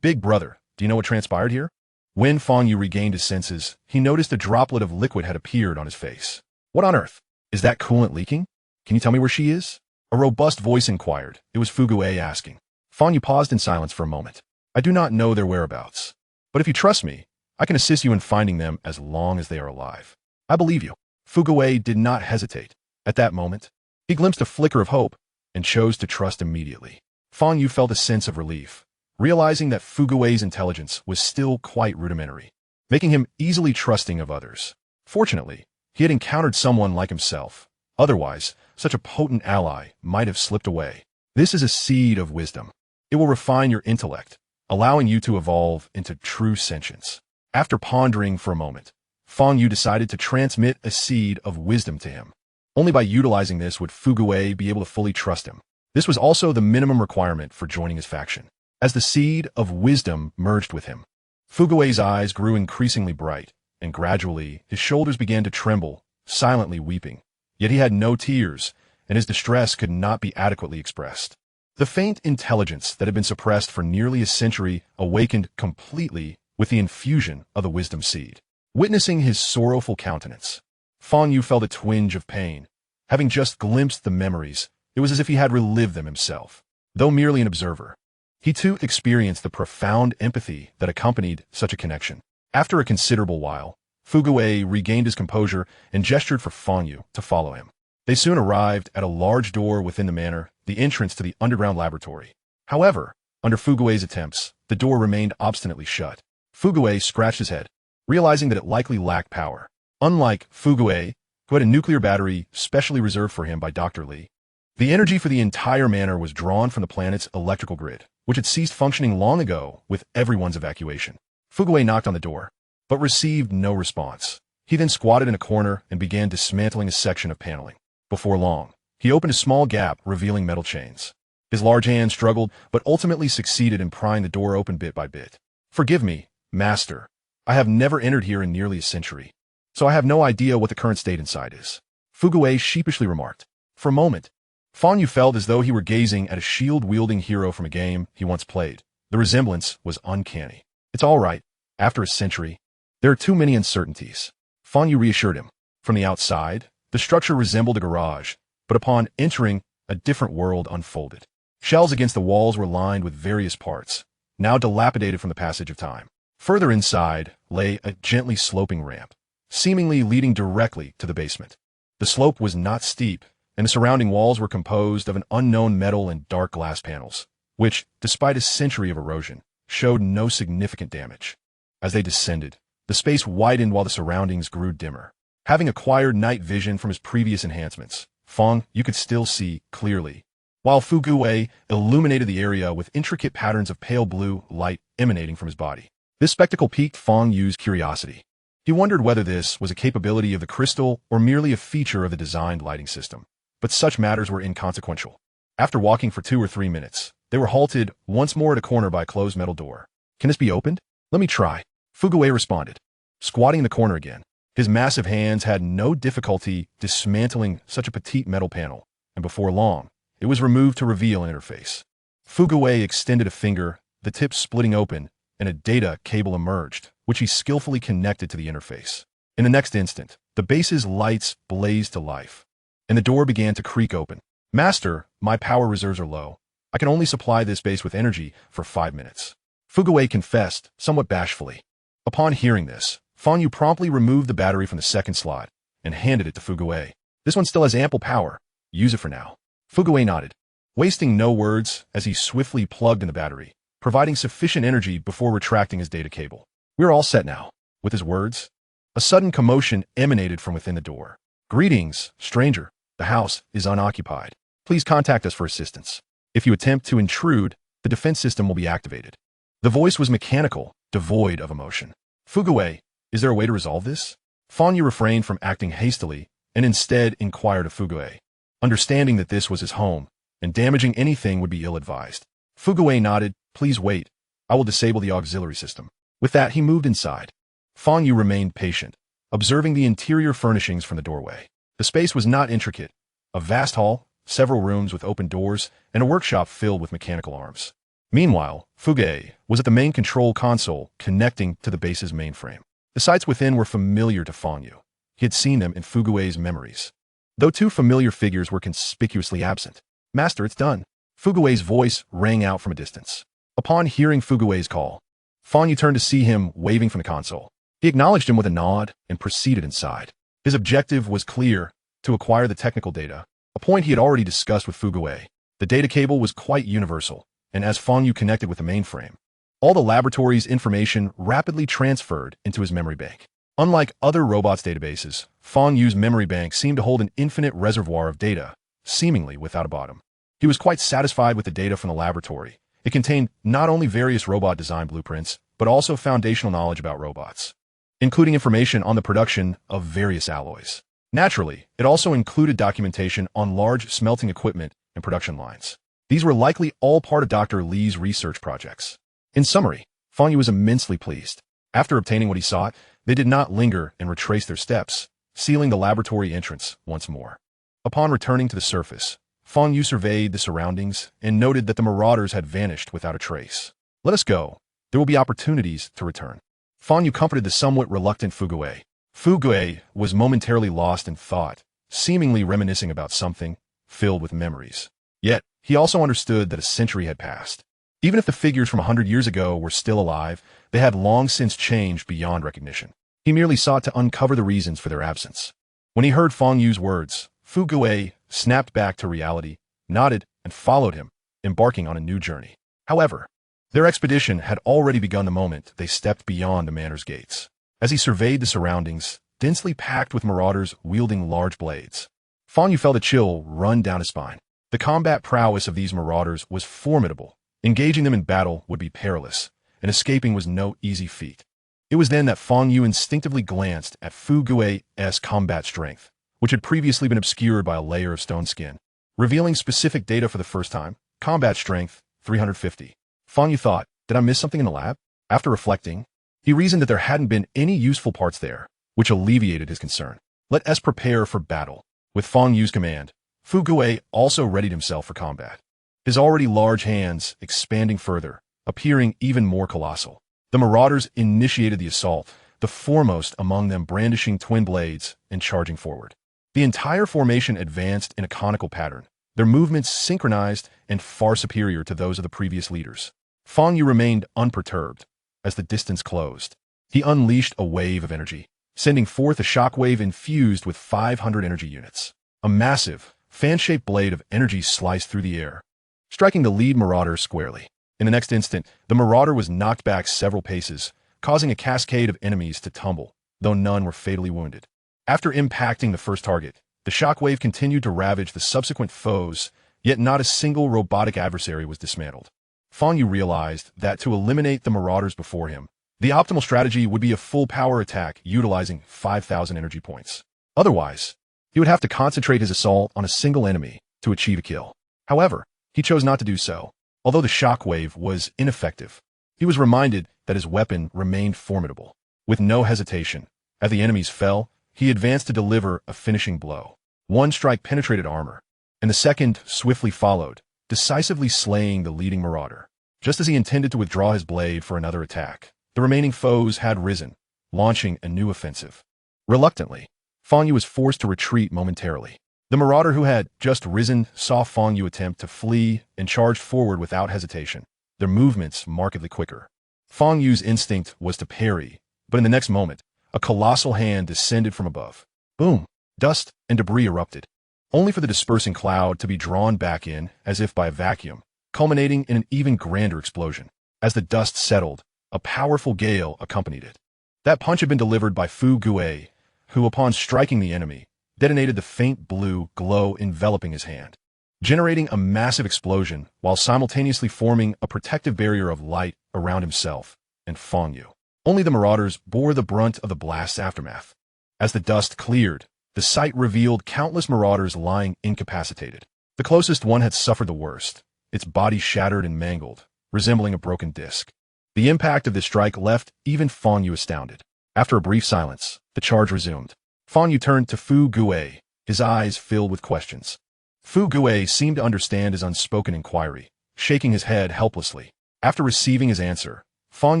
big brother, do you know what transpired here? When Fang Yu regained his senses, he noticed a droplet of liquid had appeared on his face. What on earth? Is that coolant leaking? Can you tell me where she is? A robust voice inquired. It was Fuguei asking. Fang Yu paused in silence for a moment. I do not know their whereabouts, but if you trust me, I can assist you in finding them as long as they are alive. I believe you. Fuguei did not hesitate. At that moment, he glimpsed a flicker of hope and chose to trust immediately. Fang Yu felt a sense of relief, realizing that Fuguei's intelligence was still quite rudimentary, making him easily trusting of others. Fortunately, he had encountered someone like himself. Otherwise, such a potent ally might have slipped away. This is a seed of wisdom. It will refine your intellect, allowing you to evolve into true sentience. After pondering for a moment, Fang Yu decided to transmit a seed of wisdom to him. Only by utilizing this would Fuguei be able to fully trust him. This was also the minimum requirement for joining his faction. As the seed of wisdom merged with him, Fuguei's eyes grew increasingly bright, and gradually his shoulders began to tremble, silently weeping. Yet he had no tears, and his distress could not be adequately expressed. The faint intelligence that had been suppressed for nearly a century awakened completely with the infusion of the wisdom seed. Witnessing his sorrowful countenance, Fang Yu felt a twinge of pain. Having just glimpsed the memories, it was as if he had relived them himself. Though merely an observer, he too experienced the profound empathy that accompanied such a connection. After a considerable while, Fuguei regained his composure and gestured for Fang Yu to follow him. They soon arrived at a large door within the manor, the entrance to the underground laboratory. However, under Fugue's attempts, the door remained obstinately shut. Fugue scratched his head, realizing that it likely lacked power. Unlike Fugue, who had a nuclear battery specially reserved for him by Dr. Lee, the energy for the entire manor was drawn from the planet's electrical grid, which had ceased functioning long ago with everyone's evacuation. Fugue knocked on the door, but received no response. He then squatted in a corner and began dismantling a section of paneling. Before long, he opened a small gap, revealing metal chains. His large hand struggled, but ultimately succeeded in prying the door open bit by bit. "Forgive me, Master. I have never entered here in nearly a century, so I have no idea what the current state inside is," Fugue sheepishly remarked. For a moment, Fang Yu felt as though he were gazing at a shield-wielding hero from a game he once played. The resemblance was uncanny. "It's all right. After a century, there are too many uncertainties," Fang Yu reassured him. From the outside, the structure resembled a garage, but upon entering, a different world unfolded. Shelves against the walls were lined with various parts, now dilapidated from the passage of time. Further inside lay a gently sloping ramp, seemingly leading directly to the basement. The slope was not steep, and the surrounding walls were composed of an unknown metal and dark glass panels, which, despite a century of erosion, showed no significant damage. As they descended, the space widened while the surroundings grew dimmer. Having acquired night vision from his previous enhancements, Fang Yu could still see clearly, while Fugue illuminated the area with intricate patterns of pale blue light emanating from his body. This spectacle piqued Fang Yu's curiosity. He wondered whether this was a capability of the crystal or merely a feature of the designed lighting system. But such matters were inconsequential. After walking for 2 or 3 minutes, they were halted once more at a corner by a closed metal door. "Can this be opened?" "Let me try," Fugue responded, squatting in the corner again. His massive hands had no difficulty dismantling such a petite metal panel, and before long, it was removed to reveal an interface. Fugue extended a finger, the tip splitting open, and a data cable emerged, which he skillfully connected to the interface. In the next instant, the base's lights blazed to life, and the door began to creak open. "Master, my power reserves are low. I can only supply this base with energy for 5 minutes," Fugue confessed, somewhat bashfully. Upon hearing this, Fang Yu promptly removed the battery from the second slot and handed it to Fugue. "This one still has ample power. Use it for now." Fugue nodded, wasting no words as he swiftly plugged in the battery, providing sufficient energy before retracting his data cable. "We're all set now." With his words, a sudden commotion emanated from within the door. "Greetings, stranger. The house is unoccupied. Please contact us for assistance. If you attempt to intrude, the defense system will be activated." The voice was mechanical, devoid of emotion. "Fugue, is there a way to resolve this?" Fang Yu refrained from acting hastily and instead inquired of Fugue, understanding that this was his home, and damaging anything would be ill-advised. Fugue nodded. "Please wait. I will disable the auxiliary system." With that, he moved inside. Fang Yu remained patient, observing the interior furnishings from the doorway. The space was not intricate. A vast hall, several rooms with open doors, and a workshop filled with mechanical arms. Meanwhile, Fugue was at the main control console connecting to the base's mainframe. The sights within were familiar to Fang Yu. He had seen them in Fugue's memories, though 2 familiar figures were conspicuously absent. "Master, it's done." Fugue's voice rang out from a distance. Upon hearing Fugue's call, Fang Yu turned to see him waving from the console. He acknowledged him with a nod and proceeded inside. His objective was clear: to acquire the technical data, a point he had already discussed with Fugue. The data cable was quite universal, and as Fang Yu connected with the mainframe, all the laboratory's information rapidly transferred into his memory bank. Unlike other robots' databases, Fang Yu's memory bank seemed to hold an infinite reservoir of data, seemingly without a bottom. He was quite satisfied with the data from the laboratory. It contained not only various robot design blueprints, but also foundational knowledge about robots, including information on the production of various alloys. Naturally, it also included documentation on large smelting equipment and production lines. These were likely all part of Dr. Lee's research projects. In summary, Fang Yu was immensely pleased. After obtaining what he sought, they did not linger and retrace their steps, sealing the laboratory entrance once more. Upon returning to the surface, Fang Yu surveyed the surroundings and noted that the marauders had vanished without a trace. "Let us go. There will be opportunities to return." Fang Yu comforted the somewhat reluctant Fugue. Fugue was momentarily lost in thought, seemingly reminiscing about something filled with memories. Yet, he also understood that a century had passed. Even if the figures from 100 years ago were still alive, they had long since changed beyond recognition. He merely sought to uncover the reasons for their absence. When he heard Fang Yu's words, Fu Gui snapped back to reality, nodded, and followed him, embarking on a new journey. However, their expedition had already begun the moment they stepped beyond the manor's gates. As he surveyed the surroundings, densely packed with marauders wielding large blades, Fang Yu felt a chill run down his spine. The combat prowess of these marauders was formidable. Engaging them in battle would be perilous, and escaping was no easy feat. It was then that Fang Yu instinctively glanced at Fu Gui's combat strength, which had previously been obscured by a layer of stone skin. Revealing specific data for the first time, combat strength, 350. Fang Yu thought, did I miss something in the lab? After reflecting, he reasoned that there hadn't been any useful parts there, which alleviated his concern. Let us prepare for battle. With Fang Yu's command, Fu Gui also readied himself for combat. His already large hands expanding further, appearing even more colossal. The marauders initiated the assault, the foremost among them brandishing twin blades and charging forward. The entire formation advanced in a conical pattern, their movements synchronized and far superior to those of the previous leaders. Fang Yu remained unperturbed. As the distance closed, he unleashed a wave of energy, sending forth a shockwave infused with 500 energy units. A massive, fan-shaped blade of energy sliced through the air, striking the lead marauder squarely. In the next instant, the marauder was knocked back several paces, causing a cascade of enemies to tumble, though none were fatally wounded. After impacting the first target, the shockwave continued to ravage the subsequent foes, yet not a single robotic adversary was dismantled. Fang Yu realized that to eliminate the marauders before him, the optimal strategy would be a full-power attack utilizing 5,000 energy points. Otherwise, he would have to concentrate his assault on a single enemy to achieve a kill. However, he chose not to do so. Although the shockwave was ineffective, he was reminded that his weapon remained formidable. With no hesitation, as the enemies fell, he advanced to deliver a finishing blow. One strike penetrated armor, and the second swiftly followed, decisively slaying the leading marauder. Just as he intended to withdraw his blade for another attack, the remaining foes had risen, launching a new offensive. Reluctantly, Fang Yu was forced to retreat momentarily. The marauder who had just risen saw Fang Yu attempt to flee and charged forward without hesitation, their movements markedly quicker. Fang Yu's instinct was to parry, but in the next moment, a colossal hand descended from above. Boom! Dust and debris erupted, only for the dispersing cloud to be drawn back in as if by a vacuum, culminating in an even grander explosion. As the dust settled, a powerful gale accompanied it. That punch had been delivered by Fu Gui, who, upon striking the enemy, detonated the faint blue glow enveloping his hand, generating a massive explosion while simultaneously forming a protective barrier of light around himself and Fang Yu. Only the marauders bore the brunt of the blast's aftermath. As the dust cleared, the sight revealed countless marauders lying incapacitated. The closest one had suffered the worst, its body shattered and mangled, resembling a broken disc. The impact of this strike left even Fang Yu astounded. After a brief silence, the charge resumed. Fang Yu turned to Fu Gui, his eyes filled with questions. Fu Gui seemed to understand his unspoken inquiry, shaking his head helplessly. After receiving his answer, Fang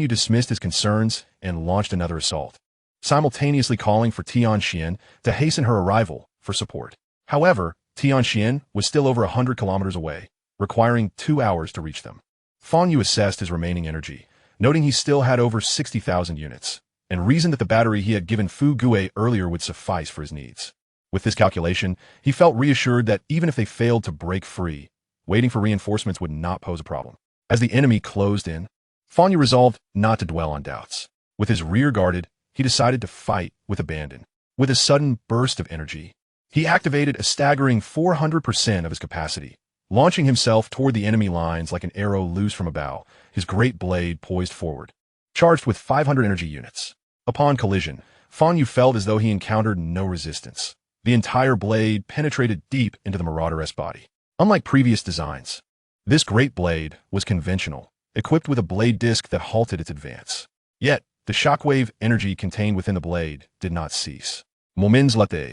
Yu dismissed his concerns and launched another assault, simultaneously calling for Tianxian to hasten her arrival for support. However, Tianxian was still over 100 kilometers away, requiring 2 hours to reach them. Fang Yu assessed his remaining energy, noting he still had over 60,000 units, and reasoned that the battery he had given Fu Gui earlier would suffice for his needs. With this calculation, he felt reassured that even if they failed to break free, waiting for reinforcements would not pose a problem. As the enemy closed in, Fang Yu resolved not to dwell on doubts. With his rear guarded, he decided to fight with abandon. With a sudden burst of energy, he activated a staggering 400% of his capacity, launching himself toward the enemy lines like an arrow loose from a bow, his great blade poised forward, charged with 500 energy units. Upon collision, Fang Yu felt as though he encountered no resistance. The entire blade penetrated deep into the marauder's body. Unlike previous designs, this great blade was conventional, equipped with a blade disc that halted its advance. Yet, the shockwave energy contained within the blade did not cease. Moments later,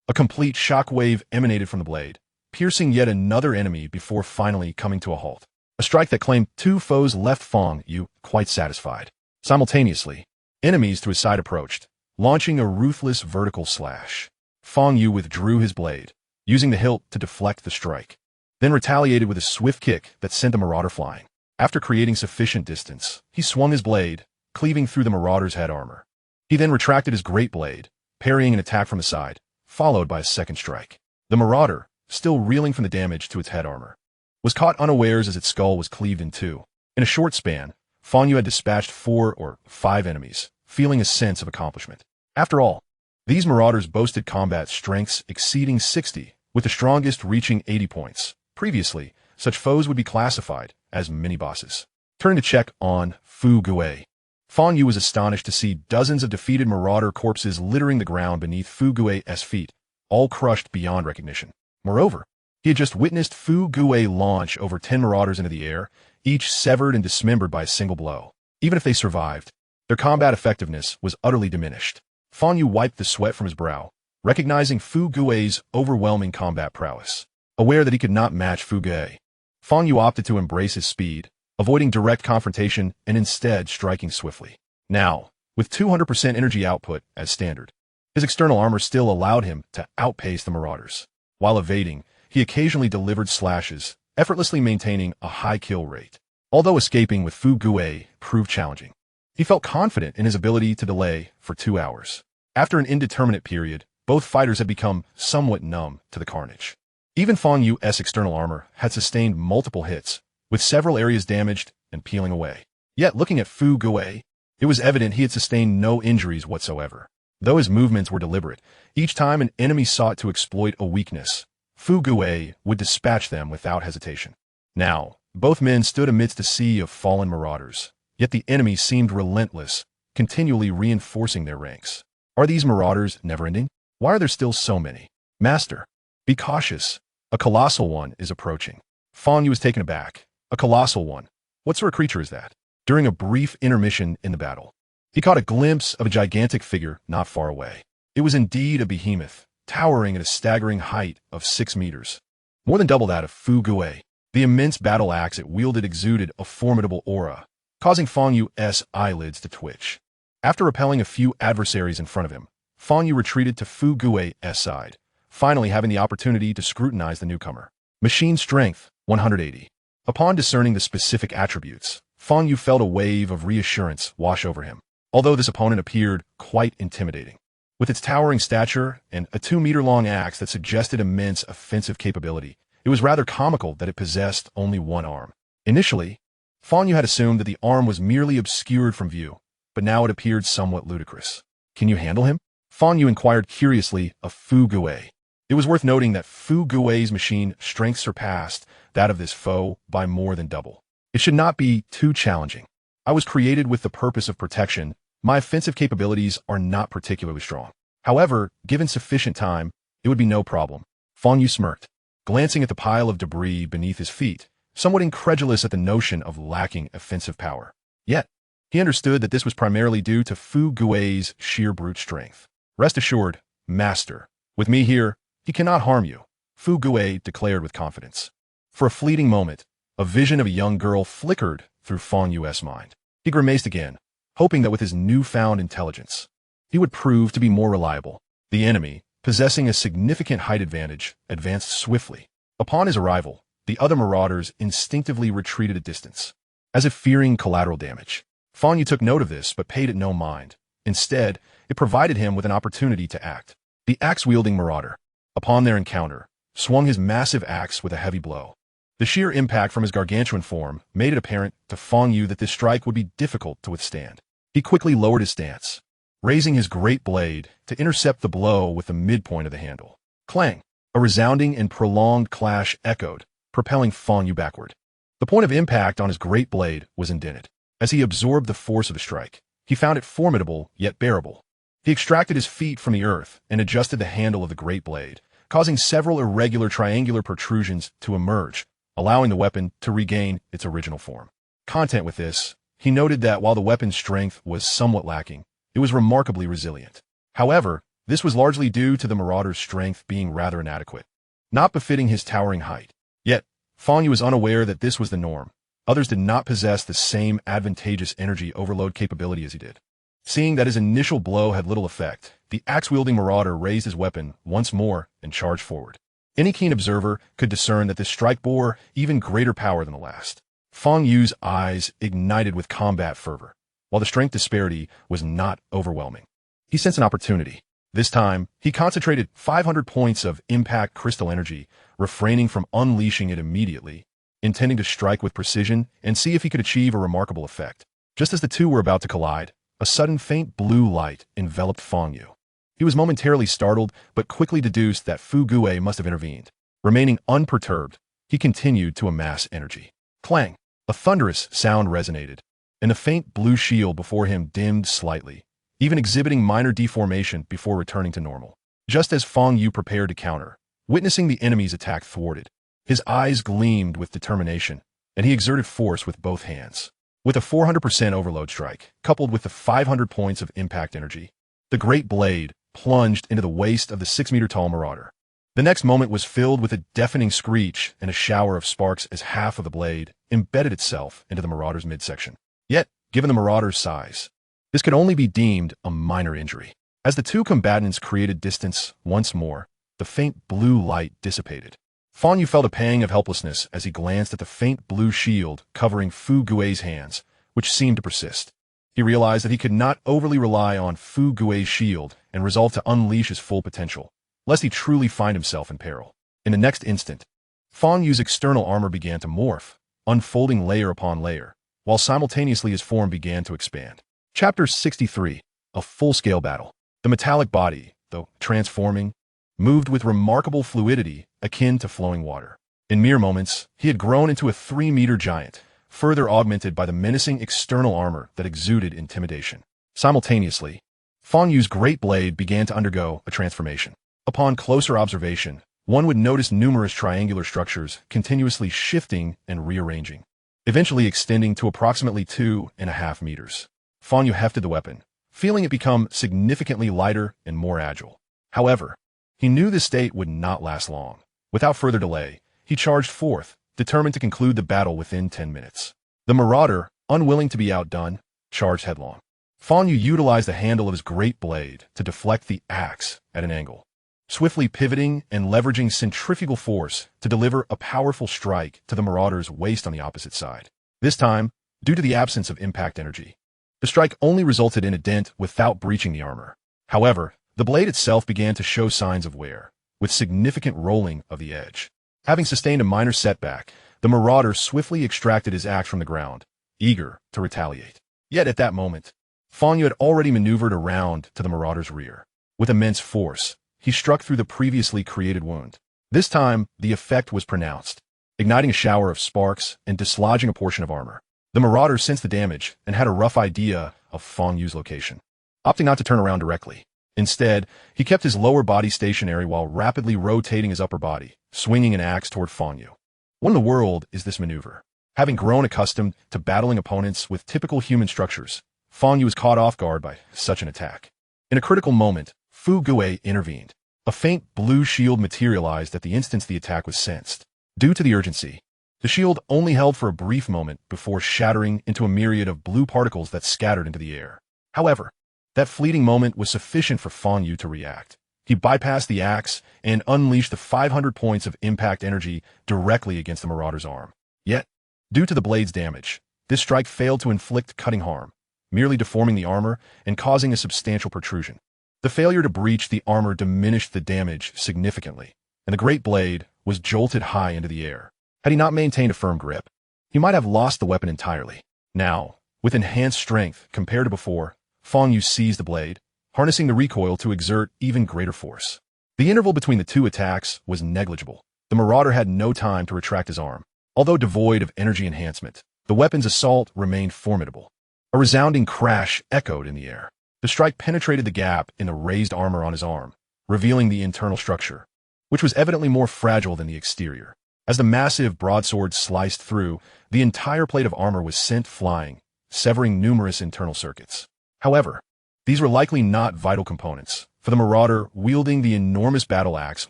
a complete shockwave emanated from the blade, piercing yet another enemy before finally coming to a halt. A strike that claimed 2 foes left Fang Yu quite satisfied. Simultaneously, enemies to his side approached, launching a ruthless vertical slash. Fang Yu withdrew his blade, using the hilt to deflect the strike, then retaliated with a swift kick that sent the marauder flying. After creating sufficient distance, he swung his blade, cleaving through the marauder's head armor. He then retracted his great blade, parrying an attack from the side, followed by a second strike. The marauder, still reeling from the damage to its head armor, was caught unawares as its skull was cleaved in two. In a short span, Fang Yu had dispatched 4 or 5 enemies, feeling a sense of accomplishment. After all, these marauders boasted combat strengths exceeding 60, with the strongest reaching 80 points. Previously, such foes would be classified as mini-bosses. Turning to check on Fu Gui, Fang Yu was astonished to see dozens of defeated marauder corpses littering the ground beneath Fu Gui's feet, all crushed beyond recognition. Moreover, he had just witnessed Fu Gui launch over 10 marauders into the air, each severed and dismembered by a single blow. Even if they survived, their combat effectiveness was utterly diminished. Fang Yu wiped the sweat from his brow, recognizing Fu Gui's overwhelming combat prowess. Aware that he could not match Fu Gui, Fang Yu opted to embrace his speed, avoiding direct confrontation and instead striking swiftly. Now, with 200% energy output as standard, his external armor still allowed him to outpace the marauders. While evading, he occasionally delivered slashes, effortlessly maintaining a high kill rate. Although escaping with Fu Gui proved challenging, he felt confident in his ability to delay for 2 hours. After an indeterminate period, both fighters had become somewhat numb to the carnage. Even Fang Yu's external armor had sustained multiple hits, with several areas damaged and peeling away. Yet looking at Fu Gui, it was evident he had sustained no injuries whatsoever. Though his movements were deliberate, each time an enemy sought to exploit a weakness, Fu Gui would dispatch them without hesitation. Now, both men stood amidst a sea of fallen marauders, yet the enemy seemed relentless, continually reinforcing their ranks. Are these marauders never-ending? Why are there still so many? Master, be cautious. A colossal one is approaching. Fang Yu was taken aback. A colossal one? What sort of creature is that? During a brief intermission in the battle, he caught a glimpse of a gigantic figure not far away. It was indeed a behemoth, towering at a staggering height of 6 meters. More than double that of Fu Gui. The immense battle axe it wielded exuded a formidable aura, causing Fang Yu's eyelids to twitch. After repelling a few adversaries in front of him, Fang Yu retreated to Fu Gui's side, finally having the opportunity to scrutinize the newcomer. Machine strength, 180. Upon discerning the specific attributes, Fang Yu felt a wave of reassurance wash over him, although this opponent appeared quite intimidating. With its towering stature and a 2-meter-long axe that suggested immense offensive capability, it was rather comical that it possessed only one arm. Initially, Fang Yu had assumed that the arm was merely obscured from view, but now it appeared somewhat ludicrous. Can you handle him? Fang Yu inquired curiously of Fu Gui. It was worth noting that Fu Gui's machine strength surpassed that of this foe by more than double. It should not be too challenging. I was created with the purpose of protection. My offensive capabilities are not particularly strong. However, given sufficient time, it would be no problem. Fang Yu smirked, glancing at the pile of debris beneath his feet, somewhat incredulous at the notion of lacking offensive power. Yet, he understood that this was primarily due to Fu Gui's sheer brute strength. Rest assured, Master, with me here, he cannot harm you, Fu Gui declared with confidence. For a fleeting moment, a vision of a young girl flickered through Fang Yu's mind. He grimaced again, hoping that with his newfound intelligence, he would prove to be more reliable. The enemy, possessing a significant height advantage, advanced swiftly. Upon his arrival, the other marauders instinctively retreated a distance, as if fearing collateral damage. Fang Yu took note of this but paid it no mind. Instead, it provided him with an opportunity to act. The axe-wielding marauder, upon their encounter, swung his massive axe with a heavy blow. The sheer impact from his gargantuan form made it apparent to Fang Yu that this strike would be difficult to withstand. He quickly lowered his stance, raising his great blade to intercept the blow with the midpoint of the handle. Clang! A resounding and prolonged clash echoed, propelling Fang Yu backward. The point of impact on his great blade was indented. As he absorbed the force of the strike, he found it formidable yet bearable. He extracted his feet from the earth and adjusted the handle of the great blade, causing several irregular triangular protrusions to emerge, allowing the weapon to regain its original form. Content with this, he noted that while the weapon's strength was somewhat lacking, it was remarkably resilient. However, this was largely due to the marauder's strength being rather inadequate, not befitting his towering height. Yet, Fang Yu was unaware that this was the norm. Others did not possess the same advantageous energy overload capability as he did. Seeing that his initial blow had little effect, the axe-wielding marauder raised his weapon once more and charged forward. Any keen observer could discern that this strike bore even greater power than the last. Fang Yu's eyes ignited with combat fervor, while the strength disparity was not overwhelming. He sensed an opportunity. This time, he concentrated 500 points of impact crystal energy, refraining from unleashing it immediately, intending to strike with precision and see if he could achieve a remarkable effect. Just as the two were about to collide, a sudden faint blue light enveloped Fang Yu. He was momentarily startled, but quickly deduced that Fu Gue must have intervened. Remaining unperturbed, he continued to amass energy. Clang! A thunderous sound resonated, and the faint blue shield before him dimmed slightly, even exhibiting minor deformation before returning to normal. Just as Fang Yu prepared to counter, witnessing the enemy's attack thwarted, his eyes gleamed with determination, and he exerted force with both hands. With a 400% overload strike, coupled with the 500 points of impact energy, the great blade plunged into the waist of the 6-meter-tall marauder. The next moment was filled with a deafening screech and a shower of sparks as half of the blade embedded itself into the marauder's midsection. Yet, given the marauder's size, this could only be deemed a minor injury. As the two combatants created distance once more, the faint blue light dissipated. Fang Yu felt a pang of helplessness as he glanced at the faint blue shield covering Fu Gue's hands, which seemed to persist. He realized that he could not overly rely on Fu Gue's shield and resolved to unleash his full potential, lest he truly find himself in peril. In the next instant, Fang Yu's external armor began to morph, unfolding layer upon layer, while simultaneously his form began to expand. Chapter 63. A full-scale battle. The metallic body, though transforming, moved with remarkable fluidity akin to flowing water. In mere moments, he had grown into a 3-meter giant, further augmented by the menacing external armor that exuded intimidation. Simultaneously, Fang Yu's great blade began to undergo a transformation. Upon closer observation, one would notice numerous triangular structures continuously shifting and rearranging, eventually extending to approximately 2.5 meters. Fang Yu hefted the weapon, feeling it become significantly lighter and more agile. However, he knew this state would not last long. Without further delay, he charged forth, determined to conclude the battle within 10 minutes. The marauder, unwilling to be outdone, charged headlong. Fang Yu utilized the handle of his great blade to deflect the axe at an angle, swiftly pivoting and leveraging centrifugal force to deliver a powerful strike to the marauder's waist on the opposite side. This time, due to the absence of impact energy, the strike only resulted in a dent without breaching the armor. However, the blade itself began to show signs of wear, with significant rolling of the edge. Having sustained a minor setback, the marauder swiftly extracted his axe from the ground, eager to retaliate. Yet at that moment, Fang Yu had already maneuvered around to the marauder's rear. With immense force, he struck through the previously created wound. This time, the effect was pronounced, igniting a shower of sparks and dislodging a portion of armor. The marauder sensed the damage and had a rough idea of Fang Yu's location, opting not to turn around directly. Instead, he kept his lower body stationary while rapidly rotating his upper body, swinging an axe toward Fang Yu. What in the world is this maneuver? Having grown accustomed to battling opponents with typical human structures, Fang Yu was caught off guard by such an attack. In a critical moment, Fu Gue intervened. A faint blue shield materialized at the instant the attack was sensed. Due to the urgency, the shield only held for a brief moment before shattering into a myriad of blue particles that scattered into the air. However, that fleeting moment was sufficient for Fang Yu to react. He bypassed the axe and unleashed the 500 points of impact energy directly against the marauder's arm. Yet, due to the blade's damage, this strike failed to inflict cutting harm, merely deforming the armor and causing a substantial protrusion. The failure to breach the armor diminished the damage significantly, and the great blade was jolted high into the air. Had he not maintained a firm grip, he might have lost the weapon entirely. Now, with enhanced strength compared to before, Fang Yu seized the blade, harnessing the recoil to exert even greater force. The interval between the two attacks was negligible. The marauder had no time to retract his arm. Although devoid of energy enhancement, the weapon's assault remained formidable. A resounding crash echoed in the air. The strike penetrated the gap in the raised armor on his arm, revealing the internal structure, which was evidently more fragile than the exterior. As the massive broadsword sliced through, the entire plate of armor was sent flying, severing numerous internal circuits. However, these were likely not vital components, for the marauder, wielding the enormous battle axe,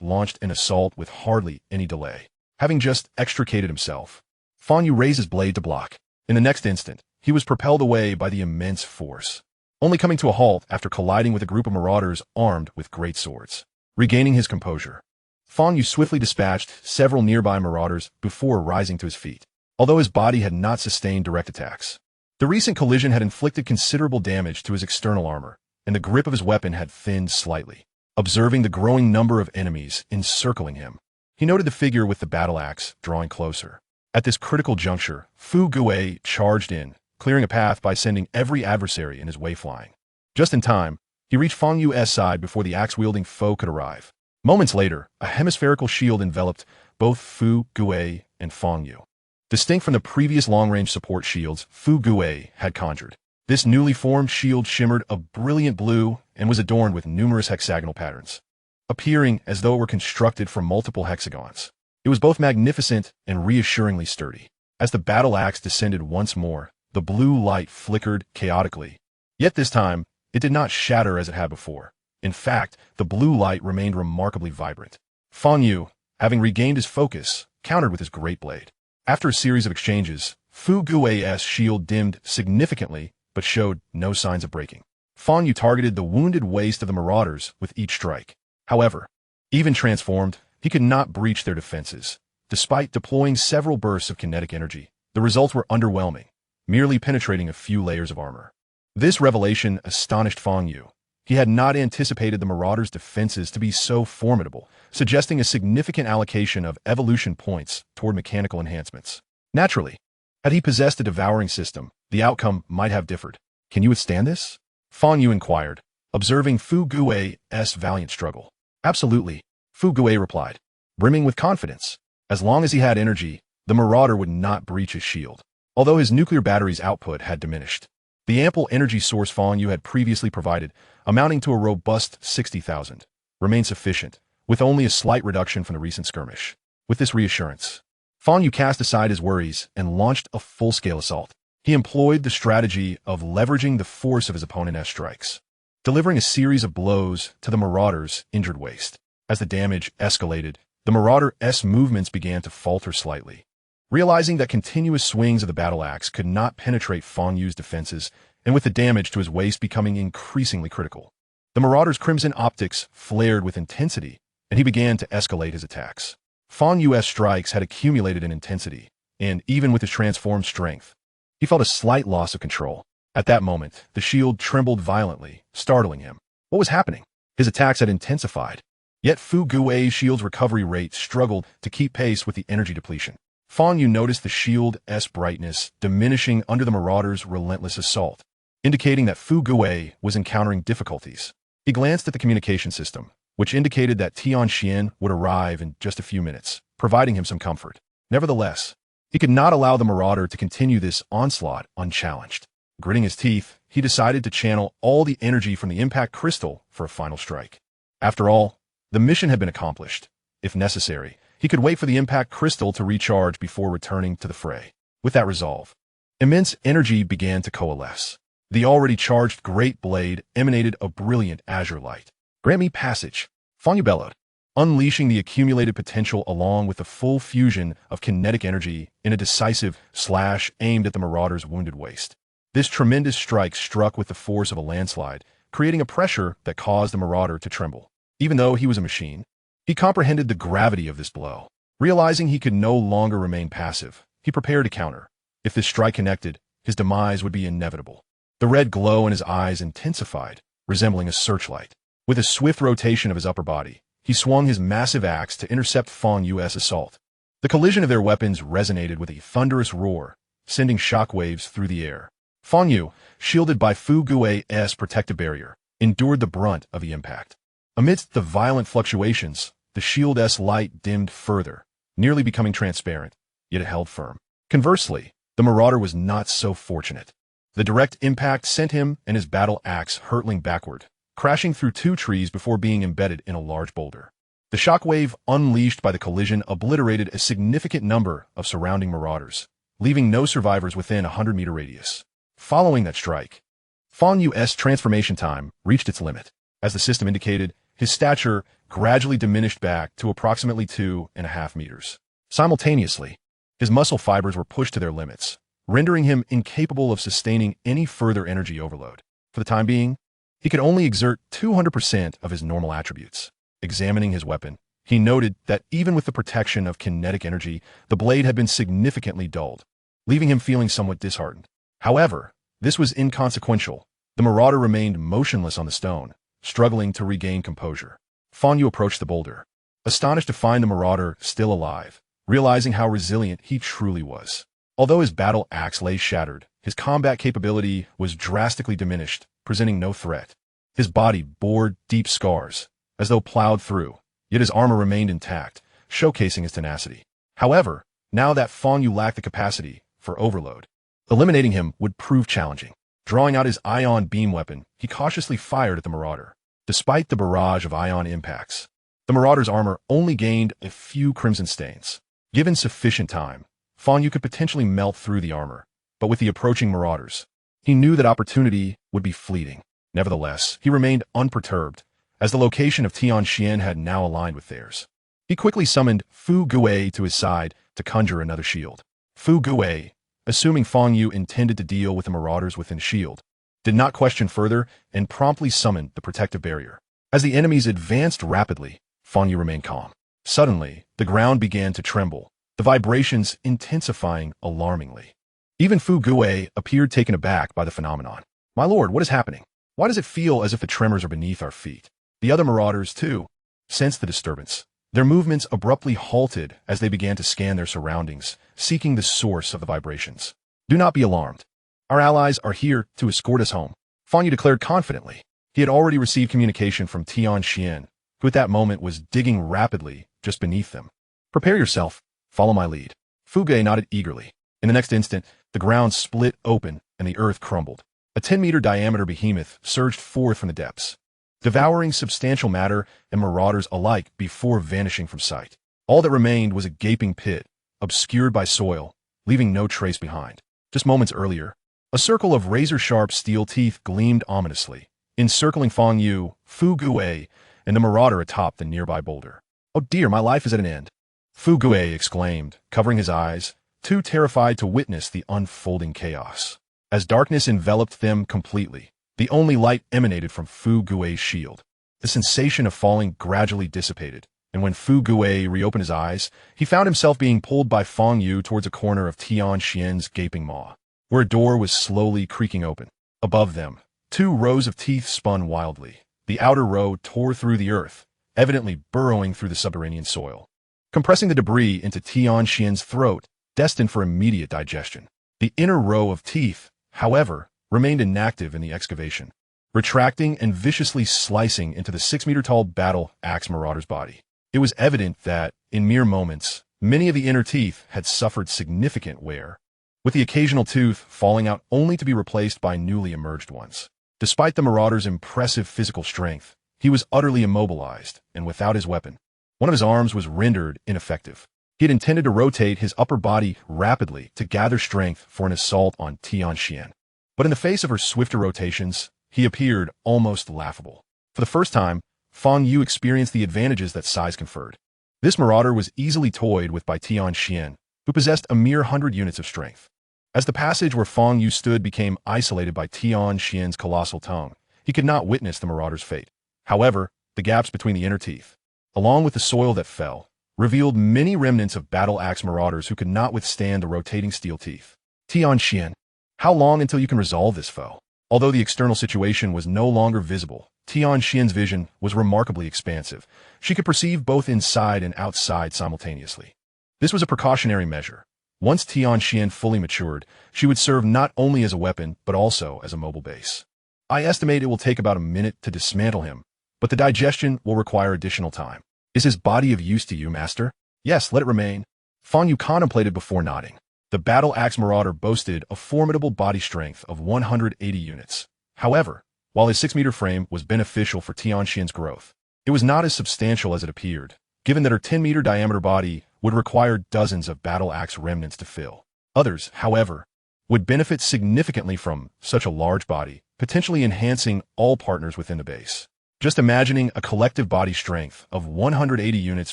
launched an assault with hardly any delay. Having just extricated himself, Fang Yu raised his blade to block. In the next instant, he was propelled away by the immense force, only coming to a halt after colliding with a group of marauders armed with great swords. Regaining his composure, Fang Yu swiftly dispatched several nearby marauders before rising to his feet. Although his body had not sustained direct attacks, the recent collision had inflicted considerable damage to his external armor, and the grip of his weapon had thinned slightly. Observing the growing number of enemies encircling him, he noted the figure with the battle axe drawing closer. At this critical juncture, Fu Gui charged in, clearing a path by sending every adversary in his way flying. Just in time, he reached Fang Yu's side before the axe-wielding foe could arrive. Moments later, a hemispherical shield enveloped both Fu Gui and Fang Yu. Distinct from the previous long-range support shields Fu Gui had conjured, this newly formed shield shimmered a brilliant blue and was adorned with numerous hexagonal patterns, appearing as though it were constructed from multiple hexagons. It was both magnificent and reassuringly sturdy. As the battle axe descended once more, the blue light flickered chaotically. Yet this time, it did not shatter as it had before. In fact, the blue light remained remarkably vibrant. Fang Yu, having regained his focus, countered with his great blade. After a series of exchanges, Fu Gui's shield dimmed significantly but showed no signs of breaking. Fang Yu targeted the wounded waist of the marauders with each strike. However, even transformed, he could not breach their defenses. Despite deploying several bursts of kinetic energy, the results were underwhelming, merely penetrating a few layers of armor. This revelation astonished Fang Yu. He had not anticipated the marauders' defenses to be so formidable, suggesting a significant allocation of evolution points toward mechanical enhancements. Naturally, had he possessed a devouring system, the outcome might have differed. Can you withstand this? Fang Yu inquired, observing Fu Gui's valiant struggle. Absolutely, Fu Gui replied, brimming with confidence. As long as he had energy, the marauder would not breach his shield, although his nuclear battery's output had diminished. The ample energy source Fang Yu had previously provided, amounting to a robust 60,000, remained sufficient, with only a slight reduction from the recent skirmish. With this reassurance, Fang Yu cast aside his worries and launched a full-scale assault. He employed the strategy of leveraging the force of his opponent's strikes, delivering a series of blows to the marauder's injured waist. As the damage escalated, the marauder's movements began to falter slightly. Realizing that continuous swings of the battle axe could not penetrate Fang Yu's defenses, and with the damage to his waist becoming increasingly critical, the marauder's crimson optics flared with intensity, and he began to escalate his attacks. Fang Yu's strikes had accumulated in intensity, and even with his transformed strength, he felt a slight loss of control. At that moment, the shield trembled violently, startling him. What was happening? His attacks had intensified, yet Fu Gui's shield's recovery rate struggled to keep pace with the energy depletion. Fang Yu noticed the shield's brightness diminishing under the marauder's relentless assault, indicating that Fu Gui was encountering difficulties. He glanced at the communication system, which indicated that Tianxian would arrive in just a few minutes, providing him some comfort. Nevertheless, he could not allow the marauder to continue this onslaught unchallenged. Gritting his teeth, he decided to channel all the energy from the impact crystal for a final strike. After all, the mission had been accomplished. If necessary, he could wait for the impact crystal to recharge before returning to the fray. With that resolve, immense energy began to coalesce. The already charged great blade emanated a brilliant azure light. Grant me passage, Fang Yu bellowed, unleashing the accumulated potential along with the full fusion of kinetic energy in a decisive slash aimed at the marauder's wounded waist. This tremendous strike struck with the force of a landslide, creating a pressure that caused the marauder to tremble. Even though he was a machine, he comprehended the gravity of this blow. Realizing he could no longer remain passive, he prepared to counter. If this strike connected, his demise would be inevitable. The red glow in his eyes intensified, resembling a searchlight. With a swift rotation of his upper body, he swung his massive axe to intercept Fang Yu's assault. The collision of their weapons resonated with a thunderous roar, sending shockwaves through the air. Fang Yu, shielded by Fu Gui's protective barrier, endured the brunt of the impact. Amidst the violent fluctuations, the shield's light dimmed further, nearly becoming transparent, yet it held firm. Conversely, the marauder was not so fortunate. The direct impact sent him and his battle axe hurtling backward, crashing through two trees before being embedded in a large boulder. The shockwave unleashed by the collision obliterated a significant number of surrounding marauders, leaving no survivors within a 100-meter radius. Following that strike, Fang Yu's transformation time reached its limit. As the system indicated, his stature gradually diminished back to approximately 2.5 meters. Simultaneously, his muscle fibers were pushed to their limits, rendering him incapable of sustaining any further energy overload. For the time being, he could only exert 200% of his normal attributes. Examining his weapon, he noted that even with the protection of kinetic energy, the blade had been significantly dulled, leaving him feeling somewhat disheartened. However, this was inconsequential. The marauder remained motionless on the stone, struggling to regain composure. Fang Yu approached the boulder, astonished to find the marauder still alive, realizing how resilient he truly was. Although his battle axe lay shattered, his combat capability was drastically diminished, presenting no threat. His body bore deep scars, as though plowed through, yet his armor remained intact, showcasing his tenacity. However, now that Fang Yu lacked the capacity for overload, eliminating him would prove challenging. Drawing out his ion beam weapon, he cautiously fired at the marauder. Despite the barrage of ion impacts, the marauder's armor only gained a few crimson stains. Given sufficient time, Fang Yu could potentially melt through the armor, but with the approaching marauders, he knew that opportunity would be fleeting. Nevertheless, he remained unperturbed, as the location of Tianxian had now aligned with theirs. He quickly summoned Fu Gui to his side to conjure another shield. Fu Gui, assuming Fang Yu intended to deal with the marauders within shield, did not question further and promptly summoned the protective barrier. As the enemies advanced rapidly, Fang Yu remained calm. Suddenly, the ground began to tremble, the vibrations intensifying alarmingly. Even Fu Gui appeared taken aback by the phenomenon. "My lord, what is happening? Why does it feel as if the tremors are beneath our feet?" The other marauders, too, sensed the disturbance. Their movements abruptly halted as they began to scan their surroundings, seeking the source of the vibrations. "Do not be alarmed. Our allies are here to escort us home," Fang Yu declared confidently. He had already received communication from Tianxian, who at that moment was digging rapidly just beneath them. "Prepare yourself. Follow my lead." Fu Gui nodded eagerly. In the next instant, the ground split open and the earth crumbled. A 10-meter diameter behemoth surged forth from the depths, devouring substantial matter and marauders alike before vanishing from sight. All that remained was a gaping pit, obscured by soil, leaving no trace behind. Just moments earlier, a circle of razor-sharp steel teeth gleamed ominously, encircling Fang Yu, Fu Gui, and the marauder atop the nearby boulder. "Oh dear, my life is at an end," Fu Gui exclaimed, covering his eyes, too terrified to witness the unfolding chaos. As darkness enveloped them completely, the only light emanated from Fu Gui's shield. The sensation of falling gradually dissipated, and when Fu Gui reopened his eyes, he found himself being pulled by Fang Yu towards a corner of Tianxian's gaping maw, where a door was slowly creaking open. Above them, 2 rows of teeth spun wildly. The outer row tore through the earth, evidently burrowing through the subterranean soil, compressing the debris into Tianxian's throat, destined for immediate digestion. The inner row of teeth, however, remained inactive in the excavation, retracting and viciously slicing into the 6-meter-tall battle axe marauder's body. It was evident that, in mere moments, many of the inner teeth had suffered significant wear, with the occasional tooth falling out only to be replaced by newly emerged ones. Despite the marauder's impressive physical strength, he was utterly immobilized and without his weapon. One of his arms was rendered ineffective. He had intended to rotate his upper body rapidly to gather strength for an assault on Tianxian. But in the face of her swifter rotations, he appeared almost laughable. For the first time, Fang Yu experienced the advantages that size conferred. This marauder was easily toyed with by Tianxian, who possessed a mere 100 units of strength. As the passage where Fang Yu stood became isolated by Tianxian's colossal tongue, he could not witness the marauder's fate. However, the gaps between the inner teeth, along with the soil that fell, revealed many remnants of battle axe marauders who could not withstand the rotating steel teeth. "Tianxian, how long until you can resolve this foe?" Although the external situation was no longer visible, Tianxian's vision was remarkably expansive. She could perceive both inside and outside simultaneously. This was a precautionary measure. Once Tianxian fully matured, she would serve not only as a weapon, but also as a mobile base. "I estimate it will take about a minute to dismantle him, but the digestion will require additional time. Is his body of use to you, master?" "Yes, let it remain." Fang Yu contemplated before nodding. The battle axe marauder boasted a formidable body strength of 180 units. However, while his 6-meter frame was beneficial for Tianxian's growth, it was not as substantial as it appeared, given that her 10-meter diameter body would require dozens of battle axe remnants to fill. Others, however, would benefit significantly from such a large body, potentially enhancing all partners within the base. Just imagining a collective body strength of 180 units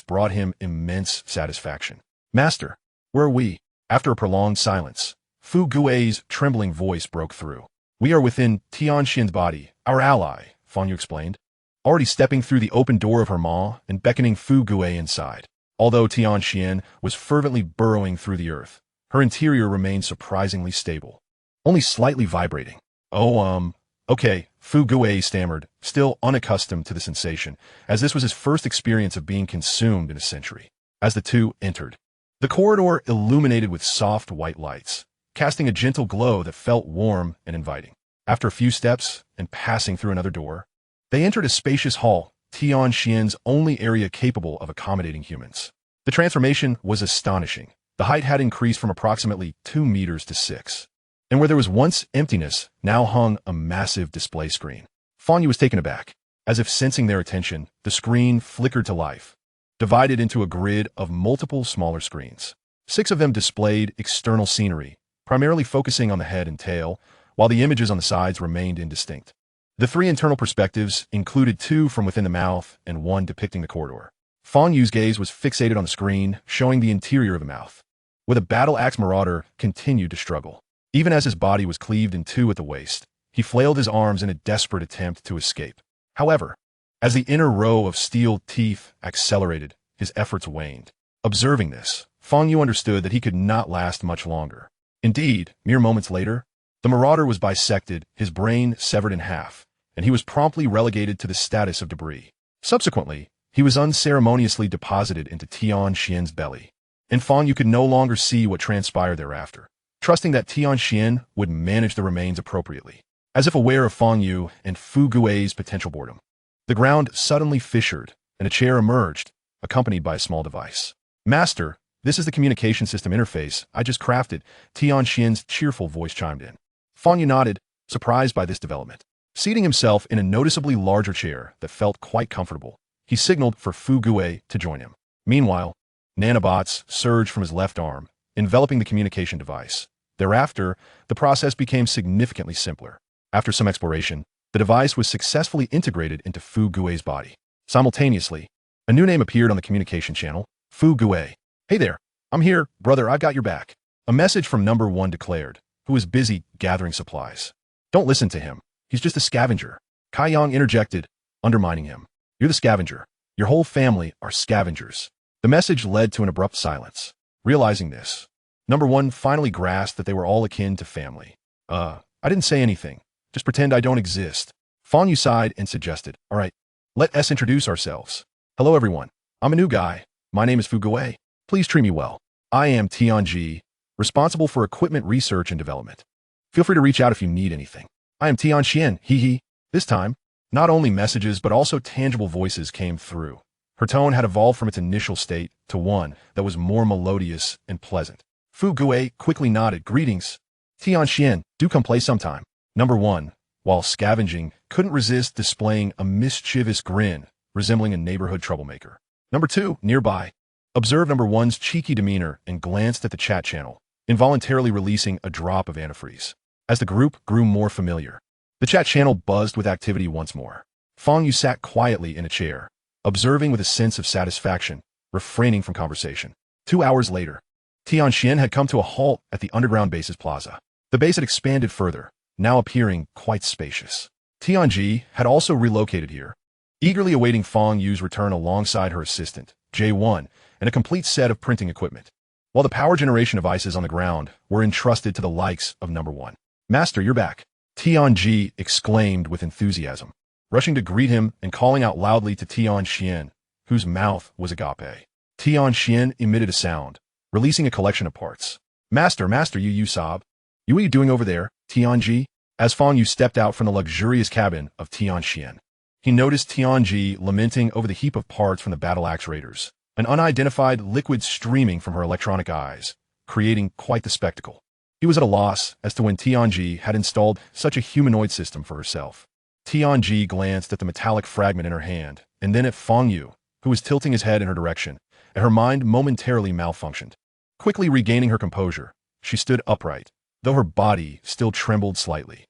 brought him immense satisfaction. "Master, where are we?" After a prolonged silence, Fu Gui's trembling voice broke through. "We are within Tianxian's body, our ally," Fang Yu explained, already stepping through the open door of her maw and beckoning Fu Gui inside. Although Tianxian was fervently burrowing through the earth, her interior remained surprisingly stable, only slightly vibrating. Okay," Fu Guei stammered, still unaccustomed to the sensation, as this was his first experience of being consumed in a century. As the two entered, the corridor illuminated with soft white lights, casting a gentle glow that felt warm and inviting. After a few steps and passing through another door, they entered a spacious hall, Tian Xian's only area capable of accommodating humans. The transformation was astonishing. The height had increased from approximately 2 meters to 6. And where there was once emptiness, now hung a massive display screen. Fang Yu was taken aback. As if sensing their attention, the screen flickered to life, divided into a grid of multiple smaller screens. 6 of them displayed external scenery, primarily focusing on the head and tail, while the images on the sides remained indistinct. The 3 internal perspectives included 2 from within the mouth and 1 depicting the corridor. Fang Yu's gaze was fixated on the screen, showing the interior of the mouth, where the battle-axe marauder continued to struggle. Even as his body was cleaved in 2 at the waist, he flailed his arms in a desperate attempt to escape. However, as the inner row of steel teeth accelerated, his efforts waned. Observing this, Fang Yu understood that he could not last much longer. Indeed, mere moments later, the marauder was bisected, his brain severed in half, and he was promptly relegated to the status of debris. Subsequently, he was unceremoniously deposited into Tian Xian's belly, and Fang Yu could no longer see what transpired thereafter, trusting that Tian Xian would manage the remains appropriately. As if aware of Fang Yu and Fu Guei's potential boredom, the ground suddenly fissured, and a chair emerged, accompanied by a small device. "Master, this is the communication system interface I just crafted," Tian Xian's cheerful voice chimed in. Fang Yu nodded, surprised by this development. Seating himself in a noticeably larger chair that felt quite comfortable, he signaled for Fu Guei to join him. Meanwhile, nanobots surged from his left arm, enveloping the communication device. Thereafter, the process became significantly simpler. After some exploration, the device was successfully integrated into Fu Guei's body. Simultaneously, a new name appeared on the communication channel, Fu Guei. "Hey there, I'm here, brother, I've got your back." A message from number 1 declared, who was busy gathering supplies. "Don't listen to him. He's just a scavenger." Kai Yang interjected, undermining him. "You're the scavenger. Your whole family are scavengers." The message led to an abrupt silence. Realizing this, number 1 finally grasped that they were all akin to family. I didn't say anything. Just pretend I don't exist." Fang Yu sighed and suggested, "All right, let us introduce ourselves. Hello everyone. I'm a new guy. My name is Fu Guei. Please treat me well. I am Tianji, responsible for equipment research and development. Feel free to reach out if you need anything. I am Tian Xian, hee. This time, not only messages but also tangible voices came through. Her tone had evolved from its initial state to one that was more melodious and pleasant. Fu Guei quickly nodded, "Greetings. Tian Xian, do come play sometime." Number 1, while scavenging, couldn't resist displaying a mischievous grin, resembling a neighborhood troublemaker. Number 2, nearby, observed number 1's cheeky demeanor and glanced at the chat channel, involuntarily releasing a drop of antifreeze. As the group grew more familiar, the chat channel buzzed with activity once more. Fang Yu sat quietly in a chair, observing with a sense of satisfaction, refraining from conversation. 2 hours later, Tian Xian had come to a halt at the underground base's plaza. The base had expanded further, now appearing quite spacious. Tianji had also relocated here, eagerly awaiting Fang Yu's return alongside her assistant, J1, and a complete set of printing equipment, while the power generation devices on the ground were entrusted to the likes of number 1. "Master, you're back," Tianji exclaimed with enthusiasm, rushing to greet him and calling out loudly to Tian Xian, whose mouth was agape. Tian Xian emitted a sound, releasing a collection of parts. Master, you sob. "What are you doing over there, Tianji?" As Fang Yu stepped out from the luxurious cabin of Tian Xian, he noticed Tianji lamenting over the heap of parts from the battle axe raiders, an unidentified liquid streaming from her electronic eyes, creating quite the spectacle. He was at a loss as to when Tianji had installed such a humanoid system for herself. Tianji glanced at the metallic fragment in her hand, and then at Fang Yu, who was tilting his head in her direction, and her mind momentarily malfunctioned. Quickly regaining her composure, she stood upright, though her body still trembled slightly.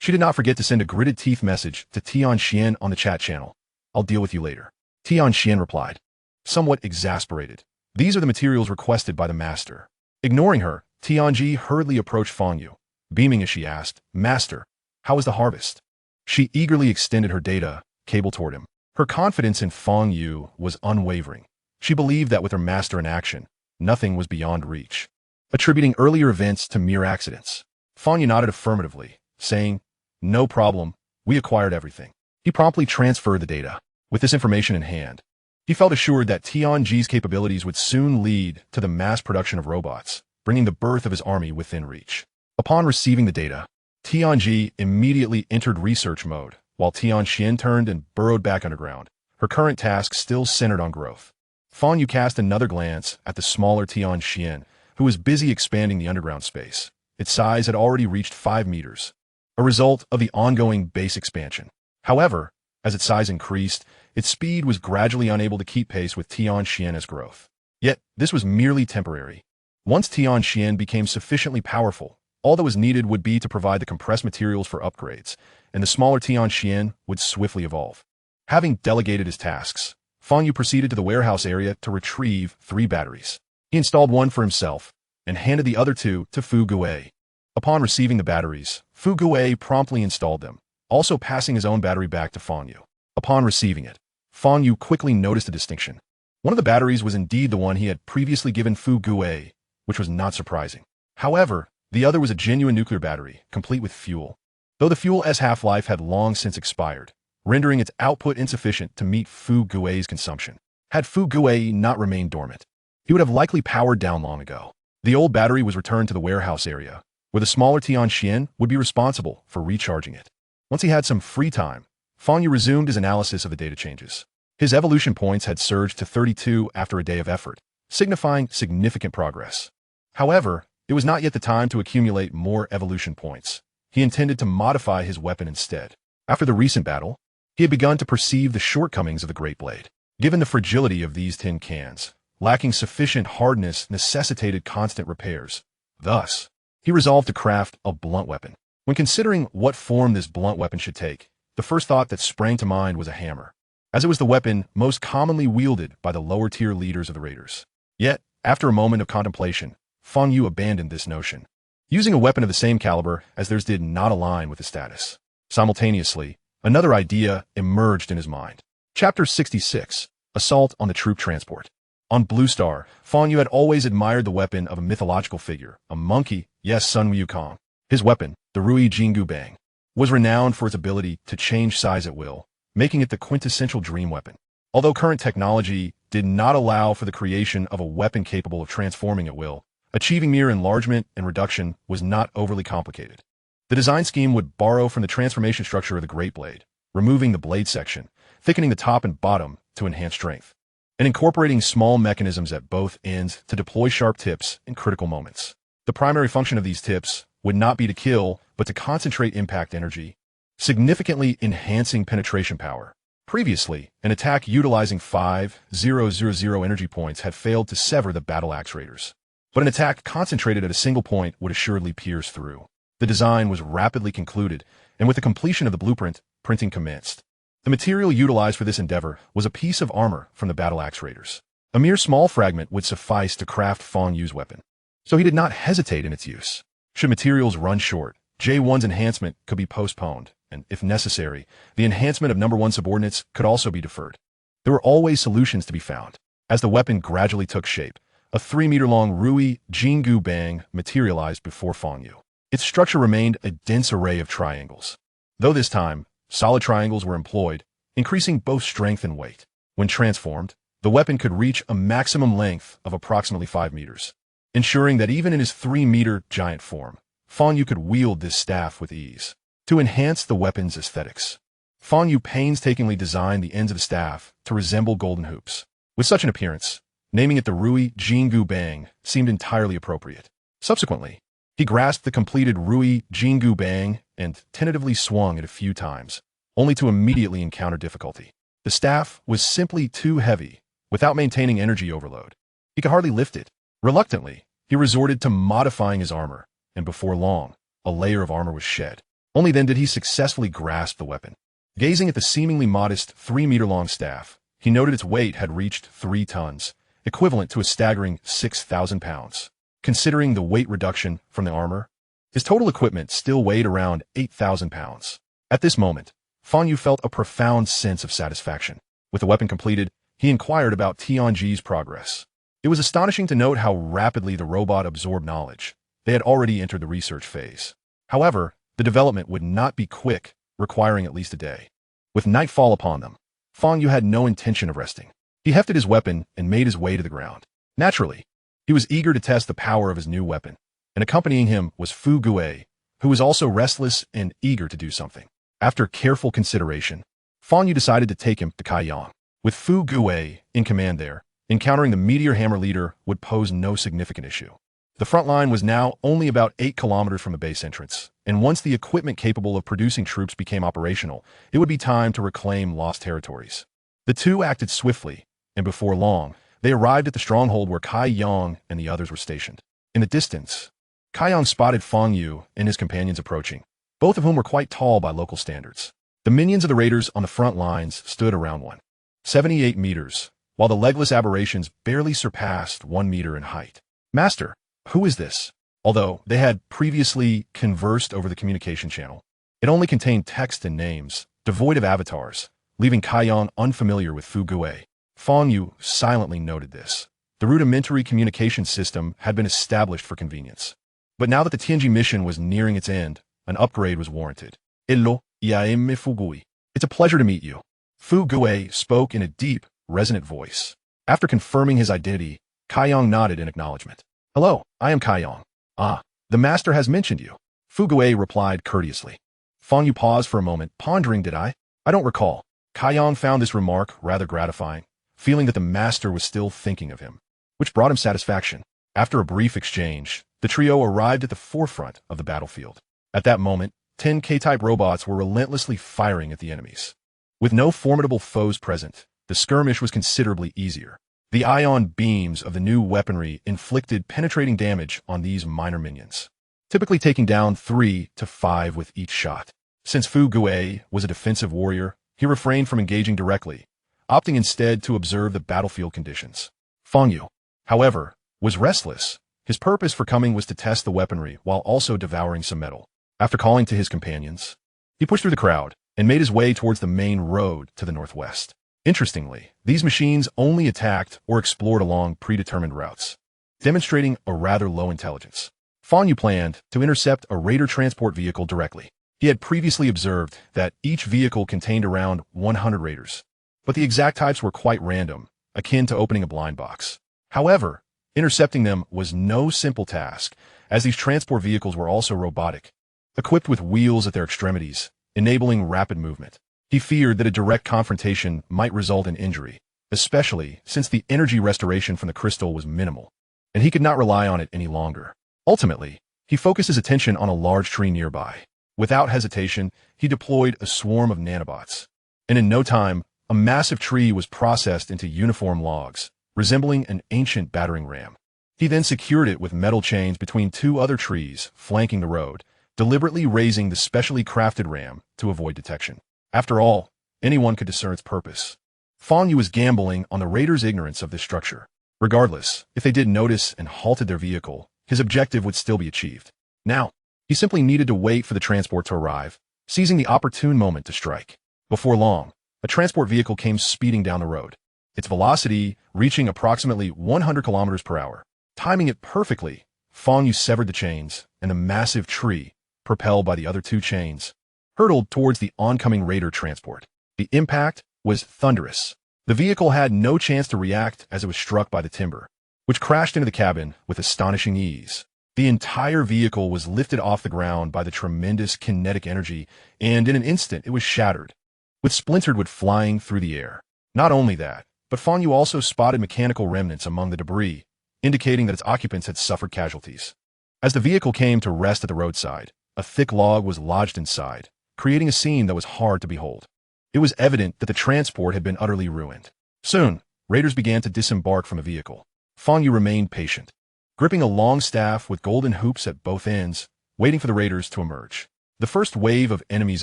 She did not forget to send a gritted teeth message to Tian Xian on the chat channel. "I'll deal with you later." Tian Xian replied, somewhat exasperated. "These are the materials requested by the master." Ignoring her, Tianji hurriedly approached Fang Yu, beaming as she asked, "Master, how is the harvest?" She eagerly extended her data cable toward him. Her confidence in Fang Yu was unwavering. She believed that with her master in action, nothing was beyond reach, attributing earlier events to mere accidents. Fang Yu nodded affirmatively, saying, "No problem, We acquired everything. He promptly transferred the data. With this information in hand, he felt assured that Tianji's capabilities would soon lead to the mass production of robots, bringing the birth of his army within reach. Upon receiving the data, Tianji immediately entered research mode, while Tianxian turned and burrowed back underground, her current task still centered on growth. Fang Yu cast another glance at the smaller Tianxian, who was busy expanding the underground space. Its size had already reached 5 meters, a result of the ongoing base expansion. However, as its size increased, its speed was gradually unable to keep pace with Tianxian's growth. Yet, this was merely temporary. Once Tianxian became sufficiently powerful, all that was needed would be to provide the compressed materials for upgrades, and the smaller Tianxian would swiftly evolve. Having delegated his tasks, Fang Yu proceeded to the warehouse area to retrieve 3 batteries. He installed one for himself and handed the other 2 to Fu Guei. Upon receiving the batteries, Fu Guei promptly installed them, also passing his own battery back to Fang Yu. Upon receiving it, Fang Yu quickly noticed a distinction. One of the batteries was indeed the one he had previously given Fu Guei, which was not surprising. However, the other was a genuine nuclear battery, complete with fuel. Though the fuel's half-life had long since expired, rendering its output insufficient to meet Fu Guei's consumption. Had Fu Guei not remained dormant, he would have likely powered down long ago. The old battery was returned to the warehouse area, where the smaller Tianxian would be responsible for recharging it. Once he had some free time, Fang Yu resumed his analysis of the data changes. His evolution points had surged to 32 after a day of effort, signifying significant progress. However, it was not yet the time to accumulate more evolution points. He intended to modify his weapon instead. After the recent battle, he had begun to perceive the shortcomings of the Great Blade. Given the fragility of these tin cans, lacking sufficient hardness necessitated constant repairs. Thus, he resolved to craft a blunt weapon. When considering what form this blunt weapon should take, the first thought that sprang to mind was a hammer, as it was the weapon most commonly wielded by the lower-tier leaders of the raiders. Yet, after a moment of contemplation, Fang Yu abandoned this notion. Using a weapon of the same caliber as theirs did not align with his status. Simultaneously, another idea emerged in his mind. Chapter 66, Assault on the Troop Transport. On Blue Star, Fang Yu had always admired the weapon of a mythological figure, a monkey, yes, Sun Wukong. His weapon, the Rui Jingu Bang, was renowned for its ability to change size at will, making it the quintessential dream weapon. Although current technology did not allow for the creation of a weapon capable of transforming at will, achieving mere enlargement and reduction was not overly complicated. The design scheme would borrow from the transformation structure of the Great Blade, removing the blade section, thickening the top and bottom to enhance strength, and incorporating small mechanisms at both ends to deploy sharp tips in critical moments. The primary function of these tips would not be to kill, but to concentrate impact energy, significantly enhancing penetration power. Previously, an attack utilizing 5,000 energy points had failed to sever the battle axe raiders. But an attack concentrated at a single point would assuredly pierce through. The design was rapidly concluded, and with the completion of the blueprint, printing commenced. The material utilized for this endeavor was a piece of armor from the battle axe raiders. A mere small fragment would suffice to craft Fang Yu's weapon, so he did not hesitate in its use. Should materials run short, J1's enhancement could be postponed, and if necessary, the enhancement of number 1 subordinates could also be deferred. There were always solutions to be found. As the weapon gradually took shape, a 3-meter-long Rui Jingu Bang materialized before Fang Yu. Its structure remained a dense array of triangles. Though this time, solid triangles were employed, increasing both strength and weight. When transformed, the weapon could reach a maximum length of approximately 5 meters, ensuring that even in his 3-meter giant form, Fang Yu could wield this staff with ease. To enhance the weapon's aesthetics, Fang Yu painstakingly designed the ends of the staff to resemble golden hoops. With such an appearance, naming it the Rui Jingu Bang seemed entirely appropriate. Subsequently, he grasped the completed Rui Jingu Bang and tentatively swung it a few times, only to immediately encounter difficulty. The staff was simply too heavy, without maintaining energy overload. He could hardly lift it. Reluctantly, he resorted to modifying his armor, and before long, a layer of armor was shed. Only then did he successfully grasp the weapon. Gazing at the seemingly modest 3-meter-long staff, he noted its weight had reached 3 tons, equivalent to a staggering 6,000 pounds. Considering the weight reduction from the armor, his total equipment still weighed around 8,000 pounds. At this moment, Fang Yu felt a profound sense of satisfaction. With the weapon completed, he inquired about Tianji's progress. It was astonishing to note how rapidly the robot absorbed knowledge. They had already entered the research phase. However, the development would not be quick requiring at least a day. With nightfall upon them, Fang Yu had no intention of resting. He hefted his weapon and made his way to the ground. Naturally, he was eager to test the power of his new weapon, and accompanying him was Fu Gue, who was also restless and eager to do something. After careful consideration, Fang Yu decided to take him to Kaiyang. With Fu Gue in command there, encountering the Meteor Hammer leader would pose no significant issue. The front line was now only about 8 kilometers from the base entrance, and once the equipment capable of producing troops became operational, it would be time to reclaim lost territories. The two acted swiftly, and before long, they arrived at the stronghold where Kai Yang and the others were stationed. In the distance, Kai Yang spotted Fang Yu and his companions approaching, both of whom were quite tall by local standards. The minions of the raiders on the front lines stood around 178 meters, while the legless aberrations barely surpassed 1 meter in height. "Master, who is this?" Although they had previously conversed over the communication channel, it only contained text and names, devoid of avatars, leaving Kai Yang unfamiliar with Fu Gue. Fang Yu silently noted this. The rudimentary communication system had been established for convenience. But now that the Tianji mission was nearing its end, an upgrade was warranted. "Hello, Yaime Fu Gue. It's a pleasure to meet you." Fu Gue spoke in a deep, resonant voice. After confirming his identity, Kai Yang nodded in acknowledgement. "Hello, I am Kai Yang. Ah, the master has mentioned you." Fu Gue replied courteously. Fang Yu paused for a moment, pondering, "Did I? I don't recall." Kai Yang found this remark rather gratifying, feeling that the master was still thinking of him, which brought him satisfaction. After a brief exchange, the trio arrived at the forefront of the battlefield. At that moment, 10 K-type robots were relentlessly firing at the enemies. With no formidable foes present, the skirmish was considerably easier. The ion beams of the new weaponry inflicted penetrating damage on these minor minions, typically taking down 3 to 5 with each shot. Since Fu Gue was a defensive warrior, he refrained from engaging directly, opting instead to observe the battlefield conditions. Fang Yu, however, was restless. His purpose for coming was to test the weaponry while also devouring some metal. After calling to his companions, he pushed through the crowd and made his way towards the main road to the northwest. Interestingly, these machines only attacked or explored along predetermined routes, demonstrating a rather low intelligence. Fang Yu planned to intercept a raider transport vehicle directly. He had previously observed that each vehicle contained around 100 raiders, but the exact types were quite random, akin to opening a blind box. However, intercepting them was no simple task, as these transport vehicles were also robotic, equipped with wheels at their extremities, enabling rapid movement. He feared that a direct confrontation might result in injury, especially since the energy restoration from the crystal was minimal, and he could not rely on it any longer. Ultimately, he focused his attention on a large tree nearby. Without hesitation, he deployed a swarm of nanobots, and in no time, a massive tree was processed into uniform logs, resembling an ancient battering ram. He then secured it with metal chains between 2 other trees flanking the road, deliberately raising the specially crafted ram to avoid detection. After all, anyone could discern its purpose. Fang Yu was gambling on the raiders' ignorance of this structure. Regardless, if they did notice and halted their vehicle, his objective would still be achieved. Now, he simply needed to wait for the transport to arrive, seizing the opportune moment to strike. Before long, a transport vehicle came speeding down the road, its velocity reaching approximately 100 kilometers per hour. Timing it perfectly, Fang Yu severed the chains, and the massive tree, propelled by the other 2 chains, hurtled towards the oncoming raider transport. The impact was thunderous. The vehicle had no chance to react as it was struck by the timber, which crashed into the cabin with astonishing ease. The entire vehicle was lifted off the ground by the tremendous kinetic energy, and in an instant it was shattered, with splintered wood flying through the air. Not only that, but Fang Yu also spotted mechanical remnants among the debris, indicating that its occupants had suffered casualties. As the vehicle came to rest at the roadside, a thick log was lodged inside, creating a scene that was hard to behold. It was evident that the transport had been utterly ruined. Soon, raiders began to disembark from the vehicle. Fang Yu remained patient, gripping a long staff with golden hoops at both ends, waiting for the raiders to emerge. The first wave of enemies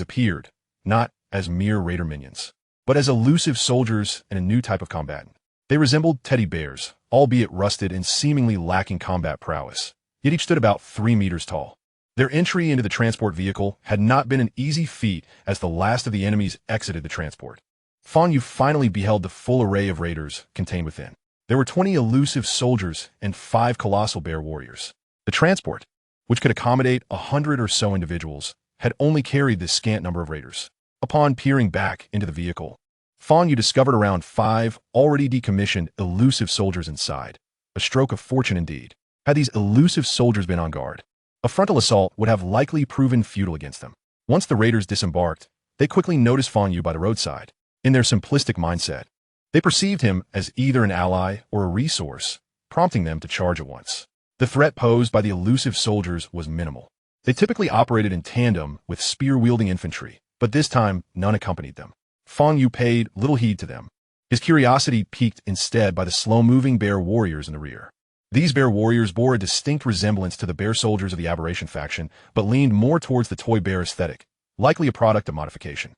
appeared, not as mere raider minions, but as elusive soldiers and a new type of combatant. They resembled teddy bears, albeit rusted and seemingly lacking combat prowess, yet each stood about 3 meters tall. Their entry into the transport vehicle had not been an easy feat as the last of the enemies exited the transport. Fang Yu finally beheld the full array of raiders contained within. There were 20 elusive soldiers and 5 colossal bear warriors. The transport, which could accommodate 100 or so individuals, had only carried this scant number of raiders. Upon peering back into the vehicle, Fang Yu discovered around 5 already decommissioned elusive soldiers inside. A stroke of fortune indeed. Had these elusive soldiers been on guard, a frontal assault would have likely proven futile against them. Once the raiders disembarked, they quickly noticed Fang Yu by the roadside. In their simplistic mindset, they perceived him as either an ally or a resource, prompting them to charge at once. The threat posed by the elusive soldiers was minimal. They typically operated in tandem with spear-wielding infantry, but this time none accompanied them. Fang Yu paid little heed to them. His curiosity piqued instead by the slow-moving bear warriors in the rear. These bear warriors bore a distinct resemblance to the bear soldiers of the Aberration faction, but leaned more towards the toy bear aesthetic, likely a product of modification.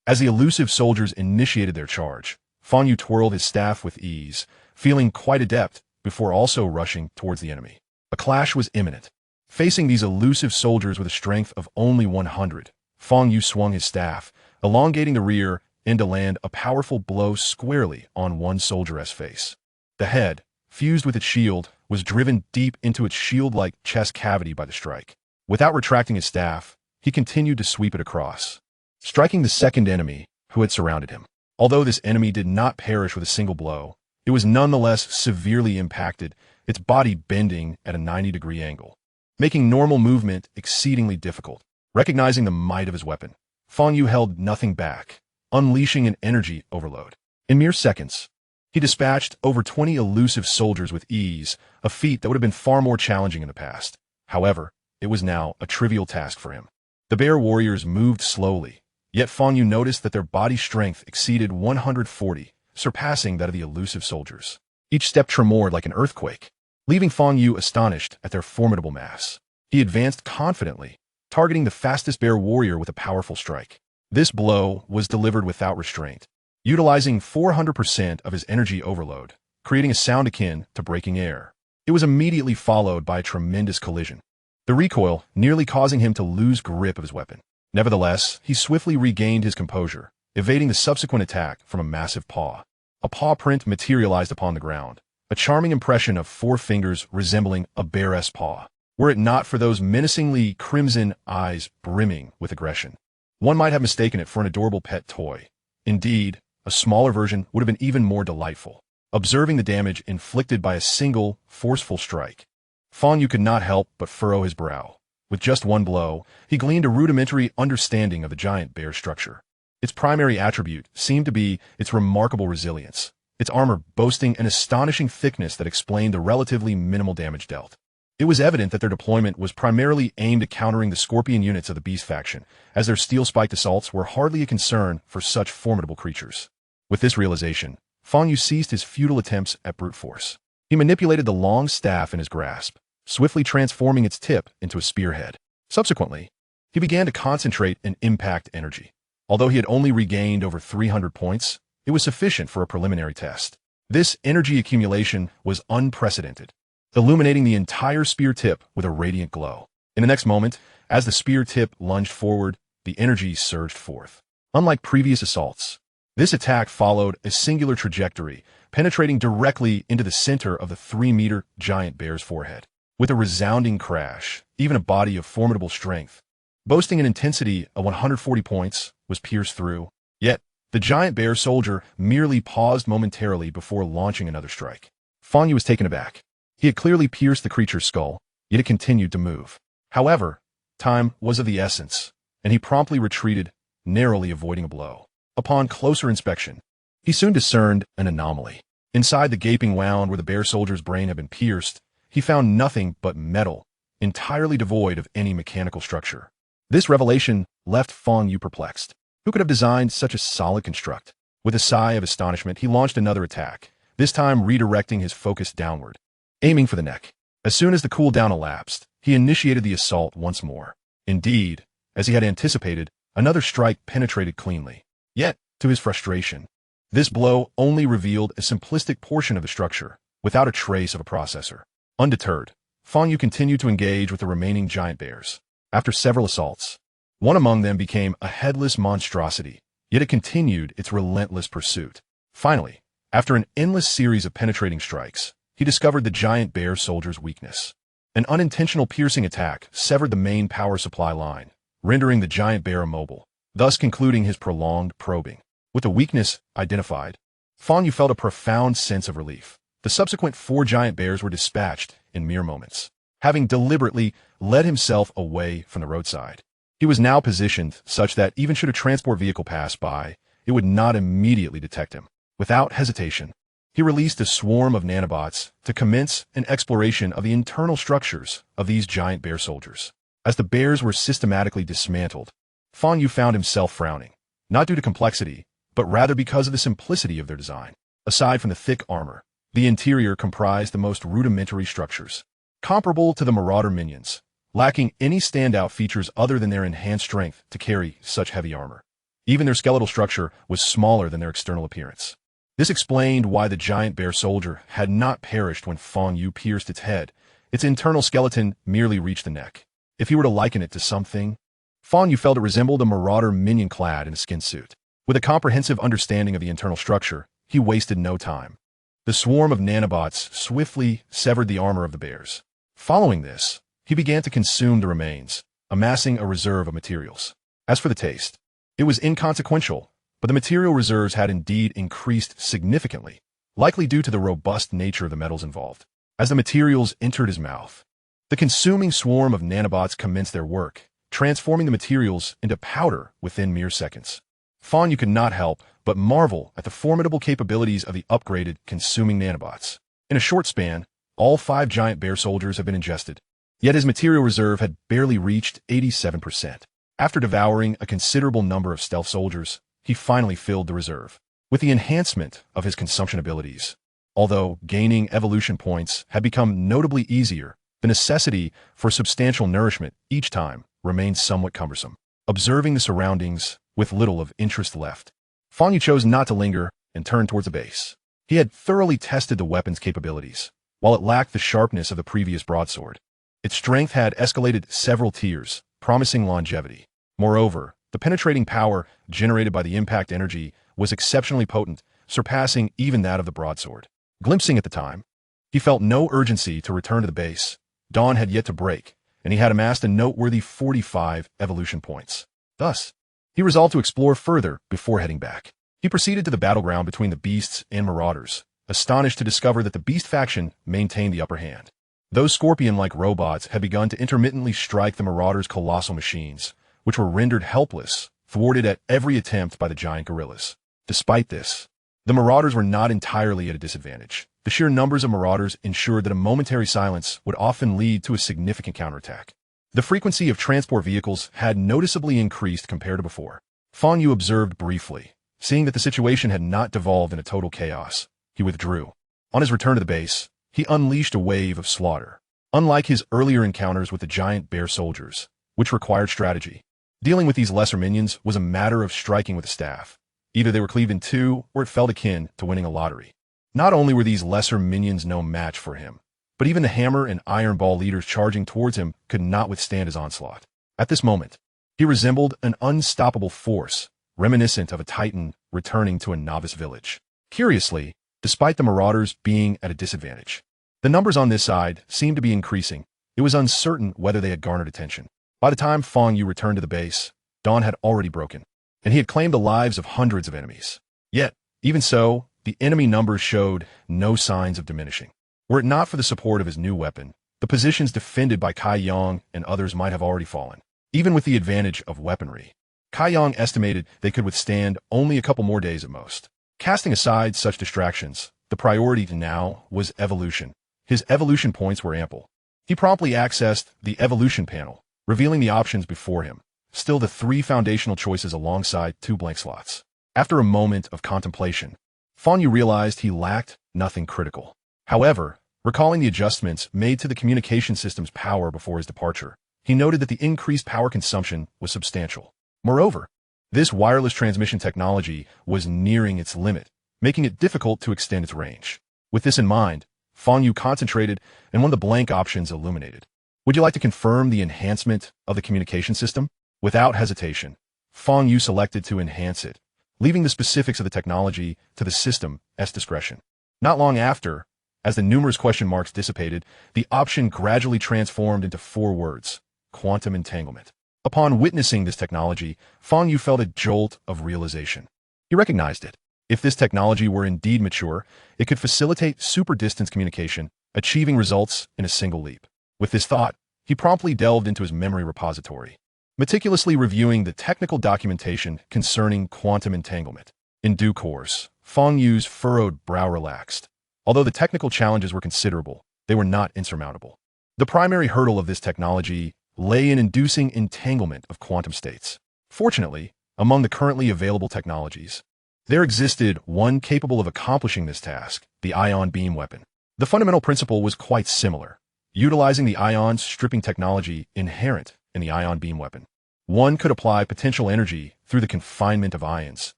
As the elusive soldiers initiated their charge, Fang Yu twirled his staff with ease, feeling quite adept before also rushing towards the enemy. A clash was imminent. Facing these elusive soldiers with a strength of only 100, Fang Yu swung his staff, elongating the rear and to land a powerful blow squarely on one soldier's face. The head, fused with its shield, was driven deep into its shield-like chest cavity by the strike. Without retracting his staff, he continued to sweep it across, striking the second enemy who had surrounded him. Although this enemy did not perish with a single blow, it was nonetheless severely impacted, its body bending at a 90-degree angle, making normal movement exceedingly difficult. Recognizing the might of his weapon, Fang Yu held nothing back, unleashing an energy overload. In mere seconds, he dispatched over 20 elusive soldiers with ease, a feat that would have been far more challenging in the past. However, it was now a trivial task for him. The bear warriors moved slowly, yet Fang Yu noticed that their body strength exceeded 140, surpassing that of the elusive soldiers. Each step tremored like an earthquake, leaving Fang Yu astonished at their formidable mass. He advanced confidently, targeting the fastest bear warrior with a powerful strike. This blow was delivered without restraint, utilizing 400% of his energy overload, creating a sound akin to breaking air. It was immediately followed by a tremendous collision, the recoil nearly causing him to lose grip of his weapon. Nevertheless, he swiftly regained his composure, evading the subsequent attack from a massive paw. A paw print materialized upon the ground, a charming impression of 4 fingers resembling a bear's paw, were it not for those menacingly crimson eyes brimming with aggression. One might have mistaken it for an adorable pet toy. Indeed, a smaller version would have been even more delightful. Observing the damage inflicted by a single, forceful strike, Fang Yu could not help but furrow his brow. With just one blow, he gleaned a rudimentary understanding of the giant bear's structure. Its primary attribute seemed to be its remarkable resilience, its armor boasting an astonishing thickness that explained the relatively minimal damage dealt. It was evident that their deployment was primarily aimed at countering the scorpion units of the Beast faction, as their steel-spiked assaults were hardly a concern for such formidable creatures. With this realization, Fang Yu ceased his futile attempts at brute force. He manipulated the long staff in his grasp, swiftly transforming its tip into a spearhead. Subsequently, he began to concentrate and impact energy. Although he had only regained over 300 points, it was sufficient for a preliminary test. This energy accumulation was unprecedented, illuminating the entire spear tip with a radiant glow. In the next moment, as the spear tip lunged forward, the energy surged forth. Unlike previous assaults, this attack followed a singular trajectory, penetrating directly into the center of the 3-meter giant bear's forehead. With a resounding crash, even a body of formidable strength, boasting an intensity of 140 points, was pierced through. Yet, the giant bear soldier merely paused momentarily before launching another strike. Fang Yu was taken aback. He had clearly pierced the creature's skull, yet it continued to move. However, time was of the essence, and he promptly retreated, narrowly avoiding a blow. Upon closer inspection, he soon discerned an anomaly. Inside the gaping wound where the bear soldier's brain had been pierced, he found nothing but metal, entirely devoid of any mechanical structure. This revelation left Fang Yu perplexed. Who could have designed such a solid construct? With a sigh of astonishment, he launched another attack, this time redirecting his focus downward, aiming for the neck. As soon as the cooldown elapsed, he initiated the assault once more. Indeed, as he had anticipated, another strike penetrated cleanly. Yet, to his frustration, this blow only revealed a simplistic portion of the structure, without a trace of a processor. Undeterred, Fang Yu continued to engage with the remaining giant bears. After several assaults, one among them became a headless monstrosity, yet it continued its relentless pursuit. Finally, after an endless series of penetrating strikes, he discovered the giant bear soldier's weakness. An unintentional piercing attack severed the main power supply line, rendering the giant bear immobile, thus concluding his prolonged probing. With the weakness identified, Fang Yu felt a profound sense of relief. The subsequent 4 giant bears were dispatched in mere moments, having deliberately led himself away from the roadside. He was now positioned such that even should a transport vehicle pass by, it would not immediately detect him. Without hesitation, he released a swarm of nanobots to commence an exploration of the internal structures of these giant bear soldiers. As the bears were systematically dismantled, Fang Yu found himself frowning, not due to complexity, but rather because of the simplicity of their design. Aside from the thick armor, the interior comprised the most rudimentary structures, comparable to the marauder minions, lacking any standout features other than their enhanced strength to carry such heavy armor. Even their skeletal structure was smaller than their external appearance. This explained why the giant bear soldier had not perished when Fang Yu pierced its head. Its internal skeleton merely reached the neck. If he were to liken it to something, Fang Yu felt it resembled a marauder minion clad in a skin suit. With a comprehensive understanding of the internal structure, he wasted no time. The swarm of nanobots swiftly severed the armor of the bears. Following this, he began to consume the remains, amassing a reserve of materials. As for the taste, it was inconsequential, but the material reserves had indeed increased significantly, likely due to the robust nature of the metals involved. As the materials entered his mouth, the consuming swarm of nanobots commenced their work, transforming the materials into powder within mere seconds. Fang Yu could not help but marvel at the formidable capabilities of the upgraded, consuming nanobots. In a short span, all 5 giant bear soldiers had been ingested, yet his material reserve had barely reached 87%. After devouring a considerable number of stealth soldiers, he finally filled the reserve. With the enhancement of his consumption abilities, although gaining evolution points had become notably easier, the necessity for substantial nourishment each time remained somewhat cumbersome. Observing the surroundings with little of interest left, Fang Yu chose not to linger and turned towards the base. He had thoroughly tested the weapon's capabilities. While it lacked the sharpness of the previous broadsword, its strength had escalated several tiers, promising longevity. Moreover, the penetrating power generated by the impact energy was exceptionally potent, surpassing even that of the broadsword. Glimpsing at the time, he felt no urgency to return to the base. Dawn had yet to break, and he had amassed a noteworthy 45 evolution points. Thus, he resolved to explore further before heading back. He proceeded to the battleground between the beasts and marauders, astonished to discover that the beast faction maintained the upper hand. Those scorpion-like robots had begun to intermittently strike the marauders' colossal machines, which were rendered helpless, thwarted at every attempt by the giant gorillas. Despite this, the marauders were not entirely at a disadvantage. The sheer numbers of marauders ensured that a momentary silence would often lead to a significant counterattack. The frequency of transport vehicles had noticeably increased compared to before. Fang Yu observed briefly. Seeing that the situation had not devolved into total chaos, he withdrew. On his return to the base, he unleashed a wave of slaughter. Unlike his earlier encounters with the giant bear soldiers, which required strategy, dealing with these lesser minions was a matter of striking with a staff. Either they were cleaved in two, or it felt akin to winning a lottery. Not only were these lesser minions no match for him, but even the hammer and iron ball leaders charging towards him could not withstand his onslaught. At this moment, he resembled an unstoppable force, reminiscent of a titan returning to a novice village. Curiously, despite the marauders being at a disadvantage, the numbers on this side seemed to be increasing. It was uncertain whether they had garnered attention. By the time Fang Yu returned to the base, dawn had already broken, and he had claimed the lives of hundreds of enemies. Yet, even so, the enemy numbers showed no signs of diminishing. Were it not for the support of his new weapon, the positions defended by Kai Yang and others might have already fallen. Even with the advantage of weaponry, Kai Yang estimated they could withstand only a couple more days at most. Casting aside such distractions, the priority now was evolution. His evolution points were ample. He promptly accessed the evolution panel, revealing the options before him. Still the 3 foundational choices alongside 2 blank slots. After a moment of contemplation, Fang Yu realized he lacked nothing critical. However, recalling the adjustments made to the communication system's power before his departure, he noted that the increased power consumption was substantial. Moreover, this wireless transmission technology was nearing its limit, making it difficult to extend its range. With this in mind, Fang Yu concentrated, and one of the blank options illuminated. Would you like to confirm the enhancement of the communication system? Without hesitation, Fang Yu selected to enhance it, leaving the specifics of the technology to the system's discretion. Not long after, as the numerous question marks dissipated, the option gradually transformed into 4 words: quantum entanglement. Upon witnessing this technology, Fang Yu felt a jolt of realization. He recognized it. If this technology were indeed mature, it could facilitate super-distance communication, achieving results in a single leap. With this thought, he promptly delved into his memory repository, meticulously reviewing the technical documentation concerning quantum entanglement. In due course, Fang Yu's furrowed brow relaxed. Although the technical challenges were considerable, they were not insurmountable. The primary hurdle of this technology lay in inducing entanglement of quantum states. Fortunately, among the currently available technologies, there existed one capable of accomplishing this task, the ion beam weapon. The fundamental principle was quite similar, utilizing the ion stripping technology inherent in the ion beam weapon. One could apply potential energy through the confinement of ions,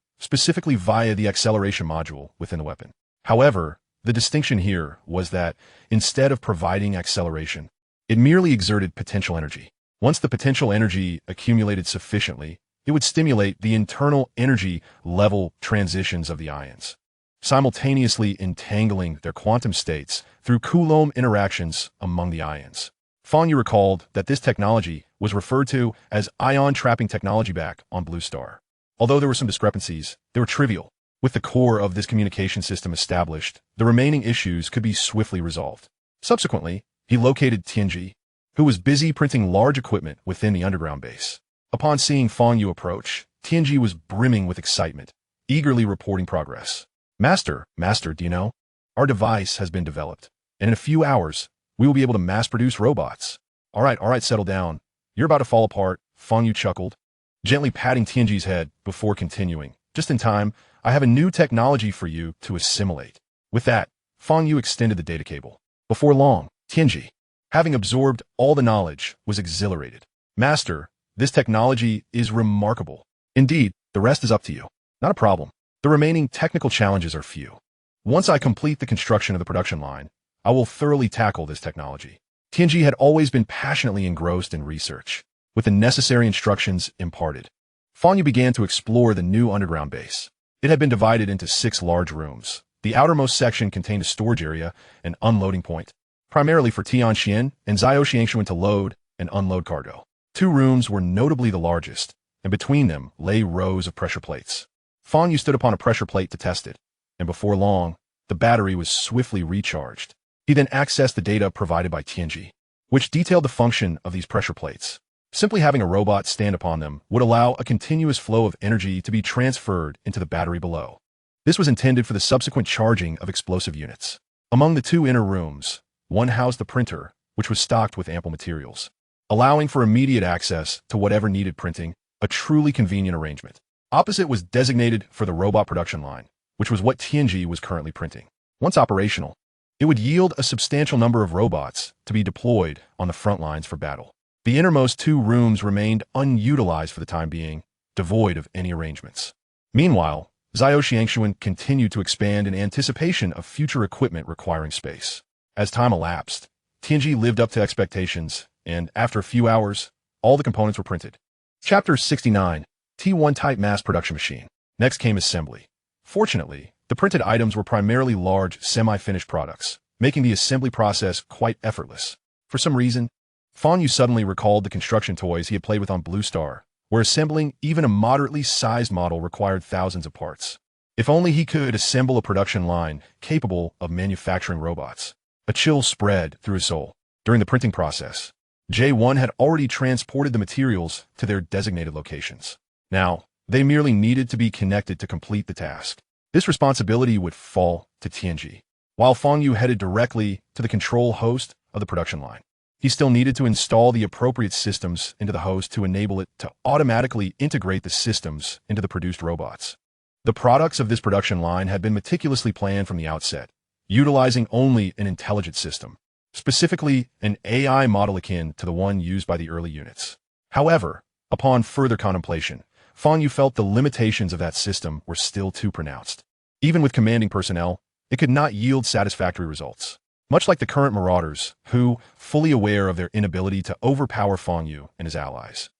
specifically via the acceleration module within the weapon. However, the distinction here was that, instead of providing acceleration, it merely exerted potential energy. Once the potential energy accumulated sufficiently, it would stimulate the internal energy level transitions of the ions, simultaneously entangling their quantum states through Coulomb interactions among the ions. Fang Yu recalled that this technology was referred to as ion trapping technology back on Blue Star. Although there were some discrepancies, they were trivial. With the core of this communication system established, the remaining issues could be swiftly resolved. Subsequently, he located Tianji, who was busy printing large equipment within the underground base. Upon seeing Fang Yu approach, Tianji was brimming with excitement, eagerly reporting progress. Master, do you know? Our device has been developed, and in a few hours, we will be able to mass-produce robots. All right, settle down. You're about to fall apart, Fang Yu chuckled, gently patting Tianji's head before continuing. Just in time, I have a new technology for you to assimilate. With that, Fang Yu extended the data cable. Before long, Tianji, having absorbed all the knowledge, was exhilarated. Master, this technology is remarkable. Indeed, the rest is up to you. Not a problem. The remaining technical challenges are few. Once I complete the construction of the production line, I will thoroughly tackle this technology. Tianji had always been passionately engrossed in research. With the necessary instructions imparted, Fang Yu began to explore the new underground base. It had been divided into 6 large rooms. The outermost section contained a storage area and unloading point, primarily for Tianxian and Xiaoxiangshuan to load and unload cargo. 2 rooms were notably the largest, and between them lay rows of pressure plates. Fang Yu stood upon a pressure plate to test it, and before long, the battery was swiftly recharged. He then accessed the data provided by Tianji, which detailed the function of these pressure plates. Simply having a robot stand upon them would allow a continuous flow of energy to be transferred into the battery below. This was intended for the subsequent charging of explosive units. Among the 2 inner rooms, one housed the printer, which was stocked with ample materials, allowing for immediate access to whatever needed printing, a truly convenient arrangement. Opposite was designated for the robot production line, which was what Tianji was currently printing. Once operational, it would yield a substantial number of robots to be deployed on the front lines for battle. The innermost 2 rooms remained unutilized for the time being, devoid of any arrangements. Meanwhile, Xiaoxiangshuan continued to expand in anticipation of future equipment requiring space. As time elapsed, Tianji lived up to expectations, and after a few hours, all the components were printed. Chapter 69, T1 Type Mass Production Machine. Next came assembly. Fortunately, the printed items were primarily large, semi-finished products, making the assembly process quite effortless. For some reason, Fang Yu suddenly recalled the construction toys he had played with on Blue Star, where assembling even a moderately sized model required thousands of parts. If only he could assemble a production line capable of manufacturing robots. A chill spread through his soul. During the printing process, J1 had already transported the materials to their designated locations. Now, they merely needed to be connected to complete the task. This responsibility would fall to Tianji, while Fang Yu headed directly to the control host of the production line. He still needed to install the appropriate systems into the host to enable it to automatically integrate the systems into the produced robots. The products of this production line had been meticulously planned from the outset, utilizing only an intelligent system, specifically an AI model akin to the one used by the early units. However, upon further contemplation, Fang Yu felt the limitations of that system were still too pronounced. Even with commanding personnel, it could not yield satisfactory results. Much like the current Marauders, who, fully aware of their inability to overpower Fang Yu and his allies,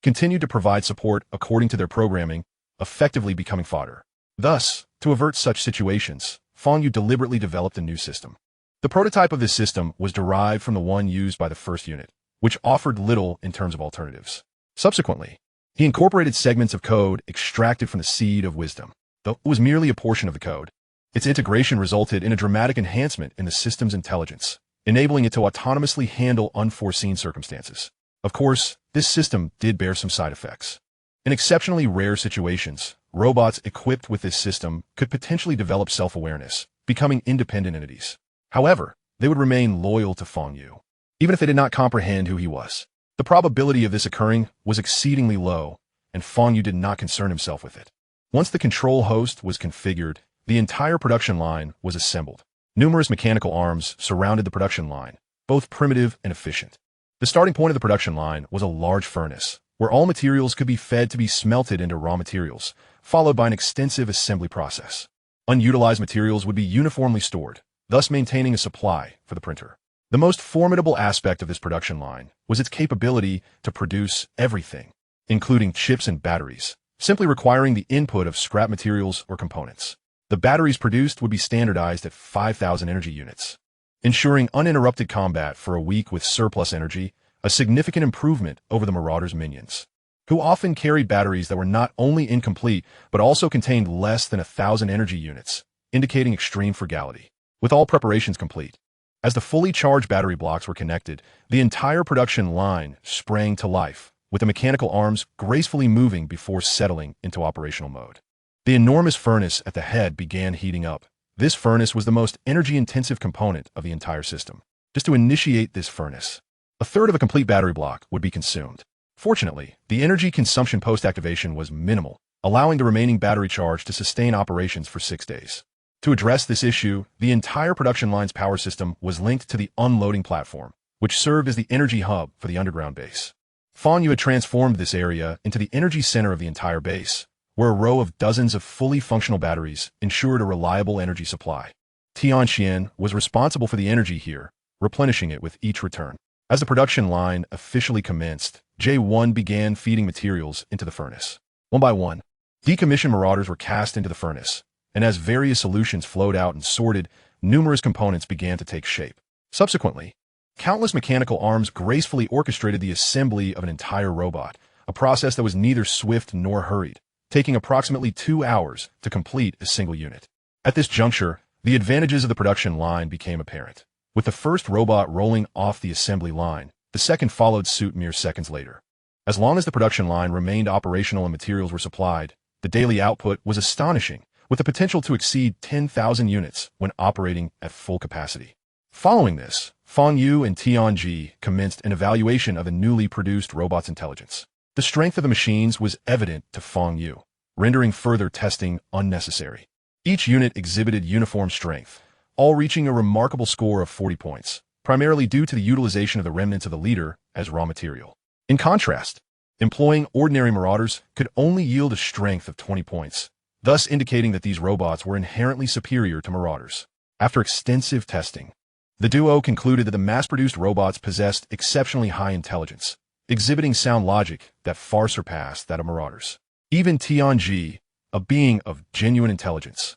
continued to provide support according to their programming, effectively becoming fodder. Thus, to avert such situations, Fang Yu deliberately developed a new system. The prototype of this system was derived from the one used by the first unit, which offered little in terms of alternatives. Subsequently, he incorporated segments of code extracted from the seed of wisdom. Though it was merely a portion of the code, its integration resulted in a dramatic enhancement in the system's intelligence, enabling it to autonomously handle unforeseen circumstances. Of course, this system did bear some side effects. In exceptionally rare situations, robots equipped with this system could potentially develop self-awareness, becoming independent entities. However, they would remain loyal to Fang Yu, even if they did not comprehend who he was. The probability of this occurring was exceedingly low, and Fang Yu did not concern himself with it. Once the control host was configured, the entire production line was assembled. Numerous mechanical arms surrounded the production line, both primitive and efficient. The starting point of the production line was a large furnace, where all materials could be fed to be smelted into raw materials, followed by an extensive assembly process. Unutilized materials would be uniformly stored, thus maintaining a supply for the printer. The most formidable aspect of this production line was its capability to produce everything, including chips and batteries, simply requiring the input of scrap materials or components. The batteries produced would be standardized at 5,000 energy units, ensuring uninterrupted combat for a week with surplus energy, a significant improvement over the Marauders' minions, who often carried batteries that were not only incomplete but also contained less than 1,000 energy units, indicating extreme frugality. With all preparations complete, as the fully charged battery blocks were connected, the entire production line sprang to life, with the mechanical arms gracefully moving before settling into operational mode. The enormous furnace at the head began heating up. This furnace was the most energy-intensive component of the entire system. Just to initiate this furnace, a third of a complete battery block would be consumed. Fortunately, the energy consumption post-activation was minimal, allowing the remaining battery charge to sustain operations for 6 days. To address this issue, the entire production line's power system was linked to the unloading platform, which served as the energy hub for the underground base. Fang Yu had transformed this area into the energy center of the entire base, where a row of dozens of fully functional batteries ensured a reliable energy supply. Tianxian was responsible for the energy here, replenishing it with each return. As the production line officially commenced, J1 began feeding materials into the furnace. One by one, decommissioned Marauders were cast into the furnace, and as various solutions flowed out and sorted, numerous components began to take shape. Subsequently, countless mechanical arms gracefully orchestrated the assembly of an entire robot, a process that was neither swift nor hurried, taking approximately 2 hours to complete a single unit. At this juncture, the advantages of the production line became apparent. With the first robot rolling off the assembly line, the second followed suit mere seconds later. As long as the production line remained operational and materials were supplied, the daily output was astonishing, with the potential to exceed 10,000 units when operating at full capacity. Following this, Fang Yu and Tianji commenced an evaluation of the newly produced robot's intelligence. The strength of the machines was evident to Fang Yu, rendering further testing unnecessary. Each unit exhibited uniform strength, all reaching a remarkable score of 40 points, primarily due to the utilization of the remnants of the leader as raw material. In contrast, employing ordinary Marauders could only yield a strength of 20 points, thus indicating that these robots were inherently superior to Marauders. After extensive testing, the duo concluded that the mass-produced robots possessed exceptionally high intelligence, exhibiting sound logic that far surpassed that of Marauders. Even Tianji, a being of genuine intelligence,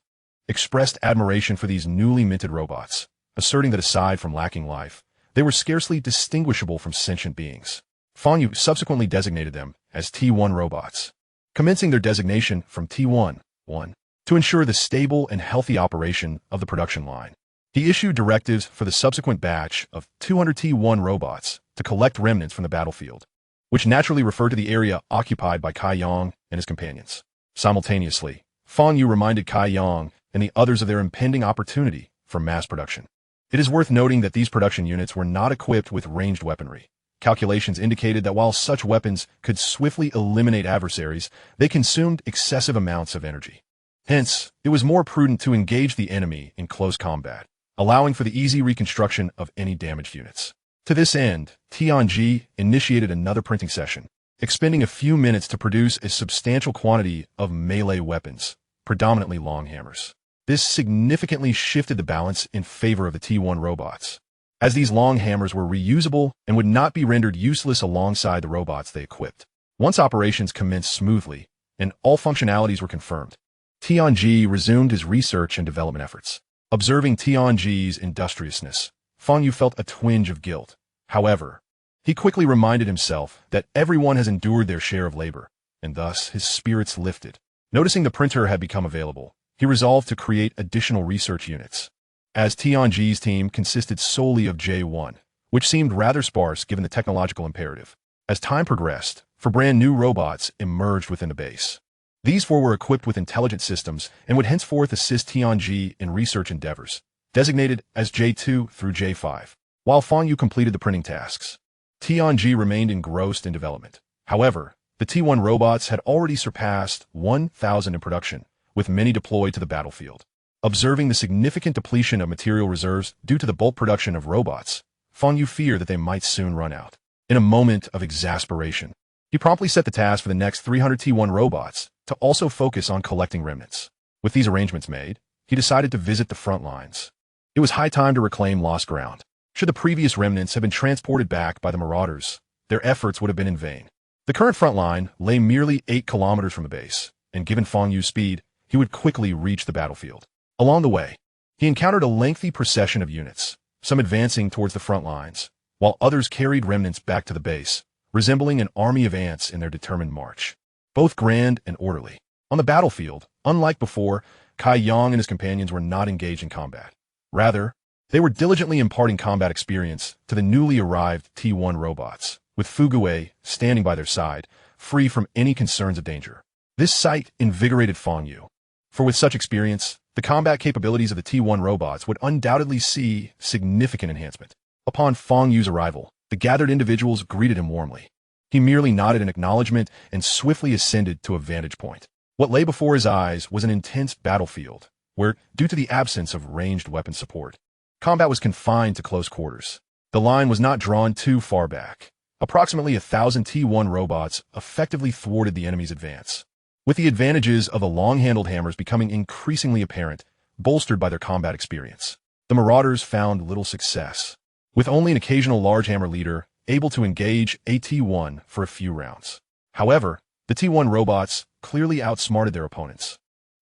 expressed admiration for these newly minted robots, asserting that aside from lacking life, they were scarcely distinguishable from sentient beings. Fang Yu subsequently designated them as T1 robots, commencing their designation from T1, to ensure the stable and healthy operation of the production line. He issued directives for the subsequent batch of 200 T1 robots to collect remnants from the battlefield, which naturally referred to the area occupied by Kai Yang and his companions. Simultaneously, Fang Yu reminded Kai Yang and the others of their impending opportunity for mass production. It is worth noting that these production units were not equipped with ranged weaponry. Calculations indicated that while such weapons could swiftly eliminate adversaries, they consumed excessive amounts of energy. Hence, it was more prudent to engage the enemy in close combat, allowing for the easy reconstruction of any damaged units. To this end, Tianji initiated another printing session, expending a few minutes to produce a substantial quantity of melee weapons, predominantly long hammers. This significantly shifted the balance in favor of the T1 robots, as these long hammers were reusable and would not be rendered useless alongside the robots they equipped. Once operations commenced smoothly and all functionalities were confirmed, Tianji resumed his research and development efforts. Observing Tianji's industriousness, Fang Yu felt a twinge of guilt. However, He quickly reminded himself that everyone has endured their share of labor, and thus his spirits lifted. Noticing the printer had become available, he resolved to create additional research units. As Tianji's team consisted solely of J1, which seemed rather sparse given the technological imperative. As time progressed, four brand new robots emerged within the base. These four were equipped with intelligent systems and would henceforth assist Tianji in research endeavors, designated as J2 through J5, while Fang Yu completed the printing tasks. Tianji remained engrossed in development. However, the T1 robots had already surpassed 1,000 in production, with many deployed to the battlefield. Observing the significant depletion of material reserves due to the bulk production of robots, Fang Yu feared that they might soon run out. In a moment of exasperation, he promptly set the task for the next 300 T1 robots to also focus on collecting remnants. With these arrangements made, he decided to visit the front lines. It was high time to reclaim lost ground. Should the previous remnants have been transported back by the marauders, their efforts would have been in vain. The current front line lay merely 8 kilometers from the base, and given Fang Yu's speed, he would quickly reach the battlefield. Along the way, he encountered a lengthy procession of units, some advancing towards the front lines, while others carried remnants back to the base, resembling an army of ants in their determined march. Both grand and orderly. On the battlefield, unlike before, Kai Yang and his companions were not engaged in combat. Rather, they were diligently imparting combat experience to the newly arrived T1 robots, with Fugue standing by their side, free from any concerns of danger. This sight invigorated Fang Yu. For with such experience, the combat capabilities of the T1 robots would undoubtedly see significant enhancement. Upon Fang Yu's arrival, the gathered individuals greeted him warmly. He merely nodded in acknowledgement and swiftly ascended to a vantage point. What lay before his eyes was an intense battlefield, where, due to the absence of ranged weapon support, combat was confined to close quarters. The line was not drawn too far back. Approximately 1,000 T1 robots effectively thwarted the enemy's advance, with the advantages of the long-handled hammers becoming increasingly apparent, bolstered by their combat experience. The marauders found little success, with only an occasional large hammer leader able to engage a T1 for a few rounds. However, the T1 robots clearly outsmarted their opponents,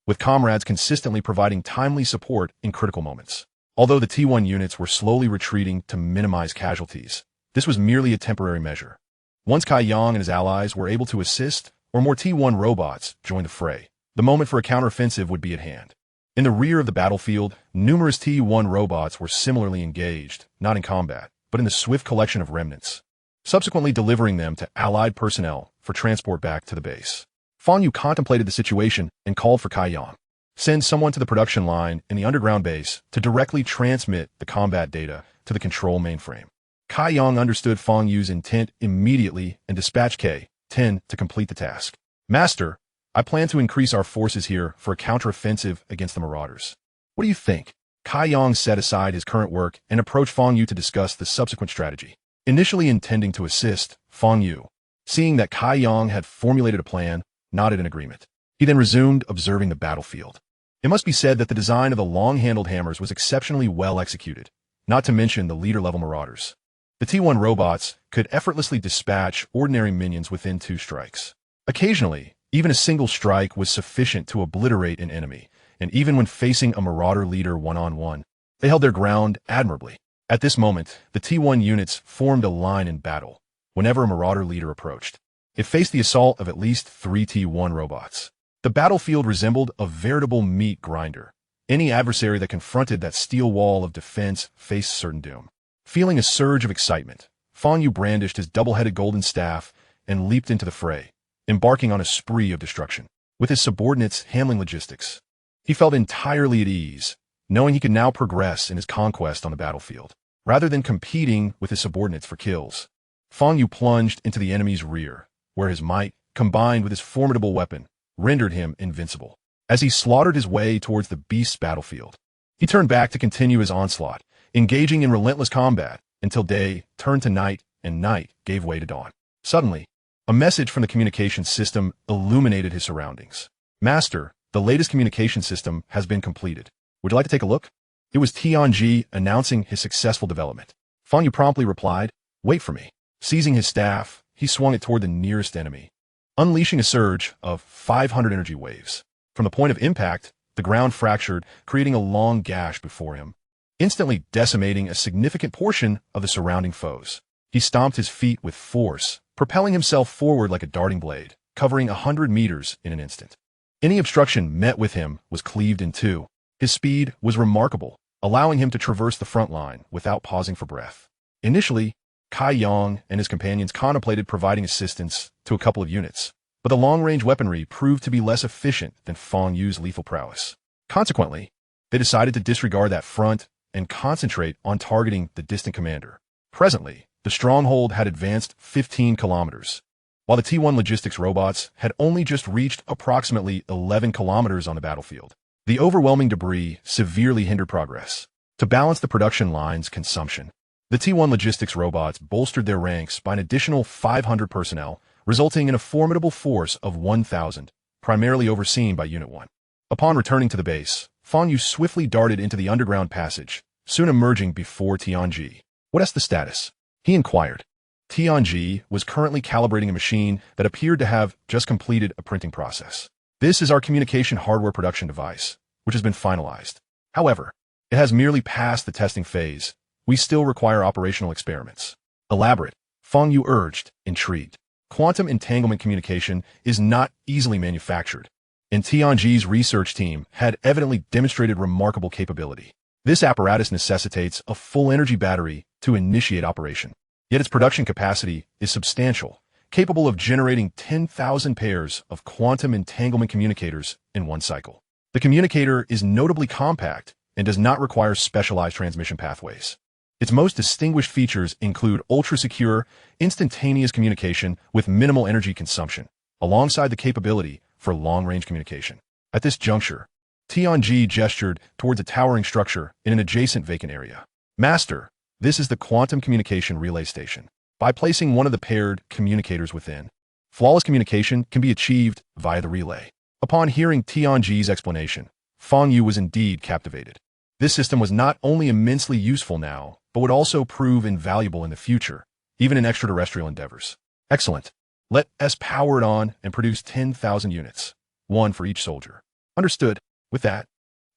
with comrades consistently providing timely support in critical moments. Although the T1 units were slowly retreating to minimize casualties, this was merely a temporary measure. Once Kai Yang and his allies were able to assist, or more T1 robots joined the fray, the moment for a counteroffensive would be at hand. In the rear of the battlefield, numerous T1 robots were similarly engaged, not in combat, but in the swift collection of remnants, subsequently delivering them to allied personnel for transport back to the base. Fang Yu contemplated the situation and called for Kai Yang. Send someone to the production line in the underground base to directly transmit the combat data to the control mainframe. Kai Yang understood Fang Yu's intent immediately and dispatched K-10 to complete the task. Master, I plan to increase our forces here for a counteroffensive against the marauders. What do you think? Kai Yang set aside his current work and approached Fang Yu to discuss the subsequent strategy. Initially intending to assist, Fang Yu, seeing that Kai Yang had formulated a plan, nodded in agreement. He then resumed observing the battlefield. It must be said that the design of the long-handled hammers was exceptionally well executed, not to mention the leader-level marauders. The T1 robots could effortlessly dispatch ordinary minions within 2 strikes. Occasionally, even a single strike was sufficient to obliterate an enemy, and even when facing a marauder leader one-on-one, they held their ground admirably. At this moment, the T1 units formed a line in battle. Whenever a marauder leader approached, it faced the assault of at least 3 T1 robots. The battlefield resembled a veritable meat grinder. Any adversary that confronted that steel wall of defense faced certain doom. Feeling a surge of excitement, Fang Yu brandished his double-headed golden staff and leaped into the fray, embarking on a spree of destruction. With his subordinates handling logistics, he felt entirely at ease, knowing he could now progress in his conquest on the battlefield. Rather than competing with his subordinates for kills, Fang Yu plunged into the enemy's rear, where his might, combined with his formidable weapon, rendered him invincible. As he slaughtered his way towards the beast's battlefield, he turned back to continue his onslaught, engaging in relentless combat until day turned to night and night gave way to dawn. Suddenly, a message from the communication system illuminated his surroundings. Master, the latest communication system has been completed. Would you like to take a look? It was Tianji announcing his successful development. Fang Yu promptly replied, wait for me. Seizing his staff, he swung it toward the nearest enemy, unleashing a surge of 500 energy waves. From the point of impact, the ground fractured, creating a long gash before him, instantly decimating a significant portion of the surrounding foes. He stomped his feet with force, propelling himself forward like a darting blade, covering 100 meters in an instant. Any obstruction met with him was cleaved in two. His speed was remarkable, allowing him to traverse the front line without pausing for breath. Initially, Kai Yang and his companions contemplated providing assistance to a couple of units, but the long-range weaponry proved to be less efficient than Fang Yu's lethal prowess. Consequently, they decided to disregard that front and concentrate on targeting the distant commander. Presently, the stronghold had advanced 15 kilometers, while the T1 logistics robots had only just reached approximately 11 kilometers on the battlefield. The overwhelming debris severely hindered progress. To balance the production line's consumption, the T1 logistics robots bolstered their ranks by an additional 500 personnel, resulting in a formidable force of 1,000, primarily overseen by Unit 1. Upon returning to the base, Fang Yu swiftly darted into the underground passage, soon emerging before Tianji. "What's the status?" he inquired. Tianji was currently calibrating a machine that appeared to have just completed a printing process. "This is our communication hardware production device, which has been finalized. However, it has merely passed the testing phase. We still require operational experiments." "Elaborate," Fang Yu urged, intrigued. "Quantum entanglement communication is not easily manufactured, and Tianji's research team had evidently demonstrated remarkable capability. This apparatus necessitates a full-energy battery to initiate operation. Yet its production capacity is substantial, capable of generating 10,000 pairs of quantum entanglement communicators in one cycle. The communicator is notably compact and does not require specialized transmission pathways. Its most distinguished features include ultra-secure, instantaneous communication with minimal energy consumption, alongside the capability for long-range communication." At this juncture, Tianji gestured towards a towering structure in an adjacent vacant area. "Master, this is the quantum communication relay station. By placing one of the paired communicators within, flawless communication can be achieved via the relay." Upon hearing Tianji's explanation, Fang Yu was indeed captivated. This system was not only immensely useful now, but would also prove invaluable in the future, even in extraterrestrial endeavors. "Excellent. Let us power it on and produce 10,000 units, one for each soldier." "Understood." With that,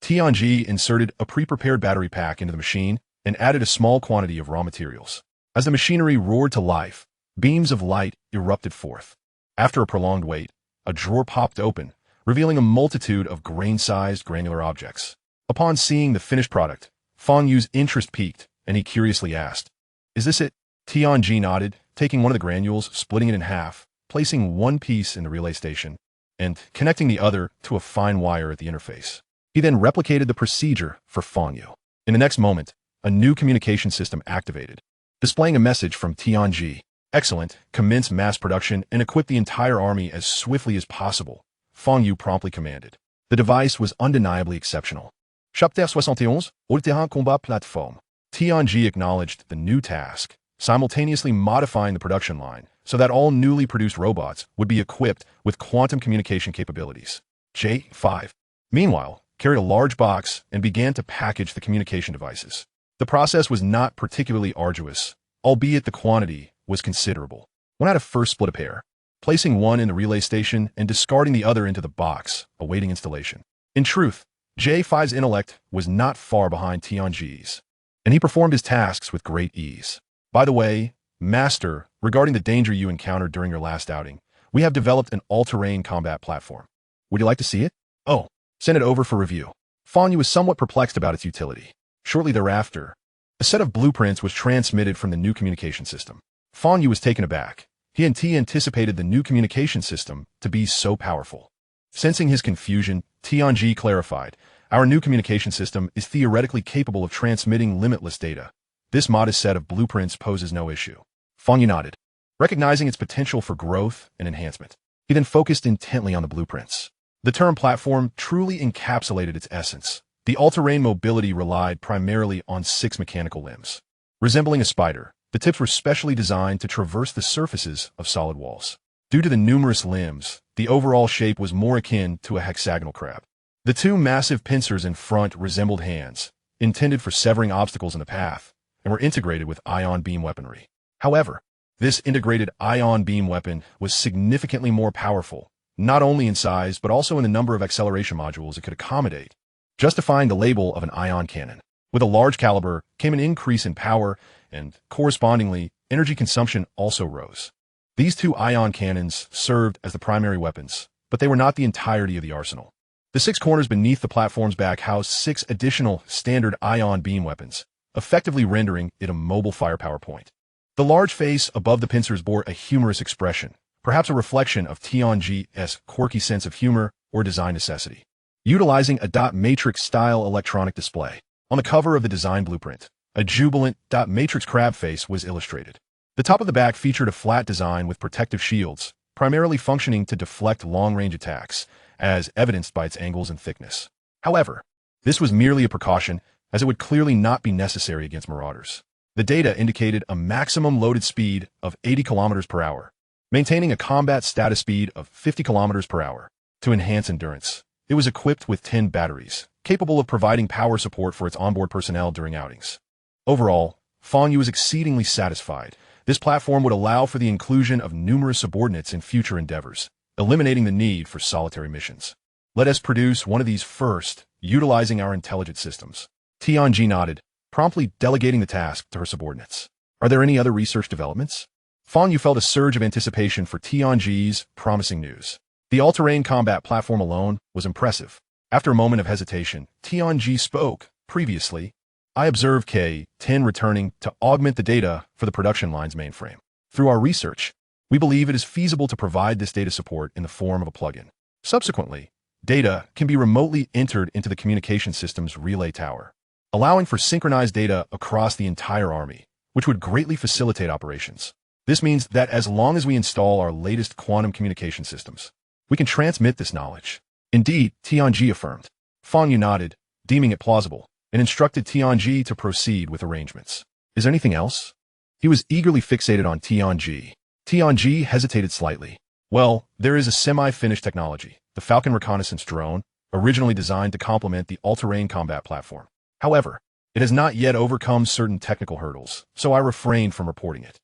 Tianji inserted a pre-prepared battery pack into the machine and added a small quantity of raw materials. As the machinery roared to life, beams of light erupted forth. After a prolonged wait, a drawer popped open, revealing a multitude of grain-sized granular objects. Upon seeing the finished product, Fang Yu's interest piqued, and he curiously asked, "Is this it?" Tianji nodded, taking one of the granules, splitting it in half, placing one piece in the relay station, and connecting the other to a fine wire at the interface. He then replicated the procedure for Fang Yu. In the next moment, a new communication system activated, displaying a message from Tianji. "Excellent, commence mass production and equip the entire army as swiftly as possible," Fang Yu promptly commanded. The device was undeniably exceptional. Chapitre 71, All-Terrain Combat Platform. Tianji acknowledged the new task, simultaneously modifying the production line so that all newly produced robots would be equipped with quantum communication capabilities. J5, meanwhile, carried a large box and began to package the communication devices. The process was not particularly arduous, albeit the quantity was considerable. One had to first split a pair, placing one in the relay station and discarding the other into the box, awaiting installation. In truth, J5's intellect was not far behind Tianji's, and he performed his tasks with great ease. "By the way, Master, regarding the danger you encountered during your last outing, we have developed an all-terrain combat platform. Would you like to see it?" "Oh, send it over for review." Fang Yu was somewhat perplexed about its utility. Shortly thereafter, a set of blueprints was transmitted from the new communication system. Fang Yu was taken aback. He anticipated the new communication system to be so powerful. Sensing his confusion, Tianji clarified, "Our new communication system is theoretically capable of transmitting limitless data. This modest set of blueprints poses no issue." Fang Yu nodded, recognizing its potential for growth and enhancement. He then focused intently on the blueprints. The term platform truly encapsulated its essence. The all-terrain mobility relied primarily on 6 mechanical limbs. Resembling a spider, the tips were specially designed to traverse the surfaces of solid walls. Due to the numerous limbs, the overall shape was more akin to a hexagonal crab. The 2 massive pincers in front resembled hands, intended for severing obstacles in the path, and were integrated with ion beam weaponry. However, this integrated ion beam weapon was significantly more powerful, not only in size but also in the number of acceleration modules it could accommodate, justifying the label of an ion cannon. With a large caliber came an increase in power, and correspondingly, energy consumption also rose. These two ion cannons served as the primary weapons, but they were not the entirety of the arsenal. The 6 corners beneath the platform's back housed 6 additional standard ion beam weapons, effectively rendering it a mobile firepower point. The large face above the pincers bore a humorous expression, perhaps a reflection of Tianji's quirky sense of humor or design necessity. Utilizing a dot matrix-style electronic display, on the cover of the design blueprint, a jubilant dot matrix crab face was illustrated. The top of the back featured a flat design with protective shields, primarily functioning to deflect long-range attacks, as evidenced by its angles and thickness. However, this was merely a precaution, as it would clearly not be necessary against marauders. The data indicated a maximum loaded speed of 80 km per hour, maintaining a combat status speed of 50 km per hour. To enhance endurance, it was equipped with 10 batteries, capable of providing power support for its onboard personnel during outings. Overall, Fang Yu was exceedingly satisfied. This platform would allow for the inclusion of numerous subordinates in future endeavors, eliminating the need for solitary missions. Let us produce one of these first, utilizing our intelligence systems. Tianji nodded, promptly delegating the task to her subordinates. Are there any other research developments? Fang Yu felt a surge of anticipation for Tianji's promising news. The all-terrain combat platform alone was impressive. After a moment of hesitation, Tianji spoke. Previously, I observed K-10 returning to augment the data for the production line's mainframe. Through our research, we believe it is feasible to provide this data support in the form of a plugin. Subsequently, data can be remotely entered into the communication system's relay tower, allowing for synchronized data across the entire army, which would greatly facilitate operations. This means that as long as we install our latest quantum communication systems, we can transmit this knowledge. Indeed, Tianji affirmed. Fang Yu nodded, deeming it plausible, and instructed Tianji to proceed with arrangements. Is there anything else? He was eagerly fixated on Tianji. Tianji hesitated slightly. Well, there is a semi-finished technology, the Falcon reconnaissance drone, originally designed to complement the all-terrain combat platform. However, it has not yet overcome certain technical hurdles, so I refrained from reporting it.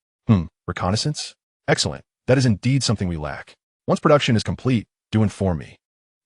Reconnaissance? Excellent. That is indeed something we lack. Once production is complete, do inform me.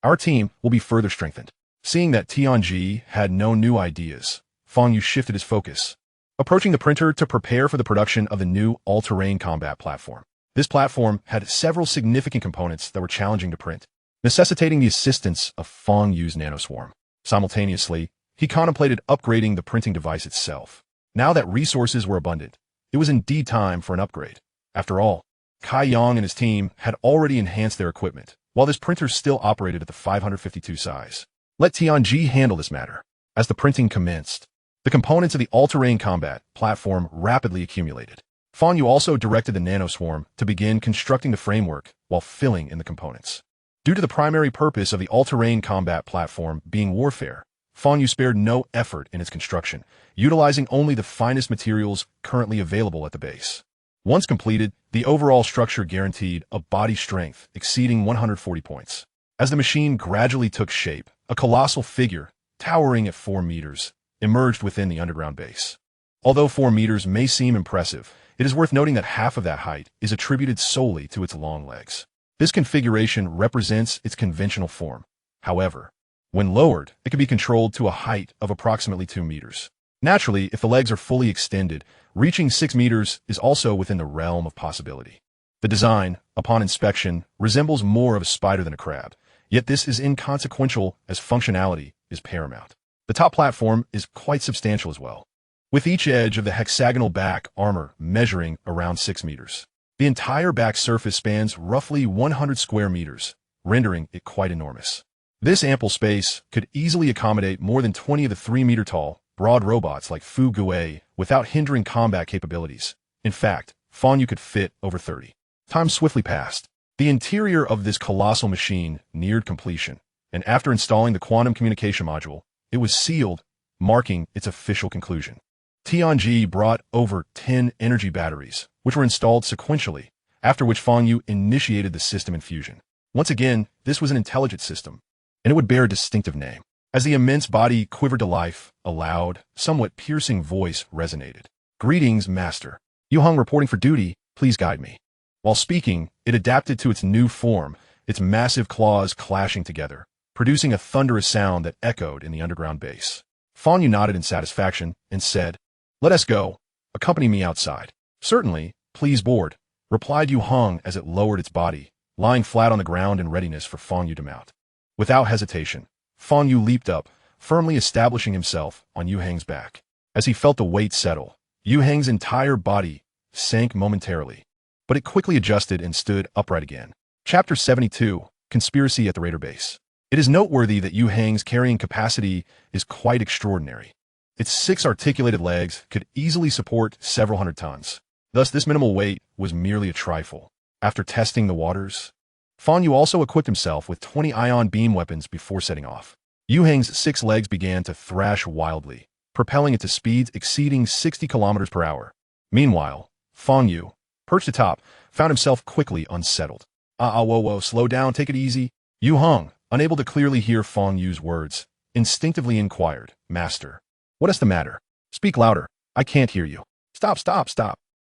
Our team will be further strengthened. Seeing that Tianji had no new ideas, Fang Yu shifted his focus, approaching the printer to prepare for the production of the new all-terrain combat platform. This platform had several significant components that were challenging to print, necessitating the assistance of Fang Yu's nanoswarm. Simultaneously, he contemplated upgrading the printing device itself. Now that resources were abundant, it was indeed time for an upgrade. After all, Kai Yang and his team had already enhanced their equipment, while this printer still operated at the 552 size. Let Tianji handle this matter. As the printing commenced, the components of the all-terrain combat platform rapidly accumulated. Fang Yu also directed the nanoswarm to begin constructing the framework while filling in the components. Due to the primary purpose of the all-terrain combat platform being warfare, Fang Yu spared no effort in its construction, utilizing only the finest materials currently available at the base. Once completed, the overall structure guaranteed a body strength exceeding 140 points. As the machine gradually took shape, a colossal figure, towering at 4 meters, emerged within the underground base. Although 4 meters may seem impressive, it is worth noting that half of that height is attributed solely to its long legs. This configuration represents its conventional form. However, when lowered, it can be controlled to a height of approximately 2 meters. Naturally, if the legs are fully extended, reaching 6 meters is also within the realm of possibility. The design, upon inspection, resembles more of a spider than a crab, yet this is inconsequential as functionality is paramount. The top platform is quite substantial as well, with each edge of the hexagonal back armor measuring around 6 meters. The entire back surface spans roughly 100 square meters, rendering it quite enormous. This ample space could easily accommodate more than 20 of the 3-meter-tall, broad robots like Fu Gui without hindering combat capabilities. In fact, Fang Yu could fit over 30. Time swiftly passed. The interior of this colossal machine neared completion, and after installing the quantum communication module, it was sealed, marking its official conclusion. Tianji brought over 10 energy batteries, which were installed sequentially, after which Fang Yu initiated the system infusion. Once again, this was an intelligent system, and it would bear a distinctive name. As the immense body quivered to life, a loud, somewhat piercing voice resonated. "Greetings, Master. Yu Heng reporting for duty, please guide me." While speaking, it adapted to its new form, its massive claws clashing together, producing a thunderous sound that echoed in the underground base. Fang Yu nodded in satisfaction and said, "Let us go. Accompany me outside." Certainly, please board, replied Yu Hong as it lowered its body, lying flat on the ground in readiness for Fang Yu to mount. Without hesitation, Fang Yu leaped up, firmly establishing himself on Yu Heng's back. As he felt the weight settle, Yu Heng's entire body sank momentarily, but it quickly adjusted and stood upright again. Chapter 72, Conspiracy at the Raider Base. It is noteworthy that Yu Heng's carrying capacity is quite extraordinary. Its 6 articulated legs could easily support several hundred tons. Thus, this minimal weight was merely a trifle. After testing the waters, Fang Yu also equipped himself with 20 ion beam weapons before setting off. Yu Heng's 6 legs began to thrash wildly, propelling it to speeds exceeding 60 kilometers per hour. Meanwhile, Fang Yu, perched atop, found himself quickly unsettled. Whoa, slow down, take it easy. Yu Hong, unable to clearly hear Fang Yu's words, instinctively inquired, Master, what is the matter? Speak louder, I can't hear you. Stop.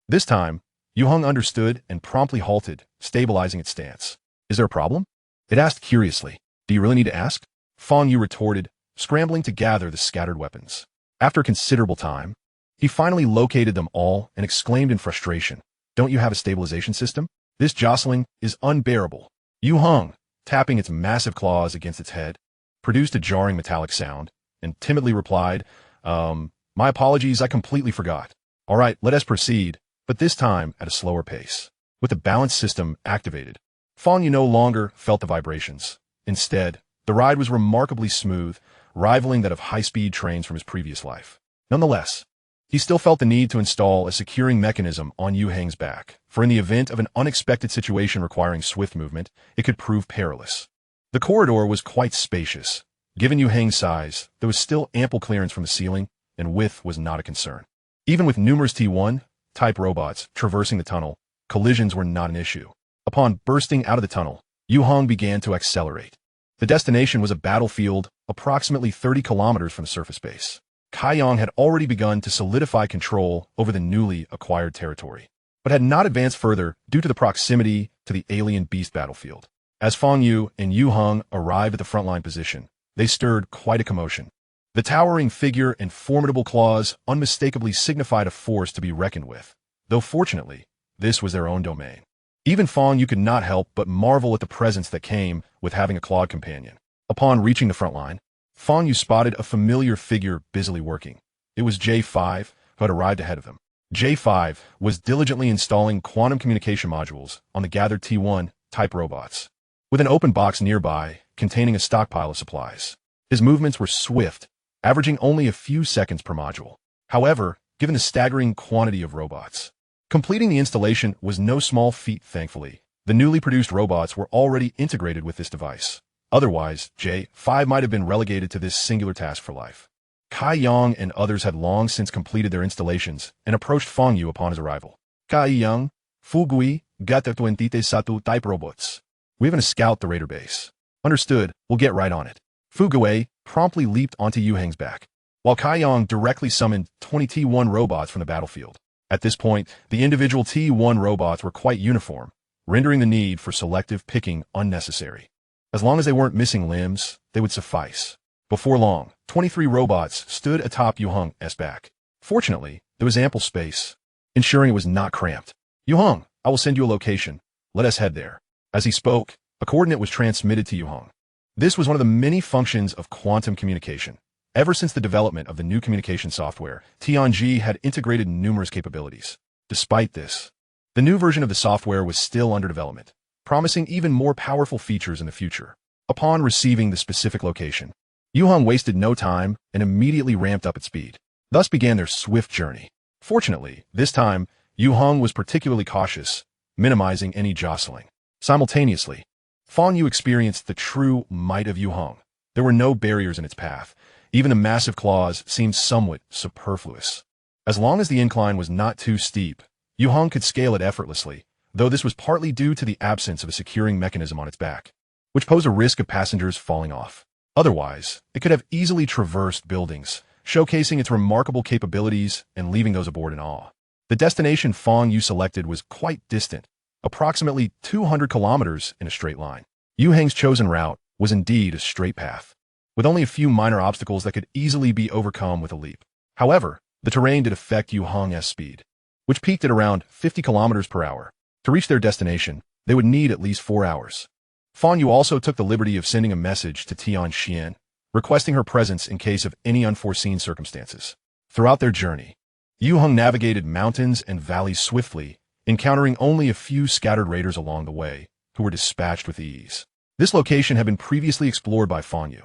This time, Yu Hong understood and promptly halted, stabilizing its stance. Is there a problem? It asked curiously. Do you really need to ask? Fang Yu retorted, scrambling to gather the scattered weapons. After considerable time, he finally located them all and exclaimed in frustration, Don't you have a stabilization system? This jostling is unbearable. Yu Hong, tapping its massive claws against its head, produced a jarring metallic sound and timidly replied, My apologies, I completely forgot. All right, let us proceed, but this time at a slower pace. With the balance system activated, Fang Yu no longer felt the vibrations. Instead, the ride was remarkably smooth, rivaling that of high-speed trains from his previous life. Nonetheless, he still felt the need to install a securing mechanism on Yu Heng's back, for in the event of an unexpected situation requiring swift movement, it could prove perilous. The corridor was quite spacious. Given Yu Heng's size, there was still ample clearance from the ceiling, and width was not a concern. Even with numerous T1-type robots traversing the tunnel, collisions were not an issue. Upon bursting out of the tunnel, Yu Hong began to accelerate. The destination was a battlefield approximately 30 kilometers from the surface base. Kai Yang had already begun to solidify control over the newly acquired territory, but had not advanced further due to the proximity to the alien beast battlefield. As Fang Yu and Yu Hong arrived at the frontline position, they stirred quite a commotion. The towering figure and formidable claws unmistakably signified a force to be reckoned with, though fortunately, this was their own domain. Even Fang Yu could not help but marvel at the presence that came with having a clawed companion. Upon reaching the front line, Fang Yu spotted a familiar figure busily working. It was J5, who had arrived ahead of them. J5 was diligently installing quantum communication modules on the gathered T1-type robots, with an open box nearby containing a stockpile of supplies. His movements were swift, averaging only a few seconds per module. However, given the staggering quantity of robots, completing the installation was no small feat, thankfully. The newly produced robots were already integrated with this device. Otherwise, J5 might have been relegated to this singular task for life. Kai Yang and others had long since completed their installations and approached Fang Yu upon his arrival. Kai Yang, Fugui, Gata 20 Satu type robots. We have a scout the raider base. Understood, we'll get right on it. Fugui promptly leaped onto Yu Heng's back, while Kai Yang directly summoned 20 T1 robots from the battlefield. At this point, the individual T1 robots were quite uniform, rendering the need for selective picking unnecessary. As long as they weren't missing limbs, they would suffice. Before long, 23 robots stood atop Yu Hong's back. Fortunately, there was ample space, ensuring it was not cramped. Yu Hong, I will send you a location. Let us head there. As he spoke, a coordinate was transmitted to Yu Hong. This was one of the many functions of quantum communication. Ever since the development of the new communication software, Tianji had integrated numerous capabilities. Despite this, the new version of the software was still under development, promising even more powerful features in the future. Upon receiving the specific location, Yu Hong wasted no time and immediately ramped up its speed. Thus began their swift journey. Fortunately, this time, Yu Hong was particularly cautious, minimizing any jostling. Simultaneously, Fang Yu experienced the true might of Yu Hong. There were no barriers in its path. Even the massive claws seemed somewhat superfluous. As long as the incline was not too steep, Yu Hong could scale it effortlessly, though this was partly due to the absence of a securing mechanism on its back, which posed a risk of passengers falling off. Otherwise, it could have easily traversed buildings, showcasing its remarkable capabilities and leaving those aboard in awe. The destination Fang Yu selected was quite distant, approximately 200 kilometers in a straight line. Yu Heng's chosen route was indeed a straight path, with only a few minor obstacles that could easily be overcome with a leap. However, the terrain did affect Yu Hong's speed. which peaked at around 50 kilometers per hour. To reach their destination, they would need at least 4 hours. Fang Yu also took the liberty of sending a message to Tian Xian, requesting her presence in case of any unforeseen circumstances. Throughout their journey, Yu Heng navigated mountains and valleys swiftly, encountering only a few scattered raiders along the way, who were dispatched with ease. This location had been previously explored by Fang Yu.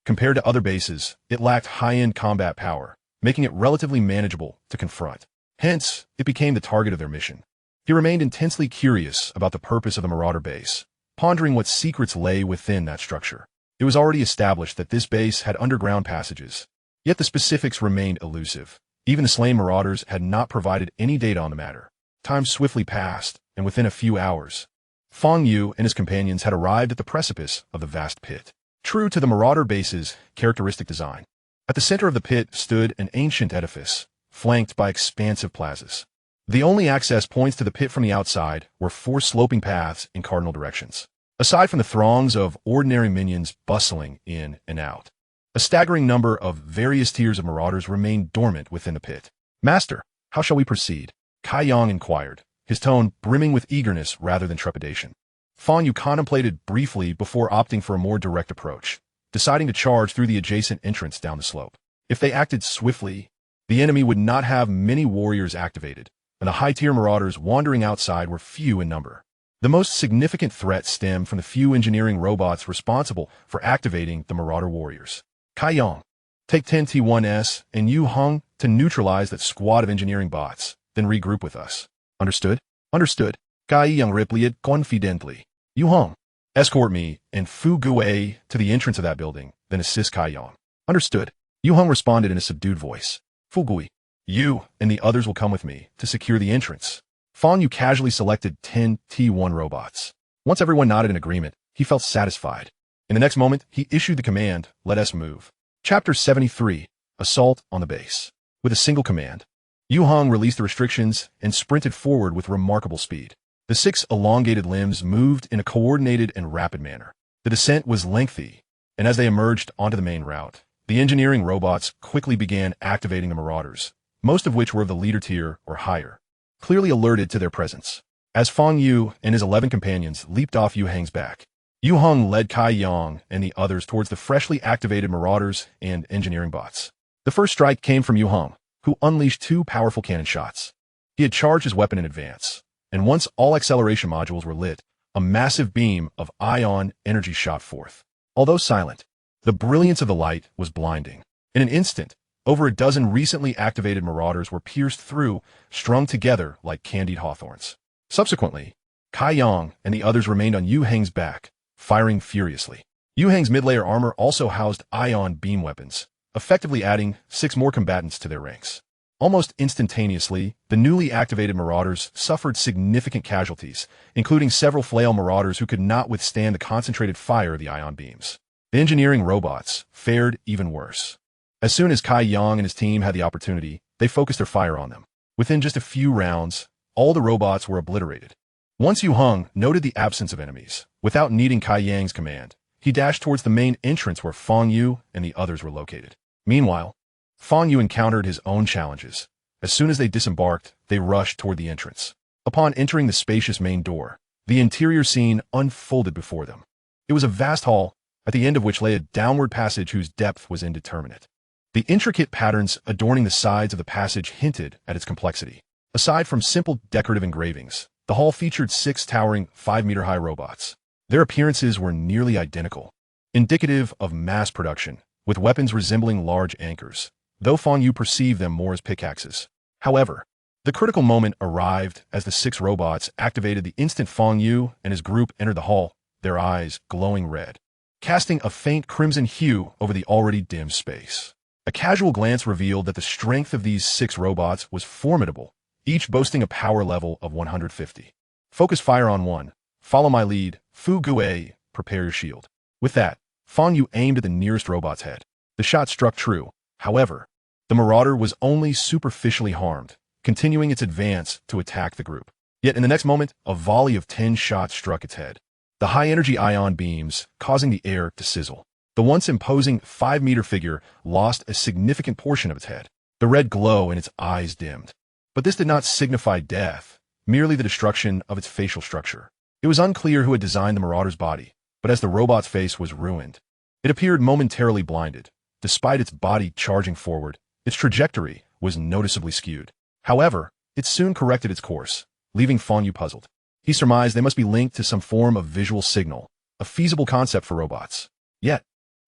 Compared to other bases, it lacked high-end combat power, making it relatively manageable to confront. Hence, it became the target of their mission. He remained intensely curious about the purpose of the Marauder base, pondering what secrets lay within that structure. It was already established that this base had underground passages, yet the specifics remained elusive. Even the slain Marauders had not provided any data on the matter. Time swiftly passed, and within a few hours, Fang Yu and his companions had arrived at the precipice of the vast pit. True to the Marauder base's characteristic design, at the center of the pit stood an ancient edifice, flanked by expansive plazas. The only access points to the pit from the outside were 4 sloping paths in cardinal directions. Aside from the throngs of ordinary minions bustling in and out, a staggering number of various tiers of Marauders remained dormant within the pit. "Master, how shall we proceed?" Kai Yang inquired, his tone brimming with eagerness rather than trepidation. Fang Yu contemplated briefly before opting for a more direct approach, deciding to charge through the adjacent entrance down the slope. If they acted swiftly, the enemy would not have many warriors activated, and the high-tier Marauders wandering outside were few in number. The most significant threat stemmed from the few engineering robots responsible for activating the Marauder warriors. "Kai Yang, take 10 T1S and Yu Heng to neutralize that squad of engineering bots, then regroup with us." "Understood?" "Understood." Kai Yang replied confidently. "Yu Heng, escort me and Fu Gue to the entrance of that building, then assist Kai Yang." "Understood." Yu Heng responded in a subdued voice. "Fu Gue, you and the others will come with me to secure the entrance." Fang Yu casually selected 10 T1 robots. Once everyone nodded in agreement, he felt satisfied. In the next moment, he issued the command, "Let us move." Chapter 73, Assault on the Base. With a single command, Yu Heng released the restrictions and sprinted forward with remarkable speed. The 6 elongated limbs moved in a coordinated and rapid manner. The descent was lengthy, and as they emerged onto the main route, the engineering robots quickly began activating the Marauders, most of which were of the leader tier or higher, clearly alerted to their presence. As Fang Yu and his 11 companions leaped off Yu Heng's back, Yu Heng led Kai Yang and the others towards the freshly activated Marauders and engineering bots. The first strike came from Yu Heng, who unleashed 2 powerful cannon shots. He had charged his weapon in advance, and once all acceleration modules were lit, a massive beam of ion energy shot forth. Although silent, the brilliance of the light was blinding. In an instant, over a dozen recently activated Marauders were pierced through, strung together like candied hawthorns. Subsequently, Kai Yang and the others remained on Yu Heng's back, firing furiously. Yu Heng's mid-layer armor also housed ion beam weapons, effectively adding 6 more combatants to their ranks. Almost instantaneously, the newly activated Marauders suffered significant casualties, including several flail Marauders who could not withstand the concentrated fire of the ion beams. The engineering robots fared even worse. As soon as Kai Yang and his team had the opportunity, they focused their fire on them. Within just a few rounds, all the robots were obliterated. Once Yu Heng noted the absence of enemies, without needing Kai Yang's command, he dashed towards the main entrance where Fang Yu and the others were located. Meanwhile, Fang Yu encountered his own challenges. As soon as they disembarked, they rushed toward the entrance. Upon entering the spacious main door, the interior scene unfolded before them. It was a vast hall, at the end of which lay a downward passage whose depth was indeterminate. The intricate patterns adorning the sides of the passage hinted at its complexity. Aside from simple decorative engravings, the hall featured 6 towering 5-meter-high robots. Their appearances were nearly identical, indicative of mass production, with weapons resembling large anchors, though Fang Yu perceived them more as pickaxes. However, the critical moment arrived as the 6 robots activated the instant Fang Yu and his group entered the hall, their eyes glowing red, casting a faint crimson hue over the already dim space. A casual glance revealed that the strength of these 6 robots was formidable, each boasting a power level of 150. Focus fire on one. Follow my lead. Fu Gue, prepare your shield. With that, Fang Yu aimed at the nearest robot's head. The shot struck true. However, the Marauder was only superficially harmed, continuing its advance to attack the group. Yet in the next moment, a volley of 10 shots struck its head, the high-energy ion beams causing the air to sizzle. The once imposing 5-meter figure lost a significant portion of its head. The red glow in its eyes dimmed. But this did not signify death, merely the destruction of its facial structure. It was unclear who had designed the marauder's body, but as the robot's face was ruined, it appeared momentarily blinded. Despite its body charging forward, its trajectory was noticeably skewed. However, it soon corrected its course, leaving Fang Yu puzzled. He surmised they must be linked to some form of visual signal, a feasible concept for robots. Yet,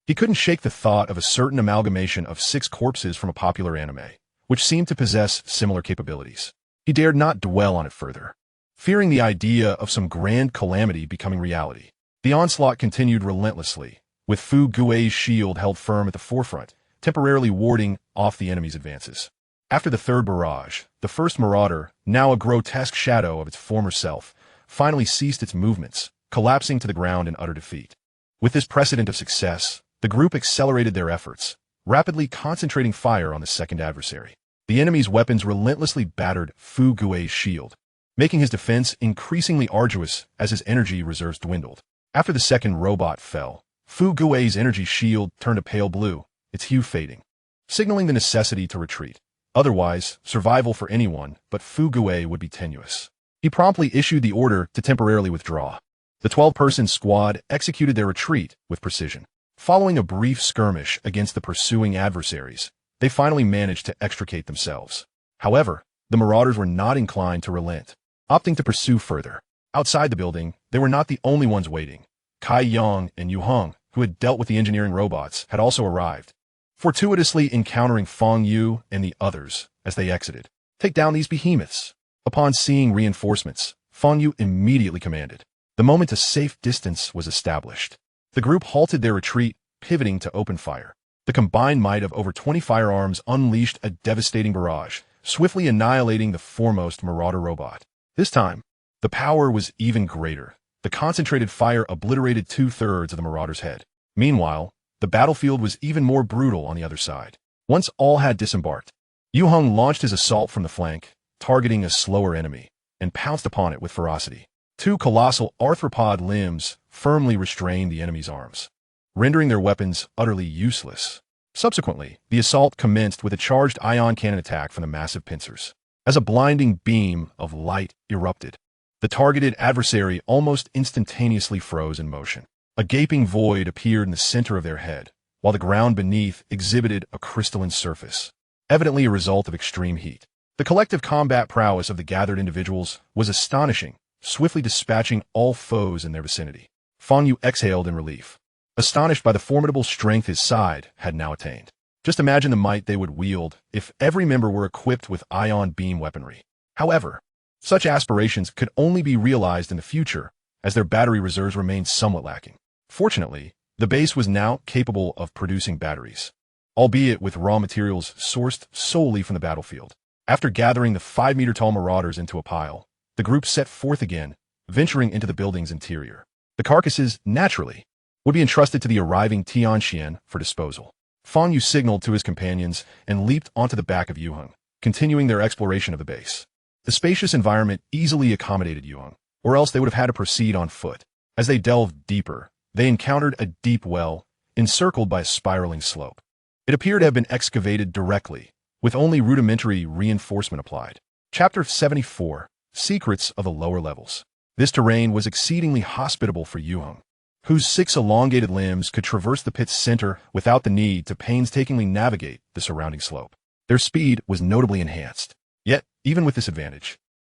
he couldn't shake the thought of a certain amalgamation of 6 corpses from a popular anime, which seemed to possess similar capabilities. He dared not dwell on it further, fearing the idea of some grand calamity becoming reality. The onslaught continued relentlessly, with Fu Gui's shield held firm at the forefront, temporarily warding off the enemy's advances. After the third barrage, the first marauder, now a grotesque shadow of its former self, finally ceased its movements, collapsing to the ground in utter defeat. With this precedent of success, the group accelerated their efforts, rapidly concentrating fire on the second adversary. The enemy's weapons relentlessly battered Fu Gui's shield, making his defense increasingly arduous as his energy reserves dwindled. After the second robot fell, Fu Gui's energy shield turned a pale blue, its hue fading, signaling the necessity to retreat. Otherwise, survival for anyone but Fu Gui would be tenuous. He promptly issued the order to temporarily withdraw. The 12-person squad executed their retreat with precision. Following a brief skirmish against the pursuing adversaries, they finally managed to extricate themselves. However, the marauders were not inclined to relent, opting to pursue further. Outside the building, they were not the only ones waiting. Kai Yang and Yu Heng, who had dealt with the engineering robots, had also arrived, fortuitously encountering Fang Yu and the others as they exited. Take down these behemoths. Upon seeing reinforcements, Fang Yu immediately commanded. The moment a safe distance was established, the group halted their retreat, pivoting to open fire. The combined might of over 20 firearms unleashed a devastating barrage, swiftly annihilating the foremost marauder robot. This time, the power was even greater. The concentrated fire obliterated 2/3 of the marauder's head. Meanwhile, the battlefield was even more brutal on the other side. Once all had disembarked, Yu Heng launched his assault from the flank, targeting a slower enemy, and pounced upon it with ferocity. 2 colossal arthropod limbs firmly restrained the enemy's arms, rendering their weapons utterly useless. Subsequently, the assault commenced with a charged ion cannon attack from the massive pincers. As a blinding beam of light erupted, the targeted adversary almost instantaneously froze in motion. A gaping void appeared in the center of their head, while the ground beneath exhibited a crystalline surface, evidently a result of extreme heat. The collective combat prowess of the gathered individuals was astonishing, swiftly dispatching all foes in their vicinity. Fang Yu exhaled in relief, astonished by the formidable strength his side had now attained. Just imagine the might they would wield if every member were equipped with ion beam weaponry. However, such aspirations could only be realized in the future, as their battery reserves remained somewhat lacking. Fortunately, the base was now capable of producing batteries, albeit with raw materials sourced solely from the battlefield. After gathering the 5-meter-tall marauders into a pile, the group set forth again, venturing into the building's interior. The carcasses, naturally, would be entrusted to the arriving Tianxian for disposal. Fang Yu signaled to his companions and leaped onto the back of Yu Heng, continuing their exploration of the base. The spacious environment easily accommodated Yu Heng, or else they would have had to proceed on foot. As they delved deeper, they encountered a deep well, encircled by a spiraling slope. It appeared to have been excavated directly, with only rudimentary reinforcement applied. Chapter 74, Secrets of the Lower Levels. This terrain was exceedingly hospitable for Yu Heng, whose 6 elongated limbs could traverse the pit's center without the need to painstakingly navigate the surrounding slope. Their speed was notably enhanced. Yet, even with this advantage,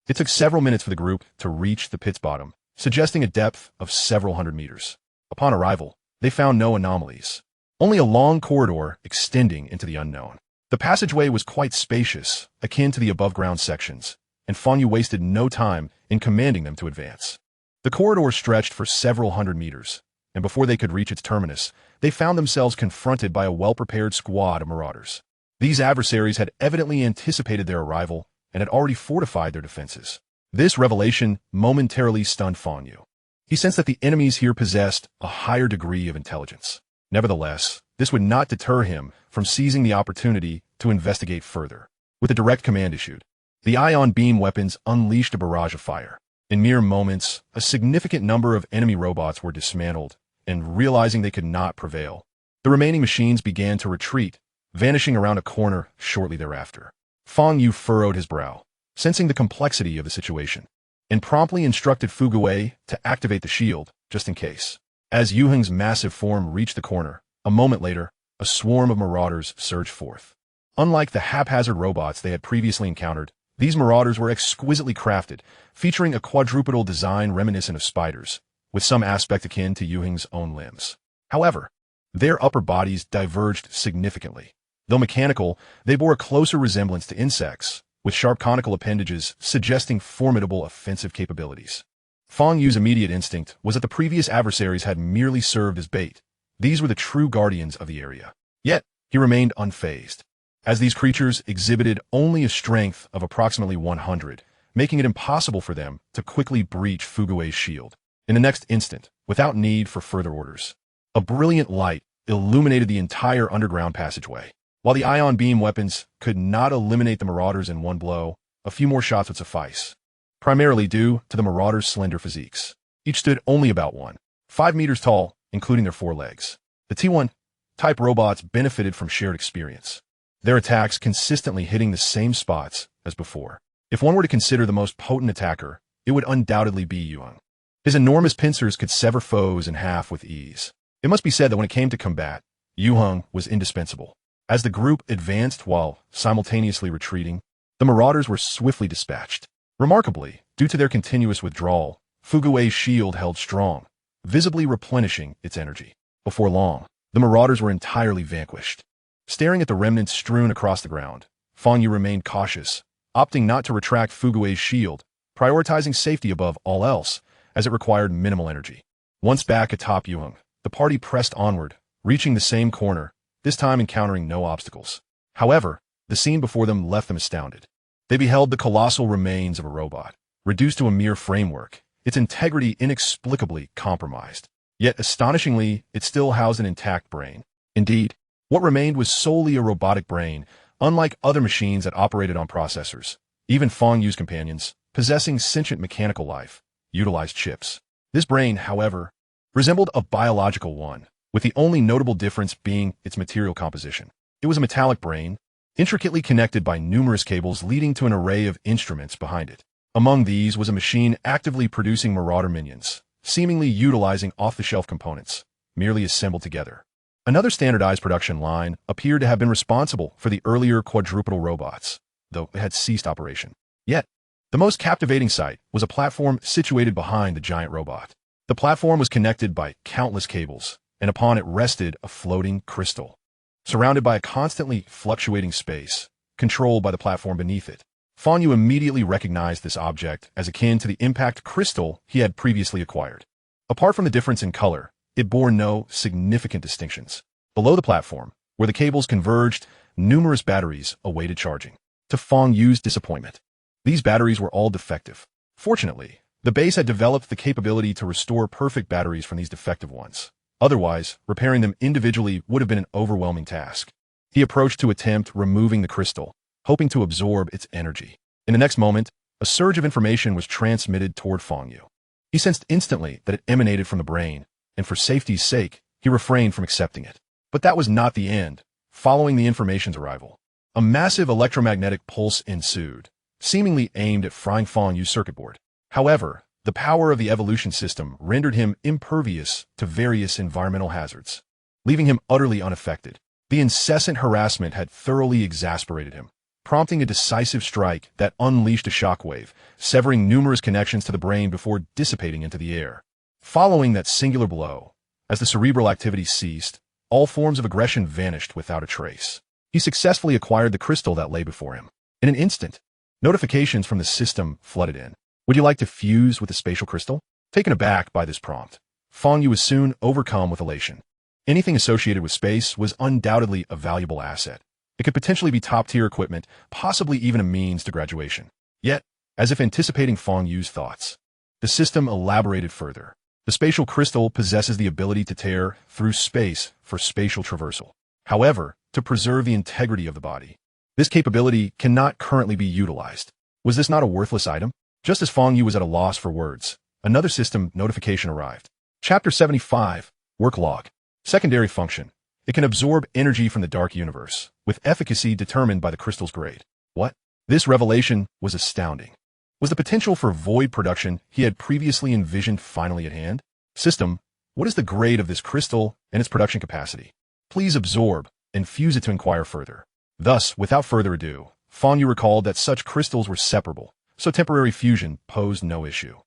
it took several minutes for the group to reach the pit's bottom, suggesting a depth of several hundred meters. Upon arrival, they found no anomalies, only a long corridor extending into the unknown. The passageway was quite spacious, akin to the above-ground sections, and Fang Yu wasted no time in commanding them to advance. The corridor stretched for several hundred meters, and before they could reach its terminus, they found themselves confronted by a well-prepared squad of marauders. These adversaries had evidently anticipated their arrival and had already fortified their defenses. This revelation momentarily stunned Fang Yu. He sensed that the enemies here possessed a higher degree of intelligence. Nevertheless, this would not deter him from seizing the opportunity to investigate further. With a direct command issued, the ion beam weapons unleashed a barrage of fire. In mere moments, a significant number of enemy robots were dismantled, and realizing they could not prevail, the remaining machines began to retreat, vanishing around a corner shortly thereafter. Fang Yu furrowed his brow. sensing the complexity of the situation, and promptly instructed Fuguei to activate the shield, just in case. As Yuheng's massive form reached the corner, a moment later, a swarm of marauders surged forth. Unlike the haphazard robots they had previously encountered, these marauders were exquisitely crafted, featuring a quadrupedal design reminiscent of spiders, with some aspect akin to Yuheng's own limbs. However, their upper bodies diverged significantly. Though mechanical, they bore a closer resemblance to insects, with sharp conical appendages suggesting formidable offensive capabilities. Fang Yu's immediate instinct was that the previous adversaries had merely served as bait. These were the true guardians of the area. Yet, he remained unfazed, as these creatures exhibited only a strength of approximately 100, making it impossible for them to quickly breach Fuguei's shield. In the next instant, without need for further orders, a brilliant light illuminated the entire underground passageway. While the ion beam weapons could not eliminate the marauders in one blow, a few more shots would suffice, primarily due to the marauders' slender physiques. Each stood only about 1.5 meters tall, including their forelegs. The T1-type robots benefited from shared experience, their attacks consistently hitting the same spots as before. If one were to consider the most potent attacker, it would undoubtedly be Yuheng. His enormous pincers could sever foes in half with ease. It must be said that when it came to combat, Yuheng was indispensable. As the group advanced while simultaneously retreating, the marauders were swiftly dispatched. Remarkably, due to their continuous withdrawal, Fuguei's shield held strong, visibly replenishing its energy. Before long, the marauders were entirely vanquished. Staring at the remnants strewn across the ground, Fang Yu remained cautious, opting not to retract Fuguei's shield, prioritizing safety above all else, as it required minimal energy. Once back atop Yuheng, the party pressed onward, reaching the same corner, this time encountering no obstacles. However, the scene before them left them astounded. They beheld the colossal remains of a robot, reduced to a mere framework, its integrity inexplicably compromised. Yet, astonishingly, it still housed an intact brain. Indeed, what remained was solely a robotic brain, unlike other machines that operated on processors. Even Fang Yu's companions, possessing sentient mechanical life, utilized chips. This brain, however, resembled a biological one, with the only notable difference being its material composition. It was a metallic brain, intricately connected by numerous cables leading to an array of instruments behind it. Among these was a machine actively producing marauder minions, seemingly utilizing off-the-shelf components, merely assembled together. Another standardized production line appeared to have been responsible for the earlier quadrupedal robots, though it had ceased operation. Yet, the most captivating sight was a platform situated behind the giant robot. The platform was connected by countless cables, and upon it rested a floating crystal, surrounded by a constantly fluctuating space, controlled by the platform beneath it. Fang Yu immediately recognized this object as akin to the impact crystal he had previously acquired. Apart from the difference in color, it bore no significant distinctions. Below the platform, where the cables converged, numerous batteries awaited charging. To Fang Yu's disappointment, these batteries were all defective. Fortunately, the base had developed the capability to restore perfect batteries from these defective ones. Otherwise, repairing them individually would have been an overwhelming task. He approached to attempt removing the crystal, hoping to absorb its energy. In the next moment, a surge of information was transmitted toward Fang Yu. He sensed instantly that it emanated from the brain, and for safety's sake, he refrained from accepting it. But that was not the end. Following the information's arrival, a massive electromagnetic pulse ensued, seemingly aimed at frying Fang Yu's circuit board. However, the power of the evolution system rendered him impervious to various environmental hazards, leaving him utterly unaffected. The incessant harassment had thoroughly exasperated him, prompting a decisive strike that unleashed a shockwave, severing numerous connections to the brain before dissipating into the air. Following that singular blow, as the cerebral activity ceased, all forms of aggression vanished without a trace. He successfully acquired the crystal that lay before him. In an instant, notifications from the system flooded in. Would you like to fuse with the spatial crystal? Taken aback by this prompt, Fang Yu was soon overcome with elation. Anything associated with space was undoubtedly a valuable asset. It could potentially be top-tier equipment, possibly even a means to graduation. Yet, as if anticipating Fang Yu's thoughts, the system elaborated further. The spatial crystal possesses the ability to tear through space for spatial traversal. However, to preserve the integrity of the body, this capability cannot currently be utilized. Was this not a worthless item? Just as Fang Yu was at a loss for words, another system notification arrived. Chapter 75, Work Log. Secondary function. It can absorb energy from the dark universe, with efficacy determined by the crystal's grade. What? This revelation was astounding. Was the potential for void production he had previously envisioned finally at hand? System, what is the grade of this crystal and its production capacity? Please absorb and fuse it to inquire further. Thus, without further ado, Fang Yu recalled that such crystals were separable, so temporary fusion posed no issue.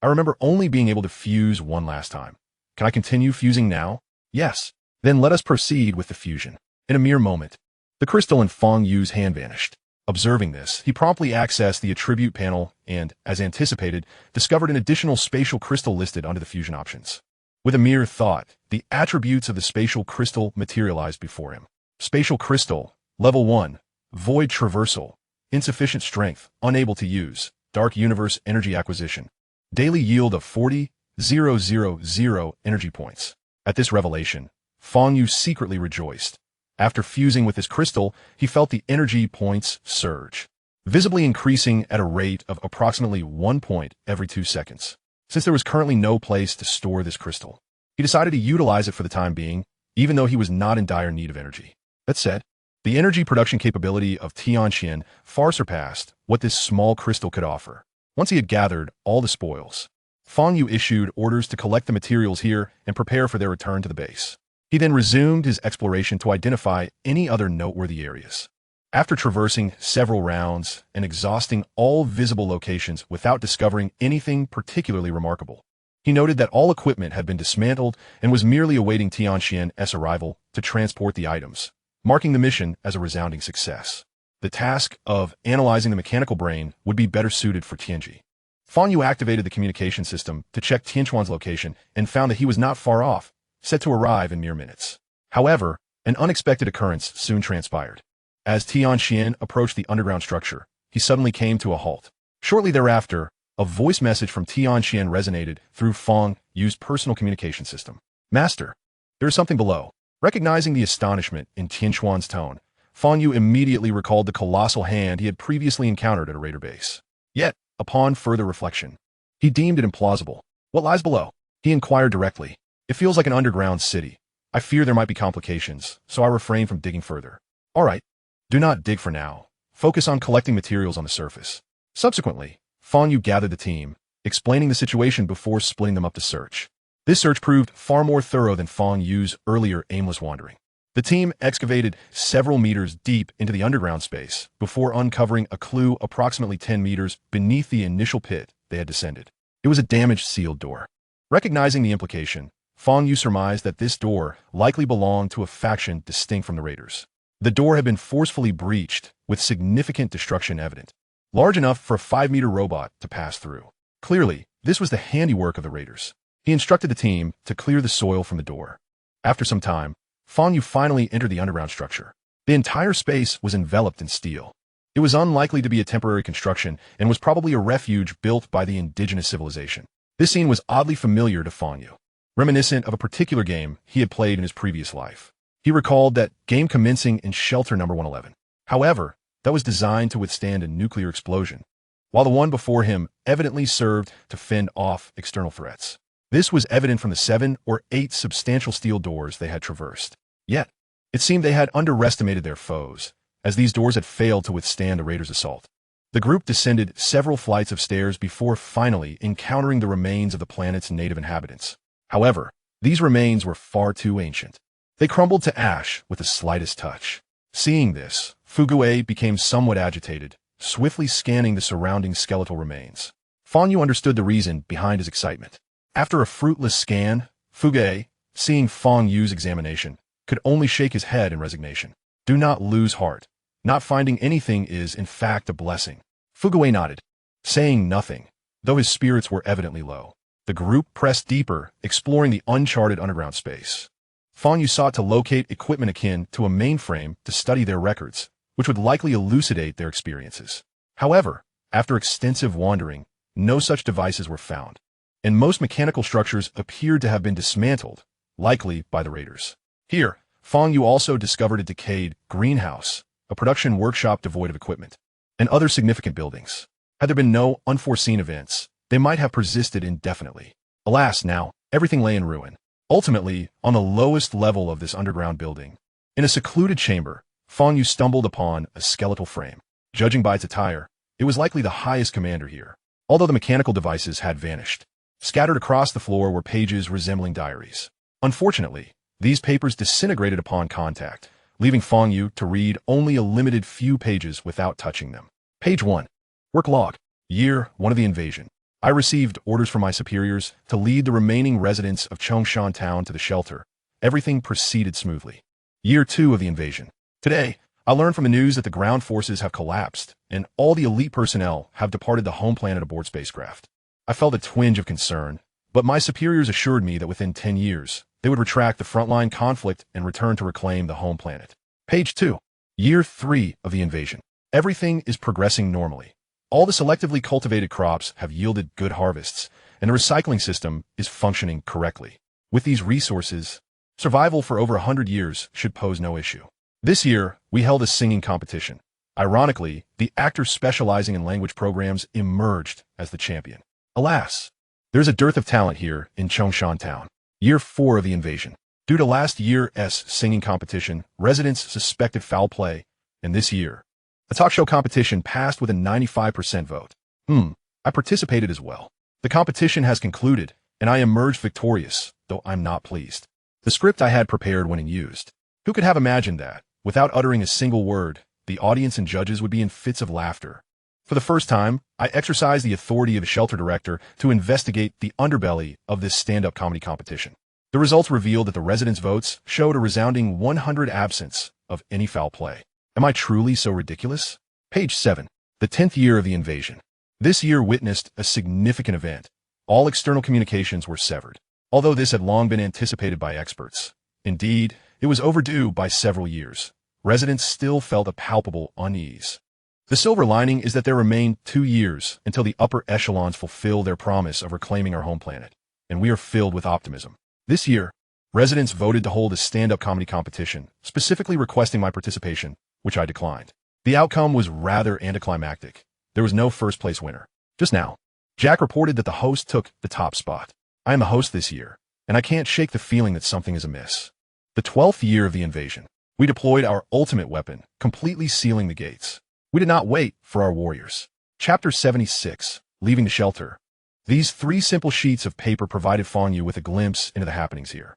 I remember only being able to fuse one last time. Can I continue fusing now? Yes. Then let us proceed with the fusion. In a mere moment, the crystal in Fang Yu's hand vanished. Observing this, he promptly accessed the attribute panel and, as anticipated, discovered an additional spatial crystal listed under the fusion options. With a mere thought, the attributes of the spatial crystal materialized before him. Spatial crystal, level 1, void traversal, insufficient strength, unable to use, dark universe energy acquisition. Daily yield of 40,000 energy points. At this revelation, Fang Yu secretly rejoiced. After fusing with this crystal, he felt the energy points surge, visibly increasing at a rate of approximately 1 point every 2 seconds. Since there was currently no place to store this crystal, he decided to utilize it for the time being, even though he was not in dire need of energy. That said, the energy production capability of Tianqian far surpassed what this small crystal could offer. Once he had gathered all the spoils, Fang Yu issued orders to collect the materials here and prepare for their return to the base. He then resumed his exploration to identify any other noteworthy areas. After traversing several rounds and exhausting all visible locations without discovering anything particularly remarkable, he noted that all equipment had been dismantled and was merely awaiting Tianqian's arrival to transport the items, marking the mission as a resounding success. The task of analyzing the mechanical brain would be better suited for Tianji. Fang Yu activated the communication system to check Tianquan's location and found that he was not far off, set to arrive in mere minutes. However, an unexpected occurrence soon transpired. As Tianqian approached the underground structure, he suddenly came to a halt. Shortly thereafter, a voice message from Tianqian resonated through Fang Yu's personal communication system. Master, there is something below. Recognizing the astonishment in Tianquan's tone, Fang Yu immediately recalled the colossal hand he had previously encountered at a raider base. Yet, upon further reflection, he deemed it implausible. What lies below? He inquired directly. It feels like an underground city. I fear there might be complications, so I refrain from digging further. All right. Do not dig for now. Focus on collecting materials on the surface. Subsequently, Fang Yu gathered the team, explaining the situation before splitting them up to search. This search proved far more thorough than Fang Yu's earlier aimless wandering. The team excavated several meters deep into the underground space before uncovering a clue approximately 10 meters beneath the initial pit they had descended. It was a damaged sealed door. Recognizing the implication, Fang Yu surmised that this door likely belonged to a faction distinct from the raiders. The door had been forcefully breached, with significant destruction evident, large enough for a 5-meter robot to pass through. Clearly, this was the handiwork of the raiders. He instructed the team to clear the soil from the door. After some time, Fang Yu finally entered the underground structure. The entire space was enveloped in steel. It was unlikely to be a temporary construction and was probably a refuge built by the indigenous civilization. This scene was oddly familiar to Fang Yu, reminiscent of a particular game he had played in his previous life. He recalled that game commencing in shelter number 111. However, that was designed to withstand a nuclear explosion, while the one before him evidently served to fend off external threats. This was evident from the 7 or 8 substantial steel doors they had traversed. Yet, it seemed they had underestimated their foes, as these doors had failed to withstand the raiders' assault. The group descended several flights of stairs before finally encountering the remains of the planet's native inhabitants. However, these remains were far too ancient. They crumbled to ash with the slightest touch. Seeing this, Fugue became somewhat agitated, swiftly scanning the surrounding skeletal remains. Fang Yu understood the reason behind his excitement. After a fruitless scan, Fugue, seeing Fang Yu's examination, could only shake his head in resignation. Do not lose heart. Not finding anything is, in fact, a blessing. Fugue nodded, saying nothing, though his spirits were evidently low. The group pressed deeper, exploring the uncharted underground space. Fang Yu sought to locate equipment akin to a mainframe to study their records, which would likely elucidate their experiences. However, after extensive wandering, no such devices were found, and most mechanical structures appeared to have been dismantled, likely by the raiders. Here, Fang Yu also discovered a decayed greenhouse, a production workshop devoid of equipment, and other significant buildings. Had there been no unforeseen events, they might have persisted indefinitely. Alas, now, everything lay in ruin. Ultimately, on the lowest level of this underground building, in a secluded chamber, Fang Yu stumbled upon a skeletal frame. Judging by its attire, it was likely the highest commander here, although the mechanical devices had vanished. Scattered across the floor were pages resembling diaries. Unfortunately, these papers disintegrated upon contact, leaving Fang Yu to read only a limited few pages without touching them. Page 1. Work log. Year 1 of the invasion. I received orders from my superiors to lead the remaining residents of Chongshan Town to the shelter. Everything proceeded smoothly. Year 2 of the invasion. Today, I learned from the news that the ground forces have collapsed, and all the elite personnel have departed the home planet aboard spacecraft. I felt a twinge of concern, but my superiors assured me that within 10 years, they would retract the frontline conflict and return to reclaim the home planet. Page 2. Year 3 of the invasion. Everything is progressing normally. All the selectively cultivated crops have yielded good harvests, and the recycling system is functioning correctly. With these resources, survival for over 100 years should pose no issue. This year, we held a singing competition. Ironically, the actor specializing in language programs emerged as the champion. Alas, there's a dearth of talent here in Chongshan Town. Year 4 of the invasion. Due to last year's singing competition, residents suspected foul play, and this year, the talk show competition passed with a 95% vote. I participated as well. The competition has concluded, and I emerged victorious, though I'm not pleased. The script I had prepared went unused. Who could have imagined that, without uttering a single word, the audience and judges would be in fits of laughter? For the first time, I exercised the authority of a shelter director to investigate the underbelly of this stand-up comedy competition. The results revealed that the residents' votes showed a resounding 100 absence of any foul play. Am I truly so ridiculous? Page 7. The 10th year of the invasion. This year witnessed a significant event. All external communications were severed, although this had long been anticipated by experts. Indeed, it was overdue by several years. Residents still felt a palpable unease. The silver lining is that there remain 2 years until the upper echelons fulfill their promise of reclaiming our home planet, and we are filled with optimism. This year, residents voted to hold a stand-up comedy competition, specifically requesting my participation, which I declined. The outcome was rather anticlimactic. There was no first-place winner. Just now, Jack reported that the host took the top spot. I am the host this year, and I can't shake the feeling that something is amiss. The 12th year of the invasion. We deployed our ultimate weapon, completely sealing the gates. We did not wait for our warriors. Chapter 76. Leaving the shelter. These 3 simple sheets of paper provided Fang Yu with a glimpse into the happenings here.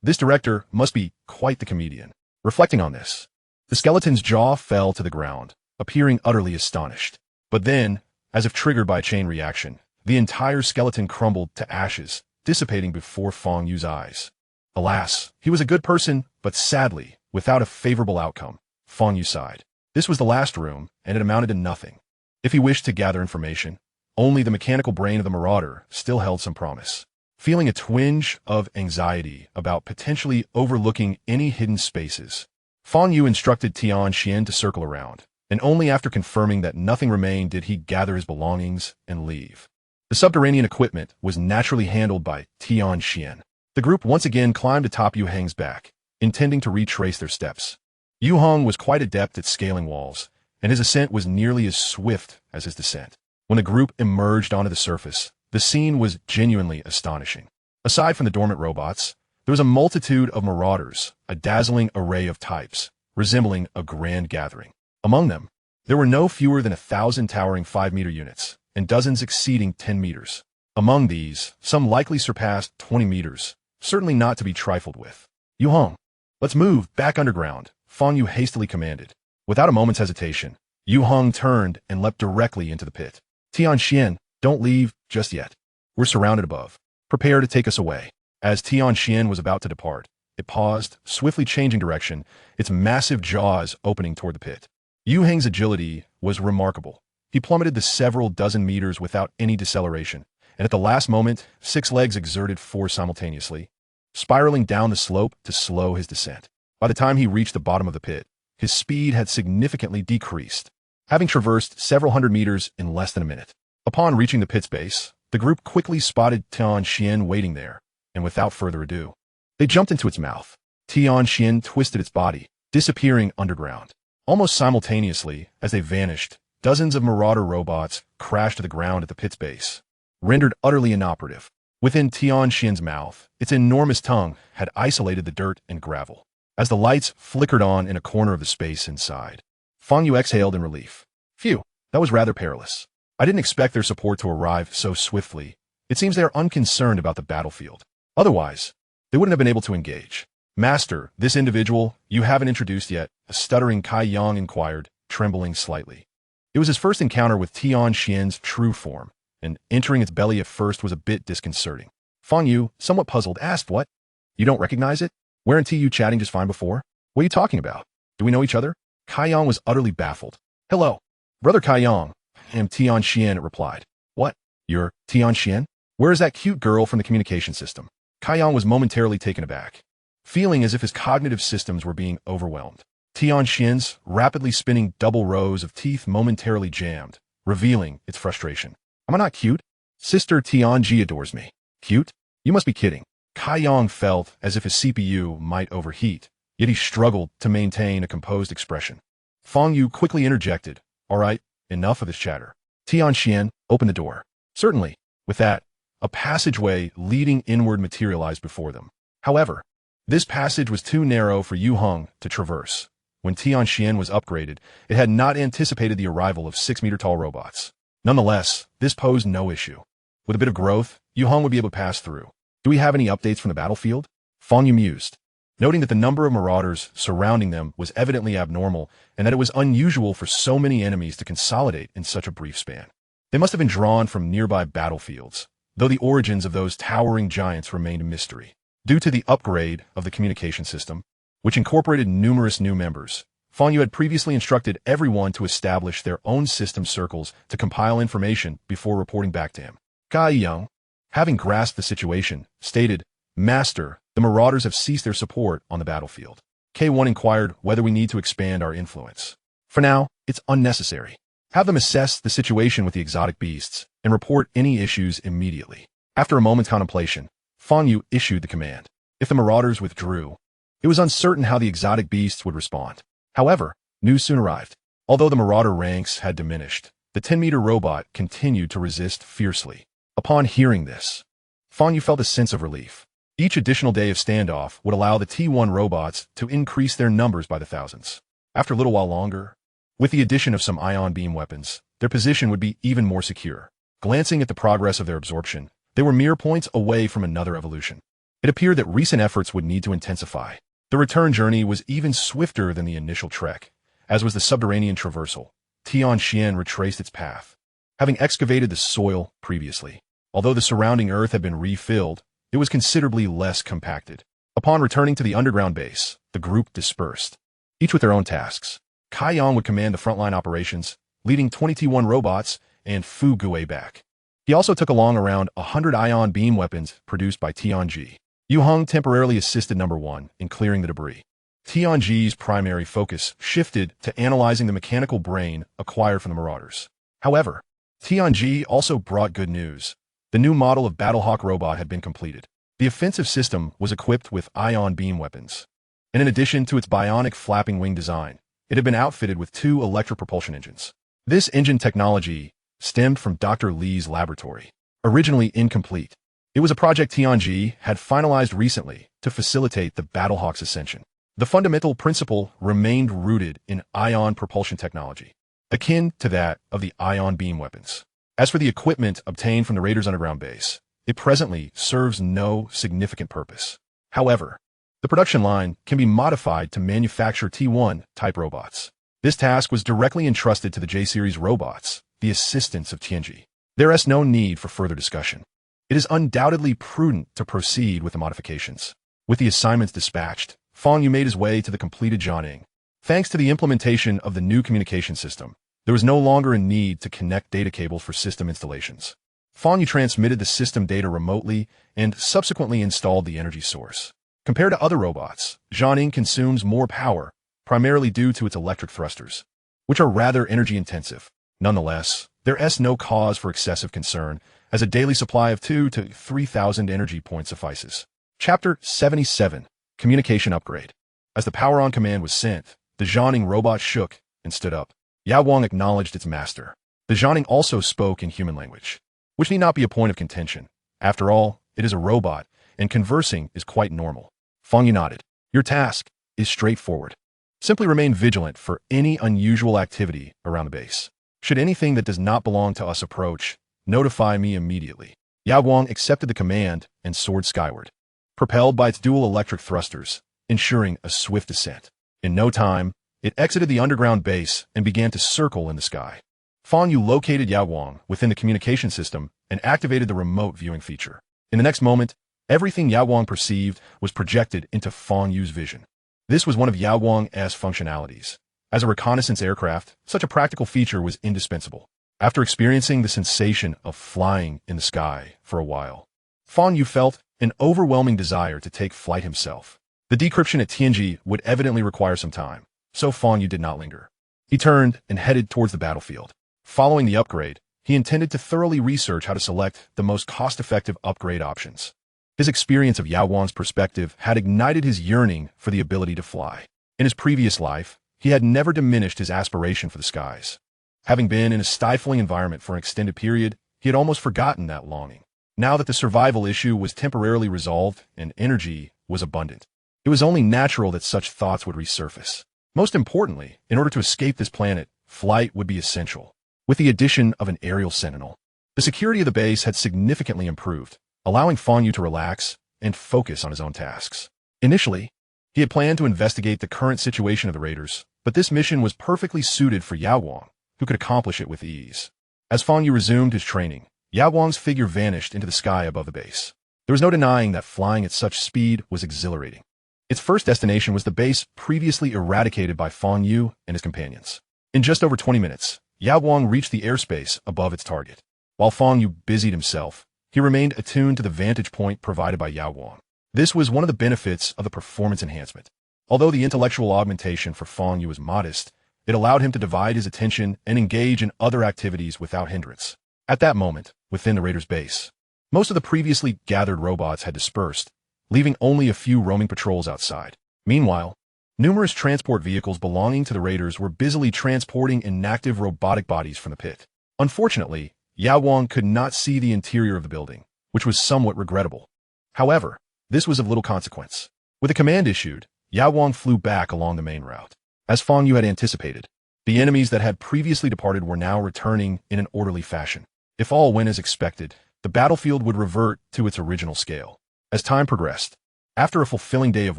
This director must be quite the comedian. Reflecting on this, the skeleton's jaw fell to the ground, appearing utterly astonished. But then, as if triggered by a chain reaction, the entire skeleton crumbled to ashes, dissipating before Fang Yu's eyes. Alas, he was a good person, but sadly, without a favorable outcome. Fang Yu sighed. This was the last room, and it amounted to nothing. If he wished to gather information, only the mechanical brain of the marauder still held some promise. Feeling a twinge of anxiety about potentially overlooking any hidden spaces, Fang Yu instructed Tian Xian to circle around, and only after confirming that nothing remained did he gather his belongings and leave. The subterranean equipment was naturally handled by Tian Xian. The group once again climbed atop Yu Heng's back, intending to retrace their steps. Yu Heng was quite adept at scaling walls, and his ascent was nearly as swift as his descent. When the group emerged onto the surface, the scene was genuinely astonishing. Aside from the dormant robots, there was a multitude of marauders, a dazzling array of types, resembling a grand gathering. Among them, there were no fewer than 1,000 towering 5-meter units, and dozens exceeding 10 meters. Among these, some likely surpassed 20 meters, certainly not to be trifled with. Yu Heng, let's move back underground, Fang Yu hastily commanded. Without a moment's hesitation, Yu Heng turned and leapt directly into the pit. Tian Xian, don't leave just yet. We're surrounded above. Prepare to take us away. As Tian Xian was about to depart, it paused, swiftly changing direction, its massive jaws opening toward the pit. Yu Heng's agility was remarkable. He plummeted the several dozen meters without any deceleration, and at the last moment, 6 legs exerted force simultaneously, spiraling down the slope to slow his descent. By the time he reached the bottom of the pit, his speed had significantly decreased, having traversed several hundred meters in less than a minute. Upon reaching the pit's base, the group quickly spotted Tian Xian waiting there, and without further ado, they jumped into its mouth. Tian Xian twisted its body, disappearing underground. Almost simultaneously, as they vanished, dozens of marauder robots crashed to the ground at the pit's base, rendered utterly inoperative. Within Tian Xian's mouth, its enormous tongue had isolated the dirt and gravel. As the lights flickered on in a corner of the space inside, Fang Yu exhaled in relief. Phew, that was rather perilous. I didn't expect their support to arrive so swiftly. It seems they are unconcerned about the battlefield. Otherwise, they wouldn't have been able to engage. Master, this individual you haven't introduced yet, a stuttering Kai Yang inquired, trembling slightly. It was his first encounter with Tian Xian's true form, and entering its belly at first was a bit disconcerting. Fang Yu, somewhat puzzled, asked, "What? You don't recognize it? Weren't you chatting just fine before? What are you talking about? Do we know each other?" Kai Yang was utterly baffled. "Hello, Brother Kai Yang. I am Tian Xian," it replied. "What? You're Tian Xian? Where is that cute girl from the communication system?" Kai Yang was momentarily taken aback, feeling as if his cognitive systems were being overwhelmed. Tian Xian's rapidly spinning double rows of teeth momentarily jammed, revealing its frustration. "Am I not cute? Sister Tianji adores me. Cute? You must be kidding." Kai Yang felt as if his CPU might overheat, yet he struggled to maintain a composed expression. Fang Yu quickly interjected, "All right, enough of this chatter. Tian Xian, open the door." "Certainly." With that, a passageway leading inward materialized before them. However, this passage was too narrow for Yu Heng to traverse. When Tian Xian was upgraded, it had not anticipated the arrival of 6-meter-tall robots. Nonetheless, this posed no issue. With a bit of growth, Yu Heng would be able to pass through. "Do we have any updates from the battlefield?" Fang Yu mused, noting that the number of marauders surrounding them was evidently abnormal and that it was unusual for so many enemies to consolidate in such a brief span. They must have been drawn from nearby battlefields, though the origins of those towering giants remained a mystery. Due to the upgrade of the communication system, which incorporated numerous new members, Fang Yu had previously instructed everyone to establish their own system circles to compile information before reporting back to him. Kai Yang, having grasped the situation, stated, "Master, the marauders have ceased their support on the battlefield." K1 inquired whether we need to expand our influence. "For now, it's unnecessary. Have them assess the situation with the exotic beasts and report any issues immediately." After a moment's contemplation, Fang Yu issued the command. If the marauders withdrew, it was uncertain how the exotic beasts would respond. However, news soon arrived. Although the marauder ranks had diminished, the 10-meter robot continued to resist fiercely. Upon hearing this, Fang Yu felt a sense of relief. Each additional day of standoff would allow the T1 robots to increase their numbers by the thousands. After a little while longer, with the addition of some ion beam weapons, their position would be even more secure. Glancing at the progress of their absorption, they were mere points away from another evolution. It appeared that recent efforts would need to intensify. The return journey was even swifter than the initial trek, as was the subterranean traversal. Tian Xian retraced its path, having excavated the soil previously. Although the surrounding earth had been refilled, it was considerably less compacted. Upon returning to the underground base, the group dispersed, each with their own tasks. Kai Yang would command the frontline operations, leading 20 T1 robots and Fu Gui back. He also took along around 100 ion beam weapons produced by Tianji. Yu Heng temporarily assisted number 1 in clearing the debris. Tianji's primary focus shifted to analyzing the mechanical brain acquired from the marauders. However, Tianji also brought good news. The new model of Battlehawk robot had been completed. The offensive system was equipped with ion beam weapons, and in addition to its bionic flapping wing design, it had been outfitted with 2 electric propulsion engines. This engine technology stemmed from Dr. Li's laboratory. Originally incomplete, it was a project Tianji had finalized recently to facilitate the Battlehawk's ascension. The fundamental principle remained rooted in ion propulsion technology, akin to that of the ion beam weapons. As for the equipment obtained from the Raiders' underground base, it presently serves no significant purpose. However, the production line can be modified to manufacture T1-type robots. This task was directly entrusted to the J-Series robots, the assistants of Tianji. There is no need for further discussion. It is undoubtedly prudent to proceed with the modifications. With the assignments dispatched, Fang Yu made his way to the completed Jianing. Thanks to the implementation of the new communication system, there was no longer a need to connect data cables for system installations. Fang Yu transmitted the system data remotely and subsequently installed the energy source. Compared to other robots, Jianing consumes more power, primarily due to its electric thrusters, which are rather energy-intensive. Nonetheless, there is no cause for excessive concern, as a daily supply of 2,000 to 3,000 energy points suffices. Chapter 77, Communication Upgrade. As the power-on command was sent, the Jianing robot shook and stood up. Yao Wang acknowledged its master. The Jianing also spoke in human language, which need not be a point of contention. After all, it is a robot, and conversing is quite normal. Fang Yu nodded. Your task is straightforward. Simply remain vigilant for any unusual activity around the base. Should anything that does not belong to us approach, notify me immediately. Yaoguang accepted the command and soared skyward, propelled by its dual electric thrusters, ensuring a swift descent. In no time, it exited the underground base and began to circle in the sky. Fang Yu located Yaoguang within the communication system and activated the remote viewing feature. In the next moment, everything Yaoguang perceived was projected into Fang Yu's vision. This was one of Yaoguang's functionalities. As a reconnaissance aircraft, such a practical feature was indispensable. After experiencing the sensation of flying in the sky for a while, Fang Yu felt an overwhelming desire to take flight himself. The decryption at Tianji would evidently require some time, so Fang Yu did not linger. He turned and headed towards the battlefield. Following the upgrade, he intended to thoroughly research how to select the most cost-effective upgrade options. His experience of Yaoguang's perspective had ignited his yearning for the ability to fly. In his previous life, he had never diminished his aspiration for the skies. Having been in a stifling environment for an extended period, he had almost forgotten that longing. Now that the survival issue was temporarily resolved and energy was abundant, it was only natural that such thoughts would resurface. Most importantly, in order to escape this planet, flight would be essential. With the addition of an aerial sentinel, the security of the base had significantly improved, allowing Fang Yu to relax and focus on his own tasks. Initially, he had planned to investigate the current situation of the raiders, but this mission was perfectly suited for Yaoguang, who could accomplish it with ease. As Fang Yu resumed his training, Yaoguang's figure vanished into the sky above the base. There was no denying that flying at such speed was exhilarating. Its first destination was the base previously eradicated by Fang Yu and his companions. In just over 20 minutes, Yaoguang reached the airspace above its target. While Fang Yu busied himself, he remained attuned to the vantage point provided by Yaoguang. This was one of the benefits of the performance enhancement. Although the intellectual augmentation for Fang Yu was modest, it allowed him to divide his attention and engage in other activities without hindrance. At that moment, within the raiders' base, most of the previously gathered robots had dispersed, leaving only a few roaming patrols outside. Meanwhile, numerous transport vehicles belonging to the raiders were busily transporting inactive robotic bodies from the pit. Unfortunately, Yaoguang could not see the interior of the building, which was somewhat regrettable. However, this was of little consequence. With a command issued, Yaoguang flew back along the main route. As Fang Yu had anticipated, the enemies that had previously departed were now returning in an orderly fashion. If all went as expected, the battlefield would revert to its original scale. As time progressed, after a fulfilling day of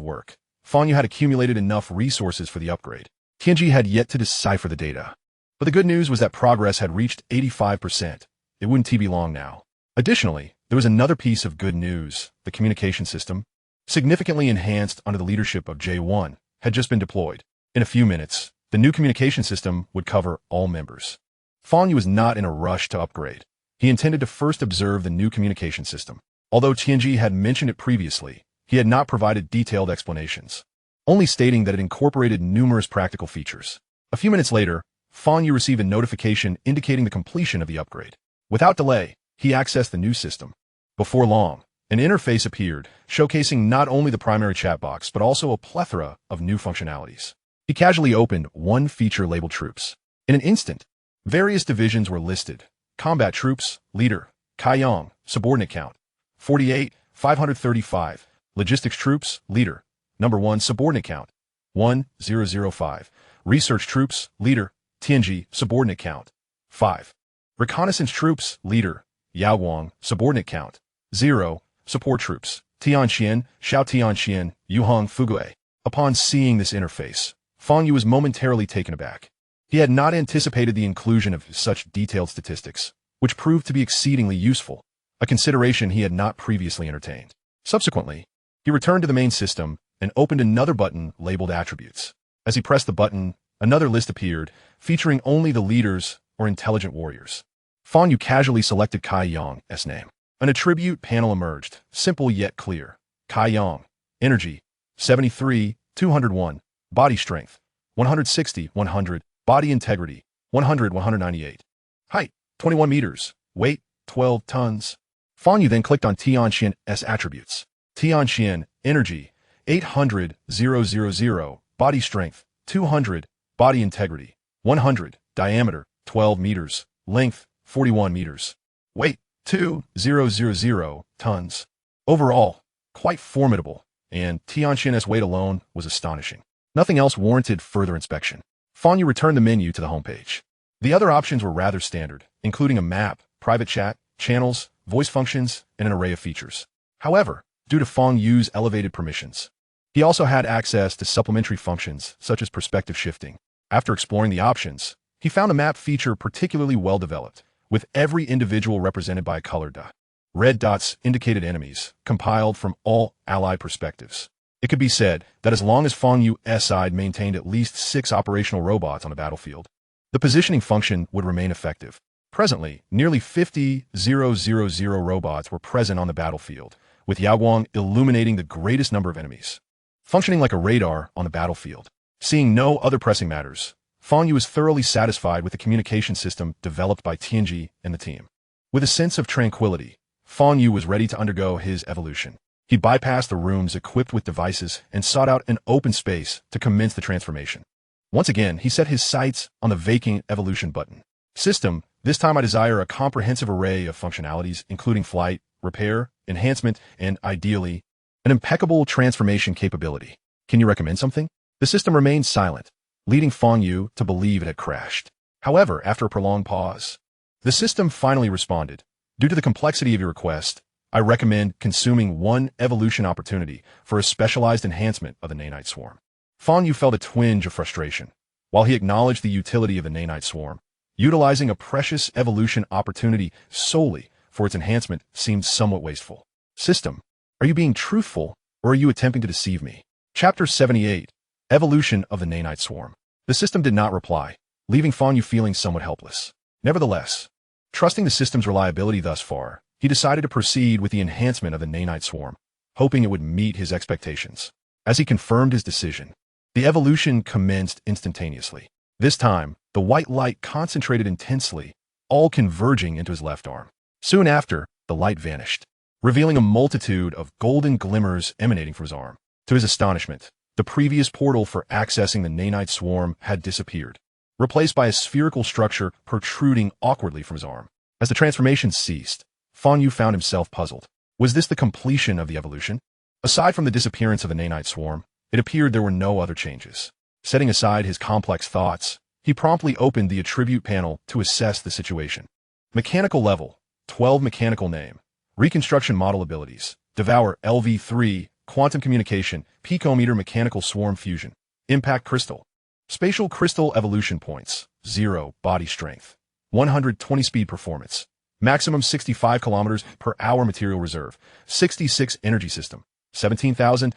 work, Fang Yu had accumulated enough resources for the upgrade. Tianji had yet to decipher the data. But the good news was that progress had reached 85%. It wouldn't be long now. Additionally, there was another piece of good news. The communication system, significantly enhanced under the leadership of J1, had just been deployed. In a few minutes, the new communication system would cover all members. Fang Yu was not in a rush to upgrade. He intended to first observe the new communication system. Although Tianji had mentioned it previously, he had not provided detailed explanations, only stating that it incorporated numerous practical features. A few minutes later, Fang Yu received a notification indicating the completion of the upgrade. Without delay, he accessed the new system. Before long, an interface appeared, showcasing not only the primary chat box but also a plethora of new functionalities. He casually opened one feature labeled Troops. In an instant, various divisions were listed. Combat Troops, Leader, Kaiyang, Subordinate Count, 48, 535. Logistics Troops, Leader, Number 1, Subordinate Count, 1005. Research Troops, Leader, Tianji, Subordinate Count, 5. Reconnaissance Troops, Leader, Yaoguang, Subordinate Count, 0. Support Troops, Tianxian, Xiao Tianxian, Yuhang Fugue. Upon seeing this interface, Fang Yu was momentarily taken aback. He had not anticipated the inclusion of such detailed statistics, which proved to be exceedingly useful, a consideration he had not previously entertained. Subsequently, he returned to the main system and opened another button labeled Attributes. As he pressed the button, another list appeared, featuring only the leaders or intelligent warriors. Fang Yu casually selected Kai Yang's name. An attribute panel emerged, simple yet clear. Kai Yang, Energy, 73, 201, Body Strength, 160, 100, Body Integrity, 100, 198. Height, 21 meters, Weight, 12 tons. Fang Yu then clicked on Tianxian's attributes. Tianxian, Energy, 800, 000, Body Strength, 200, Body Integrity, 100, Diameter, 12 meters, Length, 41 meters, Weight, 2,000 tons. Overall, quite formidable, and Tianxian's weight alone was astonishing. Nothing else warranted further inspection. Fang Yu returned the menu to the homepage. The other options were rather standard, including a map, private chat, channels, voice functions, and an array of features. However, due to Fang Yu's elevated permissions, he also had access to supplementary functions such as perspective shifting. After exploring the options, he found a map feature particularly well developed, with every individual represented by a colored dot. Red dots indicated enemies, compiled from all ally perspectives. It could be said that as long as Fang Yu's side maintained at least 6 operational robots on the battlefield, the positioning function would remain effective. Presently, nearly 50,000 robots were present on the battlefield, with Yaoguang illuminating the greatest number of enemies, functioning like a radar on the battlefield. Seeing no other pressing matters, Fang Yu was thoroughly satisfied with the communication system developed by Tianji and the team. With a sense of tranquility, Fang Yu was ready to undergo his evolution. He bypassed the rooms equipped with devices and sought out an open space to commence the transformation. Once again, he set his sights on the vacant evolution button. System, this time I desire a comprehensive array of functionalities, including flight, repair, enhancement, and, ideally, an impeccable transformation capability. Can you recommend something? The system remained silent, leading Fang Yu to believe it had crashed. However, after a prolonged pause, the system finally responded. Due to the complexity of your request, I recommend consuming 1 evolution opportunity for a specialized enhancement of the Nanite Swarm. Fang Yu felt a twinge of frustration. While he acknowledged the utility of the Nanite Swarm, utilizing a precious evolution opportunity solely for its enhancement seemed somewhat wasteful. System, are you being truthful, or are you attempting to deceive me? Chapter 78, Evolution of the Nanite Swarm. The system did not reply, leaving Fang Yu feeling somewhat helpless. Nevertheless, trusting the system's reliability thus far, he decided to proceed with the enhancement of the Nanite Swarm, hoping it would meet his expectations. As he confirmed his decision, the evolution commenced instantaneously. This time, the white light concentrated intensely, all converging into his left arm. Soon after, the light vanished, revealing a multitude of golden glimmers emanating from his arm. To his astonishment, the previous portal for accessing the Nanite Swarm had disappeared, replaced by a spherical structure protruding awkwardly from his arm. As the transformation ceased, Fang Yu found himself puzzled. Was this the completion of the evolution? Aside from the disappearance of the Nanite Swarm, it appeared there were no other changes. Setting aside his complex thoughts, he promptly opened the attribute panel to assess the situation. Mechanical level, 12 mechanical name, reconstruction model abilities, Devour LV3, quantum communication, picometer mechanical swarm fusion, impact crystal, spatial crystal evolution points, 0 body strength, 120 speed performance, maximum 65 kilometers per hour material reserve, 66 energy system, 17,000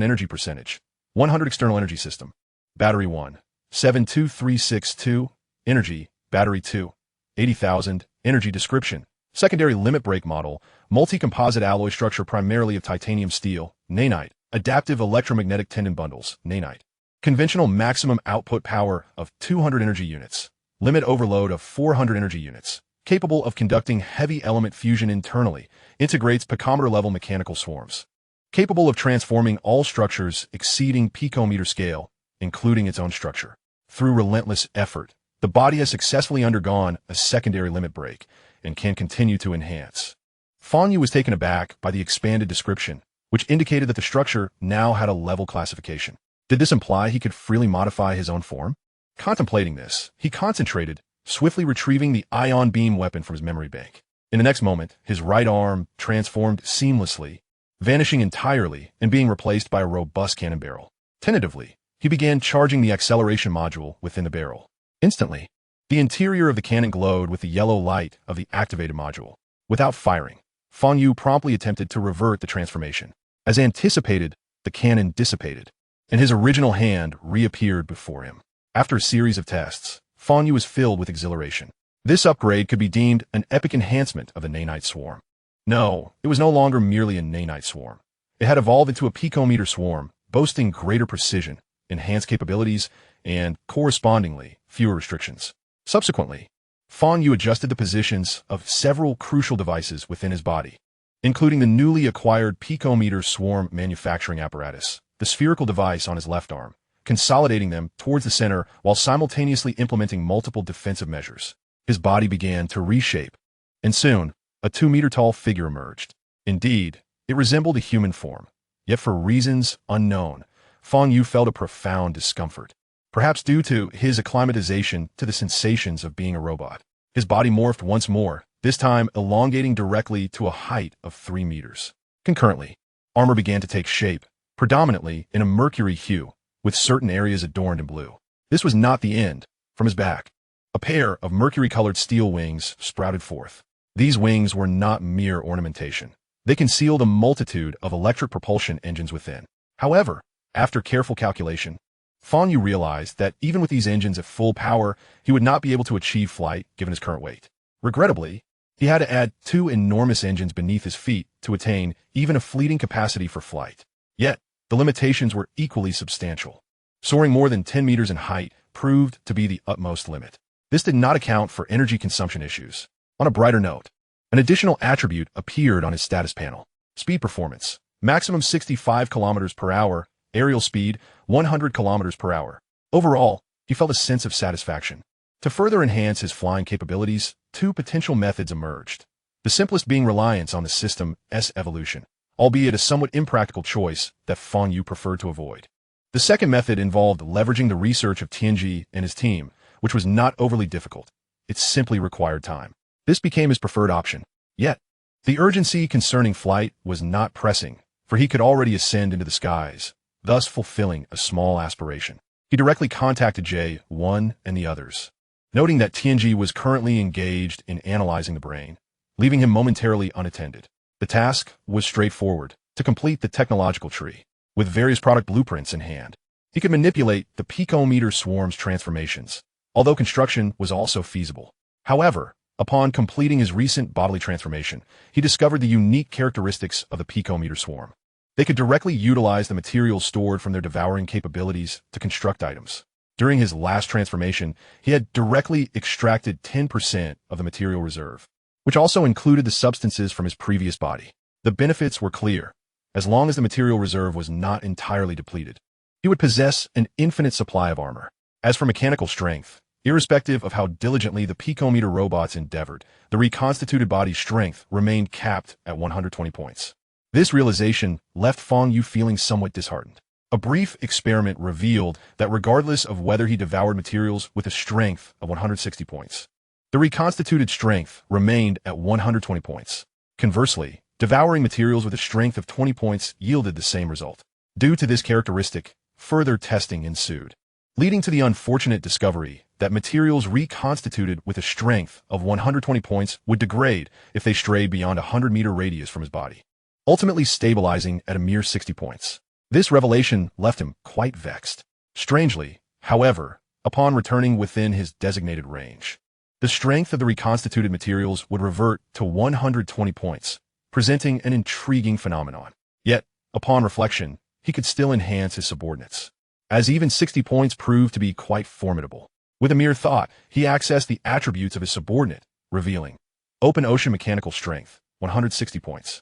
energy percentage, 100 external energy system, battery 1, 72362, energy, battery 2, 80,000, energy description, secondary limit break model, multi-composite alloy structure primarily of titanium steel, nanite, adaptive electromagnetic tendon bundles, nanite, conventional maximum output power of 200 energy units, limit overload of 400 energy units, capable of conducting heavy element fusion internally, integrates picometer-level mechanical swarms, capable of transforming all structures exceeding picometer scale, including its own structure. Through relentless effort, the body has successfully undergone a secondary limit break and can continue to enhance. Fang Yu was taken aback by the expanded description, which indicated that the structure now had a level classification. Did this imply he could freely modify his own form? Contemplating this, he concentrated, swiftly retrieving the ion beam weapon from his memory bank. In the next moment, his right arm transformed seamlessly, vanishing entirely and being replaced by a robust cannon barrel. Tentatively, he began charging the acceleration module within the barrel. Instantly, the interior of the cannon glowed with the yellow light of the activated module. Without firing, Fang Yu promptly attempted to revert the transformation. As anticipated, the cannon dissipated, and his original hand reappeared before him. After a series of tests, Fang Yu was filled with exhilaration. This upgrade could be deemed an epic enhancement of the Nanite Swarm. No, it was no longer merely a Nanite Swarm. It had evolved into a picometer swarm, boasting greater precision, enhanced capabilities, and, correspondingly, fewer restrictions. Subsequently, Fang Yu adjusted the positions of several crucial devices within his body, including the newly acquired picometer swarm manufacturing apparatus, the spherical device on his left arm, consolidating them towards the center while simultaneously implementing multiple defensive measures. His body began to reshape, and soon, a 2-meter-tall figure emerged. Indeed, it resembled a human form, yet for reasons unknown, Fang Yu felt a profound discomfort, perhaps due to his acclimatization to the sensations of being a robot. His body morphed once more, this time elongating directly to a height of 3 meters. Concurrently, armor began to take shape, predominantly in a mercury hue, with certain areas adorned in blue. This was not the end. From his back, a pair of mercury-colored steel wings sprouted forth. These wings were not mere ornamentation. They concealed a multitude of electric propulsion engines within. However, after careful calculation, Fang Yu realized that even with these engines at full power, he would not be able to achieve flight given his current weight. Regrettably, he had to add 2 enormous engines beneath his feet to attain even a fleeting capacity for flight. Yet, the limitations were equally substantial. Soaring more than 10 meters in height proved to be the utmost limit. This did not account for energy consumption issues. On a brighter note, an additional attribute appeared on his status panel. Speed performance. Maximum 65 kilometers per hour. Aerial speed, 100 kilometers per hour. Overall, he felt a sense of satisfaction. To further enhance his flying capabilities, 2 potential methods emerged. The simplest being reliance on the system's evolution, albeit a somewhat impractical choice that Fang Yu preferred to avoid. The second method involved leveraging the research of Tianji and his team, which was not overly difficult. It simply required time. This became his preferred option. Yet, the urgency concerning flight was not pressing, for he could already ascend into the skies, thus fulfilling a small aspiration. He directly contacted J1 and the others, noting that Tianji was currently engaged in analyzing the brain, leaving him momentarily unattended. The task was straightforward: to complete the technological tree. With various product blueprints in hand, he could manipulate the picometer swarm's transformations, although construction was also feasible. However, upon completing his recent bodily transformation, he discovered the unique characteristics of the picometer swarm. They could directly utilize the materials stored from their devouring capabilities to construct items. During his last transformation, he had directly extracted 10% of the material reserve, which also included the substances from his previous body. The benefits were clear. As long as the material reserve was not entirely depleted, he would possess an infinite supply of armor. As for mechanical strength, irrespective of how diligently the picometer robots endeavored, the reconstituted body's strength remained capped at 120 points. This realization left Fang Yu feeling somewhat disheartened. A brief experiment revealed that regardless of whether he devoured materials with a strength of 160 points, the reconstituted strength remained at 120 points. Conversely, devouring materials with a strength of 20 points yielded the same result. Due to this characteristic, further testing ensued, leading to the unfortunate discovery that materials reconstituted with a strength of 120 points would degrade if they strayed beyond a 100-meter radius from his body, ultimately stabilizing at a mere 60 points. This revelation left him quite vexed. Strangely, however, upon returning within his designated range, the strength of the reconstituted materials would revert to 120 points, presenting an intriguing phenomenon. Yet, upon reflection, he could still enhance his subordinates, as even 60 points proved to be quite formidable. With a mere thought, he accessed the attributes of his subordinate, revealing open ocean mechanical strength, 160 points.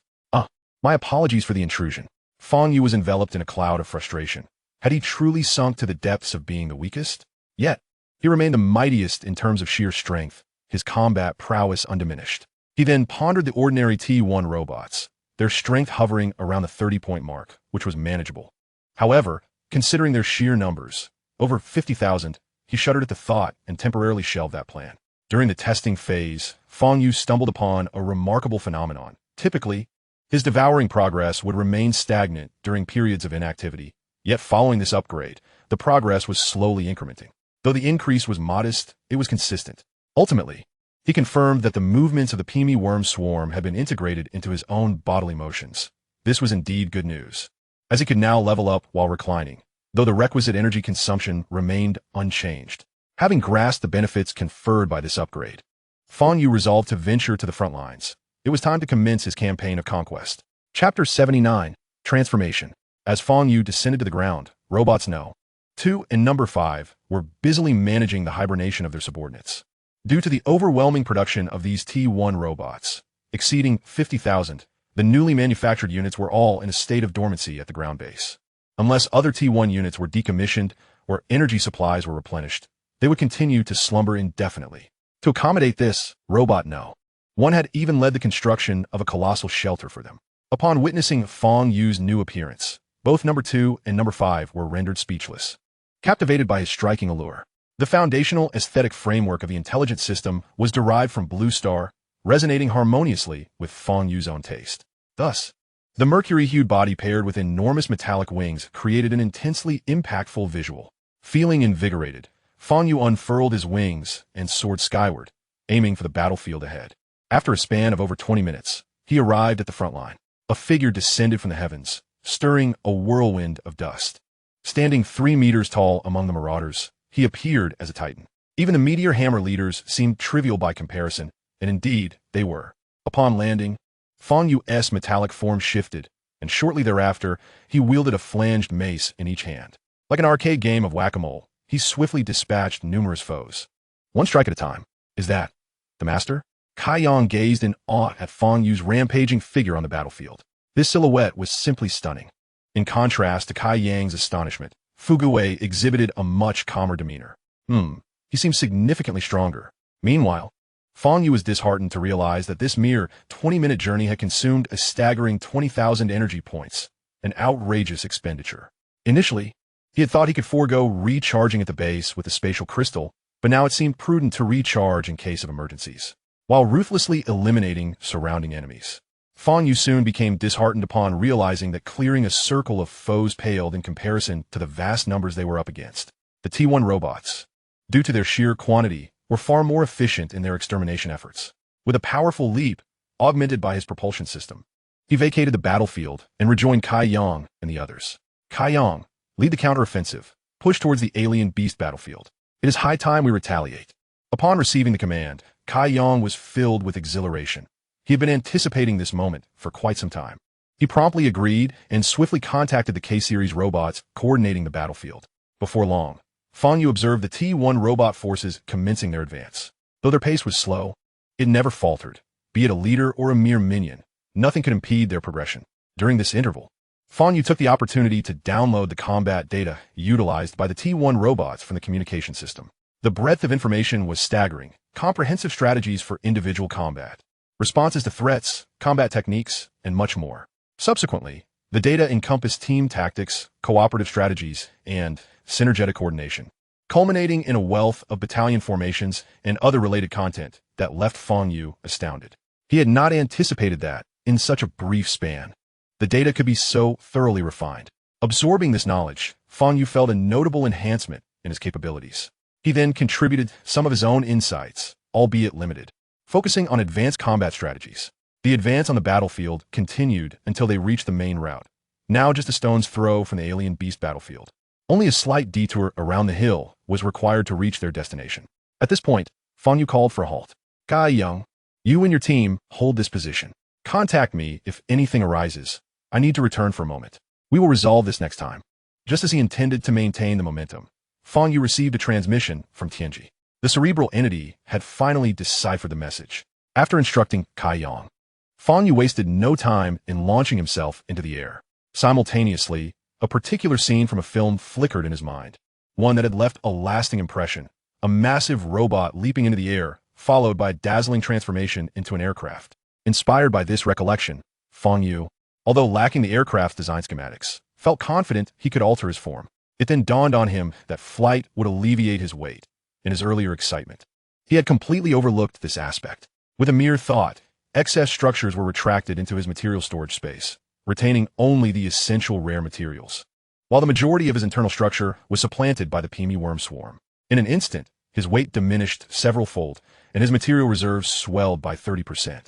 My apologies for the intrusion. Fang Yu was enveloped in a cloud of frustration. Had he truly sunk to the depths of being the weakest? Yet, he remained the mightiest in terms of sheer strength, his combat prowess undiminished. He then pondered the ordinary T1 robots, their strength hovering around the 30-point mark, which was manageable. However, considering their sheer numbers, over 50,000, he shuddered at the thought and temporarily shelved that plan. During the testing phase, Fang Yu stumbled upon a remarkable phenomenon. Typically, his devouring progress would remain stagnant during periods of inactivity, yet following this upgrade, the progress was slowly incrementing. Though the increase was modest, it was consistent. Ultimately, he confirmed that the movements of the Pimi worm swarm had been integrated into his own bodily motions. This was indeed good news, as he could now level up while reclining, though the requisite energy consumption remained unchanged. Having grasped the benefits conferred by this upgrade, Fang Yu resolved to venture to the front lines. It was time to commence his campaign of conquest. Chapter 79, Transformation. As Fang Yu descended to the ground, robots No. 2 and Number 5 were busily managing the hibernation of their subordinates. Due to the overwhelming production of these T1 robots, exceeding 50,000, the newly manufactured units were all in a state of dormancy at the ground base. Unless other T1 units were decommissioned or energy supplies were replenished, they would continue to slumber indefinitely. To accommodate this, Robot No. 1 had even led the construction of a colossal shelter for them. Upon witnessing Fang Yu's new appearance, Both number 2 and number 5 were rendered speechless, captivated by his striking allure. The foundational aesthetic framework of the intelligent system was derived from Blue Star, resonating harmoniously with Fang Yu's own taste. Thus, the mercury-hued body paired with enormous metallic wings created an intensely impactful visual. Feeling invigorated, Fang Yu unfurled his wings and soared skyward, aiming for the battlefield ahead. After a span of over 20 minutes, he arrived at the front line. A figure descended from the heavens, stirring a whirlwind of dust. Standing 3 meters tall among the marauders, he appeared as a titan. Even the Meteor Hammer leaders seemed trivial by comparison, and indeed, they were. Upon landing, Fang Yu's metallic form shifted, and shortly thereafter, he wielded a flanged mace in each hand. Like an arcade game of whack-a-mole, he swiftly dispatched numerous foes. One strike at a time. Is that the master? Kai Yang gazed in awe at Fang Yu's rampaging figure on the battlefield. This silhouette was simply stunning. In contrast to Kai Yang's astonishment, Fu Guwei exhibited a much calmer demeanor. He seemed significantly stronger. Meanwhile, Fang Yu was disheartened to realize that this mere 20-minute journey had consumed a staggering 20,000 energy points, an outrageous expenditure. Initially, he had thought he could forego recharging at the base with the spatial crystal, but now it seemed prudent to recharge in case of emergencies, while ruthlessly eliminating surrounding enemies. Fang Yu soon became disheartened upon realizing that clearing a circle of foes paled in comparison to the vast numbers they were up against. The T1 robots, due to their sheer quantity, were far more efficient in their extermination efforts. With a powerful leap, augmented by his propulsion system, he vacated the battlefield and rejoined Kai Yang and the others. Kai Yang, lead the counteroffensive. Push towards the alien beast battlefield. It is high time we retaliate. Upon receiving the command, Kai Yang was filled with exhilaration. He had been anticipating this moment for quite some time. He promptly agreed and swiftly contacted the K-Series robots coordinating the battlefield. Before long, Fang Yu observed the T1 robot forces commencing their advance. Though their pace was slow, it never faltered. Be it a leader or a mere minion, nothing could impede their progression. During this interval, Fang Yu took the opportunity to download the combat data utilized by the T1 robots from the communication system. The breadth of information was staggering. Comprehensive strategies for individual combat, responses to threats, combat techniques, and much more. Subsequently, the data encompassed team tactics, cooperative strategies, and synergetic coordination, culminating in a wealth of battalion formations and other related content that left Fang Yu astounded. He had not anticipated that, in such a brief span, the data could be so thoroughly refined. Absorbing this knowledge, Fang Yu felt a notable enhancement in his capabilities. He then contributed some of his own insights, albeit limited, focusing on advanced combat strategies. The advance on the battlefield continued until they reached the main route, now just a stone's throw from the alien beast battlefield. Only a slight detour around the hill was required to reach their destination. At this point, Fang Yu called for a halt. Kai Yang, you and your team hold this position. Contact me if anything arises. I need to return for a moment. We will resolve this next time. Just as he intended to maintain the momentum, Fang Yu received a transmission from Tianji. The cerebral entity had finally deciphered the message. After instructing Kai Yang, Fang Yu wasted no time in launching himself into the air. Simultaneously, a particular scene from a film flickered in his mind, one that had left a lasting impression. A massive robot leaping into the air, followed by a dazzling transformation into an aircraft. Inspired by this recollection, Fang Yu, although lacking the aircraft's design schematics, felt confident he could alter his form. It then dawned on him that flight would alleviate his weight. In his earlier excitement, he had completely overlooked this aspect. With a mere thought, excess structures were retracted into his material storage space, retaining only the essential rare materials, while the majority of his internal structure was supplanted by the Pimi worm swarm. In an instant, his weight diminished several-fold, and his material reserves swelled by 30%.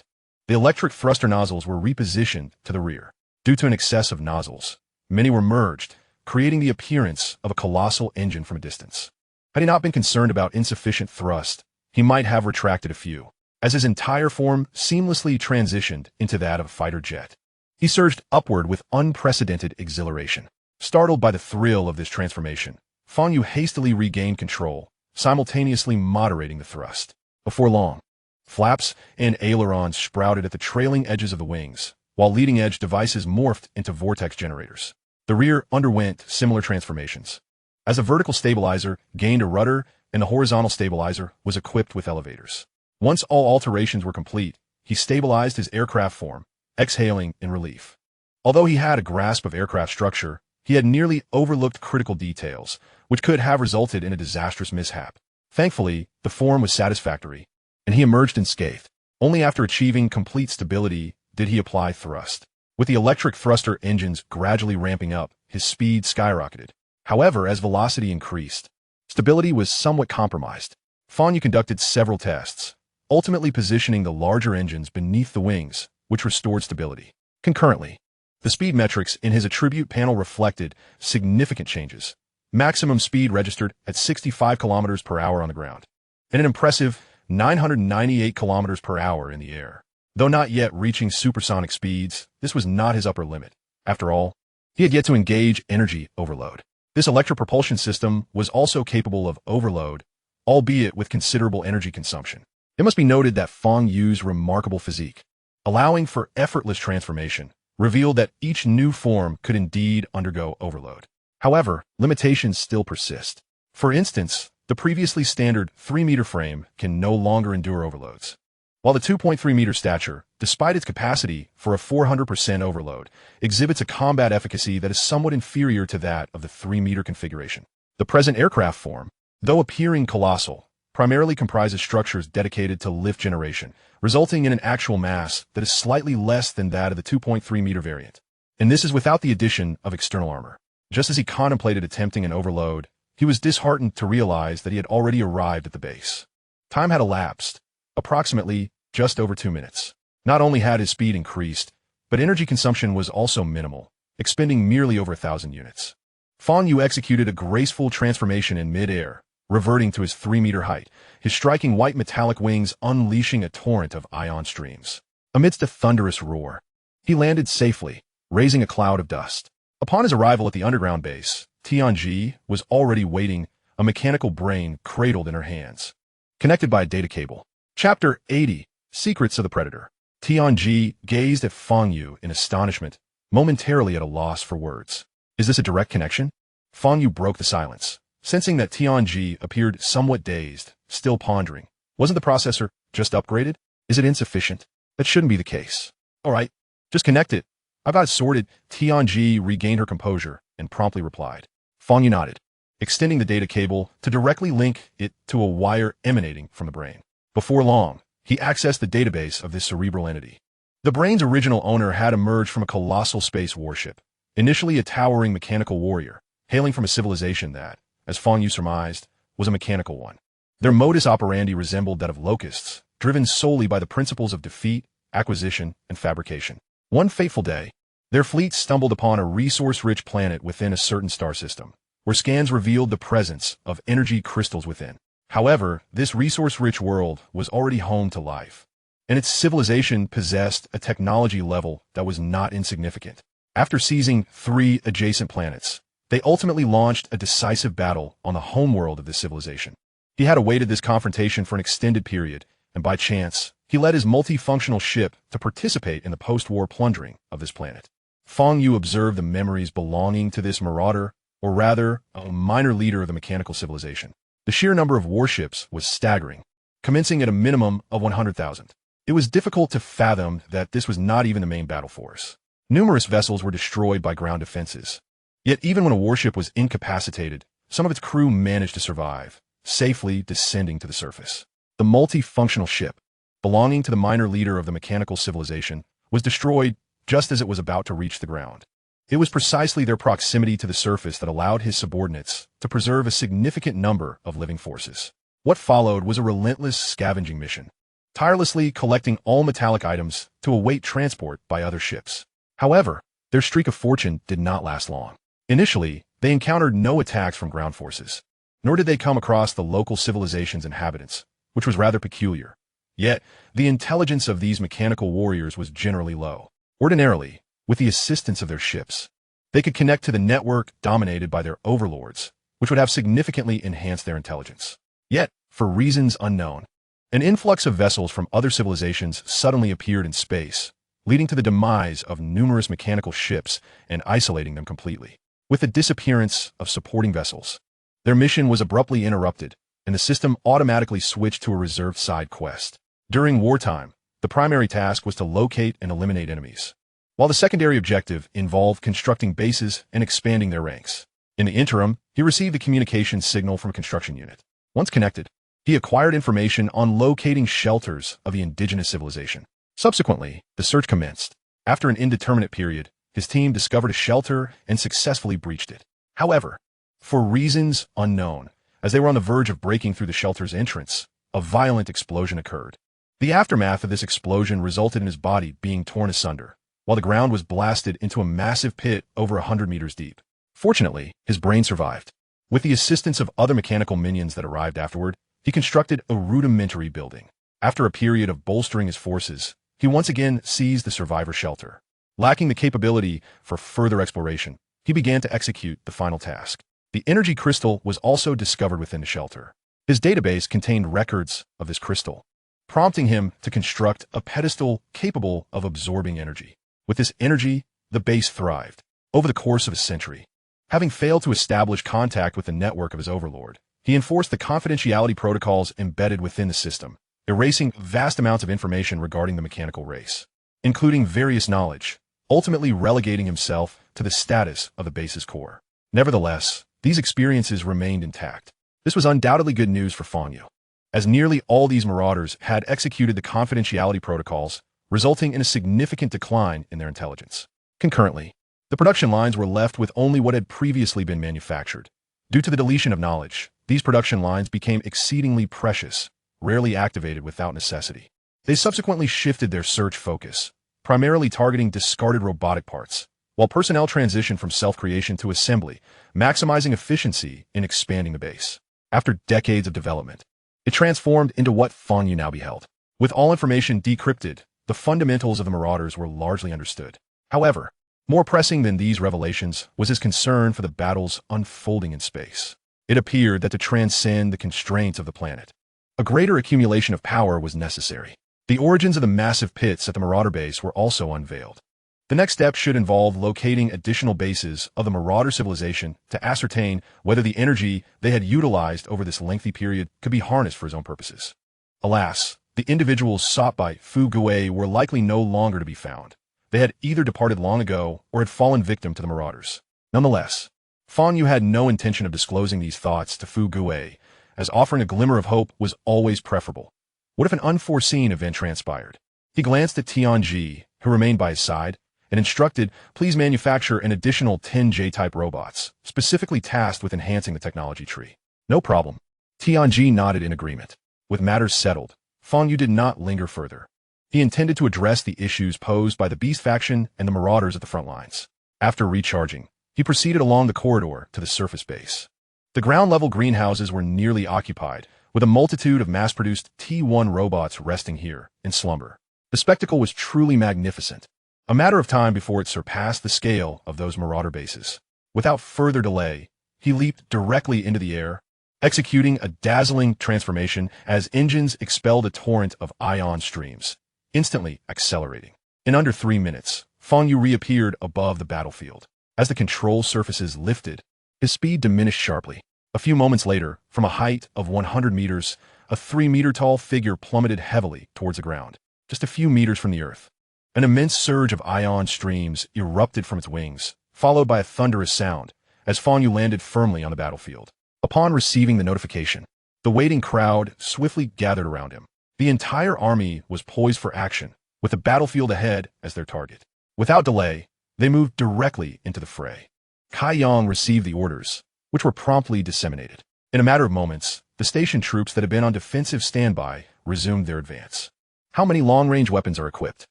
The electric thruster nozzles were repositioned to the rear. Due to an excess of nozzles, many were merged, creating the appearance of a colossal engine from a distance. Had he not been concerned about insufficient thrust, he might have retracted a few, as his entire form seamlessly transitioned into that of a fighter jet. He surged upward with unprecedented exhilaration. Startled by the thrill of this transformation, Fang Yu hastily regained control, simultaneously moderating the thrust. Before long, flaps and ailerons sprouted at the trailing edges of the wings, while leading-edge devices morphed into vortex generators. The rear underwent similar transformations, as a vertical stabilizer gained a rudder and the horizontal stabilizer was equipped with elevators. Once all alterations were complete, he stabilized his aircraft form, exhaling in relief. Although he had a grasp of aircraft structure, He had nearly overlooked critical details, which could have resulted in a disastrous mishap. Thankfully, the form was satisfactory, and he emerged unscathed. Only after achieving complete stability did he apply thrust. With the electric thruster engines gradually ramping up, his speed skyrocketed. However, as velocity increased, stability was somewhat compromised. Fang Yu conducted several tests, ultimately positioning the larger engines beneath the wings, which restored stability. Concurrently, the speed metrics in his attribute panel reflected significant changes. Maximum speed registered at 65 kilometers per hour on the ground, and an impressive 998 kilometers per hour in the air. Though not yet reaching supersonic speeds, this was not his upper limit. After all, he had yet to engage energy overload. This electric propulsion system was also capable of overload, albeit with considerable energy consumption. It must be noted that Fang Yu's remarkable physique, allowing for effortless transformation, revealed that each new form could indeed undergo overload. However, limitations still persist. For instance, the previously standard 3-meter frame can no longer endure overloads, while the 2.3-meter stature, despite its capacity for a 400% overload, exhibits a combat efficacy that is somewhat inferior to that of the 3-meter configuration. The present aircraft form, though appearing colossal, primarily comprises structures dedicated to lift generation, resulting in an actual mass that is slightly less than that of the 2.3-meter variant. And this is without the addition of external armor. Just as he contemplated attempting an overload, he was disheartened to realize that he had already arrived at the base. Time had elapsed, approximately just over 2 minutes. Not only had his speed increased, but energy consumption was also minimal, expending merely over 1,000 units. Fang Yu executed a graceful transformation in mid-air, reverting to his 3-meter height, his striking white metallic wings unleashing a torrent of ion streams. Amidst a thunderous roar, he landed safely, raising a cloud of dust. Upon his arrival at the underground base, Tianji was already waiting, a mechanical brain cradled in her hands, connected by a data cable. Chapter 80, Secrets of the Predator. Tianji gazed at Fang Yu in astonishment, momentarily at a loss for words. Is this a direct connection? Fang Yu broke the silence, sensing that Tianji appeared somewhat dazed, still pondering. Wasn't the processor just upgraded? Is it insufficient? That shouldn't be the case. All right, just connect it. I've got it sorted. Tianji regained her composure and promptly replied. Fang Yu nodded, extending the data cable to directly link it to a wire emanating from the brain. Before long, he accessed the database of this cerebral entity. The brain's original owner had emerged from a colossal space warship, initially a towering mechanical warrior, hailing from a civilization that, as Fang Yu surmised, was a mechanical one. Their modus operandi resembled that of locusts, driven solely by the principles of defeat, acquisition, and fabrication. One fateful day, their fleet stumbled upon a resource-rich planet within a certain star system, where scans revealed the presence of energy crystals within. However, this resource-rich world was already home to life, and its civilization possessed a technology level that was not insignificant. After seizing 3 adjacent planets, they ultimately launched a decisive battle on the homeworld of this civilization. He had awaited this confrontation for an extended period, and by chance, he led his multifunctional ship to participate in the post-war plundering of this planet. Fang Yu observed the memories belonging to this marauder, or rather, a minor leader of the mechanical civilization. The sheer number of warships was staggering, commencing at a minimum of 100,000. It was difficult to fathom that this was not even the main battle force. Numerous vessels were destroyed by ground defenses. Yet even when a warship was incapacitated, some of its crew managed to survive, safely descending to the surface. The multifunctional ship, belonging to the minor leader of the mechanical civilization, was destroyed just as it was about to reach the ground. It was precisely their proximity to the surface that allowed his subordinates to preserve a significant number of living forces. What followed was a relentless scavenging mission, tirelessly collecting all metallic items to await transport by other ships. However, their streak of fortune did not last long. Initially, they encountered no attacks from ground forces, nor did they come across the local civilization's inhabitants, which was rather peculiar. Yet, the intelligence of these mechanical warriors was generally low. Ordinarily, with the assistance of their ships, they could connect to the network dominated by their overlords, which would have significantly enhanced their intelligence. Yet, for reasons unknown, an influx of vessels from other civilizations suddenly appeared in space, leading to the demise of numerous mechanical ships and isolating them completely. With the disappearance of supporting vessels, their mission was abruptly interrupted, and the system automatically switched to a reserved side quest. During wartime, the primary task was to locate and eliminate enemies. while the secondary objective involved constructing bases and expanding their ranks. In the interim, he received a communication signal from a construction unit. Once connected, he acquired information on locating shelters of the indigenous civilization. Subsequently, the search commenced. After an indeterminate period, his team discovered a shelter and successfully breached it. However, for reasons unknown, as they were on the verge of breaking through the shelter's entrance, a violent explosion occurred. The aftermath of this explosion resulted in his body being torn asunder, while the ground was blasted into a massive pit over 100 meters deep. Fortunately, his brain survived. With the assistance of other mechanical minions that arrived afterward, he constructed a rudimentary building. After a period of bolstering his forces, he once again seized the survivor shelter. Lacking the capability for further exploration, he began to execute the final task. The energy crystal was also discovered within the shelter. His database contained records of this crystal, prompting him to construct a pedestal capable of absorbing energy. With this energy, the base thrived. Over the course of a century, having failed to establish contact with the network of his overlord, he enforced the confidentiality protocols embedded within the system, erasing vast amounts of information regarding the mechanical race, including various knowledge, ultimately relegating himself to the status of the base's core. Nevertheless, these experiences remained intact. This was undoubtedly good news for Fang Yu, as nearly all these marauders had executed the confidentiality protocols, resulting in a significant decline in their intelligence. Concurrently, the production lines were left with only what had previously been manufactured. Due to the deletion of knowledge, these production lines became exceedingly precious, rarely activated without necessity. They subsequently shifted their search focus, primarily targeting discarded robotic parts, while personnel transitioned from self-creation to assembly, maximizing efficiency in expanding the base. After decades of development, it transformed into what Fang Yu now beheld. With all information decrypted, the fundamentals of the Marauders were largely understood. However, more pressing than these revelations was his concern for the battles unfolding in space. It appeared that to transcend the constraints of the planet, a greater accumulation of power was necessary. The origins of the massive pits at the Marauder base were also unveiled. The next step should involve locating additional bases of the Marauder civilization to ascertain whether the energy they had utilized over this lengthy period could be harnessed for his own purposes. Alas, the individuals sought by Fu Gui were likely no longer to be found. They had either departed long ago or had fallen victim to the Marauders. Nonetheless, Fang Yu had no intention of disclosing these thoughts to Fu Gui, as offering a glimmer of hope was always preferable. What if an unforeseen event transpired? He glanced at Tianji, who remained by his side, and instructed, please manufacture an additional 10 J-type robots, specifically tasked with enhancing the technology tree. No problem. Tianji nodded in agreement. With matters settled, Fang Yu did not linger further. He intended to address the issues posed by the Beast faction and the Marauders at the front lines. After recharging, he proceeded along the corridor to the surface base. The ground-level greenhouses were nearly occupied, with a multitude of mass-produced T1 robots resting here, in slumber. The spectacle was truly magnificent. A matter of time before it surpassed the scale of those Marauder bases. Without further delay, he leaped directly into the air, executing a dazzling transformation as engines expelled a torrent of ion streams, instantly accelerating. In under 3 minutes, Fang Yu reappeared above the battlefield. As the control surfaces lifted, his speed diminished sharply. A few moments later, from a height of 100 meters, a 3-meter-tall figure plummeted heavily towards the ground, just a few meters from the earth. An immense surge of ion streams erupted from its wings, followed by a thunderous sound, as Fang Yu landed firmly on the battlefield. Upon receiving the notification, the waiting crowd swiftly gathered around him. The entire army was poised for action, with the battlefield ahead as their target. Without delay, they moved directly into the fray. Kai Yang received the orders, which were promptly disseminated. In a matter of moments, the station troops that had been on defensive standby resumed their advance. How many long-range weapons are equipped?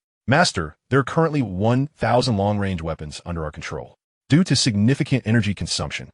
Master, there are currently 1,000 long-range weapons under our control. Due to significant energy consumption,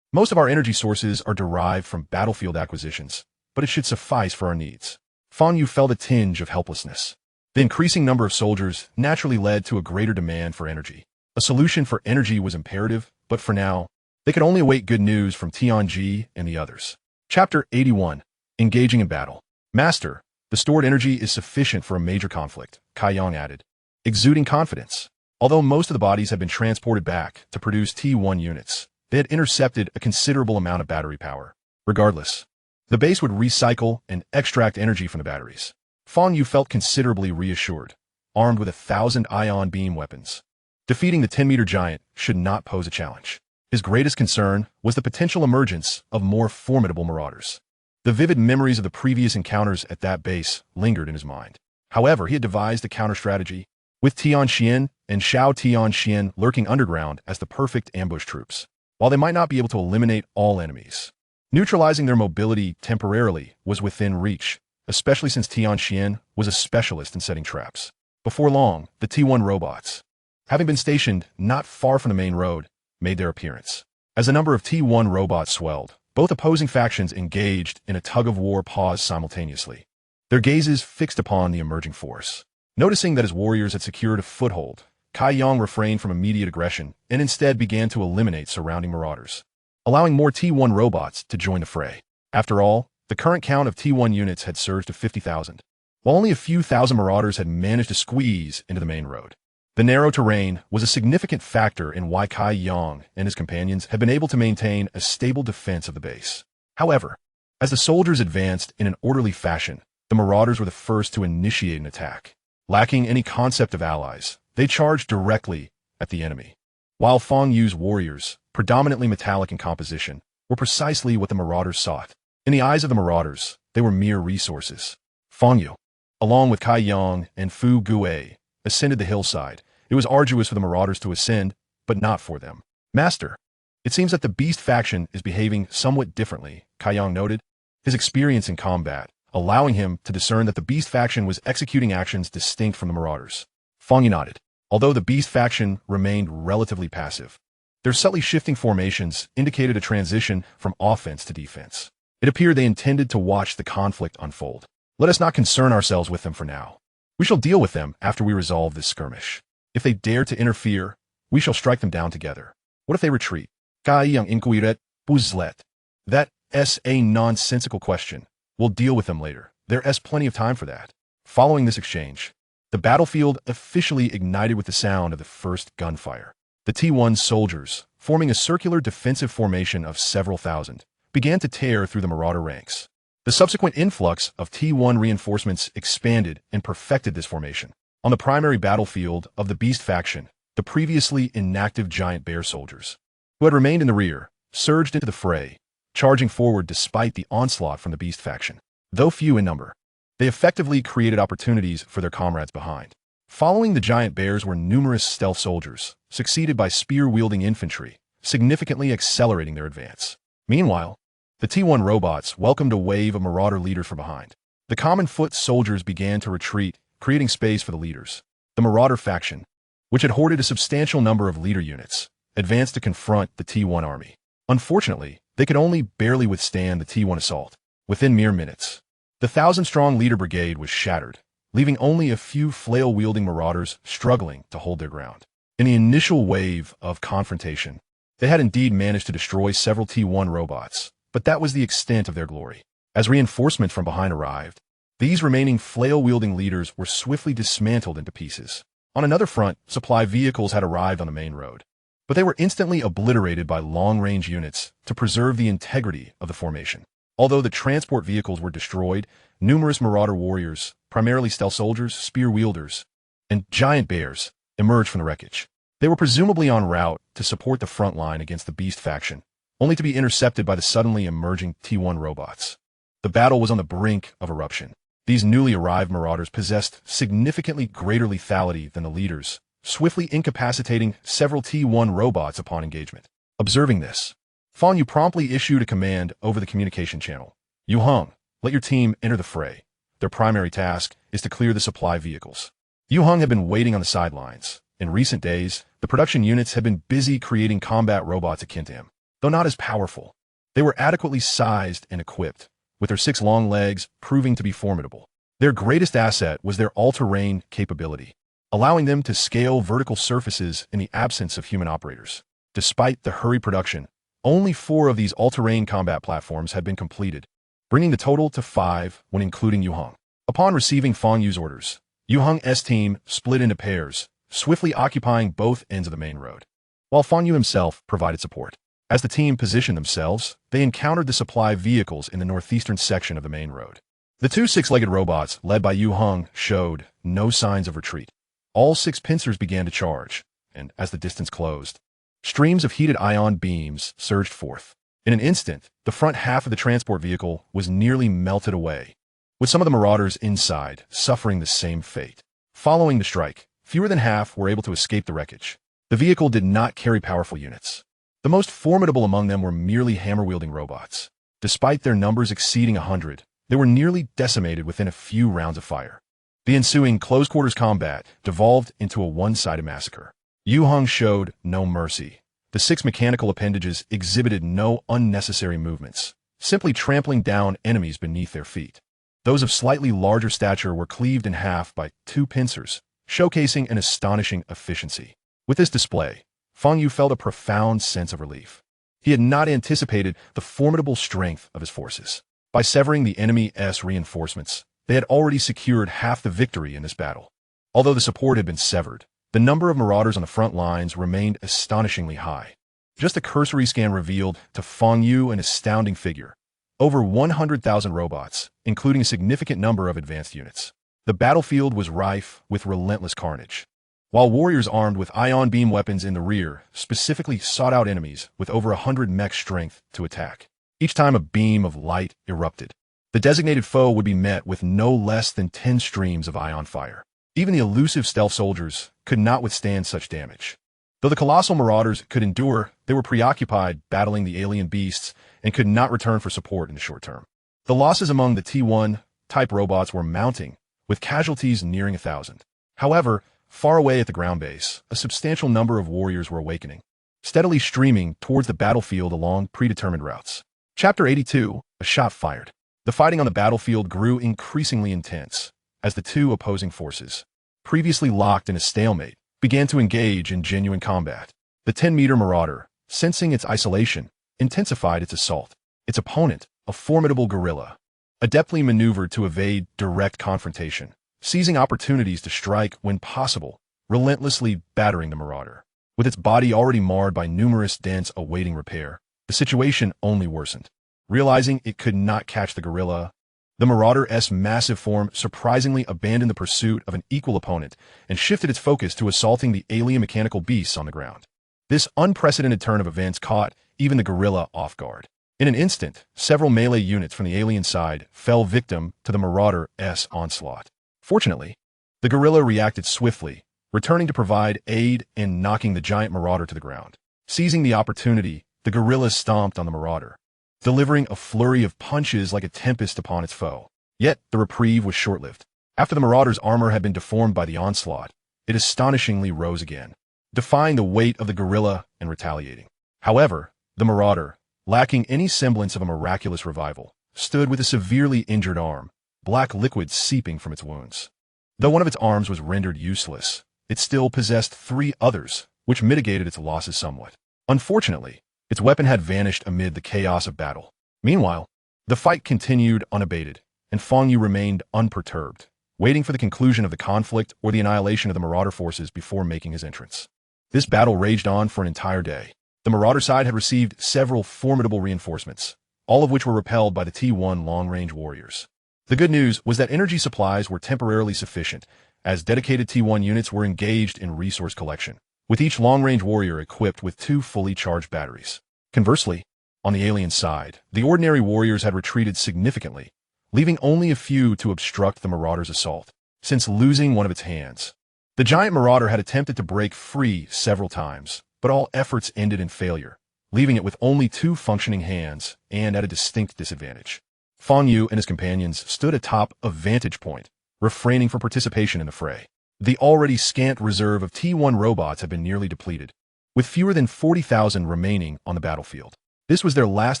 most of our energy sources are derived from battlefield acquisitions, but it should suffice for our needs. Fang Yu felt a tinge of helplessness. The increasing number of soldiers naturally led to a greater demand for energy. A solution for energy was imperative, but for now, they could only await good news from Tianji and the others. Chapter 81. Engaging in Battle. Master, the stored energy is sufficient for a major conflict, Kai Yang added, exuding confidence. Although most of the bodies had been transported back to produce T1 units, they had intercepted a considerable amount of battery power. Regardless, the base would recycle and extract energy from the batteries. Fang Yu felt considerably reassured, armed with 1,000 ion beam weapons. Defeating the 10-meter giant should not pose a challenge. His greatest concern was the potential emergence of more formidable marauders. The vivid memories of the previous encounters at that base lingered in his mind. However, he had devised a counter-strategy, with Tianxian and Xiao Tianxian lurking underground as the perfect ambush troops. While they might not be able to eliminate all enemies, neutralizing their mobility temporarily was within reach, especially since Tianxian was a specialist in setting traps. Before long, the T1 robots, having been stationed not far from the main road, made their appearance. As the number of T1 robots swelled, both opposing factions engaged in a tug-of-war pause simultaneously, their gazes fixed upon the emerging force. Noticing that his warriors had secured a foothold, Kai Yang refrained from immediate aggression and instead began to eliminate surrounding marauders, allowing more T1 robots to join the fray. After all, the current count of T1 units had surged to 50,000, while only a few thousand marauders had managed to squeeze into the main road. The narrow terrain was a significant factor in why Kai Yang and his companions had been able to maintain a stable defense of the base. However, as the soldiers advanced in an orderly fashion, the marauders were the first to initiate an attack. Lacking any concept of allies, they charged directly at the enemy. While Fang Yu's warriors, predominantly metallic in composition, were precisely what the marauders sought. In the eyes of the marauders, they were mere resources. Fang Yu, along with Kai Yang and Fu Gue, ascended the hillside. It was arduous for the marauders to ascend, but not for them. Master, it seems that the beast faction is behaving somewhat differently, Kai Yang noted, his experience in combat allowing him to discern that the beast faction was executing actions distinct from the marauders. Fang Yu nodded. Although the beast faction remained relatively passive, their subtly shifting formations indicated a transition from offense to defense. It appeared they intended to watch the conflict unfold. Let us not concern ourselves with them for now. We shall deal with them after we resolve this skirmish. If they dare to interfere, we shall strike them down together. What if they retreat? Kai Yang inquiret, Buzlet. That's a nonsensical question. We'll deal with them later. There's plenty of time for that. Following this exchange, the battlefield officially ignited with the sound of the first gunfire. The T1 soldiers, forming a circular defensive formation of several thousand, began to tear through the marauder ranks. The subsequent influx of T1 reinforcements expanded and perfected this formation. On the primary battlefield of the beast faction, the previously inactive giant bear soldiers, who had remained in the rear, surged into the fray, charging forward despite the onslaught from the beast faction. Though few in number, they effectively created opportunities for their comrades behind. Following the giant bears were numerous stealth soldiers, succeeded by spear-wielding infantry, significantly accelerating their advance. Meanwhile, the T1 robots welcomed a wave of marauder leaders from behind. The common foot soldiers began to retreat, creating space for the leaders. The marauder faction, which had hoarded a substantial number of leader units, advanced to confront the T1 army. Unfortunately, they could only barely withstand the T1 assault. Within mere minutes, the 1,000-strong leader brigade was shattered, leaving only a few flail-wielding marauders struggling to hold their ground. In the initial wave of confrontation, they had indeed managed to destroy several T1 robots, but that was the extent of their glory. As reinforcements from behind arrived, these remaining flail-wielding leaders were swiftly dismantled into pieces. On another front, supply vehicles had arrived on the main road, but they were instantly obliterated by long-range units to preserve the integrity of the formation. Although the transport vehicles were destroyed, numerous marauder warriors, primarily stealth soldiers, spear-wielders, and giant bears, emerged from the wreckage. They were presumably en route to support the front line against the beast faction, only to be intercepted by the suddenly emerging T1 robots. The battle was on the brink of eruption. These newly arrived marauders possessed significantly greater lethality than the leaders, swiftly incapacitating several T1 robots upon engagement. Observing this, Fang Yu promptly issued a command over the communication channel. Yu Heng, let your team enter the fray. Their primary task is to clear the supply vehicles. Yu Heng had been waiting on the sidelines. In recent days, the production units had been busy creating combat robots akin to him. Though not as powerful, they were adequately sized and equipped, with their 6 long legs proving to be formidable. Their greatest asset was their all-terrain capability, allowing them to scale vertical surfaces in the absence of human operators. Despite the hurried production, only 4 of these all-terrain combat platforms had been completed, bringing the total to 5 when including Yu Heng. Upon receiving Fang Yu's orders, Yu Heng's team split into pairs, swiftly occupying both ends of the main road, while Fang Yu himself provided support. As the team positioned themselves, they encountered the supply vehicles in the northeastern section of the main road. The 2 6-legged robots, led by Yu Heng, showed no signs of retreat. All 6 pincers began to charge, and as the distance closed, streams of heated ion beams surged forth. In an instant, the front half of the transport vehicle was nearly melted away, with some of the marauders inside suffering the same fate. Following the strike, fewer than half were able to escape the wreckage. The vehicle did not carry powerful units. The most formidable among them were merely hammer-wielding robots. Despite their numbers exceeding 100, they were nearly decimated within a few rounds of fire. The ensuing close-quarters combat devolved into a one-sided massacre. Yu Hong showed no mercy. The 6 mechanical appendages exhibited no unnecessary movements, simply trampling down enemies beneath their feet. Those of slightly larger stature were cleaved in half by 2 pincers, showcasing an astonishing efficiency. With this display, Fang Yu felt a profound sense of relief. He had not anticipated the formidable strength of his forces. By severing the enemy's reinforcements, they had already secured half the victory in this battle. Although the support had been severed, the number of marauders on the front lines remained astonishingly high. Just a cursory scan revealed to Fang Yu an astounding figure: over 100,000 robots, including a significant number of advanced units. The battlefield was rife with relentless carnage, while warriors armed with ion beam weapons in the rear specifically sought out enemies with over 100 mech strength to attack. Each time a beam of light erupted, the designated foe would be met with no less than 10 streams of ion fire. Even the elusive stealth soldiers could not withstand such damage. Though the colossal marauders could endure, they were preoccupied battling the alien beasts and could not return for support in the short term. The losses among the T1 type robots were mounting, with casualties nearing 1,000. However, far away at the ground base, a substantial number of warriors were awakening, steadily streaming towards the battlefield along predetermined routes. Chapter 82, A Shot Fired. The fighting on the battlefield grew increasingly intense as the 2 opposing forces, previously locked in a stalemate, began to engage in genuine combat. The 10-meter marauder, sensing its isolation, intensified its assault. Its opponent, a formidable gorilla, adeptly maneuvered to evade direct confrontation, seizing opportunities to strike when possible, relentlessly battering the marauder. With its body already marred by numerous dents awaiting repair, the situation only worsened. Realizing it could not catch the gorilla, the marauder's massive form surprisingly abandoned the pursuit of an equal opponent and shifted its focus to assaulting the alien mechanical beasts on the ground. This unprecedented turn of events caught even the gorilla off guard. In an instant, several melee units from the alien side fell victim to the marauder's onslaught. Fortunately, the gorilla reacted swiftly, returning to provide aid and knocking the giant marauder to the ground. Seizing the opportunity, the gorilla stomped on the marauder, delivering a flurry of punches like a tempest upon its foe. Yet, the reprieve was short-lived. After the marauder's armor had been deformed by the onslaught, it astonishingly rose again, defying the weight of the gorilla and retaliating. However, the marauder, lacking any semblance of a miraculous revival, stood with a severely injured arm, black liquid seeping from its wounds. Though one of its arms was rendered useless, it still possessed 3 others, which mitigated its losses somewhat. Unfortunately, its weapon had vanished amid the chaos of battle. Meanwhile, the fight continued unabated, and Fang Yu remained unperturbed, waiting for the conclusion of the conflict or the annihilation of the marauder forces before making his entrance. This battle raged on for an entire day. The marauder side had received several formidable reinforcements, all of which were repelled by the T1 long-range warriors. The good news was that energy supplies were temporarily sufficient, as dedicated T1 units were engaged in resource collection, with each long-range warrior equipped with 2 fully charged batteries. Conversely, on the alien side, the ordinary warriors had retreated significantly, leaving only a few to obstruct the marauder's assault. Since losing one of its hands, the giant marauder had attempted to break free several times, but all efforts ended in failure, leaving it with only 2 functioning hands and at a distinct disadvantage. Fang Yu and his companions stood atop a vantage point, refraining from participation in the fray. The already scant reserve of T1 robots had been nearly depleted, with fewer than 40,000 remaining on the battlefield. This was their last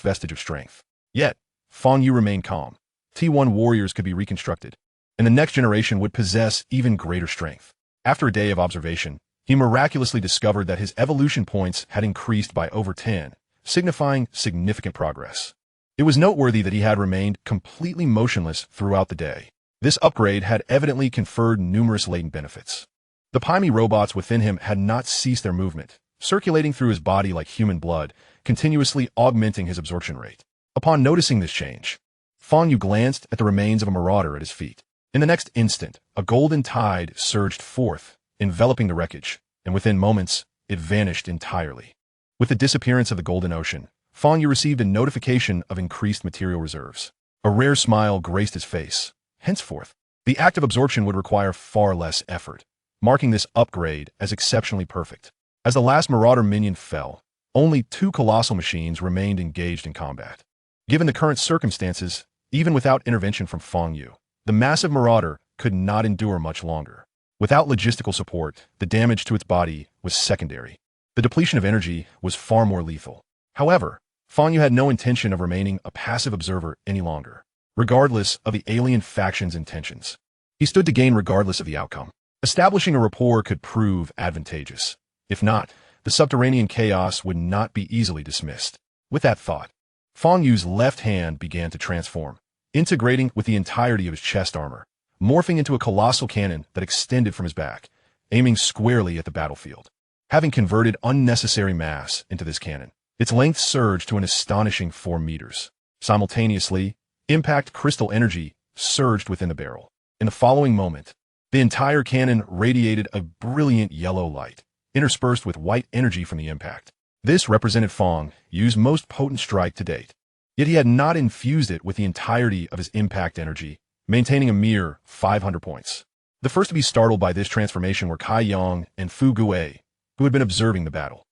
vestige of strength. Yet, Fang Yu remained calm. T1 warriors could be reconstructed, and the next generation would possess even greater strength. After a day of observation, he miraculously discovered that his evolution points had increased by over 10, signifying significant progress. It was noteworthy that he had remained completely motionless throughout the day. This upgrade had evidently conferred numerous latent benefits. The Pyme robots within him had not ceased their movement, circulating through his body like human blood, continuously augmenting his absorption rate. Upon noticing this change, Fang Yu glanced at the remains of a marauder at his feet. In the next instant, a golden tide surged forth, enveloping the wreckage, and within moments, it vanished entirely. With the disappearance of the Golden Ocean, Fang Yu received a notification of increased material reserves. A rare smile graced his face. Henceforth, the act of absorption would require far less effort, marking this upgrade as exceptionally perfect. As the last Marauder minion fell, only 2 colossal machines remained engaged in combat. Given the current circumstances, even without intervention from Fang Yu, the massive Marauder could not endure much longer. Without logistical support, the damage to its body was secondary. The depletion of energy was far more lethal. However, Fang Yu had no intention of remaining a passive observer any longer, regardless of the alien faction's intentions. He stood to gain regardless of the outcome. Establishing a rapport could prove advantageous. If not, the subterranean chaos would not be easily dismissed. With that thought, Fang Yu's left hand began to transform, integrating with the entirety of his chest armor, morphing into a colossal cannon that extended from his back, aiming squarely at the battlefield. Having converted unnecessary mass into this cannon, its length surged to an astonishing 4 meters. Simultaneously, impact crystal energy surged within the barrel. In the following moment, the entire cannon radiated a brilliant yellow light, interspersed with white energy from the impact. This represented Fang Yu's most potent strike to date. Yet he had not infused it with the entirety of his impact energy, maintaining a mere 500 points. The first to be startled by this transformation were Kai Yang and Fu Guei, who had been observing the battle.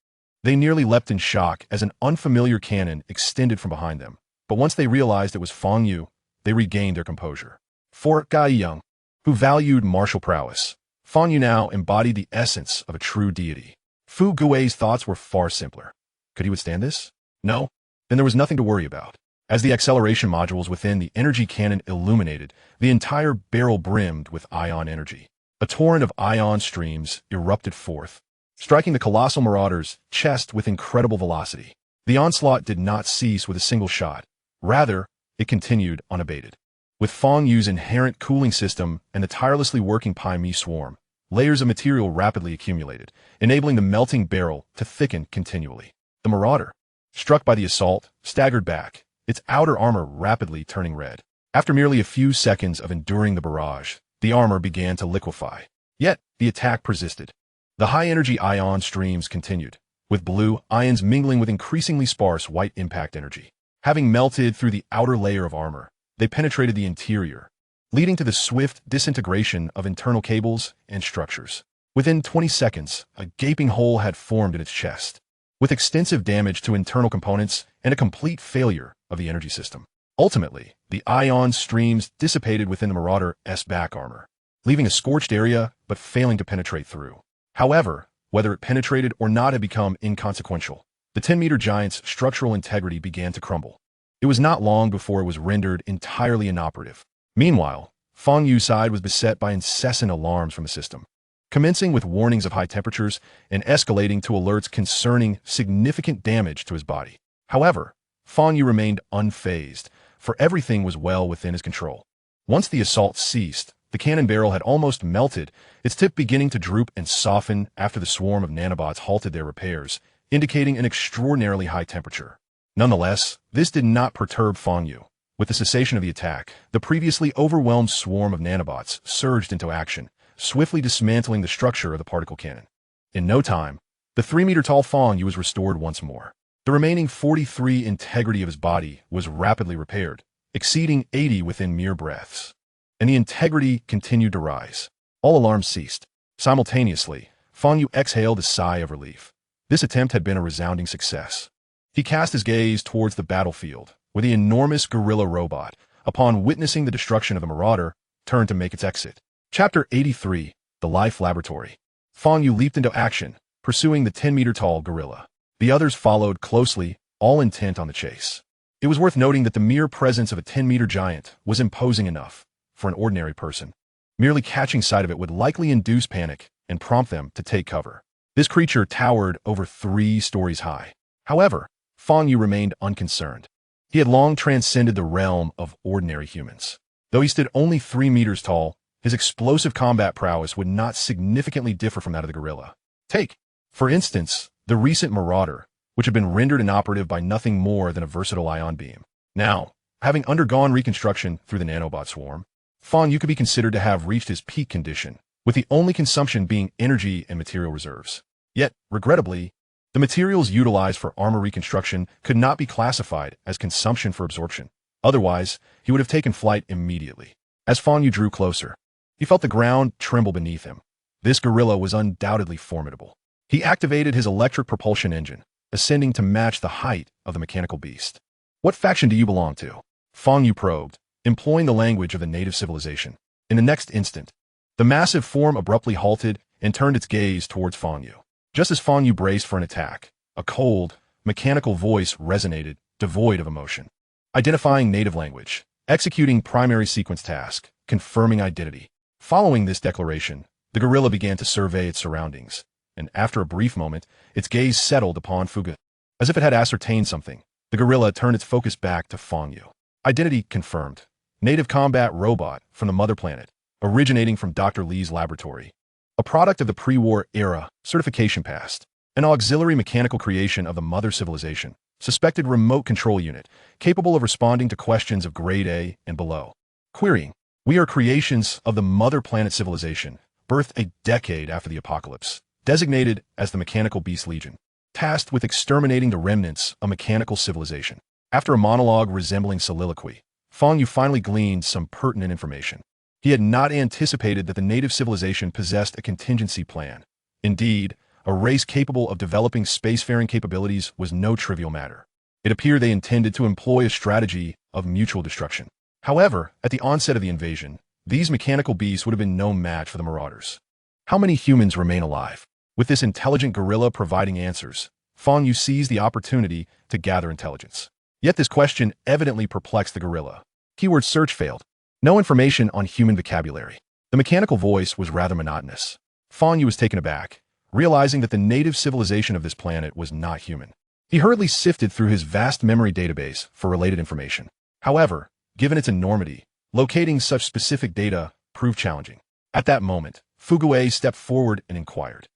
They nearly leapt in shock as an unfamiliar cannon extended from behind them, but once they realized it was Fang Yu, they regained their composure. For Kai Yang, who valued martial prowess, Fang Yu now embodied the essence of a true deity. Fu Guei's thoughts were far simpler. Could he withstand this? No? Then there was nothing to worry about. As the acceleration modules within the energy cannon illuminated, the entire barrel brimmed with ion energy. A torrent of ion streams erupted forth, striking the colossal Marauder's chest with incredible velocity. The onslaught did not cease with a single shot. Rather, it continued unabated. With Fang Yu's inherent cooling system and the tirelessly working Pai Mi swarm, layers of material rapidly accumulated, enabling the melting barrel to thicken continually. The Marauder, struck by the assault, staggered back, its outer armor rapidly turning red. After merely a few seconds of enduring the barrage, the armor began to liquefy. Yet, the attack persisted. The high-energy ion streams continued, with blue ions mingling with increasingly sparse white impact energy. Having melted through the outer layer of armor, they penetrated the interior, leading to the swift disintegration of internal cables and structures. Within 20 seconds, a gaping hole had formed in its chest, with extensive damage to internal components and a complete failure of the energy system. Ultimately, the ion streams dissipated within the Marauder's back armor, leaving a scorched area but failing to penetrate through. However, whether it penetrated or not had become inconsequential. The 10-meter giant's structural integrity began to crumble. It was not long before it was rendered entirely inoperative. Meanwhile, Fang Yu's side was beset by incessant alarms from the system, commencing with warnings of high temperatures and escalating to alerts concerning significant damage to his body. However, Fang Yu remained unfazed, for everything was well within his control. Once the assault ceased, the cannon barrel had almost melted, its tip beginning to droop and soften after the swarm of nanobots halted their repairs, indicating an extraordinarily high temperature. Nonetheless, this did not perturb Fang Yu. With the cessation of the attack, the previously overwhelmed swarm of nanobots surged into action, swiftly dismantling the structure of the particle cannon. In no time, the 3-meter-tall Fang Yu was restored once more. The remaining 43 integrity of his body was rapidly repaired, exceeding 80 within mere breaths. And the integrity continued to rise. All alarms ceased. Simultaneously, Fang Yu exhaled a sigh of relief. This attempt had been a resounding success. He cast his gaze towards the battlefield, where the enormous gorilla robot, upon witnessing the destruction of the Marauder, turned to make its exit. Chapter 83, The Life Laboratory. Fang Yu leaped into action, pursuing the 10-meter-tall gorilla. The others followed closely, all intent on the chase. It was worth noting that the mere presence of a 10-meter giant was imposing enough for an ordinary person. Merely catching sight of it would likely induce panic and prompt them to take cover. This creature towered over 3 stories high. However, Fang Yu remained unconcerned. He had long transcended the realm of ordinary humans. Though he stood only 3 meters tall, his explosive combat prowess would not significantly differ from that of the gorilla. Take, for instance, the recent Marauder, which had been rendered inoperative by nothing more than a versatile ion beam. Now, having undergone reconstruction through the nanobot swarm, Fang Yu could be considered to have reached his peak condition, with the only consumption being energy and material reserves. Yet, regrettably, the materials utilized for armor reconstruction could not be classified as consumption for absorption. Otherwise, he would have taken flight immediately. As Fang Yu drew closer, he felt the ground tremble beneath him. This gorilla was undoubtedly formidable. He activated his electric propulsion engine, ascending to match the height of the mechanical beast. "What faction do you belong to?" Fang Yu probed, employing the language of the native civilization. In the next instant, the massive form abruptly halted and turned its gaze towards Fang Yu. Just as Fang Yu braced for an attack, a cold, mechanical voice resonated, devoid of emotion. Identifying native language, executing primary sequence task, confirming identity. Following this declaration, the gorilla began to survey its surroundings, and after a brief moment, its gaze settled upon Fuga. As if it had ascertained something, the gorilla turned its focus back to Fang Yu. Identity confirmed. Native combat robot from the mother planet, originating from Dr. Lee's laboratory. A product of the pre-war era, certification passed. An auxiliary mechanical creation of the mother civilization. Suspected remote control unit, capable of responding to questions of grade A and below. Querying. We are creations of the mother planet civilization, birthed a decade after the apocalypse. Designated as the Mechanical Beast Legion. Tasked with exterminating the remnants of mechanical civilization. After a monologue resembling soliloquy, Fang Yu finally gleaned some pertinent information. He had not anticipated that the native civilization possessed a contingency plan. Indeed, a race capable of developing spacefaring capabilities was no trivial matter. It appeared they intended to employ a strategy of mutual destruction. However, at the onset of the invasion, these mechanical beasts would have been no match for the Marauders. How many humans remain alive? With this intelligent gorilla providing answers, Fang Yu seized the opportunity to gather intelligence. Yet this question evidently perplexed the gorilla. Keyword search failed. No information on human vocabulary. The mechanical voice was rather monotonous. Fang Yu was taken aback, realizing that the native civilization of this planet was not human. He hurriedly sifted through his vast memory database for related information. However, given its enormity, locating such specific data proved challenging. At that moment, Fuguei stepped forward and inquired.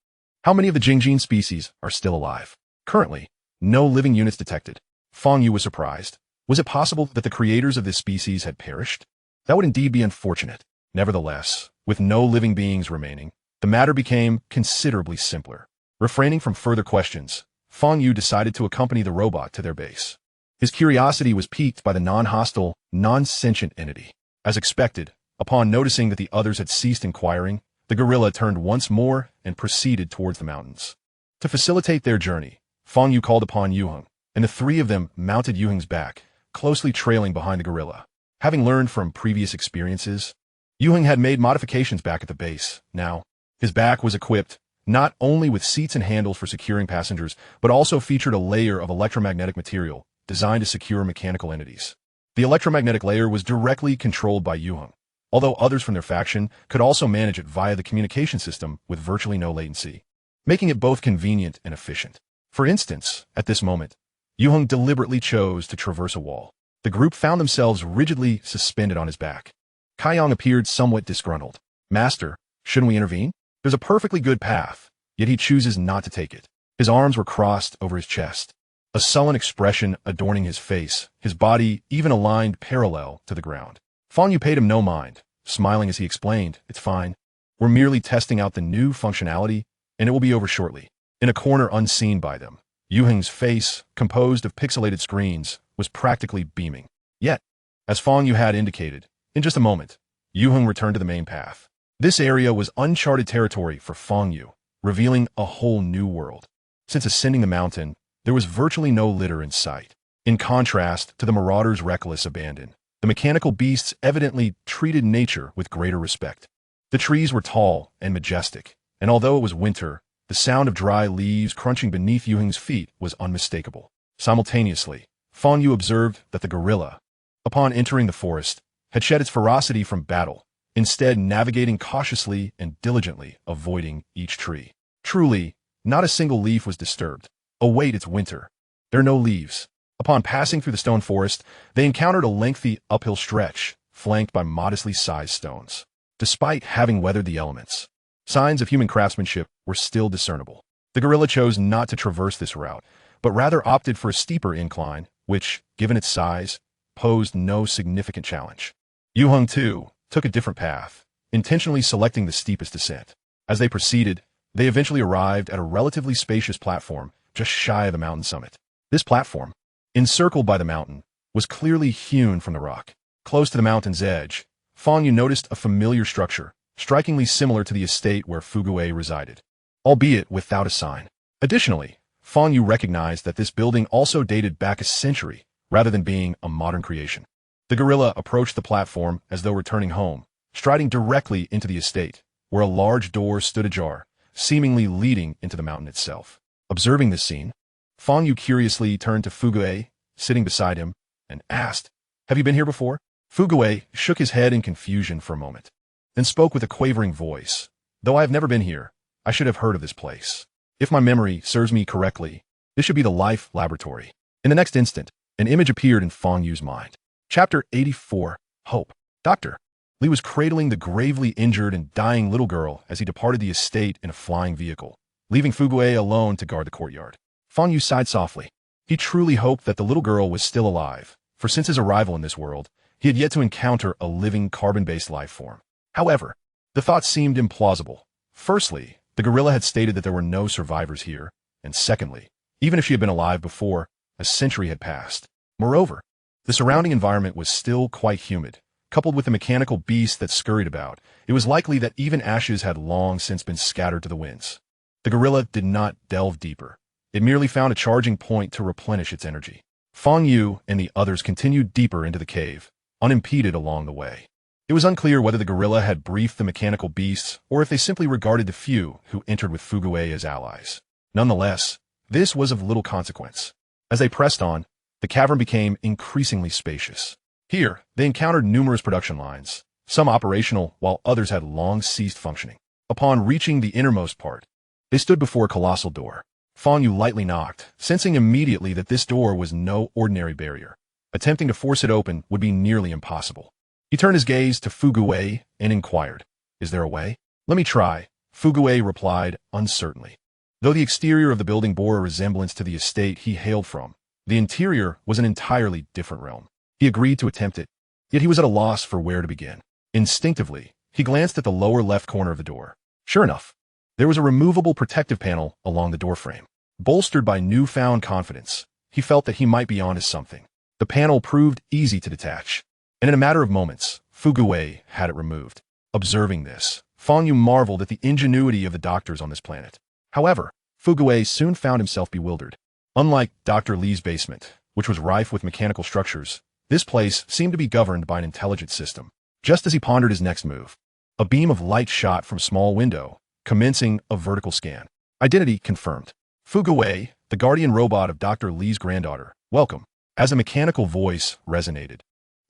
How many of the Jingjin species are still alive? Currently, no living units detected. Fang Yu was surprised. Was it possible that the creators of this species had perished? That would indeed be unfortunate. Nevertheless, with no living beings remaining, the matter became considerably simpler. Refraining from further questions, Fang Yu decided to accompany the robot to their base. His curiosity was piqued by the non-hostile, non-sentient entity. As expected, upon noticing that the others had ceased inquiring, the gorilla turned once more and proceeded towards the mountains. To facilitate their journey, Fang Yu called upon Yuheng, and the three of them mounted Yuheng's back, closely trailing behind the gorilla. Having learned from previous experiences, Yuheng had made modifications back at the base. Now, his back was equipped not only with seats and handles for securing passengers, but also featured a layer of electromagnetic material designed to secure mechanical entities. The electromagnetic layer was directly controlled by Yuheng, although others from their faction could also manage it via the communication system with virtually no latency, making it both convenient and efficient. For instance, at this moment, Yuheng deliberately chose to traverse a wall. The group found themselves rigidly suspended on his back. Kaiyang appeared somewhat disgruntled. Master, shouldn't we intervene? There's a perfectly good path, yet he chooses not to take it. His arms were crossed over his chest, a sullen expression adorning his face, his body even aligned parallel to the ground. Fang Yu paid him no mind, smiling as he explained, "It's fine. We're merely testing out the new functionality, and it will be over shortly." In a corner unseen by them, Yuheng's face, composed of pixelated screens, was practically beaming. Yet, as Fang Yu had indicated, in just a moment, Yuheng returned to the main path. This area was uncharted territory for Fang Yu, revealing a whole new world. Since ascending the mountain, there was virtually no litter in sight. In contrast to the Marauders' reckless abandon, the mechanical beasts evidently treated nature with greater respect. The trees were tall and majestic, and although it was winter, the sound of dry leaves crunching beneath Yuheng's feet was unmistakable. Simultaneously, Fang Yu observed that the gorilla, upon entering the forest, had shed its ferocity from battle, instead navigating cautiously and diligently, avoiding each tree. Truly, not a single leaf was disturbed. Await its winter. There are no leaves. Upon passing through the stone forest, they encountered a lengthy uphill stretch, flanked by modestly sized stones. Despite having weathered the elements, signs of human craftsmanship were still discernible. The gorilla chose not to traverse this route, but rather opted for a steeper incline, which, given its size, posed no significant challenge. Yuheng, too, took a different path, intentionally selecting the steepest descent. As they proceeded, they eventually arrived at a relatively spacious platform just shy of the mountain summit. This platform, encircled by the mountain, was clearly hewn from the rock. Close to the mountain's edge, Fang Yu noticed a familiar structure, strikingly similar to the estate where Fugui resided, albeit without a sign. Additionally, Fang Yu recognized that this building also dated back a century, rather than being a modern creation. The gorilla approached the platform as though returning home, striding directly into the estate, where a large door stood ajar, seemingly leading into the mountain itself. Observing this scene, Fang Yu curiously turned to Fugui, sitting beside him, and asked, "Have you been here before?" Fugui shook his head in confusion for a moment, then spoke with a quavering voice. "Though I have never been here, I should have heard of this place. If my memory serves me correctly, this should be the Life Laboratory." In the next instant, an image appeared in Fang Yu's mind. Chapter 84, Hope. Dr. Li was cradling the gravely injured and dying little girl as he departed the estate in a flying vehicle, leaving Fugui alone to guard the courtyard. Fang Yu sighed softly. He truly hoped that the little girl was still alive, for since his arrival in this world, he had yet to encounter a living carbon-based life form. However, the thought seemed implausible. Firstly, the gorilla had stated that there were no survivors here, and secondly, even if she had been alive before, a century had passed. Moreover, the surrounding environment was still quite humid. Coupled with the mechanical beast that scurried about, it was likely that even ashes had long since been scattered to the winds. The gorilla did not delve deeper. It merely found a charging point to replenish its energy. Fang Yu and the others continued deeper into the cave, unimpeded along the way. It was unclear whether the gorilla had briefed the mechanical beasts or if they simply regarded the few who entered with Fugui as allies. Nonetheless, this was of little consequence. As they pressed on, the cavern became increasingly spacious. Here, they encountered numerous production lines, some operational while others had long ceased functioning. Upon reaching the innermost part, they stood before a colossal door. Fang Yu lightly knocked, sensing immediately that this door was no ordinary barrier. Attempting to force it open would be nearly impossible. He turned his gaze to Fugui and inquired, "Is there a way?" "Let me try," Fugui replied uncertainly. Though the exterior of the building bore a resemblance to the estate he hailed from, the interior was an entirely different realm. He agreed to attempt it, yet he was at a loss for where to begin. Instinctively, he glanced at the lower left corner of the door. Sure enough, there was a removable protective panel along the doorframe. Bolstered by newfound confidence, he felt that he might be onto something. The panel proved easy to detach, and in a matter of moments, Fugui had it removed. Observing this, Fang Yu marveled at the ingenuity of the doctors on this planet. However, Fugui soon found himself bewildered. Unlike Dr. Li's basement, which was rife with mechanical structures, this place seemed to be governed by an intelligent system. Just as he pondered his next move, a beam of light shot from a small window, commencing a vertical scan. Identity confirmed. Fugui, the guardian robot of Dr. Li's granddaughter, welcome. As a mechanical voice resonated,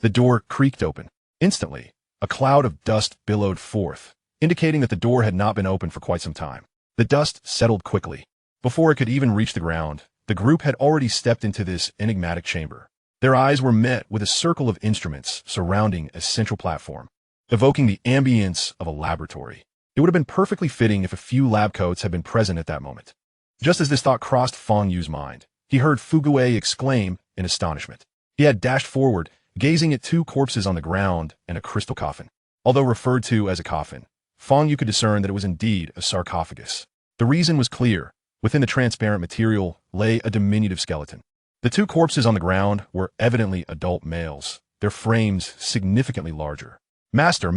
the door creaked open. Instantly, a cloud of dust billowed forth, indicating that the door had not been open for quite some time. The dust settled quickly. Before it could even reach the ground, the group had already stepped into this enigmatic chamber. Their eyes were met with a circle of instruments surrounding a central platform, evoking the ambience of a laboratory. It would have been perfectly fitting if a few lab coats had been present at that moment. Just as this thought crossed Fang Yu's mind, he heard Fugui exclaim in astonishment. He had dashed forward, gazing at two corpses on the ground and a crystal coffin. Although referred to as a coffin, Fang Yu could discern that it was indeed a sarcophagus. The reason was clear. Within the transparent material lay a diminutive skeleton. The two corpses on the ground were evidently adult males, their frames significantly larger. Master,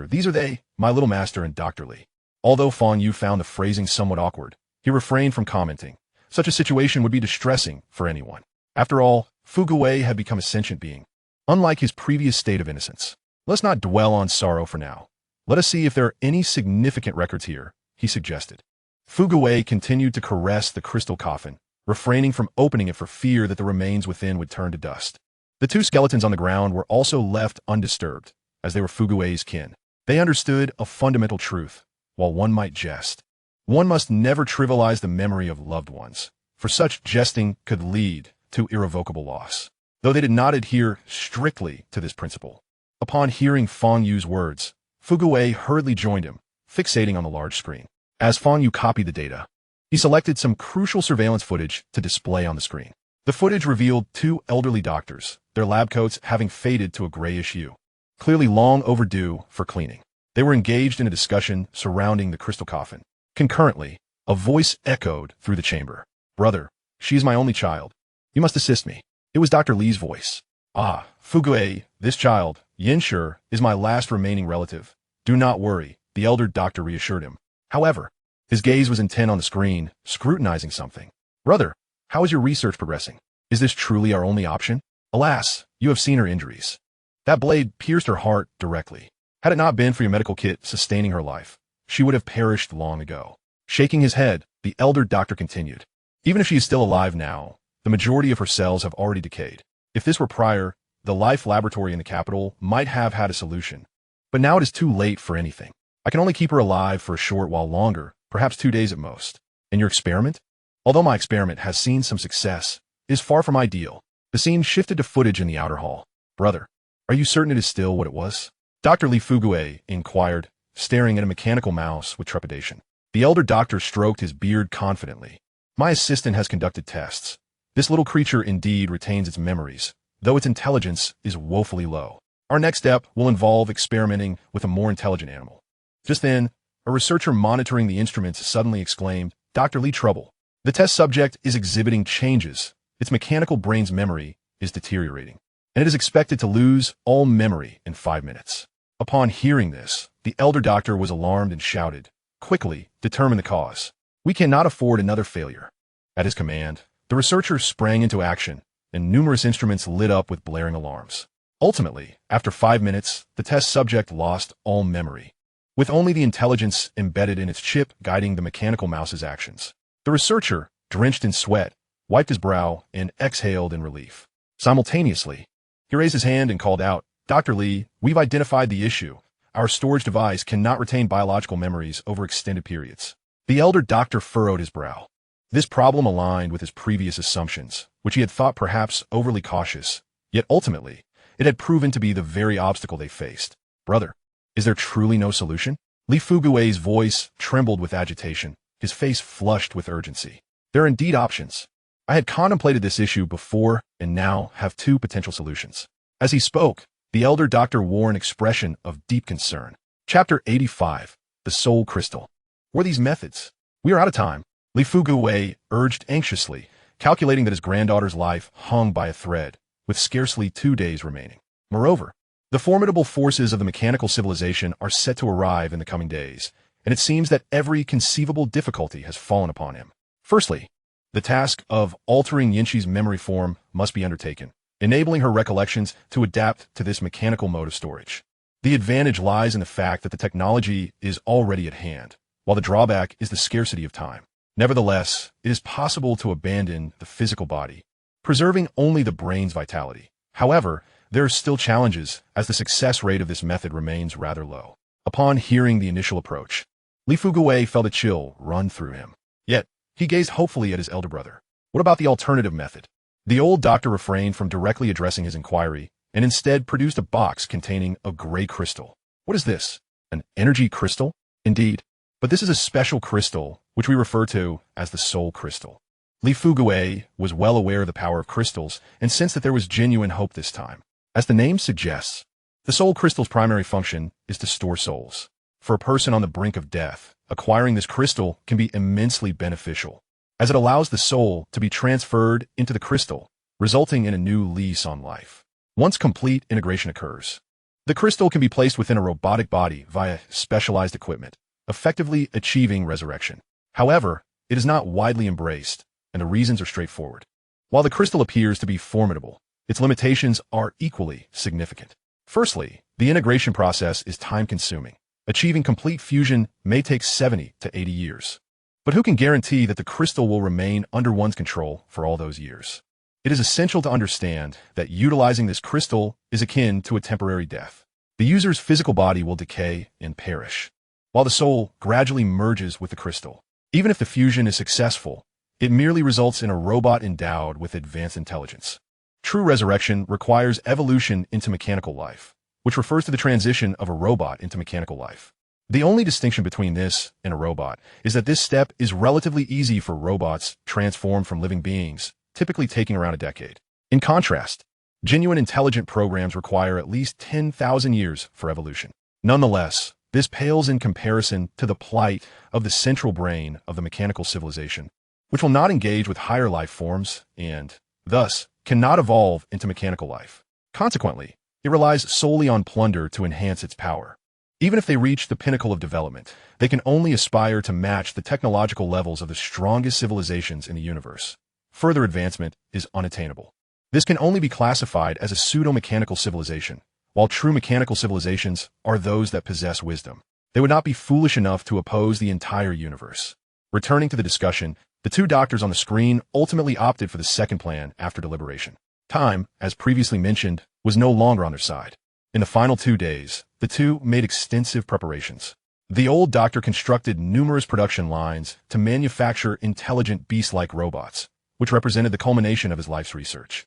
these are they, my little master and Dr. Li." Although Fang Yu found the phrasing somewhat awkward, he refrained from commenting. Such a situation would be distressing for anyone. After all, Fugui had become a sentient being, unlike his previous state of innocence. "Let's not dwell on sorrow for now. Let us see if there are any significant records here," he suggested. Fugui continued to caress the crystal coffin, refraining from opening it for fear that the remains within would turn to dust. The two skeletons on the ground were also left undisturbed, as they were Fugui's kin. They understood a fundamental truth. While one might jest, one must never trivialize the memory of loved ones, for such jesting could lead to irrevocable loss. Though they did not adhere strictly to this principle. Upon hearing Fang Yu's words, Fugui hurriedly joined him, fixating on the large screen. As Fang Yu copied the data, he selected some crucial surveillance footage to display on the screen. The footage revealed two elderly doctors, their lab coats having faded to a grayish hue, clearly long overdue for cleaning. They were engaged in a discussion surrounding the crystal coffin. Concurrently, a voice echoed through the chamber. "Brother, she is my only child. You must assist me." It was Dr. Li's voice. "Ah, Fugue, this child, Yinshi, is my last remaining relative. Do not worry," the elder doctor reassured him. However, his gaze was intent on the screen, scrutinizing something. "Brother, how is your research progressing? Is this truly our only option? Alas, you have seen her injuries." That blade pierced her heart directly. Had it not been for your medical kit sustaining her life, she would have perished long ago. Shaking his head, the elder doctor continued. "Even if she is still alive now, the majority of her cells have already decayed. If this were prior, the life laboratory in the capital might have had a solution. But now it is too late for anything. I can only keep her alive for a short while longer, perhaps 2 days at most. And your experiment? Although my experiment has seen some success, it is far from ideal." The scene shifted to footage in the outer hall. "Brother, are you certain it is still what it was?" Dr. Li Fugue inquired, staring at a mechanical mouse with trepidation. The elder doctor stroked his beard confidently. "My assistant has conducted tests. This little creature indeed retains its memories, though its intelligence is woefully low. Our next step will involve experimenting with a more intelligent animal." Just then, a researcher monitoring the instruments suddenly exclaimed, "Dr. Li, trouble. The test subject is exhibiting changes. Its mechanical brain's memory is deteriorating, and it is expected to lose all memory in 5 minutes. Upon hearing this, the elder doctor was alarmed and shouted, "Quickly, determine the cause. We cannot afford another failure." At his command, the researcher sprang into action, and numerous instruments lit up with blaring alarms. Ultimately, after 5 minutes, the test subject lost all memory, with only the intelligence embedded in its chip guiding the mechanical mouse's actions. The researcher, drenched in sweat, wiped his brow and exhaled in relief. Simultaneously, he raised his hand and called out, "Dr. Li, we've identified the issue. Our storage device cannot retain biological memories over extended periods." The elder doctor furrowed his brow. This problem aligned with his previous assumptions, which he had thought perhaps overly cautious, yet ultimately, it had proven to be the very obstacle they faced. "Brother, is there truly no solution?" Li Fugue's voice trembled with agitation, his face flushed with urgency. "There are indeed options. I had contemplated this issue before and now have 2 potential solutions." As he spoke, the elder doctor wore an expression of deep concern. Chapter 85, The Soul Crystal. "Were these methods? We are out of time," Li Fugue urged anxiously, calculating that his granddaughter's life hung by a thread, with scarcely 2 days remaining. Moreover, the formidable forces of the mechanical civilization are set to arrive in the coming days, and it seems that every conceivable difficulty has fallen upon him. Firstly, the task of altering Yinshi's memory form must be undertaken, enabling her recollections to adapt to this mechanical mode of storage. The advantage lies in the fact that the technology is already at hand, while the drawback is the scarcity of time. Nevertheless, it is possible to abandon the physical body, preserving only the brain's vitality. However, there are still challenges, as the success rate of this method remains rather low. Upon hearing the initial approach, Li Fugue felt a chill run through him. Yet, he gazed hopefully at his elder brother. What about the alternative method? The old doctor refrained from directly addressing his inquiry, and instead produced a box containing a gray crystal. "What is this? An energy crystal?" "Indeed, but this is a special crystal, which we refer to as the soul crystal." Li Fugue was well aware of the power of crystals, and sensed that there was genuine hope this time. As the name suggests, the soul crystal's primary function is to store souls. For a person on the brink of death, acquiring this crystal can be immensely beneficial, as it allows the soul to be transferred into the crystal, resulting in a new lease on life. Once complete integration occurs, the crystal can be placed within a robotic body via specialized equipment, effectively achieving resurrection. However, it is not widely embraced, and the reasons are straightforward. While the crystal appears to be formidable, its limitations are equally significant. Firstly, the integration process is time-consuming. Achieving complete fusion may take 70 to 80 years. But who can guarantee that the crystal will remain under one's control for all those years? It is essential to understand that utilizing this crystal is akin to a temporary death. The user's physical body will decay and perish, while the soul gradually merges with the crystal. Even if the fusion is successful, it merely results in a robot endowed with advanced intelligence. True resurrection requires evolution into mechanical life, which refers to the transition of a robot into mechanical life. The only distinction between this and a robot is that this step is relatively easy for robots transformed from living beings, typically taking around a decade. In contrast, genuine intelligent programs require at least 10,000 years for evolution. Nonetheless, This pales in comparison to the plight of the central brain of the mechanical civilization, which will not engage with higher life forms and, thus, cannot evolve into mechanical life. Consequently, it relies solely on plunder to enhance its power. Even if they reach the pinnacle of development, they can only aspire to match the technological levels of the strongest civilizations in the universe. Further advancement is unattainable. This can only be classified as a pseudo-mechanical civilization, while true mechanical civilizations are those that possess wisdom. They would not be foolish enough to oppose the entire universe. Returning to the discussion, the two doctors on the screen ultimately opted for the second plan after deliberation. Time, as previously mentioned, was no longer on their side. In the final 2 days, the two made extensive preparations. The old doctor constructed numerous production lines to manufacture intelligent beast-like robots, which represented the culmination of his life's research.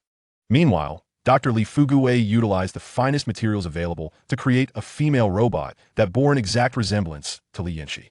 Meanwhile, Dr. Li Fuguwei utilized the finest materials available to create a female robot that bore an exact resemblance to Li Yanxi,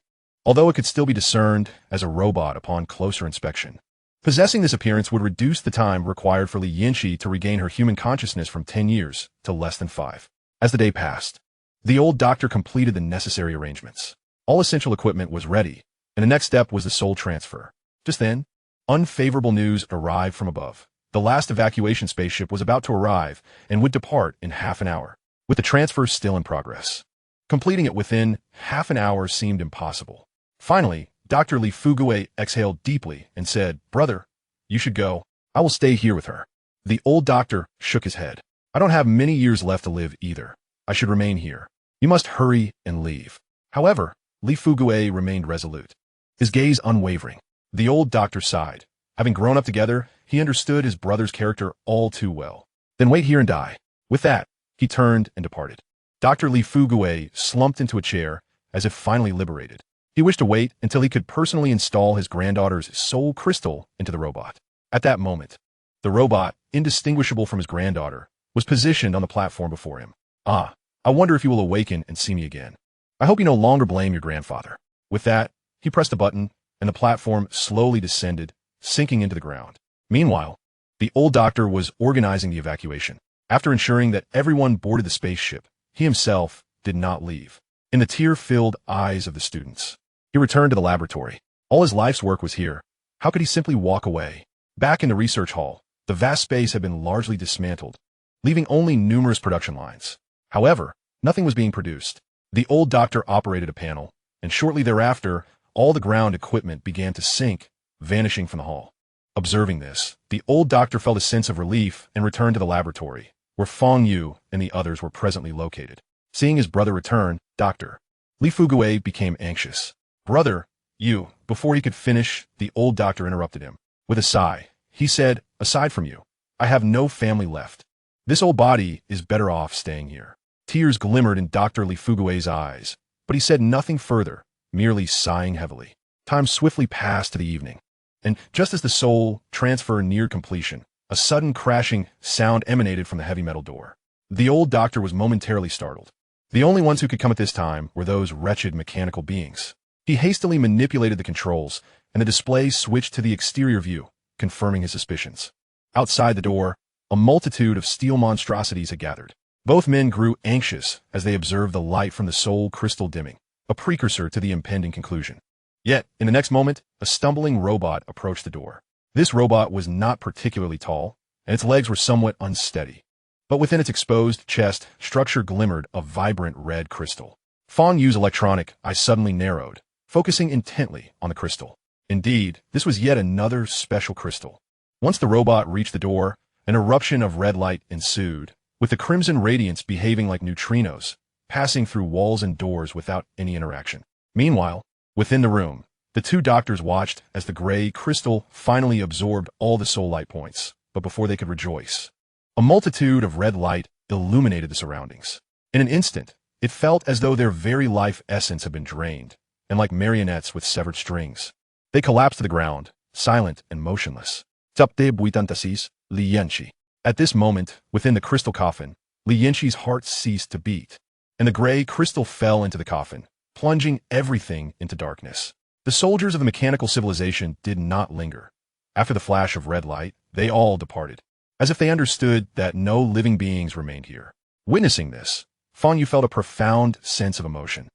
although it could still be discerned as a robot upon closer inspection. Possessing this appearance would reduce the time required for Li Yanxi to regain her human consciousness from 10 years to less than 5. As the day passed, the old doctor completed the necessary arrangements. All essential equipment was ready, and the next step was the soul transfer. Just then, unfavorable news arrived from above. The last evacuation spaceship was about to arrive and would depart in half an hour, with the transfer still in progress. Completing it within half an hour seemed impossible. Finally, Dr. Li Fuguwei exhaled deeply and said, "Brother, you should go. I will stay here with her." The old doctor shook his head. "I don't have many years left to live either. I should remain here. You must hurry and leave." However, Li Fuguwei remained resolute, his gaze unwavering. The old doctor sighed. Having grown up together, he understood his brother's character all too well. "Then wait here and die." With that, he turned and departed. Dr. Li Fuguwei slumped into a chair as if finally liberated. He wished to wait until he could personally install his granddaughter's soul crystal into the robot. At that moment, the robot, indistinguishable from his granddaughter, was positioned on the platform before him. "Ah, I wonder if you will awaken and see me again. I hope you no longer blame your grandfather." With that, he pressed a button, and the platform slowly descended, sinking into the ground. Meanwhile, the old doctor was organizing the evacuation. After ensuring that everyone boarded the spaceship, he himself did not leave. In the tear-filled eyes of the students, he returned to the laboratory. All his life's work was here. How could he simply walk away? Back in the research hall, the vast space had been largely dismantled, leaving only numerous production lines. However, nothing was being produced. The old doctor operated a panel, and shortly thereafter, all the ground equipment began to sink, vanishing from the hall. Observing this, the old doctor felt a sense of relief and returned to the laboratory, where Fang Yu and the others were presently located. Seeing his brother return, Dr. Li Fuguwei became anxious. "Brother, you," before he could finish, the old doctor interrupted him. With a sigh, he said, "Aside from you, I have no family left. This old body is better off staying here." Tears glimmered in Dr. Li Fuguwei's eyes, but he said nothing further, merely sighing heavily. Time swiftly passed to the evening, and just as the soul transfer neared completion, a sudden crashing sound emanated from the heavy metal door. The old doctor was momentarily startled. The only ones who could come at this time were those wretched mechanical beings. He hastily manipulated the controls, and the display switched to the exterior view, confirming his suspicions. Outside the door, a multitude of steel monstrosities had gathered. Both men grew anxious as they observed the light from the soul crystal dimming, a precursor to the impending conclusion. Yet, in the next moment, a stumbling robot approached the door. This robot was not particularly tall, and its legs were somewhat unsteady. But within its exposed chest, structure glimmered a vibrant red crystal. Fang Yu's electronic eye suddenly narrowed, focusing intently on the crystal. Indeed, this was yet another special crystal. Once the robot reached the door, an eruption of red light ensued, with the crimson radiance behaving like neutrinos, passing through walls and doors without any interaction. Meanwhile, within the room, the two doctors watched as the gray crystal finally absorbed all the soul light points, but before they could rejoice, a multitude of red light illuminated the surroundings. In an instant, it felt as though their very life essence had been drained, and like marionettes with severed strings, they collapsed to the ground, silent and motionless. Tapte buitantasis, Li Yanxi. At this moment, within the crystal coffin, Li Yanxi's heart ceased to beat, and the gray crystal fell into the coffin, plunging everything into darkness. The soldiers of the mechanical civilization did not linger. After the flash of red light, they all departed, as if they understood that no living beings remained here. Witnessing this, Fang Yu felt a profound sense of emotion.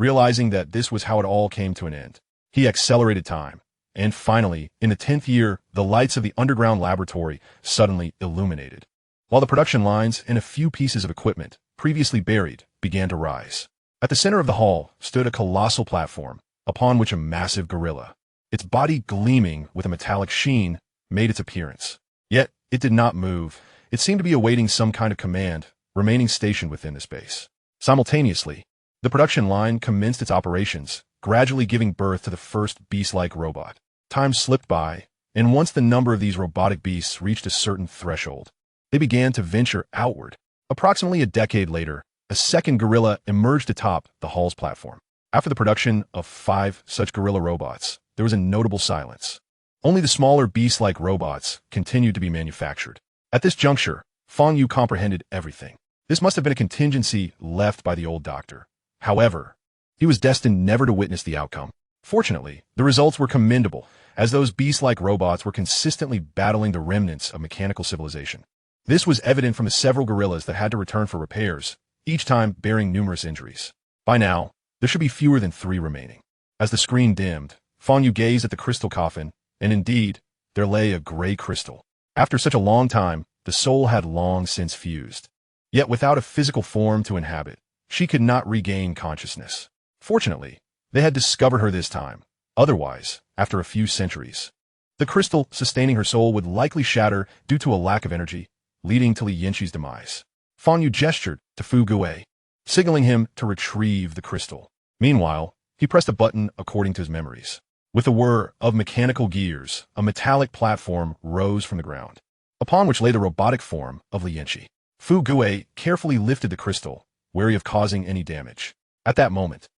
Realizing that this was how it all came to an end, he accelerated time. And finally, in the 10th year, the lights of the underground laboratory suddenly illuminated, while the production lines and a few pieces of equipment, previously buried, began to rise. At the center of the hall stood a colossal platform, upon which a massive gorilla, its body gleaming with a metallic sheen, made its appearance. Yet, it did not move. It seemed to be awaiting some kind of command, remaining stationed within the space. Simultaneously, the production line commenced its operations, gradually giving birth to the first beast-like robot. Time slipped by, and once the number of these robotic beasts reached a certain threshold, they began to venture outward. Approximately a decade later, a second gorilla emerged atop the hall's platform. After the production of 5 such gorilla robots, there was a notable silence. Only the smaller beast-like robots continued to be manufactured. At this juncture, Fang Yu comprehended everything. This must have been a contingency left by the old doctor. However, he was destined never to witness the outcome. Fortunately, the results were commendable, as those beast-like robots were consistently battling the remnants of mechanical civilization. This was evident from the several gorillas that had to return for repairs, each time bearing numerous injuries. By now, there should be fewer than 3 remaining. As the screen dimmed, Fang Yu gazed at the crystal coffin, and indeed, there lay a gray crystal. After such a long time, the soul had long since fused. Yet without a physical form to inhabit, she could not regain consciousness. Fortunately, they had discovered her this time. Otherwise, after a few centuries, the crystal sustaining her soul would likely shatter due to a lack of energy, leading to Li Yanqi's demise. Fang Yu gestured to Fu Gui, signaling him to retrieve the crystal. Meanwhile, he pressed a button according to his memories. With a whir of mechanical gears, a metallic platform rose from the ground, upon which lay the robotic form of Li Yanqi. Fu Gui carefully lifted the crystal, wary of causing any damage. At that moment,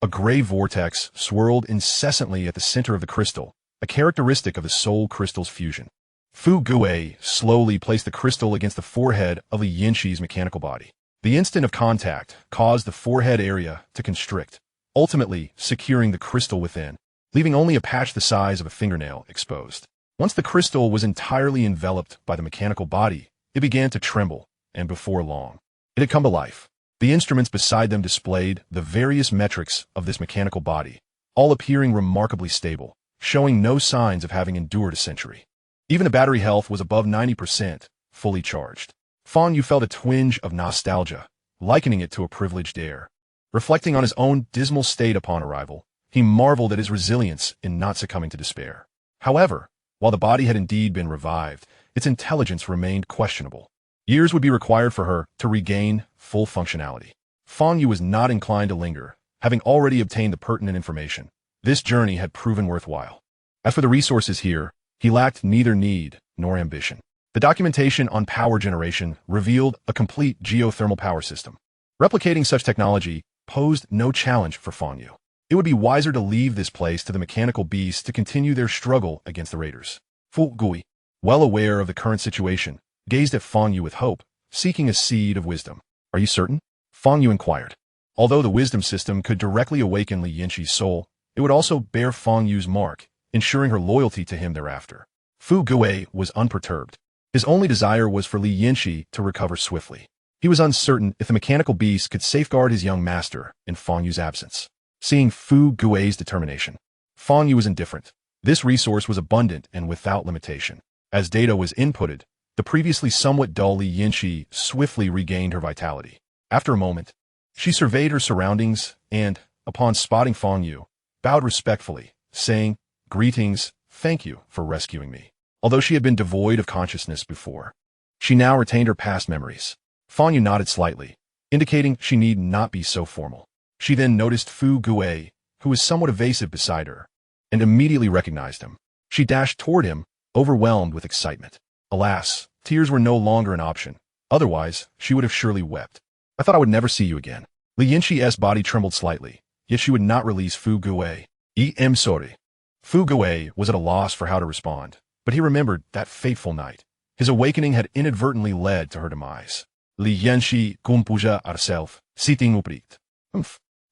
a gray vortex swirled incessantly at the center of the crystal, a characteristic of the soul crystal's fusion. Fu Gui slowly placed the crystal against the forehead of Li Yanqi's mechanical body. The instant of contact caused the forehead area to constrict, ultimately securing the crystal within, leaving only a patch the size of a fingernail exposed. Once the crystal was entirely enveloped by the mechanical body, it began to tremble, and before long, it had come to life. The instruments beside them displayed the various metrics of this mechanical body, all appearing remarkably stable, showing no signs of having endured a century. Even the battery health was above 90%, fully charged. Fang Yu felt a twinge of nostalgia, likening it to a privileged heir. Reflecting on his own dismal state upon arrival, he marveled at his resilience in not succumbing to despair. However, while the body had indeed been revived, its intelligence remained questionable. Years would be required for her to regain full functionality. Fang Yu was not inclined to linger, having already obtained the pertinent information. This journey had proven worthwhile. As for the resources here, he lacked neither need nor ambition. The documentation on power generation revealed a complete geothermal power system. Replicating such technology posed no challenge for Fang Yu. It would be wiser to leave this place to the mechanical beasts to continue their struggle against the raiders. Fu Gui, well aware of the current situation, gazed at Fang Yu with hope, seeking a seed of wisdom. Are you certain? Fang Yu inquired. Although the wisdom system could directly awaken Li Yanqi's soul, it would also bear Fang Yu's mark, ensuring her loyalty to him thereafter. Fu Gui was unperturbed. His only desire was for Li Yanqi to recover swiftly. He was uncertain if the mechanical beast could safeguard his young master in Fang Yu's absence. Seeing Fu Gui's determination, Fang Yu was indifferent. This resource was abundant and without limitation. As data was inputted, the previously somewhat dull Li Yanqi swiftly regained her vitality. After a moment, she surveyed her surroundings and, upon spotting Fang Yu, bowed respectfully, saying, "Greetings, thank you for rescuing me." Although she had been devoid of consciousness before, she now retained her past memories. Fang Yu nodded slightly, indicating she need not be so formal. She then noticed Fu Gui, who was somewhat evasive beside her, and immediately recognized him. She dashed toward him, overwhelmed with excitement. Alas, tears were no longer an option. Otherwise, she would have surely wept. "I thought I would never see you again." Li Yanqi's body trembled slightly, yet she would not release Fu Gui. "I'm sorry." Fu Gui was at a loss for how to respond, but he remembered that fateful night. His awakening had inadvertently led to her demise. Li Yanqi compuja herself, sitting upright.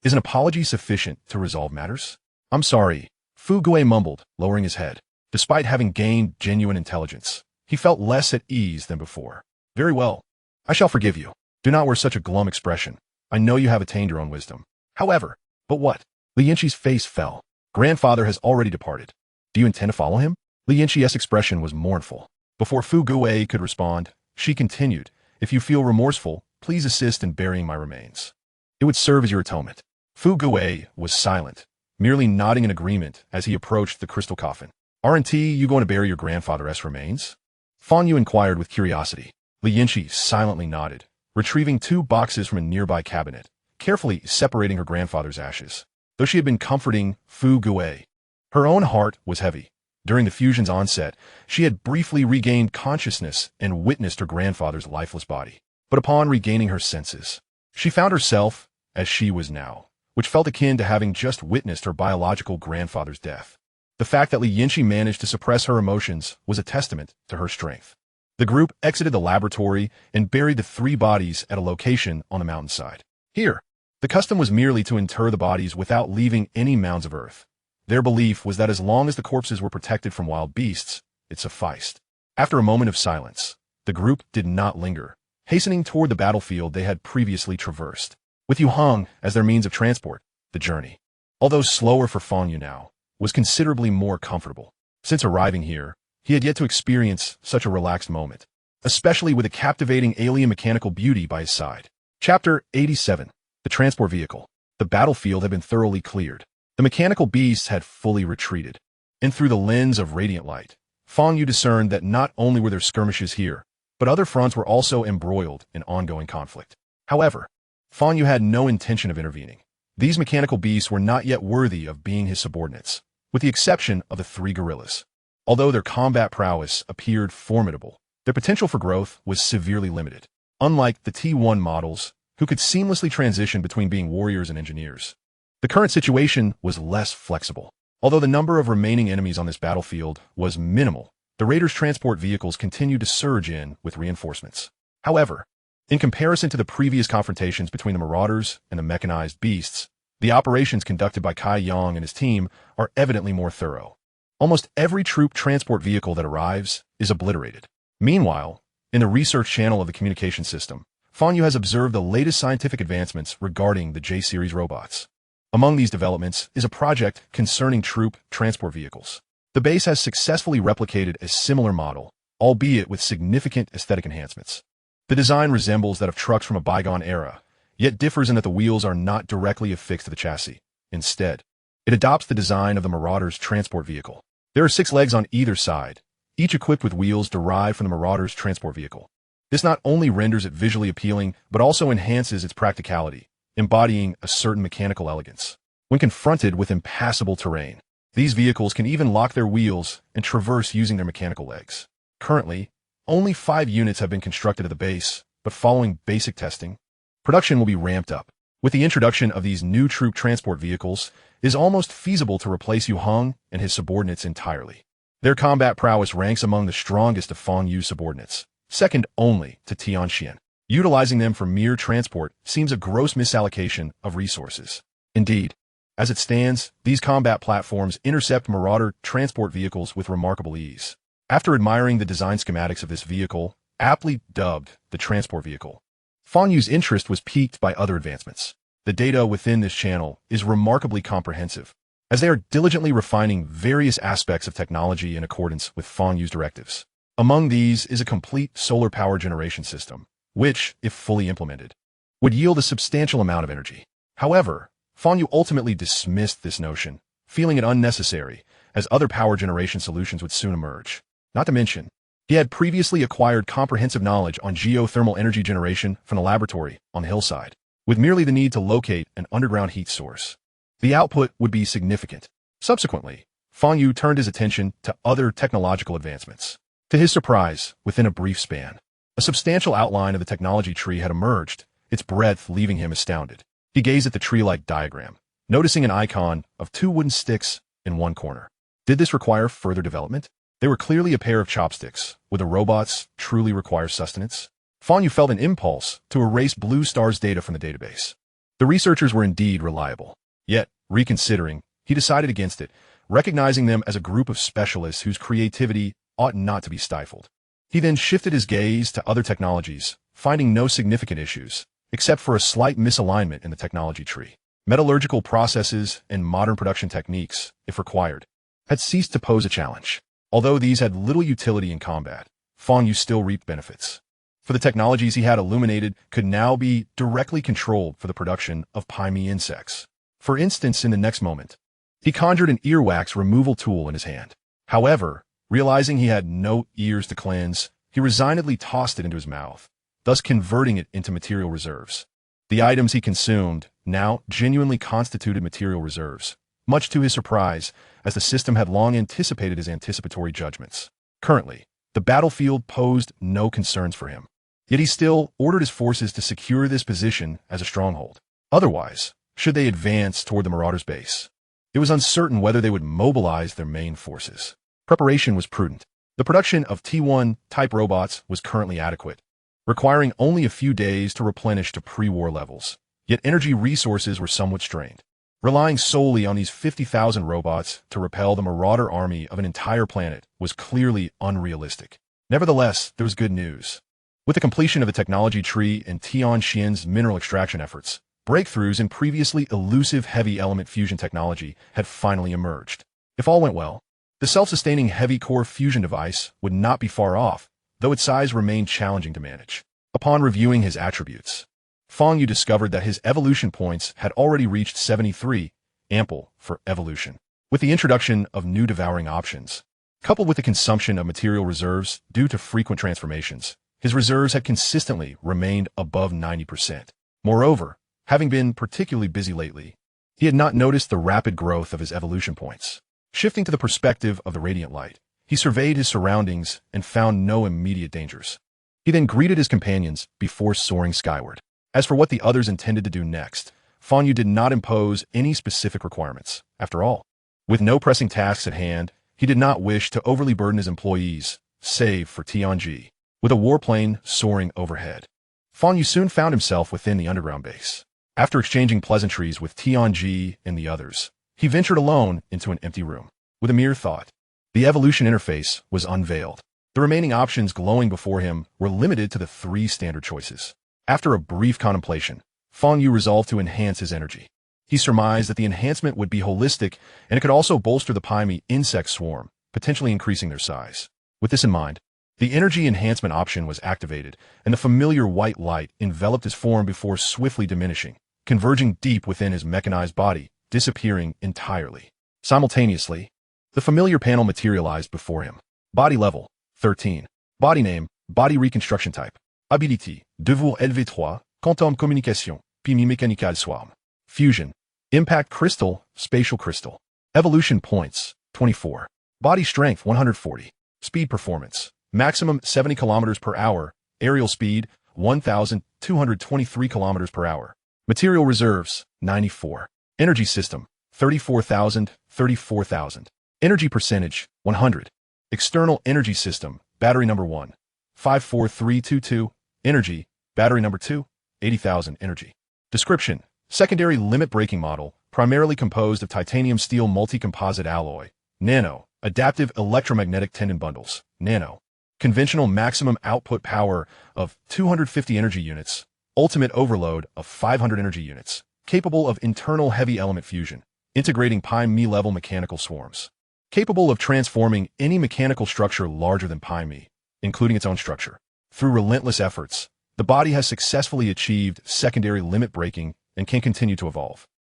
Is an apology sufficient to resolve matters? "I'm sorry," Fu Gui mumbled, lowering his head. Despite having gained genuine intelligence, he felt less at ease than before. "Very well. I shall forgive you. Do not wear such a glum expression. I know you have attained your own wisdom. However, But what? Li Yanqi's face fell. Grandfather has already departed. Do you intend to follow him? Li Yanqi's expression was mournful. Before Fu Guwei could respond, she continued, if you feel remorseful, please assist in burying my remains. It would serve as your atonement. Fu Guwei was silent, merely nodding in agreement as he approached the crystal coffin. Aren't you going to bury your grandfather's remains? Fang Yu inquired with curiosity. Li Yanqi silently nodded, retrieving 2 boxes from a nearby cabinet, carefully separating her grandfather's ashes. Though she had been comforting Fu Guwei, her own heart was heavy. During the fusion's onset, she had briefly regained consciousness and witnessed her grandfather's lifeless body. But upon regaining her senses, she found herself as she was now, which felt akin to having just witnessed her biological grandfather's death. The fact that Li Yanqi managed to suppress her emotions was a testament to her strength. The group exited the laboratory and buried the 3 bodies at a location on the mountainside. Here, the custom was merely to inter the bodies without leaving any mounds of earth. Their belief was that as long as the corpses were protected from wild beasts, it sufficed. After a moment of silence, the group did not linger, hastening toward the battlefield they had previously traversed. With Yu Hong as their means of transport, the journey, although slower for Fang Yu now, was considerably more comfortable. Since arriving here, he had yet to experience such a relaxed moment, especially with a captivating alien mechanical beauty by his side. Chapter 87. The Transport Vehicle. The battlefield had been thoroughly cleared. The mechanical beasts had fully retreated. And through the lens of radiant light, Fang Yu discerned that not only were there skirmishes here, but other fronts were also embroiled in ongoing conflict. However, Fang Yu had no intention of intervening. These mechanical beasts were not yet worthy of being his subordinates, with the exception of the 3 gorillas. Although their combat prowess appeared formidable, their potential for growth was severely limited. Unlike the T1 models, who could seamlessly transition between being warriors and engineers, the current situation was less flexible. Although the number of remaining enemies on this battlefield was minimal, the Raiders' transport vehicles continued to surge in with reinforcements. However, in comparison to the previous confrontations between the Marauders and the mechanized beasts, the operations conducted by Kai Yang and his team are evidently more thorough. Almost every troop transport vehicle that arrives is obliterated. Meanwhile, in the research channel of the communication system, Fang Yu has observed the latest scientific advancements regarding the J-series robots. Among these developments is a project concerning troop transport vehicles. The base has successfully replicated a similar model, albeit with significant aesthetic enhancements. The design resembles that of trucks from a bygone era, yet differs in that the wheels are not directly affixed to the chassis. Instead, it adopts the design of the Marauder's transport vehicle. There are 6 legs on either side, each equipped with wheels derived from the Marauder's transport vehicle. This not only renders it visually appealing, but also enhances its practicality, embodying a certain mechanical elegance. When confronted with impassable terrain, these vehicles can even lock their wheels and traverse using their mechanical legs. Currently, only 5 units have been constructed at the base, but following basic testing, production will be ramped up. With the introduction of these new troop transport vehicles, it is almost feasible to replace Yu Hong and his subordinates entirely. Their combat prowess ranks among the strongest of Fang Yu's subordinates, second only to Tianxian. Utilizing them for mere transport seems a gross misallocation of resources. Indeed, as it stands, these combat platforms intercept Marauder transport vehicles with remarkable ease. After admiring the design schematics of this vehicle, aptly dubbed the transport vehicle, Fang Yu's interest was piqued by other advancements. The data within this channel is remarkably comprehensive, as they are diligently refining various aspects of technology in accordance with Fang Yu's directives. Among these is a complete solar power generation system, which, if fully implemented, would yield a substantial amount of energy. However, Fang Yu ultimately dismissed this notion, feeling it unnecessary, as other power generation solutions would soon emerge. Not to mention, he had previously acquired comprehensive knowledge on geothermal energy generation from the laboratory on the hillside. With merely the need to locate an underground heat source, the output would be significant. Subsequently, Fang Yu turned his attention to other technological advancements. To his surprise, within a brief span, a substantial outline of the technology tree had emerged, its breadth leaving him astounded. He gazed at the tree-like diagram, noticing an icon of 2 wooden sticks in one corner. Did this require further development? They were clearly a pair of chopsticks. Would the robots truly require sustenance? Fang Yu felt an impulse to erase Blue Star's data from the database. The researchers were indeed reliable. Yet, reconsidering, he decided against it, recognizing them as a group of specialists whose creativity ought not to be stifled. He then shifted his gaze to other technologies, finding no significant issues, except for a slight misalignment in the technology tree. Metallurgical processes and modern production techniques, if required, had ceased to pose a challenge. Although these had little utility in combat, Fang Yu still reaped benefits. For the technologies he had illuminated could now be directly controlled for the production of Pi-Me insects. For instance, in the next moment, he conjured an earwax removal tool in his hand. However, realizing he had no ears to cleanse, he resignedly tossed it into his mouth, thus converting it into material reserves. The items he consumed now genuinely constituted material reserves, much to his surprise, as the system had long anticipated his anticipatory judgments. Currently, the battlefield posed no concerns for him. Yet he still ordered his forces to secure this position as a stronghold. Otherwise, should they advance toward the Marauders' base, it was uncertain whether they would mobilize their main forces. Preparation was prudent. The production of T1-type robots was currently adequate, requiring only a few days to replenish to pre-war levels. Yet energy resources were somewhat strained. Relying solely on these 50,000 robots to repel the marauder army of an entire planet was clearly unrealistic. Nevertheless, there was good news. With the completion of the technology tree and Tianxian's mineral extraction efforts, breakthroughs in previously elusive heavy element fusion technology had finally emerged. If all went well, the self-sustaining heavy core fusion device would not be far off, though its size remained challenging to manage. Upon reviewing his attributes, Fang Yu discovered that his evolution points had already reached 73, ample for evolution. With the introduction of new devouring options, coupled with the consumption of material reserves due to frequent transformations, his reserves had consistently remained above 90%. Moreover, having been particularly busy lately, he had not noticed the rapid growth of his evolution points. Shifting to the perspective of the radiant light, he surveyed his surroundings and found no immediate dangers. He then greeted his companions before soaring skyward. As for what the others intended to do next, Fang Yu did not impose any specific requirements. After all, with no pressing tasks at hand, he did not wish to overly burden his employees, save for Tianji. With a warplane soaring overhead, Fang Yu soon found himself within the underground base. After exchanging pleasantries with Tianji and the others, he ventured alone into an empty room. With a mere thought, the evolution interface was unveiled. The remaining options glowing before him were limited to the 3 standard choices. After a brief contemplation, Fang Yu resolved to enhance his energy. He surmised that the enhancement would be holistic, and it could also bolster the Pi-Me insect swarm, potentially increasing their size. With this in mind, the energy enhancement option was activated, and the familiar white light enveloped his form before swiftly diminishing, converging deep within his mechanized body, disappearing entirely. Simultaneously, the familiar panel materialized before him. Body level, 13. Body name, body reconstruction type. Habilité, Devour LV3, Quantum Communication, Pi-Me Mechanical Scourge. Fusion, Impact Crystal, Spatial Crystal. Evolution points, 24. Body strength, 140. Speed performance, maximum 70 km per hour. Aerial speed, 1,223 km per hour. Material reserves, 94. Energy system, 34,000, 34,000. Energy percentage, 100. External energy system, battery number 1, 54322. Energy, battery number 2, 80,000 energy. Description, secondary limit breaking model, primarily composed of titanium steel multi-composite alloy, nano, adaptive electromagnetic tendon bundles, nano. Conventional maximum output power of 250 energy units, ultimate overload of 500 energy units, capable of internal heavy element fusion, integrating Pi-Me level mechanical swarms. Capable of transforming any mechanical structure larger than Pi-Me, including its own structure. Through relentless efforts, the body has successfully achieved secondary limit breaking and can continue to evolve.